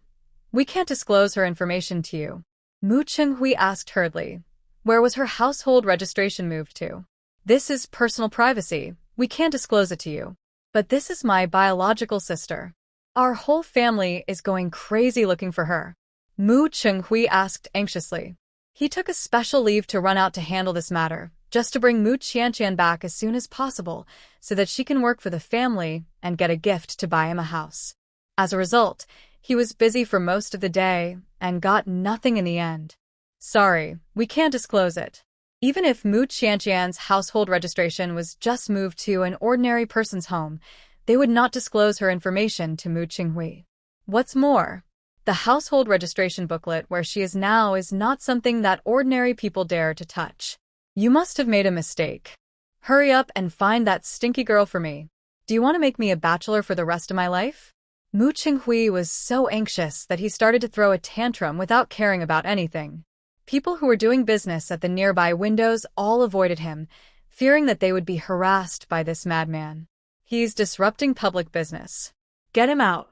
we can't disclose her information to you. Mu Chenghui asked hurriedly. Where was her household registration moved to? This is personal privacy. We can't disclose it to you. But this is my biological sister. Our whole family is going crazy looking for her. Mu Chenghui asked anxiously. He took a special leave to run out to handle this matter, just to bring Mu Qianqian back as soon as possible, so that she can work for the family and get a gift to buy him a house. As a result, he was busy for most of the day and got nothing in the end. Sorry, we can't disclose it. Even if Mu Qianqian's household registration was just moved to an ordinary person's home, they would not disclose her information to Mu Chenghui. What's more, the household registration booklet where she is now is not something that ordinary people dare to touch. You must have made a mistake. Hurry up and find that stinky girl for me. Do you want to make me a bachelor for the rest of my life? Mu Chenghui was so anxious that he started to throw a tantrum without caring about anything. People who were doing business at the nearby windows all avoided him, fearing that they would be harassed by this madman. He's disrupting public business. Get him out.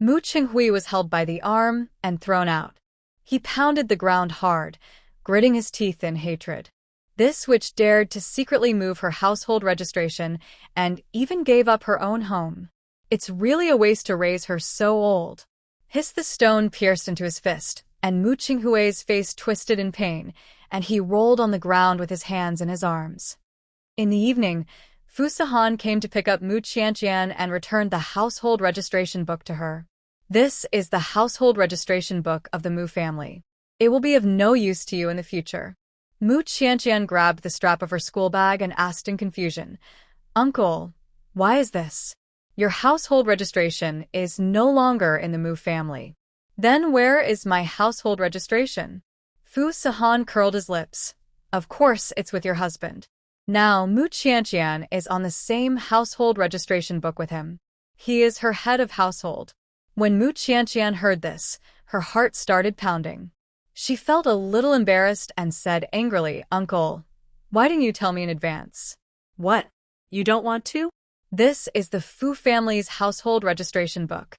Mu Chenghui was held by the arm and thrown out. He pounded the ground hard, gritting his teeth in hatred. This witch dared to secretly move her household registration and even gave up her own home. It's really a waste to raise her so old. Hissed the stone pierced into his fist, and Mu Chenghui's face twisted in pain, and he rolled on the ground with his hands in his arms. In the evening, Fu Sihan came to pick up Mu Qianqian and returned the household registration book to her. This is the household registration book of the Mu family. It will be of no use to you in the future. Mu Qianqian grabbed the strap of her school bag and asked in confusion, Uncle, why is this? Your household registration is no longer in the Mu family. Then where is my household registration? Fu Sihan curled his lips. Of course it's with your husband. Now Mu Qianqian is on the same household registration book with him. He is her head of household. When Mu Qianqian heard this, her heart started pounding. She felt a little embarrassed and said angrily, Uncle, why didn't you tell me in advance? What? You don't want to? This is the Fu family's household registration book.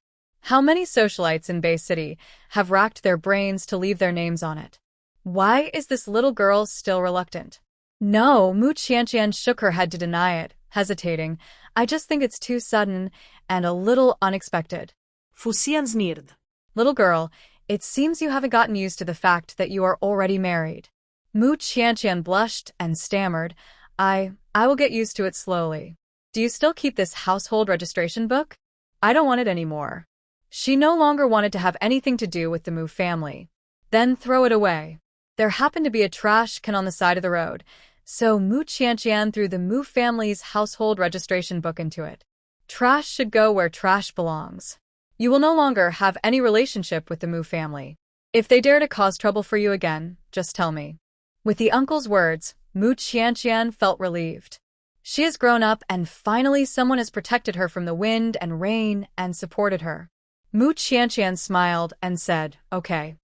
How many socialites in Bay City have racked their brains to leave their names on it? Why is this little girl still reluctant? No, Mu Qianqian shook her head to deny it, hesitating. I just think it's too sudden and a little unexpected. Fu Xian sneered. Little girl, it seems you haven't gotten used to the fact that you are already married. Mu Qianqian blushed and stammered, I will get used to it slowly. Do you still keep this household registration book? I don't want it anymore. She no longer wanted to have anything to do with the Mu family. Then throw it away. There happened to be a trash can on the side of the road, so Mu Qianqian threw the Mu family's household registration book into it. Trash should go where trash belongs. You will no longer have any relationship with the Mu family. If they dare to cause trouble for you again, just tell me. With the uncle's words, Mu Qianqian felt relieved. She has grown up and finally someone has protected her from the wind and rain and supported her. Mu Qianqian smiled and said, Okay.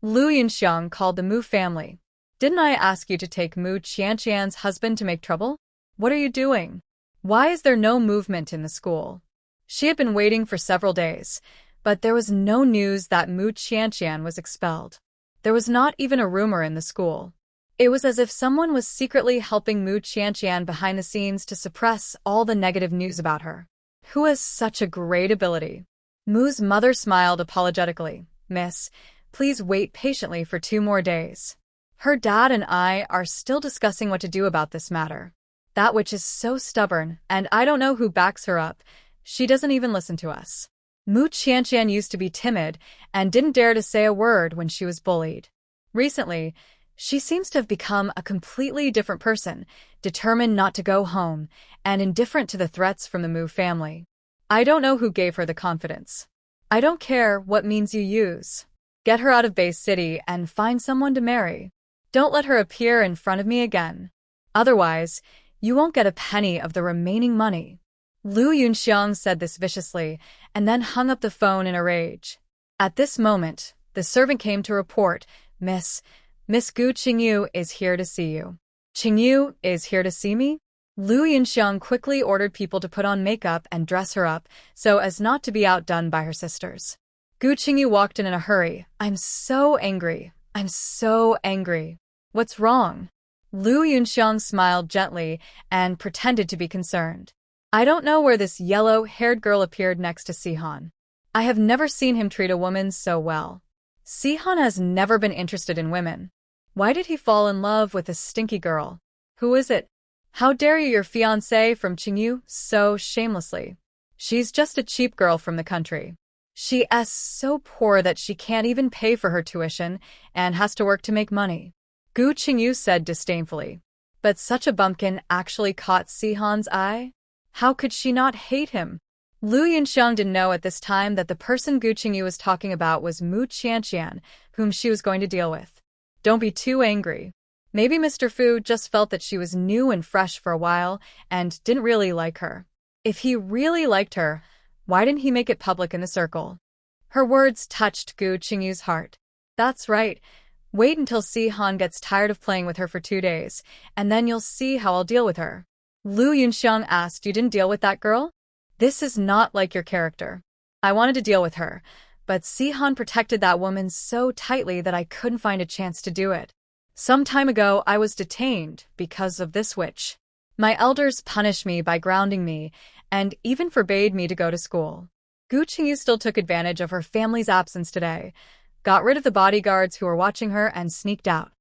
Lu Yunxiang called the Mu family. Didn't I ask you to take Mu Qianqian's husband to make trouble? What are you doing? Why is there no movement in the school? She had been waiting for several days, but there was no news that Mu Qianqian was expelled. There was not even a rumor in the school. It was as if someone was secretly helping Mu Qianqian behind the scenes to suppress all the negative news about her. Who has such a great ability? Mu's mother smiled apologetically. Miss, please wait patiently for 2 more days. Her dad and I are still discussing what to do about this matter. That witch is so stubborn, and I don't know who backs her up. She doesn't even listen to us. Mu Qianqian used to be timid and didn't dare to say a word when she was bullied. Recently, she seems to have become a completely different person, determined not to go home, and indifferent to the threats from the Mu family. I don't know who gave her the confidence. I don't care what means you use. Get her out of Bay City and find someone to marry. Don't let her appear in front of me again. Otherwise, you won't get a penny of the remaining money. Lu Yunxiang said this viciously, and then hung up the phone in a rage. At this moment, the servant came to report, Miss Gu Qingyu is here to see you. Qingyu is here to see me? Lu Yunxiang quickly ordered people to put on makeup and dress her up so as not to be outdone by her sisters. Gu Qingyu walked in a hurry. I'm so angry. I'm so angry. What's wrong? Lu Yunxiang smiled gently and pretended to be concerned. I don't know where this yellow-haired girl appeared next to Sihan. I have never seen him treat a woman so well. Sihan has never been interested in women. Why did he fall in love with this stinky girl? Who is it? How dare you, your fiancée from Qingyu, so shamelessly? She's just a cheap girl from the country. She is so poor that she can't even pay for her tuition and has to work to make money. Gu Qingyu said disdainfully. But such a bumpkin actually caught Sihan's eye? How could she not hate him? Lu Yunxiang didn't know at this time that the person Gu Qingyu was talking about was Mu Qianqian, whom she was going to deal with. Don't be too angry. Maybe Mr. Fu just felt that she was new and fresh for a while and didn't really like her. If he really liked her, why didn't he make it public in the circle? Her words touched Gu Qingyu's heart. That's right. Wait until Sihan gets tired of playing with her for 2 days, and then you'll see how I'll deal with her. Lu Yunxiang asked, you didn't deal with that girl? This is not like your character. I wanted to deal with her, but Sihan protected that woman so tightly that I couldn't find a chance to do it. Some time ago, I was detained because of this witch. My elders punished me by grounding me and even forbade me to go to school. Gu Qingyu still took advantage of her family's absence today, got rid of the bodyguards who were watching her, and sneaked out.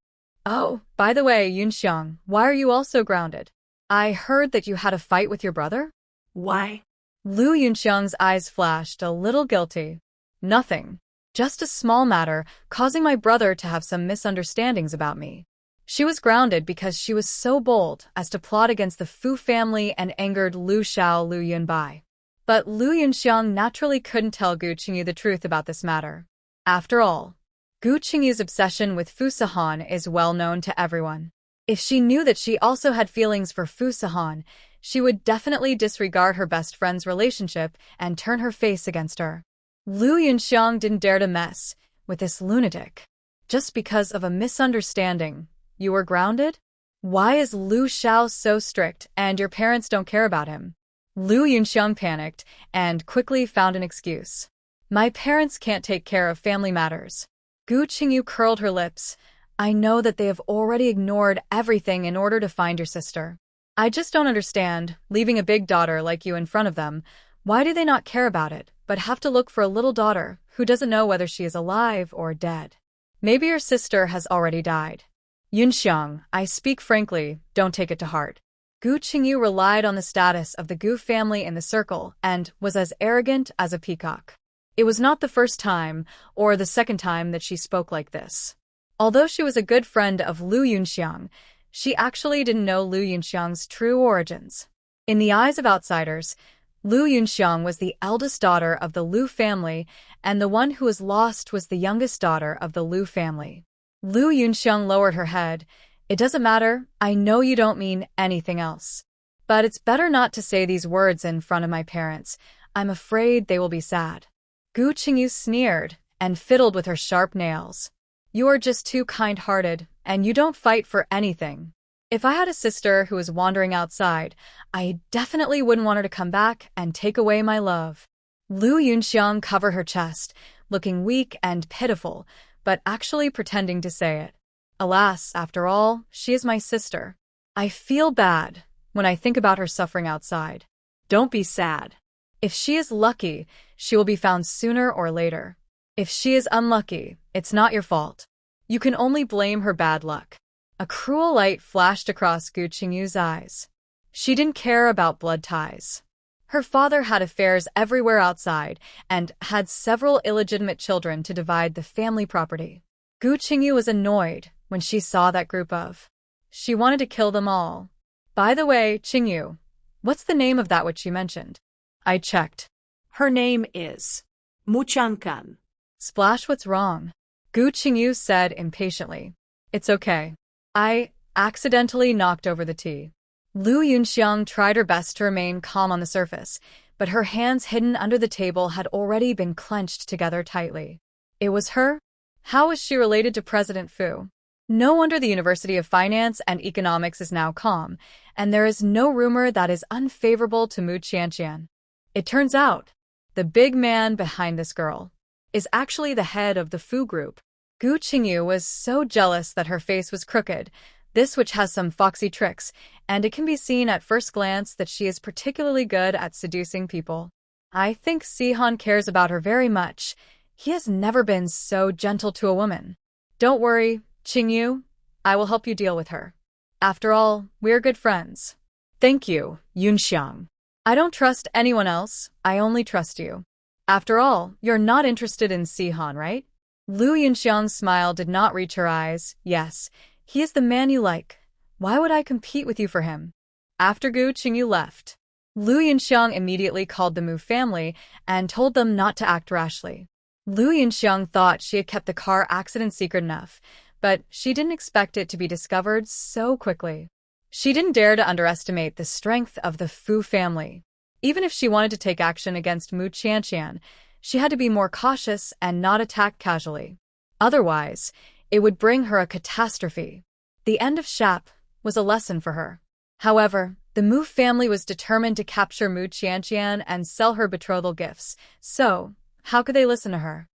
Oh, by the way, Yunxiang, why are you also grounded? I heard that you had a fight with your brother? Why? Lu Yunxiang's eyes flashed, a little guilty. Nothing. Just a small matter, causing my brother to have some misunderstandings about me. She was grounded because she was so bold as to plot against the Fu family and angered Lu Xiao Lu Yunbai. But Lu Yunxiang naturally couldn't tell Gu Qingyu the truth about this matter. After all, Gu Qingyu's obsession with Fu Sihan is well known to everyone. If she knew that she also had feelings for Fu Sihan, she would definitely disregard her best friend's relationship and turn her face against her. Lu Yunxiang didn't dare to mess with this lunatic. Just because of a misunderstanding, you were grounded? Why is Lu Xiao so strict and your parents don't care about him? Lu Yunxiang panicked and quickly found an excuse. My parents can't take care of family matters. Gu Qingyu curled her lips. I know that they have already ignored everything in order to find your sister. I just don't understand, leaving a big daughter like you in front of them. Why do they not care about it, but have to look for a little daughter who doesn't know whether she is alive or dead? Maybe your sister has already died. Yunxiang, I speak frankly, don't take it to heart. Gu Qingyu relied on the status of the Gu family in the circle and was as arrogant as a peacock. It was not the first time or the second time that she spoke like this. Although she was a good friend of Lu Yunxiang, she actually didn't know Lu Yunxiang's true origins. In the eyes of outsiders, Lu Yunxiang was the eldest daughter of the Lu family, and the one who was lost was the youngest daughter of the Lu family. Lu Yunxiang lowered her head. It doesn't matter, I know you don't mean anything else. But it's better not to say these words in front of my parents. I'm afraid they will be sad. Gu Qingyu sneered and fiddled with her sharp nails. You are just too kind-hearted, and you don't fight for anything. If I had a sister who was wandering outside, I definitely wouldn't want her to come back and take away my love. Lu Yunxiang covered her chest, looking weak and pitiful, but actually pretending to say it. Alas, after all, she is my sister. I feel bad when I think about her suffering outside. Don't be sad. If she is lucky, she will be found sooner or later. If she is unlucky, it's not your fault. You can only blame her bad luck. A cruel light flashed across Gu Qingyu's eyes. She didn't care about blood ties. Her father had affairs everywhere outside and had several illegitimate children to divide the family property. Gu Qingyu was annoyed when she saw that group of. She wanted to kill them all. By the way, Qingyu, what's the name of that which you mentioned? I checked. Her name is Muchankan. Splash, what's wrong? Gu Qingyu said impatiently. It's okay. I accidentally knocked over the tea. Lu Yunxiang tried her best to remain calm on the surface, but her hands hidden under the table had already been clenched together tightly. It was her? How was she related to President Fu? No wonder the University of Finance and Economics is now calm, and there is no rumor that is unfavorable to Mu Qianqian. It turns out, the big man behind this girl is actually the head of the Fu group. Gu Qingyu was so jealous that her face was crooked, this which has some foxy tricks, and it can be seen at first glance that she is particularly good at seducing people. I think Sihan cares about her very much. He has never been so gentle to a woman. Don't worry, Qingyu. I will help you deal with her. After all, we're good friends. Thank you, Yunxiang. I don't trust anyone else, I only trust you. After all, you're not interested in Sihan, right? Lu Yunxiang's smile did not reach her eyes. Yes, he is the man you like. Why would I compete with you for him? After Gu Qingyu left, Lu Yunxiang immediately called the Mu family and told them not to act rashly. Lu Yunxiang thought she had kept the car accident secret enough, but she didn't expect it to be discovered so quickly. She didn't dare to underestimate the strength of the Fu family. Even if she wanted to take action against Mu Qianqian, she had to be more cautious and not attack casually. Otherwise, it would bring her a catastrophe. The end of Shap was a lesson for her. However, the Mu family was determined to capture Mu Qianqian and sell her betrothal gifts, so how could they listen to her?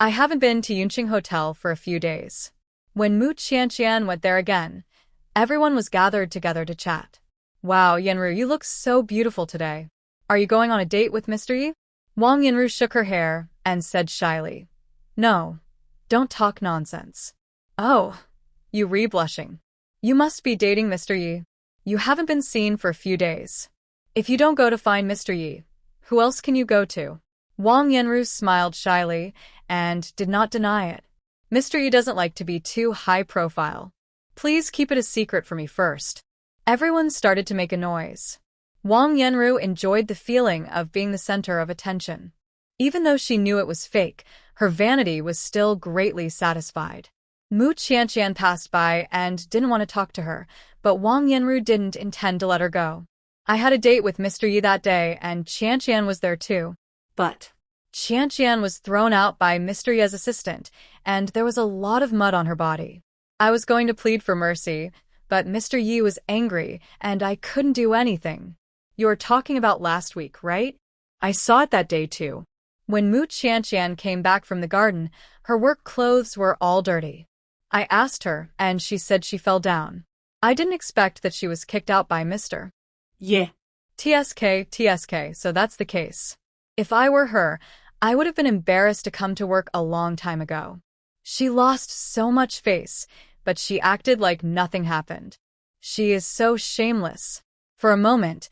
I haven't been to Yunqing Hotel for a few days. When Mu Qianqian went there again, everyone was gathered together to chat. Wow, Yenru, you look so beautiful today. Are you going on a date with Mr. Yi? Wang Yenru shook her hair and said shyly, No, don't talk nonsense. Oh, you re-blushing. You must be dating Mr. Yi. You haven't been seen for a few days. If you don't go to find Mr. Yi, who else can you go to? Wang Yenru smiled shyly and did not deny it. Mr. Yi doesn't like to be too high profile. Please keep it a secret for me first. Everyone started to make a noise. Wang Yenru enjoyed the feeling of being the center of attention. Even though she knew it was fake, her vanity was still greatly satisfied. Mu Qianqian passed by and didn't want to talk to her, but Wang Yenru didn't intend to let her go. I had a date with Mr. Yi that day, and Qianqian was there too. But Qianqian was thrown out by Mr. Yi's assistant, and there was a lot of mud on her body. I was going to plead for mercy, but Mr. Yi was angry, and I couldn't do anything. You were talking about last week, right? I saw it that day too. When Mu Qianqian came back from the garden, her work clothes were all dirty. I asked her, and she said she fell down. I didn't expect that she was kicked out by Mr. Yeah. TSK, so that's the case. If I were her, I would have been embarrassed to come to work a long time ago. She lost so much face, but she acted like nothing happened. She is so shameless. For a moment,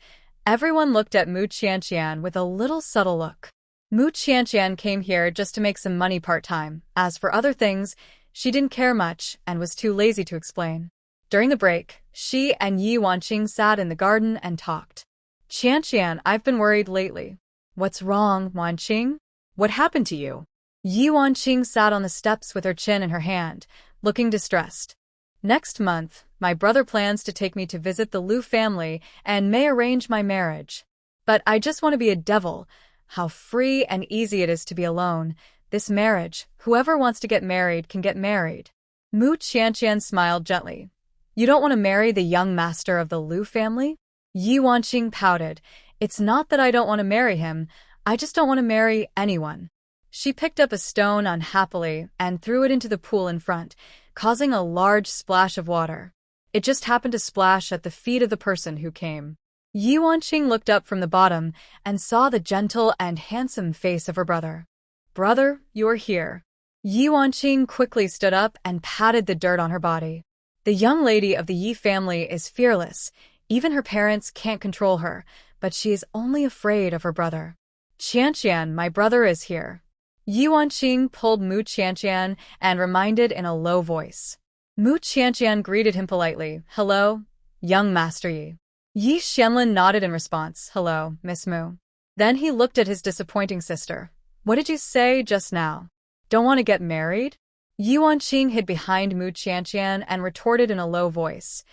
everyone looked at Mu Qianqian with a little subtle look. Mu Qianqian came here just to make some money part-time. As for other things, she didn't care much and was too lazy to explain. During the break, she and Yi Wanqing sat in the garden and talked. Qianqian, I've been worried lately. What's wrong, Wanqing? What happened to you? Yi Wanqing sat on the steps with her chin in her hand, looking distressed. Next month, my brother plans to take me to visit the Lu family and may arrange my marriage. But I just want to be a devil. How free and easy it is to be alone. This marriage, whoever wants to get married can get married. Mu Qianqian smiled gently. You don't want to marry the young master of the Lu family? Yi Wanqing pouted. It's not that I don't want to marry him, I just don't want to marry anyone. She picked up a stone unhappily and threw it into the pool in front, causing a large splash of water. It just happened to splash at the feet of the person who came. Yi Wanqing looked up from the bottom and saw the gentle and handsome face of her brother. Brother, you're here. Yi Wanqing quickly stood up and patted the dirt on her body. The young lady of the Yi family is fearless. Even her parents can't control her, but she is only afraid of her brother. Qianqian, my brother is here. Yi Wanqing pulled Mu Qianqian and reminded in a low voice. Mu Qianqian greeted him politely. Hello, young Master Yi. Yi Xianlin nodded in response. Hello, Miss Mu. Then he looked at his disappointing sister. What did you say just now? Don't want to get married? Yi Wanqing hid behind Mu Qianqian and retorted in a low voice.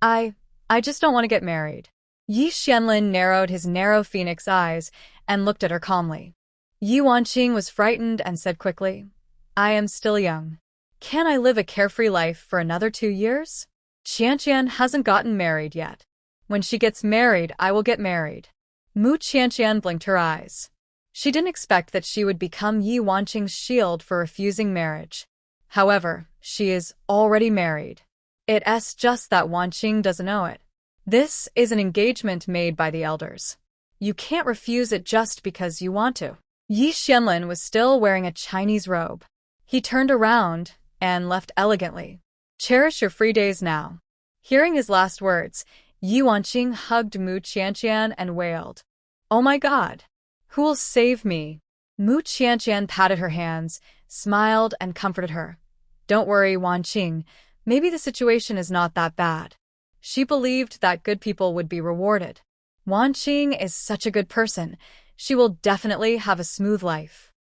I just don't want to get married. Yi Xianlin narrowed his narrow phoenix eyes and looked at her calmly. Yi Wanqing was frightened and said quickly, I am still young. Can I live a carefree life for another 2 years? Qianqian hasn't gotten married yet. When she gets married, I will get married. Mu Qianqian blinked her eyes. She didn't expect that she would become Yi Wanqing's shield for refusing marriage. However, she is already married. It's just that Wanqing doesn't know it. This is an engagement made by the elders. You can't refuse it just because you want to. Yi Xianlin was still wearing a Chinese robe. He turned around and left elegantly. Cherish your free days now. Hearing his last words, Yi Wanqing hugged Mu Qianqian and wailed, Oh my God! Who will save me? Mu Qianqian patted her hands, smiled, and comforted her. Don't worry, Wanqing. Maybe the situation is not that bad. She believed that good people would be rewarded. Wanqing is such a good person. She will definitely have a smooth life.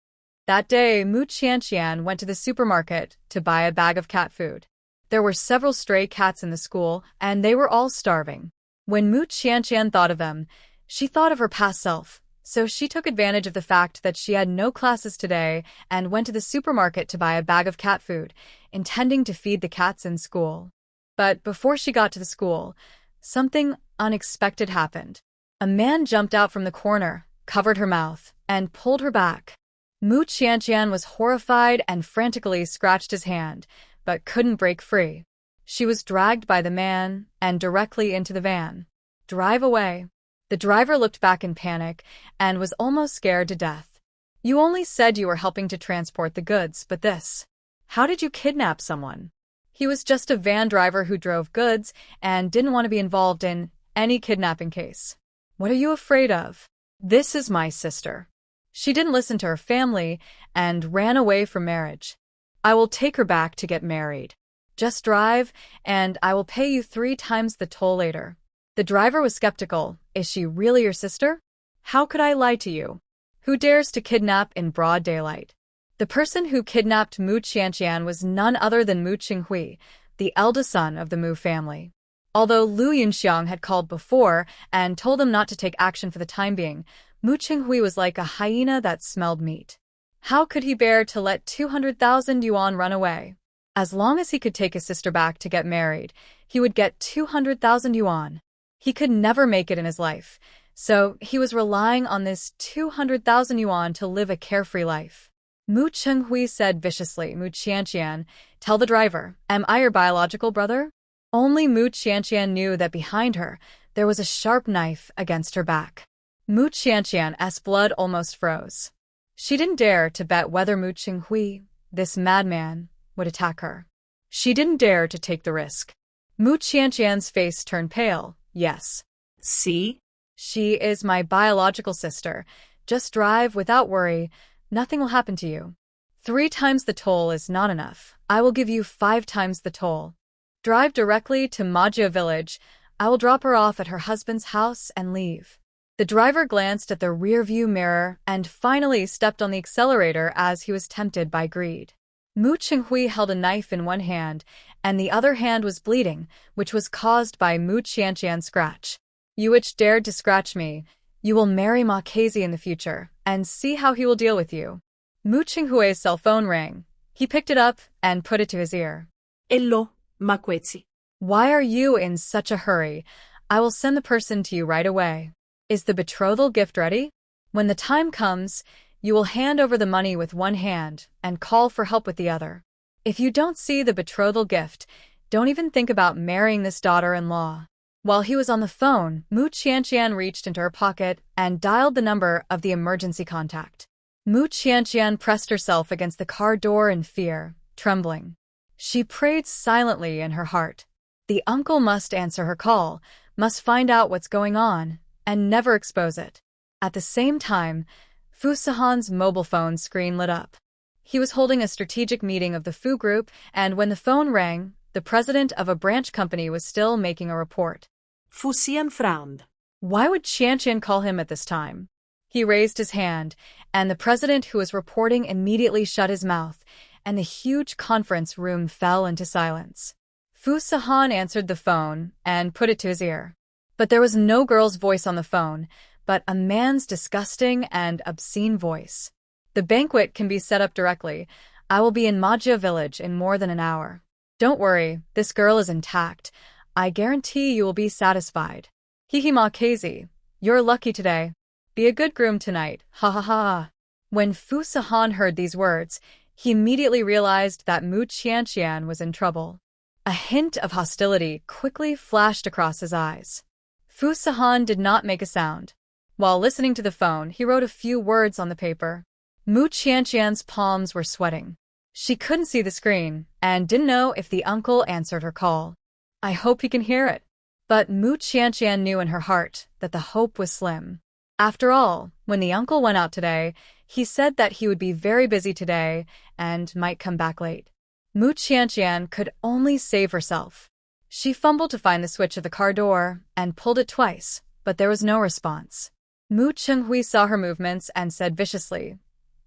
That day, Mu Qianqian went to the supermarket to buy a bag of cat food. There were several stray cats in the school, and they were all starving. When Mu Qianqian thought of them, she thought of her past self, so she took advantage of the fact that she had no classes today and went to the supermarket to buy a bag of cat food, intending to feed the cats in school. But before she got to the school, something unexpected happened. A man jumped out from the corner, covered her mouth, and pulled her back. Mu Qianqian was horrified and frantically scratched his hand, but couldn't break free. She was dragged by the man and directly into the van. Drive away. The driver looked back in panic and was almost scared to death. You only said you were helping to transport the goods, but this. How did you kidnap someone? He was just a van driver who drove goods and didn't want to be involved in any kidnapping case. What are you afraid of? This is my sister. She didn't listen to her family and ran away from marriage. I will take her back to get married. Just drive, and I will pay you 3 times the toll later. The driver was skeptical. Is she really your sister? How could I lie to you? Who dares to kidnap in broad daylight? The person who kidnapped Mu Qianqian was none other than Mu Qinghui, the eldest son of the Mu family. Although Lu Yunxiang had called before and told them not to take action for the time being, Mu Qinghui was like a hyena that smelled meat. How could he bear to let 200,000 yuan run away? As long as he could take his sister back to get married, he would get 200,000 yuan. He could never make it in his life, so he was relying on this 200,000 yuan to live a carefree life. Mu Qinghui said viciously, Mu Qianqian, tell the driver, am I your biological brother? Only Mu Qianqian knew that behind her, there was a sharp knife against her back. Mu Qianqian's blood almost froze. She didn't dare to bet whether Mu Qinghui, this madman, would attack her. She didn't dare to take the risk. Mu Qianqian's face turned pale. Yes. See? She is my biological sister. Just drive without worry. Nothing will happen to you. 3 times the toll is not enough. I will give you 5 times the toll. Drive directly to Majia village. I will drop her off at her husband's house and leave. The driver glanced at the rearview mirror and finally stepped on the accelerator as he was tempted by greed. Mu Qinghui held a knife in one hand, and the other hand was bleeding, which was caused by Mu Qianqian's scratch. You which dared to scratch me, you will marry Ma Casey in the future, and see how he will deal with you. Mu Qinghui's cell phone rang. He picked it up and put it to his ear. Hello, Makwetsi. Why are you in such a hurry? I will send the person to you right away. Is the betrothal gift ready? When the time comes, you will hand over the money with one hand and call for help with the other. If you don't see the betrothal gift, don't even think about marrying this daughter-in-law. While he was on the phone, Mu Qianqian reached into her pocket and dialed the number of the emergency contact. Mu Qianqian pressed herself against the car door in fear, trembling. She prayed silently in her heart. The uncle must answer her call, must find out what's going on, and never expose it. At the same time, Fu Sihan's mobile phone screen lit up. He was holding a strategic meeting of the Fu Group, and when the phone rang, the president of a branch company was still making a report. Fu Sihan frowned. Why would Qianqian call him at this time? He raised his hand, and the president who was reporting immediately shut his mouth, and the huge conference room fell into silence. Fu Sihan answered the phone and put it to his ear. But there was no girl's voice on the phone, but a man's disgusting and obscene voice. The banquet can be set up directly. I will be in Manga village in more than an hour. Don't worry, this girl is intact. I guarantee you will be satisfied. Hihi Makazi, you're lucky today. Be a good groom tonight, ha ha ha. When Fu Sahan heard these words, he immediately realized that Mu Qianqian was in trouble. A hint of hostility quickly flashed across his eyes. Fu Sahan did not make a sound. While listening to the phone, he wrote a few words on the paper. Mu Qianqian's palms were sweating. She couldn't see the screen and didn't know if the uncle answered her call. I hope he can hear it. But Mu Qianqian knew in her heart that the hope was slim. After all, when the uncle went out today, he said that he would be very busy today and might come back late. Mu Qianqian could only save herself. She fumbled to find the switch of the car door and pulled it twice, but there was no response. Mu Chenghui saw her movements and said viciously,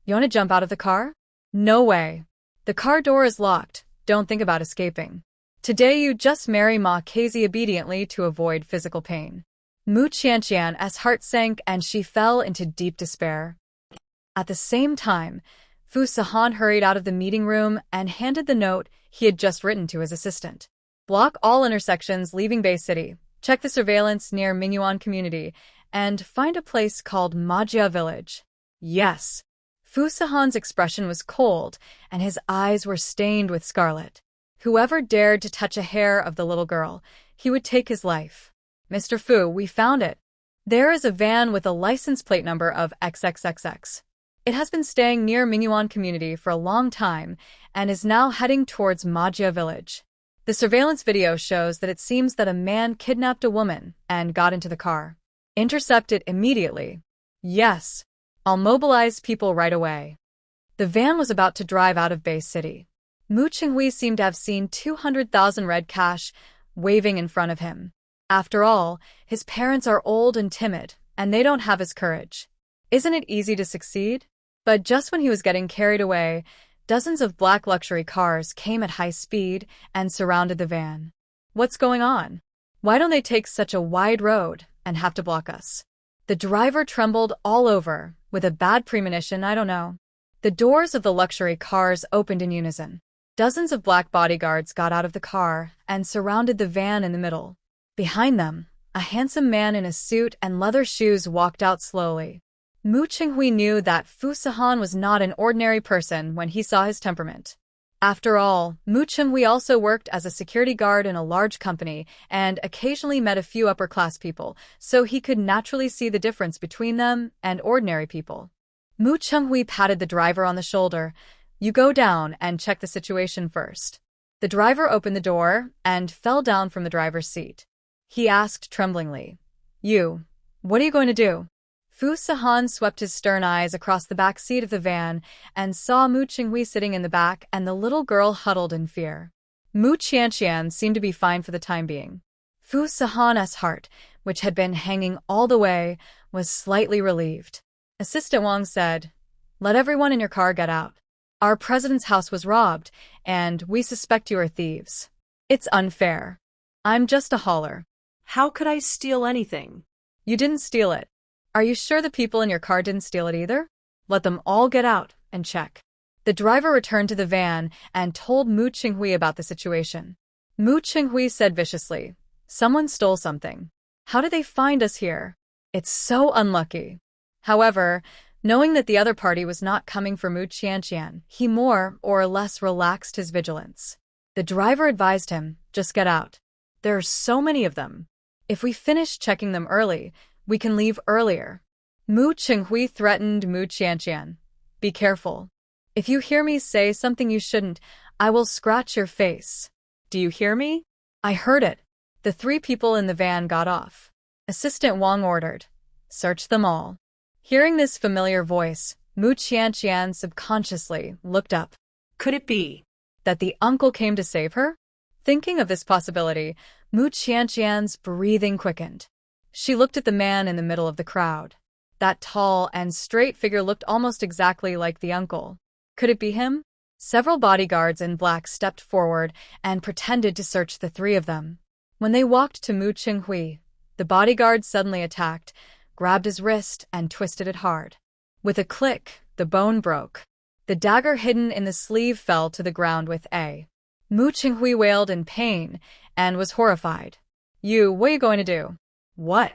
"You want to jump out of the car?" "No way. The car door is locked. Don't think about escaping. Today you just marry Ma Kazi obediently to avoid physical pain." Mu Qianqian's heart sank and she fell into deep despair. At the same time, Fu Sahan hurried out of the meeting room and handed the note he had just written to his assistant. Block all intersections leaving Bay City, check the surveillance near Mingyuan community, and find a place called Manga village. Yes. Fu Sahan's expression was cold, and his eyes were stained with scarlet. Whoever dared to touch a hair of the little girl, he would take his life. "Mr. Fu, we found it. There is a van with a license plate number of XXXX. It has been staying near Mingyuan community for a long time and is now heading towards Manga village. The surveillance video shows that it seems that a man kidnapped a woman and got into the car. Intercept it immediately." "Yes. I'll mobilize people right away." The van was about to drive out of Bay City. Mu Qinghui seemed to have seen 200,000 red cash waving in front of him. After all, his parents are old and timid, and they don't have his courage. Isn't it easy to succeed? But just when he was getting carried away, dozens of black luxury cars came at high speed and surrounded the van. "What's going on? Why don't they take such a wide road and have to block us?" The driver trembled all over, with a bad premonition, I don't know. The doors of the luxury cars opened in unison. Dozens of black bodyguards got out of the car and surrounded the van in the middle. Behind them, a handsome man in a suit and leather shoes walked out slowly. Mu Qinghui knew that Fu Sahan was not an ordinary person when he saw his temperament. After all, Mu Qinghui also worked as a security guard in a large company and occasionally met a few upper-class people, so he could naturally see the difference between them and ordinary people. Mu Qinghui patted the driver on the shoulder. "You go down and check the situation first." The driver opened the door and fell down from the driver's seat. He asked tremblingly, What are you going to do?" Fu Sahan swept his stern eyes across the back seat of the van and saw Mu Qinghui sitting in the back and the little girl huddled in fear. Mu Qianqian seemed to be fine for the time being. Fu Sahan's heart, which had been hanging all the way, was slightly relieved. Assistant Wang said, "Let everyone in your car get out. Our president's house was robbed, and we suspect you are thieves. It's unfair. I'm just a hauler." How could I steal anything? "You didn't steal it. Are you sure the people in your car didn't steal it either? Let them all get out and check." The driver returned to the van and told Mu Qinghui about the situation. Mu Qinghui said viciously, "Someone stole something. How did they find us here? It's so unlucky." However, knowing that the other party was not coming for Mu Qianqian, he more or less relaxed his vigilance. The driver advised him, "Just get out. There are so many of them. If we finish checking them early, we can leave earlier." Mu Qinghui threatened Mu Qianqian, "Be careful. If you hear me say something you shouldn't, I will scratch your face." "Do you hear me?" "I heard it." The three people in the van got off. Assistant Wang ordered, "Search them all." Hearing this familiar voice, Mu Qianqian subconsciously looked up. Could it be that the uncle came to save her? Thinking of this possibility, Mu Qianqian's breathing quickened. She looked at the man in the middle of the crowd. That tall and straight figure looked almost exactly like the uncle. Could it be him? Several bodyguards in black stepped forward and pretended to search the three of them. When they walked to Mu Qinghui, The bodyguard suddenly attacked, grabbed his wrist, and twisted it hard. With a click, the bone broke. The dagger hidden in the sleeve fell to the ground with a. Mu Qinghui wailed in pain and was horrified. What are you going to do? What?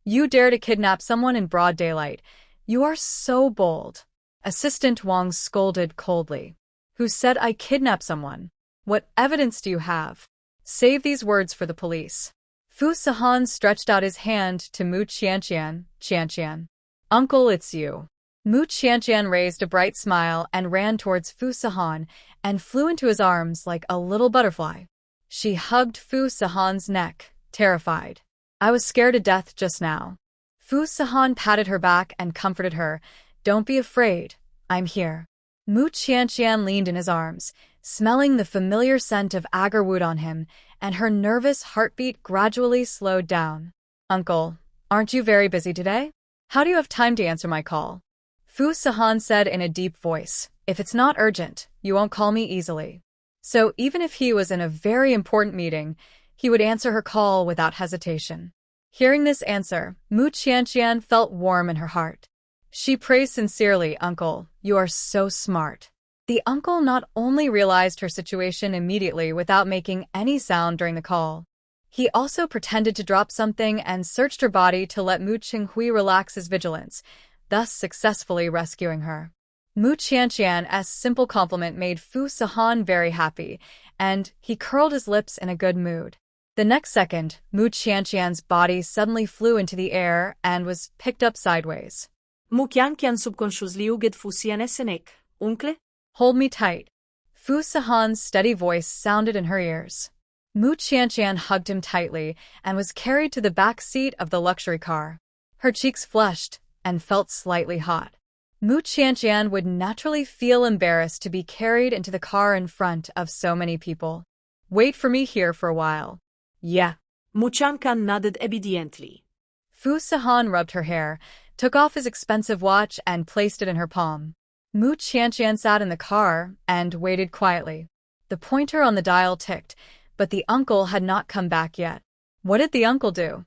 You dare to kidnap someone in broad daylight. You are so bold. Assistant Wang scolded coldly. Who said I kidnapped someone? What evidence do you have? Save these words for the police. Fu Sahan stretched out his hand to Mu Qianqian. Uncle, it's you. Mu Qianqian raised a bright smile and ran towards Fu Sahan and flew into his arms like a little butterfly. She hugged Fu Sahan's neck, terrified. I was scared to death just now. Fu Sahan patted her back and comforted her. Don't be afraid. I'm here. Mu Qianqian leaned in his arms, smelling the familiar scent of agarwood on him, and her nervous heartbeat gradually slowed down. Uncle, aren't you very busy today? How do you have time to answer my call? Fu Sahan said in a deep voice, if it's not urgent, you won't call me easily. So even if he was in a very important meeting, he would answer her call without hesitation. Hearing this answer, Mu Qianqian felt warm in her heart. She praised sincerely, Uncle, you are so smart. The uncle not only realized her situation immediately without making any sound during the call, he also pretended to drop something and searched her body to let Mu Qinghui relax his vigilance, thus successfully rescuing her. Mu Qianqian's simple compliment made Fu Sahan very happy, and he curled his lips in a good mood. The next second, Mu Qianqian's body suddenly flew into the air and was picked up sideways. Mu Qianqian subconsciously uged Fu Sianesenek, uncle? Hold me tight. Fu Sahan's steady voice sounded in her ears. Mu Qianqian hugged him tightly and was carried to the back seat of the luxury car. Her cheeks flushed and felt slightly hot. Mu Qianqian would naturally feel embarrassed to be carried into the car in front of so many people. Wait for me here for a while. Yeah. Mu Qianqian nodded obediently. Fu Sahan rubbed her hair, took off his expensive watch and placed it in her palm. Mu Qianqian sat in the car and waited quietly. The pointer on the dial ticked, but the uncle had not come back yet. What did the uncle do?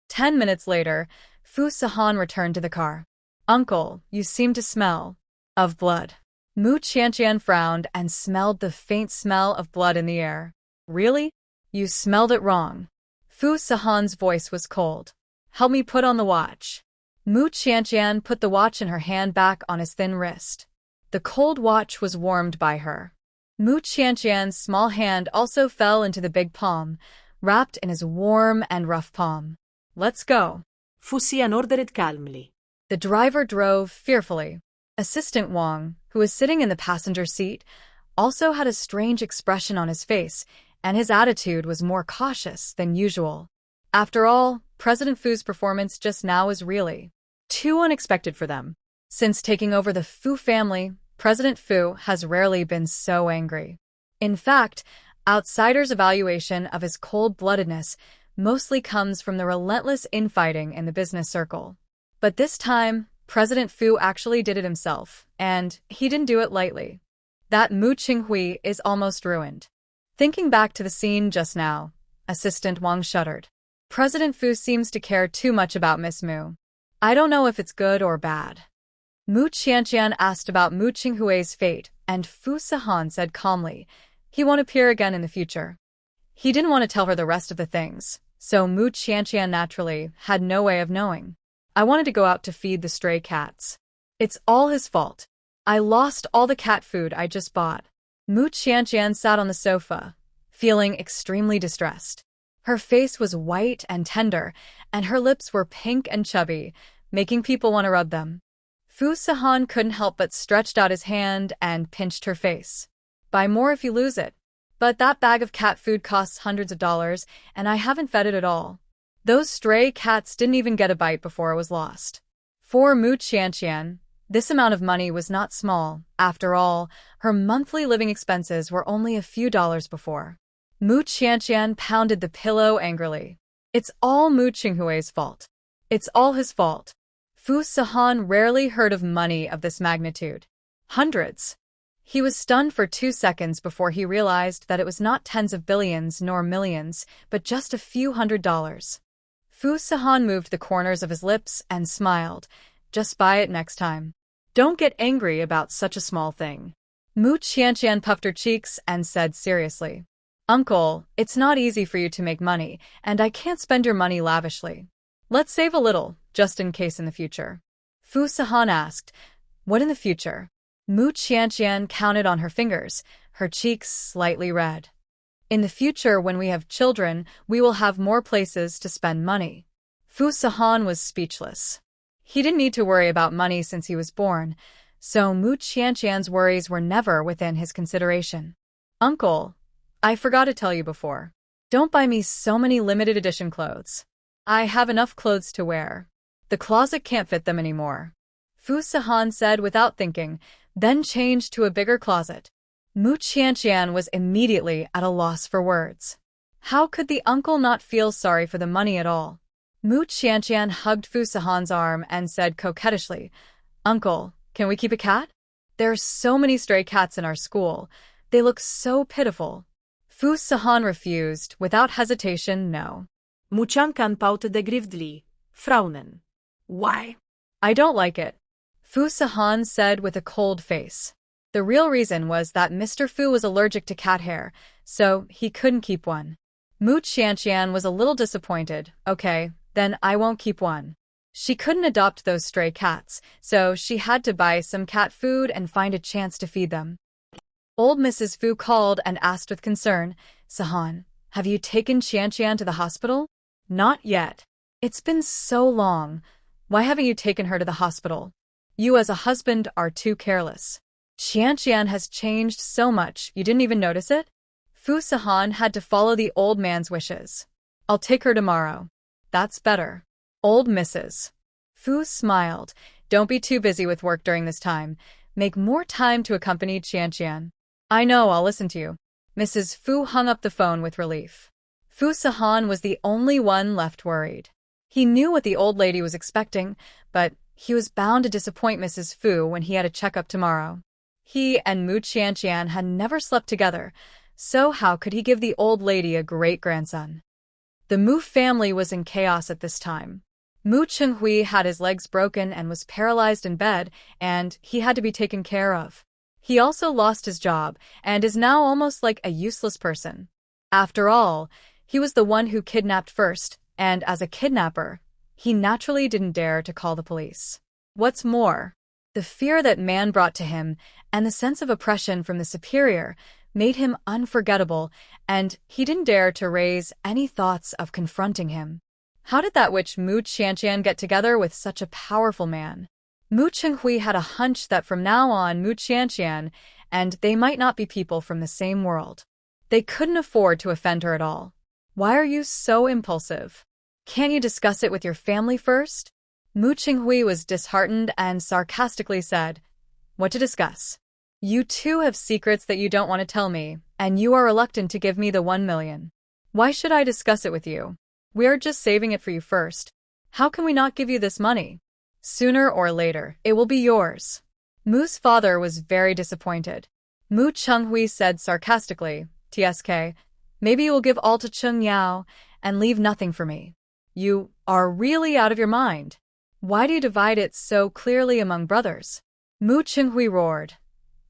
10 minutes later, Fu Sahan returned to the car. Uncle, you seem to smell of blood. Mu Qianqian frowned and smelled the faint smell of blood in the air. Really? You smelled it wrong. Fu Sahan's voice was cold. Help me put on the watch. Mu Qianqian put the watch in her hand back on his thin wrist. The cold watch was warmed by her. Mu Qianqian's small hand also fell into the big palm, wrapped in his warm and rough palm. Let's go. Fu Xian ordered calmly. The driver drove fearfully. Assistant Wang, who was sitting in the passenger seat, also had a strange expression on his face, and his attitude was more cautious than usual. After all, President Fu's performance just now was really too unexpected for them. Since taking over the Fu family, President Fu has rarely been so angry. In fact, outsiders' evaluation of his cold-bloodedness mostly comes from the relentless infighting in the business circle. But this time, President Fu actually did it himself, and he didn't do it lightly. That Mu Qinghui is almost ruined. Thinking back to the scene just now, Assistant Wang shuddered. President Fu seems to care too much about Miss Mu. I don't know if it's good or bad. Mu Qianqian asked about Mu Qinghui's fate, and Fu Sahan said calmly, he won't appear again in the future. He didn't want to tell her the rest of the things, so Mu Qianqian naturally had no way of knowing. I wanted to go out to feed the stray cats. It's all his fault. I lost all the cat food I just bought. Mu Qianqian sat on the sofa, feeling extremely distressed. Her face was white and tender, and her lips were pink and chubby, making people want to rub them. Fu Sahan couldn't help but stretched out his hand and pinched her face. Buy more if you lose it. But that bag of cat food costs hundreds of dollars, and I haven't fed it at all. Those stray cats didn't even get a bite before it was lost. For Mu Qianqian, this amount of money was not small. After all, her monthly living expenses were only a few dollars before. Mu Qianqian pounded the pillow angrily. It's all Mu Qinghui's fault. It's all his fault. Fu Sahan rarely heard of money of this magnitude. Hundreds. He was stunned for 2 seconds before he realized that it was not tens of billions nor millions, but just a few $100s. Fu Sahan moved the corners of his lips and smiled. Just buy it next time. Don't get angry about such a small thing. Mu Qianqian puffed her cheeks and said seriously, Uncle, it's not easy for you to make money, and I can't spend your money lavishly. Let's save a little, just in case in the future. Fu Sahan asked, What in the future? Mu Qianqian counted on her fingers, her cheeks slightly red. In the future, when we have children, we will have more places to spend money. Fu Sahan was speechless. He didn't need to worry about money since he was born, so Mu Qianqian's worries were never within his consideration. Uncle, I forgot to tell you before. Don't buy me so many limited edition clothes. I have enough clothes to wear. The closet can't fit them anymore. Fu Sahan said without thinking, then changed to a bigger closet. Mu Qianqian was immediately at a loss for words. How could the uncle not feel sorry for the money at all? Mu Qianqian hugged Fu Sahan's arm and said coquettishly, Uncle, can we keep a cat? There are so many stray cats in our school. They look so pitiful. Fu Sahan refused, without hesitation, no. Muchankan pautede grivdli, fraunen. Why? I don't like it. Fu Sahan said with a cold face. The real reason was that Mr. Fu was allergic to cat hair, so he couldn't keep one. Mu Qianqian was a little disappointed. Okay, then I won't keep one. She couldn't adopt those stray cats, so she had to buy some cat food and find a chance to feed them. Old Mrs. Fu called and asked with concern, Sahan, have you taken Qianqian to the hospital? Not yet. It's been so long. Why haven't you taken her to the hospital? You as a husband are too careless. Qianqian has changed so much, you didn't even notice it? Fu Sahan had to follow the old man's wishes. I'll take her tomorrow. That's better. Old Mrs. Fu smiled. Don't be too busy with work during this time. Make more time to accompany Qianqian. I know, I'll listen to you. Mrs. Fu hung up the phone with relief. Fu Sahan was the only one left worried. He knew what the old lady was expecting, but he was bound to disappoint Mrs. Fu when he had a checkup tomorrow. He and Mu Qianqian had never slept together, so how could he give the old lady a great-grandson? The Mu family was in chaos at this time. Mu Chenghui had his legs broken and was paralyzed in bed, and he had to be taken care of. He also lost his job and is now almost like a useless person. After all, he was the one who kidnapped first, and as a kidnapper, he naturally didn't dare to call the police. What's more, the fear that man brought to him and the sense of oppression from the superior made him unforgettable, and he didn't dare to raise any thoughts of confronting him. How did that witch Mu Qianqian get together with such a powerful man? Mu Chenghui had a hunch that from now on Mu Qianqian and they might not be people from the same world. They couldn't afford to offend her at all. Why are you so impulsive? Can't you discuss it with your family first? Mu Chenghui was disheartened and sarcastically said, What to discuss? You two have secrets that you don't want to tell me, and you are reluctant to give me the 1 million. Why should I discuss it with you? We're just saving it for you first. How can we not give you this money? Sooner or later, it will be yours. Mu's father was very disappointed. Mu Chenghui said sarcastically, TSK, maybe you will give all to Cheng Yao and leave nothing for me. You are really out of your mind. Why do you divide it so clearly among brothers? Mu Chenghui roared.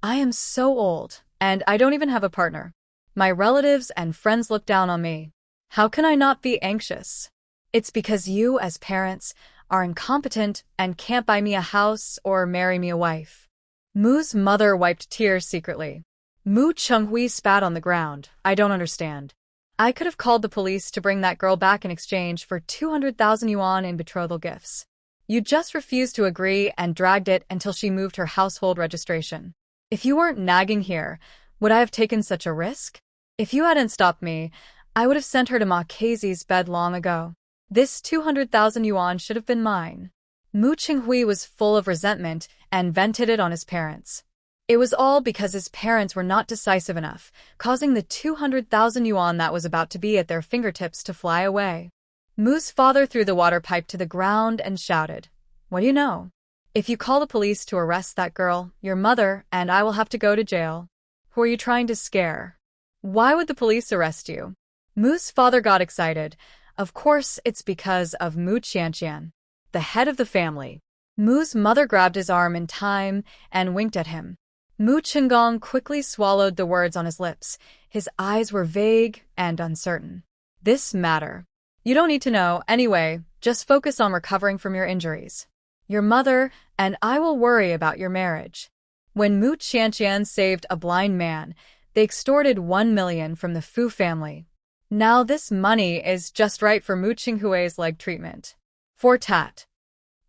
I am so old, and I don't even have a partner. My relatives and friends look down on me. How can I not be anxious? It's because you, as parents, are incompetent and can't buy me a house or marry me a wife. Mu's mother wiped tears secretly. Mu Chenghui spat on the ground. I don't understand. I could have called the police to bring that girl back in exchange for 200,000 yuan in betrothal gifts. You just refused to agree and dragged it until she moved her household registration. If you weren't nagging here, would I have taken such a risk? If you hadn't stopped me, I would have sent her to Ma Keizi's bed long ago. This 200,000 yuan should have been mine. Mu Chenghui was full of resentment and vented it on his parents. It was all because his parents were not decisive enough, causing the 200,000 yuan that was about to be at their fingertips to fly away. Mu's father threw the water pipe to the ground and shouted, What do you know? If you call the police to arrest that girl, your mother and I will have to go to jail. Who are you trying to scare? Why would the police arrest you? Mu's father got excited. Of course, it's because of Mu Qianqian, the head of the family. Mu's mother grabbed his arm in time and winked at him. Mu Qingong quickly swallowed the words on his lips. His eyes were vague and uncertain. This matter. You don't need to know. Anyway, just focus on recovering from your injuries. Your mother and I will worry about your marriage. When Mu Qianqian saved a blind man, they extorted 1 million from the Fu family. Now this money is just right for Mu Qinghui's leg treatment. For Tat.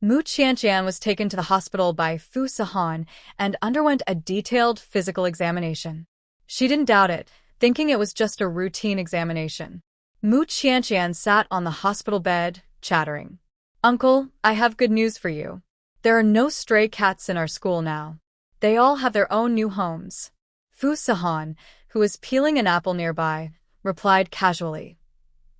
Mu Qianqian was taken to the hospital by Fu Sahan and underwent a detailed physical examination. She didn't doubt it, thinking it was just a routine examination. Mu Qianqian sat on the hospital bed, chattering. Uncle, I have good news for you. There are no stray cats in our school now. They all have their own new homes. Fu Sahan, who was peeling an apple nearby, replied casually.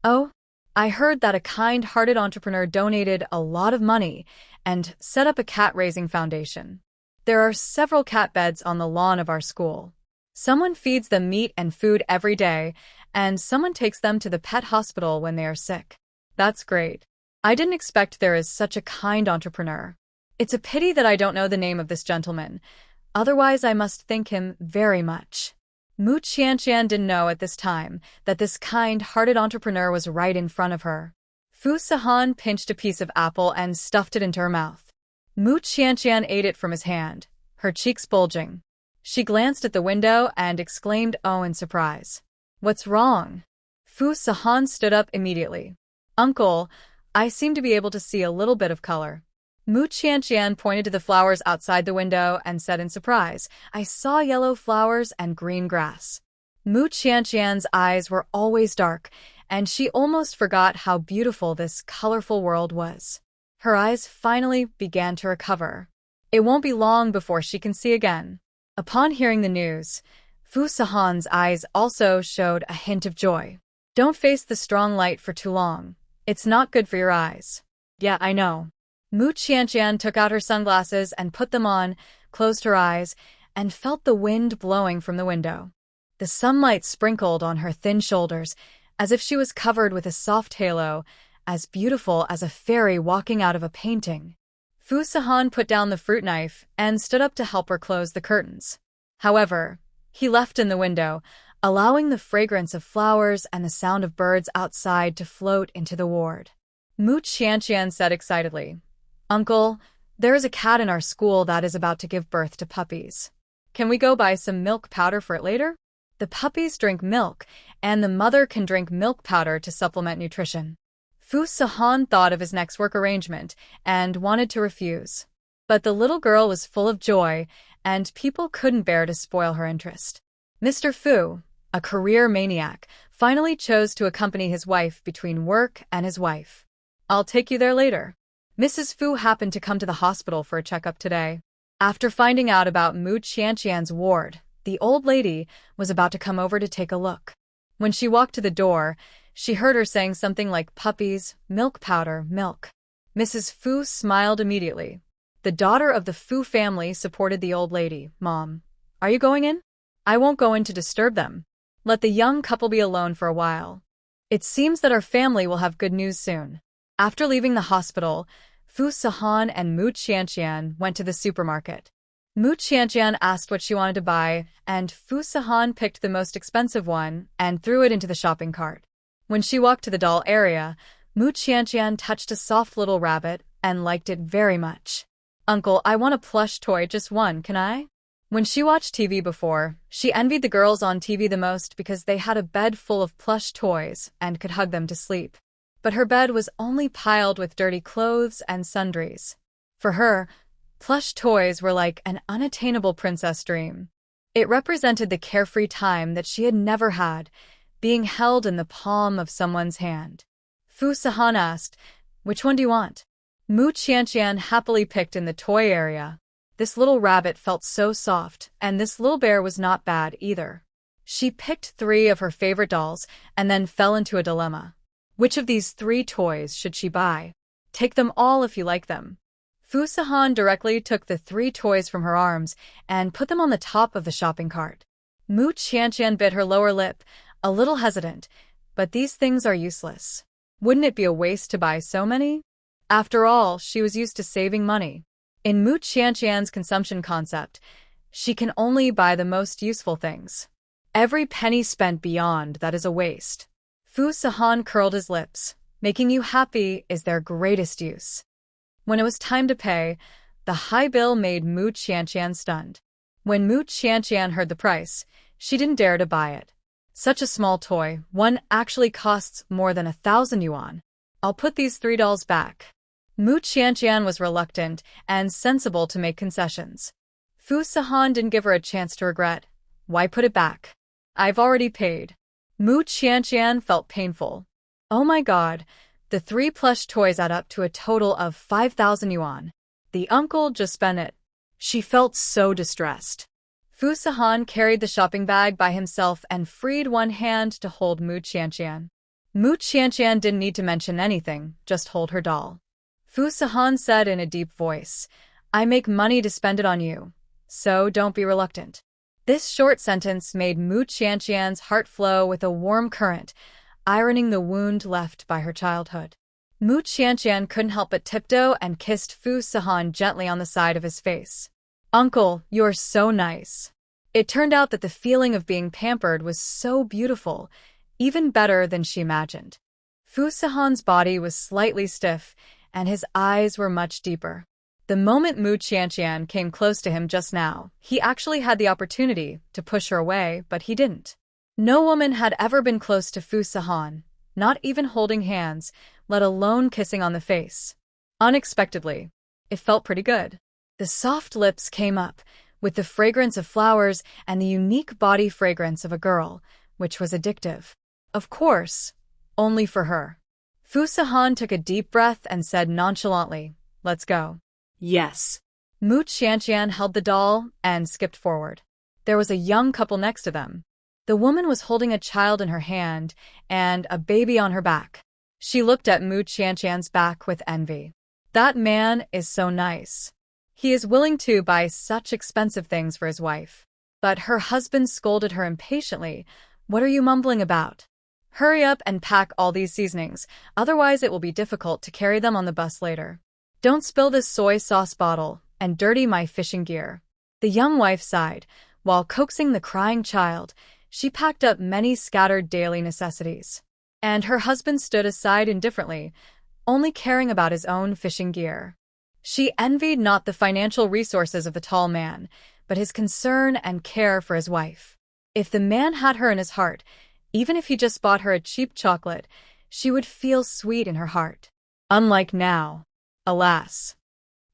Oh, I heard that a kind-hearted entrepreneur donated a lot of money and set up a cat-raising foundation. There are several cat beds on the lawn of our school. Someone feeds them meat and food every day, and someone takes them to the pet hospital when they are sick. That's great. I didn't expect there is such a kind entrepreneur. It's a pity that I don't know the name of this gentleman. Otherwise, I must thank him very much. Mu Qianqian didn't know at this time that this kind-hearted entrepreneur was right in front of her. Fu Sahan pinched a piece of apple and stuffed it into her mouth. Mu Qianqian ate it from his hand, her cheeks bulging. She glanced at the window and exclaimed, "Oh," in surprise. What's wrong? Fu Sahan stood up immediately. Uncle, I seem to be able to see a little bit of color. Mu Qianqian pointed to the flowers outside the window and said in surprise, I saw yellow flowers and green grass. Mu Qianqian's eyes were always dark, and she almost forgot how beautiful this colorful world was. Her eyes finally began to recover. It won't be long before she can see again. Upon hearing the news, Fu Sahan's eyes also showed a hint of joy. Don't face the strong light for too long. It's not good for your eyes. Yeah, I know. Mu Qianqian took out her sunglasses and put them on, closed her eyes, and felt the wind blowing from the window. The sunlight sprinkled on her thin shoulders, as if she was covered with a soft halo, as beautiful as a fairy walking out of a painting. Fu Sahan put down the fruit knife and stood up to help her close the curtains. However, he left in the window, allowing the fragrance of flowers and the sound of birds outside to float into the ward. Mu Qianqian said excitedly, Uncle, there is a cat in our school that is about to give birth to puppies. Can we go buy some milk powder for it later? The puppies drink milk, and the mother can drink milk powder to supplement nutrition. Fu Sahan thought of his next work arrangement and wanted to refuse. But the little girl was full of joy, and people couldn't bear to spoil her interest. Mr. Fu, a career maniac, finally chose to accompany his wife between work and his wife. I'll take you there later. Mrs. Fu happened to come to the hospital for a checkup today. After finding out about Mu Qianqian's ward, the old lady was about to come over to take a look. When she walked to the door, she heard her saying something like puppies, milk powder, milk. Mrs. Fu smiled immediately. The daughter of the Fu family supported the old lady. Mom, are you going in? I won't go in to disturb them. Let the young couple be alone for a while. It seems that our family will have good news soon. After leaving the hospital, Fu Sahan and Mu Qianqian went to the supermarket. Mu Qianqian asked what she wanted to buy, and Fu Sahan picked the most expensive one and threw it into the shopping cart. When she walked to the doll area, Mu Qianqian touched a soft little rabbit and liked it very much. Uncle, I want a plush toy, just one, can I? When she watched TV before, she envied the girls on TV the most because they had a bed full of plush toys and could hug them to sleep. But her bed was only piled with dirty clothes and sundries. For her, plush toys were like an unattainable princess dream. It represented the carefree time that she had never had, being held in the palm of someone's hand. Fu Sahan asked, which one do you want? Mu Qianqian happily picked in the toy area. This little rabbit felt so soft, and this little bear was not bad either. She picked 3 of her favorite dolls and then fell into a dilemma. Which of these 3 toys should she buy? Take them all if you like them. Fu Sahan directly took the 3 toys from her arms and put them on the top of the shopping cart. Mu Qianqian bit her lower lip, a little hesitant, but these things are useless. Wouldn't it be a waste to buy so many? After all, she was used to saving money. In Mu Qianqian's consumption concept, she can only buy the most useful things. Every penny spent beyond that is a waste. Fu Sahan curled his lips. Making you happy is their greatest use. When it was time to pay, the high bill made Mu Qianqian stunned. When Mu Qianqian heard the price, she didn't dare to buy it. Such a small toy, one actually costs more than 1,000 yuan. I'll put these $3 back. Mu Qianqian was reluctant and sensible to make concessions. Fu Sahan didn't give her a chance to regret. Why put it back? I've already paid. Mu Qianqian felt painful. Oh my god, the 3 plush toys add up to a total of 5,000 yuan. The uncle just spent it. She felt so distressed. Fu Sahan carried the shopping bag by himself and freed one hand to hold Mu Qianqian. Mu Qianqian didn't need to mention anything, just hold her doll. Fu Sahan said in a deep voice, I make money to spend it on you, so don't be reluctant. This short sentence made Mu Qianqian's heart flow with a warm current, ironing the wound left by her childhood. Mu Qianqian couldn't help but tiptoe and kissed Fu Sahan gently on the side of his face. Uncle, you're so nice. It turned out that the feeling of being pampered was so beautiful, even better than she imagined. Fu Sahan's body was slightly stiff, and his eyes were much deeper. The moment Mu Qianqian came close to him just now, he actually had the opportunity to push her away, but he didn't. No woman had ever been close to Fu Sahan, not even holding hands, let alone kissing on the face. Unexpectedly, it felt pretty good. The soft lips came up, with the fragrance of flowers and the unique body fragrance of a girl, which was addictive. Of course, only for her. Fu Sahan took a deep breath and said nonchalantly, Let's go. Yes. Mu Qianqian held the doll and skipped forward. There was a young couple next to them. The woman was holding a child in her hand and a baby on her back. She looked at Mu Qianqian's back with envy. That man is so nice. He is willing to buy such expensive things for his wife. But her husband scolded her impatiently. What are you mumbling about? Hurry up and pack all these seasonings, otherwise it will be difficult to carry them on the bus later. Don't spill this soy sauce bottle and dirty my fishing gear. The young wife sighed. While coaxing the crying child, she packed up many scattered daily necessities. And her husband stood aside indifferently, only caring about his own fishing gear. She envied not the financial resources of the tall man, but his concern and care for his wife. If the man had her in his heart, even if he just bought her a cheap chocolate, she would feel sweet in her heart. Unlike now. Alas.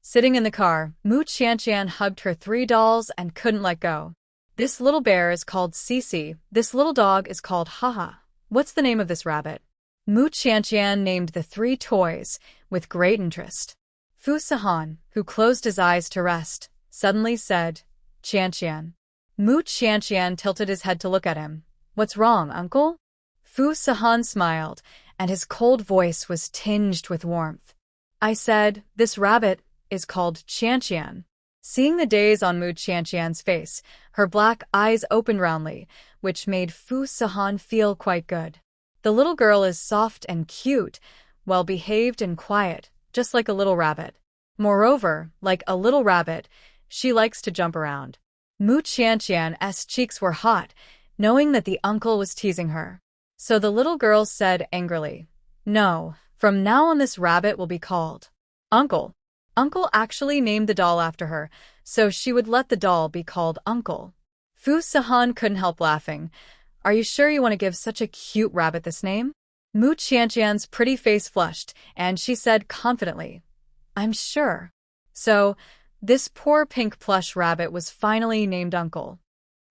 Sitting in the car, Mu Qianqian hugged her 3 dolls and couldn't let go. This little bear is called Cici, this little dog is called Haha. What's the name of this rabbit? Mu Qianqian named the 3 toys, with great interest. Fu Sahan, who closed his eyes to rest, suddenly said, Qianqian. Mu Qianqian tilted his head to look at him. What's wrong, uncle? Fu Sahan smiled, and his cold voice was tinged with warmth. I said, this rabbit is called Qianqian. Seeing the daze on Mu Qianqian's face, her black eyes opened roundly, which made Fu Sahan feel quite good. The little girl is soft and cute, well-behaved and quiet, just like a little rabbit. Moreover, like a little rabbit, she likes to jump around. Mu Qianqian's cheeks were hot, knowing that the uncle was teasing her. So the little girl said angrily, No, from now on this rabbit will be called Uncle. Uncle actually named the doll after her, so she would let the doll be called Uncle. Fu Sahan couldn't help laughing. Are you sure you want to give such a cute rabbit this name? Mu Qianqian's pretty face flushed, and she said confidently, I'm sure. So, this poor pink plush rabbit was finally named Uncle.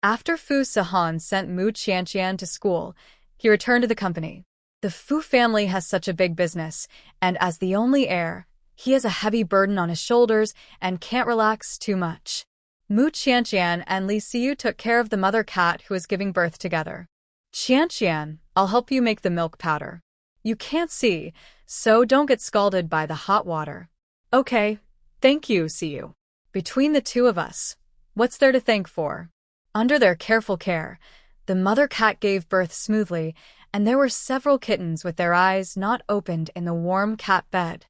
After Fu Sahan sent Mu Qianqian to school, he returned to the company. The Fu family has such a big business, and as the only heir, he has a heavy burden on his shoulders and can't relax too much. Mu Qianqian and Li Xiu took care of the mother cat who was giving birth together. Qianqian, I'll help you make the milk powder. You can't see, so don't get scalded by the hot water. Okay, thank you, Xiu. Between the two of us, what's there to thank for? Under their careful care, The mother cat gave birth smoothly, and there were several kittens with their eyes not opened in the warm cat bed.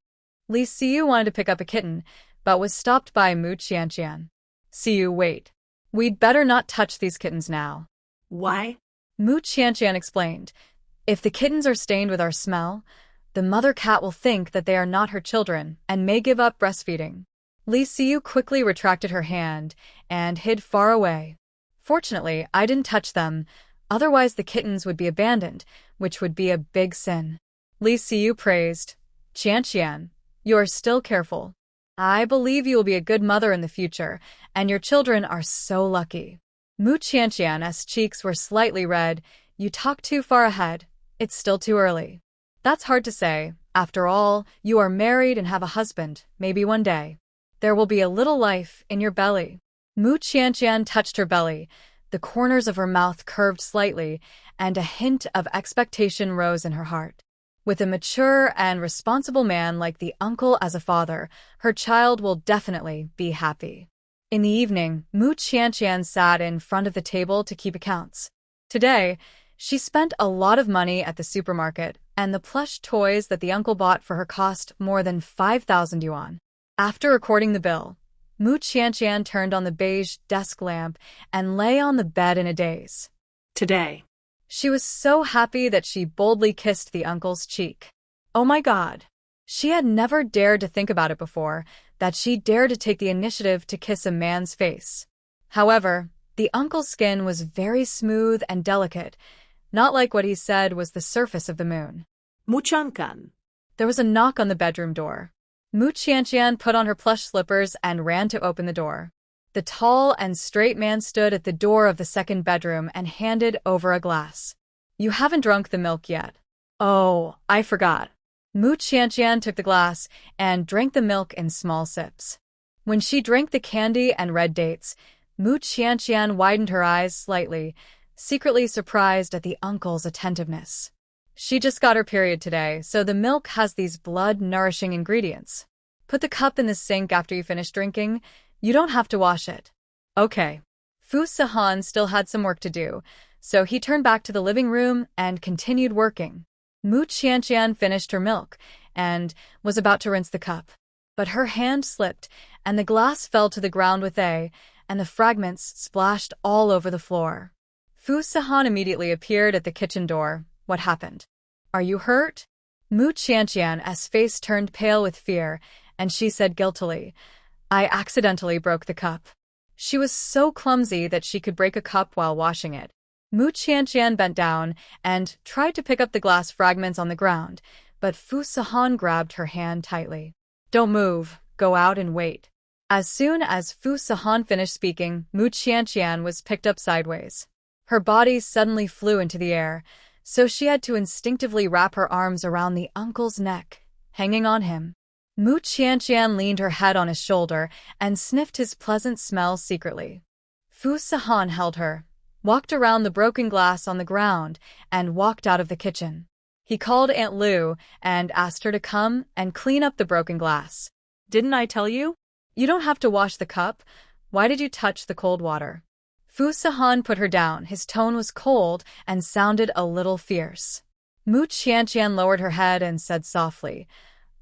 Li Siyu wanted to pick up a kitten, but was stopped by Mu Qianqian. Siyu, wait. We'd better not touch these kittens now. Why? Mu Qianqian explained. If the kittens are stained with our smell, the mother cat will think that they are not her children and may give up breastfeeding. Li Siyu quickly retracted her hand and hid far away. Fortunately, I didn't touch them, otherwise the kittens would be abandoned, which would be a big sin. Li Siyu praised. Qianqian, you are still careful. I believe you will be a good mother in the future, and your children are so lucky. Mu Qianqian's cheeks were slightly red. You talk too far ahead. It's still too early. That's hard to say. After all, you are married and have a husband. Maybe one day there will be a little life in your belly. Mu Qianqian touched her belly. The corners of her mouth curved slightly, and a hint of expectation rose in her heart. With a mature and responsible man like the uncle as a father, her child will definitely be happy. In the evening, Mu Qianqian sat in front of the table to keep accounts. Today, she spent a lot of money at the supermarket, and the plush toys that the uncle bought for her cost more than 5,000 yuan. After recording the bill, Mu Qianqian turned on the beige desk lamp and lay on the bed in a daze. Today. She was so happy that she boldly kissed the uncle's cheek. Oh my God! She had never dared to think about it before, that she dared to take the initiative to kiss a man's face. However, the uncle's skin was very smooth and delicate, not like what he said was the surface of the moon. Muchankan. There was a knock on the bedroom door. Mu Qianqian put on her plush slippers and ran to open the door. The tall and straight man stood at the door of the second bedroom and handed over a glass. You haven't drunk the milk yet. Oh, I forgot. Mu Qianqian took the glass and drank the milk in small sips. When she drank the candy and red dates, Mu Qianqian widened her eyes slightly, secretly surprised at the uncle's attentiveness. She just got her period today, so the milk has these blood-nourishing ingredients. Put the cup in the sink after you finish drinking. You don't have to wash it. Okay. Fu Sihan still had some work to do, so he turned back to the living room and continued working. Mu Qianqian finished her milk and was about to rinse the cup. But her hand slipped, and the glass fell to the ground with and the fragments splashed all over the floor. Fu Sihan immediately appeared at the kitchen door. What happened? Are you hurt? Mu Qianqian's face turned pale with fear, and she said guiltily, I accidentally broke the cup. She was so clumsy that she could break a cup while washing it. Mu Qianqian bent down and tried to pick up the glass fragments on the ground, but Fu Sihan grabbed her hand tightly. Don't move, go out and wait. As soon as Fu Sihan finished speaking, Mu Qianqian was picked up sideways. Her body suddenly flew into the air, so she had to instinctively wrap her arms around the uncle's neck, hanging on him. Mu Qianqian leaned her head on his shoulder and sniffed his pleasant smell secretly. Fu Sihan held her, walked around the broken glass on the ground, and walked out of the kitchen. He called Aunt Lu and asked her to come and clean up the broken glass. Didn't I tell you? You don't have to wash the cup. Why did you touch the cold water? Fu Sihan put her down. His tone was cold and sounded a little fierce. Mu Qianqian lowered her head and said softly,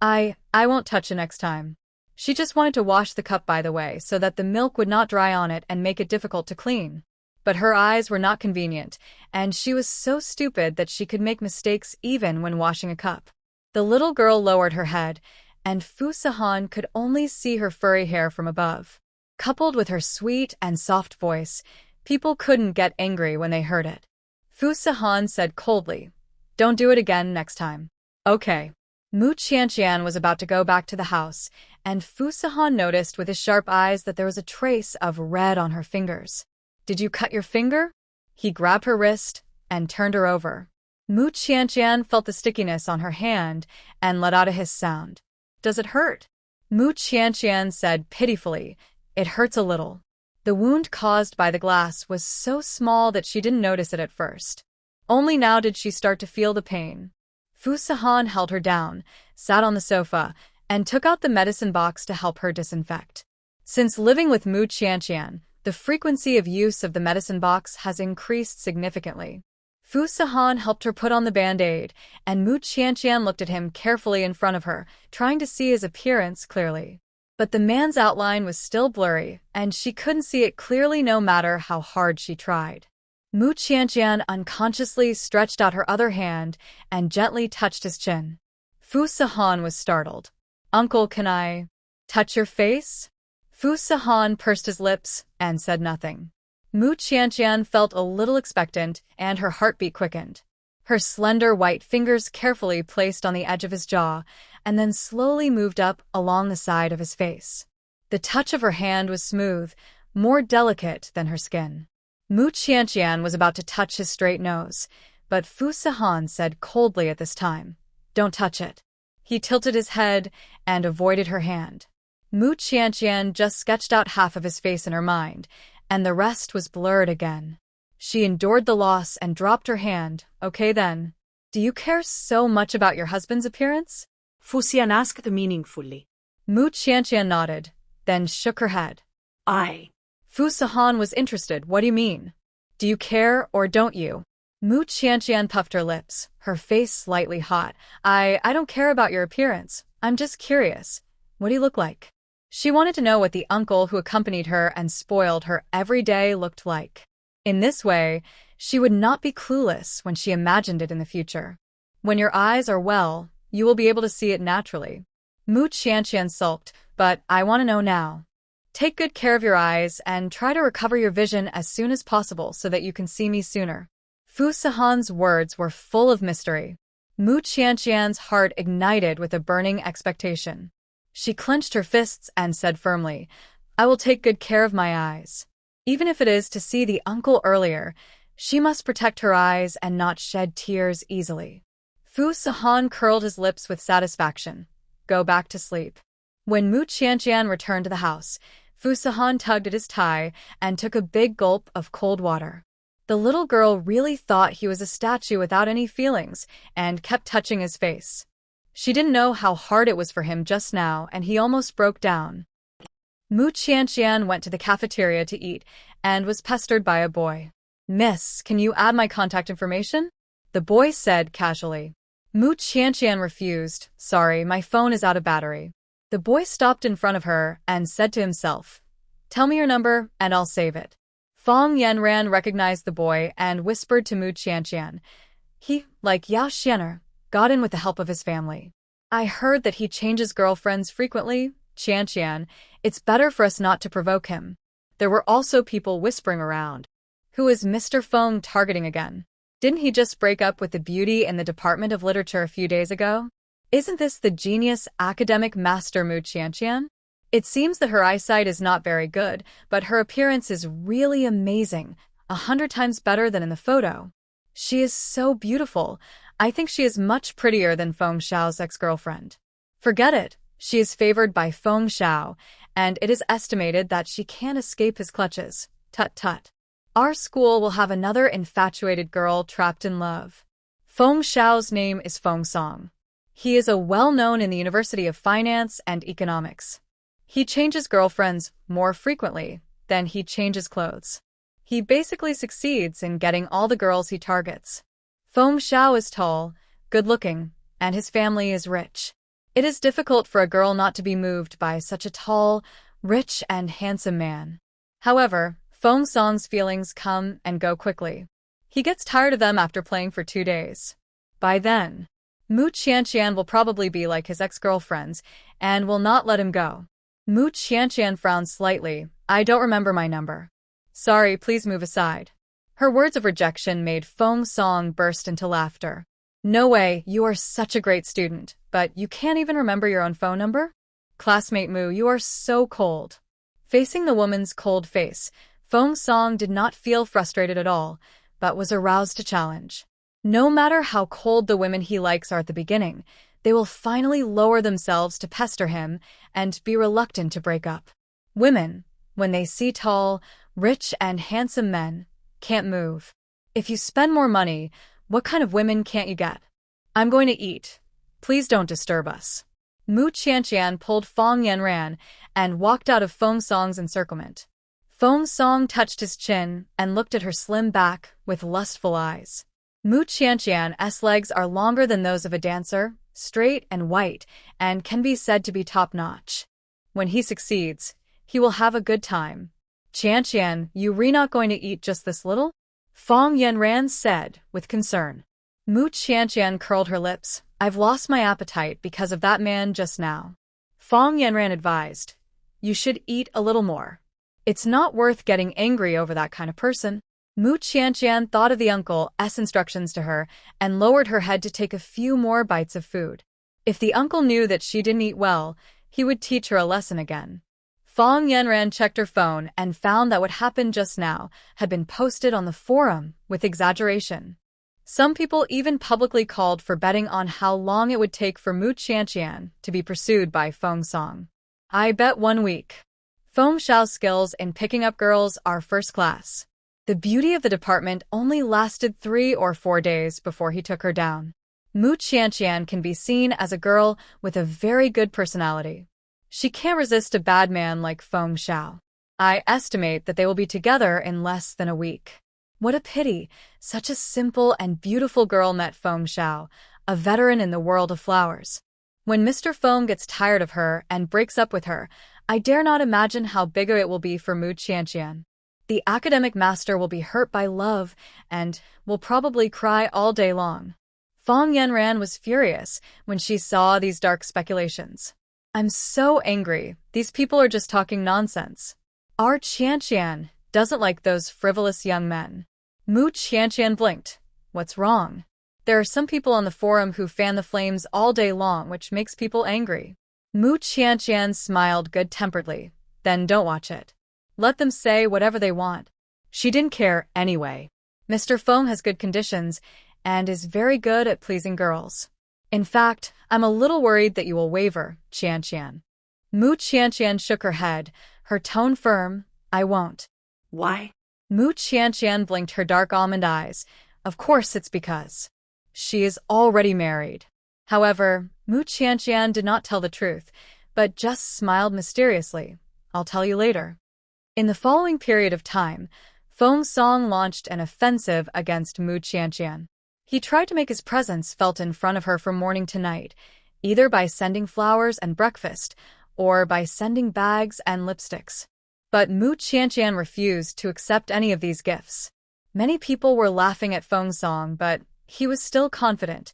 I won't touch it next time. She just wanted to wash the cup, by the way, so that the milk would not dry on it and make it difficult to clean. But her eyes were not convenient, and she was so stupid that she could make mistakes even when washing a cup. The little girl lowered her head, and Fu Sihan could only see her furry hair from above. Coupled with her sweet and soft voice, people couldn't get angry when they heard it. Fu Sihan said coldly, Don't do it again next time. Okay. Mu Qianqian was about to go back to the house, and Fu Sihan noticed with his sharp eyes that there was a trace of red on her fingers. Did you cut your finger? He grabbed her wrist and turned her over. Mu Qianqian felt the stickiness on her hand and let out a hiss sound. Does it hurt? Mu Qianqian said pitifully, It hurts a little. The wound caused by the glass was so small that she didn't notice it at first. Only now did she start to feel the pain. Fu Sihan held her down, sat on the sofa, and took out the medicine box to help her disinfect. Since living with Mu Qianqian, The frequency of use of the medicine box has increased significantly. Fu Sahan helped her put on the band-aid, and Mu Qianqian looked at him carefully in front of her, trying to see his appearance clearly. But the man's outline was still blurry, and she couldn't see it clearly no matter how hard she tried. Mu Qianqian unconsciously stretched out her other hand and gently touched his chin. Fu Sahan was startled. "Uncle, can I touch your face?" Fu Sahan pursed his lips and said nothing. Mu Qianqian felt a little expectant, and her heartbeat quickened. Her slender white fingers carefully placed on the edge of his jaw, and then slowly moved up along the side of his face. The touch of her hand was smooth, more delicate than her skin. Mu Qianqian was about to touch his straight nose, but Fu Sahan said coldly at this time, "Don't touch it." He tilted his head and avoided her hand. Mu Qianqian just sketched out half of his face in her mind, and the rest was blurred again. She endured the loss and dropped her hand. "Okay then. Do you care so much about your husband's appearance?" Fu Xian asked meaningfully. Mu Qianqian nodded, then shook her head. I. Fu Sahan was interested. "What do you mean? Do you care or don't you?" Mu Qianqian puffed her lips, her face slightly hot. I don't care about your appearance. I'm just curious. What do you look like?" She wanted to know what the uncle who accompanied her and spoiled her every day looked like. In this way, she would not be clueless when she imagined it in the future. When your eyes are well, you will be able to see it naturally. Mu Qianqian sulked, "But I want to know now. Take good care of your eyes and try to recover your vision as soon as possible so that you can see me sooner." Fu Sahan's words were full of mystery. Mu Qianqian's heart ignited with a burning expectation. She clenched her fists and said firmly, "I will take good care of my eyes. Even if it is to see the uncle earlier, she must protect her eyes and not shed tears easily." Fu Sahan curled his lips with satisfaction. "Go back to sleep." When Mu Qianqian returned to the house, Fu Sahan tugged at his tie and took a big gulp of cold water. The little girl really thought he was a statue without any feelings and kept touching his face. She didn't know how hard it was for him just now, and he almost broke down. Mu Qianqian went to the cafeteria to eat and was pestered by a boy. "Miss, can you add my contact information?" the boy said casually. Mu Qianqian refused. "Sorry, my phone is out of battery." The boy stopped in front of her and said to himself, "Tell me your number and I'll save it." Fong Yanran recognized the boy and whispered to Mu Qianqian. He, like Yao Xianer, got in with the help of his family. "I heard that he changes girlfriends frequently, Qianqian. It's better for us not to provoke him." There were also people whispering around. Who is Mr. Fong targeting again? Didn't he just break up with the beauty in the Department of Literature a few days ago? Isn't this the genius academic master Mu Qianqian? It seems that her eyesight is not very good, but her appearance is really amazing, 100 times better than in the photo. She is so beautiful. I think she is much prettier than Feng Xiao's ex-girlfriend. Forget it. She is favored by Feng Xiao, and it is estimated that she can't escape his clutches. Tut tut. Our school will have another infatuated girl trapped in love. Feng Xiao's name is Feng Song. He is a well-known in the University of Finance and Economics. He changes girlfriends more frequently than he changes clothes. He basically succeeds in getting all the girls he targets. Feng Xiao is tall, good-looking, and his family is rich. It is difficult for a girl not to be moved by such a tall, rich, and handsome man. However, Feng Song's feelings come and go quickly. He gets tired of them after playing for 2 days. By then, Mu Qianqian will probably be like his ex-girlfriends and will not let him go. Mu Qianqian frowned slightly. "I don't remember my number." "Sorry, please move aside." Her words of rejection made Feng Song burst into laughter. "No way, you are such a great student, but you can't even remember your own phone number? Classmate Mu, you are so cold." Facing the woman's cold face, Feng Song did not feel frustrated at all, but was aroused to challenge. No matter how cold the women he likes are at the beginning, they will finally lower themselves to pester him and be reluctant to break up. Women, when they see tall, rich, and handsome men, can't move. If you spend more money, what kind of women can't you get? "I'm going to eat. Please don't disturb us." Mu Qianqian pulled Fong Yanran and walked out of Feng Song's encirclement. Feng Song touched his chin and looked at her slim back with lustful eyes. Mu Qianqian's legs are longer than those of a dancer, straight and white, and can be said to be top-notch. When he succeeds, he will have a good time. Qianqian, you re not going to eat just this little? Feng Yanran said, with concern. Mu Qianqian curled her lips. I've lost my appetite because of that man just now. Feng Yanran advised. You should eat a little more. It's not worth getting angry over that kind of person. Mu Qianqian thought of the uncle's instructions to her and lowered her head to take a few more bites of food. If the uncle knew that she didn't eat well, he would teach her a lesson again. Feng Yanran checked her phone and found that what happened just now had been posted on the forum with exaggeration. Some people even publicly called for betting on how long it would take for Mu Qianqian to be pursued by Feng Song. I bet 1 week. Feng Xiao's skills in picking up girls are first class. The beauty of the department only lasted 3 or 4 days before he took her down. Mu Qianqian can be seen as a girl with a very good personality. She can't resist a bad man like Feng Xiao. I estimate that they will be together in less than a week. What a pity, such a simple and beautiful girl met Feng Xiao, a veteran in the world of flowers. When Mr. Feng gets tired of her and breaks up with her, I dare not imagine how big it will be for Mu Qianqian. The academic master will be hurt by love and will probably cry all day long. Feng Yanran was furious when she saw these dark speculations. I'm so angry. These people are just talking nonsense. Our Qianqian doesn't like those frivolous young men. Mu Qianqian blinked. What's wrong? There are some people on the forum who fan the flames all day long, which makes people angry. Mu Qianqian smiled good-temperedly. Then don't watch it. Let them say whatever they want. She didn't care anyway. Mr. Feng has good conditions and is very good at pleasing girls. In fact, I'm a little worried that you will waver, Qianqian. Mu Qianqian shook her head, her tone firm. I won't. Why? Mu Qianqian blinked her dark almond eyes. Of course it's because she is already married. However, Mu Qianqian did not tell the truth, but just smiled mysteriously. I'll tell you later. In the following period of time, Feng Song launched an offensive against Mu Qianqian. He tried to make his presence felt in front of her from morning to night, either by sending flowers and breakfast, or by sending bags and lipsticks. But Mu Qianqian refused to accept any of these gifts. Many people were laughing at Feng Song, but he was still confident.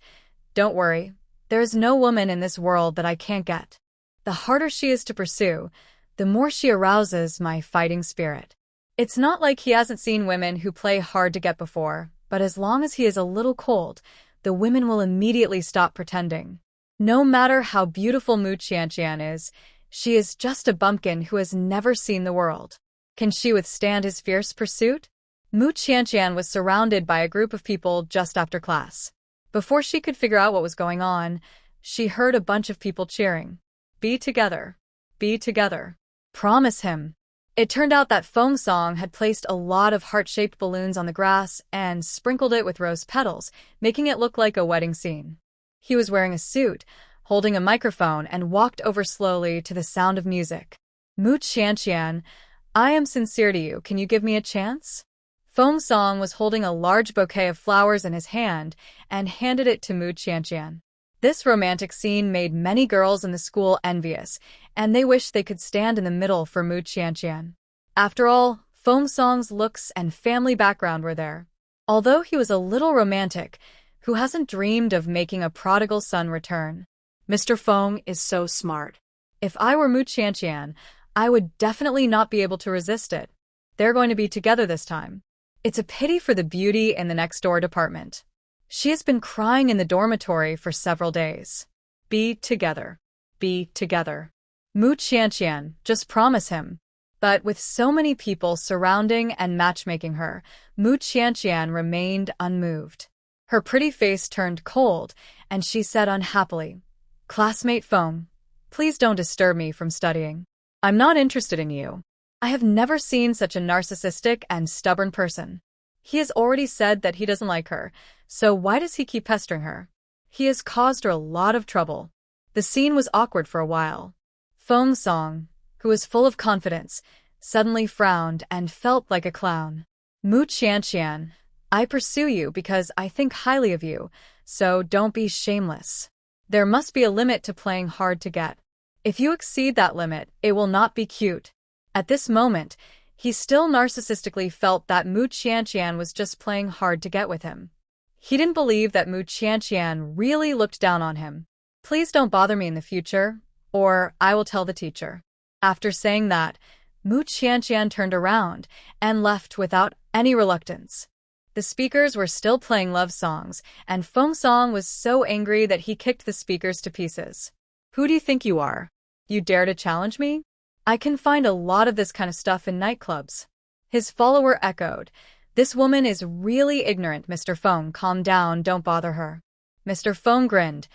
Don't worry, there is no woman in this world that I can't get. The harder she is to pursue, the more she arouses my fighting spirit. It's not like he hasn't seen women who play hard to get before, but as long as he is a little cold, the women will immediately stop pretending. No matter how beautiful Mu Qianqian is, she is just a bumpkin who has never seen the world. Can she withstand his fierce pursuit? Mu Qianqian was surrounded by a group of people just after class. Before she could figure out what was going on, she heard a bunch of people cheering. Be together. Be together. Promise him. It turned out that Feng Song had placed a lot of heart-shaped balloons on the grass and sprinkled it with rose petals, making it look like a wedding scene. He was wearing a suit, holding a microphone, and walked over slowly to the sound of music. Mu Qianqian, I am sincere to you. Can you give me a chance? Feng Song was holding a large bouquet of flowers in his hand and handed it to Mu Qianqian. This romantic scene made many girls in the school envious, and they wished they could stand in the middle for Mu Qianqian. After all, Feng Song's looks and family background were there. Although he was a little romantic, who hasn't dreamed of making a prodigal son return? Mr. Feng is so smart. If I were Mu Qianqian, I would definitely not be able to resist it. They're going to be together this time. It's a pity for the beauty in the next-door department. She has been crying in the dormitory for several days. Be together. Be together. Mu Qianqian, just promise him. But with so many people surrounding and matchmaking her, Mu Qianqian remained unmoved. Her pretty face turned cold, and she said unhappily, Classmate Feng, please don't disturb me from studying. I'm not interested in you. I have never seen such a narcissistic and stubborn person. He has already said that he doesn't like her, so why does he keep pestering her? He has caused her a lot of trouble. The scene was awkward for a while. Feng Song, who was full of confidence, suddenly frowned and felt like a clown. Mu Qianqian, I pursue you because I think highly of you, so don't be shameless. There must be a limit to playing hard to get. If you exceed that limit, it will not be cute. At this moment, he still narcissistically felt that Mu Qianqian was just playing hard to get with him. He didn't believe that Mu Qianqian really looked down on him. Please don't bother me in the future, or I will tell the teacher. After saying that, Mu Qianqian turned around and left without any reluctance. The speakers were still playing love songs, and Feng Song was so angry that he kicked the speakers to pieces. Who do you think you are? You dare to challenge me? I can find a lot of this kind of stuff in nightclubs. His follower echoed, This woman is really ignorant, Mr. Feng. Calm down, don't bother her. Mr. Feng grinned.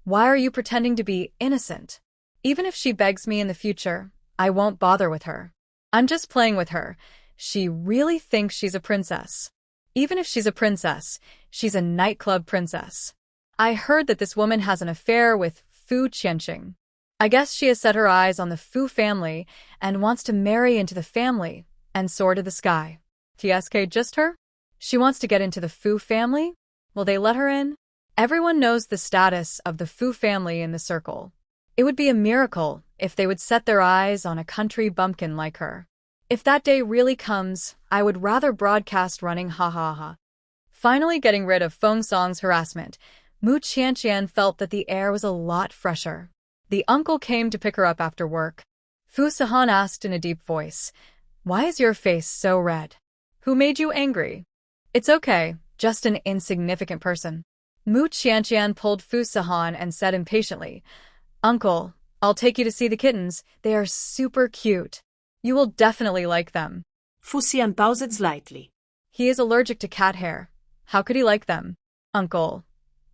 Why are you pretending to be innocent? Even if she begs me in the future, I won't bother with her. I'm just playing with her. She really thinks she's a princess. Even if she's a princess, she's a nightclub princess. I heard that this woman has an affair with Fu Qianqing. I guess she has set her eyes on the Fu family and wants to marry into the family and soar to the sky. TSK just her? She wants to get into the Fu family? Will they let her in? Everyone knows the status of the Fu family in the circle. It would be a miracle if they would set their eyes on a country bumpkin like her. If that day really comes, I would rather broadcast running ha ha ha. Finally getting rid of Feng Song's harassment, Mu Qianqian felt that the air was a lot fresher. The uncle came to pick her up after work. Fu Sihan asked in a deep voice, Why is your face so red? Who made you angry? It's okay, just an insignificant person. Mu Qianqian pulled Fu Sihan and said impatiently, Uncle, I'll take you to see the kittens. They are super cute. You will definitely like them. Fu Xian paused slightly. He is allergic to cat hair. How could he like them? Uncle,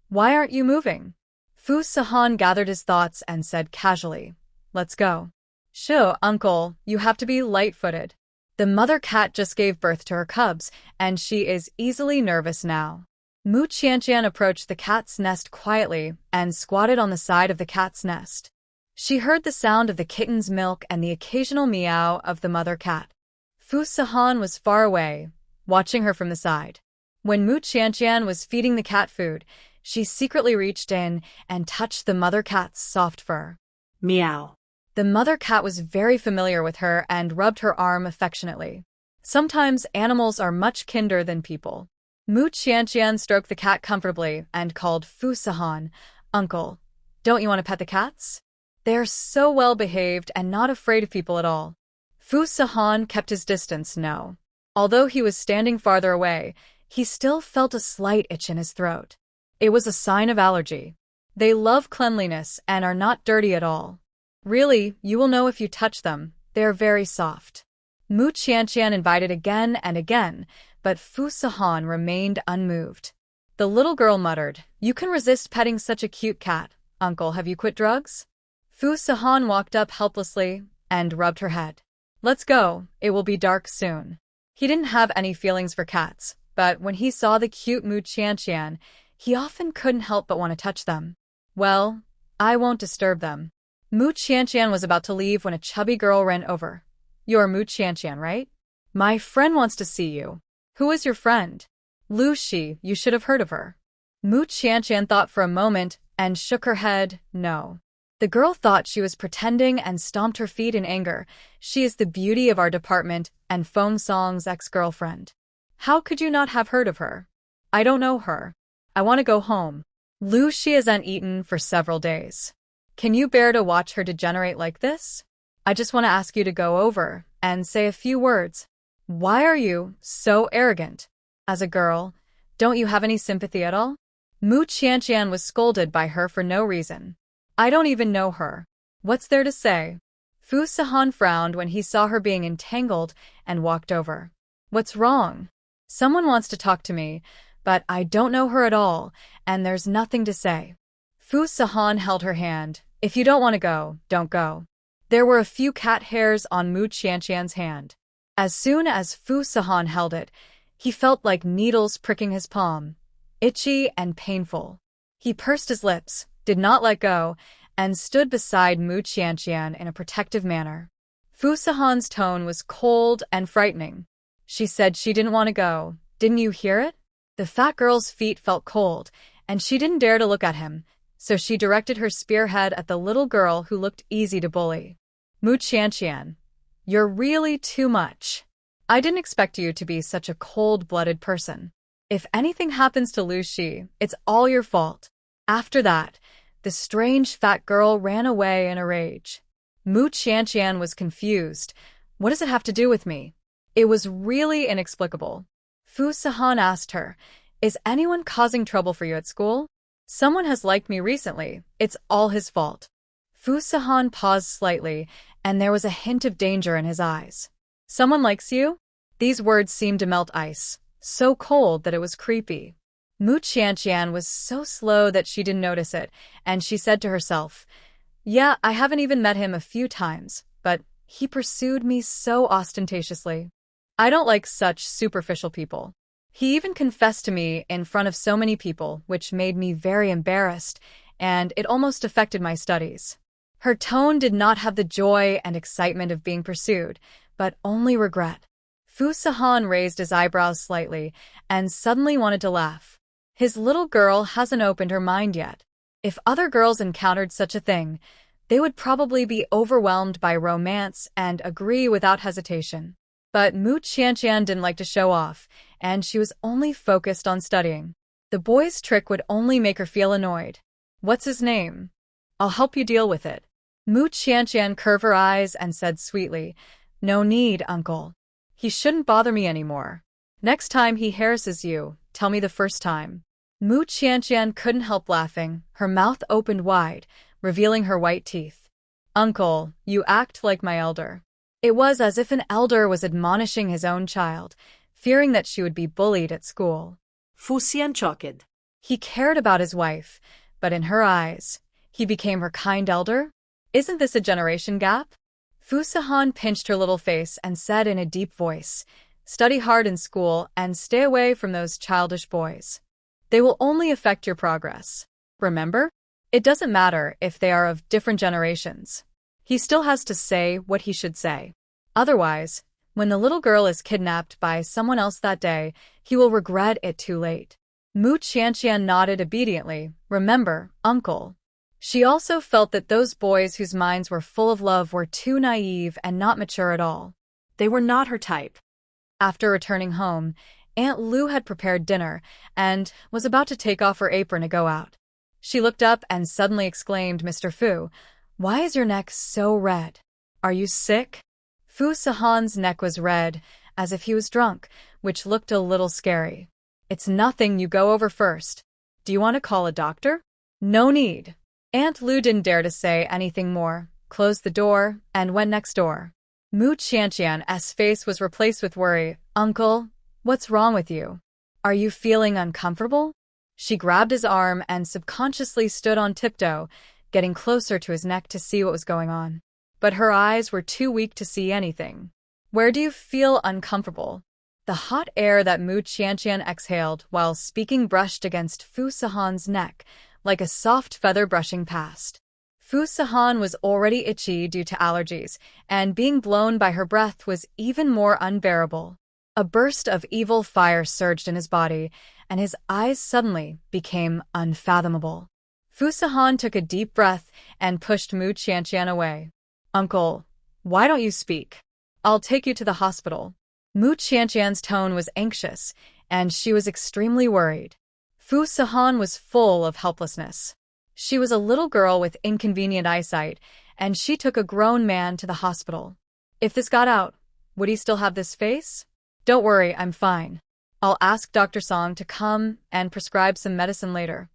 why aren't you moving? Fu Sihan gathered his thoughts and said casually, Let's go. Sure, Uncle, you have to be light-footed. The mother cat just gave birth to her cubs, and she is easily nervous now. Mu Qianqian approached the cat's nest quietly and squatted on the side of the cat's nest. She heard the sound of the kitten's milk and the occasional meow of the mother cat. Fu Sihan was far away, watching her from the side. When Mu Qianqian was feeding the cat food, she secretly reached in and touched the mother cat's soft fur. Meow. The mother cat was very familiar with her and rubbed her arm affectionately. Sometimes animals are much kinder than people. Mu Qianqian stroked the cat comfortably and called Fu Sihan, Uncle, don't you want to pet the cats? They are so well behaved and not afraid of people at all. Fu Sihan kept his distance, no. Although he was standing farther away, he still felt a slight itch in his throat. It was a sign of allergy. They love cleanliness and are not dirty at all. Really, you will know if you touch them. They are very soft. Mu Qianqian invited again and again, but Fu Sihan remained unmoved. The little girl muttered, You can resist petting such a cute cat. Uncle, have you quit drugs? Fu Sihan walked up helplessly and rubbed her head. Let's go, it will be dark soon. He didn't have any feelings for cats, but when he saw the cute Mu Qianqian, he often couldn't help but want to touch them. Well, I won't disturb them. Mu Qianqian was about to leave when a chubby girl ran over. You're Mu Qianqian, right? My friend wants to see you. Who is your friend? Lu Shi, you should have heard of her. Mu Qianqian thought for a moment and shook her head, no. The girl thought she was pretending and stomped her feet in anger. She is the beauty of our department and Feng Song's ex-girlfriend. How could you not have heard of her? I don't know her. I want to go home. Lu Shi hasn't eaten for several days. Can you bear to watch her degenerate like this? I just want to ask you to go over and say a few words. Why are you so arrogant? As a girl, don't you have any sympathy at all? Mu Qianqian was scolded by her for no reason. I don't even know her. What's there to say? Fu Sihan frowned when he saw her being entangled and walked over. What's wrong? Someone wants to talk to me, but I don't know her at all, and there's nothing to say. Fu Sihan held her hand. If you don't want to go, don't go. There were a few cat hairs on Mu Qianqian's hand. As soon as Fu Sihan held it, he felt like needles pricking his palm, itchy and painful. He pursed his lips, did not let go, and stood beside Mu Qianqian in a protective manner. Fu Sahan's tone was cold and frightening. She said she didn't want to go. Didn't you hear it? The fat girl's feet felt cold, and she didn't dare to look at him, so she directed her spearhead at the little girl who looked easy to bully. Mu Qianqian, you're really too much. I didn't expect you to be such a cold-blooded person. If anything happens to Lu Shi, it's all your fault. After that, the strange fat girl ran away in a rage. Mu Qianqian was confused. What does it have to do with me? It was really inexplicable. Fu Sahan asked her, is anyone causing trouble for you at school? Someone has liked me recently. It's all his fault. Fu Sahan paused slightly, and there was a hint of danger in his eyes. Someone likes you? These words seemed to melt ice, so cold that it was creepy. Mu Qianqian was so slow that she didn't notice it, and she said to herself, yeah, I haven't even met him a few times, but he pursued me so ostentatiously. I don't like such superficial people. He even confessed to me in front of so many people, which made me very embarrassed, and it almost affected my studies. Her tone did not have the joy and excitement of being pursued, but only regret. Fu Sahan raised his eyebrows slightly and suddenly wanted to laugh. His little girl hasn't opened her mind yet. If other girls encountered such a thing, they would probably be overwhelmed by romance and agree without hesitation. But Mu Qianqian didn't like to show off, and she was only focused on studying. The boy's trick would only make her feel annoyed. What's his name? I'll help you deal with it. Mu Qianqian curved her eyes and said sweetly, no need, uncle. He shouldn't bother me anymore. Next time he harasses you, tell me the first time. Mu Qianqian couldn't help laughing. Her mouth opened wide, revealing her white teeth. Uncle, you act like my elder. It was as if an elder was admonishing his own child, fearing that she would be bullied at school. Fu Xian choked. He cared about his wife, but in her eyes, he became her kind elder? Isn't this a generation gap? Fu Sahan pinched her little face and said in a deep voice, study hard in school and stay away from those childish boys. They will only affect your progress. Remember? It doesn't matter if they are of different generations. He still has to say what he should say. Otherwise, when the little girl is kidnapped by someone else that day, he will regret it too late. Mu Qianqian nodded obediently. Remember, uncle. She also felt that those boys whose minds were full of love were too naive and not mature at all. They were not her type. After returning home, Aunt Lu had prepared dinner and was about to take off her apron to go out. She looked up and suddenly exclaimed, Mr. Fu, why is your neck so red? Are you sick? Fu Sahan's neck was red, as if he was drunk, which looked a little scary. It's nothing, you go over first. Do you want to call a doctor? No need. Aunt Lu didn't dare to say anything more, closed the door, and went next door. Mu Qianqian's face was replaced with worry. Uncle, what's wrong with you? Are you feeling uncomfortable? She grabbed his arm and subconsciously stood on tiptoe, getting closer to his neck to see what was going on. But her eyes were too weak to see anything. Where do you feel uncomfortable? The hot air that Mu Qianqian exhaled while speaking brushed against Fu Sahan's neck, like a soft feather brushing past. Fu Sahan was already itchy due to allergies, and being blown by her breath was even more unbearable. A burst of evil fire surged in his body, and his eyes suddenly became unfathomable. Fu Sahan took a deep breath and pushed Mu Qianqian away. Uncle, why don't you speak? I'll take you to the hospital. Mu Qianqian's tone was anxious, and she was extremely worried. Fu Sahan was full of helplessness. She was a little girl with inconvenient eyesight, and she took a grown man to the hospital. If this got out, would he still have this face? Don't worry, I'm fine. I'll ask Dr. Song to come and prescribe some medicine later.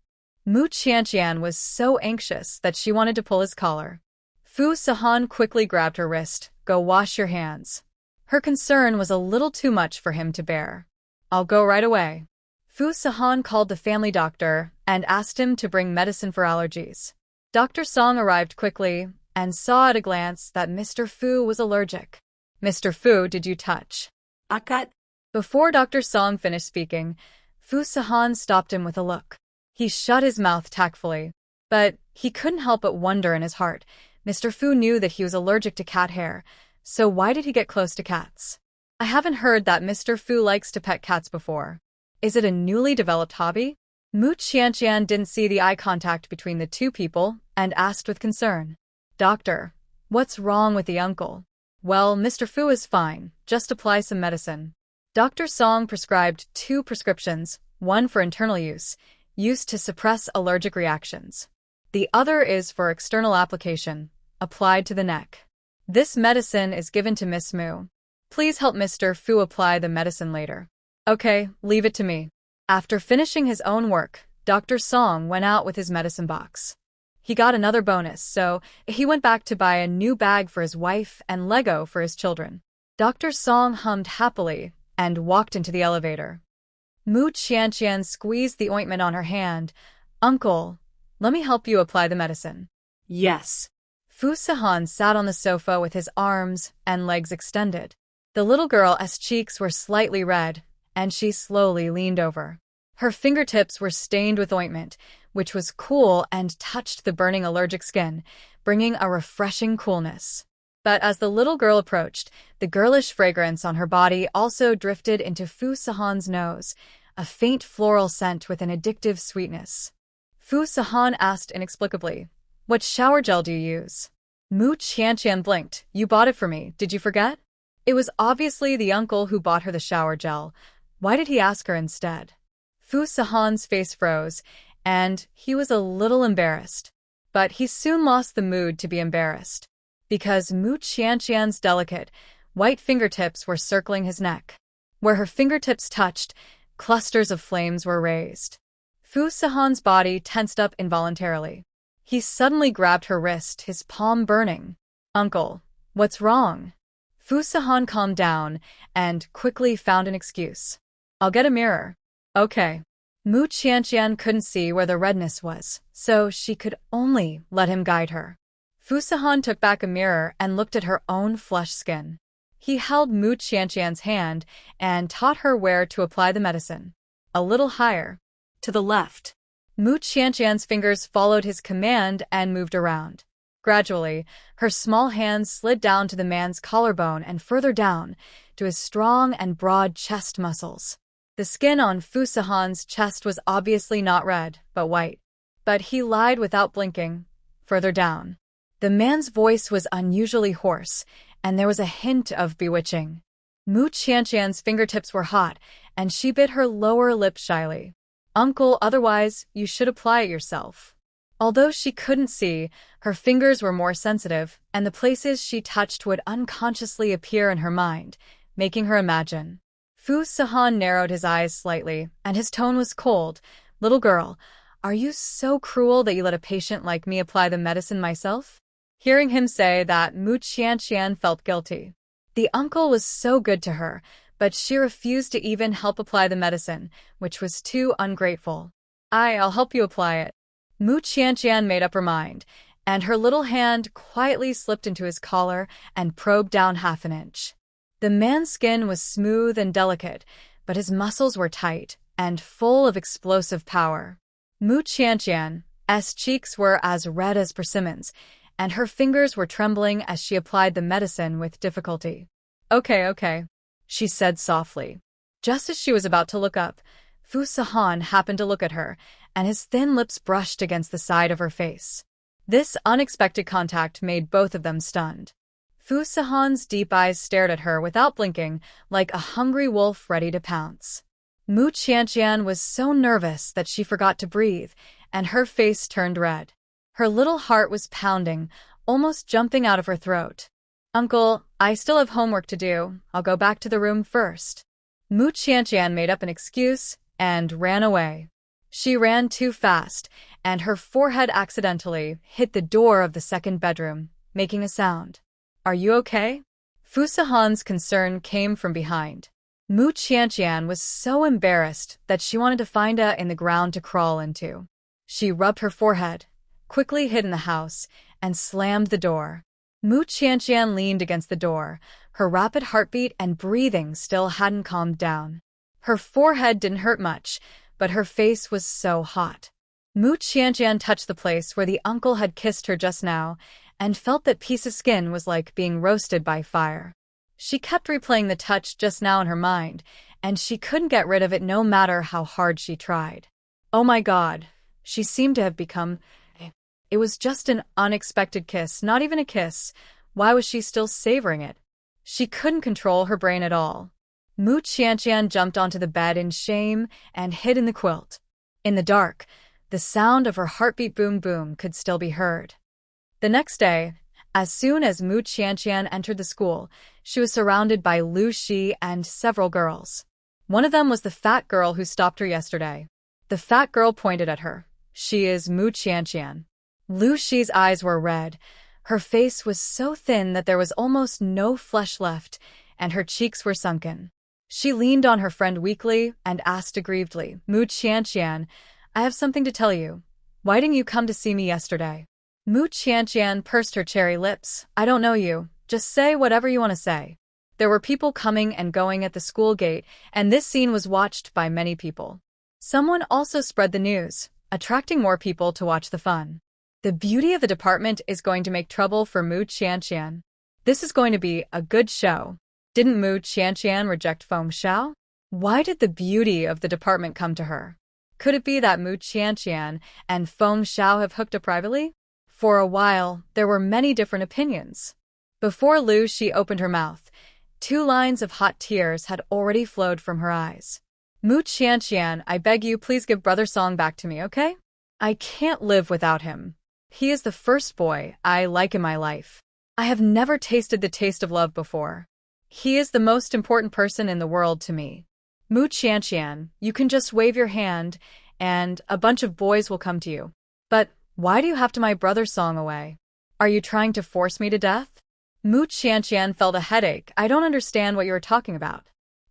Mu Qianqian was so anxious that she wanted to pull his collar. Fu Sahan quickly grabbed her wrist. Go wash your hands. Her concern was a little too much for him to bear. I'll go right away. Fu Sahan called the family doctor and asked him to bring medicine for allergies. Dr. Song arrived quickly and saw at a glance that Mr. Fu was allergic. Mr. Fu, did you touch? Akat. Before Dr. Song finished speaking, Fu Sahan stopped him with a look. He shut his mouth tactfully, but he couldn't help but wonder in his heart. Mr. Fu knew that he was allergic to cat hair, So why did he get close to cats? I haven't heard that Mr. Fu likes to pet cats before. Is it a newly developed hobby? Mu Qianqian didn't see the eye contact between the two people and asked with concern. Doctor, what's wrong with the uncle? Well, Mr. Fu is fine. Just apply some medicine. Dr. Song prescribed 2 prescriptions, one for internal use, used to suppress allergic reactions. The other is for external application, applied to the neck. This medicine is given to Miss Mu. Please help Mr. Fu apply the medicine later. Okay, leave it to me. After finishing his own work, Dr. Song went out with his medicine box. He got another bonus, so he went back to buy a new bag for his wife and Lego for his children. Dr. Song hummed happily and walked into the elevator. Mu Qianqian squeezed the ointment on her hand. Uncle, let me help you apply the medicine. Yes. Fu Sihan sat on the sofa with his arms and legs extended. The little girl's cheeks were slightly red, and she slowly leaned over. Her fingertips were stained with ointment, which was cool and touched the burning allergic skin, bringing a refreshing coolness. But as the little girl approached, the girlish fragrance on her body also drifted into Fu Sihan's nose, a faint floral scent with an addictive sweetness. Fu Sihan asked inexplicably, "What shower gel do you use?" Mu Qianqian blinked. "You bought it for me, did you forget?" It was obviously the uncle who bought her the shower gel. Why did he ask her instead? Fu Sihan's face froze, and he was a little embarrassed. But he soon lost the mood to be embarrassed, because Mu Qianqian's delicate, white fingertips were circling his neck. Where her fingertips touched, clusters of flames were raised. Fu Sihan's body tensed up involuntarily. He suddenly grabbed her wrist, his palm burning. "Uncle, what's wrong?" Fu Sihan calmed down and quickly found an excuse. "I'll get a mirror." "Okay." Mu Qianqian couldn't see where the redness was, so she could only let him guide her. Fu Sihan took back a mirror and looked at her own flushed skin. He held Mu Qianqian's hand and taught her where to apply the medicine. A little higher. To the left. Mu Qianqian's fingers followed his command and moved around. Gradually, her small hands slid down to the man's collarbone and further down, to his strong and broad chest muscles. The skin on Fu Sihan's chest was obviously not red, but white. But he lied without blinking. Further down. The man's voice was unusually hoarse, and there was a hint of bewitching. Mu Qianqian's fingertips were hot, and she bit her lower lip shyly. "Uncle, otherwise, you should apply it yourself." Although she couldn't see, her fingers were more sensitive, and the places she touched would unconsciously appear in her mind, making her imagine. Fu Sihan narrowed his eyes slightly, and his tone was cold. "Little girl, are you so cruel that you let a patient like me apply the medicine myself?" Hearing him say that, Mu Qianqian felt guilty. The uncle was so good to her, but she refused to even help apply the medicine, which was too ungrateful. I'll help you apply it." Mu Qianqian made up her mind, and her little hand quietly slipped into his collar and probed down half an inch. The man's skin was smooth and delicate, but his muscles were tight and full of explosive power. Mu Qianqian's cheeks were as red as persimmons, and her fingers were trembling as she applied the medicine with difficulty. Okay, she said softly. Just as she was about to look up, Fu Sihan happened to look at her, and his thin lips brushed against the side of her face. This unexpected contact made both of them stunned. Fu Sihan's deep eyes stared at her without blinking, like a hungry wolf ready to pounce. Mu Qianqian was so nervous that she forgot to breathe, and her face turned red. Her little heart was pounding, almost jumping out of her throat. "Uncle, I still have homework to do. I'll go back to the room first." Mu Qianqian made up an excuse and ran away. She ran too fast, and her forehead accidentally hit the door of the second bedroom, making a sound. "Are you okay?" Fu Sihan's concern came from behind. Mu Qianqian was so embarrassed that she wanted to find in the ground to crawl into. She rubbed her forehead, quickly hid in the house, and slammed the door. Mu Qianqian leaned against the door. Her rapid heartbeat and breathing still hadn't calmed down. Her forehead didn't hurt much, but her face was so hot. Mu Qianqian touched the place where the uncle had kissed her just now, and felt that piece of skin was like being roasted by fire. She kept replaying the touch just now in her mind, and she couldn't get rid of it no matter how hard she tried. Oh my God, she seemed to have become... It was just an unexpected kiss, not even a kiss. Why was she still savoring it? She couldn't control her brain at all. Mu Qianqian jumped onto the bed in shame and hid in the quilt. In the dark, the sound of her heartbeat boom-boom could still be heard. The next day, as soon as Mu Qianqian entered the school, she was surrounded by Lu Shi and several girls. One of them was the fat girl who stopped her yesterday. The fat girl pointed at her. She is Mu Qianqian. Lu Shi's eyes were red. Her face was so thin that there was almost no flesh left, and her cheeks were sunken. She leaned on her friend weakly and asked aggrievedly, Mu Qianqian, I have something to tell you. Why didn't you come to see me yesterday? Mu Qianqian pursed her cherry lips. I don't know you. Just say whatever you want to say. There were people coming and going at the school gate, and this scene was watched by many people. Someone also spread the news, attracting more people to watch the fun. The beauty of the department is going to make trouble for Mu Qianqian. This is going to be a good show. Didn't Mu Qianqian reject Feng Xiao? Why did the beauty of the department come to her? Could it be that Mu Qianqian and Feng Xiao have hooked up privately? For a while, there were many different opinions. Before Lu Shi opened her mouth, 2 lines of hot tears had already flowed from her eyes. Mu Qianqian, I beg you, please give Brother Song back to me, okay? I can't live without him. He is the first boy I like in my life. I have never tasted the taste of love before. He is the most important person in the world to me. Mu Qianqian, you can just wave your hand, and a bunch of boys will come to you. But why do you have to my Brother Song away? Are you trying to force me to death? Mu Qianqian felt a headache. I don't understand what you are talking about.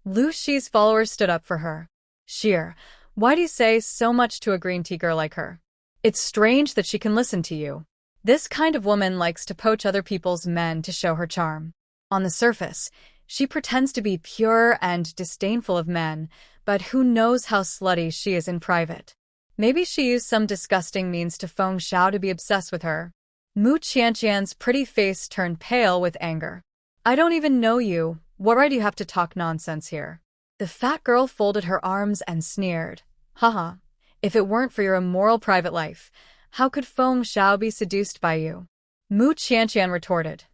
Lu Shi's followers stood up for her. Sheer, why do you say so much to a green tea girl like her? It's strange that she can listen to you. This kind of woman likes to poach other people's men to show her charm. On the surface, she pretends to be pure and disdainful of men, but who knows how slutty she is in private. Maybe she used some disgusting means to Feng Xiao to be obsessed with her. Mu Qianqian's pretty face turned pale with anger. I don't even know you. What right do you have to talk nonsense here? The fat girl folded her arms and sneered. Haha. If it weren't for your immoral private life, how could Feng Xiao be seduced by you? Mu Qianqian retorted.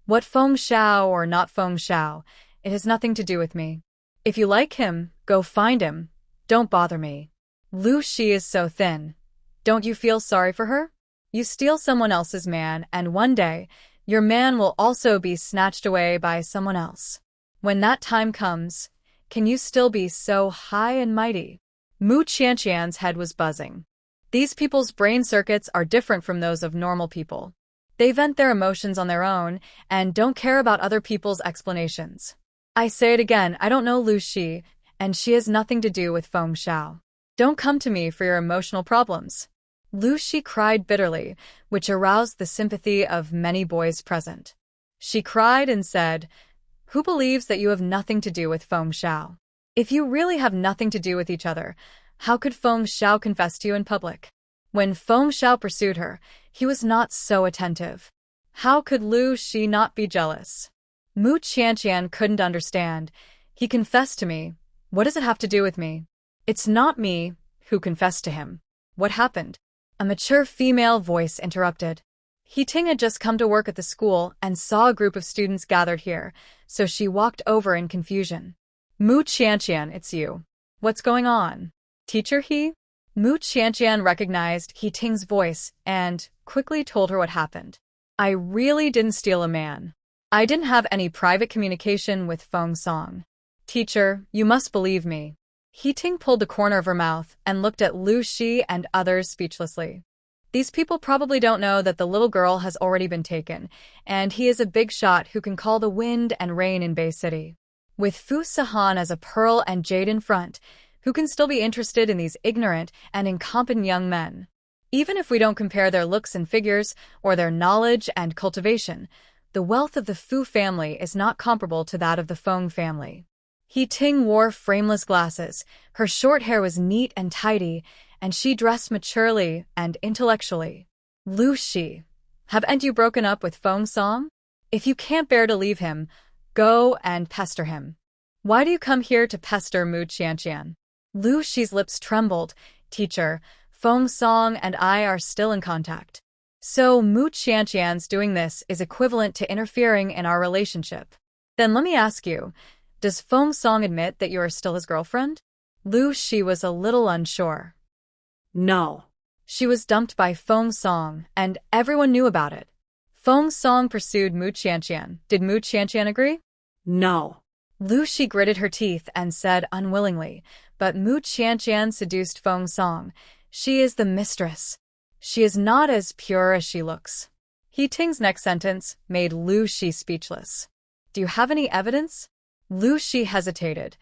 What Feng Xiao or not Feng Xiao, it has nothing to do with me. If you like him, go find him. Don't bother me. Lu Shi is so thin. Don't you feel sorry for her? You steal someone else's man, and one day, your man will also be snatched away by someone else. When that time comes, can you still be so high and mighty? Mu Qianqian's head was buzzing. These people's brain circuits are different from those of normal people. They vent their emotions on their own and don't care about other people's explanations. I say it again, I don't know Lu Shi, and she has nothing to do with Feng Xiao. Don't come to me for your emotional problems. Lu Shi cried bitterly, which aroused the sympathy of many boys present. She cried and said, Who believes that you have nothing to do with Feng Xiao? If you really have nothing to do with each other, how could Feng Xiao confess to you in public? When Feng Xiao pursued her, he was not so attentive. How could Lu Shi not be jealous? Mu Qianqian couldn't understand. He confessed to me. What does it have to do with me? It's not me who confessed to him. What happened? A mature female voice interrupted. Ting had just come to work at the school and saw a group of students gathered here, so she walked over in confusion. Mu Qianqian, it's you. What's going on? Teacher He? Mu Qianqian recognized Ting's voice and quickly told her what happened. I really didn't steal a man. I didn't have any private communication with Feng Song. Teacher, you must believe me. Ting pulled the corner of her mouth and looked at Lu Shi and others speechlessly. These people probably don't know that the little girl has already been taken, and he is a big shot who can call the wind and rain in Bay City. With Fu Sahan as a pearl and jade in front, who can still be interested in these ignorant and incompetent young men? Even if we don't compare their looks and figures or their knowledge and cultivation, the wealth of the Fu family is not comparable to that of the Feng family. Ting wore frameless glasses, her short hair was neat and tidy, and she dressed maturely and intellectually. Lu Shi. Haven't you broken up with Feng Song? If you can't bear to leave him, go and pester him. Why do you come here to pester Mu Qianqian? Lu Shi's lips trembled. Teacher, Feng Song and I are still in contact. So Mu Qianqian's doing this is equivalent to interfering in our relationship. Then let me ask you, does Feng Song admit that you are still his girlfriend? Lu Shi was a little unsure. No. She was dumped by Feng Song, and everyone knew about it. Feng Song pursued Mu Qianqian. Did Mu Qianqian agree? No. Lu Shi gritted her teeth and said unwillingly, but Mu Qianqian seduced Feng Song. She is the mistress. She is not as pure as she looks. He Ting's next sentence made Lu Shi speechless. Do you have any evidence? Lu Shi hesitated.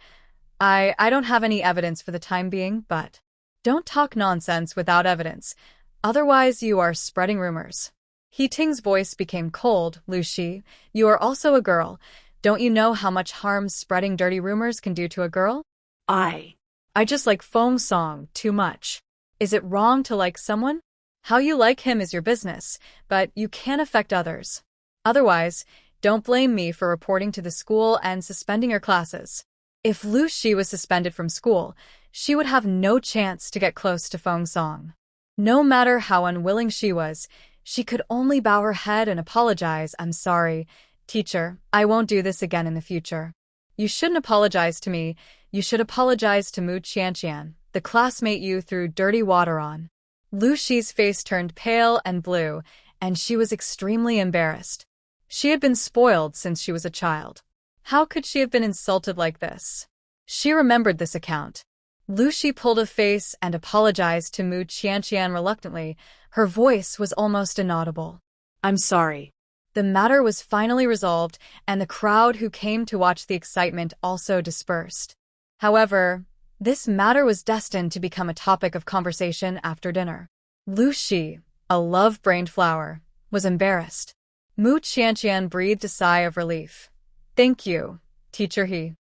I don't have any evidence for the time being, but don't talk nonsense without evidence. Otherwise you are spreading rumors. He Ting's voice became cold. Lu Shi, you are also a girl. Don't you know how much harm spreading dirty rumors can do to a girl? I just like Feng Song too much. Is it wrong to like someone? How you like him is your business, but you can't affect others. Otherwise, don't blame me for reporting to the school and suspending your classes. If Lu Shi was suspended from school, she would have no chance to get close to Feng Song. No matter how unwilling she was, she could only bow her head and apologize. I'm sorry, teacher, I won't do this again in the future. You shouldn't apologize to me, you should apologize to Mu Qianqian, the classmate you threw dirty water on. Lu Shi's face turned pale and blue, and she was extremely embarrassed. She had been spoiled since she was a child. How could she have been insulted like this? She remembered this account. Lu Shi pulled a face and apologized to Mu Qianqian reluctantly. Her voice was almost inaudible. I'm sorry. The matter was finally resolved, and the crowd who came to watch the excitement also dispersed. However, this matter was destined to become a topic of conversation after dinner. Lu Shi, a love-brained flower, was embarrassed. Mu Qianqian breathed a sigh of relief. Thank you, teacher He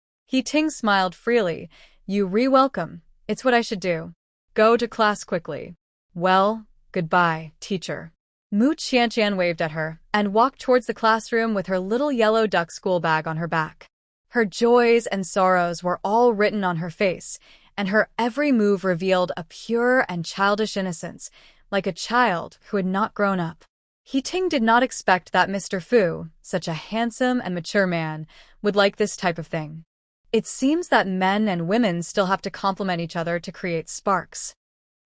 Ting smiled freely. You re-welcome. It's what I should do. Go to class quickly. Well, goodbye, teacher. Mu Qianqian waved at her and walked towards the classroom with her little yellow duck school bag on her back. Her joys and sorrows were all written on her face, and her every move revealed a pure and childish innocence, like a child who had not grown up. He Ting did not expect that Mr. Fu, such a handsome and mature man, would like this type of thing. It seems that men and women still have to complement each other to create sparks.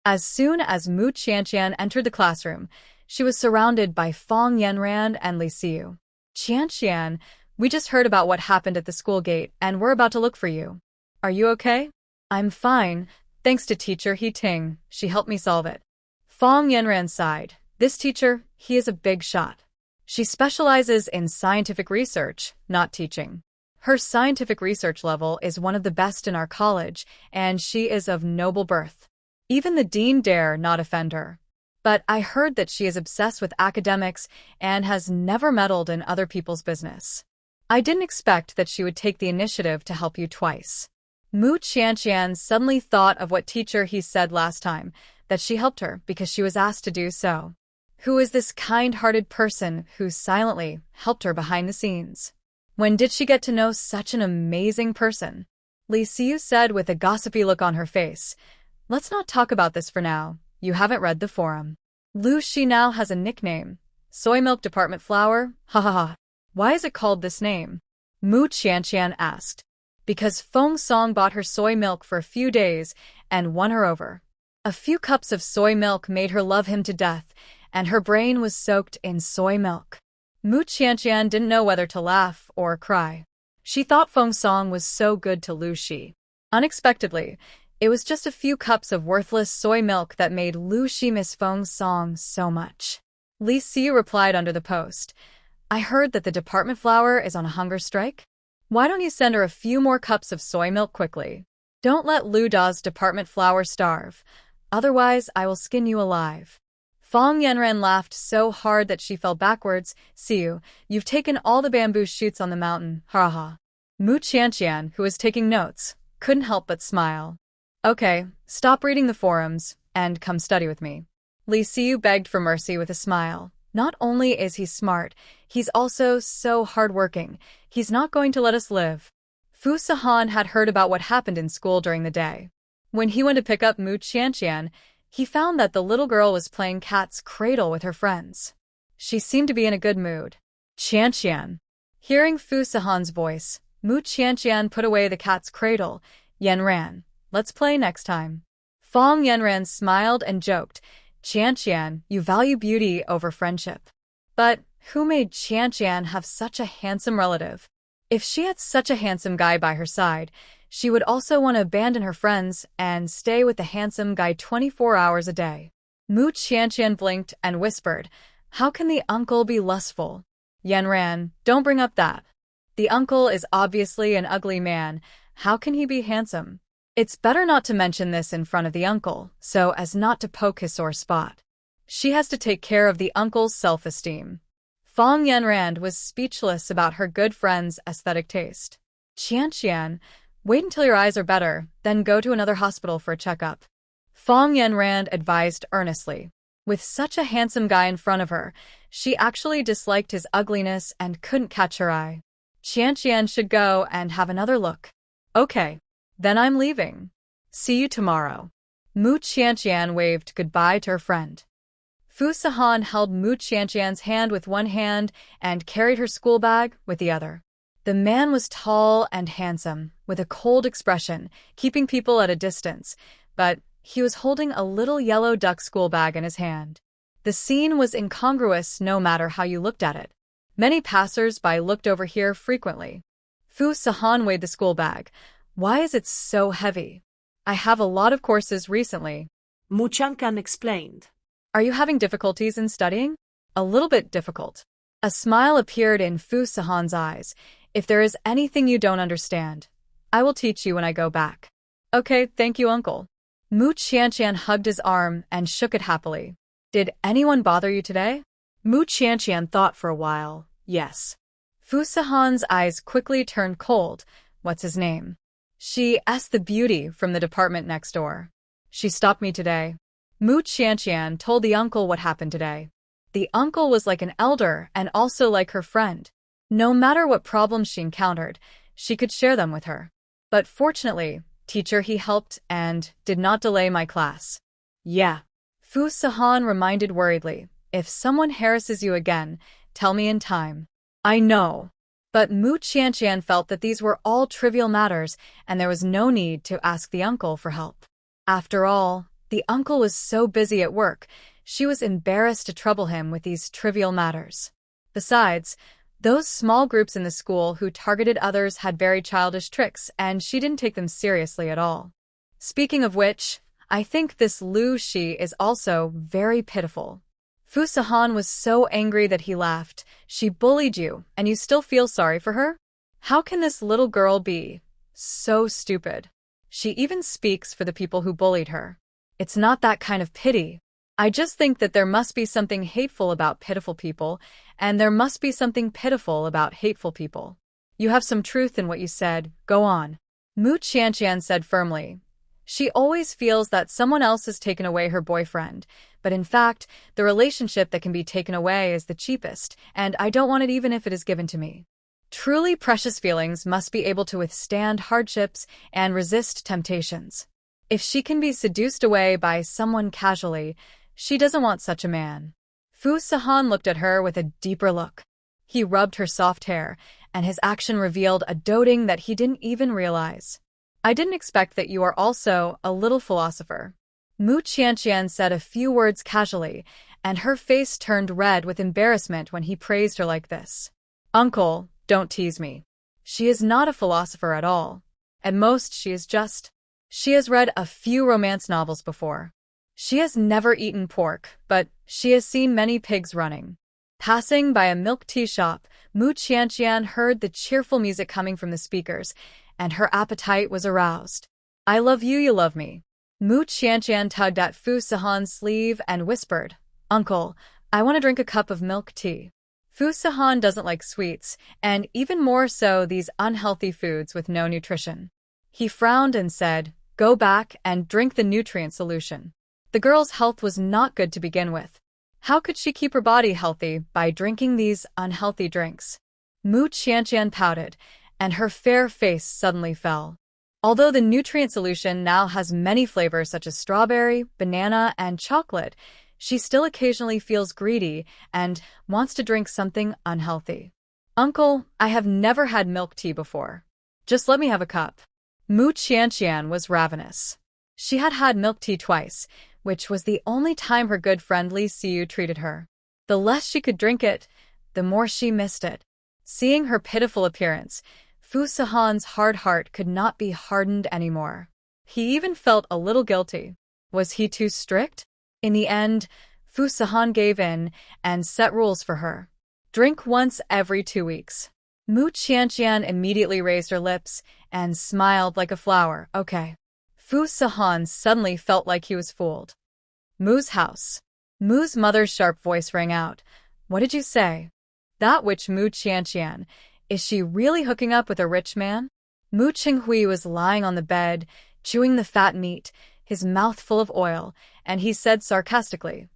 As soon as Mu Qianqian entered the classroom, she was surrounded by Fang Yanran and Li Xiu. Qianqian, we just heard about what happened at the school gate, and we're about to look for you. Are you okay? I'm fine, thanks to teacher He Ting. She helped me solve it. Fang Yanran sighed. This teacher, he is a big shot. She specializes in scientific research, not teaching. Her scientific research level is one of the best in our college, and she is of noble birth. Even the dean dare not offend her. But I heard that she is obsessed with academics and has never meddled in other people's business. I didn't expect that she would take the initiative to help you twice. Mu Qianqian suddenly thought of what teacher he said last time, that she helped her because she was asked to do so. Who is this kind-hearted person who silently helped her behind the scenes? When did she get to know such an amazing person? Li Xiu said with a gossipy look on her face. Let's not talk about this for now. You haven't read the forum. Lu Shi now has a nickname. Soy Milk Department Flower? Ha ha ha. Why is it called this name? Mu Qianqian asked. Because Feng Song bought her soy milk for a few days and won her over. A few cups of soy milk made her love him to death, and her brain was soaked in soy milk. Mu Qianqian didn't know whether to laugh or cry. She thought Feng Song was so good to Lu Shi. Unexpectedly, it was just a few cups of worthless soy milk that made Lu Shi miss Feng Song so much. Li Xiu replied under the post. I heard that the department flower is on a hunger strike. Why don't you send her a few more cups of soy milk quickly? Don't let Lu Da's department flower starve. Otherwise, I will skin you alive. Fang Yanran laughed so hard that she fell backwards. Xiu, you've taken all the bamboo shoots on the mountain, ha ha. Mu Qianqian, who was taking notes, couldn't help but smile. Okay, stop reading the forums, and come study with me. Li Xiu begged for mercy with a smile. Not only is he smart, he's also so hardworking. He's not going to let us live. Fu Sahan had heard about what happened in school during the day. When he went to pick up Mu Qianqian, he found that the little girl was playing cat's cradle with her friends. She seemed to be in a good mood. Qianqian. Hearing Fu Sahan's voice, Mu Qianqian put away the cat's cradle. Yanran, let's play next time. Fong Yanran smiled and joked, Qianqian, you value beauty over friendship. But who made Qianqian have such a handsome relative? If she had such a handsome guy by her side, she would also want to abandon her friends and stay with the handsome guy 24 hours a day. Mu Qianqian blinked and whispered, how can the uncle be lustful? Yanran, don't bring up that. The uncle is obviously an ugly man. How can he be handsome? It's better not to mention this in front of the uncle, so as not to poke his sore spot. She has to take care of the uncle's self-esteem. Fong Yanran was speechless about her good friend's aesthetic taste. Qianqian, wait until your eyes are better, then go to another hospital for a checkup. Fong Yanran advised earnestly. With such a handsome guy in front of her, she actually disliked his ugliness and couldn't catch her eye. Qianqian should go and have another look. Okay, then I'm leaving. See you tomorrow. Mu Qianqian waved goodbye to her friend. Fu Sahan held Mu Qianqian's hand with one hand and carried her school bag with the other. The man was tall and handsome, with a cold expression, keeping people at a distance, but he was holding a little yellow duck school bag in his hand. The scene was incongruous no matter how you looked at it. Many passers-by looked over here frequently. Fu Sahan weighed the school bag. Why is it so heavy? I have a lot of courses recently. Mu Qianqian explained. Are you having difficulties in studying? A little bit difficult. A smile appeared in Fu Sahan's eyes. If there is anything you don't understand, I will teach you when I go back. Okay, thank you, uncle. Mu Qianqian hugged his arm and shook it happily. Did anyone bother you today? Mu Qianqian thought for a while. Yes. Fu Sahan's eyes quickly turned cold. What's his name? She asked the beauty from the department next door. She stopped me today. Mu Qianqian told the uncle what happened today. The uncle was like an elder and also like her friend. No matter what problems she encountered, she could share them with her. But fortunately, teacher, he helped and did not delay my class. Yeah. Fu Sahan reminded worriedly, if someone harasses you again, tell me in time. I know. But Mu Qianqian felt that these were all trivial matters and there was no need to ask the uncle for help. After all, the uncle was so busy at work, she was embarrassed to trouble him with these trivial matters. Besides, those small groups in the school who targeted others had very childish tricks, and she didn't take them seriously at all. Speaking of which, I think this Lu Shi is also very pitiful. Fu Sahan was so angry that he laughed. She bullied you, and you still feel sorry for her? How can this little girl be so stupid? She even speaks for the people who bullied her. It's not that kind of pity. I just think that there must be something hateful about pitiful people, and there must be something pitiful about hateful people. You have some truth in what you said. Go on. Mu Qianqian said firmly. She always feels that someone else has taken away her boyfriend, but in fact, the relationship that can be taken away is the cheapest, and I don't want it even if it is given to me. Truly precious feelings must be able to withstand hardships and resist temptations. If she can be seduced away by someone casually, she doesn't want such a man. Fu Sahan looked at her with a deeper look. He rubbed her soft hair, and his action revealed a doting that he didn't even realize. I didn't expect that you are also a little philosopher. Mu Qianqian said a few words casually, and her face turned red with embarrassment when he praised her like this. Uncle, don't tease me. She is not a philosopher at all. At most, she has read a few romance novels before. She has never eaten pork, but she has seen many pigs running. Passing by a milk tea shop, Mu Qianqian heard the cheerful music coming from the speakers, and her appetite was aroused. I love you, you love me. Mu Qianqian tugged at Fu Sahan's sleeve and whispered, Uncle, I want to drink a cup of milk tea. Fu Sahan doesn't like sweets, and even more so these unhealthy foods with no nutrition. He frowned and said, Go back and drink the nutrient solution. The girl's health was not good to begin with. How could she keep her body healthy by drinking these unhealthy drinks? Mu Qianqian pouted, and her fair face suddenly fell. Although the nutrient solution now has many flavors such as strawberry, banana, and chocolate, she still occasionally feels greedy and wants to drink something unhealthy. Uncle, I have never had milk tea before. Just let me have a cup. Mu Qianqian was ravenous. She had had milk tea twice, which was the only time her good friend Li Xiu treated her. The less she could drink it, the more she missed it. Seeing her pitiful appearance, Fu Sihan's hard heart could not be hardened anymore. He even felt a little guilty. Was he too strict? In the end, Fu Sihan gave in and set rules for her. Drink once every 2 weeks. Mu Qianqian immediately raised her lips and smiled like a flower. Okay. Fu Sihan suddenly felt like he was fooled. Mu's house. Mu's mother's sharp voice rang out. What did you say? That witch Mu Qianqian. Is she really hooking up with a rich man? Mu Qinghui was lying on the bed, chewing the fat meat, his mouth full of oil, and he said sarcastically,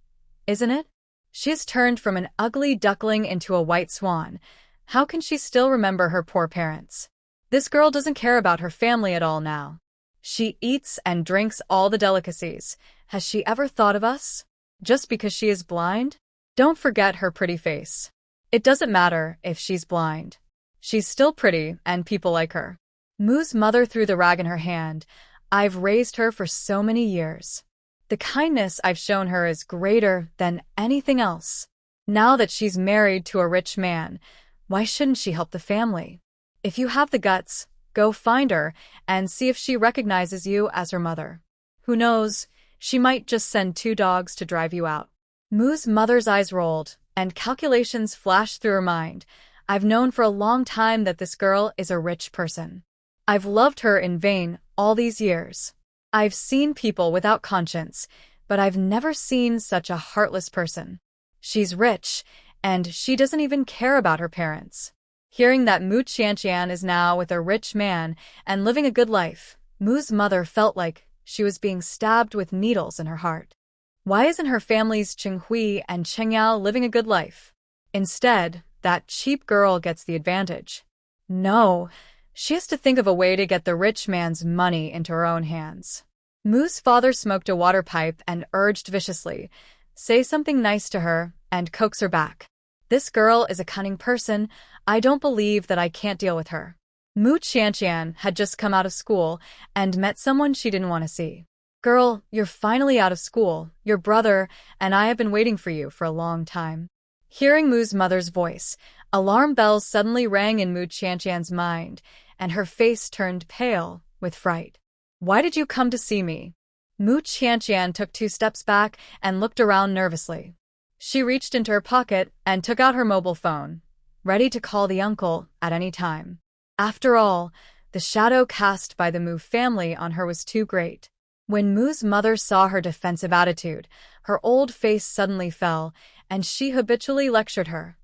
Isn't it? She has turned from an ugly duckling into a white swan. How can she still remember her poor parents? This girl doesn't care about her family at all now. She eats and drinks all the delicacies. Has she ever thought of us? Just because she is blind? Don't forget her pretty face. It doesn't matter if she's blind. She's still pretty, and people like her. Mu's mother threw the rag in her hand. I've raised her for so many years. The kindness I've shown her is greater than anything else. Now that she's married to a rich man, why shouldn't she help the family? If you have the guts, go find her and see if she recognizes you as her mother. Who knows, she might just send 2 dogs to drive you out. Mu's mother's eyes rolled, and calculations flashed through her mind. I've known for a long time that this girl is a rich person. I've loved her in vain all these years. I've seen people without conscience, but I've never seen such a heartless person. She's rich, and she doesn't even care about her parents. Hearing that Mu Qianqian is now with a rich man and living a good life, Mu's mother felt like she was being stabbed with needles in her heart. Why isn't her family's Qinghui and Chengyao living a good life? Instead, that cheap girl gets the advantage. No, she has to think of a way to get the rich man's money into her own hands. Mu's father smoked a water pipe and urged viciously, say something nice to her and coax her back. This girl is a cunning person. I don't believe that I can't deal with her. Mu Qianqian had just come out of school and met someone she didn't want to see. Girl, you're finally out of school. Your brother and I have been waiting for you for a long time. Hearing Mu's mother's voice, alarm bells suddenly rang in Mu Qianqian's mind, and her face turned pale with fright. Why did you come to see me? Mu Qianqian took 2 steps back and looked around nervously. She reached into her pocket and took out her mobile phone, ready to call the uncle at any time. After all, the shadow cast by the Mu family on her was too great. When Mu's mother saw her defensive attitude, her old face suddenly fell, and she habitually lectured her.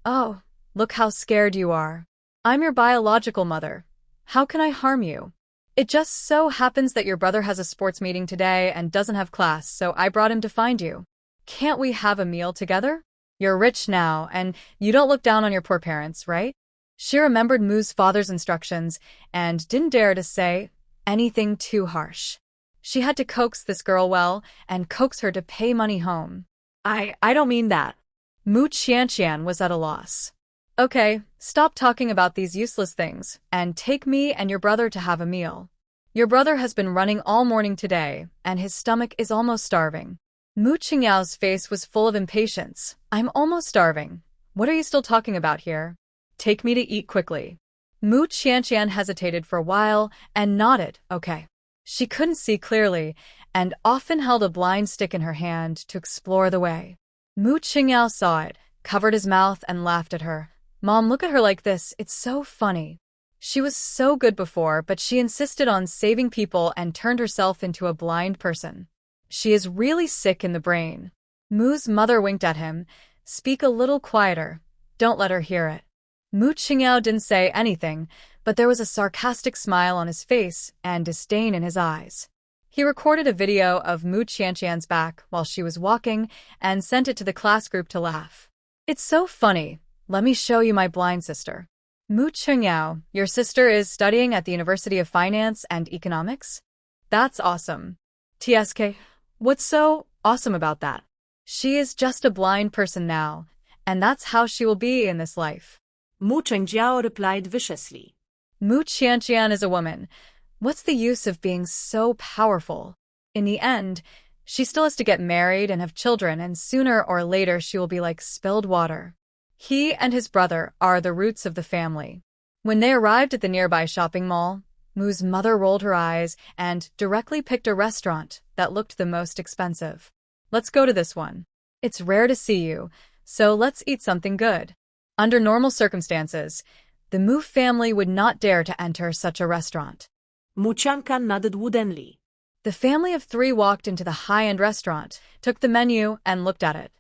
Oh, look how scared you are. I'm your biological mother. How can I harm you? It just so happens that your brother has a sports meeting today and doesn't have class, so I brought him to find you. Can't we have a meal together? You're rich now, and you don't look down on your poor parents, right? She remembered Mu's father's instructions and didn't dare to say anything too harsh. She had to coax this girl well and coax her to pay money home. I don't mean that. Mu Qianqian was at a loss. Okay, stop talking about these useless things and take me and your brother to have a meal. Your brother has been running all morning today, and his stomach is almost starving. Mu Qingyao's face was full of impatience. I'm almost starving. What are you still talking about here? Take me to eat quickly. Mu Qianqian hesitated for a while and nodded, okay. She couldn't see clearly and often held a blind stick in her hand to explore the way. Mu Qingyao saw it, covered his mouth, and laughed at her. Mom, look at her like this. It's so funny. She was so good before, but she insisted on saving people and turned herself into a blind person. She is really sick in the brain. Mu's mother winked at him. Speak a little quieter. Don't let her hear it. Mu Qingyao didn't say anything, but there was a sarcastic smile on his face and disdain in his eyes. He recorded a video of Mu Qianqian's back while she was walking and sent it to the class group to laugh. It's so funny. Let me show you my blind sister. Mu Qingyao, your sister is studying at the University of Finance and Economics? That's awesome. TSK, what's so awesome about that? She is just a blind person now, and that's how she will be in this life. Mu Qingjiao replied viciously. Mu Qianqian is a woman. What's the use of being so powerful? In the end, she still has to get married and have children, and sooner or later she will be like spilled water. He and his brother are the roots of the family. When they arrived at the nearby shopping mall, Mu's mother rolled her eyes and directly picked a restaurant that looked the most expensive. Let's go to this one. It's rare to see you, so let's eat something good. Under normal circumstances, the Mu family would not dare to enter such a restaurant. Mu Qianqian nodded woodenly. The family of 3 walked into the high-end restaurant, took the menu, and looked at it.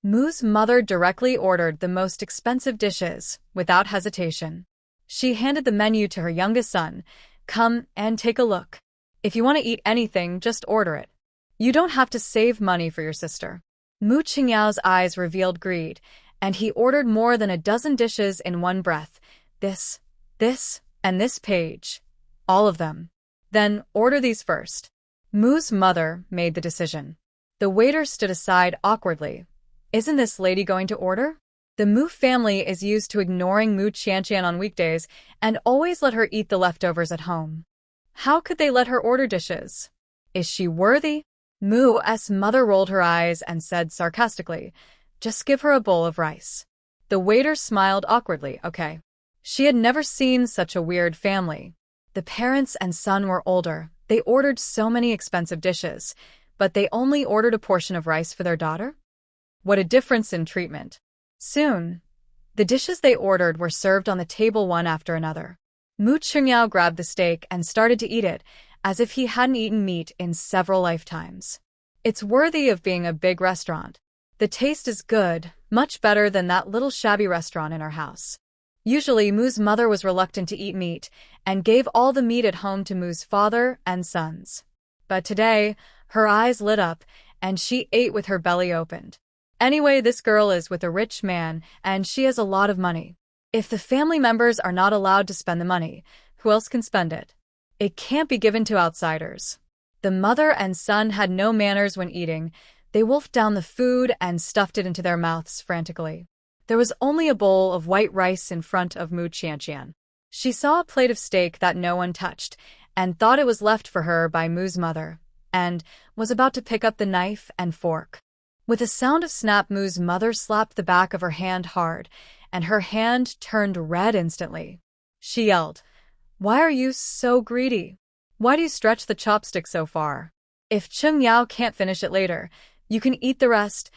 Mu's mother directly ordered the most expensive dishes, without hesitation. She handed the menu to her youngest son. Come and take a look. If you want to eat anything, just order it. You don't have to save money for your sister. Mu Qingyao's eyes revealed greed, and he ordered more than a dozen dishes in one breath. This, and this page. All of them. Then order these first. Mu's mother made the decision. The waiter stood aside awkwardly. Isn't this lady going to order? The Mu family is used to ignoring Mu Qianqian on weekdays and always let her eat the leftovers at home. How could they let her order dishes? Is she worthy? Mu's mother rolled her eyes and said sarcastically, just give her a bowl of rice. The waiter smiled awkwardly, okay. She had never seen such a weird family. The parents and son were older. They ordered so many expensive dishes, but they only ordered a portion of rice for their daughter? What a difference in treatment. Soon, the dishes they ordered were served on the table one after another. Mu Qingyao grabbed the steak and started to eat it, as if he hadn't eaten meat in several lifetimes. It's worthy of being a big restaurant. The taste is good, much better than that little shabby restaurant in our house. Usually, Mu's mother was reluctant to eat meat and gave all the meat at home to Mu's father and sons. But today, her eyes lit up and she ate with her belly opened. Anyway, this girl is with a rich man and she has a lot of money. If the family members are not allowed to spend the money, who else can spend it? It can't be given to outsiders. The mother and son had no manners when eating. They wolfed down the food and stuffed it into their mouths frantically. There was only a bowl of white rice in front of Mu Qianqian. She saw a plate of steak that no one touched and thought it was left for her by Mu's mother, and was about to pick up the knife and fork. With a sound of snap, Mu's mother slapped the back of her hand hard, and her hand turned red instantly. She yelled, "Why are you so greedy? Why do you stretch the chopstick so far? If Qingyao can't finish it later, you can eat the rest.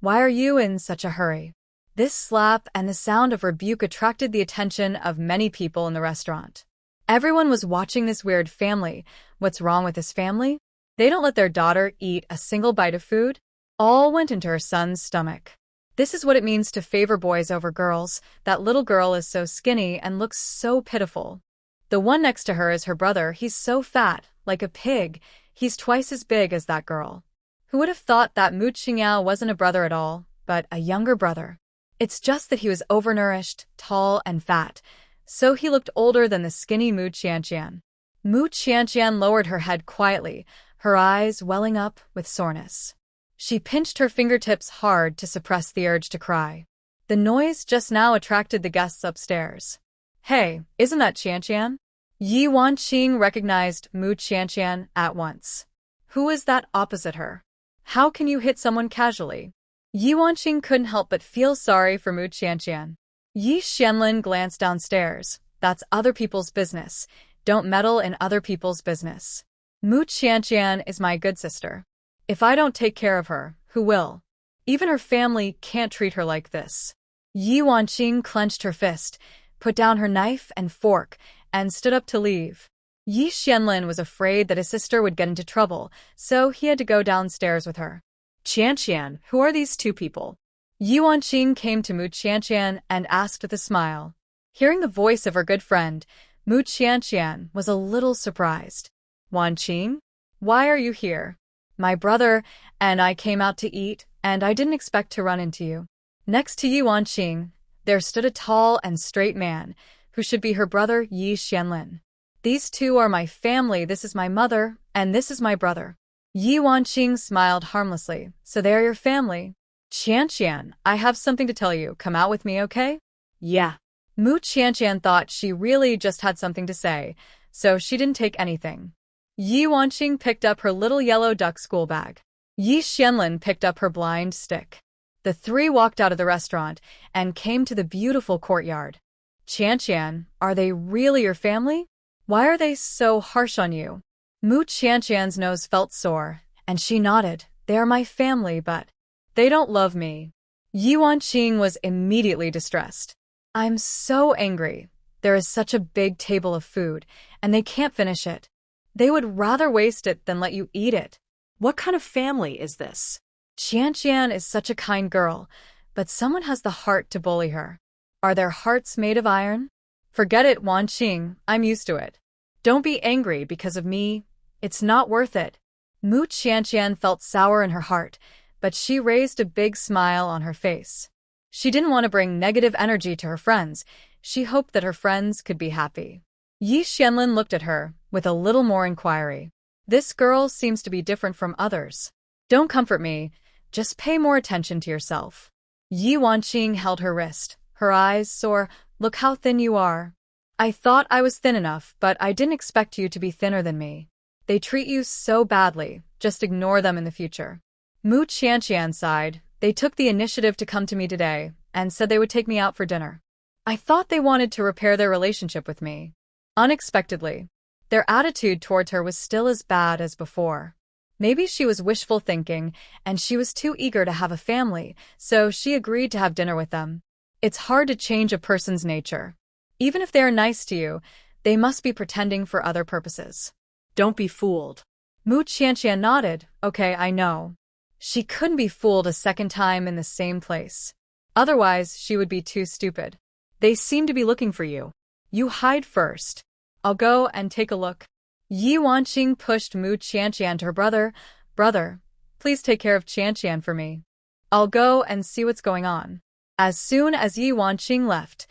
Why are you in such a hurry?" This slap and the sound of rebuke attracted the attention of many people in the restaurant. Everyone was watching this weird family. What's wrong with this family? They don't let their daughter eat a single bite of food. All went into her son's stomach. This is what it means to favor boys over girls. That little girl is so skinny and looks so pitiful. The one next to her is her brother. He's so fat, like a pig. He's twice as big as that girl. Who would have thought that Mu Qingyao wasn't a brother at all, but a younger brother? It's just that he was overnourished, tall, and fat, so he looked older than the skinny Mu Qianqian. Mu Qianqian lowered her head quietly, her eyes welling up with soreness. She pinched her fingertips hard to suppress the urge to cry. The noise just now attracted the guests upstairs. Hey, isn't that Qianqian? Yi Wanqing recognized Mu Qianqian at once. Who is that opposite her? How can you hit someone casually? Yi Wanqing couldn't help but feel sorry for Mu Qianqian. Yi Xianlin glanced downstairs. That's other people's business. Don't meddle in other people's business. Mu Qianqian is my good sister. If I don't take care of her, who will? Even her family can't treat her like this. Yi Wanqing clenched her fist, put down her knife and fork, and stood up to leave. Yi Xianlin was afraid that his sister would get into trouble, so he had to go downstairs with her. Qianqian, who are these two people? Yi Wanqing came to Mu Qianqian and asked with a smile. Hearing the voice of her good friend, Mu Qianqian was a little surprised. Wanqing? Why are you here? My brother and I came out to eat, and I didn't expect to run into you. Next to Yi Wanqing, there stood a tall and straight man, who should be her brother Yi Xianlin. These two are my family. This is my mother, and this is my brother. Yi Wanqing smiled harmlessly. So they are your family. Qianqian, I have something to tell you. Come out with me, okay? Yeah. Mu Qianqian thought she really just had something to say, so she didn't take anything. Yi Wanqing picked up her little yellow duck school bag. Yi Xianlin picked up her blind stick. The three walked out of the restaurant and came to the beautiful courtyard. Qianqian, are they really your family? Why are they so harsh on you? Mu Qianqian's nose felt sore, and she nodded. They are my family, but they don't love me. Yi Wanqing was immediately distressed. I'm so angry. There is such a big table of food, and they can't finish it. They would rather waste it than let you eat it. What kind of family is this? Qianqian is such a kind girl, but someone has the heart to bully her. Are their hearts made of iron? Forget it, Wanqing. I'm used to it. Don't be angry because of me. It's not worth it. Mu Qianqian felt sour in her heart, but she raised a big smile on her face. She didn't want to bring negative energy to her friends. She hoped that her friends could be happy. Yi Xianlin looked at her with a little more inquiry. This girl seems to be different from others. Don't comfort me. Just pay more attention to yourself. Yi Wanqing held her wrist. Her eyes sore. Look how thin you are. I thought I was thin enough, but I didn't expect you to be thinner than me. They treat you so badly. Just ignore them in the future. Mu Qianqian sighed. They took the initiative to come to me today and said they would take me out for dinner. I thought they wanted to repair their relationship with me. Unexpectedly, their attitude towards her was still as bad as before. Maybe she was wishful thinking, and she was too eager to have a family, so she agreed to have dinner with them. It's hard to change a person's nature. Even if they are nice to you, they must be pretending for other purposes. Don't be fooled. Mu Qianqian nodded. Okay, I know. She couldn't be fooled a second time in the same place. Otherwise, she would be too stupid. They seem to be looking for you. You hide first. I'll go and take a look. Yi Wanqing pushed Mu Qianqian to her brother. Brother, please take care of Qianqian for me. I'll go and see what's going on. As soon as Yi Wanqing left,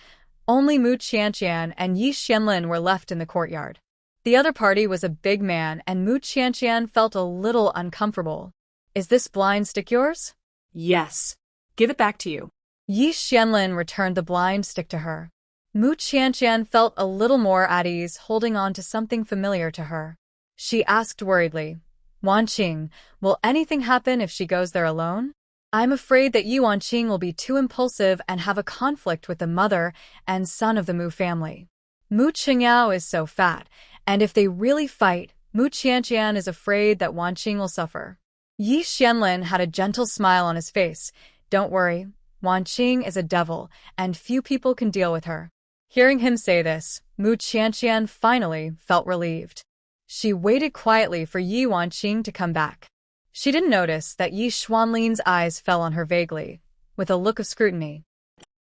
only Mu Qianqian and Yi Xianlin were left in the courtyard. The other party was a big man, and Mu Qianqian felt a little uncomfortable. Is this blind stick yours? Yes. Give it back to you. Yi Xianlin returned the blind stick to her. Mu Qianqian felt a little more at ease holding on to something familiar to her. She asked worriedly, Wanqing, will anything happen if she goes there alone? I'm afraid that Yi Wanqing will be too impulsive and have a conflict with the mother and son of the Mu family. Mu Qingyao is so fat, and if they really fight, Mu Qianqian is afraid that Wanqing will suffer. Yi Xianlin had a gentle smile on his face. Don't worry, Wanqing is a devil, and few people can deal with her. Hearing him say this, Mu Qianqian finally felt relieved. She waited quietly for Yi Wanqing to come back. She didn't notice that Yi Xuanlin's eyes fell on her vaguely, with a look of scrutiny.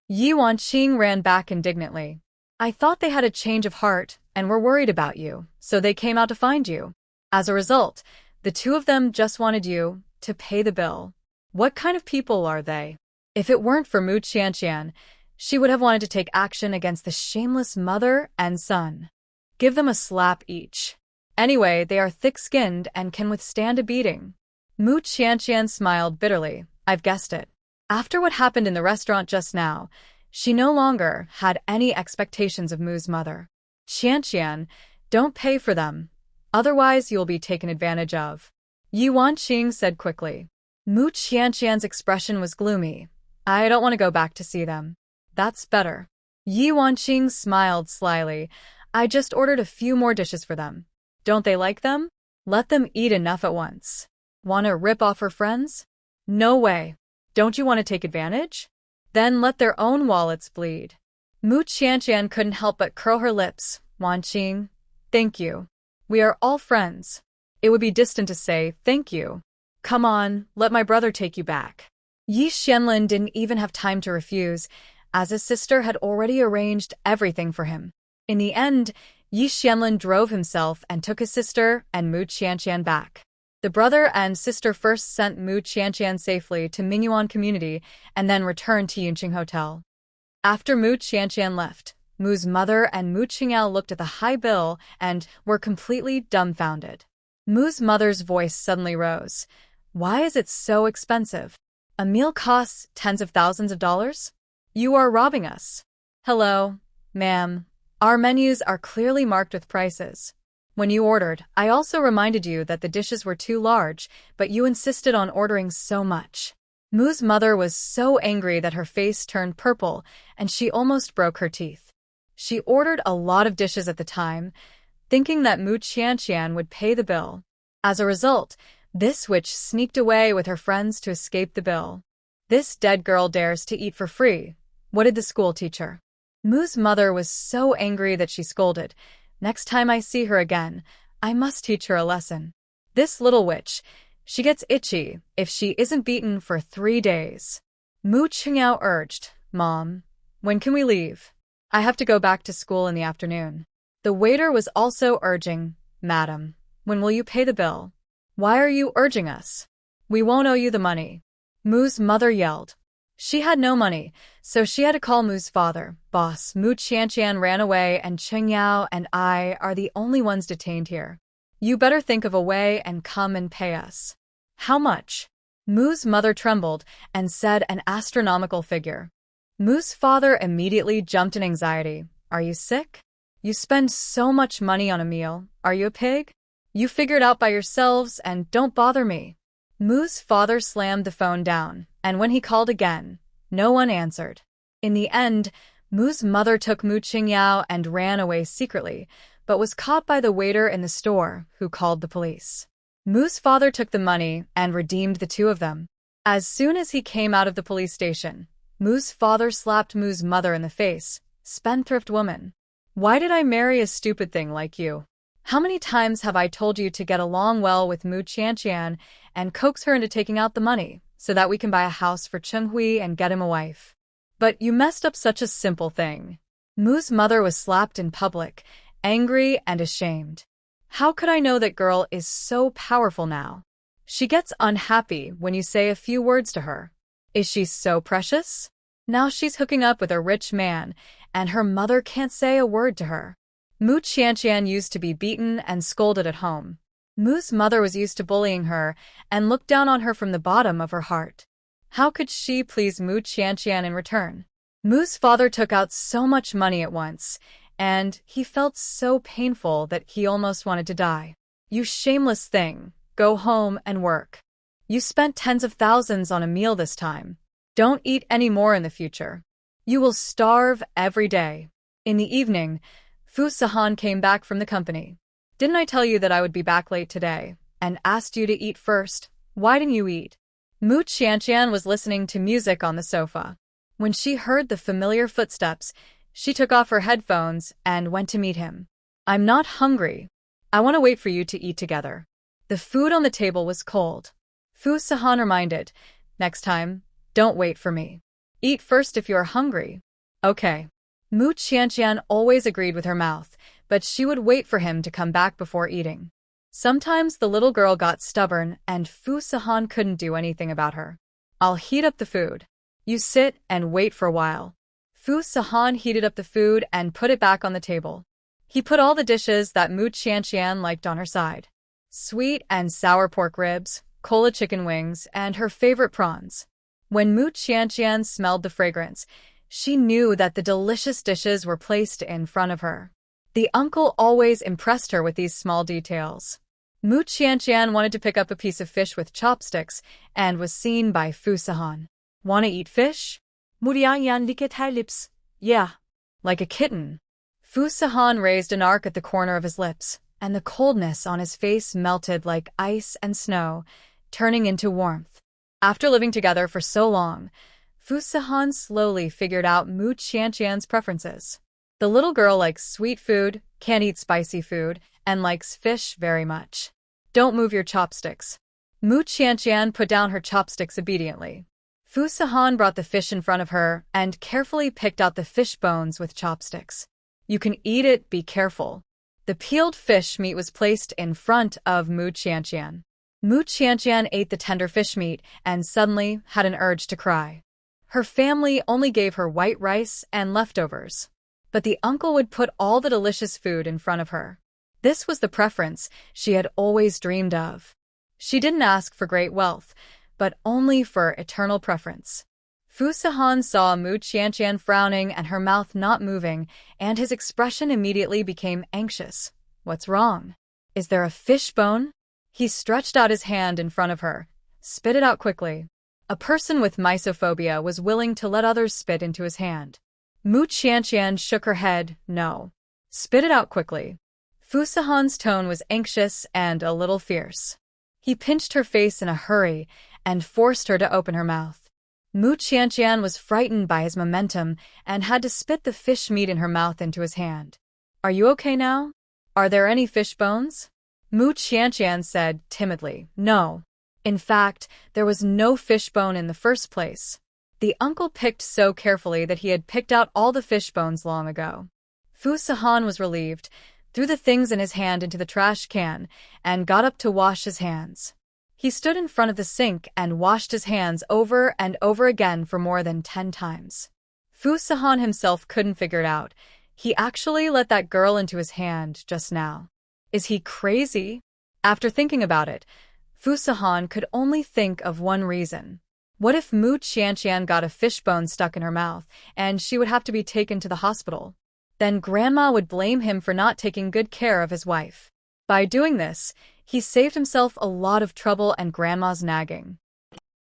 Yi Wanqing ran back indignantly. I thought they had a change of heart and were worried about you, so they came out to find you. As a result, the two of them just wanted you to pay the bill. What kind of people are they? If it weren't for Mu Qianqian, she would have wanted to take action against the shameless mother and son. Give them a slap each. Anyway, they are thick-skinned and can withstand a beating. Mu Qianqian smiled bitterly. I've guessed it. After what happened in the restaurant just now, she no longer had any expectations of Mu's mother. Qianqian, don't pay for them. Otherwise, you'll be taken advantage of. Yi Wanqing said quickly. Mu Qianqian's expression was gloomy. I don't want to go back to see them. That's better. Yi Wanqing smiled slyly. I just ordered a few more dishes for them. Don't they like them? Let them eat enough at once. Want to rip off her friends? No way. Don't you want to take advantage? Then let their own wallets bleed. Mu Qianqian couldn't help but curl her lips. Wanqing, thank you. We are all friends. It would be distant to say thank you. Come on, let my brother take you back. Yi Xianlin didn't even have time to refuse, as his sister had already arranged everything for him. In the end, Yi Xianlin drove himself and took his sister and Mu Qianqian back. The brother and sister first sent Mu Qianqian safely to Mingyuan Community and then returned to Yunqing Hotel. After Mu Qianqian left, Mu's mother and Mu Qingyao looked at the high bill and were completely dumbfounded. Mu's mother's voice suddenly rose. Why is it so expensive? A meal costs tens of thousands of dollars? You are robbing us. Hello, ma'am. Our menus are clearly marked with prices. When you ordered, I also reminded you that the dishes were too large, but you insisted on ordering so much. Mu's mother was so angry that her face turned purple and she almost broke her teeth. She ordered a lot of dishes at the time, thinking that Mu Qianqian would pay the bill. As a result, this witch sneaked away with her friends to escape the bill. This dead girl dares to eat for free. What did the school teach her? Mu's mother was so angry that she scolded. Next time I see her again, I must teach her a lesson. This little witch, she gets itchy if she isn't beaten for 3 days. Mu Qingyao urged, Mom, when can we leave? I have to go back to school in the afternoon. The waiter was also urging, Madam, when will you pay the bill? Why are you urging us? We won't owe you the money. Mu's mother yelled. She had no money, so she had to call Mu's father. Boss, Mu Qianqian ran away and Qingyao and I are the only ones detained here. You better think of a way and come and pay us. How much? Mu's mother trembled and said an astronomical figure. Mu's father immediately jumped in anxiety. Are you sick? You spend so much money on a meal. Are you a pig? You figure it out by yourselves and don't bother me. Mu's father slammed the phone down, and when he called again, no one answered. In the end, Mu's mother took Mu Qingyao and ran away secretly, but was caught by the waiter in the store, who called the police. Mu's father took the money and redeemed the two of them. As soon as he came out of the police station, Mu's father slapped Mu's mother in the face. Spendthrift woman. Why did I marry a stupid thing like you? How many times have I told you to get along well with Mu Qianqian and coax her into taking out the money so that we can buy a house for Chenghui and get him a wife? But you messed up such a simple thing. Mu's mother was slapped in public, angry and ashamed. How could I know that girl is so powerful now? She gets unhappy when you say a few words to her. Is she so precious? Now she's hooking up with a rich man, and her mother can't say a word to her. Mu Qianqian used to be beaten and scolded at home. Mu's mother was used to bullying her and looked down on her from the bottom of her heart. How could she please Mu Qianqian in return? Mu's father took out so much money at once, and he felt so painful that he almost wanted to die. You shameless thing, go home and work. You spent tens of thousands on a meal this time. Don't eat any more in the future. You will starve every day. In the evening, Fu Sahan came back from the company. Didn't I tell you that I would be back late today, and asked you to eat first? Why didn't you eat? Mu Qianqian was listening to music on the sofa. When she heard the familiar footsteps, she took off her headphones and went to meet him. I'm not hungry. I want to wait for you to eat together. The food on the table was cold. Fu Sahan reminded, next time, don't wait for me. Eat first if you're hungry. Okay. Mu Qianqian always agreed with her mouth, but she would wait for him to come back before eating. Sometimes the little girl got stubborn and Fu Sahan couldn't do anything about her. I'll heat up the food. You sit and wait for a while. Fu Sahan heated up the food and put it back on the table. He put all the dishes that Mu Qianqian liked on her side. Sweet and sour pork ribs, cola chicken wings, and her favorite prawns. When Mu Qianqian smelled the fragrance, she knew that the delicious dishes were placed in front of her. The uncle always impressed her with these small details. Mu Qianqian wanted to pick up a piece of fish with chopsticks and was seen by Fu Sahan. Want to eat fish? Mu Liangyan licked her lips. Yeah. Like a kitten. Fu Sahan raised an arc at the corner of his lips, and the coldness on his face melted like ice and snow, turning into warmth. After living together for so long, Fu Sahan slowly figured out Mu Qianqian's preferences. The little girl likes sweet food, can't eat spicy food, and likes fish very much. Don't move your chopsticks. Mu Qianqian put down her chopsticks obediently. Fu Sahan brought the fish in front of her and carefully picked out the fish bones with chopsticks. You can eat it, be careful. The peeled fish meat was placed in front of Mu Qianqian. Mu Qianqian ate the tender fish meat and suddenly had an urge to cry. Her family only gave her white rice and leftovers. But the uncle would put all the delicious food in front of her. This was the preference she had always dreamed of. She didn't ask for great wealth, but only for eternal preference. Fu Sihan saw Mu Qianqian frowning and her mouth not moving, and his expression immediately became anxious. What's wrong? Is there a fish bone? He stretched out his hand in front of her. Spit it out quickly. A person with misophobia was willing to let others spit into his hand. Mu Qianqian shook her head. No. Spit it out quickly. Fu Sihan's tone was anxious and a little fierce. He pinched her face in a hurry and forced her to open her mouth. Mu Qianqian was frightened by his momentum and had to spit the fish meat in her mouth into his hand. Are you okay now? Are there any fish bones? Mu Qianqian said timidly. No. In fact, there was no fish bone in the first place. The uncle picked so carefully that he had picked out all the fish bones long ago. Fu Sihan was relieved, threw the things in his hand into the trash can, and got up to wash his hands. He stood in front of the sink and washed his hands over and over again for more than 10 times. Fu Sihan himself couldn't figure it out. He actually let that girl into his hand just now. Is he crazy? After thinking about it, Fu Sihan could only think of one reason. What if Mu Qianqian got a fishbone stuck in her mouth and she would have to be taken to the hospital? Then Grandma would blame him for not taking good care of his wife. By doing this, he saved himself a lot of trouble and Grandma's nagging.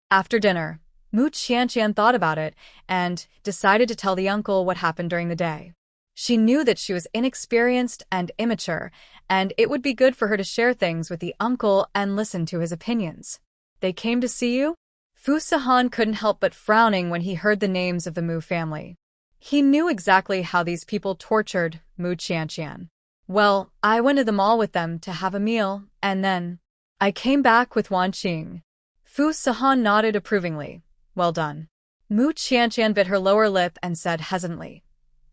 After dinner, Mu Qianqian thought about it and decided to tell the uncle what happened during the day. She knew that she was inexperienced and immature, and it would be good for her to share things with the uncle and listen to his opinions. They came to see you? Fu Sihan couldn't help but frowning when he heard the names of the Mu family. He knew exactly how these people tortured Mu Qianqian. Well, I went to the mall with them to have a meal, and then I came back with Wan Qing. Fu Sihan nodded approvingly. Well done. Mu Qianqian bit her lower lip and said hesitantly,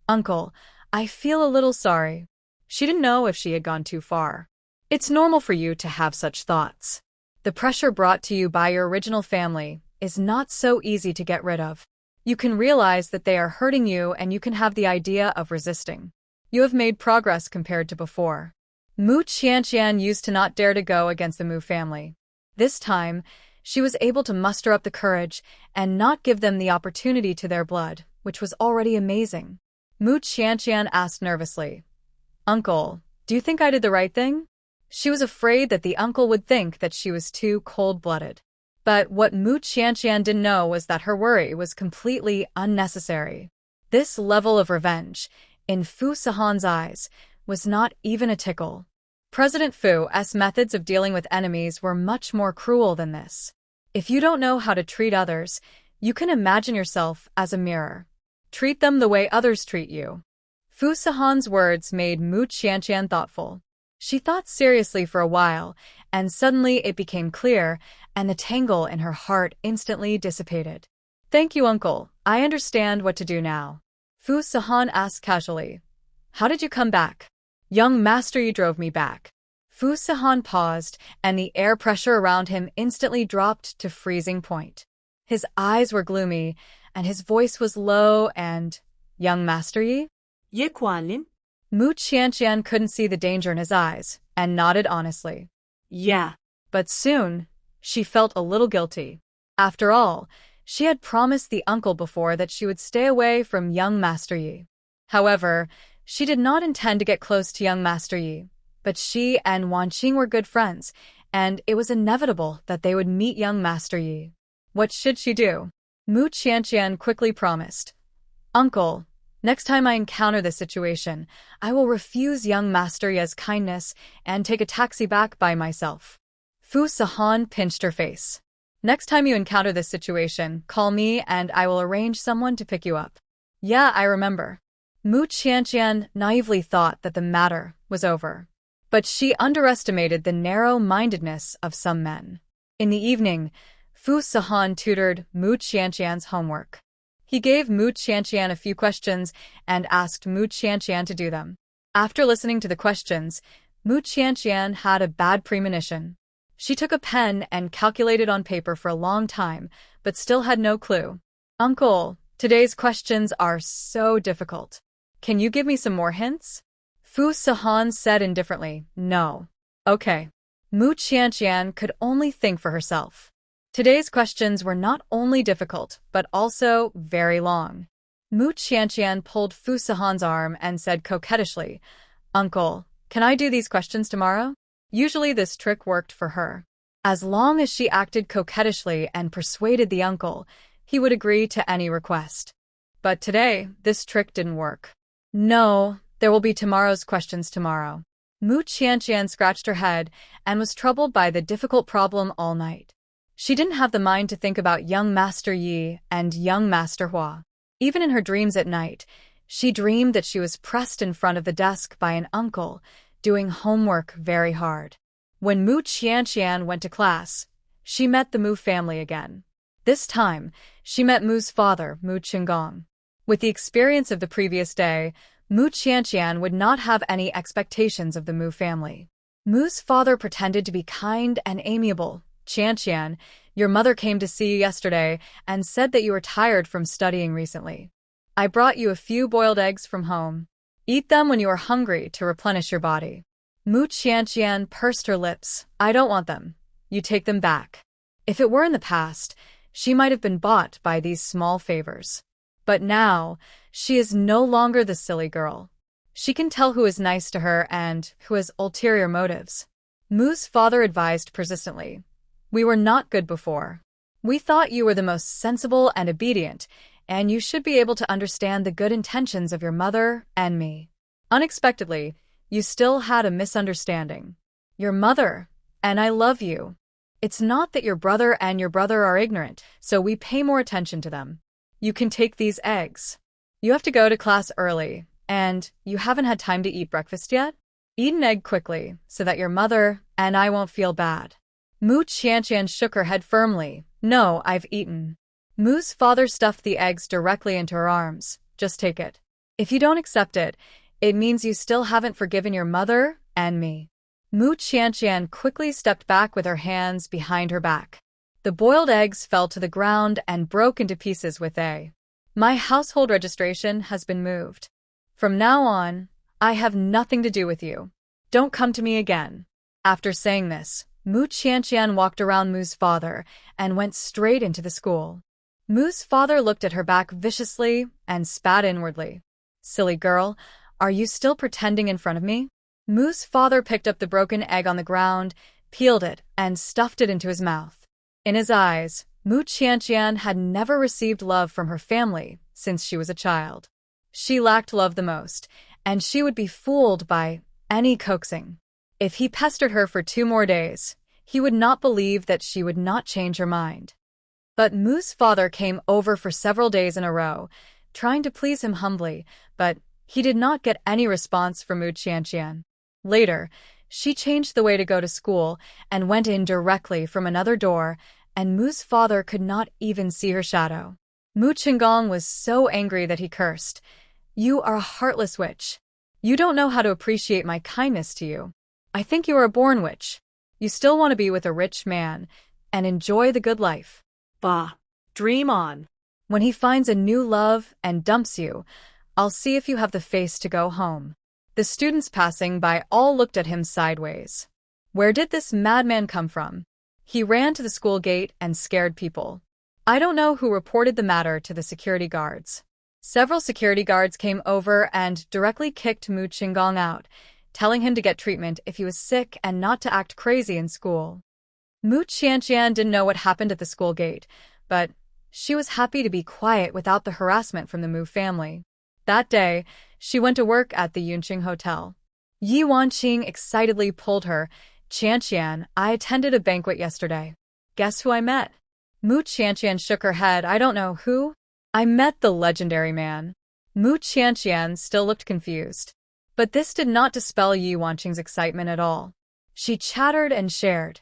Uncle, I feel a little sorry. She didn't know if she had gone too far. It's normal for you to have such thoughts. The pressure brought to you by your original family is not so easy to get rid of. You can realize that they are hurting you and you can have the idea of resisting. You have made progress compared to before. Mu Qianqian used to not dare to go against the Mu family. This time, she was able to muster up the courage and not give them the opportunity to their blood, which was already amazing. Mu Qianqian asked nervously, Uncle, do you think I did the right thing? She was afraid that the uncle would think that she was too cold-blooded. But what Mu Qianqian didn't know was that her worry was completely unnecessary. This level of revenge, in Fu Sihan's eyes, was not even a tickle. President Fu's methods of dealing with enemies were much more cruel than this. If you don't know how to treat others, you can imagine yourself as a mirror. Treat them the way others treat you. Fu Sihan's words made Mu Qianqian thoughtful. She thought seriously for a while, and suddenly it became clear, and the tangle in her heart instantly dissipated. Thank you, Uncle. I understand what to do now. Fu Sihan asked casually, How did you come back? Young master, you drove me back. Fu Sihan paused, and the air pressure around him instantly dropped to freezing point. His eyes were gloomy, and his voice was low and, Young master Yi? Ye Kuan-lin? Mu Qianqian couldn't see the danger in his eyes, and nodded honestly. Yeah. But soon, she felt a little guilty. After all, she had promised the uncle before that she would stay away from young Master Yi. However, she did not intend to get close to young Master Yi, but she and Wan Qing were good friends, and it was inevitable that they would meet young Master Yi. What should she do? Mu Qianqian quickly promised. Uncle, next time I encounter this situation, I will refuse young Master Yi's kindness and take a taxi back by myself. Fu Sihan pinched her face. Next time you encounter this situation, call me and I will arrange someone to pick you up. Yeah, I remember. Mu Qianqian naively thought that the matter was over. But she underestimated the narrow-mindedness of some men. In the evening, Fu Sihan tutored Mu Qianqian's homework. He gave Mu Qianqian a few questions and asked Mu Qianqian to do them. After listening to the questions, Mu Qianqian had a bad premonition. She took a pen and calculated on paper for a long time, but still had no clue. Uncle, today's questions are so difficult. Can you give me some more hints? Fu Sahan said indifferently, no. Okay. Mu Qianqian could only think for herself. Today's questions were not only difficult, but also very long. Mu Qianqian pulled Fu Sahan's arm and said coquettishly, Uncle, can I do these questions tomorrow? Usually this trick worked for her. As long as she acted coquettishly and persuaded the uncle, he would agree to any request. But today, this trick didn't work. No, there will be tomorrow's questions tomorrow. Mu Qianqian scratched her head and was troubled by the difficult problem all night. She didn't have the mind to think about young Master Yi and young Master Hua. Even in her dreams at night, she dreamed that she was pressed in front of the desk by an uncle, doing homework very hard. When Mu Qianqian went to class, she met the Mu family again. This time, she met Mu's father, Mu Qinggong. With the experience of the previous day, Mu Qianqian would not have any expectations of the Mu family. Mu's father pretended to be kind and amiable. Qianqian, your mother came to see you yesterday and said that you were tired from studying recently. I brought you a few boiled eggs from home. Eat them when you are hungry to replenish your body. Mu Qianqian pursed her lips. I don't want them. You take them back. If it were in the past, she might have been bought by these small favors. But now, she is no longer the silly girl. She can tell who is nice to her and who has ulterior motives. Mu's father advised persistently. We were not good before. We thought you were the most sensible and obedient, and you should be able to understand the good intentions of your mother and me. Unexpectedly, you still had a misunderstanding. Your mother, and I love you. It's not that your brother and your brother are ignorant, so we pay more attention to them. You can take these eggs. You have to go to class early, and you haven't had time to eat breakfast yet? Eat an egg quickly, so that your mother and I won't feel bad. Mu Qianqian shook her head firmly. No, I've eaten. Mu's father stuffed the eggs directly into her arms. Just take it. If you don't accept it, it means you still haven't forgiven your mother and me. Mu Qianqian quickly stepped back with her hands behind her back. The boiled eggs fell to the ground and broke into pieces with a, My household registration has been moved. From now on, I have nothing to do with you. Don't come to me again. After saying this, Mu Qianqian walked around Mu's father and went straight into the school. Mu's father looked at her back viciously and spat inwardly. Silly girl, are you still pretending in front of me? Mu's father picked up the broken egg on the ground, peeled it, and stuffed it into his mouth. In his eyes, Mu Qianqian had never received love from her family since she was a child. She lacked love the most, and she would be fooled by any coaxing. If he pestered her for 2 more days, he would not believe that she would not change her mind. But Mu's father came over for several days in a row, trying to please him humbly, but he did not get any response from Mu Qianqian. Later, she changed the way to go to school and went in directly from another door, and Mu's father could not even see her shadow. Mu Qinggong was so angry that he cursed. You are a heartless witch. You don't know how to appreciate my kindness to you. I think you are a born witch. You still want to be with a rich man and enjoy the good life. Bah, dream on. When he finds a new love and dumps you, I'll see if you have the face to go home. The students passing by all looked at him sideways. Where did this madman come from? He ran to the school gate and scared people. I don't know who reported the matter to the security guards. Several security guards came over and directly kicked Mu Qinggong out, telling him to get treatment if he was sick and not to act crazy in school. Mu Qianqian didn't know what happened at the school gate, but she was happy to be quiet without the harassment from the Mu family. That day, she went to work at the Yunqing Hotel. Yi Wanqing excitedly pulled her. Qianqian, I attended a banquet yesterday. Guess who I met? Mu Qianqian shook her head. I don't know who. I met the legendary man. Mu Qianqian still looked confused. But this did not dispel Yi Wanqing's excitement at all. She chattered and shared.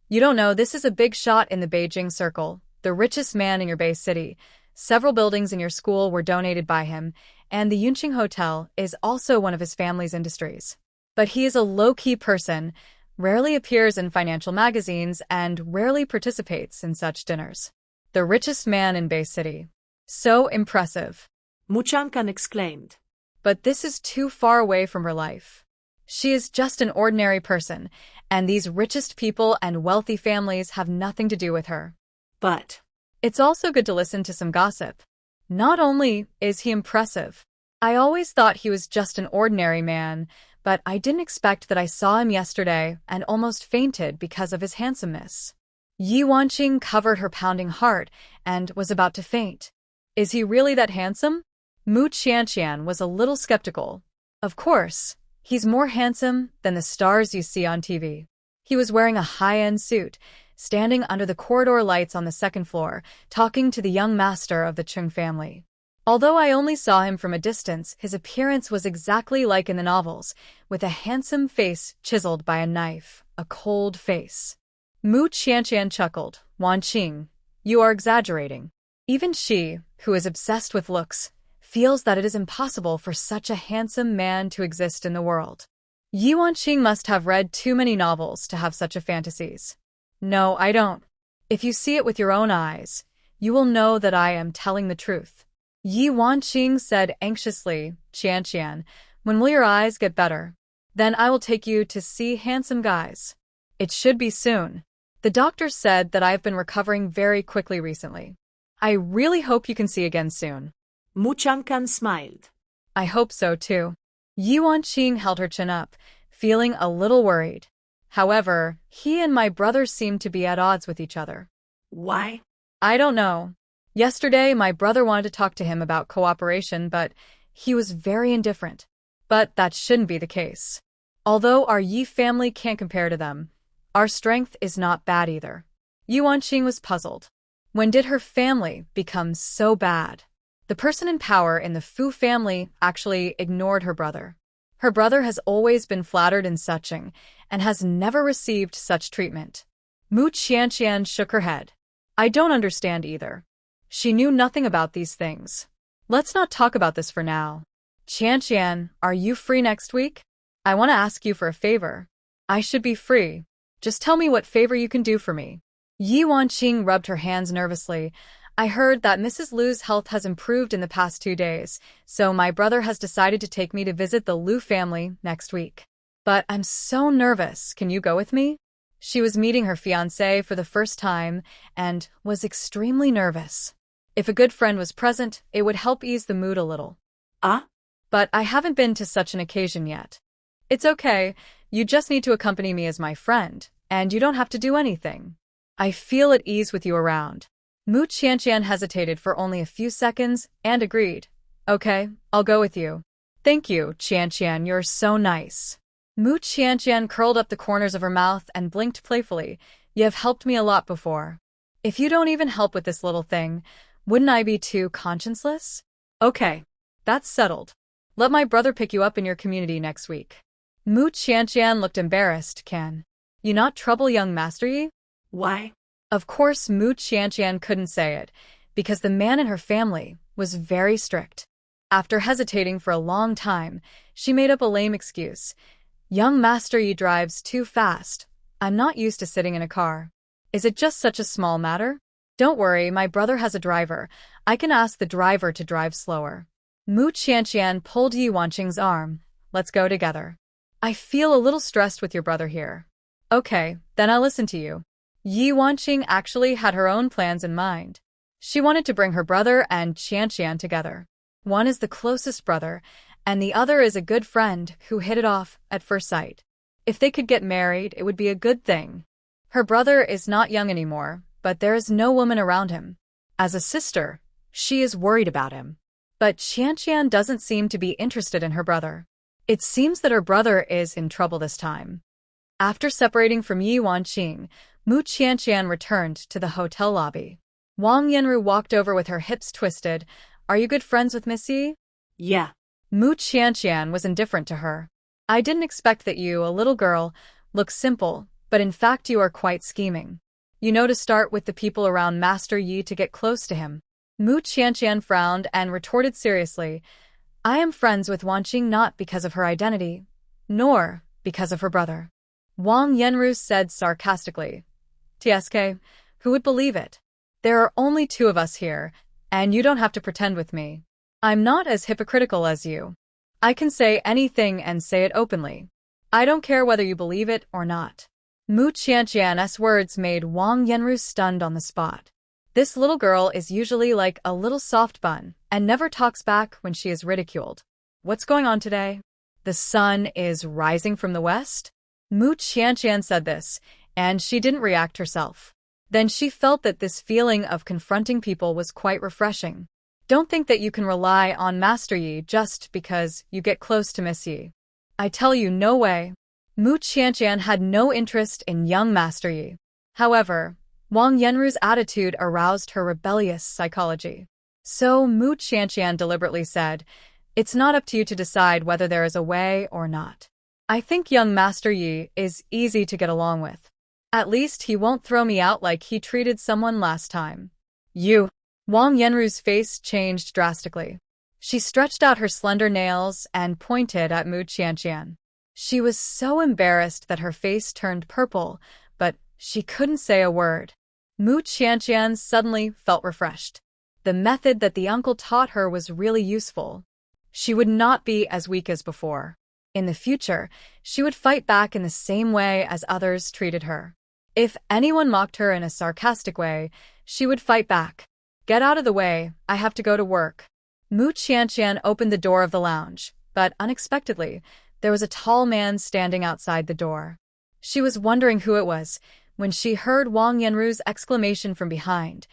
You don't know, this is a big shot in the Beijing circle, the richest man in your Bay City, Several buildings in your school were donated by him, and the Yunqing Hotel is also one of his family's industries. But he is a low-key person, rarely appears in financial magazines, and rarely participates in such dinners. The richest man in Bay City. So impressive. Muchangkan exclaimed. But this is too far away from her life. She is just an ordinary person, and these richest people and wealthy families have nothing to do with her. But it's also good to listen to some gossip. Not only is he impressive, I always thought he was just an ordinary man, but I didn't expect that I saw him yesterday and almost fainted because of his handsomeness. Yi Wanqing covered her pounding heart and was about to faint. Is he really that handsome? Mu Qianqian was a little skeptical. Of course, he's more handsome than the stars you see on TV. He was wearing a high-end suit, standing under the corridor lights on the second floor, talking to the young master of the Chung family. Although I only saw him from a distance, his appearance was exactly like in the novels, with a handsome face chiseled by a knife, a cold face. Mu Qianqian chuckled. Wanqing, you are exaggerating. Even she, who is obsessed with looks, feels that it is impossible for such a handsome man to exist in the world. Yi Wanqing must have read too many novels to have such a fantasies. No, I don't. If you see it with your own eyes, you will know that I am telling the truth. Yi Wanqing said anxiously. Qianqian, when will your eyes get better? Then I will take you to see handsome guys. It should be soon. The doctor said that I have been recovering very quickly recently. I really hope you can see again soon. Muchangkan smiled. I hope so too. Yi Wanqing held her chin up, feeling a little worried. However, he and my brother seemed to be at odds with each other. Why? I don't know. Yesterday, my brother wanted to talk to him about cooperation, but he was very indifferent. But that shouldn't be the case. Although our Yi family can't compare to them, our strength is not bad either. Yi Wanqing was puzzled. When did her family become so bad? The person in power in the Fu family actually ignored her brother. Her brother has always been flattered in Suching and has never received such treatment. Mu Qianqian shook her head. I don't understand either. She knew nothing about these things. Let's not talk about this for now. Qianqian, are you free next week? I want to ask you for a favor. I should be free. Just tell me what favor you can do for me. Yi Wanqing rubbed her hands nervously. I heard that Mrs. Lu's health has improved in the past 2 days, so my brother has decided to take me to visit the Lu family next week. But I'm so nervous. Can you go with me? She was meeting her fiancé for the first time and was extremely nervous. If a good friend was present, it would help ease the mood a little. But I haven't been to such an occasion yet. It's okay. You just need to accompany me as my friend, and you don't have to do anything. I feel at ease with you around. Mu Qianqian hesitated for only a few seconds and agreed. Okay, I'll go with you. Thank you, Qianqian, you're so nice. Mu Qianqian curled up the corners of her mouth and blinked playfully. You have helped me a lot before. If you don't even help with this little thing, wouldn't I be too conscienceless? Okay, that's settled. Let my brother pick you up in your community next week. Mu Qianqian looked embarrassed. Can you not trouble young Master Yi? Why? Of course, Mu Qianqian couldn't say it, because the man in her family was very strict. After hesitating for a long time, she made up a lame excuse. Young Master Yi drives too fast. I'm not used to sitting in a car. Is it just such a small matter? Don't worry, my brother has a driver. I can ask the driver to drive slower. Mu Qianqian pulled Yi Wanqing's arm. Let's go together. I feel a little stressed with your brother here. Okay, then I'll listen to you. Yi Wanqing actually had her own plans in mind. She wanted to bring her brother and Qianqian together. One is the closest brother, and the other is a good friend who hit it off at first sight. If they could get married, it would be a good thing. Her brother is not young anymore, but there is no woman around him. As a sister, she is worried about him. But Qianqian doesn't seem to be interested in her brother. It seems that her brother is in trouble this time. After separating from Yi Wanqing, Mu Qianqian returned to the hotel lobby. Wang Yanru walked over with her hips twisted. Are you good friends with Miss Yi? Yeah. Mu Qianqian was indifferent to her. I didn't expect that you, a little girl, look simple, but in fact you are quite scheming. You know to start with the people around Master Yi to get close to him. Mu Qianqian frowned and retorted seriously, I am friends with Wanqing not because of her identity, nor because of her brother. Wang Yanru said sarcastically. TSK, who would believe it? There are only two of us here, and you don't have to pretend with me. I'm not as hypocritical as you. I can say anything and say it openly. I don't care whether you believe it or not. Mu Qianqian's words made Wang Yanru stunned on the spot. This little girl is usually like a little soft bun and never talks back when she is ridiculed. What's going on today? The sun is rising from the west? Mu Qianqian said this, and she didn't react herself. Then she felt that this feeling of confronting people was quite refreshing. Don't think that you can rely on Master Yi just because you get close to Miss Yi. I tell you, no way. Mu Qianqian had no interest in young Master Yi. However, Wang Yanru's attitude aroused her rebellious psychology. So Mu Qianqian deliberately said, It's not up to you to decide whether there is a way or not. I think young Master Yi is easy to get along with. At least he won't throw me out like he treated someone last time. You. Wang Yanru's face changed drastically. She stretched out her slender nails and pointed at Mu Qianqian. She was so embarrassed that her face turned purple, but she couldn't say a word. Mu Qianqian suddenly felt refreshed. The method that the uncle taught her was really useful. She would not be as weak as before. In the future, she would fight back in the same way as others treated her. If anyone mocked her in a sarcastic way, she would fight back. Get out of the way, I have to go to work. Mu Qianqian opened the door of the lounge, but unexpectedly, there was a tall man standing outside the door. She was wondering who it was when she heard Wang Yanru's exclamation from behind.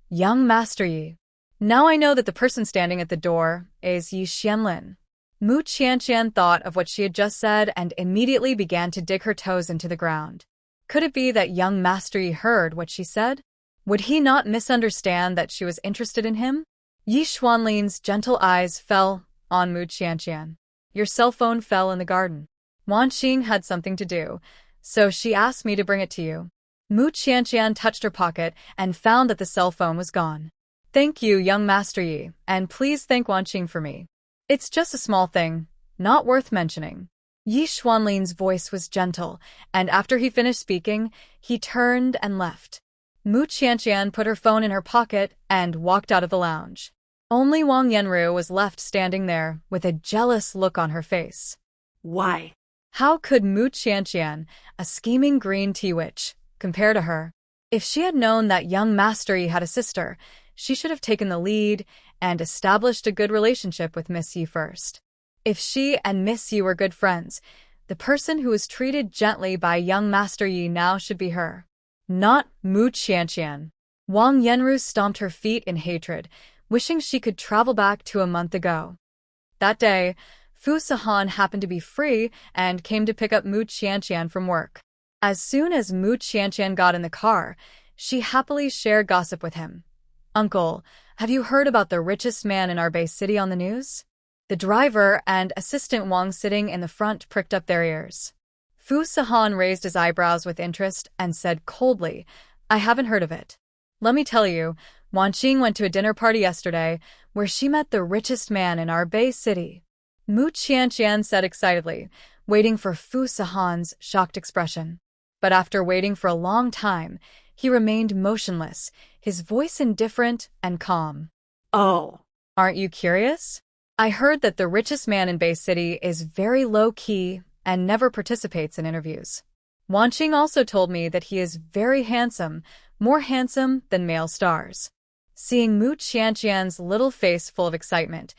Young Master Yi. Now I know that the person standing at the door is Yi Xianlin. Mu Qianqian thought of what she had just said and immediately began to dig her toes into the ground. Could it be that young Master Yi heard what she said? Would he not misunderstand that she was interested in him? Yi Xuanlin's gentle eyes fell on Mu Qianqian. Your cell phone fell in the garden. Wanqing had something to do, so she asked me to bring it to you. Mu Qianqian touched her pocket and found that the cell phone was gone. Thank you, young Master Yi, and please thank Wanqing for me. It's just a small thing, not worth mentioning. Yi Xuanlin's voice was gentle, and after he finished speaking, he turned and left. Mu Qianqian put her phone in her pocket and walked out of the lounge. Only Wang Yanru was left standing there with a jealous look on her face. Why? How could Mu Qianqian, a scheming green tea witch, compare to her? If she had known that young Master Yi had a sister, she should have taken the lead and established a good relationship with Miss Yi first. If she and Miss Yi were good friends, the person who was treated gently by young Master Yi now should be her. Not Mu Qianqian. Wang Yanru stomped her feet in hatred, wishing she could travel back to a month ago. That day, Fu Sahan happened to be free and came to pick up Mu Qianqian from work. As soon as Mu Qianqian got in the car, she happily shared gossip with him. Uncle, have you heard about the richest man in our base city on the news? The driver and assistant Wang sitting in the front pricked up their ears. Fu Sahan raised his eyebrows with interest and said coldly, I haven't heard of it. Let me tell you, Wanqing went to a dinner party yesterday where she met the richest man in our base city. Mu Qianqian said excitedly, waiting for Fu Sahan's shocked expression. But after waiting for a long time, he remained motionless, his voice indifferent and calm. Oh. Aren't you curious? I heard that the richest man in Bay City is very low-key and never participates in interviews. Wanqing also told me that he is very handsome, more handsome than male stars. Seeing Mu Qianqian's little face full of excitement,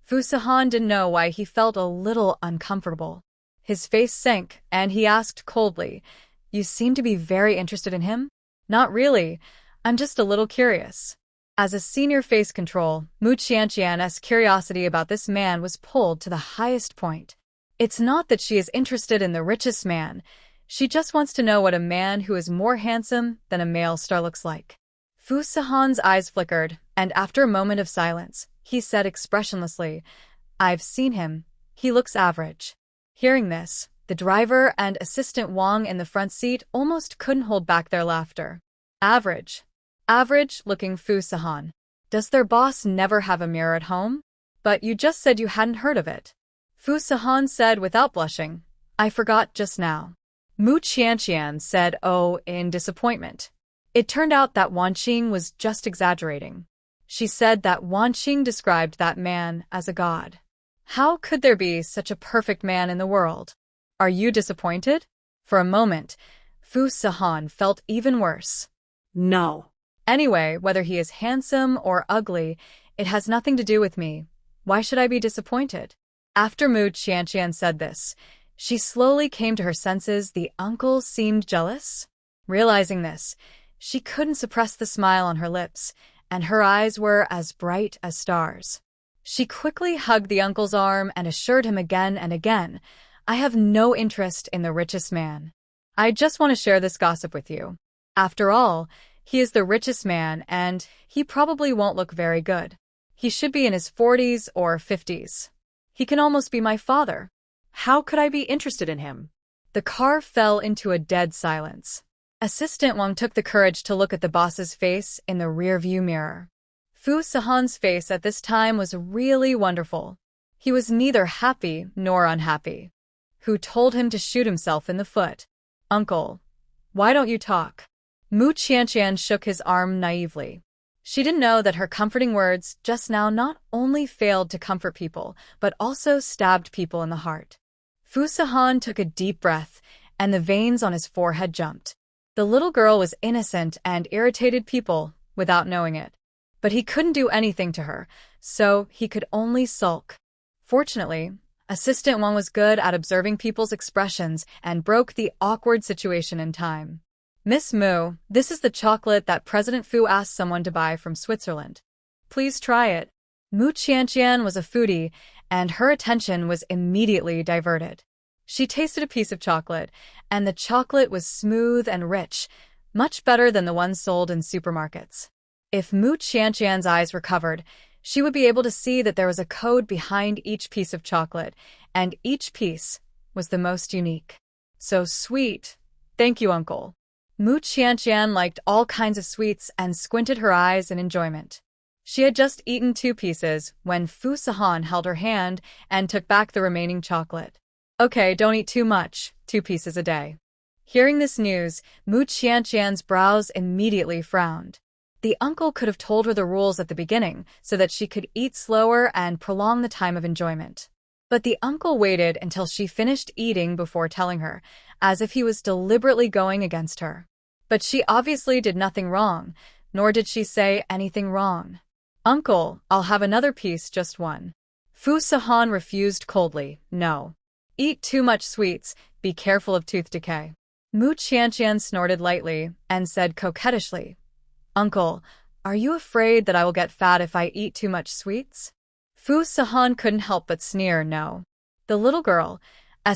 Fu Sahan didn't know why he felt a little uncomfortable. His face sank, and he asked coldly, You seem to be very interested in him? Not really. I'm just a little curious. As a senior face control, Mu Qianqian's curiosity about this man was pulled to the highest point. It's not that she is interested in the richest man. She just wants to know what a man who is more handsome than a male star looks like. Fu Sahan's eyes flickered, and after a moment of silence, he said expressionlessly, I've seen him. He looks average. Hearing this, the driver and assistant Wang in the front seat almost couldn't hold back their laughter. Average. Average-looking Fu Sahan. Does their boss never have a mirror at home? But you just said you hadn't heard of it. Fu Sahan said without blushing. I forgot just now. Mu Qianqian said, oh, in disappointment. It turned out that Wanqing was just exaggerating. She said that Wanqing described that man as a god. How could there be such a perfect man in the world? Are you disappointed? For a moment, Fu Sahan felt even worse. No. Anyway, whether he is handsome or ugly, it has nothing to do with me. Why should I be disappointed? After Mu Qianqian said this, she slowly came to her senses. The uncle seemed jealous. Realizing this, she couldn't suppress the smile on her lips, and her eyes were as bright as stars. She quickly hugged the uncle's arm and assured him again and again, I have no interest in the richest man. I just want to share this gossip with you. After all, he is the richest man and he probably won't look very good. He should be in his 40s or 50s. He can almost be my father. How could I be interested in him? The car fell into a dead silence. Assistant Wang took the courage to look at the boss's face in the rearview mirror. Fu Sahan's face at this time was really wonderful. He was neither happy nor unhappy. Who told him to shoot himself in the foot? Uncle, why don't you talk? Mu Qianqian shook his arm naively. She didn't know that her comforting words just now not only failed to comfort people, but also stabbed people in the heart. Fu Sahan took a deep breath, and the veins on his forehead jumped. The little girl was innocent and irritated people without knowing it. But he couldn't do anything to her, so he could only sulk. Fortunately, Assistant Wang was good at observing people's expressions and broke the awkward situation in time. Miss Mu, this is the chocolate that President Fu asked someone to buy from Switzerland. Please try it. Mu Qianqian was a foodie, and her attention was immediately diverted. She tasted a piece of chocolate, and the chocolate was smooth and rich, much better than the ones sold in supermarkets. If Mu Qianqian's eyes were covered, she would be able to see that there was a code behind each piece of chocolate, and each piece was the most unique. So sweet. Thank you, Uncle. Mu Qianqian liked all kinds of sweets and squinted her eyes in enjoyment. She had just eaten 2 pieces when Fu Sahan held her hand and took back the remaining chocolate. Okay, don't eat too much, 2 pieces a day. Hearing this news, Mu Qianqian's brows immediately frowned. The uncle could have told her the rules at the beginning so that she could eat slower and prolong the time of enjoyment. But the uncle waited until she finished eating before telling her, as if he was deliberately going against her. But she obviously did nothing wrong, nor did she say anything wrong. Uncle, I'll have another piece, just one. Fu Sahan refused coldly, no. Eat too much sweets, be careful of tooth decay. Mu Qianqian snorted lightly and said coquettishly, Uncle, are you afraid that I will get fat if I eat too much sweets? Fu Sahan couldn't help but sneer no. The little girl's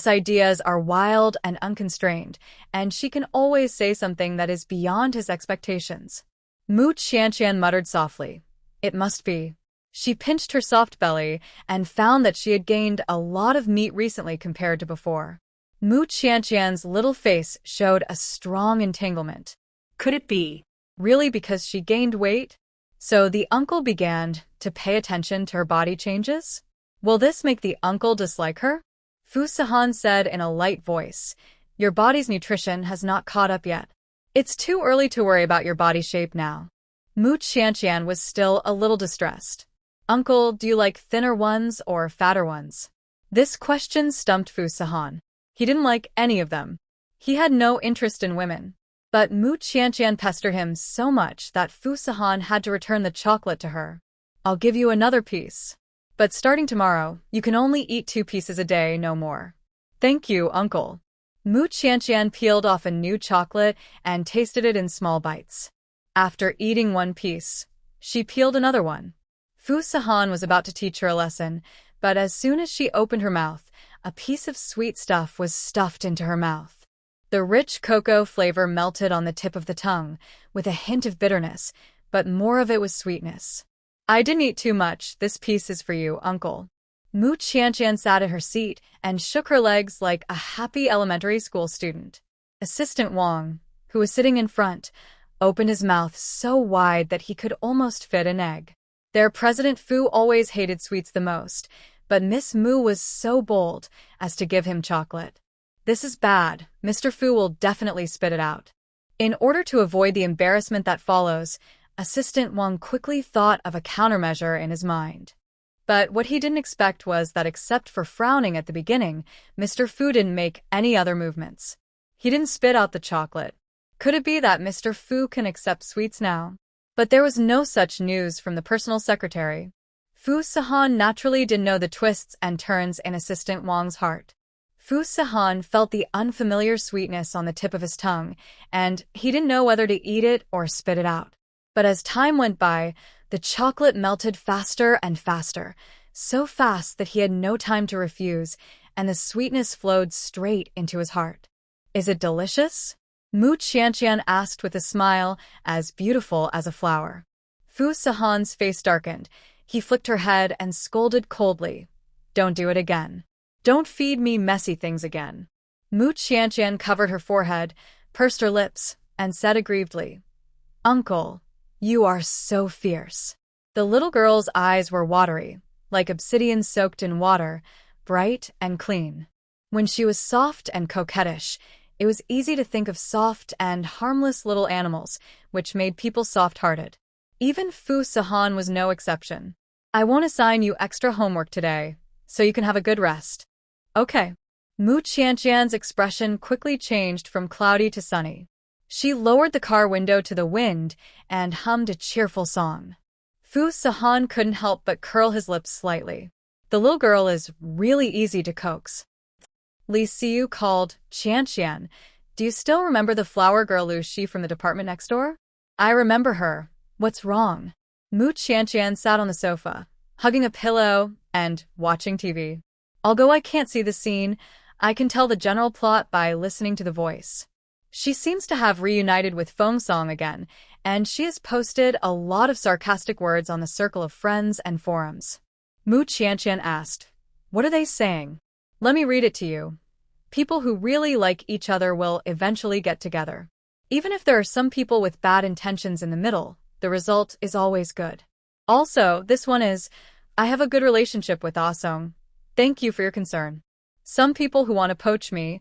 ideas are wild and unconstrained, and she can always say something that is beyond his expectations. Mu Qianqian muttered softly, it must be. She pinched her soft belly and found that she had gained a lot of meat recently compared to before. Mu Qianqian's little face showed a strong entanglement. Could it be? Really, because she gained weight? So the uncle began to pay attention to her body changes? Will this make the uncle dislike her? Fu Sahan said in a light voice, your body's nutrition has not caught up yet. It's too early to worry about your body shape now. Mu Qianqian was still a little distressed. Uncle, do you like thinner ones or fatter ones? This question stumped Fu Sahan. He didn't like any of them. He had no interest in women. But Mu Qianqian pestered him so much that Fu Sahan had to return the chocolate to her. I'll give you another piece. But starting tomorrow, you can only eat 2 pieces a day, no more. Thank you, Uncle. Mu Qianqian peeled off a new chocolate and tasted it in small bites. After eating 1 piece, she peeled another one. Fu Sahan was about to teach her a lesson, but as soon as she opened her mouth, a piece of sweet stuff was stuffed into her mouth. The rich cocoa flavor melted on the tip of the tongue, with a hint of bitterness, but more of it was sweetness. I didn't eat too much, this piece is for you, Uncle. Mu Qianqian sat at her seat and shook her legs like a happy elementary school student. Assistant Wang, who was sitting in front, opened his mouth so wide that he could almost fit an egg. Their President Fu always hated sweets the most, but Miss Mu was so bold as to give him chocolate. This is bad. Mr. Fu will definitely spit it out. In order to avoid the embarrassment that follows, Assistant Wang quickly thought of a countermeasure in his mind. But what he didn't expect was that except for frowning at the beginning, Mr. Fu didn't make any other movements. He didn't spit out the chocolate. Could it be that Mr. Fu can accept sweets now? But there was no such news from the personal secretary. Fu Sihan naturally didn't know the twists and turns in Assistant Wang's heart. Fu Sihan felt the unfamiliar sweetness on the tip of his tongue, and he didn't know whether to eat it or spit it out. But as time went by, the chocolate melted faster and faster, so fast that he had no time to refuse, and the sweetness flowed straight into his heart. Is it delicious? Mu Qianqian asked with a smile as beautiful as a flower. Fu Sihan's face darkened. He flicked her head and scolded coldly. Don't do it again. Don't feed me messy things again. Mu Qianqian covered her forehead, pursed her lips, and said aggrievedly, Uncle, you are so fierce. The little girl's eyes were watery, like obsidian soaked in water, bright and clean. When she was soft and coquettish, it was easy to think of soft and harmless little animals, which made people soft-hearted. Even Fu Sihan was no exception. I won't assign you extra homework today, so you can have a good rest. Okay. Mu Qianqian's expression quickly changed from cloudy to sunny. She lowered the car window to the wind and hummed a cheerful song. Fu Sihan couldn't help but curl his lips slightly. The little girl is really easy to coax. Li Siyu called, Qianqian, do you still remember the flower girl Lu Shi from the department next door? I remember her. What's wrong? Mu Qianqian sat on the sofa, hugging a pillow and watching TV. Although I can't see the scene, I can tell the general plot by listening to the voice. She seems to have reunited with Feng Song again, and she has posted a lot of sarcastic words on the circle of friends and forums. Mu Qianqian asked, What are they saying? Let me read it to you. People who really like each other will eventually get together. Even if there are some people with bad intentions in the middle, the result is always good. Also, this one is, I have a good relationship with Ah Song. Thank you for your concern. Some people who want to poach me,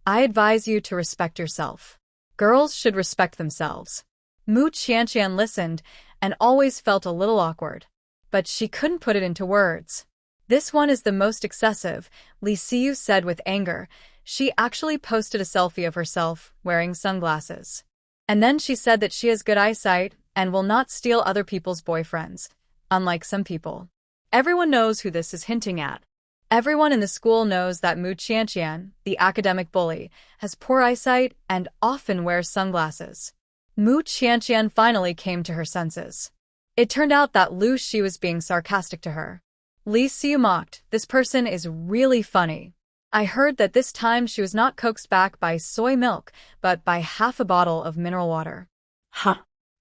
I advise you to respect yourself. Girls should respect themselves. Mu Qianqian listened and always felt a little awkward. But she couldn't put it into words. This one is the most excessive, Li Siyu said with anger. She actually posted a selfie of herself wearing sunglasses. And then she said that she has good eyesight and will not steal other people's boyfriends, unlike some people. Everyone knows who this is hinting at. Everyone in the school knows that Mu Qianqian, the academic bully, has poor eyesight and often wears sunglasses. Mu Qianqian finally came to her senses. It turned out that Lu Shi was being sarcastic to her. Li Siyu mocked, This person is really funny. I heard that this time she was not coaxed back by soy milk, but by half a bottle of mineral water. Huh.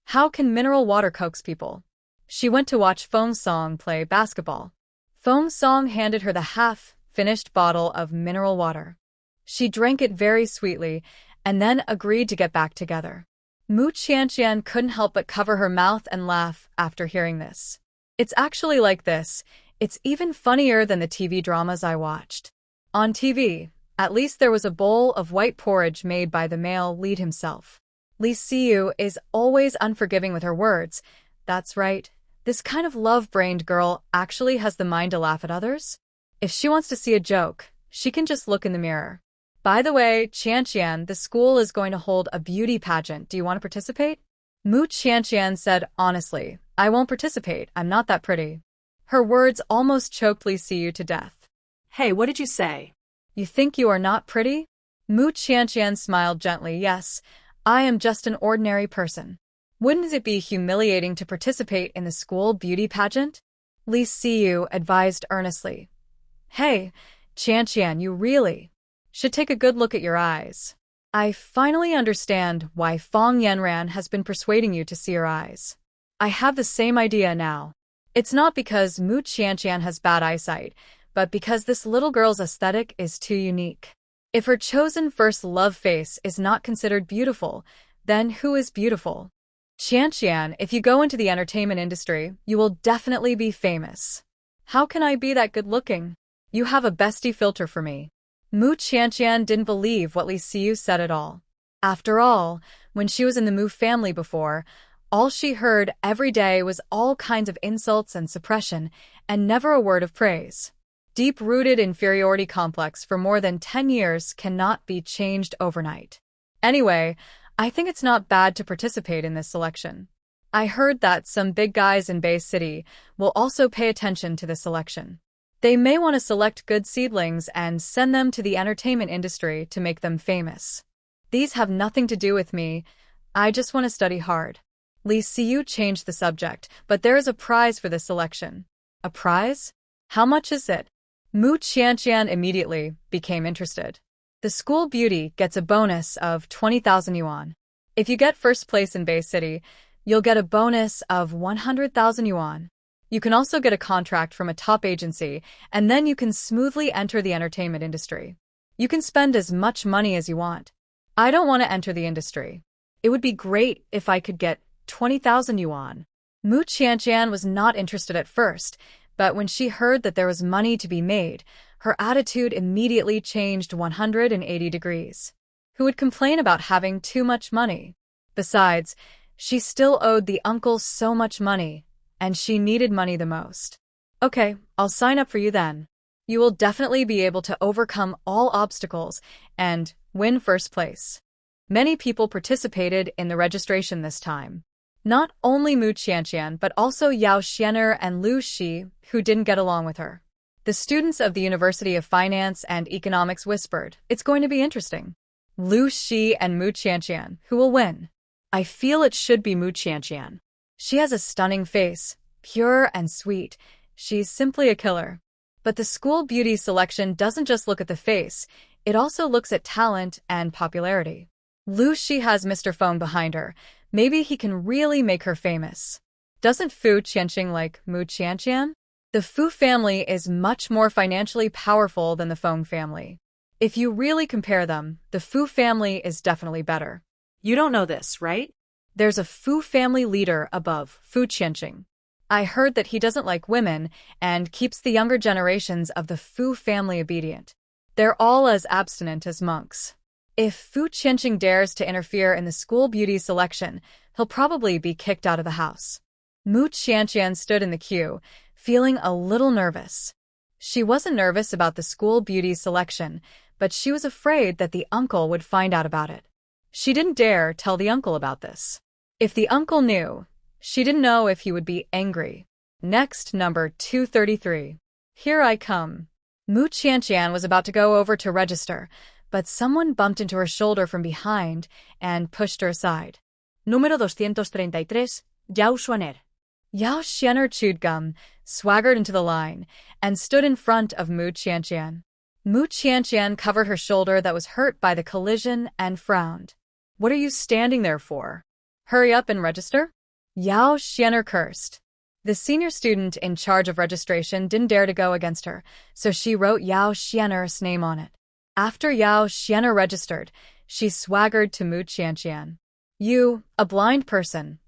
How can mineral water coax people? She went to watch Feng Song play basketball. Feng Song handed her the half-finished bottle of mineral water. She drank it very sweetly and then agreed to get back together. Mu Qianqian couldn't help but cover her mouth and laugh after hearing this. It's actually like this. It's even funnier than the TV dramas I watched. On TV, at least there was a bowl of white porridge made by the male lead himself. Li Siyu is always unforgiving with her words. That's right. This kind of love-brained girl actually has the mind to laugh at others. If she wants to see a joke, she can just look in the mirror. By the way, Qianqian, the school is going to hold a beauty pageant. Do you want to participate? Mu Qianqian said honestly, I won't participate. I'm not that pretty. Her words almost choked Li Siyu to death. Hey, what did you say? You think you are not pretty? Mu Qianqian smiled gently. Yes, I am just an ordinary person. Wouldn't it be humiliating to participate in the school beauty pageant? Li Siyu advised earnestly. Hey, Qianqian, you really should take a good look at your eyes. I finally understand why Fong Yanran has been persuading you to see your eyes. I have the same idea now. It's not because Mu Qianqian has bad eyesight, but because this little girl's aesthetic is too unique. If her chosen first love face is not considered beautiful, then who is beautiful? Qianqian, if you go into the entertainment industry, you will definitely be famous. How can I be that good-looking? You have a bestie filter for me. Mu Qianqian didn't believe what Li Xiu said at all. After all, when she was in the Mu family before, all she heard every day was all kinds of insults and suppression, and never a word of praise. Deep-rooted inferiority complex for more than 10 years cannot be changed overnight. Anyway, I think it's not bad to participate in this selection. I heard that some big guys in Bay City will also pay attention to this selection. They may want to select good seedlings and send them to the entertainment industry to make them famous. These have nothing to do with me. I just want to study hard. Li Xiu changed the subject, but there is a prize for this selection. A prize? How much is it? Mu Qianqian immediately became interested. The school beauty gets a bonus of 20,000 yuan. If you get first place in Bay City, you'll get a bonus of 100,000 yuan. You can also get a contract from a top agency, and then you can smoothly enter the entertainment industry. You can spend as much money as you want. I don't want to enter the industry. It would be great if I could get 20,000 yuan. Mu Qianqian was not interested at first, but when she heard that there was money to be made, her attitude immediately changed 180 degrees. Who would complain about having too much money? Besides, she still owed the uncle so much money, and she needed money the most. Okay, I'll sign up for you then. You will definitely be able to overcome all obstacles and win first place. Many people participated in the registration this time. Not only Mu Qianqian, but also Yao Xianer and Lu Shi, who didn't get along with her. The students of the University of Finance and Economics whispered, "It's going to be interesting." Lu Shi and Mu Qianqian, who will win? I feel it should be Mu Qianqian. She has a stunning face, pure and sweet. She's simply a killer. But the school beauty selection doesn't just look at the face, it also looks at talent and popularity. Lu Shi has Mr. Phone behind her. Maybe he can really make her famous. Doesn't Fu Qianqing like Mu Qianqian? The Fu family is much more financially powerful than the Feng family. If you really compare them, the Fu family is definitely better. You don't know this, right? There's a Fu family leader above Fu Qianqing. I heard that he doesn't like women and keeps the younger generations of the Fu family obedient. They're all as abstinent as monks. If Fu Qianqing dares to interfere in the school beauty selection, he'll probably be kicked out of the house. Mu Qianqian stood in the queue, feeling a little nervous. She wasn't nervous about the school beauty selection, but she was afraid that the uncle would find out about it. She didn't dare tell the uncle about this. If the uncle knew, she didn't know if he would be angry. Next, number 233. Here I come. Mu Qianqian was about to go over to register, but someone bumped into her shoulder from behind and pushed her aside. Número 233, Yao Xuaner. Yao Xianer chewed gum, swaggered into the line, and stood in front of Mu Qianqian. Mu Qianqian covered her shoulder that was hurt by the collision and frowned. What are you standing there for? Hurry up and register? Yao Xianer cursed. The senior student in charge of registration didn't dare to go against her, so she wrote Yao Xianer's name on it. After Yao Xianer registered, she swaggered to Mu Qianqian. You, a blind person,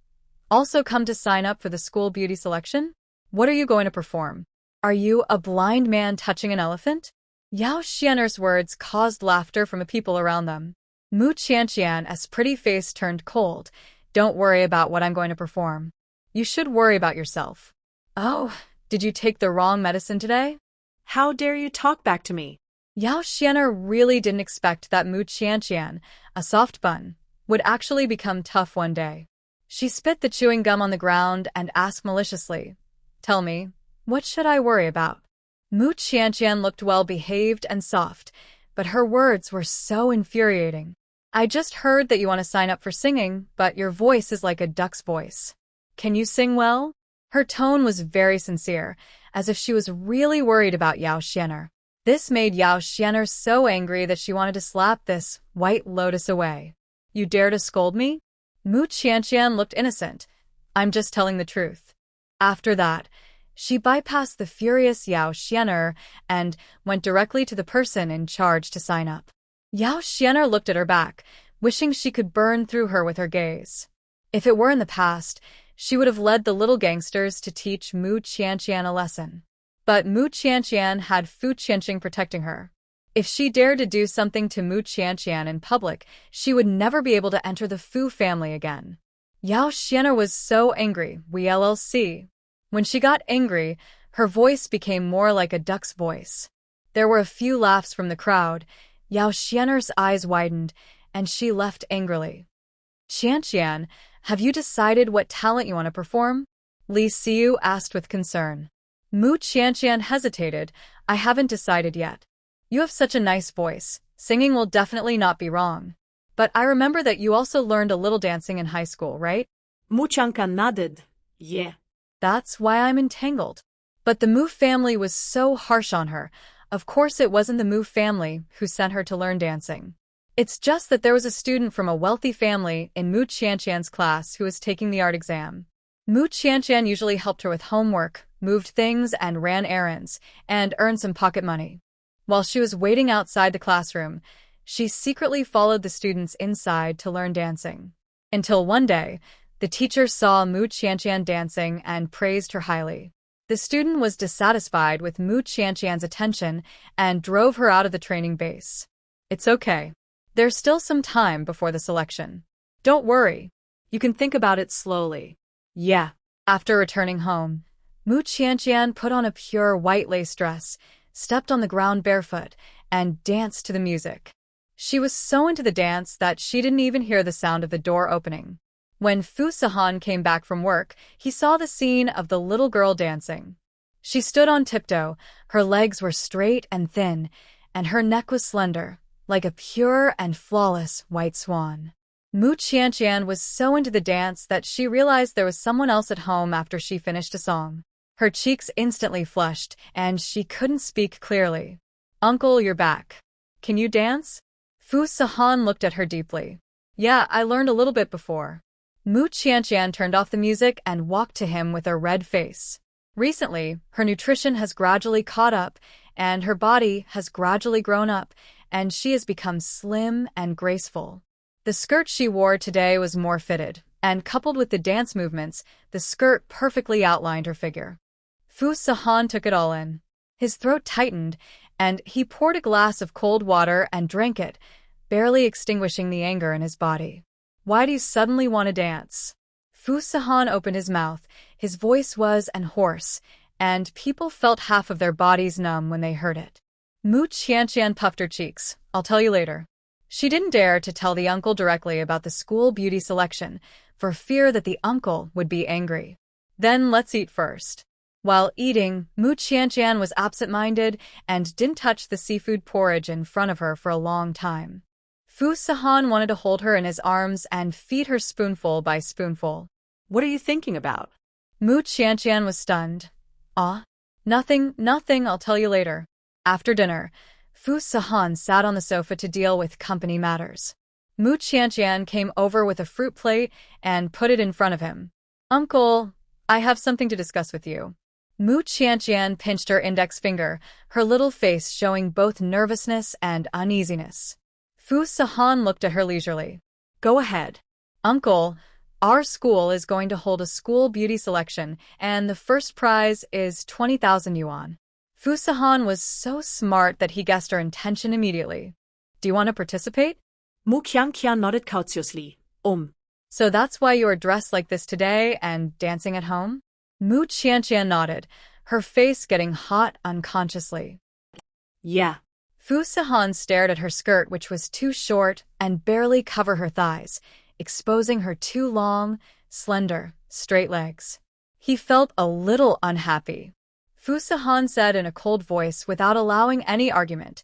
also come to sign up for the school beauty selection? What are you going to perform? Are you a blind man touching an elephant? Yao Xianer's words caused laughter from the people around them. Mu Qianqian's pretty face turned cold. Don't worry about what I'm going to perform. You should worry about yourself. Oh, did you take the wrong medicine today? How dare you talk back to me? Yao Xianer really didn't expect that Mu Qianqian, a soft bun, would actually become tough one day. She spit the chewing gum on the ground and asked maliciously, "Tell me, what should I worry about?" Mu Qianqian looked well-behaved and soft, but her words were so infuriating. I just heard that you want to sign up for singing, but your voice is like a duck's voice. Can you sing well? Her tone was very sincere, as if she was really worried about Yao Xianer. This made Yao Xianer so angry that she wanted to slap this white lotus away. You dare to scold me? Mu Qianqian looked innocent. I'm just telling the truth. After that, she bypassed the furious Yao Xianer and went directly to the person in charge to sign up. Yao Xianer looked at her back, wishing she could burn through her with her gaze. If it were in the past, she would have led the little gangsters to teach Mu Qianqian a lesson. But Mu Qianqian had Fu Qianqing protecting her. If she dared to do something to Mu Qianqian in public, she would never be able to enter the Fu family again. Yao Xianer was so angry, When she got angry, her voice became more like a duck's voice. There were a few laughs from the crowd. Yao Xianer's eyes widened, and she left angrily. Qianqian, have you decided what talent you want to perform? Li Xiu asked with concern. Mu Qianqian hesitated. I haven't decided yet. You have such a nice voice. Singing will definitely not be wrong. But I remember that you also learned a little dancing in high school, right? Muchanka nodded. Yeah. That's why I'm entangled. But the Mu family was so harsh on her. Of course it wasn't the Mu family who sent her to learn dancing. It's just that there was a student from a wealthy family in Mu Qianqian's class who was taking the art exam. Mu Qianqian usually helped her with homework, moved things and ran errands, and earned some pocket money. While she was waiting outside the classroom, she secretly followed the students inside to learn dancing. Until one day, the teacher saw Mu Qianqian dancing and praised her highly. The student was dissatisfied with Mu Qianqian's attention and drove her out of the training base. It's okay. There's still some time before the selection. Don't worry. You can think about it slowly. Yeah. After returning home, Mu Qianqian put on a pure white lace dress, stepped on the ground barefoot, and danced to the music. She was so into the dance that she didn't even hear the sound of the door opening. When Fu Sahan came back from work, he saw the scene of the little girl dancing. She stood on tiptoe, her legs were straight and thin, and her neck was slender, like a pure and flawless white swan. Mu Qianqian was so into the dance that she realized there was someone else at home after she finished a song. Her cheeks instantly flushed, and she couldn't speak clearly. Uncle, you're back. Can you dance? Fu Sahan looked at her deeply. Yeah, I learned a little bit before. Mu Qianqian turned off the music and walked to him with a red face. Recently, her nutrition has gradually caught up, and her body has gradually grown up, and she has become slim and graceful. The skirt she wore today was more fitted, and coupled with the dance movements, the skirt perfectly outlined her figure. Fu Sahan took it all in. His throat tightened, and he poured a glass of cold water and drank it, barely extinguishing the anger in his body. Why do you suddenly want to dance? Fu Sahan opened his mouth. His voice was hoarse, and people felt half of their bodies numb when they heard it. Mu Qianqian puffed her cheeks. I'll tell you later. She didn't dare to tell the uncle directly about the school beauty selection, for fear that the uncle would be angry. Then let's eat first. While eating, Mu Qianqian was absent-minded and didn't touch the seafood porridge in front of her for a long time. Fu Sahan wanted to hold her in his arms and feed her spoonful by spoonful. What are you thinking about? Mu Qianqian was stunned. Nothing, I'll tell you later. After dinner, Fu Sahan sat on the sofa to deal with company matters. Mu Qianqian came over with a fruit plate and put it in front of him. Uncle, I have something to discuss with you. Mu Qianqian pinched her index finger, her little face showing both nervousness and uneasiness. Fu Sahan looked at her leisurely. Go ahead. Uncle, our school is going to hold a school beauty selection, and the first prize is 20,000 yuan. Fu Sahan was so smart that he guessed her intention immediately. Do you want to participate? Mu Qianqian nodded courteously. So that's why you are dressed like this today and dancing at home? Mu Qianqian nodded, her face getting hot unconsciously. Yeah. Fu Sahan stared at her skirt, which was too short and barely covered her thighs, exposing her two long, slender, straight legs. He felt a little unhappy. Fu Sahan said in a cold voice without allowing any argument,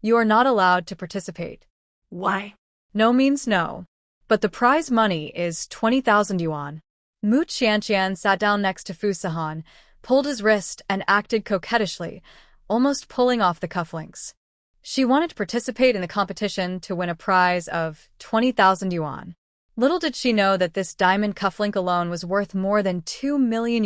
You are not allowed to participate. Why? No means no. But the prize money is 20,000 yuan. Mu Qianqian sat down next to Fu Sahan, pulled his wrist and acted coquettishly, almost pulling off the cufflinks. She wanted to participate in the competition to win a prize of 20,000 yuan. Little did she know that this diamond cufflink alone was worth more than $2 million.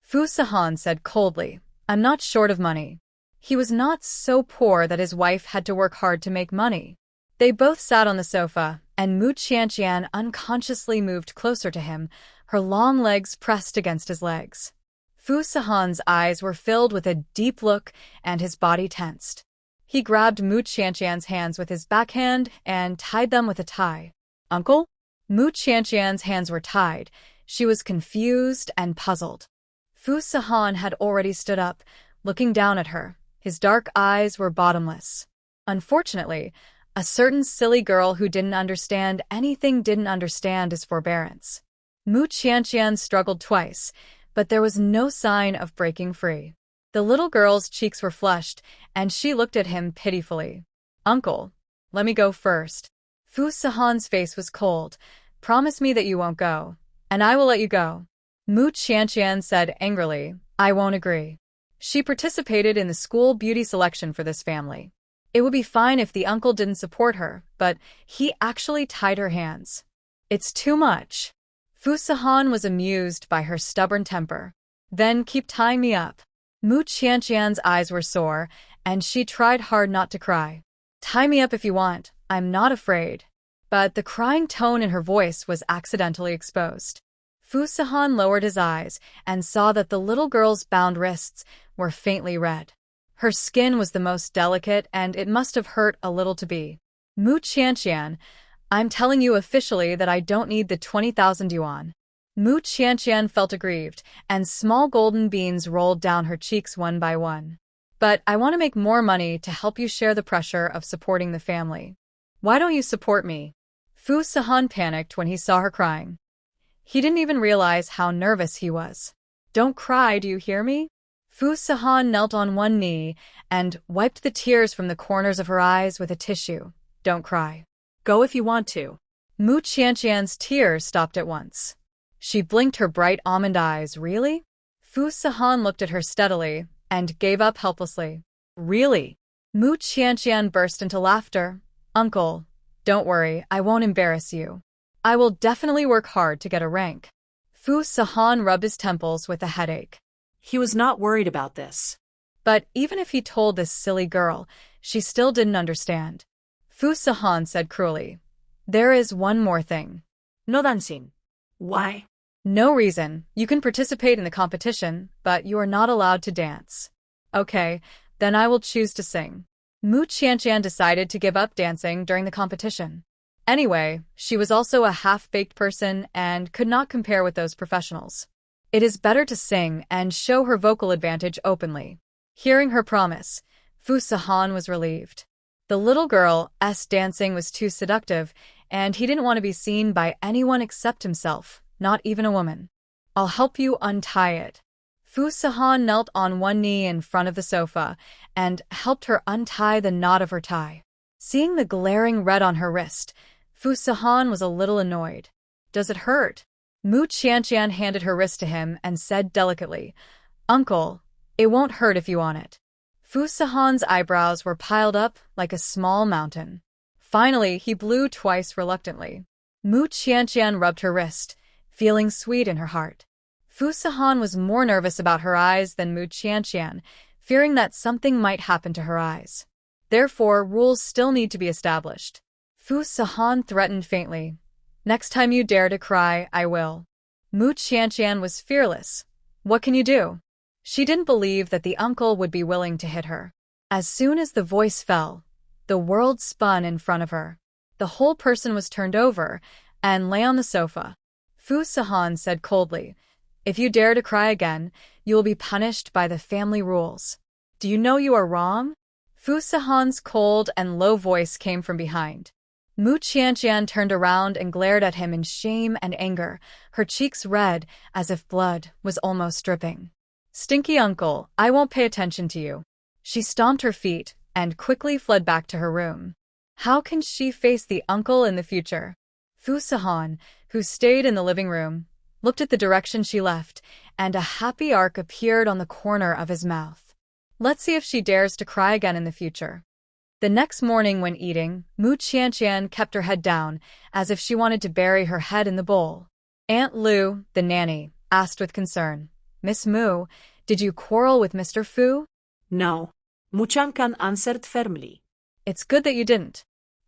Fu Sahan said coldly, I'm not short of money. He was not so poor that his wife had to work hard to make money. They both sat on the sofa, and Mu Qianqian unconsciously moved closer to him, her long legs pressed against his legs. Fu Sahan's eyes were filled with a deep look, and his body tensed. He grabbed Mu Qianqian's hands with his backhand and tied them with a tie. "Uncle?" Mu Qianqian's hands were tied. She was confused and puzzled. Fu Sahan had already stood up, looking down at her. His dark eyes were bottomless. Unfortunately, a certain silly girl who didn't understand anything didn't understand his forbearance. Mu Qianqian struggled twice, but there was no sign of breaking free. The little girl's cheeks were flushed, and she looked at him pitifully. "Uncle, let me go first." Fu Sahan's face was cold. "Promise me that you won't go, and I will let you go." Mu Qianqian said angrily, "I won't agree." She participated in the school beauty selection for this family. It would be fine if the uncle didn't support her, but he actually tied her hands. "It's too much." Fu Sahan was amused by her stubborn temper. "Then keep tying me up." Mu Qianqian's eyes were sore, and she tried hard not to cry. "Tie me up if you want, I'm not afraid." But the crying tone in her voice was accidentally exposed. Fu Sahan lowered his eyes and saw that the little girl's bound wrists were faintly red. Her skin was the most delicate, and it must have hurt a little to be. "Mu Qianqian, I'm telling you officially that I don't need the 20,000 yuan." Mu Qianqian felt aggrieved, and small golden beans rolled down her cheeks one by one. "But I want to make more money to help you share the pressure of supporting the family. Why don't you support me?" Fu Sahan panicked when he saw her crying. He didn't even realize how nervous he was. "Don't cry, do you hear me?" Fu Sahan knelt on one knee and wiped the tears from the corners of her eyes with a tissue. "Don't cry. Go if you want to." Mu Qianqian's tears stopped at once. She blinked her bright almond eyes. "Really?" Fu Sahan looked at her steadily and gave up helplessly. "Really?" Mu Qianqian burst into laughter. "Uncle, don't worry, I won't embarrass you. I will definitely work hard to get a rank." Fu Sahan rubbed his temples with a headache. He was not worried about this. But even if he told this silly girl, she still didn't understand. Fu Sahan said cruelly, "There is one more thing." No dancing. Why? "No reason. You can participate in the competition, but you are not allowed to dance." "Okay, then I will choose to sing." Mu Qianqian decided to give up dancing during the competition. Anyway, she was also a half-baked person and could not compare with those professionals. It is better to sing and show her vocal advantage openly. Hearing her promise, Fu Sahan was relieved. The little girl's dancing was too seductive, and he didn't want to be seen by anyone except himself, not even a woman. "I'll help you untie it." Fu Sahan knelt on one knee in front of the sofa and helped her untie the knot of her tie. Seeing the glaring red on her wrist, Fu Sahan was a little annoyed. "Does it hurt?" Mu Qianqian handed her wrist to him and said delicately, "Uncle, it won't hurt if you want it." Fu Sahan's eyebrows were piled up like a small mountain. Finally, he blew twice reluctantly. Mu Qianqian rubbed her wrist, feeling sweet in her heart. Fu Sahan was more nervous about her eyes than Mu Qianqian, fearing that something might happen to her eyes. Therefore, rules still need to be established. Fu Sahan threatened faintly, "Next time you dare to cry, I will." Mu Qianqian was fearless. What can you do? She didn't believe that the uncle would be willing to hit her. As soon as the voice fell, the world spun in front of her. The whole person was turned over and lay on the sofa. Fu Sahan said coldly, "If you dare to cry again, you will be punished by the family rules. Do you know you are wrong?" Fu Sahan's cold and low voice came from behind. Mu Qianqian turned around and glared at him in shame and anger, her cheeks red as if blood was almost dripping. "Stinky uncle, I won't pay attention to you." She stomped her feet and quickly fled back to her room. How can she face the uncle in the future? Fu Sahan, who stayed in the living room, looked at the direction she left, and a happy arc appeared on the corner of his mouth. Let's see if she dares to cry again in the future. The next morning when eating, Mu Qianqian kept her head down, as if she wanted to bury her head in the bowl. Aunt Lu, the nanny, asked with concern, "Miss Mu, did you quarrel with Mr. Fu?" No. Mu Qianqian answered firmly. "It's good that you didn't."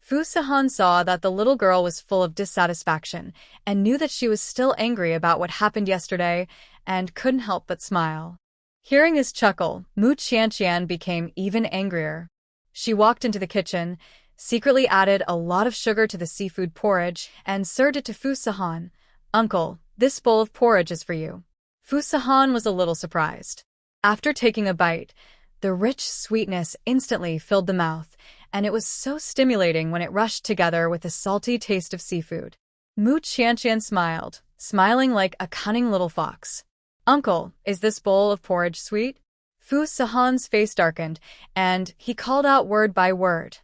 Fu Sahan saw that the little girl was full of dissatisfaction and knew that she was still angry about what happened yesterday and couldn't help but smile. Hearing his chuckle, Mu Qianqian became even angrier. She walked into the kitchen, secretly added a lot of sugar to the seafood porridge, and served it to Fu Sahan. "Uncle, this bowl of porridge is for you." Fu Sahan was a little surprised. After taking a bite, the rich sweetness instantly filled the mouth, and it was so stimulating when it rushed together with the salty taste of seafood. Mu Qianqian smiled, smiling like a cunning little fox. "Uncle, is this bowl of porridge sweet?" Fu Sahan's face darkened, and he called out word by word.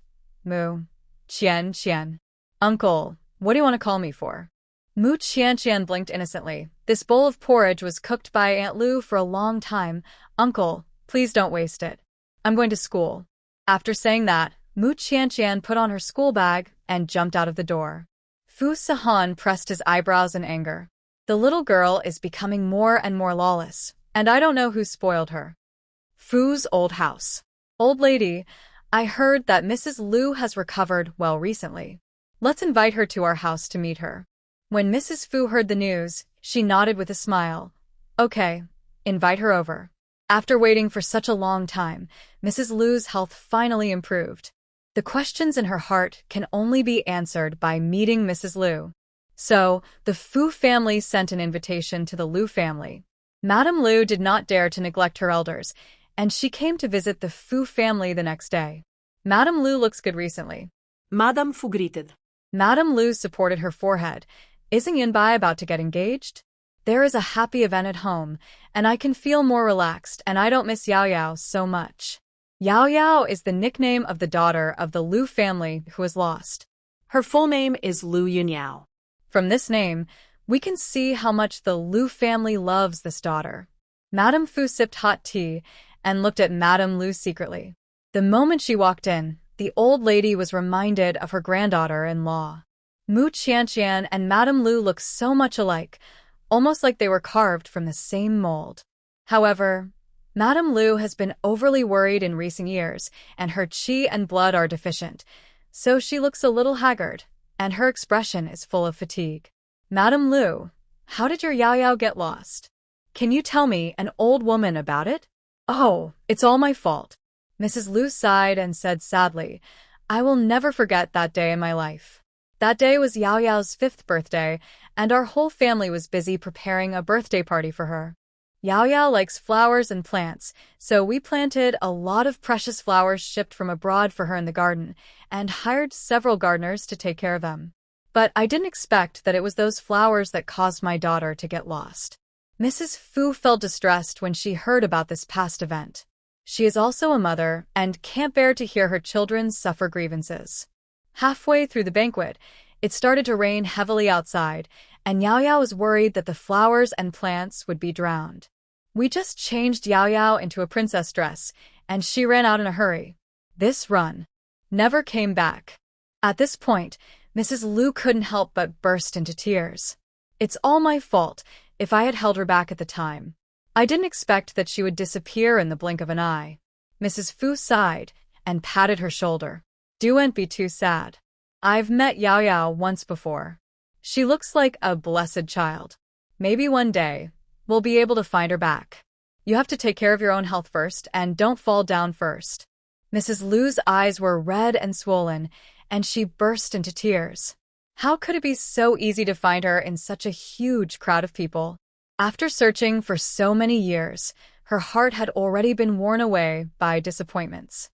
"Mu Qianqian. Uncle, what do you want to call me for?" Mu Qianqian blinked innocently. "This bowl of porridge was cooked by Aunt Lu for a long time. Uncle, please don't waste it. I'm going to school." After saying that, Mu Qianqian put on her school bag and jumped out of the door. Fu Sahan pressed his eyebrows in anger. The little girl is becoming more and more lawless, and I don't know who spoiled her. Fu's old house. "Old lady, I heard that Mrs. Lu has recovered well recently. Let's invite her to our house to meet her." When Mrs. Fu heard the news, she nodded with a smile. "Okay, invite her over." After waiting for such a long time, Mrs. Lu's health finally improved. The questions in her heart can only be answered by meeting Mrs. Lu. So, the Fu family sent an invitation to the Lu family. Madame Lu did not dare to neglect her elders, and she came to visit the Fu family the next day. "Madame Lu looks good recently." Madame Fu greeted. Madame Lu supported her forehead. "Isn't Yinbai about to get engaged? There is a happy event at home, and I can feel more relaxed, and I don't miss Yao Yao so much." Yao Yao is the nickname of the daughter of the Lu family who was lost. Her full name is Lu Yunyao. From this name, we can see how much the Lu family loves this daughter. Madame Fu sipped hot tea and looked at Madame Lu secretly. The moment she walked in, the old lady was reminded of her granddaughter-in-law. Mu Qianqian and Madame Lu looked so much alike, almost like they were carved from the same mold. However, Madame Lu has been overly worried in recent years, and her qi and blood are deficient, so she looks a little haggard, and her expression is full of fatigue. "Madame Lu, how did your Yao Yao get lost? Can you tell me, an old woman, about it?" "Oh, it's all my fault." Mrs. Lu sighed and said sadly, "I will never forget that day in my life. That day was Yao Yao's 5th birthday, and our whole family was busy preparing a birthday party for her. Yao Yao likes flowers and plants, so we planted a lot of precious flowers shipped from abroad for her in the garden, and hired several gardeners to take care of them. But I didn't expect that it was those flowers that caused my daughter to get lost." Mrs. Fu felt distressed when she heard about this past event. She is also a mother and can't bear to hear her children suffer grievances. Halfway through the banquet, it started to rain heavily outside, and Yao Yao was worried that the flowers and plants would be drowned. "We just changed Yao Yao into a princess dress, and she ran out in a hurry. This run never came back." At this point, Mrs. Lu couldn't help but burst into tears. "It's all my fault if I had held her back at the time. I didn't expect that she would disappear in the blink of an eye." Mrs. Fu sighed and patted her shoulder. "Don't be too sad. I've met Yao Yao once before. She looks like a blessed child. Maybe one day, we'll be able to find her back. You have to take care of your own health first and don't fall down first." Mrs. Lu's eyes were red and swollen, and she burst into tears. How could it be so easy to find her in such a huge crowd of people? After searching for so many years, her heart had already been worn away by disappointments.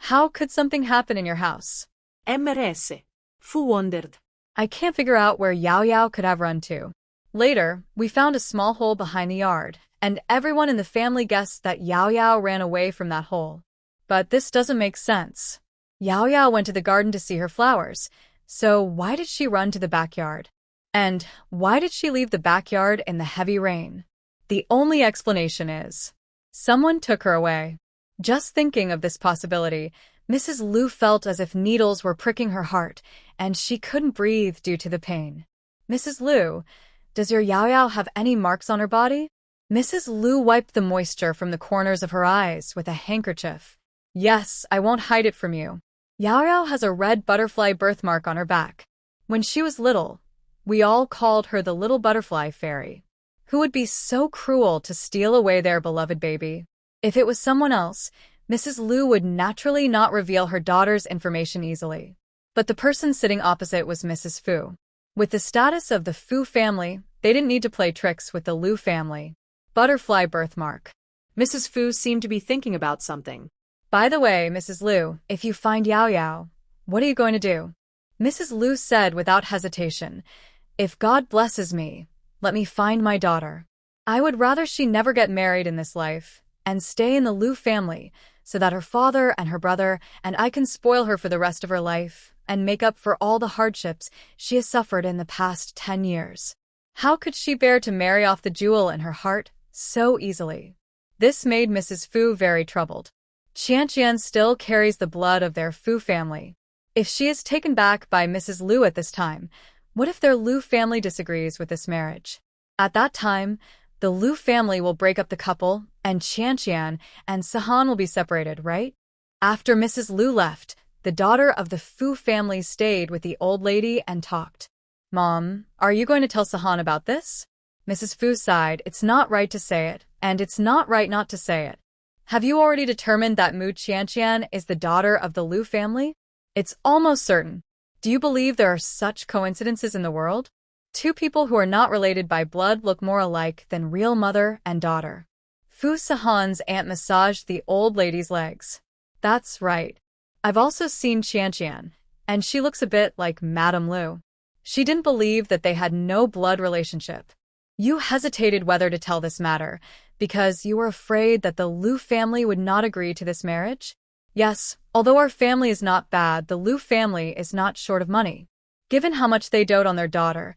How could something happen in your house? MRS. Fu wondered. I can't figure out where Yao Yao could have run to. Later, we found a small hole behind the yard, and everyone in the family guessed that Yao Yao ran away from that hole. But this doesn't make sense. Yao Yao went to the garden to see her flowers, so why did she run to the backyard? And why did she leave the backyard in the heavy rain? The only explanation is someone took her away. Just thinking of this possibility, Mrs. Lu felt as if needles were pricking her heart, and she couldn't breathe due to the pain. "Mrs. Lu, does your Yao Yao have any marks on her body?" Mrs. Lu wiped the moisture from the corners of her eyes with a handkerchief. "Yes, I won't hide it from you. Yao Yao has a red butterfly birthmark on her back. When she was little, we all called her the little butterfly fairy. Who would be so cruel to steal away their beloved baby? If it was someone else, Mrs. Liu would naturally not reveal her daughter's information easily. But the person sitting opposite was Mrs. Fu. With the status of the Fu family, they didn't need to play tricks with the Liu family. Butterfly birthmark. Mrs. Fu seemed to be thinking about something. By the way, Mrs. Liu, if you find Yao Yao, what are you going to do? Mrs. Liu said without hesitation, if God blesses me, let me find my daughter. I would rather she never get married in this life and stay in the Liu family so that her father and her brother and I can spoil her for the rest of her life and make up for all the hardships she has suffered in the past 10 years. How could she bear to marry off the jewel in her heart so easily? This made Mrs. Fu very troubled. Qianqian still carries the blood of their Fu family. If she is taken back by Mrs. Liu at this time, what if their Liu family disagrees with this marriage? At that time, the Liu family will break up the couple, and Qianqian and Sahan will be separated, right? After Mrs. Liu left, the daughter of the Fu family stayed with the old lady and talked. Mom, are you going to tell Sahan about this? Mrs. Fu sighed, it's not right to say it, and it's not right not to say it. Have you already determined that Mu Qianqian is the daughter of the Liu family? It's almost certain. Do you believe there are such coincidences in the world? Two people who are not related by blood look more alike than real mother and daughter. Fu Sahan's aunt massaged the old lady's legs. That's right. I've also seen Qianqian, and she looks a bit like Madame Liu. She didn't believe that they had no blood relationship. You hesitated whether to tell this matter, because you were afraid that the Liu family would not agree to this marriage? Yes, although our family is not bad, the Liu family is not short of money. Given how much they dote on their daughter,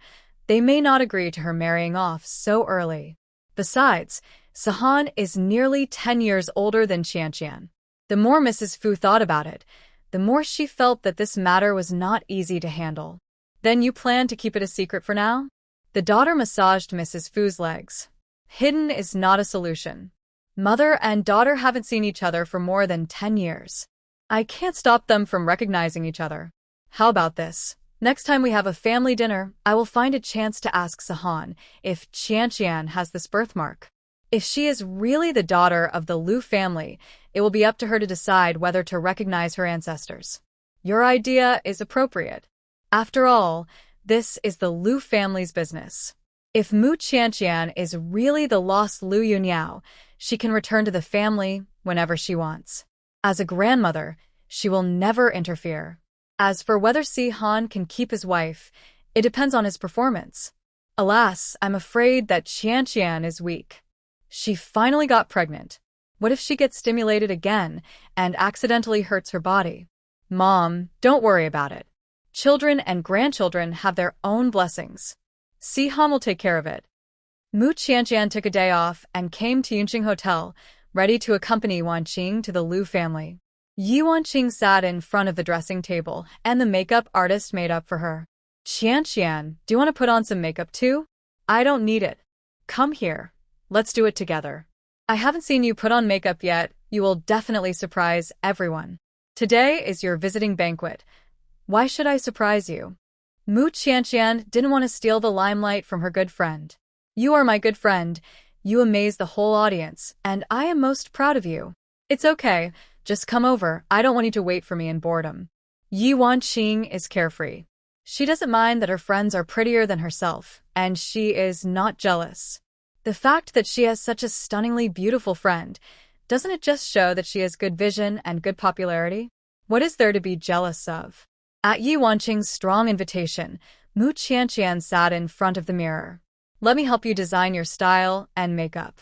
they may not agree to her marrying off so early. Besides, Sahan is nearly 10 years older than Qianqian. The more Mrs. Fu thought about it, the more she felt that this matter was not easy to handle. Then you plan to keep it a secret for now? The daughter massaged Mrs. Fu's legs. Hidden is not a solution. Mother and daughter haven't seen each other for more than 10 years. I can't stop them from recognizing each other. How about this? Next time we have a family dinner, I will find a chance to ask Sahan if Qianqian has this birthmark. If she is really the daughter of the Liu family, it will be up to her to decide whether to recognize her ancestors. Your idea is appropriate. After all, this is the Liu family's business. If Mu Qianqian is really the lost Liu Yunyao, she can return to the family whenever she wants. As a grandmother, she will never interfere. As for whether Si Han can keep his wife, it depends on his performance. Alas, I'm afraid that Qianqian is weak. She finally got pregnant. What if she gets stimulated again and accidentally hurts her body? Mom, don't worry about it. Children and grandchildren have their own blessings. Si Han will take care of it. Mu Qianqian took a day off and came to Yunqing Hotel, ready to accompany Wanqing to the Liu family. Yi Wanqing sat in front of the dressing table, and the makeup artist made up for her. Qianqian, do you want to put on some makeup too? I don't need it. Come here. Let's do it together. I haven't seen you put on makeup yet. You will definitely surprise everyone. Today is your visiting banquet. Why should I surprise you? Mu Qianqian didn't want to steal the limelight from her good friend. You are my good friend. You amaze the whole audience, and I am most proud of you. It's okay. Just come over. I don't want you to wait for me in boredom. Yi Wanqing is carefree. She doesn't mind that her friends are prettier than herself, and she is not jealous. The fact that she has such a stunningly beautiful friend, doesn't it just show that she has good vision and good popularity? What is there to be jealous of? At Yi Wanqing's strong invitation, Mu Qianqian sat in front of the mirror. Let me help you design your style and makeup.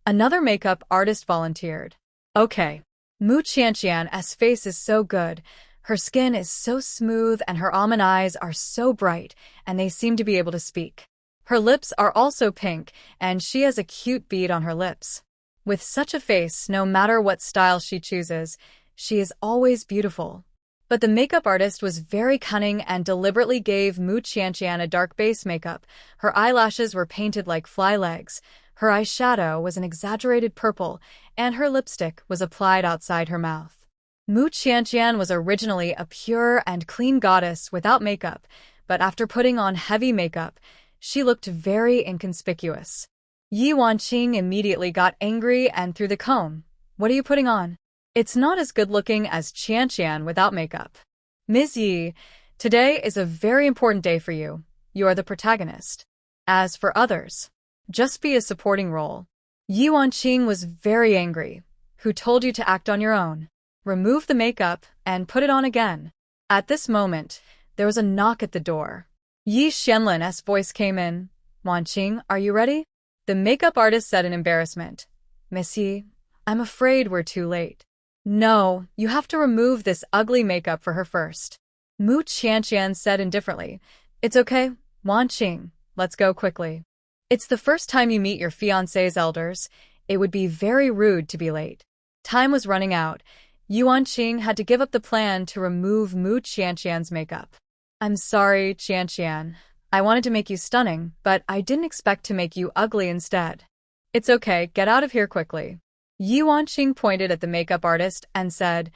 Another makeup artist volunteered. Okay. Mu Qianqian's face is so good. Her skin is so smooth and her almond eyes are so bright, and they seem to be able to speak. Her lips are also pink, and she has a cute bead on her lips. With such a face, no matter what style she chooses, she is always beautiful. But the makeup artist was very cunning and deliberately gave Mu Qianqian a dark base makeup. Her eyelashes were painted like fly legs, her eyeshadow was an exaggerated purple, and her lipstick was applied outside her mouth. Mu Qianqian was originally a pure and clean goddess without makeup, but after putting on heavy makeup, she looked very inconspicuous. Yi Wanqing immediately got angry and threw the comb. What are you putting on? It's not as good-looking as Qianqian without makeup. Ms. Yi, today is a very important day for you. You are the protagonist. As for others, just be a supporting role. Yi Wanqing was very angry. Who told you to act on your own? Remove the makeup and put it on again. At this moment, there was a knock at the door. Yi Xianlin's voice came in. Wanqing, are you ready? The makeup artist said in embarrassment. Miss Yi, I'm afraid we're too late. No, you have to remove this ugly makeup for her first. Mu Qianqian said indifferently. It's okay, Wanqing, let's go quickly. It's the first time you meet your fiancé's elders. It would be very rude to be late. Time was running out. Yi Wanqing had to give up the plan to remove Mu Qianqian's makeup. I'm sorry, Qianqian. I wanted to make you stunning, but I didn't expect to make you ugly instead. It's okay, get out of here quickly. Yi Wanqing pointed at the makeup artist and said,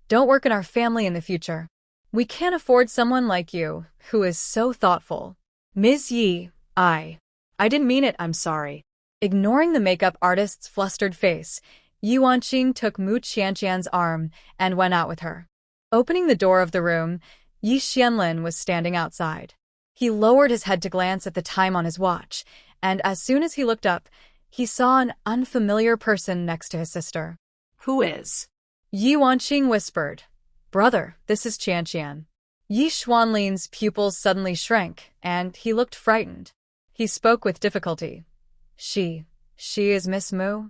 Don't work in our family in the future. We can't afford someone like you, who is so thoughtful. Ms. Yi, I didn't mean it, I'm sorry. Ignoring the makeup artist's flustered face, Yi Wanqing took Mu Qianqian's arm and went out with her. Opening the door of the room, Yi Xianlin was standing outside. He lowered his head to glance at the time on his watch, and as soon as he looked up, he saw an unfamiliar person next to his sister. Who is? Yi Wanqing whispered. Brother, this is Qianqian. Yi Xuanlin's pupils suddenly shrank, and he looked frightened. He spoke with difficulty. She is Miss Mu?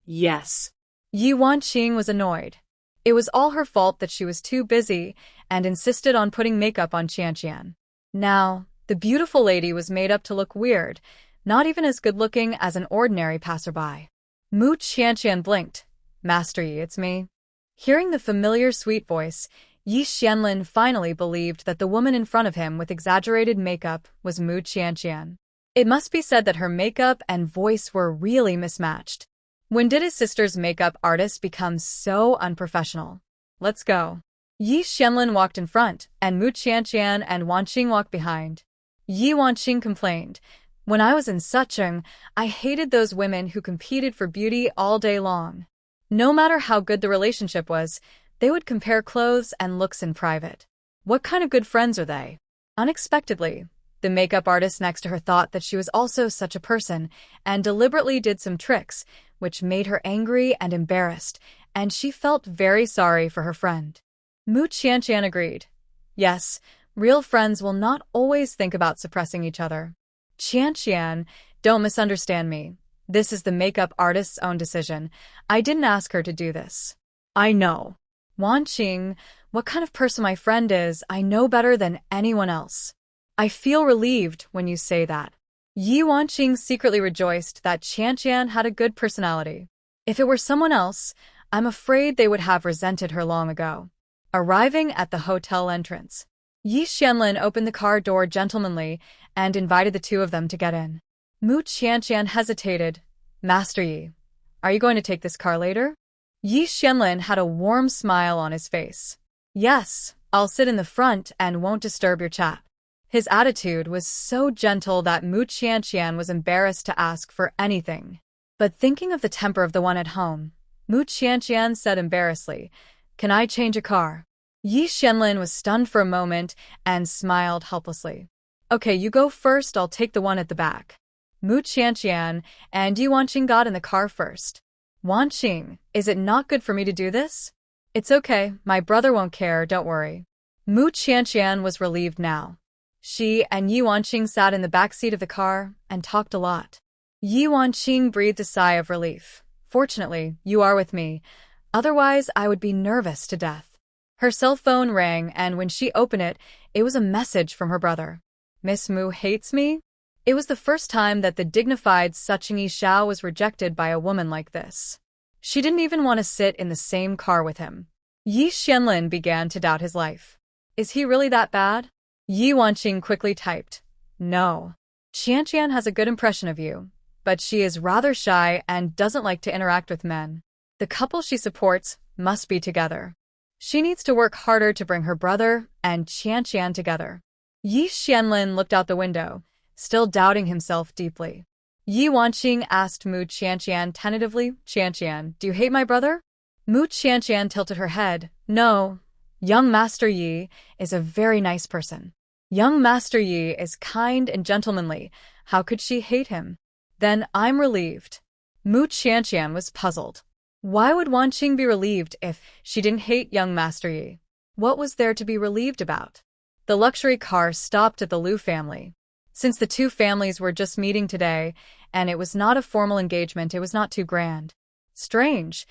Yes. Yi Wanqing was annoyed. It was all her fault that she was too busy and insisted on putting makeup on Qianqian. Now, the beautiful lady was made up to look weird, not even as good-looking as an ordinary passerby. Mu Qianqian blinked. Master Yi, it's me. Hearing the familiar sweet voice, Yi Xianlin finally believed that the woman in front of him with exaggerated makeup was Mu Qianqian. It must be said that her makeup and voice were really mismatched. When did his sister's makeup artist become so unprofessional? Let's go. Yi Xianlin walked in front, and Mu Qianqian and Wanqing walked behind. Yi Wanqing complained, When I was in Sucheng, I hated those women who competed for beauty all day long. No matter how good the relationship was, they would compare clothes and looks in private. What kind of good friends are they? Unexpectedly, the makeup artist next to her thought that she was also such a person, and deliberately did some tricks, which made her angry and embarrassed, and she felt very sorry for her friend. Mu Qianqian agreed. Yes, real friends will not always think about suppressing each other. Qianqian, don't misunderstand me. This is the makeup artist's own decision. I didn't ask her to do this. I know. Wanqing, what kind of person my friend is, I know better than anyone else. I feel relieved when you say that. Yi Wanqing secretly rejoiced that Qianqian had a good personality. If it were someone else, I'm afraid they would have resented her long ago. Arriving at the hotel entrance, Yi Xianlin opened the car door gentlemanly and invited the two of them to get in. Mu Qianqian hesitated. Master Yi, are you going to take this car later? Yi Xianlin had a warm smile on his face. Yes, I'll sit in the front and won't disturb your chat. His attitude was so gentle that Mu Qianqian was embarrassed to ask for anything. But thinking of the temper of the one at home, Mu Qianqian said embarrassedly, Can I change a car? Yi Xianlin was stunned for a moment and smiled helplessly. Okay, you go first, I'll take the one at the back. Mu Qianqian and Yi Wanqing got in the car first. Wanqing, is it not good for me to do this? It's okay, my brother won't care, don't worry. Mu Qianqian was relieved now. She and Yi Wanqing sat in the back seat of the car and talked a lot. Yi Wanqing breathed a sigh of relief. Fortunately, you are with me. Otherwise, I would be nervous to death. Her cell phone rang, and when she opened it, it was a message from her brother. Miss Mu hates me? It was the first time that the dignified Sucheng Xiao was rejected by a woman like this. She didn't even want to sit in the same car with him. Yi Xianlin began to doubt his life. Is he really that bad? Yi Wanqing quickly typed. No. Qianqian has a good impression of you, but she is rather shy and doesn't like to interact with men. The couple she supports must be together. She needs to work harder to bring her brother and Qianqian together. Yi Xianlin looked out the window, still doubting himself deeply. Yi Wanqing asked Mu Qianqian tentatively, "Qianqian, do you hate my brother?" Mu Qianqian tilted her head. "No. Young Master Yi is a very nice person. Young Master Yi is kind and gentlemanly. How could she hate him?" "Then I'm relieved." Mu Qianqian was puzzled. Why would Wanqing be relieved if she didn't hate young Master Yi? What was there to be relieved about? The luxury car stopped at the Liu family. Since the two families were just meeting today, and it was not a formal engagement, it was not too grand. Strange.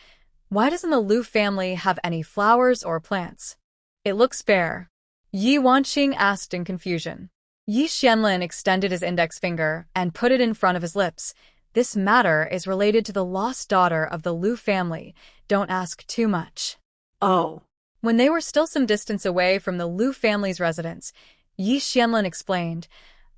Why doesn't the Liu family have any flowers or plants? It looks bare. Yi Wanqing asked in confusion. Yi Xianlin extended his index finger and put it in front of his lips. "This matter is related to the lost daughter of the Liu family. Don't ask too much." Oh. When they were still some distance away from the Liu family's residence, Yi Xianlin explained,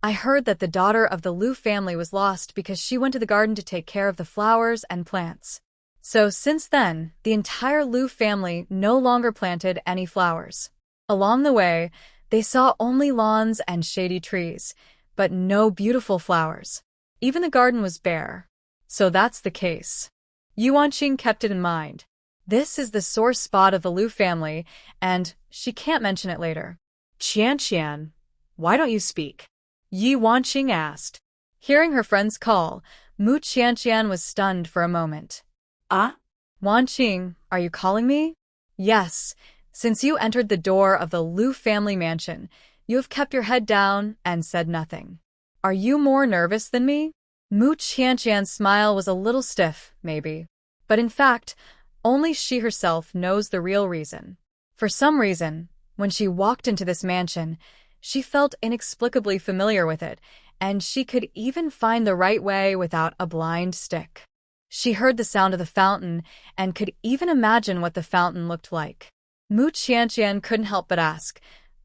"I heard that the daughter of the Liu family was lost because she went to the garden to take care of the flowers and plants. So since then, the entire Liu family no longer planted any flowers. Along the way, they saw only lawns and shady trees, but no beautiful flowers. Even the garden was bare. So that's the case." Yuan Qing kept it in mind. This is the sore spot of the Liu family, and she can't mention it later. "Qianqian, why don't you speak?" Yi Wanqing asked. Hearing her friend's call, Mu Qianqian was stunned for a moment. "Ah? Wanqing, are you calling me?" "Yes. Since you entered the door of the Liu family mansion, you have kept your head down and said nothing. Are you more nervous than me?" Mu Qianqian's smile was a little stiff, maybe. But in fact, only she herself knows the real reason. For some reason, when she walked into this mansion, she felt inexplicably familiar with it, and she could even find the right way without a blind stick. She heard the sound of the fountain and could even imagine what the fountain looked like. Mu Qianqian couldn't help but ask,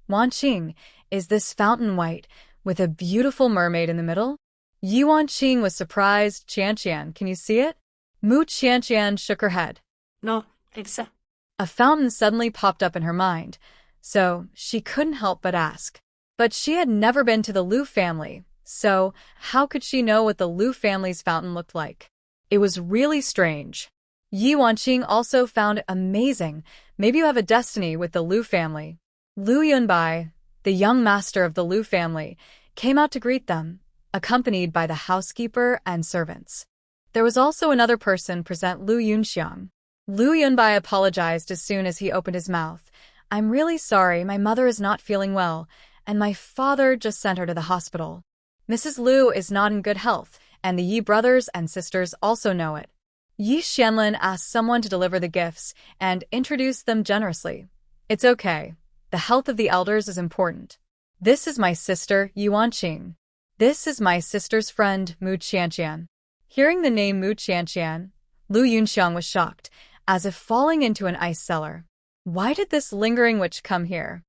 "Wanqing, is this fountain white, with a beautiful mermaid in the middle?" Yi Wanqing was surprised. "Qianqian, can you see it?" Mu Qianqian shook her head. "No, except..." A fountain suddenly popped up in her mind, so she couldn't help but ask. But she had never been to the Liu family, so how could she know what the Liu family's fountain looked like? It was really strange. Yi Wanqing also found it amazing. Maybe you have a destiny with the Liu family. Liu Yunbai, the young master of the Liu family, came out to greet them, accompanied by the housekeeper and servants. There was also another person present, Liu Yunxiang. Liu Yunbai apologized as soon as he opened his mouth. "I'm really sorry, my mother is not feeling well, and my father just sent her to the hospital. Mrs. Liu is not in good health, and the Yi brothers and sisters also know it." Yi Xianlin asked someone to deliver the gifts and introduced them generously. "It's okay. The health of the elders is important. This is my sister, Yi Wanqing. This is my sister's friend, Mu Qianqian." Hearing the name Mu Qianqian, Liu Yunxiang was shocked, as if falling into an ice cellar. Why did this lingering witch come here?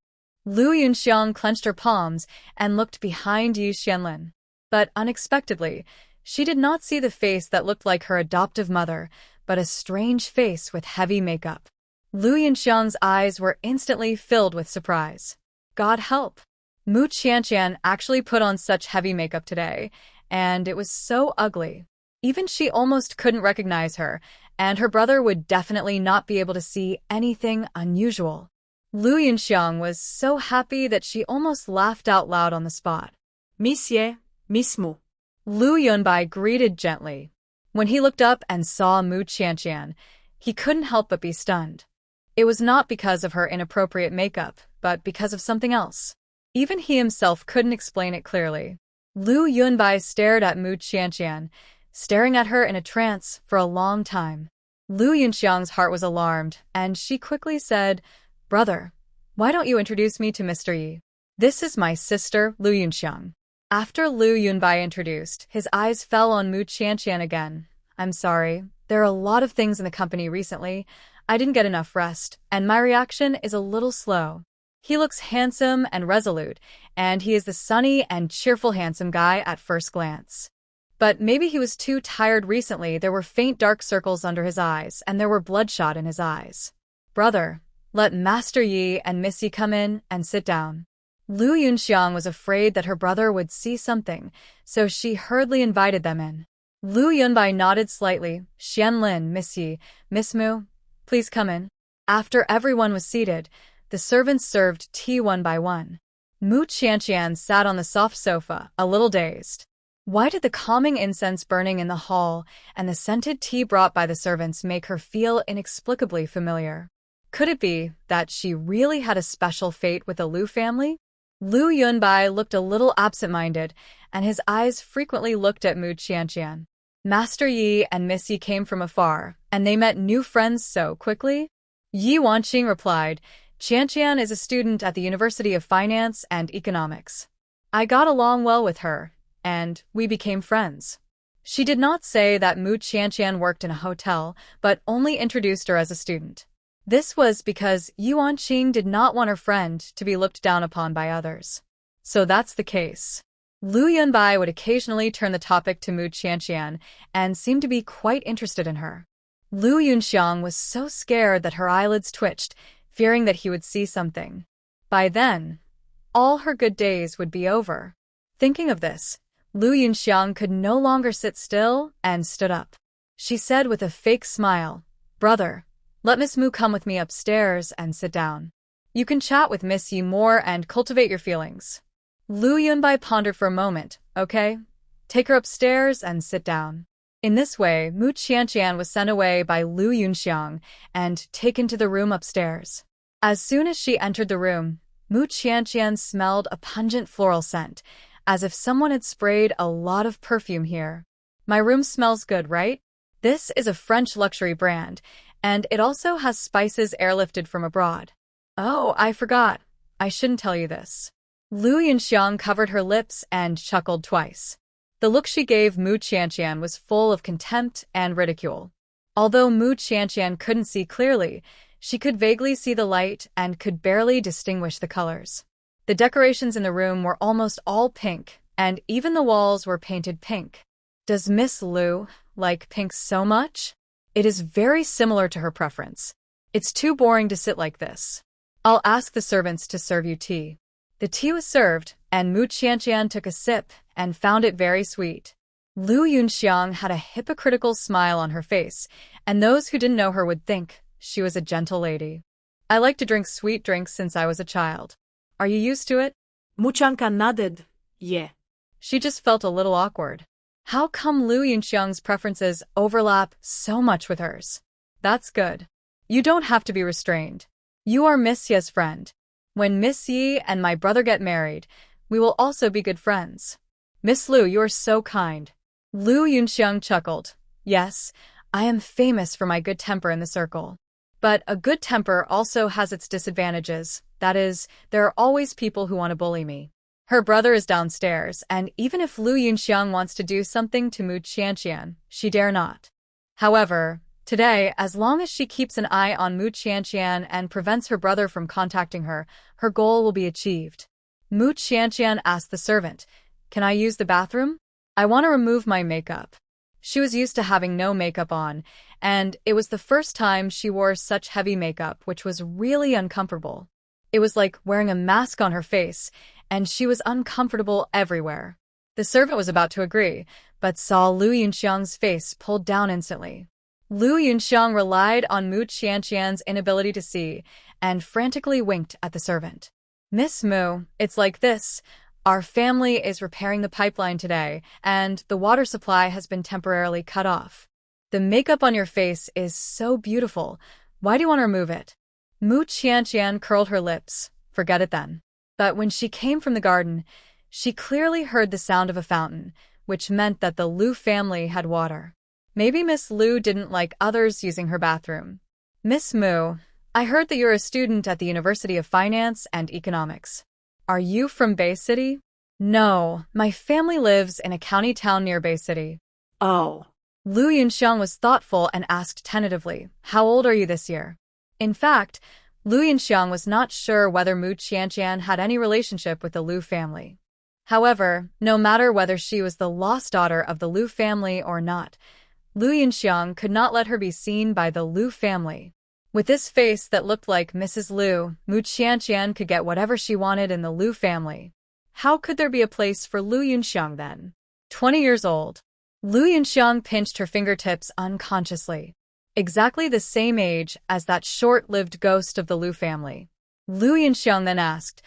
Liu Yunxiang clenched her palms and looked behind Yi Xianlin. But unexpectedly, she did not see the face that looked like her adoptive mother, but a strange face with heavy makeup. Liu Yunxiang's eyes were instantly filled with surprise. God help! Mu Qianqian actually put on such heavy makeup today, and it was so ugly. Even she almost couldn't recognize her, and her brother would definitely not be able to see anything unusual. Liu Yunxiang was so happy that she almost laughed out loud on the spot. "Monsieur, Miss Mu." Liu Yunbai greeted gently. When he looked up and saw Mu Qianqian, he couldn't help but be stunned. It was not because of her inappropriate makeup, but because of something else. Even he himself couldn't explain it clearly. Liu Yunbai stared at Mu Qianqian, staring at her in a trance for a long time. Liu Yunxiang's heart was alarmed, and she quickly said, "Brother, why don't you introduce me to Mr. Yi? This is my sister, Liu Yunxiang." After Liu Yunbai introduced, his eyes fell on Mu Qianqian again. "I'm sorry, there are a lot of things in the company recently. I didn't get enough rest, and my reaction is a little slow. He looks handsome and resolute, and he is the sunny and cheerful handsome guy at first glance. But maybe he was too tired recently. There were faint dark circles under his eyes, and there were bloodshot in his eyes. Brother, Let Master Yi and Miss Yi come in and sit down. Lu Yunxiang was afraid that her brother would see something, so she hurriedly invited them in. Lu Yunbai nodded slightly. Xianlin, Miss Yi, Miss Mu, please come in. After everyone was seated, the servants served tea one by one. Mu Qianqian sat on the soft sofa, a little dazed. Why did the calming incense burning in the hall and the scented tea brought by the servants make her feel inexplicably familiar? Could it be that she really had a special fate with the Lu family? Lu Yunbai looked a little absent-minded, and his eyes frequently looked at Mu Qianqian. Master Yi and Miss Yi came from afar, and they met new friends so quickly? Yi Wanqing replied, Qianqian is a student at the University of Finance and Economics. I got along well with her, and we became friends. She did not say that Mu Qianqian worked in a hotel, but only introduced her as a student. This was because Yuan Qing did not want her friend to be looked down upon by others. So that's the case. Lu Yunbai would occasionally turn the topic to Mu Qianqian and seemed to be quite interested in her. Lu Yunxiang was so scared that her eyelids twitched, fearing that he would see something. By then, all her good days would be over. Thinking of this, Lu Yunxiang could no longer sit still and stood up. She said with a fake smile, Brother, let Miss Mu come with me upstairs and sit down. You can chat with Miss Yi more and cultivate your feelings. Lu Yunbai pondered for a moment. Okay, take her upstairs and sit down. In this way, Mu Qianqian was sent away by Lu Yunxiang and taken to the room upstairs. As soon as she entered the room, Mu Qianqian smelled a pungent floral scent, as if someone had sprayed a lot of perfume here. My room smells good, right? This is a French luxury brand, and it also has spices airlifted from abroad. Oh, I forgot. I shouldn't tell you this. Lu Yunxiang covered her lips and chuckled twice. The look she gave Mu Qianqian was full of contempt and ridicule. Although Mu Qianqian couldn't see clearly, she could vaguely see the light and could barely distinguish the colors. The decorations in the room were almost all pink, and even the walls were painted pink. Does Miss Lu like pink so much? It is very similar to her preference. It's too boring to sit like this. I'll ask the servants to serve you tea. The tea was served, and Mu Qianqian took a sip and found it very sweet. Lu Yunxiang had a hypocritical smile on her face, and those who didn't know her would think she was a gentle lady. I like to drink sweet drinks since I was a child. Are you used to it? Mu Qianqian nodded. Yeah. She just felt a little awkward. How come Lu Yunxiang's preferences overlap so much with hers? That's good. You don't have to be restrained. You are Miss Ye's friend. When Miss Yi and my brother get married, we will also be good friends. Miss Lu, you are so kind. Lu Yunxiang chuckled. Yes, I am famous for my good temper in the circle. But a good temper also has its disadvantages. That is, there are always people who want to bully me. Her brother is downstairs, and even if Lu Yunxiang wants to do something to Mu Qianqian, she dare not. However, today, as long as she keeps an eye on Mu Qianqian and prevents her brother from contacting her, her goal will be achieved. Mu Qianqian asked the servant, Can I use the bathroom? I want to remove my makeup. She was used to having no makeup on, and it was the first time she wore such heavy makeup, which was really uncomfortable. It was like wearing a mask on her face, and she was uncomfortable everywhere. The servant was about to agree, but saw Lu Yunxiang's face pulled down instantly. Lu Yunxiang relied on Mu Qianqian's inability to see, and frantically winked at the servant. Miss Mu, it's like this. Our family is repairing the pipeline today, and the water supply has been temporarily cut off. The makeup on your face is so beautiful. Why do you want to remove it? Mu Qianqian curled her lips. Forget it then. But when she came from the garden, she clearly heard the sound of a fountain, which meant that the Lu family had water. Maybe Miss Lu didn't like others using her bathroom. Miss Mu, I heard that you're a student at the University of Finance and Economics. Are you from Bay City? No, my family lives in a county town near Bay City. Oh. Lu Yunxiang was thoughtful and asked tentatively, How old are you this year? In fact, Lu Yunxiang was not sure whether Mu Qianqian had any relationship with the Lu family. However, no matter whether she was the lost daughter of the Lu family or not, Lu Yunxiang could not let her be seen by the Lu family. With this face that looked like Mrs. Liu, Mu Qianqian could get whatever she wanted in the Liu family. How could there be a place for Liu Yunxiang then? 20 years old. Liu Yunxiang pinched her fingertips unconsciously. Exactly the same age as that short-lived ghost of the Liu family. Liu Yunxiang then asked,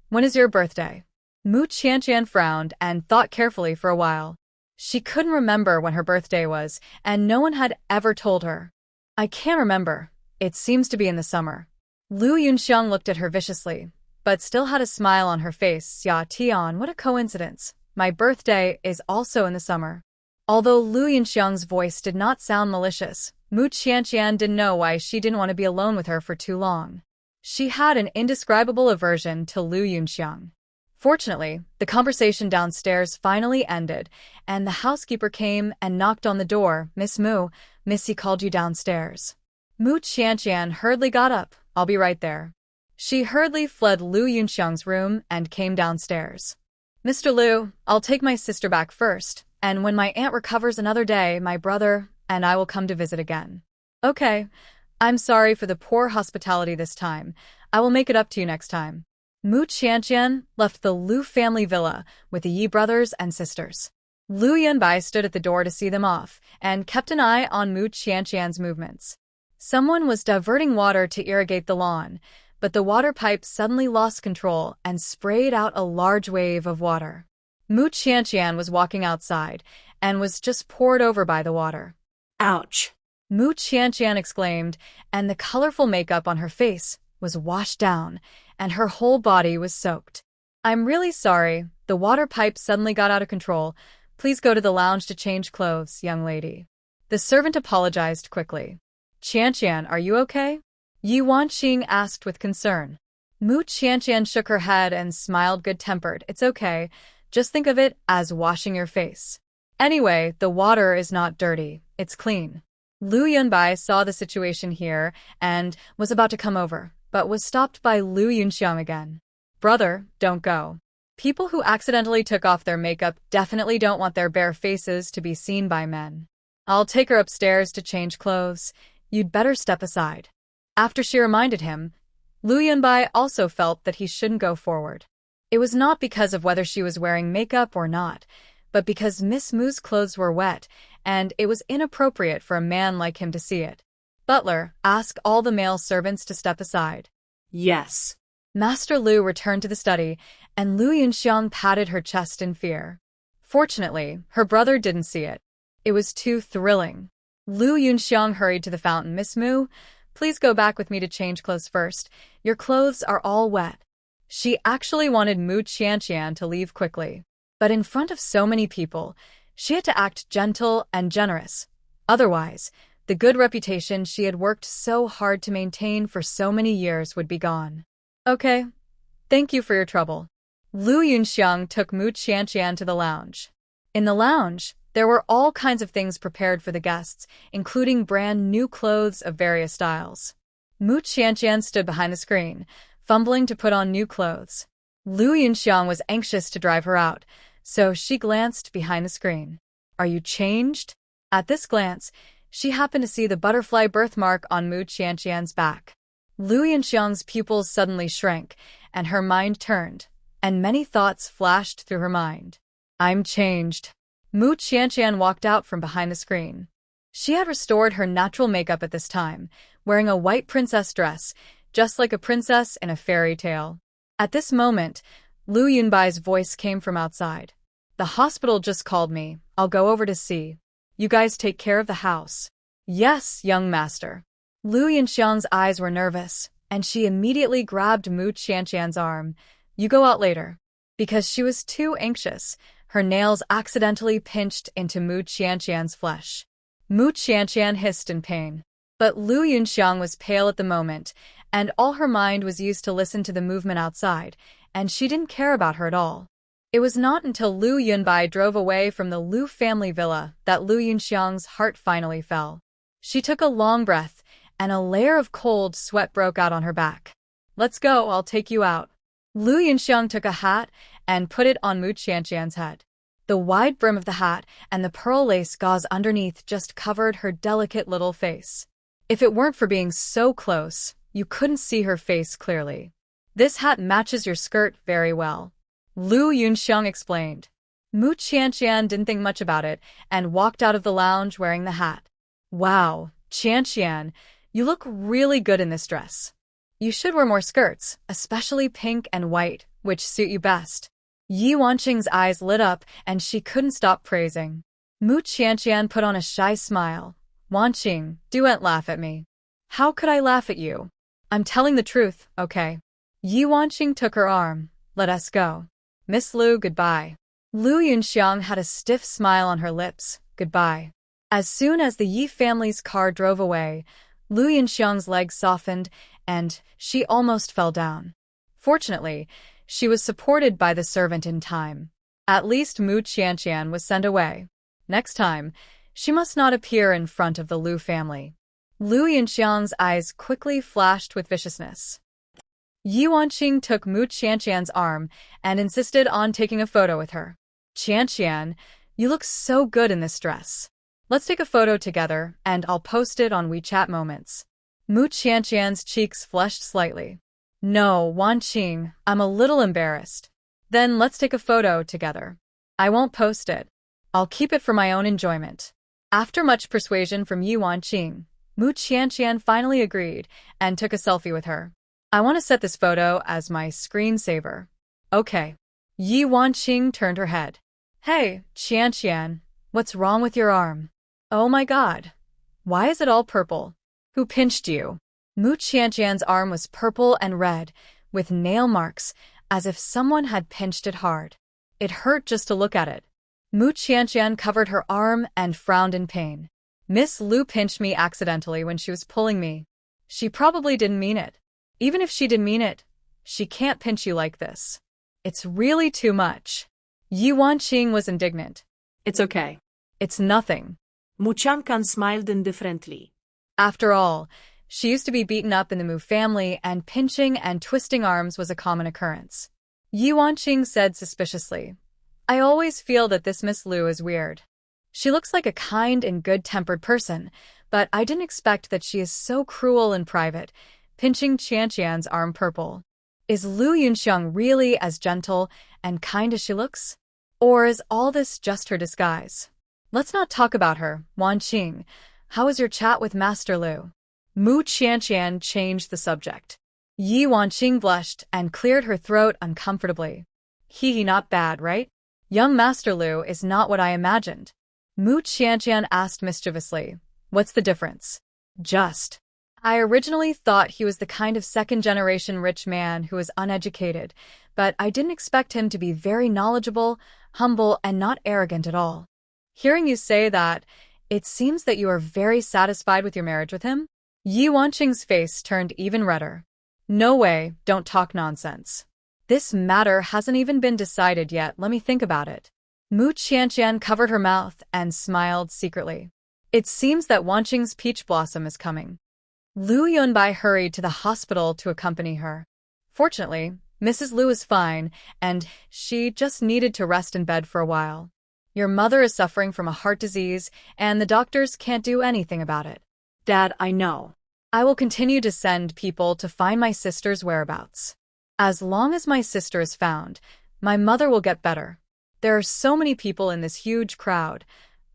"When is your birthday?" Mu Qianqian frowned and thought carefully for a while. She couldn't remember when her birthday was, and no one had ever told her. "I can't remember. It seems to be in the summer." Liu Yunxiang looked at her viciously, but still had a smile on her face. "Ya Tian, what a coincidence. My birthday is also in the summer." Although Liu Yunxiang's voice did not sound malicious, Mu Qianqian didn't know why she didn't want to be alone with her for too long. She had an indescribable aversion to Liu Yunxiang. Fortunately, the conversation downstairs finally ended, and the housekeeper came and knocked on the door. "Miss Mu, Missy called you downstairs." Mu Qianqian hurriedly got up. "I'll be right there." She hurriedly fled Liu Yunxiang's room and came downstairs. "Mr. Liu, I'll take my sister back first, and when my aunt recovers another day, my brother and I will come to visit again." "Okay. I'm sorry for the poor hospitality this time. I will make it up to you next time." Mu Qianqian left the Liu family villa with the Yi brothers and sisters. Liu Yunbai stood at the door to see them off and kept an eye on Mu Qianqian's movements. Someone was diverting water to irrigate the lawn, but the water pipe suddenly lost control and sprayed out a large wave of water. Mu Qianqian was walking outside and was just poured over by the water. Ouch! Mu Qianqian exclaimed, and the colorful makeup on her face was washed down, and her whole body was soaked. "I'm really sorry. The water pipe suddenly got out of control. Please go to the lounge to change clothes, young lady." The servant apologized quickly. "Qianqian, are you okay?" Yi Wanqing asked with concern. Mu Qianqian shook her head and smiled good-tempered. "It's okay. Just think of it as washing your face. Anyway, the water is not dirty. It's clean." Liu Yunbai saw the situation here and was about to come over, but was stopped by Liu Yunxiang again. "Brother, don't go. People who accidentally took off their makeup definitely don't want their bare faces to be seen by men. I'll take her upstairs to change clothes. You'd better step aside." After she reminded him, Liu Yunbai also felt that he shouldn't go forward. It was not because of whether she was wearing makeup or not, but because Miss Mu's clothes were wet, and it was inappropriate for a man like him to see it. "Butler, ask all the male servants to step aside." Yes. Master Liu returned to the study, and Liu Yunxiang patted her chest in fear. Fortunately, her brother didn't see it. It was too thrilling. Liu Yunxiang hurried to the fountain. "Miss Mu, please go back with me to change clothes first. Your clothes are all wet." She actually wanted Mu Qianqian to leave quickly. But in front of so many people, she had to act gentle and generous. Otherwise, the good reputation she had worked so hard to maintain for so many years would be gone. "Okay. Thank you for your trouble." Liu Yunxiang took Mu Qianqian to the lounge. In the lounge, there were all kinds of things prepared for the guests, including brand new clothes of various styles. Mu Qianqian stood behind the screen, fumbling to put on new clothes. Liu Yunxiang was anxious to drive her out, so she glanced behind the screen. "Are you changed?" At this glance, she happened to see the butterfly birthmark on Mu Qianqian's back. Liu Yunxiang's pupils suddenly shrank, and her mind turned, and many thoughts flashed through her mind. "I'm changed." Mu Qianqian walked out from behind the screen. She had restored her natural makeup at this time, wearing a white princess dress, just like a princess in a fairy tale. At this moment, Liu Yunbai's voice came from outside. "The hospital just called me. I'll go over to see. You guys take care of the house." "Yes, young master." Liu Yunxiang's eyes were nervous, and she immediately grabbed Mu Qianqian's arm. "You go out later." Because she was too anxious, her nails accidentally pinched into Mu Qianqian's flesh. Mu Qianqian hissed in pain. But Liu Yunxiang was pale at the moment, and all her mind was used to listen to the movement outside, and she didn't care about her at all. It was not until Liu Yunbai drove away from the Liu family villa that Liu Yunxiang's heart finally fell. She took a long breath, and a layer of cold sweat broke out on her back. "Let's go, I'll take you out." Liu Yunxiang took a hat and put it on Mu Qianqian's head. The wide brim of the hat and the pearl lace gauze underneath just covered her delicate little face. If it weren't for being so close, you couldn't see her face clearly. This hat matches your skirt very well, Lu Yunxiang explained. Mu Qianqian didn't think much about it and walked out of the lounge wearing the hat. Wow, Qianqian, you look really good in this dress. You should wear more skirts, especially pink and white, which suit you best. Yi Wanqing's eyes lit up and she couldn't stop praising. Mu Qianqian put on a shy smile. Wanqing, don't laugh at me. How could I laugh at you? I'm telling the truth, okay? Yi Wanqing took her arm. Let us go. Miss Lu, goodbye. Lu Yunxiang had a stiff smile on her lips. Goodbye. As soon as the Yi family's car drove away, Lu Yunxiang's legs softened and she almost fell down. Fortunately, she was supported by the servant in time. At least Mu Qianqian was sent away. Next time, she must not appear in front of the Lu family. Lu Yunxiang's eyes quickly flashed with viciousness. Yi Wanqing took Mu Qianqian's arm and insisted on taking a photo with her. Qianqian, you look so good in this dress. Let's take a photo together and I'll post it on WeChat Moments. Mu Qianqian's cheeks flushed slightly. No, Wanqing, I'm a little embarrassed. Then let's take a photo together. I won't post it. I'll keep it for my own enjoyment. After much persuasion from Yi Wanqing, Mu Qianqian finally agreed and took a selfie with her. I want to set this photo as my screensaver. Okay. Yi Wanqing turned her head. Hey, Qianqian, what's wrong with your arm? Oh my god. Why is it all purple? Who pinched you? Mu Qianqian's arm was purple and red, with nail marks, as if someone had pinched it hard. It hurt just to look at it. Mu Qianqian covered her arm and frowned in pain. Miss Lu pinched me accidentally when she was pulling me. She probably didn't mean it. Even if she did mean it, she can't pinch you like this. It's really too much. Yi Wanqing was indignant. It's okay. It's nothing. Mu Qianqian smiled indifferently. After all, she used to be beaten up in the Mu family and pinching and twisting arms was a common occurrence. Yi Wanqing said suspiciously, I always feel that this Miss Lu is weird. She looks like a kind and good-tempered person, but I didn't expect that she is so cruel in private, pinching Qianqian's arm purple. Is Lu Yunxiang really as gentle and kind as she looks? Or is all this just her disguise? Let's not talk about her, Wanqing. How was your chat with Master Lu? Mu Qianqian changed the subject. Yi Wanqing blushed and cleared her throat uncomfortably. Not bad, right? Young Master Lu is not what I imagined. Mu Qianqian asked mischievously. What's the difference? I originally thought he was the kind of second-generation rich man who was uneducated, but I didn't expect him to be very knowledgeable, humble, and not arrogant at all. Hearing you say that, it seems that you are very satisfied with your marriage with him? Yi Wanqing's face turned even redder. No way, don't talk nonsense. This matter hasn't even been decided yet, let me think about it. Mu Qianqian covered her mouth and smiled secretly. It seems that Wanqing's peach blossom is coming. Lu Yunbai hurried to the hospital to accompany her. Fortunately, Mrs. Lu is fine, and she just needed to rest in bed for a while. Your mother is suffering from a heart disease, and the doctors can't do anything about it. Dad, I know. I will continue to send people to find my sister's whereabouts. As long as my sister is found, my mother will get better. There are so many people in this huge crowd.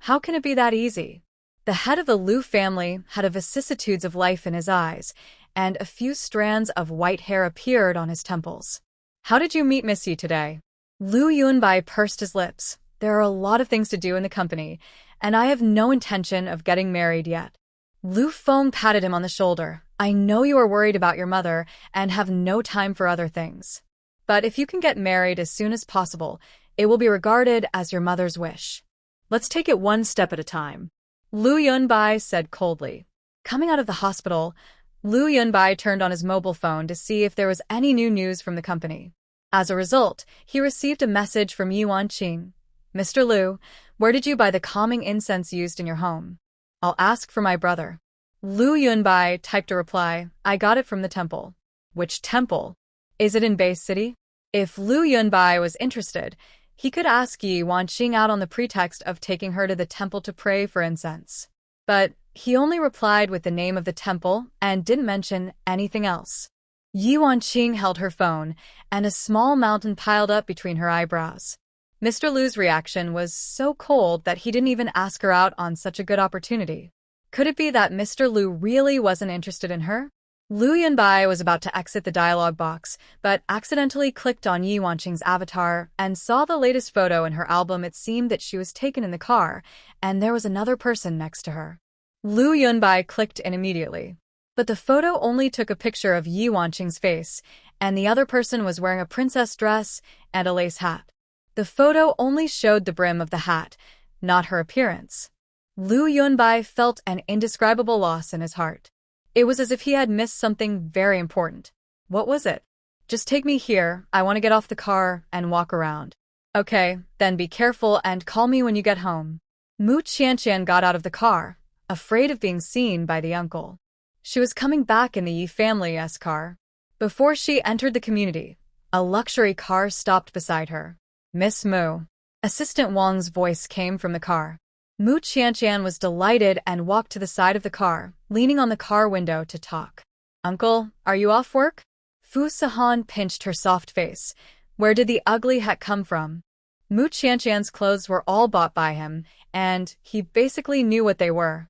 How can it be that easy? The head of the Lu family had a vicissitudes of life in his eyes, and a few strands of white hair appeared on his temples. How did you meet Miss Yi today? Lu Yunbai pursed his lips. There are a lot of things to do in the company, and I have no intention of getting married yet. Lu Feng patted him on the shoulder. I know you are worried about your mother and have no time for other things. But if you can get married as soon as possible, it will be regarded as your mother's wish. Let's take it one step at a time. Lu Yunbai said coldly. Coming out of the hospital, Lu Yunbai turned on his mobile phone to see if there was any new news from the company. As a result, he received a message from Yi Wanqing. Mr. Lu, where did you buy the calming incense used in your home? I'll ask for my brother. Lu Yunbai typed a reply. I got it from the temple. Which temple? Is it in Bay City? If Lu Yunbai was interested, he could ask Yi Wanqing out on the pretext of taking her to the temple to pray for incense. But He only replied with the name of the temple and didn't mention anything else. Yi Wanqing held her phone, and a small mountain piled up between her eyebrows. Mr. Lu's reaction was so cold that he didn't even ask her out on such a good opportunity. Could it be that Mr. Lu really wasn't interested in her? Lu Yunbai was about to exit the dialogue box, but accidentally clicked on Yi Wanqing's avatar and saw the latest photo in her album. It seemed that she was taken in the car, and there was another person next to her. Lu Yunbai clicked in immediately. But the photo only took a picture of Yi Wanqing's face, and the other person was wearing a princess dress and a lace hat. The photo only showed the brim of the hat, not her appearance. Lu Yunbai felt an indescribable loss in his heart. It was as if he had missed something very important. What was it? Just take me here, I want to get off the car and walk around. Okay, then be careful and call me when you get home. Mu Qianqian got out of the car, afraid of being seen by the uncle. She was coming back in the Yi family's car. Before she entered the community, a luxury car stopped beside her. Miss Mu. Assistant Wang's voice came from the car. Mu Qianqian was delighted and walked to the side of the car, leaning on the car window to talk. Uncle, are you off work? Fu Sihan pinched her soft face. Where did the ugly hat come from? Mu Qianqian's clothes were all bought by him, and he basically knew what they were.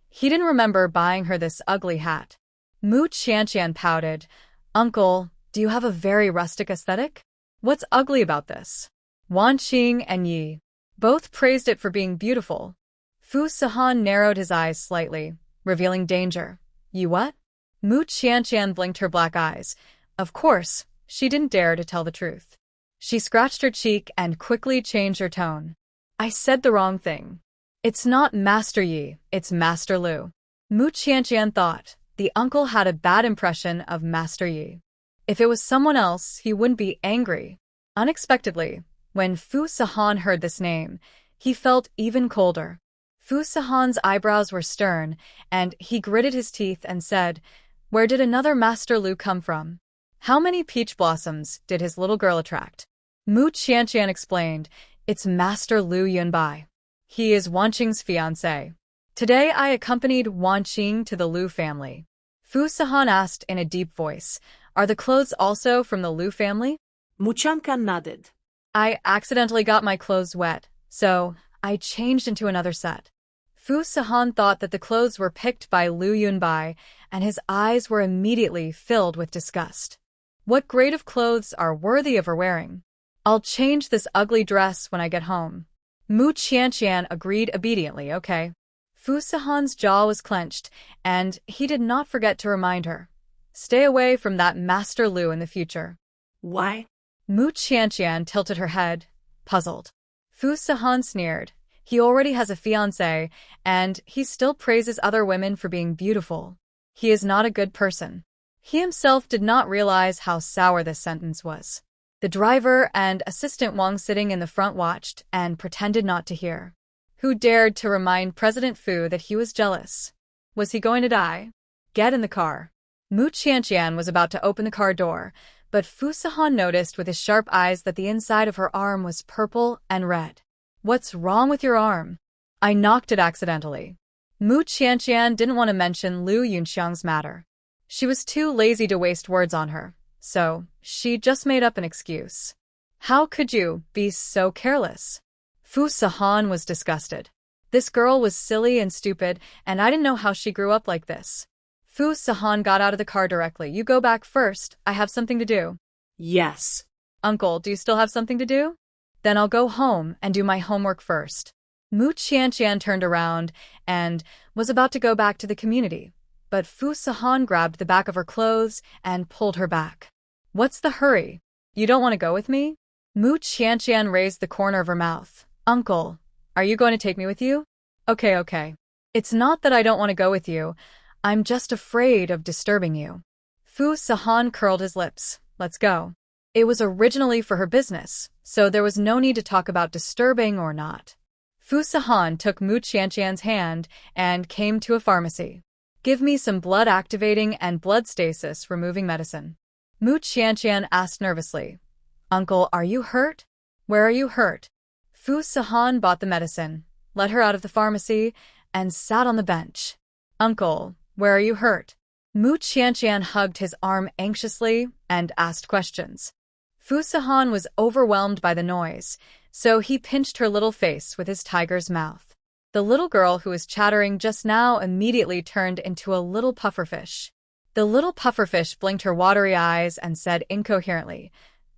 He didn't remember buying her this ugly hat. Mu Qianqian pouted. Uncle, do you have a very rustic aesthetic? What's ugly about this? Wanqing and Yi both praised it for being beautiful. Fu Sihan narrowed his eyes slightly, revealing danger. You what? Mu Qianqian blinked her black eyes. Of course, she didn't dare to tell the truth. She scratched her cheek and quickly changed her tone. I said the wrong thing. It's not Master Yi, it's Master Lu. Mu Qianqian thought. The uncle had a bad impression of Master Yi. If it was someone else, he wouldn't be angry. Unexpectedly, when Fu Sihan heard this name, he felt even colder. Fu Sihan's eyebrows were stern, and he gritted his teeth and said, Where did another Master Lu come from? How many peach blossoms did his little girl attract? Mu Qianqian explained, It's Master Lu Yunbai. He is Wanqing's fiancé. Today I accompanied Wanqing to the Lu family. Fu Sihan asked in a deep voice, Are the clothes also from the Lu family? Muchanka nodded. I accidentally got my clothes wet, so I changed into another set. Fu Sihan thought that the clothes were picked by Lu Yunbai, and his eyes were immediately filled with disgust. What grade of clothes are worthy of her wearing? I'll change this ugly dress when I get home. Mu Qianqian agreed obediently, okay. Fu Sihan's jaw was clenched, and he did not forget to remind her. Stay away from that Master Lu in the future. Why? Mu Qianqian tilted her head, puzzled. Fu Sihan sneered. He already has a fiancé, and he still praises other women for being beautiful. He is not a good person. He himself did not realize how sour this sentence was. The driver and assistant Wang sitting in the front watched and pretended not to hear. Who dared to remind President Fu that he was jealous? Was he going to die? Get in the car. Mu Qianqian was about to open the car door, but Fu Sihan noticed with his sharp eyes that the inside of her arm was purple and red. What's wrong with your arm? I knocked it accidentally. Mu Qianqian didn't want to mention Lu Yunxiang's matter. She was too lazy to waste words on her, so she just made up an excuse. How could you be so careless? Fu Sihan was disgusted. This girl was silly and stupid, and I didn't know how she grew up like this. Fu Sihan got out of the car directly. You go back first, I have something to do. Yes. Uncle, do you still have something to do? Then I'll go home and do my homework first. Mu Qianqian turned around and was about to go back to the community, but Fu Sihan grabbed the back of her clothes and pulled her back. What's the hurry? You don't want to go with me? Mu Qianqian raised the corner of her mouth. Uncle, are you going to take me with you? Okay. It's not that I don't want to go with you. I'm just afraid of disturbing you. Fu Sihan curled his lips. Let's go. It was originally for her business, so there was no need to talk about disturbing or not. Fu Sihan took Mu Qianqian's hand and came to a pharmacy. Give me some blood-activating and blood stasis removing medicine. Mu Qianqian asked nervously. Uncle, are you hurt? Where are you hurt? Fu Sihan bought the medicine, let her out of the pharmacy, and sat on the bench. Uncle, where are you hurt? Mu Qianqian hugged his arm anxiously and asked questions. Fu Sahan was overwhelmed by the noise, so he pinched her little face with his tiger's mouth. The little girl who was chattering just now immediately turned into a little pufferfish. The little pufferfish blinked her watery eyes and said incoherently,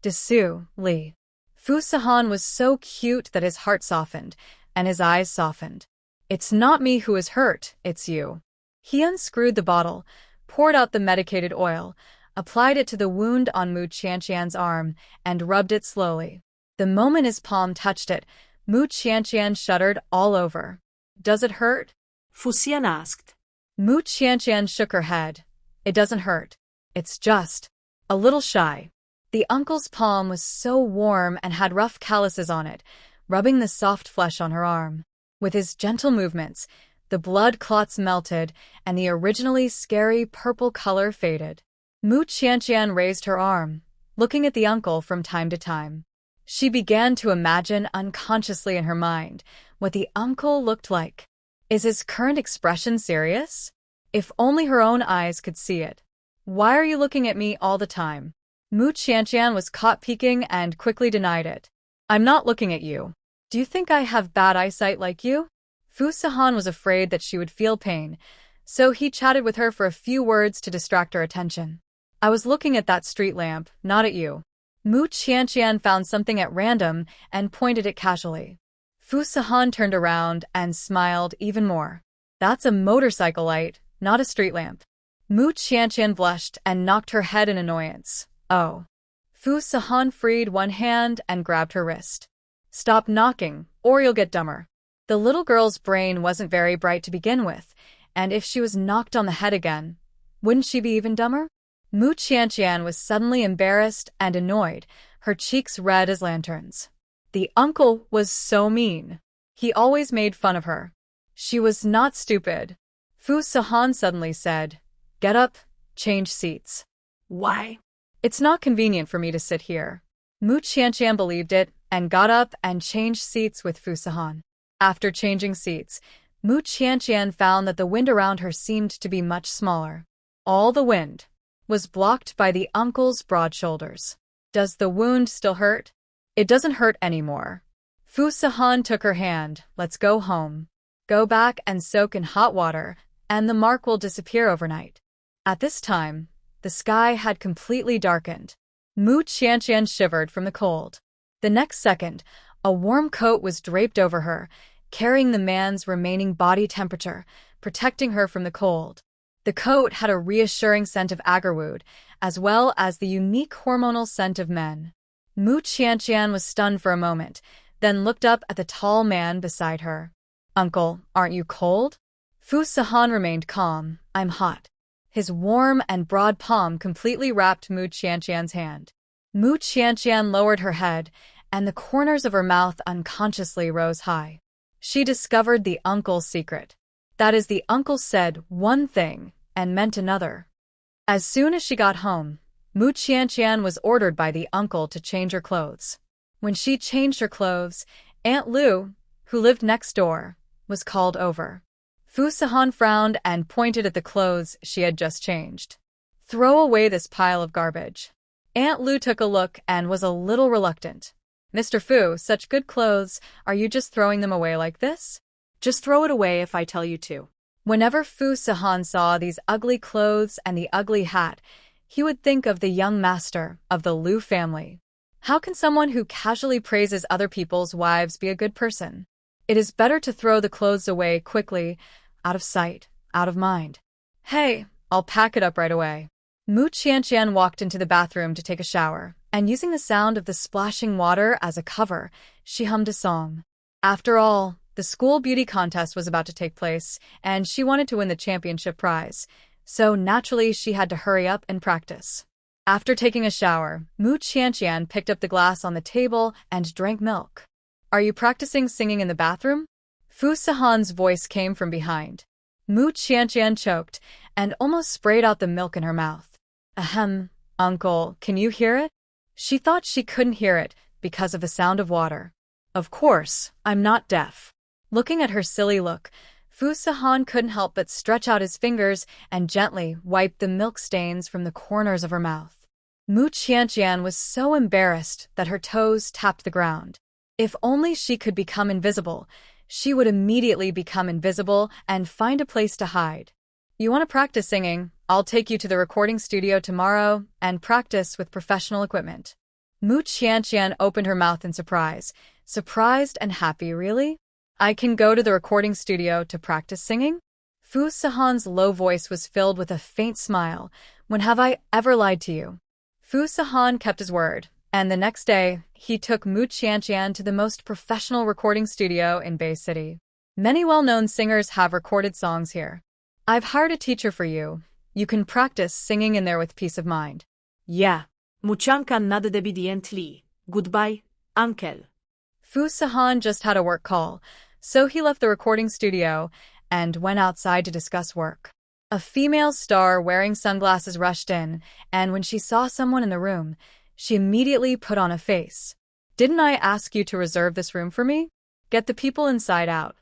"Desu, Li." Fu Sahan was so cute that his heart softened, and his eyes softened. "It's not me who is hurt, it's you." He unscrewed the bottle, poured out the medicated oil, applied it to the wound on Mu Qianqian's arm, and rubbed it slowly. The moment his palm touched it, Mu Qianqian shuddered all over. "Does it hurt?" Fu Xian asked. Mu Qianqian shook her head. "It doesn't hurt. It's just a little shy." The uncle's palm was so warm and had rough calluses on it, rubbing the soft flesh on her arm. With his gentle movements, the blood clots melted and the originally scary purple color faded. Mu Qianqian raised her arm, looking at the uncle from time to time. She began to imagine unconsciously in her mind what the uncle looked like. Is his current expression serious? If only her own eyes could see it. "Why are you looking at me all the time?" Mu Qianqian was caught peeking and quickly denied it. "I'm not looking at you. Do you think I have bad eyesight like you?" Fu Sahan was afraid that she would feel pain, so he chatted with her for a few words to distract her attention. "I was looking at that street lamp, not at you." Mu Qianqian found something at random and pointed it casually. Fu Sahan turned around and smiled even more. "That's a motorcycle light, not a street lamp." Mu Qianqian blushed and knocked her head in annoyance. "Oh." Fu Sahan freed one hand and grabbed her wrist. "Stop knocking, or you'll get dumber." The little girl's brain wasn't very bright to begin with, and if she was knocked on the head again, wouldn't she be even dumber? Mu Qianqian was suddenly embarrassed and annoyed, her cheeks red as lanterns. The uncle was so mean. He always made fun of her. She was not stupid. Fu Sahan suddenly said, "Get up, change seats." "Why?" "It's not convenient for me to sit here." Mu Qianqian believed it and got up and changed seats with Fu Sahan. After changing seats, Mu Qianqian found that the wind around her seemed to be much smaller. All the wind was blocked by the uncle's broad shoulders. "Does the wound still hurt?" "It doesn't hurt anymore." Fu Sahan took her hand. "Let's go home. Go back and soak in hot water, and the mark will disappear overnight." At this time, the sky had completely darkened. Mu Qianqian shivered from the cold. The next second, a warm coat was draped over her, carrying the man's remaining body temperature, protecting her from the cold. The coat had a reassuring scent of agarwood, as well as the unique hormonal scent of men. Mu Qianqian was stunned for a moment, then looked up at the tall man beside her. "Uncle, aren't you cold?" Fu Sahan remained calm. "I'm hot." His warm and broad palm completely wrapped Mu Qianqian's hand. Mu Qianqian lowered her head, and the corners of her mouth unconsciously rose high. She discovered the uncle's secret. That is, the uncle said one thing and meant another. As soon as she got home, Mu Qianqian was ordered by the uncle to change her clothes. When she changed her clothes, Aunt Lu, who lived next door, was called over. Fu Sahan frowned and pointed at the clothes she had just changed. "Throw away this pile of garbage." Aunt Lu took a look and was a little reluctant. "Mr. Fu, such good clothes, are you just throwing them away like this?" "Just throw it away if I tell you to." Whenever Fu Sahan saw these ugly clothes and the ugly hat, he would think of the young master of the Lu family. How can someone who casually praises other people's wives be a good person? It is better to throw the clothes away quickly, out of sight, out of mind. "Hey, I'll pack it up right away." Mu Qianqian walked into the bathroom to take a shower, and using the sound of the splashing water as a cover, she hummed a song. After all, the school beauty contest was about to take place, and she wanted to win the championship prize, so naturally she had to hurry up and practice. After taking a shower, Mu Qianqian picked up the glass on the table and drank milk. "Are you practicing singing in the bathroom?" Fu Sahan's voice came from behind. Mu Qianqian choked and almost sprayed out the milk in her mouth. "Ahem, uncle, can you hear it?" She thought she couldn't hear it because of the sound of water. "Of course, I'm not deaf." Looking at her silly look, Fu Sahan couldn't help but stretch out his fingers and gently wipe the milk stains from the corners of her mouth. Mu Qianqian was so embarrassed that her toes tapped the ground. If only she could become invisible, she would immediately become invisible and find a place to hide. You want to practice singing? I'll take you to the recording studio tomorrow and practice with professional equipment. Mu Qianqian opened her mouth in surprise. Surprised and happy, really? I can go to the recording studio to practice singing? Fu Sahan's low voice was filled with a faint smile. When have I ever lied to you? Fu Sahan kept his word, and the next day, he took Mu Qianqian to the most professional recording studio in Bay City. Many well-known singers have recorded songs here. I've hired a teacher for you. You can practice singing in there with peace of mind. Yeah. Muchanka nodded obediently. Goodbye, uncle. Fu Sahan just had a work call, so he left the recording studio and went outside to discuss work. A female star wearing sunglasses rushed in, and when she saw someone in the room, she immediately put on a face. Didn't I ask you to reserve this room for me? Get the people inside out.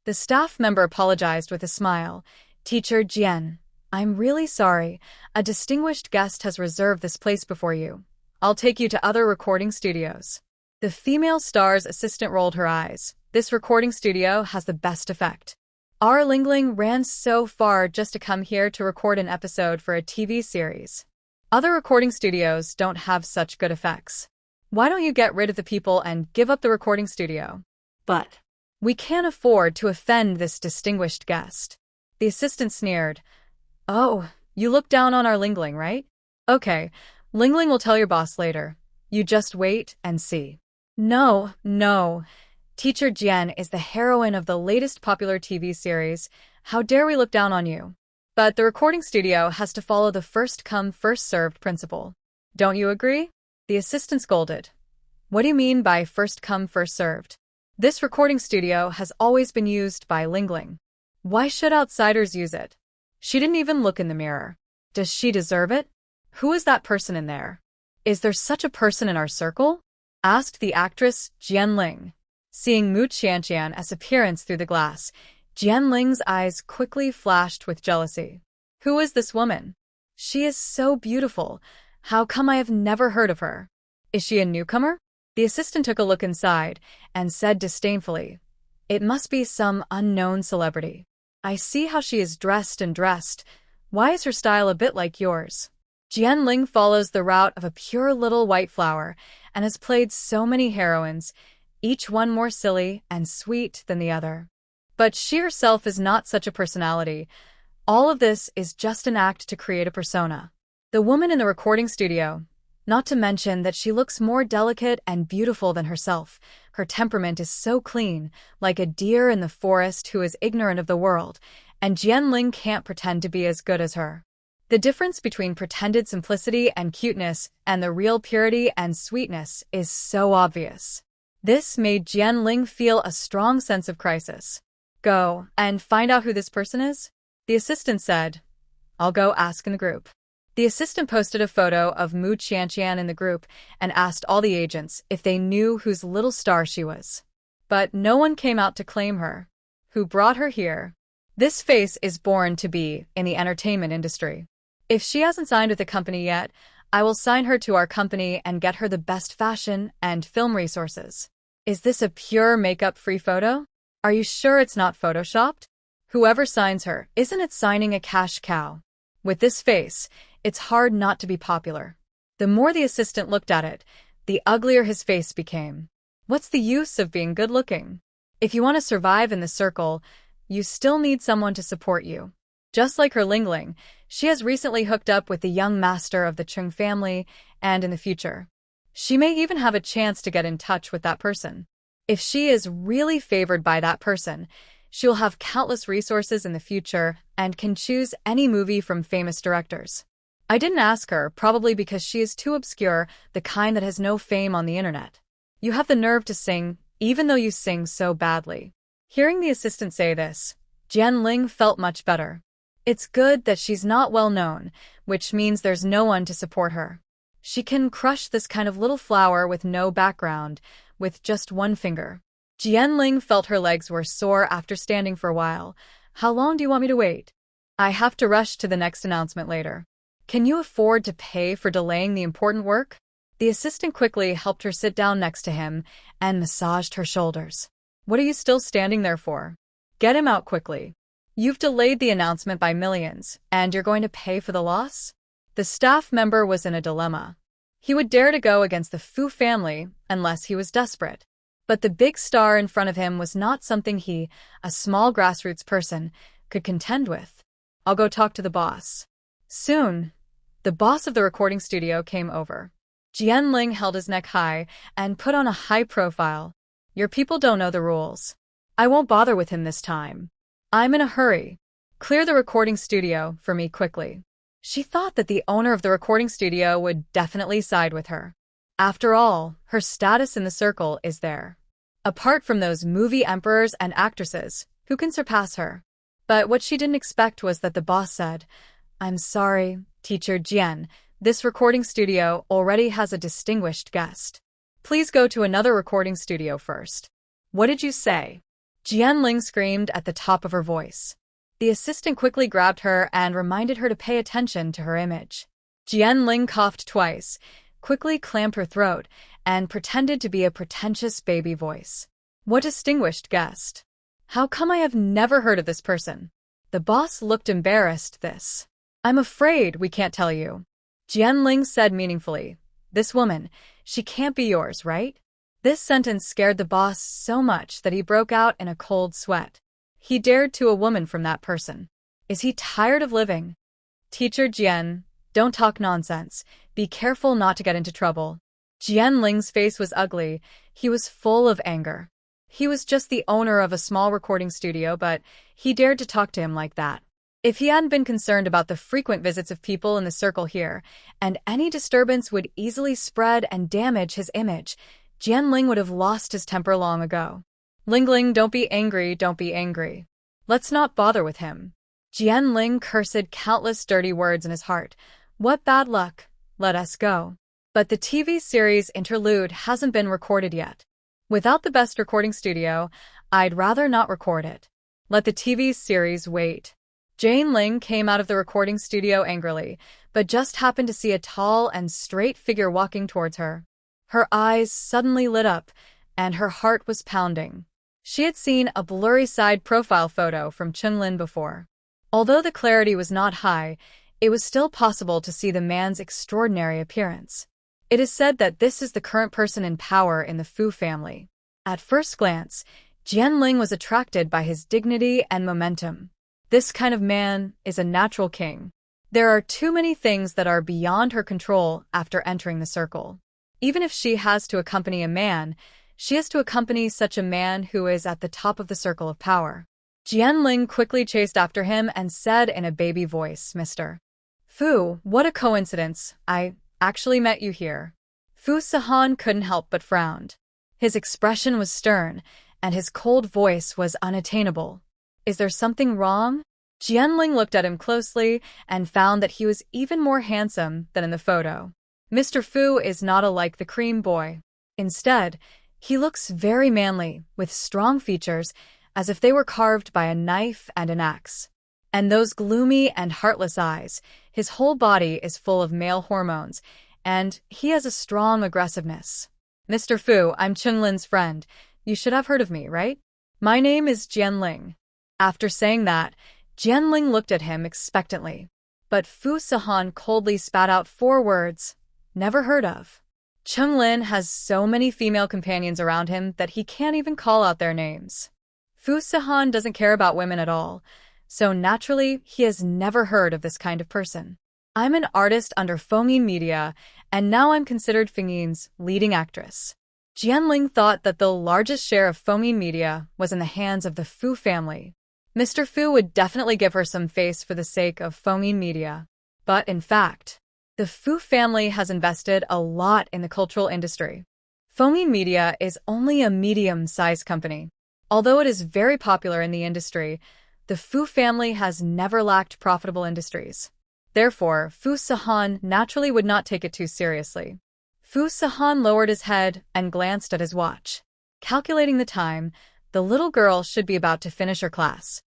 The staff member apologized with a smile. Teacher Jian, I'm really sorry. A distinguished guest has reserved this place before you. I'll take you to other recording studios. The female star's assistant rolled her eyes. This recording studio has the best effect. Our Lingling ran so far just to come here to record an episode for a TV series. Other recording studios don't have such good effects. Why don't you get rid of the people and give up the recording studio? But we can't afford to offend this distinguished guest. The assistant sneered. Oh, you look down on our Lingling, right? Okay, Lingling will tell your boss later. You just wait and see. No. Teacher Jian is the heroine of the latest popular TV series. How dare we look down on you? But the recording studio has to follow the first-come, first-served principle. Don't you agree? The assistant scolded. What do you mean by first-come, first-served? This recording studio has always been used by Lingling. Why should outsiders use it? She didn't even look in the mirror. Does she deserve it? Who is that person in there? Is there such a person in our circle? Asked the actress Jian Ling. Seeing Mu Qianqian's appearance through the glass, Jian Ling's eyes quickly flashed with jealousy. Who is this woman? She is so beautiful. How come I have never heard of her? Is she a newcomer? The assistant took a look inside and said disdainfully, It must be some unknown celebrity. I see how she is dressed and dressed. Why is her style a bit like yours? Jian Ling follows the route of a pure little white flower and has played so many heroines, each one more silly and sweet than the other. But she herself is not such a personality. All of this is just an act to create a persona. The woman in the recording studio, not to mention that she looks more delicate and beautiful than herself. Her temperament is so clean, like a deer in the forest who is ignorant of the world, and Jian Ling can't pretend to be as good as her. The difference between pretended simplicity and cuteness and the real purity and sweetness is so obvious. This made Jian Ling feel a strong sense of crisis. Go and find out who this person is? The assistant said. I'll go ask in the group. The assistant posted a photo of Mu Qianqian in the group and asked all the agents if they knew whose little star she was. But no one came out to claim her. Who brought her here? This face is born to be in the entertainment industry. If she hasn't signed with a company yet, I will sign her to our company and get her the best fashion and film resources. Is this a pure makeup-free photo? Are you sure it's not photoshopped? Whoever signs her, isn't it signing a cash cow? With this face, it's hard not to be popular. The more the assistant looked at it, the uglier his face became. What's the use of being good-looking? If you want to survive in the circle, you still need someone to support you. Just like her Lingling, she has recently hooked up with the young master of the Chung family, and in the future, she may even have a chance to get in touch with that person. If she is really favored by that person, she will have countless resources in the future and can choose any movie from famous directors. I didn't ask her, probably because she is too obscure, the kind that has no fame on the internet. You have the nerve to sing, even though you sing so badly. Hearing the assistant say this, Jian Ling felt much better. It's good that she's not well known, which means there's no one to support her. She can crush this kind of little flower with no background, with just one finger. Jian Ling felt her legs were sore after standing for a while, How long do you want me to wait? I have to rush to the next announcement later. Can you afford to pay for delaying the important work? The assistant quickly helped her sit down next to him and massaged her shoulders. What are you still standing there for? Get him out quickly. You've delayed the announcement by millions, and you're going to pay for the loss? The staff member was in a dilemma. He would dare to go against the Fu family unless he was desperate. But the big star in front of him was not something he, a small grassroots person, could contend with. I'll go talk to the boss. Soon, the boss of the recording studio came over. Jianling held his neck high and put on a high profile. Your people don't know the rules. I won't bother with him this time. I'm in a hurry. Clear the recording studio for me quickly. She thought that the owner of the recording studio would definitely side with her. After all, her status in the circle is there. Apart from those movie emperors and actresses, who can surpass her? But what she didn't expect was that the boss said, I'm sorry, Teacher Jian, this recording studio already has a distinguished guest. Please go to another recording studio first. What did you say? Jianling screamed at the top of her voice. The assistant quickly grabbed her and reminded her to pay attention to her image. Jianling coughed twice, quickly clamped her throat, and pretended to be a pretentious baby voice. What distinguished guest? How come I have never heard of this person? The boss looked embarrassed. I'm afraid we can't tell you. Jianling said meaningfully. This woman, she can't be yours, right? This sentence scared the boss so much that he broke out in a cold sweat. He dared to a woman from that person. Is he tired of living? Teacher Jian, don't talk nonsense. Be careful not to get into trouble. Jianling's face was ugly. He was full of anger. He was just the owner of a small recording studio, but he dared to talk to him like that. If he hadn't been concerned about the frequent visits of people in the circle here, and any disturbance would easily spread and damage his image, Jianling would have lost his temper long ago. Lingling, don't be angry, don't be angry. Let's not bother with him. Jianling cursed countless dirty words in his heart. What bad luck. Let us go. But the TV series interlude hasn't been recorded yet. Without the best recording studio, I'd rather not record it. Let the TV series wait. Jane Ling came out of the recording studio angrily, but just happened to see a tall and straight figure walking towards her. Her eyes suddenly lit up, and her heart was pounding. She had seen a blurry side profile photo from Chunlin before. Although the clarity was not high, it was still possible to see the man's extraordinary appearance. It is said that this is the current person in power in the Fu family. At first glance, Jianling was attracted by his dignity and momentum. This kind of man is a natural king. There are too many things that are beyond her control after entering the circle. Even if she has to accompany a man, she has to accompany such a man who is at the top of the circle of power. Jianling quickly chased after him and said in a baby voice, Mr. Fu, what a coincidence, I actually met you here. Fu Sahan couldn't help but frowned. His expression was stern, and his cold voice was unattainable. Is there something wrong? Jianling looked at him closely and found that he was even more handsome than in the photo. Mr. Fu is not like the cream boy. Instead, he looks very manly, with strong features, as if they were carved by a knife and an axe. And those gloomy and heartless eyes, his whole body is full of male hormones, and he has a strong aggressiveness. Mr. Fu, I'm Chunglin's friend. You should have heard of me, right? My name is Jianling. After saying that, Jianling looked at him expectantly. But Fu Sahan coldly spat out 4 words. Never heard of. Chunlin has so many female companions around him that he can't even call out their names. Fu Sahan doesn't care about women at all, so naturally he has never heard of this kind of person. I'm an artist under Affirming Media, and now I'm considered Fengyin's leading actress. Jianling thought that the largest share of Affirming Media was in the hands of the Fu family. Mr. Fu would definitely give her some face for the sake of Affirming Media. But in fact, the Fu family has invested a lot in the cultural industry. Affirming Media is only a medium-sized company. Although it is very popular in the industry, the Fu family has never lacked profitable industries. Therefore, Fu Sahan naturally would not take it too seriously. Fu Sahan lowered his head and glanced at his watch. Calculating the time, the little girl should be about to finish her class.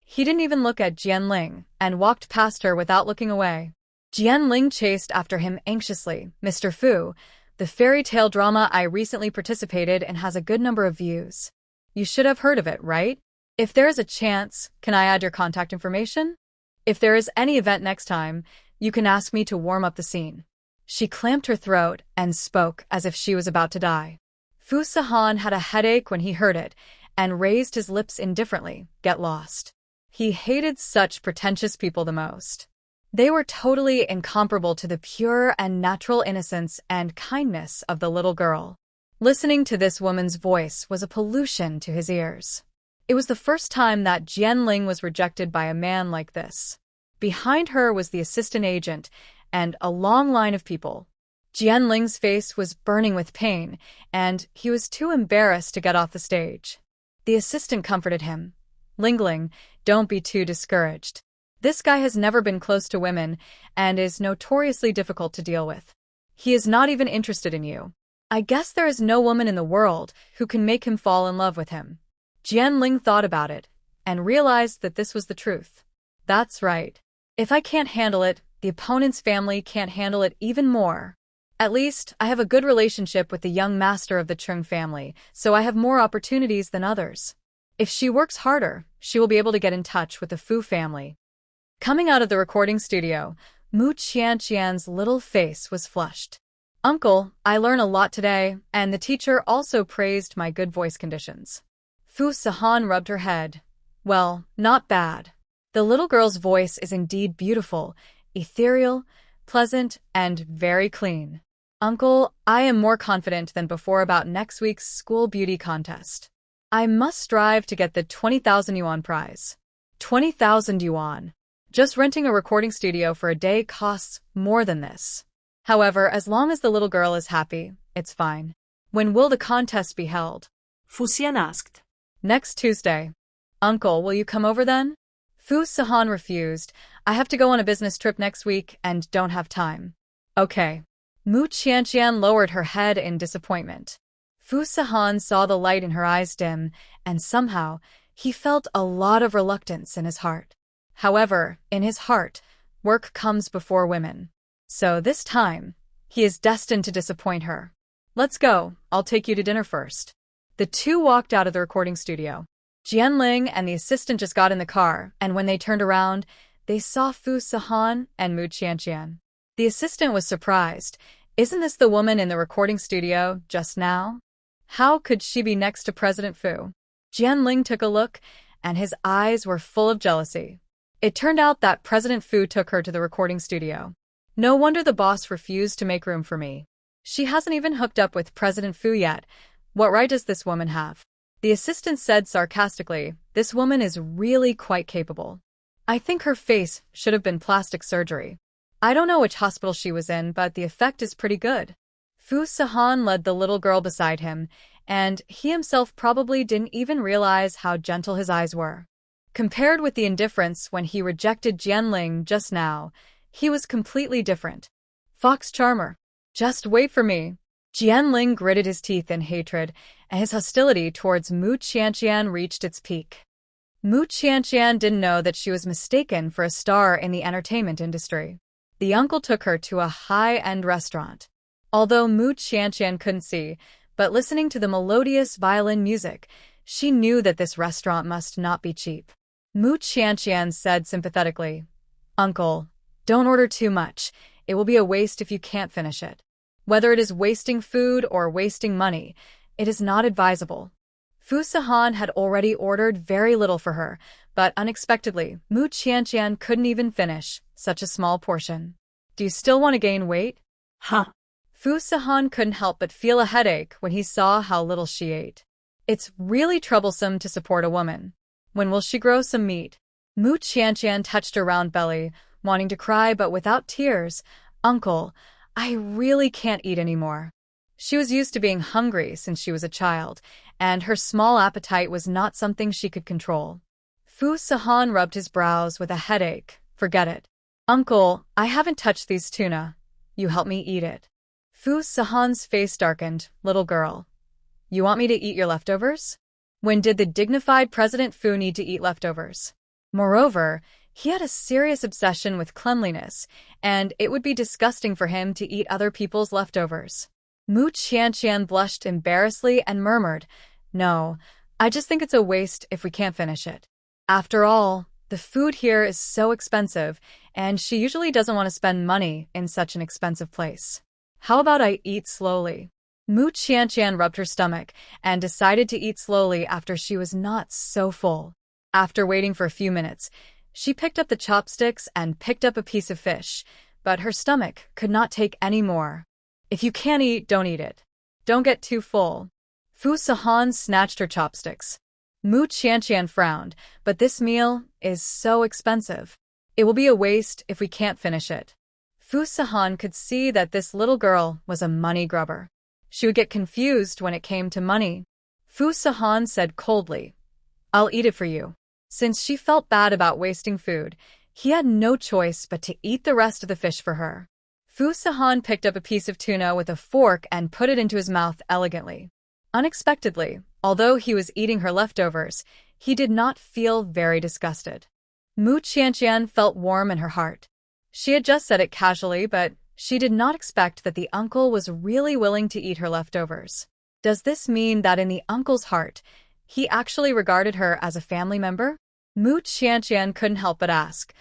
He didn't even look at Jianling and walked past her without looking away. Jianling chased after him anxiously. Mr. Fu, the fairy tale drama I recently participated in has a good number of views. You should have heard of it, right? If there is a chance, can I add your contact information? If there is any event next time, you can ask me to warm up the scene. She clamped her throat and spoke as if she was about to die. Fu Sahan had a headache when he heard it and raised his lips indifferently. Get lost. He hated such pretentious people the most. They were totally incomparable to the pure and natural innocence and kindness of the little girl. Listening to this woman's voice was a pollution to his ears. It was the first time that Jianling was rejected by a man like this. Behind her was the assistant agent and a long line of people. Jianling's face was burning with pain, and he was too embarrassed to get off the stage. The assistant comforted him. Lingling, don't be too discouraged. This guy has never been close to women and is notoriously difficult to deal with. He is not even interested in you. I guess there is no woman in the world who can make him fall in love with him. Jianling thought about it and realized that this was the truth. That's right. If I can't handle it, the opponent's family can't handle it even more. At least, I have a good relationship with the young master of the Chung family, so I have more opportunities than others. If she works harder, she will be able to get in touch with the Fu family. Coming out of the recording studio, Mu Qianqian's little face was flushed. Uncle, I learn a lot today, and the teacher also praised my good voice conditions. Fu Sahan rubbed her head. Well, not bad. The little girl's voice is indeed beautiful, ethereal, pleasant, and very clean. Uncle, I am more confident than before about next week's school beauty contest. I must strive to get the 20,000 yuan prize. 20,000 yuan. Just renting a recording studio for a day costs more than this. However, as long as the little girl is happy, it's fine. When will the contest be held? Fu Xian asked. Next Tuesday. Uncle, will you come over then? Fu Sahan refused. I have to go on a business trip next week and don't have time. Okay. Mu Qianqian lowered her head in disappointment. Fu Sahan saw the light in her eyes dim, and somehow he felt a lot of reluctance in his heart. However, in his heart, work comes before women. So this time, he is destined to disappoint her. Let's go. I'll take you to dinner first. The two walked out of the recording studio. Jianling and the assistant just got in the car, and when they turned around, they saw Fu Sahan and Mu Qianqian. The assistant was surprised. Isn't this the woman in the recording studio just now? How could she be next to President Fu? Jianling took a look, and his eyes were full of jealousy. It turned out that President Fu took her to the recording studio. No wonder the boss refused to make room for me. She hasn't even hooked up with President Fu yet. What right does this woman have? The assistant said sarcastically, this woman is really quite capable. I think her face should have been plastic surgery. I don't know which hospital she was in, but the effect is pretty good. Fu Sahan led the little girl beside him, and he himself probably didn't even realize how gentle his eyes were. Compared with the indifference when he rejected Jianling just now, he was completely different. Fox Charmer. Just wait for me. Jianling gritted his teeth in hatred, and his hostility towards Mu Qianqian reached its peak. Mu Qianqian didn't know that she was mistaken for a star in the entertainment industry. The uncle took her to a high-end restaurant. Although Mu Qianqian couldn't see, but listening to the melodious violin music, she knew that this restaurant must not be cheap. Mu Qianqian said sympathetically, Uncle, don't order too much. It will be a waste if you can't finish it. Whether it is wasting food or wasting money, it is not advisable. Fu Sahan had already ordered very little for her, but unexpectedly, Mu Qianqian couldn't even finish such a small portion. Do you still want to gain weight? Huh. Fu Sahan couldn't help but feel a headache when he saw how little she ate. It's really troublesome to support a woman. When will she grow some meat? Mu Qianqian touched her round belly, wanting to cry but without tears. Uncle, I really can't eat anymore. She was used to being hungry since she was a child, and her small appetite was not something she could control. Fu Sahan rubbed his brows with a headache. Forget it. Uncle, I haven't touched these tuna. You help me eat it. Fu Sahan's face darkened. Little girl. You want me to eat your leftovers? When did the dignified President Fu need to eat leftovers? Moreover, he had a serious obsession with cleanliness, and it would be disgusting for him to eat other people's leftovers. Mu Qianqian blushed embarrassedly and murmured, "No, I just think it's a waste if we can't finish it. After all, the food here is so expensive, and she usually doesn't want to spend money in such an expensive place. How about I eat slowly?" Mu Qianqian rubbed her stomach and decided to eat slowly after she was not so full. After waiting for a few minutes, she picked up the chopsticks and picked up a piece of fish, but her stomach could not take any more. "If you can't eat, don't eat it. Don't get too full." Fu Sahan snatched her chopsticks. Mu Qianqian frowned, "But this meal is so expensive. It will be a waste if we can't finish it." Fu Sahan could see that this little girl was a money grubber. She would get confused when it came to money. Fu Sahan said coldly, "I'll eat it for you." Since she felt bad about wasting food, he had no choice but to eat the rest of the fish for her. Fu Sahan picked up a piece of tuna with a fork and put it into his mouth elegantly. Unexpectedly, although he was eating her leftovers, he did not feel very disgusted. Mu Qianqian felt warm in her heart. She had just said it casually, but she did not expect that the uncle was really willing to eat her leftovers. Does this mean that in the uncle's heart, he actually regarded her as a family member? Mu Qianqian couldn't help but ask,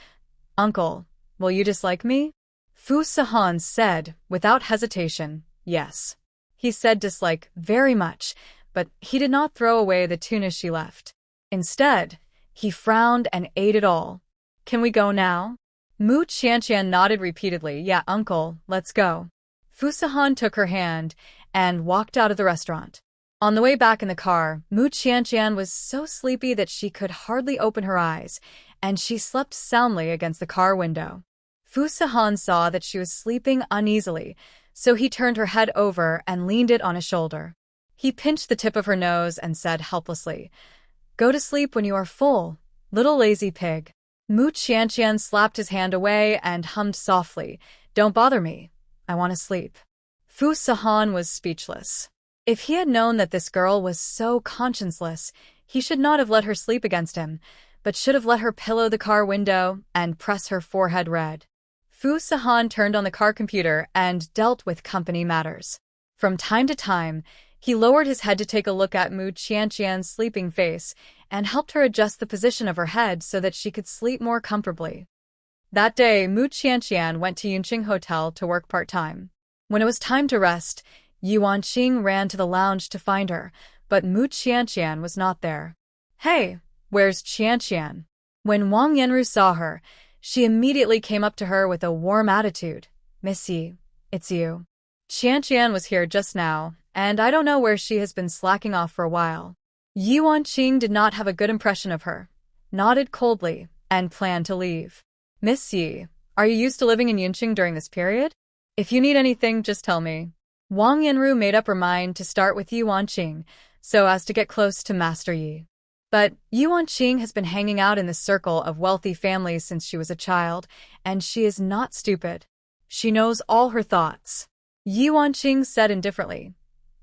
"Uncle, will you dislike me?" Fu Sahan said, without hesitation, yes. He said dislike very much, but he did not throw away the tuna she left. Instead, he frowned and ate it all. "Can we go now?" Mu Qianqian nodded repeatedly. "Yeah, uncle, let's go." Fu Sahan took her hand and walked out of the restaurant. On the way back in the car, Mu Qianqian was so sleepy that she could hardly open her eyes, and she slept soundly against the car window. Fu Sahan saw that she was sleeping uneasily, so he turned her head over and leaned it on his shoulder. He pinched the tip of her nose and said helplessly, "Go to sleep when you are full, little lazy pig." Mu Qianqian slapped his hand away and hummed softly, "Don't bother me. I want to sleep." Fu Sahan was speechless. If he had known that this girl was so conscienceless, he should not have let her sleep against him, but should have let her pillow the car window and press her forehead red. Fu Sahan turned on the car computer and dealt with company matters. From time to time, he lowered his head to take a look at Mu Qianqian's sleeping face and helped her adjust the position of her head so that she could sleep more comfortably. That day, Mu Qianqian went to Yunqing Hotel to work part-time. When it was time to rest, Yuanqing ran to the lounge to find her, but Mu Qianqian was not there. "Hey, where's Qianqian?" When Wang Yanru saw her, she immediately came up to her with a warm attitude. "Miss Yi, it's you. Qianqian was here just now, and I don't know where she has been slacking off for a while." Yuanqing did not have a good impression of her, nodded coldly, and planned to leave. "Miss Yi, are you used to living in Yunqing during this period? If you need anything, just tell me." Wang Yanru made up her mind to start with Yuanqing, so as to get close to Master Yi. But Yuanqing has been hanging out in the circle of wealthy families since she was a child, and she is not stupid. She knows all her thoughts. Yuanqing said indifferently,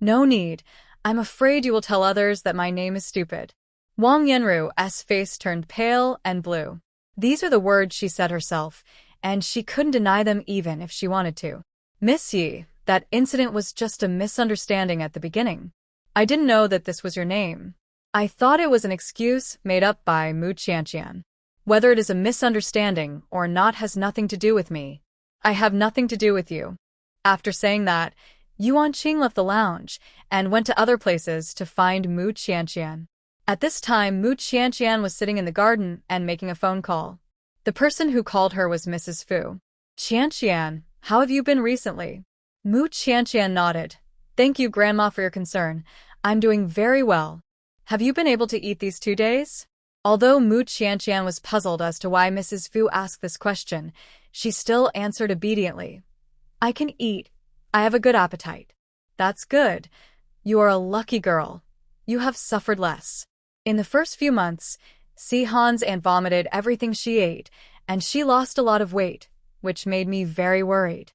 "No need. I'm afraid you will tell others that my name is stupid." Wang Yanru's face turned pale and blue. These are the words she said herself, and she couldn't deny them even if she wanted to. "Miss Yi, that incident was just a misunderstanding at the beginning. I didn't know that this was your name. I thought it was an excuse made up by Mu Qianqian. Whether it is a misunderstanding or not has nothing to do with me. I have nothing to do with you." After saying that, Yuanqing left the lounge and went to other places to find Mu Qianqian. At this time, Mu Qianqian was sitting in the garden and making a phone call. The person who called her was Mrs. Fu. "Qianqian, how have you been recently?" Mu Qianqian nodded. "Thank you, Grandma, for your concern. I'm doing very well. Have you been able to eat these 2 days?" Although Mu Qianqian was puzzled as to why Mrs. Fu asked this question, she still answered obediently. "I can eat. I have a good appetite." "That's good. You are a lucky girl. You have suffered less." In the first few months, Si-han's aunt vomited everything she ate, and she lost a lot of weight, which made me very worried.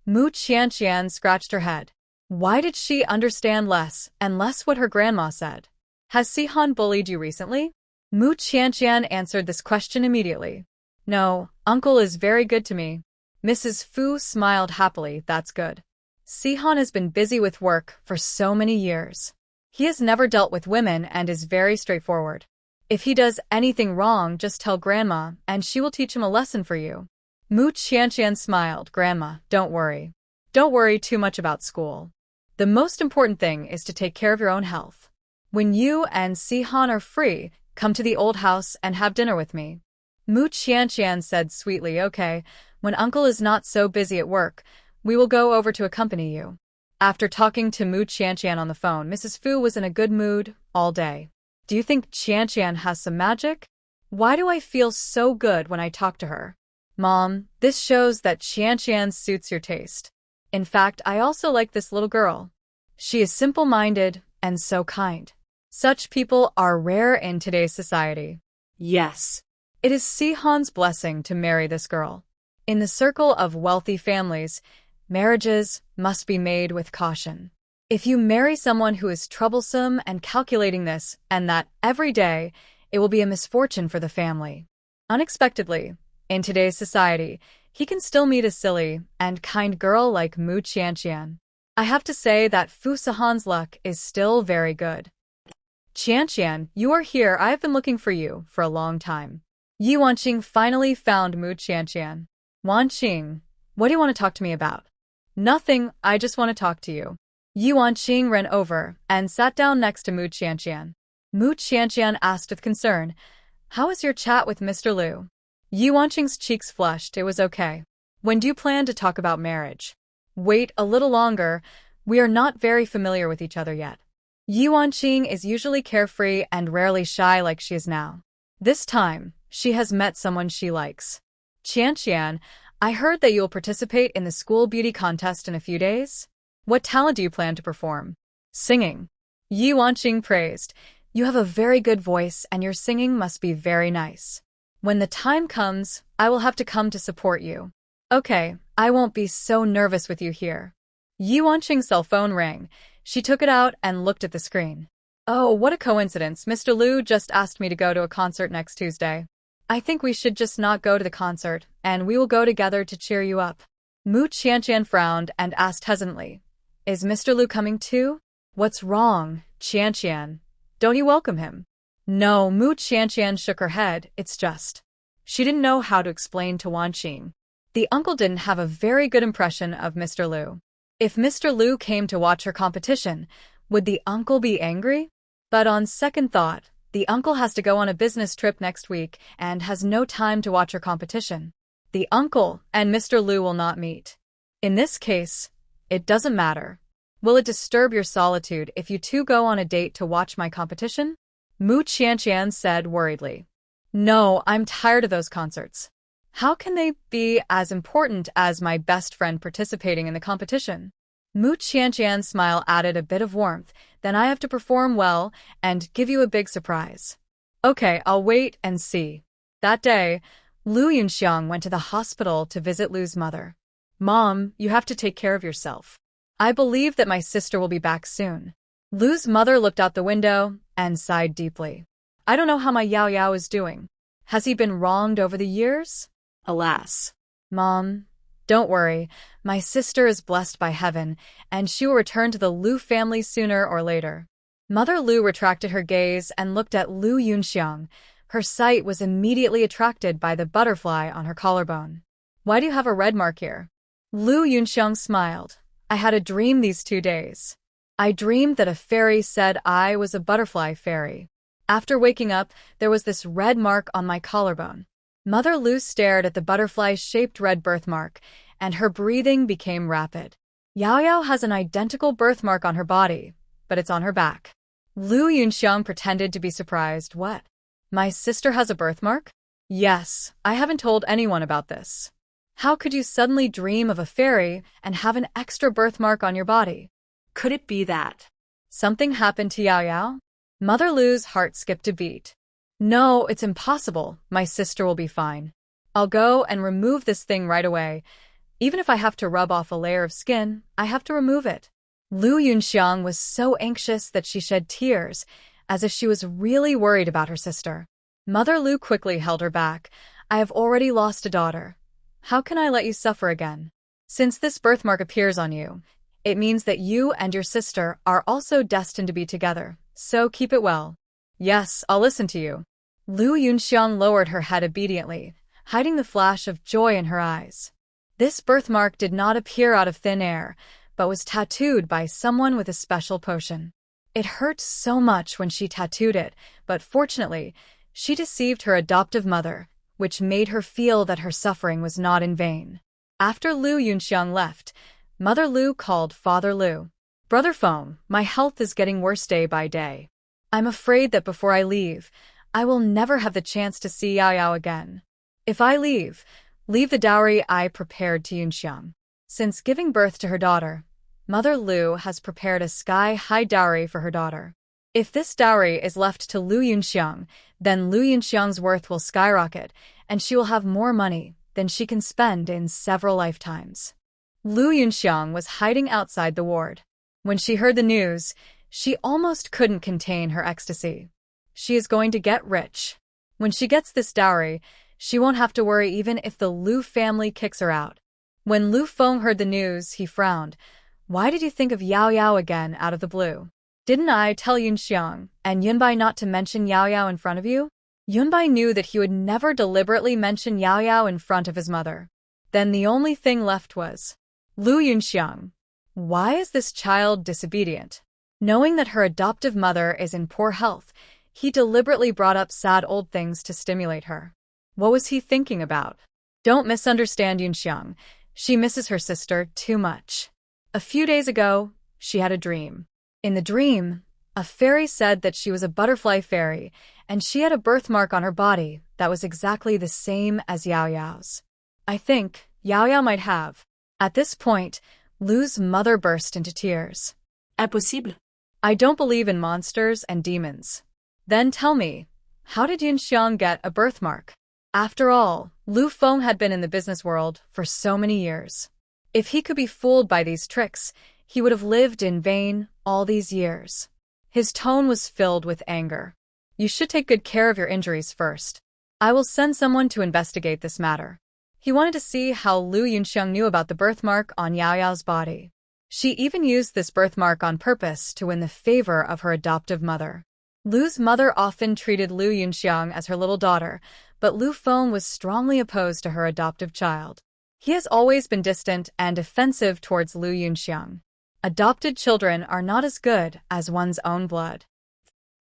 Mu Qianqian scratched her head. Why did she understand less and less what her grandma said? "Has Si-han bullied you recently?" Mu Qianqian answered this question immediately. No, uncle is very good to me. Mrs. Fu smiled happily. That's good. Sihan has been busy with work for so many years. He has never dealt with women and is very straightforward. If he does anything wrong, just tell Grandma, and she will teach him a lesson for you. Mu Qianqian smiled. Grandma, don't worry. Don't worry too much about school. The most important thing is to take care of your own health. When you and Sihan are free, come to the old house and have dinner with me. Mu Qianqian said sweetly, okay, when uncle is not so busy at work, we will go over to accompany you. After talking to Mu Qianqian on the phone, Mrs. Fu was in a good mood all day. Do you think Qianqian has some magic? Why do I feel so good when I talk to her? Mom, this shows that Qianqian suits your taste. In fact, I also like this little girl. She is simple-minded and so kind. Such people are rare in today's society. Yes. It is Sihan's blessing to marry this girl. In the circle of wealthy families, marriages must be made with caution. If you marry someone who is troublesome and calculating this and that every day, it will be a misfortune for the family. Unexpectedly, in today's society, he can still meet a silly and kind girl like Mu Qianqian. I have to say that Fu Sihan's luck is still very good. Qianqian, you are here. I have been looking for you for a long time. Yi Wanqing finally found Mu Qianqian. Wanqing, what do you want to talk to me about? Nothing, I just want to talk to you. Yi Wanqing ran over and sat down next to Mu Qianqian. Mu Qianqian asked with concern, how was your chat with Mr. Liu? Yi Wanqing's cheeks flushed. It was okay. When do you plan to talk about marriage? Wait a little longer. We are not very familiar with each other yet. Yi Wanqing is usually carefree and rarely shy like she is now. This time, she has met someone she likes. Qianqian, I heard that you will participate in the school beauty contest in a few days. What talent do you plan to perform? Singing. Yi Wanqing praised. You have a very good voice and your singing must be very nice. When the time comes, I will have to come to support you. Okay, I won't be so nervous with you here. Yi Wanqing's cell phone rang. She took it out and looked at the screen. Oh, what a coincidence. Mr. Liu just asked me to go to a concert next Tuesday. I think we should just not go to the concert, and we will go together to cheer you up. Mu Qianqian frowned and asked hesitantly, is Mr. Liu coming too? What's wrong, Qianqian? Don't you welcome him? No, Mu Qianqian shook her head. It's just. She didn't know how to explain to Wanqing. The uncle didn't have a very good impression of Mr. Liu. If Mr. Liu came to watch her competition, would the uncle be angry? But on second thought, the uncle has to go on a business trip next week and has no time to watch her competition. The uncle and Mr. Liu will not meet. In this case, it doesn't matter. Will it disturb your solitude if you two go on a date to watch my competition? Mu Qianqian said worriedly. No, I'm tired of those concerts. How can they be as important as my best friend participating in the competition? Mu Qianqian's smile added a bit of warmth. Then I have to perform well and give you a big surprise. Okay, I'll wait and see. That day, Lu Yunxiang went to the hospital to visit Lu's mother. Mom, you have to take care of yourself. I believe that my sister will be back soon. Lu's mother looked out the window and sighed deeply. I don't know how my Yao Yao is doing. Has he been wronged over the years? Alas. Mom, don't worry. My sister is blessed by heaven, and she will return to the Lu family sooner or later. Mother Lu retracted her gaze and looked at Lu Yunxiang. Her sight was immediately attracted by the butterfly on her collarbone. Why do you have a red mark here? Lu Yunxiang smiled. I had a dream these 2 days. I dreamed that a fairy said I was a butterfly fairy. After waking up, there was this red mark on my collarbone. Mother Lu stared at the butterfly-shaped red birthmark, and her breathing became rapid. Yao Yao has an identical birthmark on her body, but it's on her back. Lu Yunxiang pretended to be surprised. What? My sister has a birthmark? Yes, I haven't told anyone about this. How could you suddenly dream of a fairy and have an extra birthmark on your body? Could it be that something happened to Yao Yao? Mother Lu's heart skipped a beat. No, it's impossible. My sister will be fine. I'll go and remove this thing right away. Even if I have to rub off a layer of skin, I have to remove it. Lu Yunxiang was so anxious that she shed tears, as if she was really worried about her sister. Mother Lu quickly held her back. I have already lost a daughter. How can I let you suffer again? Since this birthmark appears on you, it means that you and your sister are also destined to be together, so keep it well. Yes, I'll listen to you. Lu Yunxiang lowered her head obediently, hiding the flash of joy in her eyes. This birthmark did not appear out of thin air, but was tattooed by someone with a special potion. It hurt so much when she tattooed it, but fortunately, she deceived her adoptive mother, which made her feel that her suffering was not in vain. After Lu Yunxiang left, Mother Lu called Father Lu. Brother Feng, my health is getting worse day by day. I'm afraid that before I leave, I will never have the chance to see Yao Yao again. If I leave the dowry I prepared to Yunxiang. Since giving birth to her daughter, Mother Lu has prepared a sky-high dowry for her daughter. If this dowry is left to Lu Yunxiang, then Lu Yunxiang's worth will skyrocket, and she will have more money than she can spend in several lifetimes. Lu Yunxiang was hiding outside the ward. When she heard the news, she almost couldn't contain her ecstasy. She is going to get rich. When she gets this dowry, she won't have to worry even if the Lu family kicks her out. When Lu Feng heard the news, he frowned. Why did you think of Yao Yao again out of the blue? Didn't I tell Yunxiang and Yunbai not to mention Yao Yao in front of you? Yunbai knew that he would never deliberately mention Yao Yao in front of his mother. Then the only thing left was Lu Yunxiang. Why is this child disobedient? Knowing that her adoptive mother is in poor health, he deliberately brought up sad old things to stimulate her. What was he thinking about? Don't misunderstand Yunxiang. She misses her sister too much. A few days ago, she had a dream. In the dream, a fairy said that she was a butterfly fairy, and she had a birthmark on her body that was exactly the same as Yao Yao's. I think Yao Yao might have. At this point, Lu's mother burst into tears. Impossible. I don't believe in monsters and demons. Then tell me, how did Yunxiang get a birthmark? After all, Lu Feng had been in the business world for so many years. If he could be fooled by these tricks, he would have lived in vain all these years. His tone was filled with anger. You should take good care of your injuries first. I will send someone to investigate this matter. He wanted to see how Lu Yunxiang knew about the birthmark on Yao Yao's body. She even used this birthmark on purpose to win the favor of her adoptive mother. Lu's mother often treated Lu Yunxiang as her little daughter, but Lu Feng was strongly opposed to her adoptive child. He has always been distant and defensive towards Lu Yunxiang. Adopted children are not as good as one's own blood.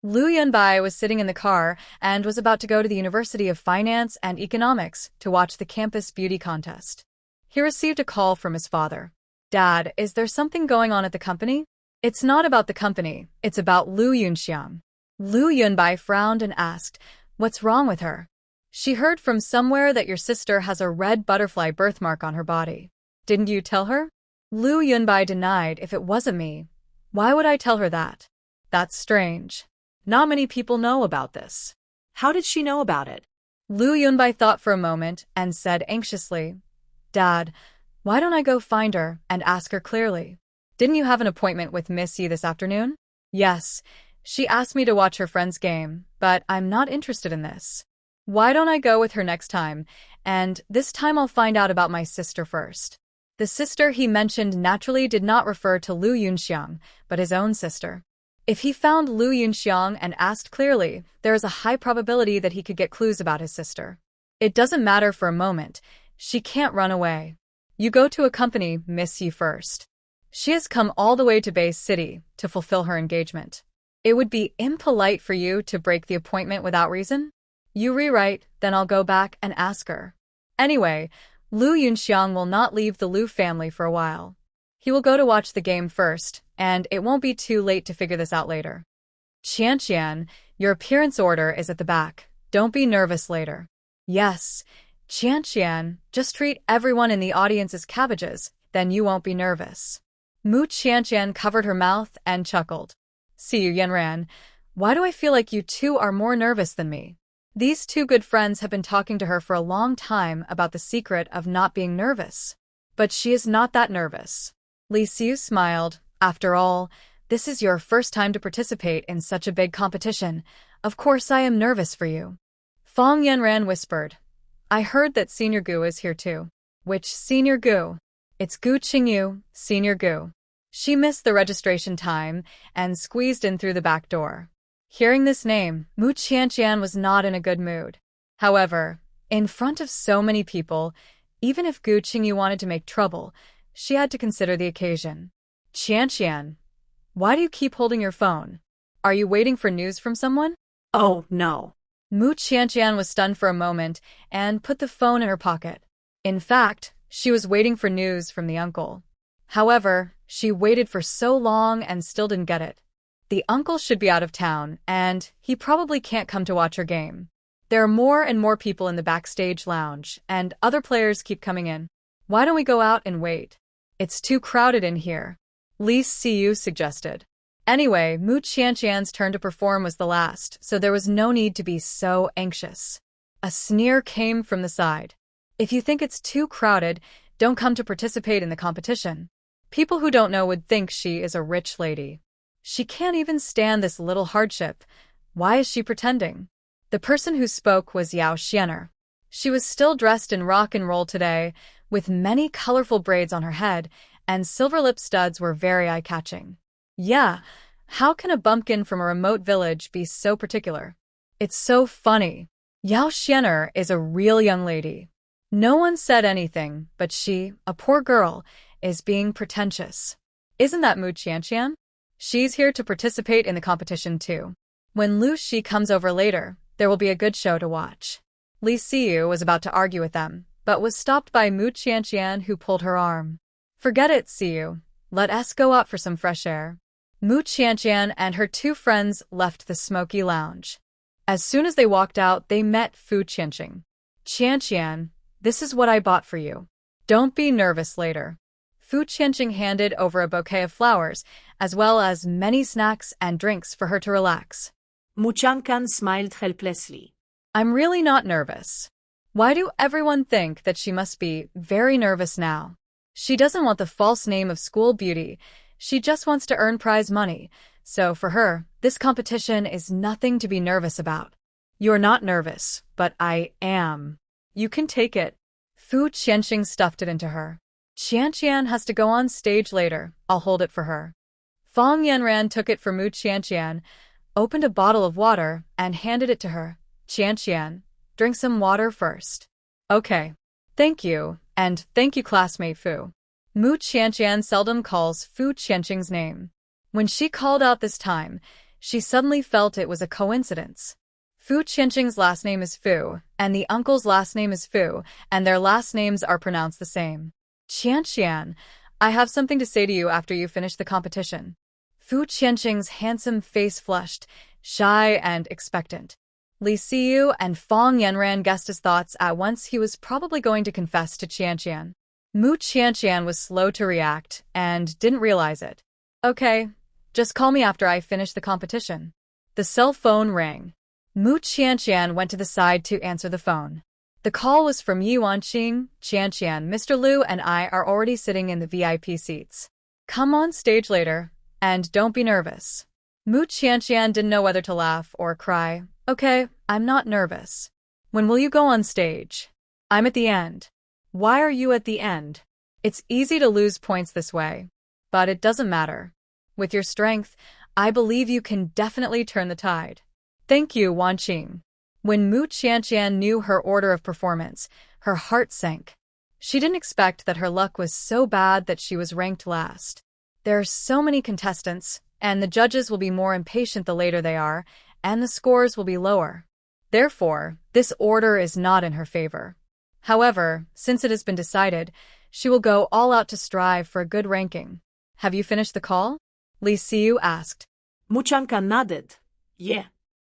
Lu Yunbai was sitting in the car and was about to go to the University of Finance and Economics to watch the campus beauty contest. He received a call from his father. Dad, is there something going on at the company? It's not about the company, it's about Lu Yunxiang. Lu Yunbai frowned and asked, what's wrong with her? She heard from somewhere that your sister has a red butterfly birthmark on her body. Didn't you tell her? Lu Yunbai denied if it wasn't me. Why would I tell her that? That's strange. Not many people know about this. How did she know about it? Lu Yunbai thought for a moment and said anxiously, Dad, why don't I go find her and ask her clearly? Didn't you have an appointment with Miss Yi this afternoon? Yes, she asked me to watch her friend's game, but I'm not interested in this. Why don't I go with her next time, and this time I'll find out about my sister first. The sister he mentioned naturally did not refer to Lu Yunxiang, but his own sister. If he found Lu Yunxiang and asked clearly, there is a high probability that he could get clues about his sister. It doesn't matter for a moment. She can't run away. You go to accompany Miss Yi first. She has come all the way to Bay City to fulfill her engagement. It would be impolite for you to break the appointment without reason. You rewrite, then I'll go back and ask her. Anyway, Lu Yunxiang will not leave the Lu family for a while. He will go to watch the game first, and it won't be too late to figure this out later. Qianqian, your appearance order is at the back. Don't be nervous later. Yes, Qianqian, just treat everyone in the audience as cabbages, then you won't be nervous. Mu Qianqian covered her mouth and chuckled. See you, Yanran. Why do I feel like you two are more nervous than me? These two good friends have been talking to her for a long time about the secret of not being nervous. But she is not that nervous. Li Xiu smiled. After all, this is your first time to participate in such a big competition. Of course I am nervous for you. Fong Yanran whispered. I heard that Senior Gu is here too. Which Senior Gu? It's Gu Qingyu, Senior Gu. She missed the registration time and squeezed in through the back door. Hearing this name, Mu Qianqian was not in a good mood. However, in front of so many people, even if Gu Qingyu wanted to make trouble, she had to consider the occasion. Qianqian, why do you keep holding your phone? Are you waiting for news from someone? Oh, no. Mu Qianqian was stunned for a moment and put the phone in her pocket. In fact, she was waiting for news from the uncle. However, she waited for so long and still didn't get it. The uncle should be out of town, and he probably can't come to watch her game. There are more and more people in the backstage lounge, and other players keep coming in. Why don't we go out and wait? It's too crowded in here, Li Siyu suggested. Anyway, Mu Qianqian's turn to perform was the last, so there was no need to be so anxious. A sneer came from the side. If you think it's too crowded, don't come to participate in the competition. People who don't know would think she is a rich lady. She can't even stand this little hardship. Why is she pretending? The person who spoke was Yao Xianer. She was still dressed in rock and roll today, with many colorful braids on her head, and silver lip studs were very eye-catching. Yeah, how can a bumpkin from a remote village be so particular? It's so funny. Yao Xianer is a real young lady. No one said anything, but she, a poor girl, is being pretentious. Isn't that Mu Qianqian? She's here to participate in the competition too. When Lu Shi comes over later, there will be a good show to watch. Li Siyu was about to argue with them, but was stopped by Mu Qianqian, who pulled her arm. Forget it, Siyu. Let us go out for some fresh air. Mu Qianqian and her two friends left the smoky lounge. As soon as they walked out, they met Fu Qianqing. Qianqian, this is what I bought for you. Don't be nervous later. Fu Qianqing handed over a bouquet of flowers, as well as many snacks and drinks for her to relax. Mu Qianqian smiled helplessly. I'm really not nervous. Why do everyone think that she must be very nervous now? She doesn't want the false name of school beauty. She just wants to earn prize money. So for her, this competition is nothing to be nervous about. You're not nervous, but I am. You can take it. Fu Qianqing stuffed it into her. Qianqian has to go on stage later. I'll hold it for her. Fong Yanran took it for Mu Qianqian, opened a bottle of water, and handed it to her. Qianqian, drink some water first. Okay. Thank you, and thank you, classmate Fu. Mu Qianqian seldom calls Fu Qianqing's name. When she called out this time, she suddenly felt it was a coincidence. Fu Qianqing's last name is Fu, and the uncle's last name is Fu, and their last names are pronounced the same. Qianqian, I have something to say to you after you finish the competition. Fu Qianqing's handsome face flushed, shy and expectant. Li Siyu and Fong Yanran guessed his thoughts at once. He was probably going to confess to Qianqian. Mu Qianqian was slow to react and didn't realize it. Okay, just call me after I finish the competition. The cell phone rang. Mu Qianqian went to the side to answer the phone. The call was from Yuanqing. Qianqian, Mr. Liu and I are already sitting in the VIP seats. Come on stage later, and don't be nervous. Mu Qianqian didn't know whether to laugh or cry. Okay, I'm not nervous. When will you go on stage? I'm at the end. Why are you at the end? It's easy to lose points this way, but it doesn't matter. With your strength, I believe you can definitely turn the tide. Thank you, Wanqing. When Mu Qianqian knew her order of performance, her heart sank. She didn't expect that her luck was so bad that she was ranked last. There are so many contestants, and the judges will be more impatient the later they are, and the scores will be lower. Therefore, this order is not in her favor. However, since it has been decided, she will go all out to strive for a good ranking. Have you finished the call? Li Siyu asked. Mu Qianqian nodded. Yeah.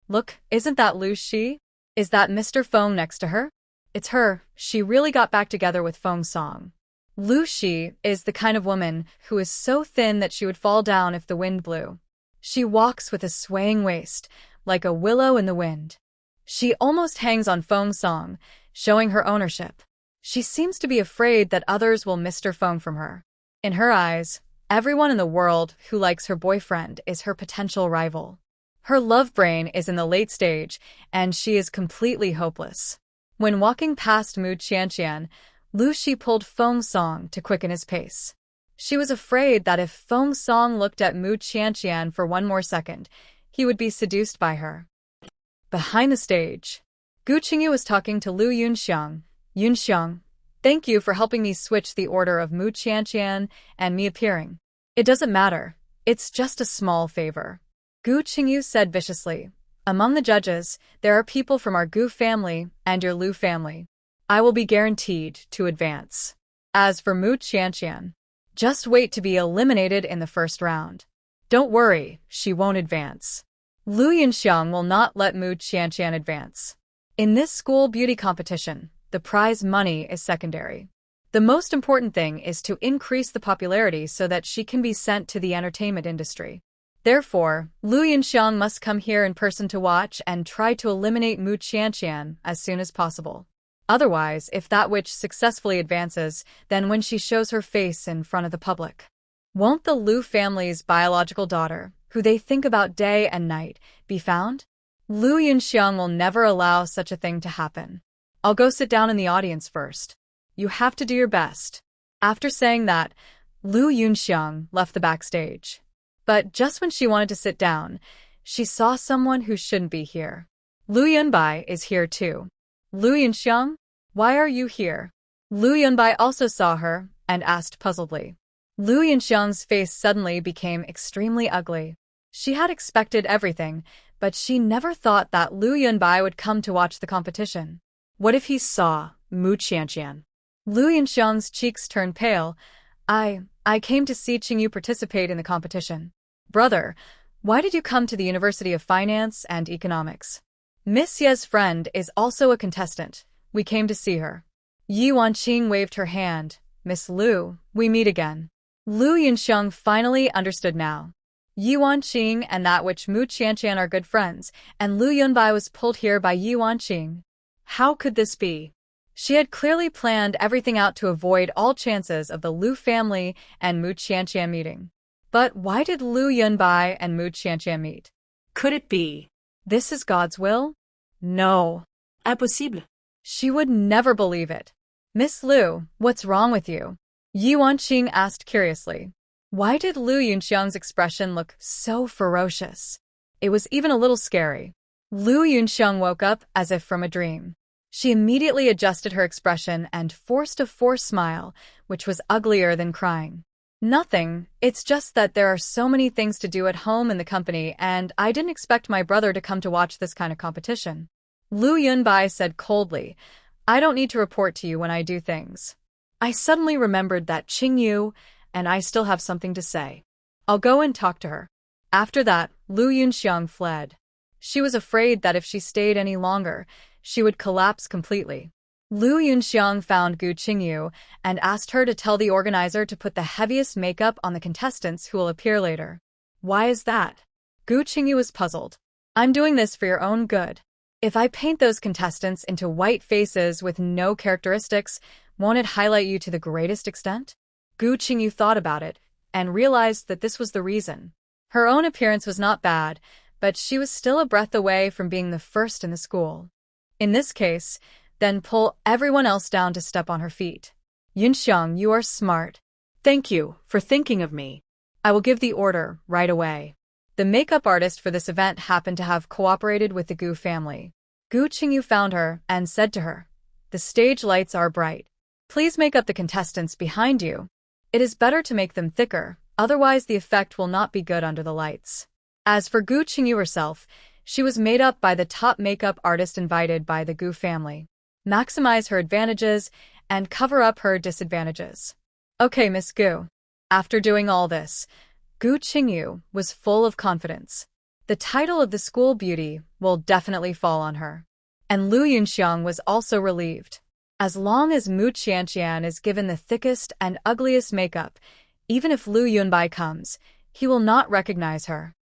Look, isn't that Lu Shi? Is that Mr. Feng next to her? It's her. She really got back together with Feng's song. Lu Shi is the kind of woman who is so thin that she would fall down if the wind blew. She walks with a swaying waist, like a willow in the wind. She almost hangs on Feng's song, showing her ownership. She seems to be afraid that others will Mr. Feng from her. In her eyes, everyone in the world who likes her boyfriend is her potential rival. Her love brain is in the late stage, and she is completely hopeless. When walking past Mu Qianqian, Lu Shi pulled Feng Song to quicken his pace. She was afraid that if Feng Song looked at Mu Qianqian for one more second, he would be seduced by her. Behind the stage, Gu Qingyu was talking to Lu Yunxiang. Yunxiang, thank you for helping me switch the order of Mu Qianqian and me appearing. It doesn't matter. It's just a small favor. Gu Qingyu said viciously. Among the judges, there are people from our Gu family and your Lu family. I will be guaranteed to advance. As for Mu Qianqian, just wait to be eliminated in the first round. Don't worry, she won't advance. Lu Yunxiang will not let Mu Qianqian advance. In this school beauty competition, the prize money is secondary. The most important thing is to increase the popularity so that she can be sent to the entertainment industry. Therefore, Lu Yunxiang must come here in person to watch and try to eliminate Mu Qianqian as soon as possible. Otherwise, if that witch successfully advances, then when she shows her face in front of the public, won't the Lu family's biological daughter, who they think about day and night, be found? Lu Yunxiang will never allow such a thing to happen. I'll go sit down in the audience first. You have to do your best. After saying that, Lu Yunxiang left the backstage. But just when she wanted to sit down, she saw someone who shouldn't be here. Lu Yunbai is here too. Lu Yunxiang, why are you here? Lu Yunbai also saw her and asked puzzledly. Lu Yunxiang's face suddenly became extremely ugly. She had expected everything, but she never thought that Lu Yunbai would come to watch the competition. What if he saw Mu Qianqian? Lu Yunxiang's cheeks turned pale. I came to see Qingyu participate in the competition. Brother, why did you come to the University of Finance and Economics? Miss Ye's friend is also a contestant. We came to see her. Yi Wanqing waved her hand. Miss Lu, we meet again. Lu Yunxiang finally understood now. Yi Wanqing and that witch Mu Qianqian are good friends, and Lu Yunbai was pulled here by Yi Wanqing. How could this be? She had clearly planned everything out to avoid all chances of the Lu family and Mu Qianqian meeting. But why did Lu Yunbai and Mu Qianqian meet? Could it be? This is God's will? No. Impossible. She would never believe it. Miss Lu, what's wrong with you? Yi Wanqing asked curiously. Why did Lu Yunxiang's expression look so ferocious? It was even a little scary. Lu Yunxiang woke up as if from a dream. She immediately adjusted her expression and forced a forced smile, which was uglier than crying. Nothing, it's just that there are so many things to do at home in the company and I didn't expect my brother to come to watch this kind of competition. Lu Yunbai said coldly, I don't need to report to you when I do things. I suddenly remembered that Qingyu and I still have something to say. I'll go and talk to her. After that, Lu Yunxiang fled. She was afraid that if she stayed any longer, she would collapse completely. Lu Yunxiang found Gu Qingyu and asked her to tell the organizer to put the heaviest makeup on the contestants who will appear later. Why is that? Gu Qingyu was puzzled. I'm doing this for your own good. If I paint those contestants into white faces with no characteristics, won't it highlight you to the greatest extent? Gu Qingyu thought about it and realized that this was the reason. Her own appearance was not bad, but she was still a breath away from being the first in the school. In this case, then pull everyone else down to step on her feet. Yunxiang, you are smart. Thank you for thinking of me. I will give the order right away. The makeup artist for this event happened to have cooperated with the Gu family. Gu Qingyu found her and said to her, the stage lights are bright. Please make up the contestants behind you. It is better to make them thicker, otherwise the effect will not be good under the lights. As for Gu Qingyu herself, she was made up by the top makeup artist invited by the Gu family. Maximize her advantages and cover up her disadvantages. Okay, Miss Gu. After doing all this, Gu Qingyu was full of confidence. The title of the school beauty will definitely fall on her. And Lu Yunxiang was also relieved. As long as Mu Qianqian is given the thickest and ugliest makeup, even if Lu Yunbai comes, he will not recognize her.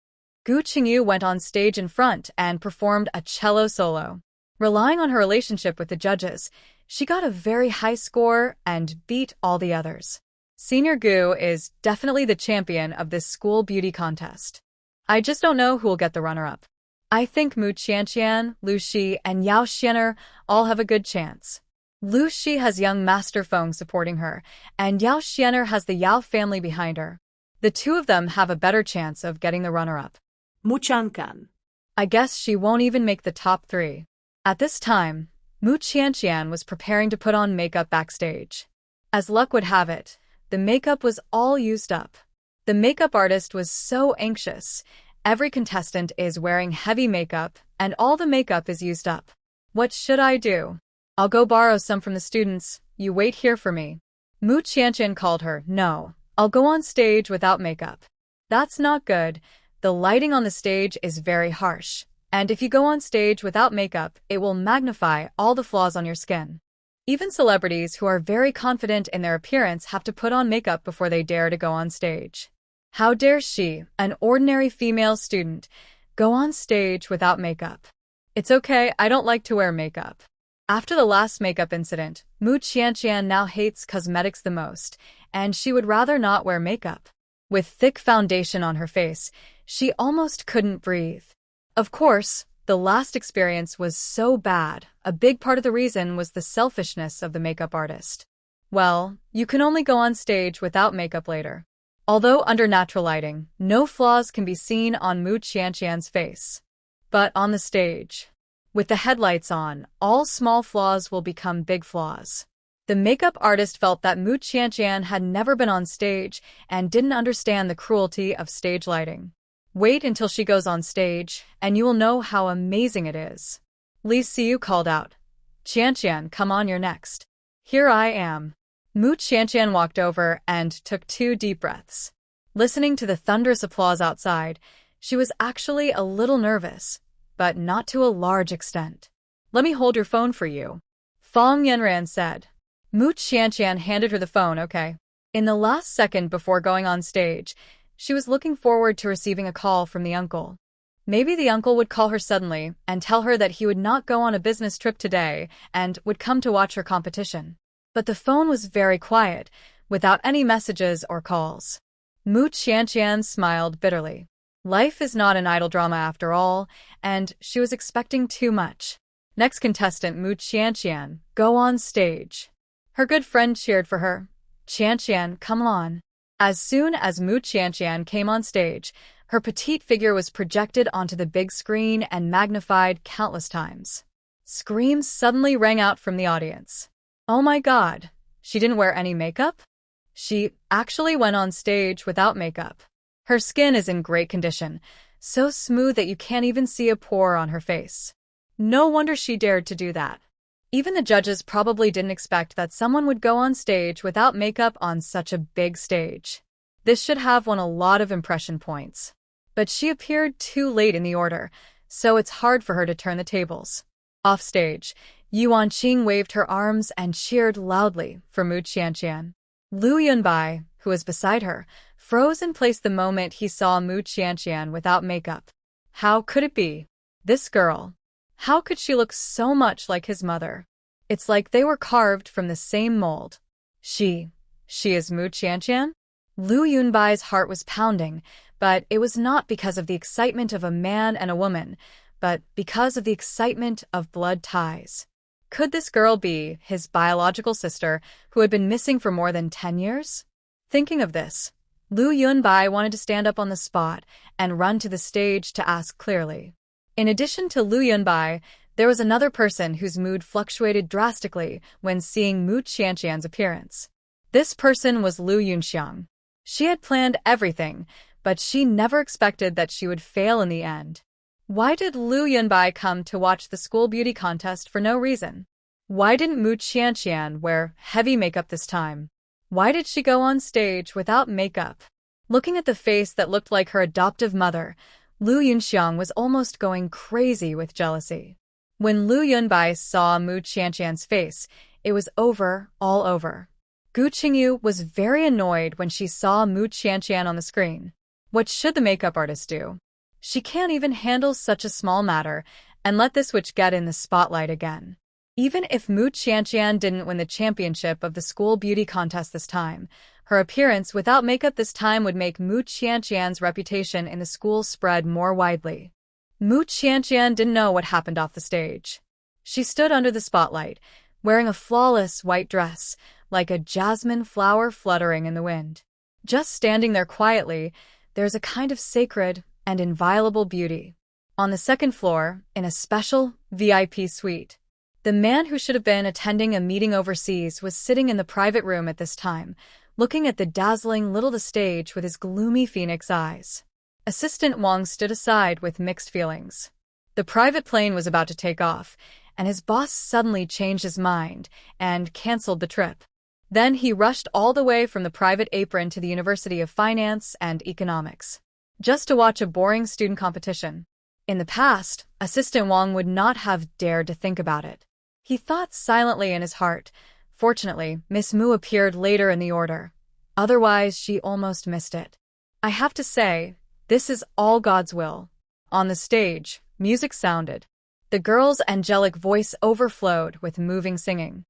Gu Qingyu went on stage in front and performed a cello solo. Relying on her relationship with the judges, she got a very high score and beat all the others. Senior Gu is definitely the champion of this school beauty contest. I just don't know who will get the runner-up. I think Mu Qianqian, Lu Shi, and Yao Xianer all have a good chance. Lu Shi has young Master Feng supporting her, and Yao Xianer has the Yao family behind her. The two of them have a better chance of getting the runner-up. Muchangkan. I guess she won't even make the top 3. At this time, Mu Qianqian was preparing to put on makeup backstage. As luck would have it, the makeup was all used up. The makeup artist was so anxious. Every contestant is wearing heavy makeup, and all the makeup is used up. What should I do? I'll go borrow some from the students. You wait here for me. Mu Qianqian called her. No, I'll go on stage without makeup. That's not good. The lighting on the stage is very harsh. And if you go on stage without makeup, it will magnify all the flaws on your skin. Even celebrities who are very confident in their appearance have to put on makeup before they dare to go on stage. How dare she, an ordinary female student, go on stage without makeup? It's okay, I don't like to wear makeup. After the last makeup incident, Mu Qianqian now hates cosmetics the most, and she would rather not wear makeup. With thick foundation on her face, she almost couldn't breathe. Of course, the last experience was so bad. A big part of the reason was the selfishness of the makeup artist. Well, you can only go on stage without makeup later. Although under natural lighting, no flaws can be seen on Mu Qianqian's face. But on the stage, with the headlights on, all small flaws will become big flaws. The makeup artist felt that Mu Qianqian had never been on stage and didn't understand the cruelty of stage lighting. Wait until she goes on stage, and you will know how amazing it is. Li Siyu called out, Qianqian, come on, you're next. Here I am. Mu Qianqian walked over and took 2 deep breaths. Listening to the thunderous applause outside, she was actually a little nervous, but not to a large extent. Let me hold your phone for you, Fang Yanran said. Mu Qianqian handed her the phone. Okay. In the last second before going on stage, she was looking forward to receiving a call from the uncle. Maybe the uncle would call her suddenly and tell her that he would not go on a business trip today and would come to watch her competition. But the phone was very quiet, without any messages or calls. Mu Qianqian smiled bitterly. Life is not an idle drama after all, and she was expecting too much. Next contestant, Mu Qianqian, go on stage. Her good friend cheered for her. Qianqian, come on. As soon as Mu Qianqian came on stage, her petite figure was projected onto the big screen and magnified countless times. Screams suddenly rang out from the audience. Oh my God, she didn't wear any makeup? She actually went on stage without makeup. Her skin is in great condition, so smooth that you can't even see a pore on her face. No wonder she dared to do that. Even the judges probably didn't expect that someone would go on stage without makeup on such a big stage. This should have won a lot of impression points. But she appeared too late in the order, so it's hard for her to turn the tables. Off stage, Yuan Qing waved her arms and cheered loudly for Mu Qianqian. Lu Yunbai, who was beside her, froze in place the moment he saw Mu Qianqian without makeup. How could it be? This girl. How could she look so much like his mother? It's like they were carved from the same mold. She is Mu Qianqian? Lu Yunbai's heart was pounding, but it was not because of the excitement of a man and a woman, but because of the excitement of blood ties. Could this girl be his biological sister who had been missing for more than 10 years? Thinking of this, Lu Yunbai wanted to stand up on the spot and run to the stage to ask clearly. In addition to Lu Yunbai, there was another person whose mood fluctuated drastically when seeing Mu Qianqian's appearance. This person was Lu Yunxiang. She had planned everything, but she never expected that she would fail in the end. Why did Lu Yunbai come to watch the school beauty contest for no reason? Why didn't Mu Qianqian wear heavy makeup this time? Why did she go on stage without makeup? Looking at the face that looked like her adoptive mother, Lu Yunxiang was almost going crazy with jealousy. When Lu Yunbai saw Mu Qianqian's face, it was over, all over. Gu Qingyu was very annoyed when she saw Mu Qianqian on the screen. What should the makeup artist do? She can't even handle such a small matter and let this witch get in the spotlight again. Even if Mu Qianqian didn't win the championship of the school beauty contest this time, her appearance without makeup this time would make Mu Qianqian's reputation in the school spread more widely. Mu Qianqian didn't know what happened off the stage. She stood under the spotlight, wearing a flawless white dress, like a jasmine flower fluttering in the wind. Just standing there quietly, there's a kind of sacred and inviolable beauty. On the second floor, in a special VIP suite, the man who should have been attending a meeting overseas was sitting in the private room at this time, looking at the dazzling little stage with his gloomy phoenix eyes. Assistant Wang stood aside with mixed feelings. The private plane was about to take off, and his boss suddenly changed his mind and canceled the trip. Then he rushed all the way from the private apron to the University of Finance and Economics, just to watch a boring student competition. In the past, Assistant Wang would not have dared to think about it. He thought silently in his heart. Fortunately, Miss Mu appeared later in the order. Otherwise, she almost missed it. I have to say, this is all God's will. On the stage, music sounded. The girl's angelic voice overflowed with moving singing.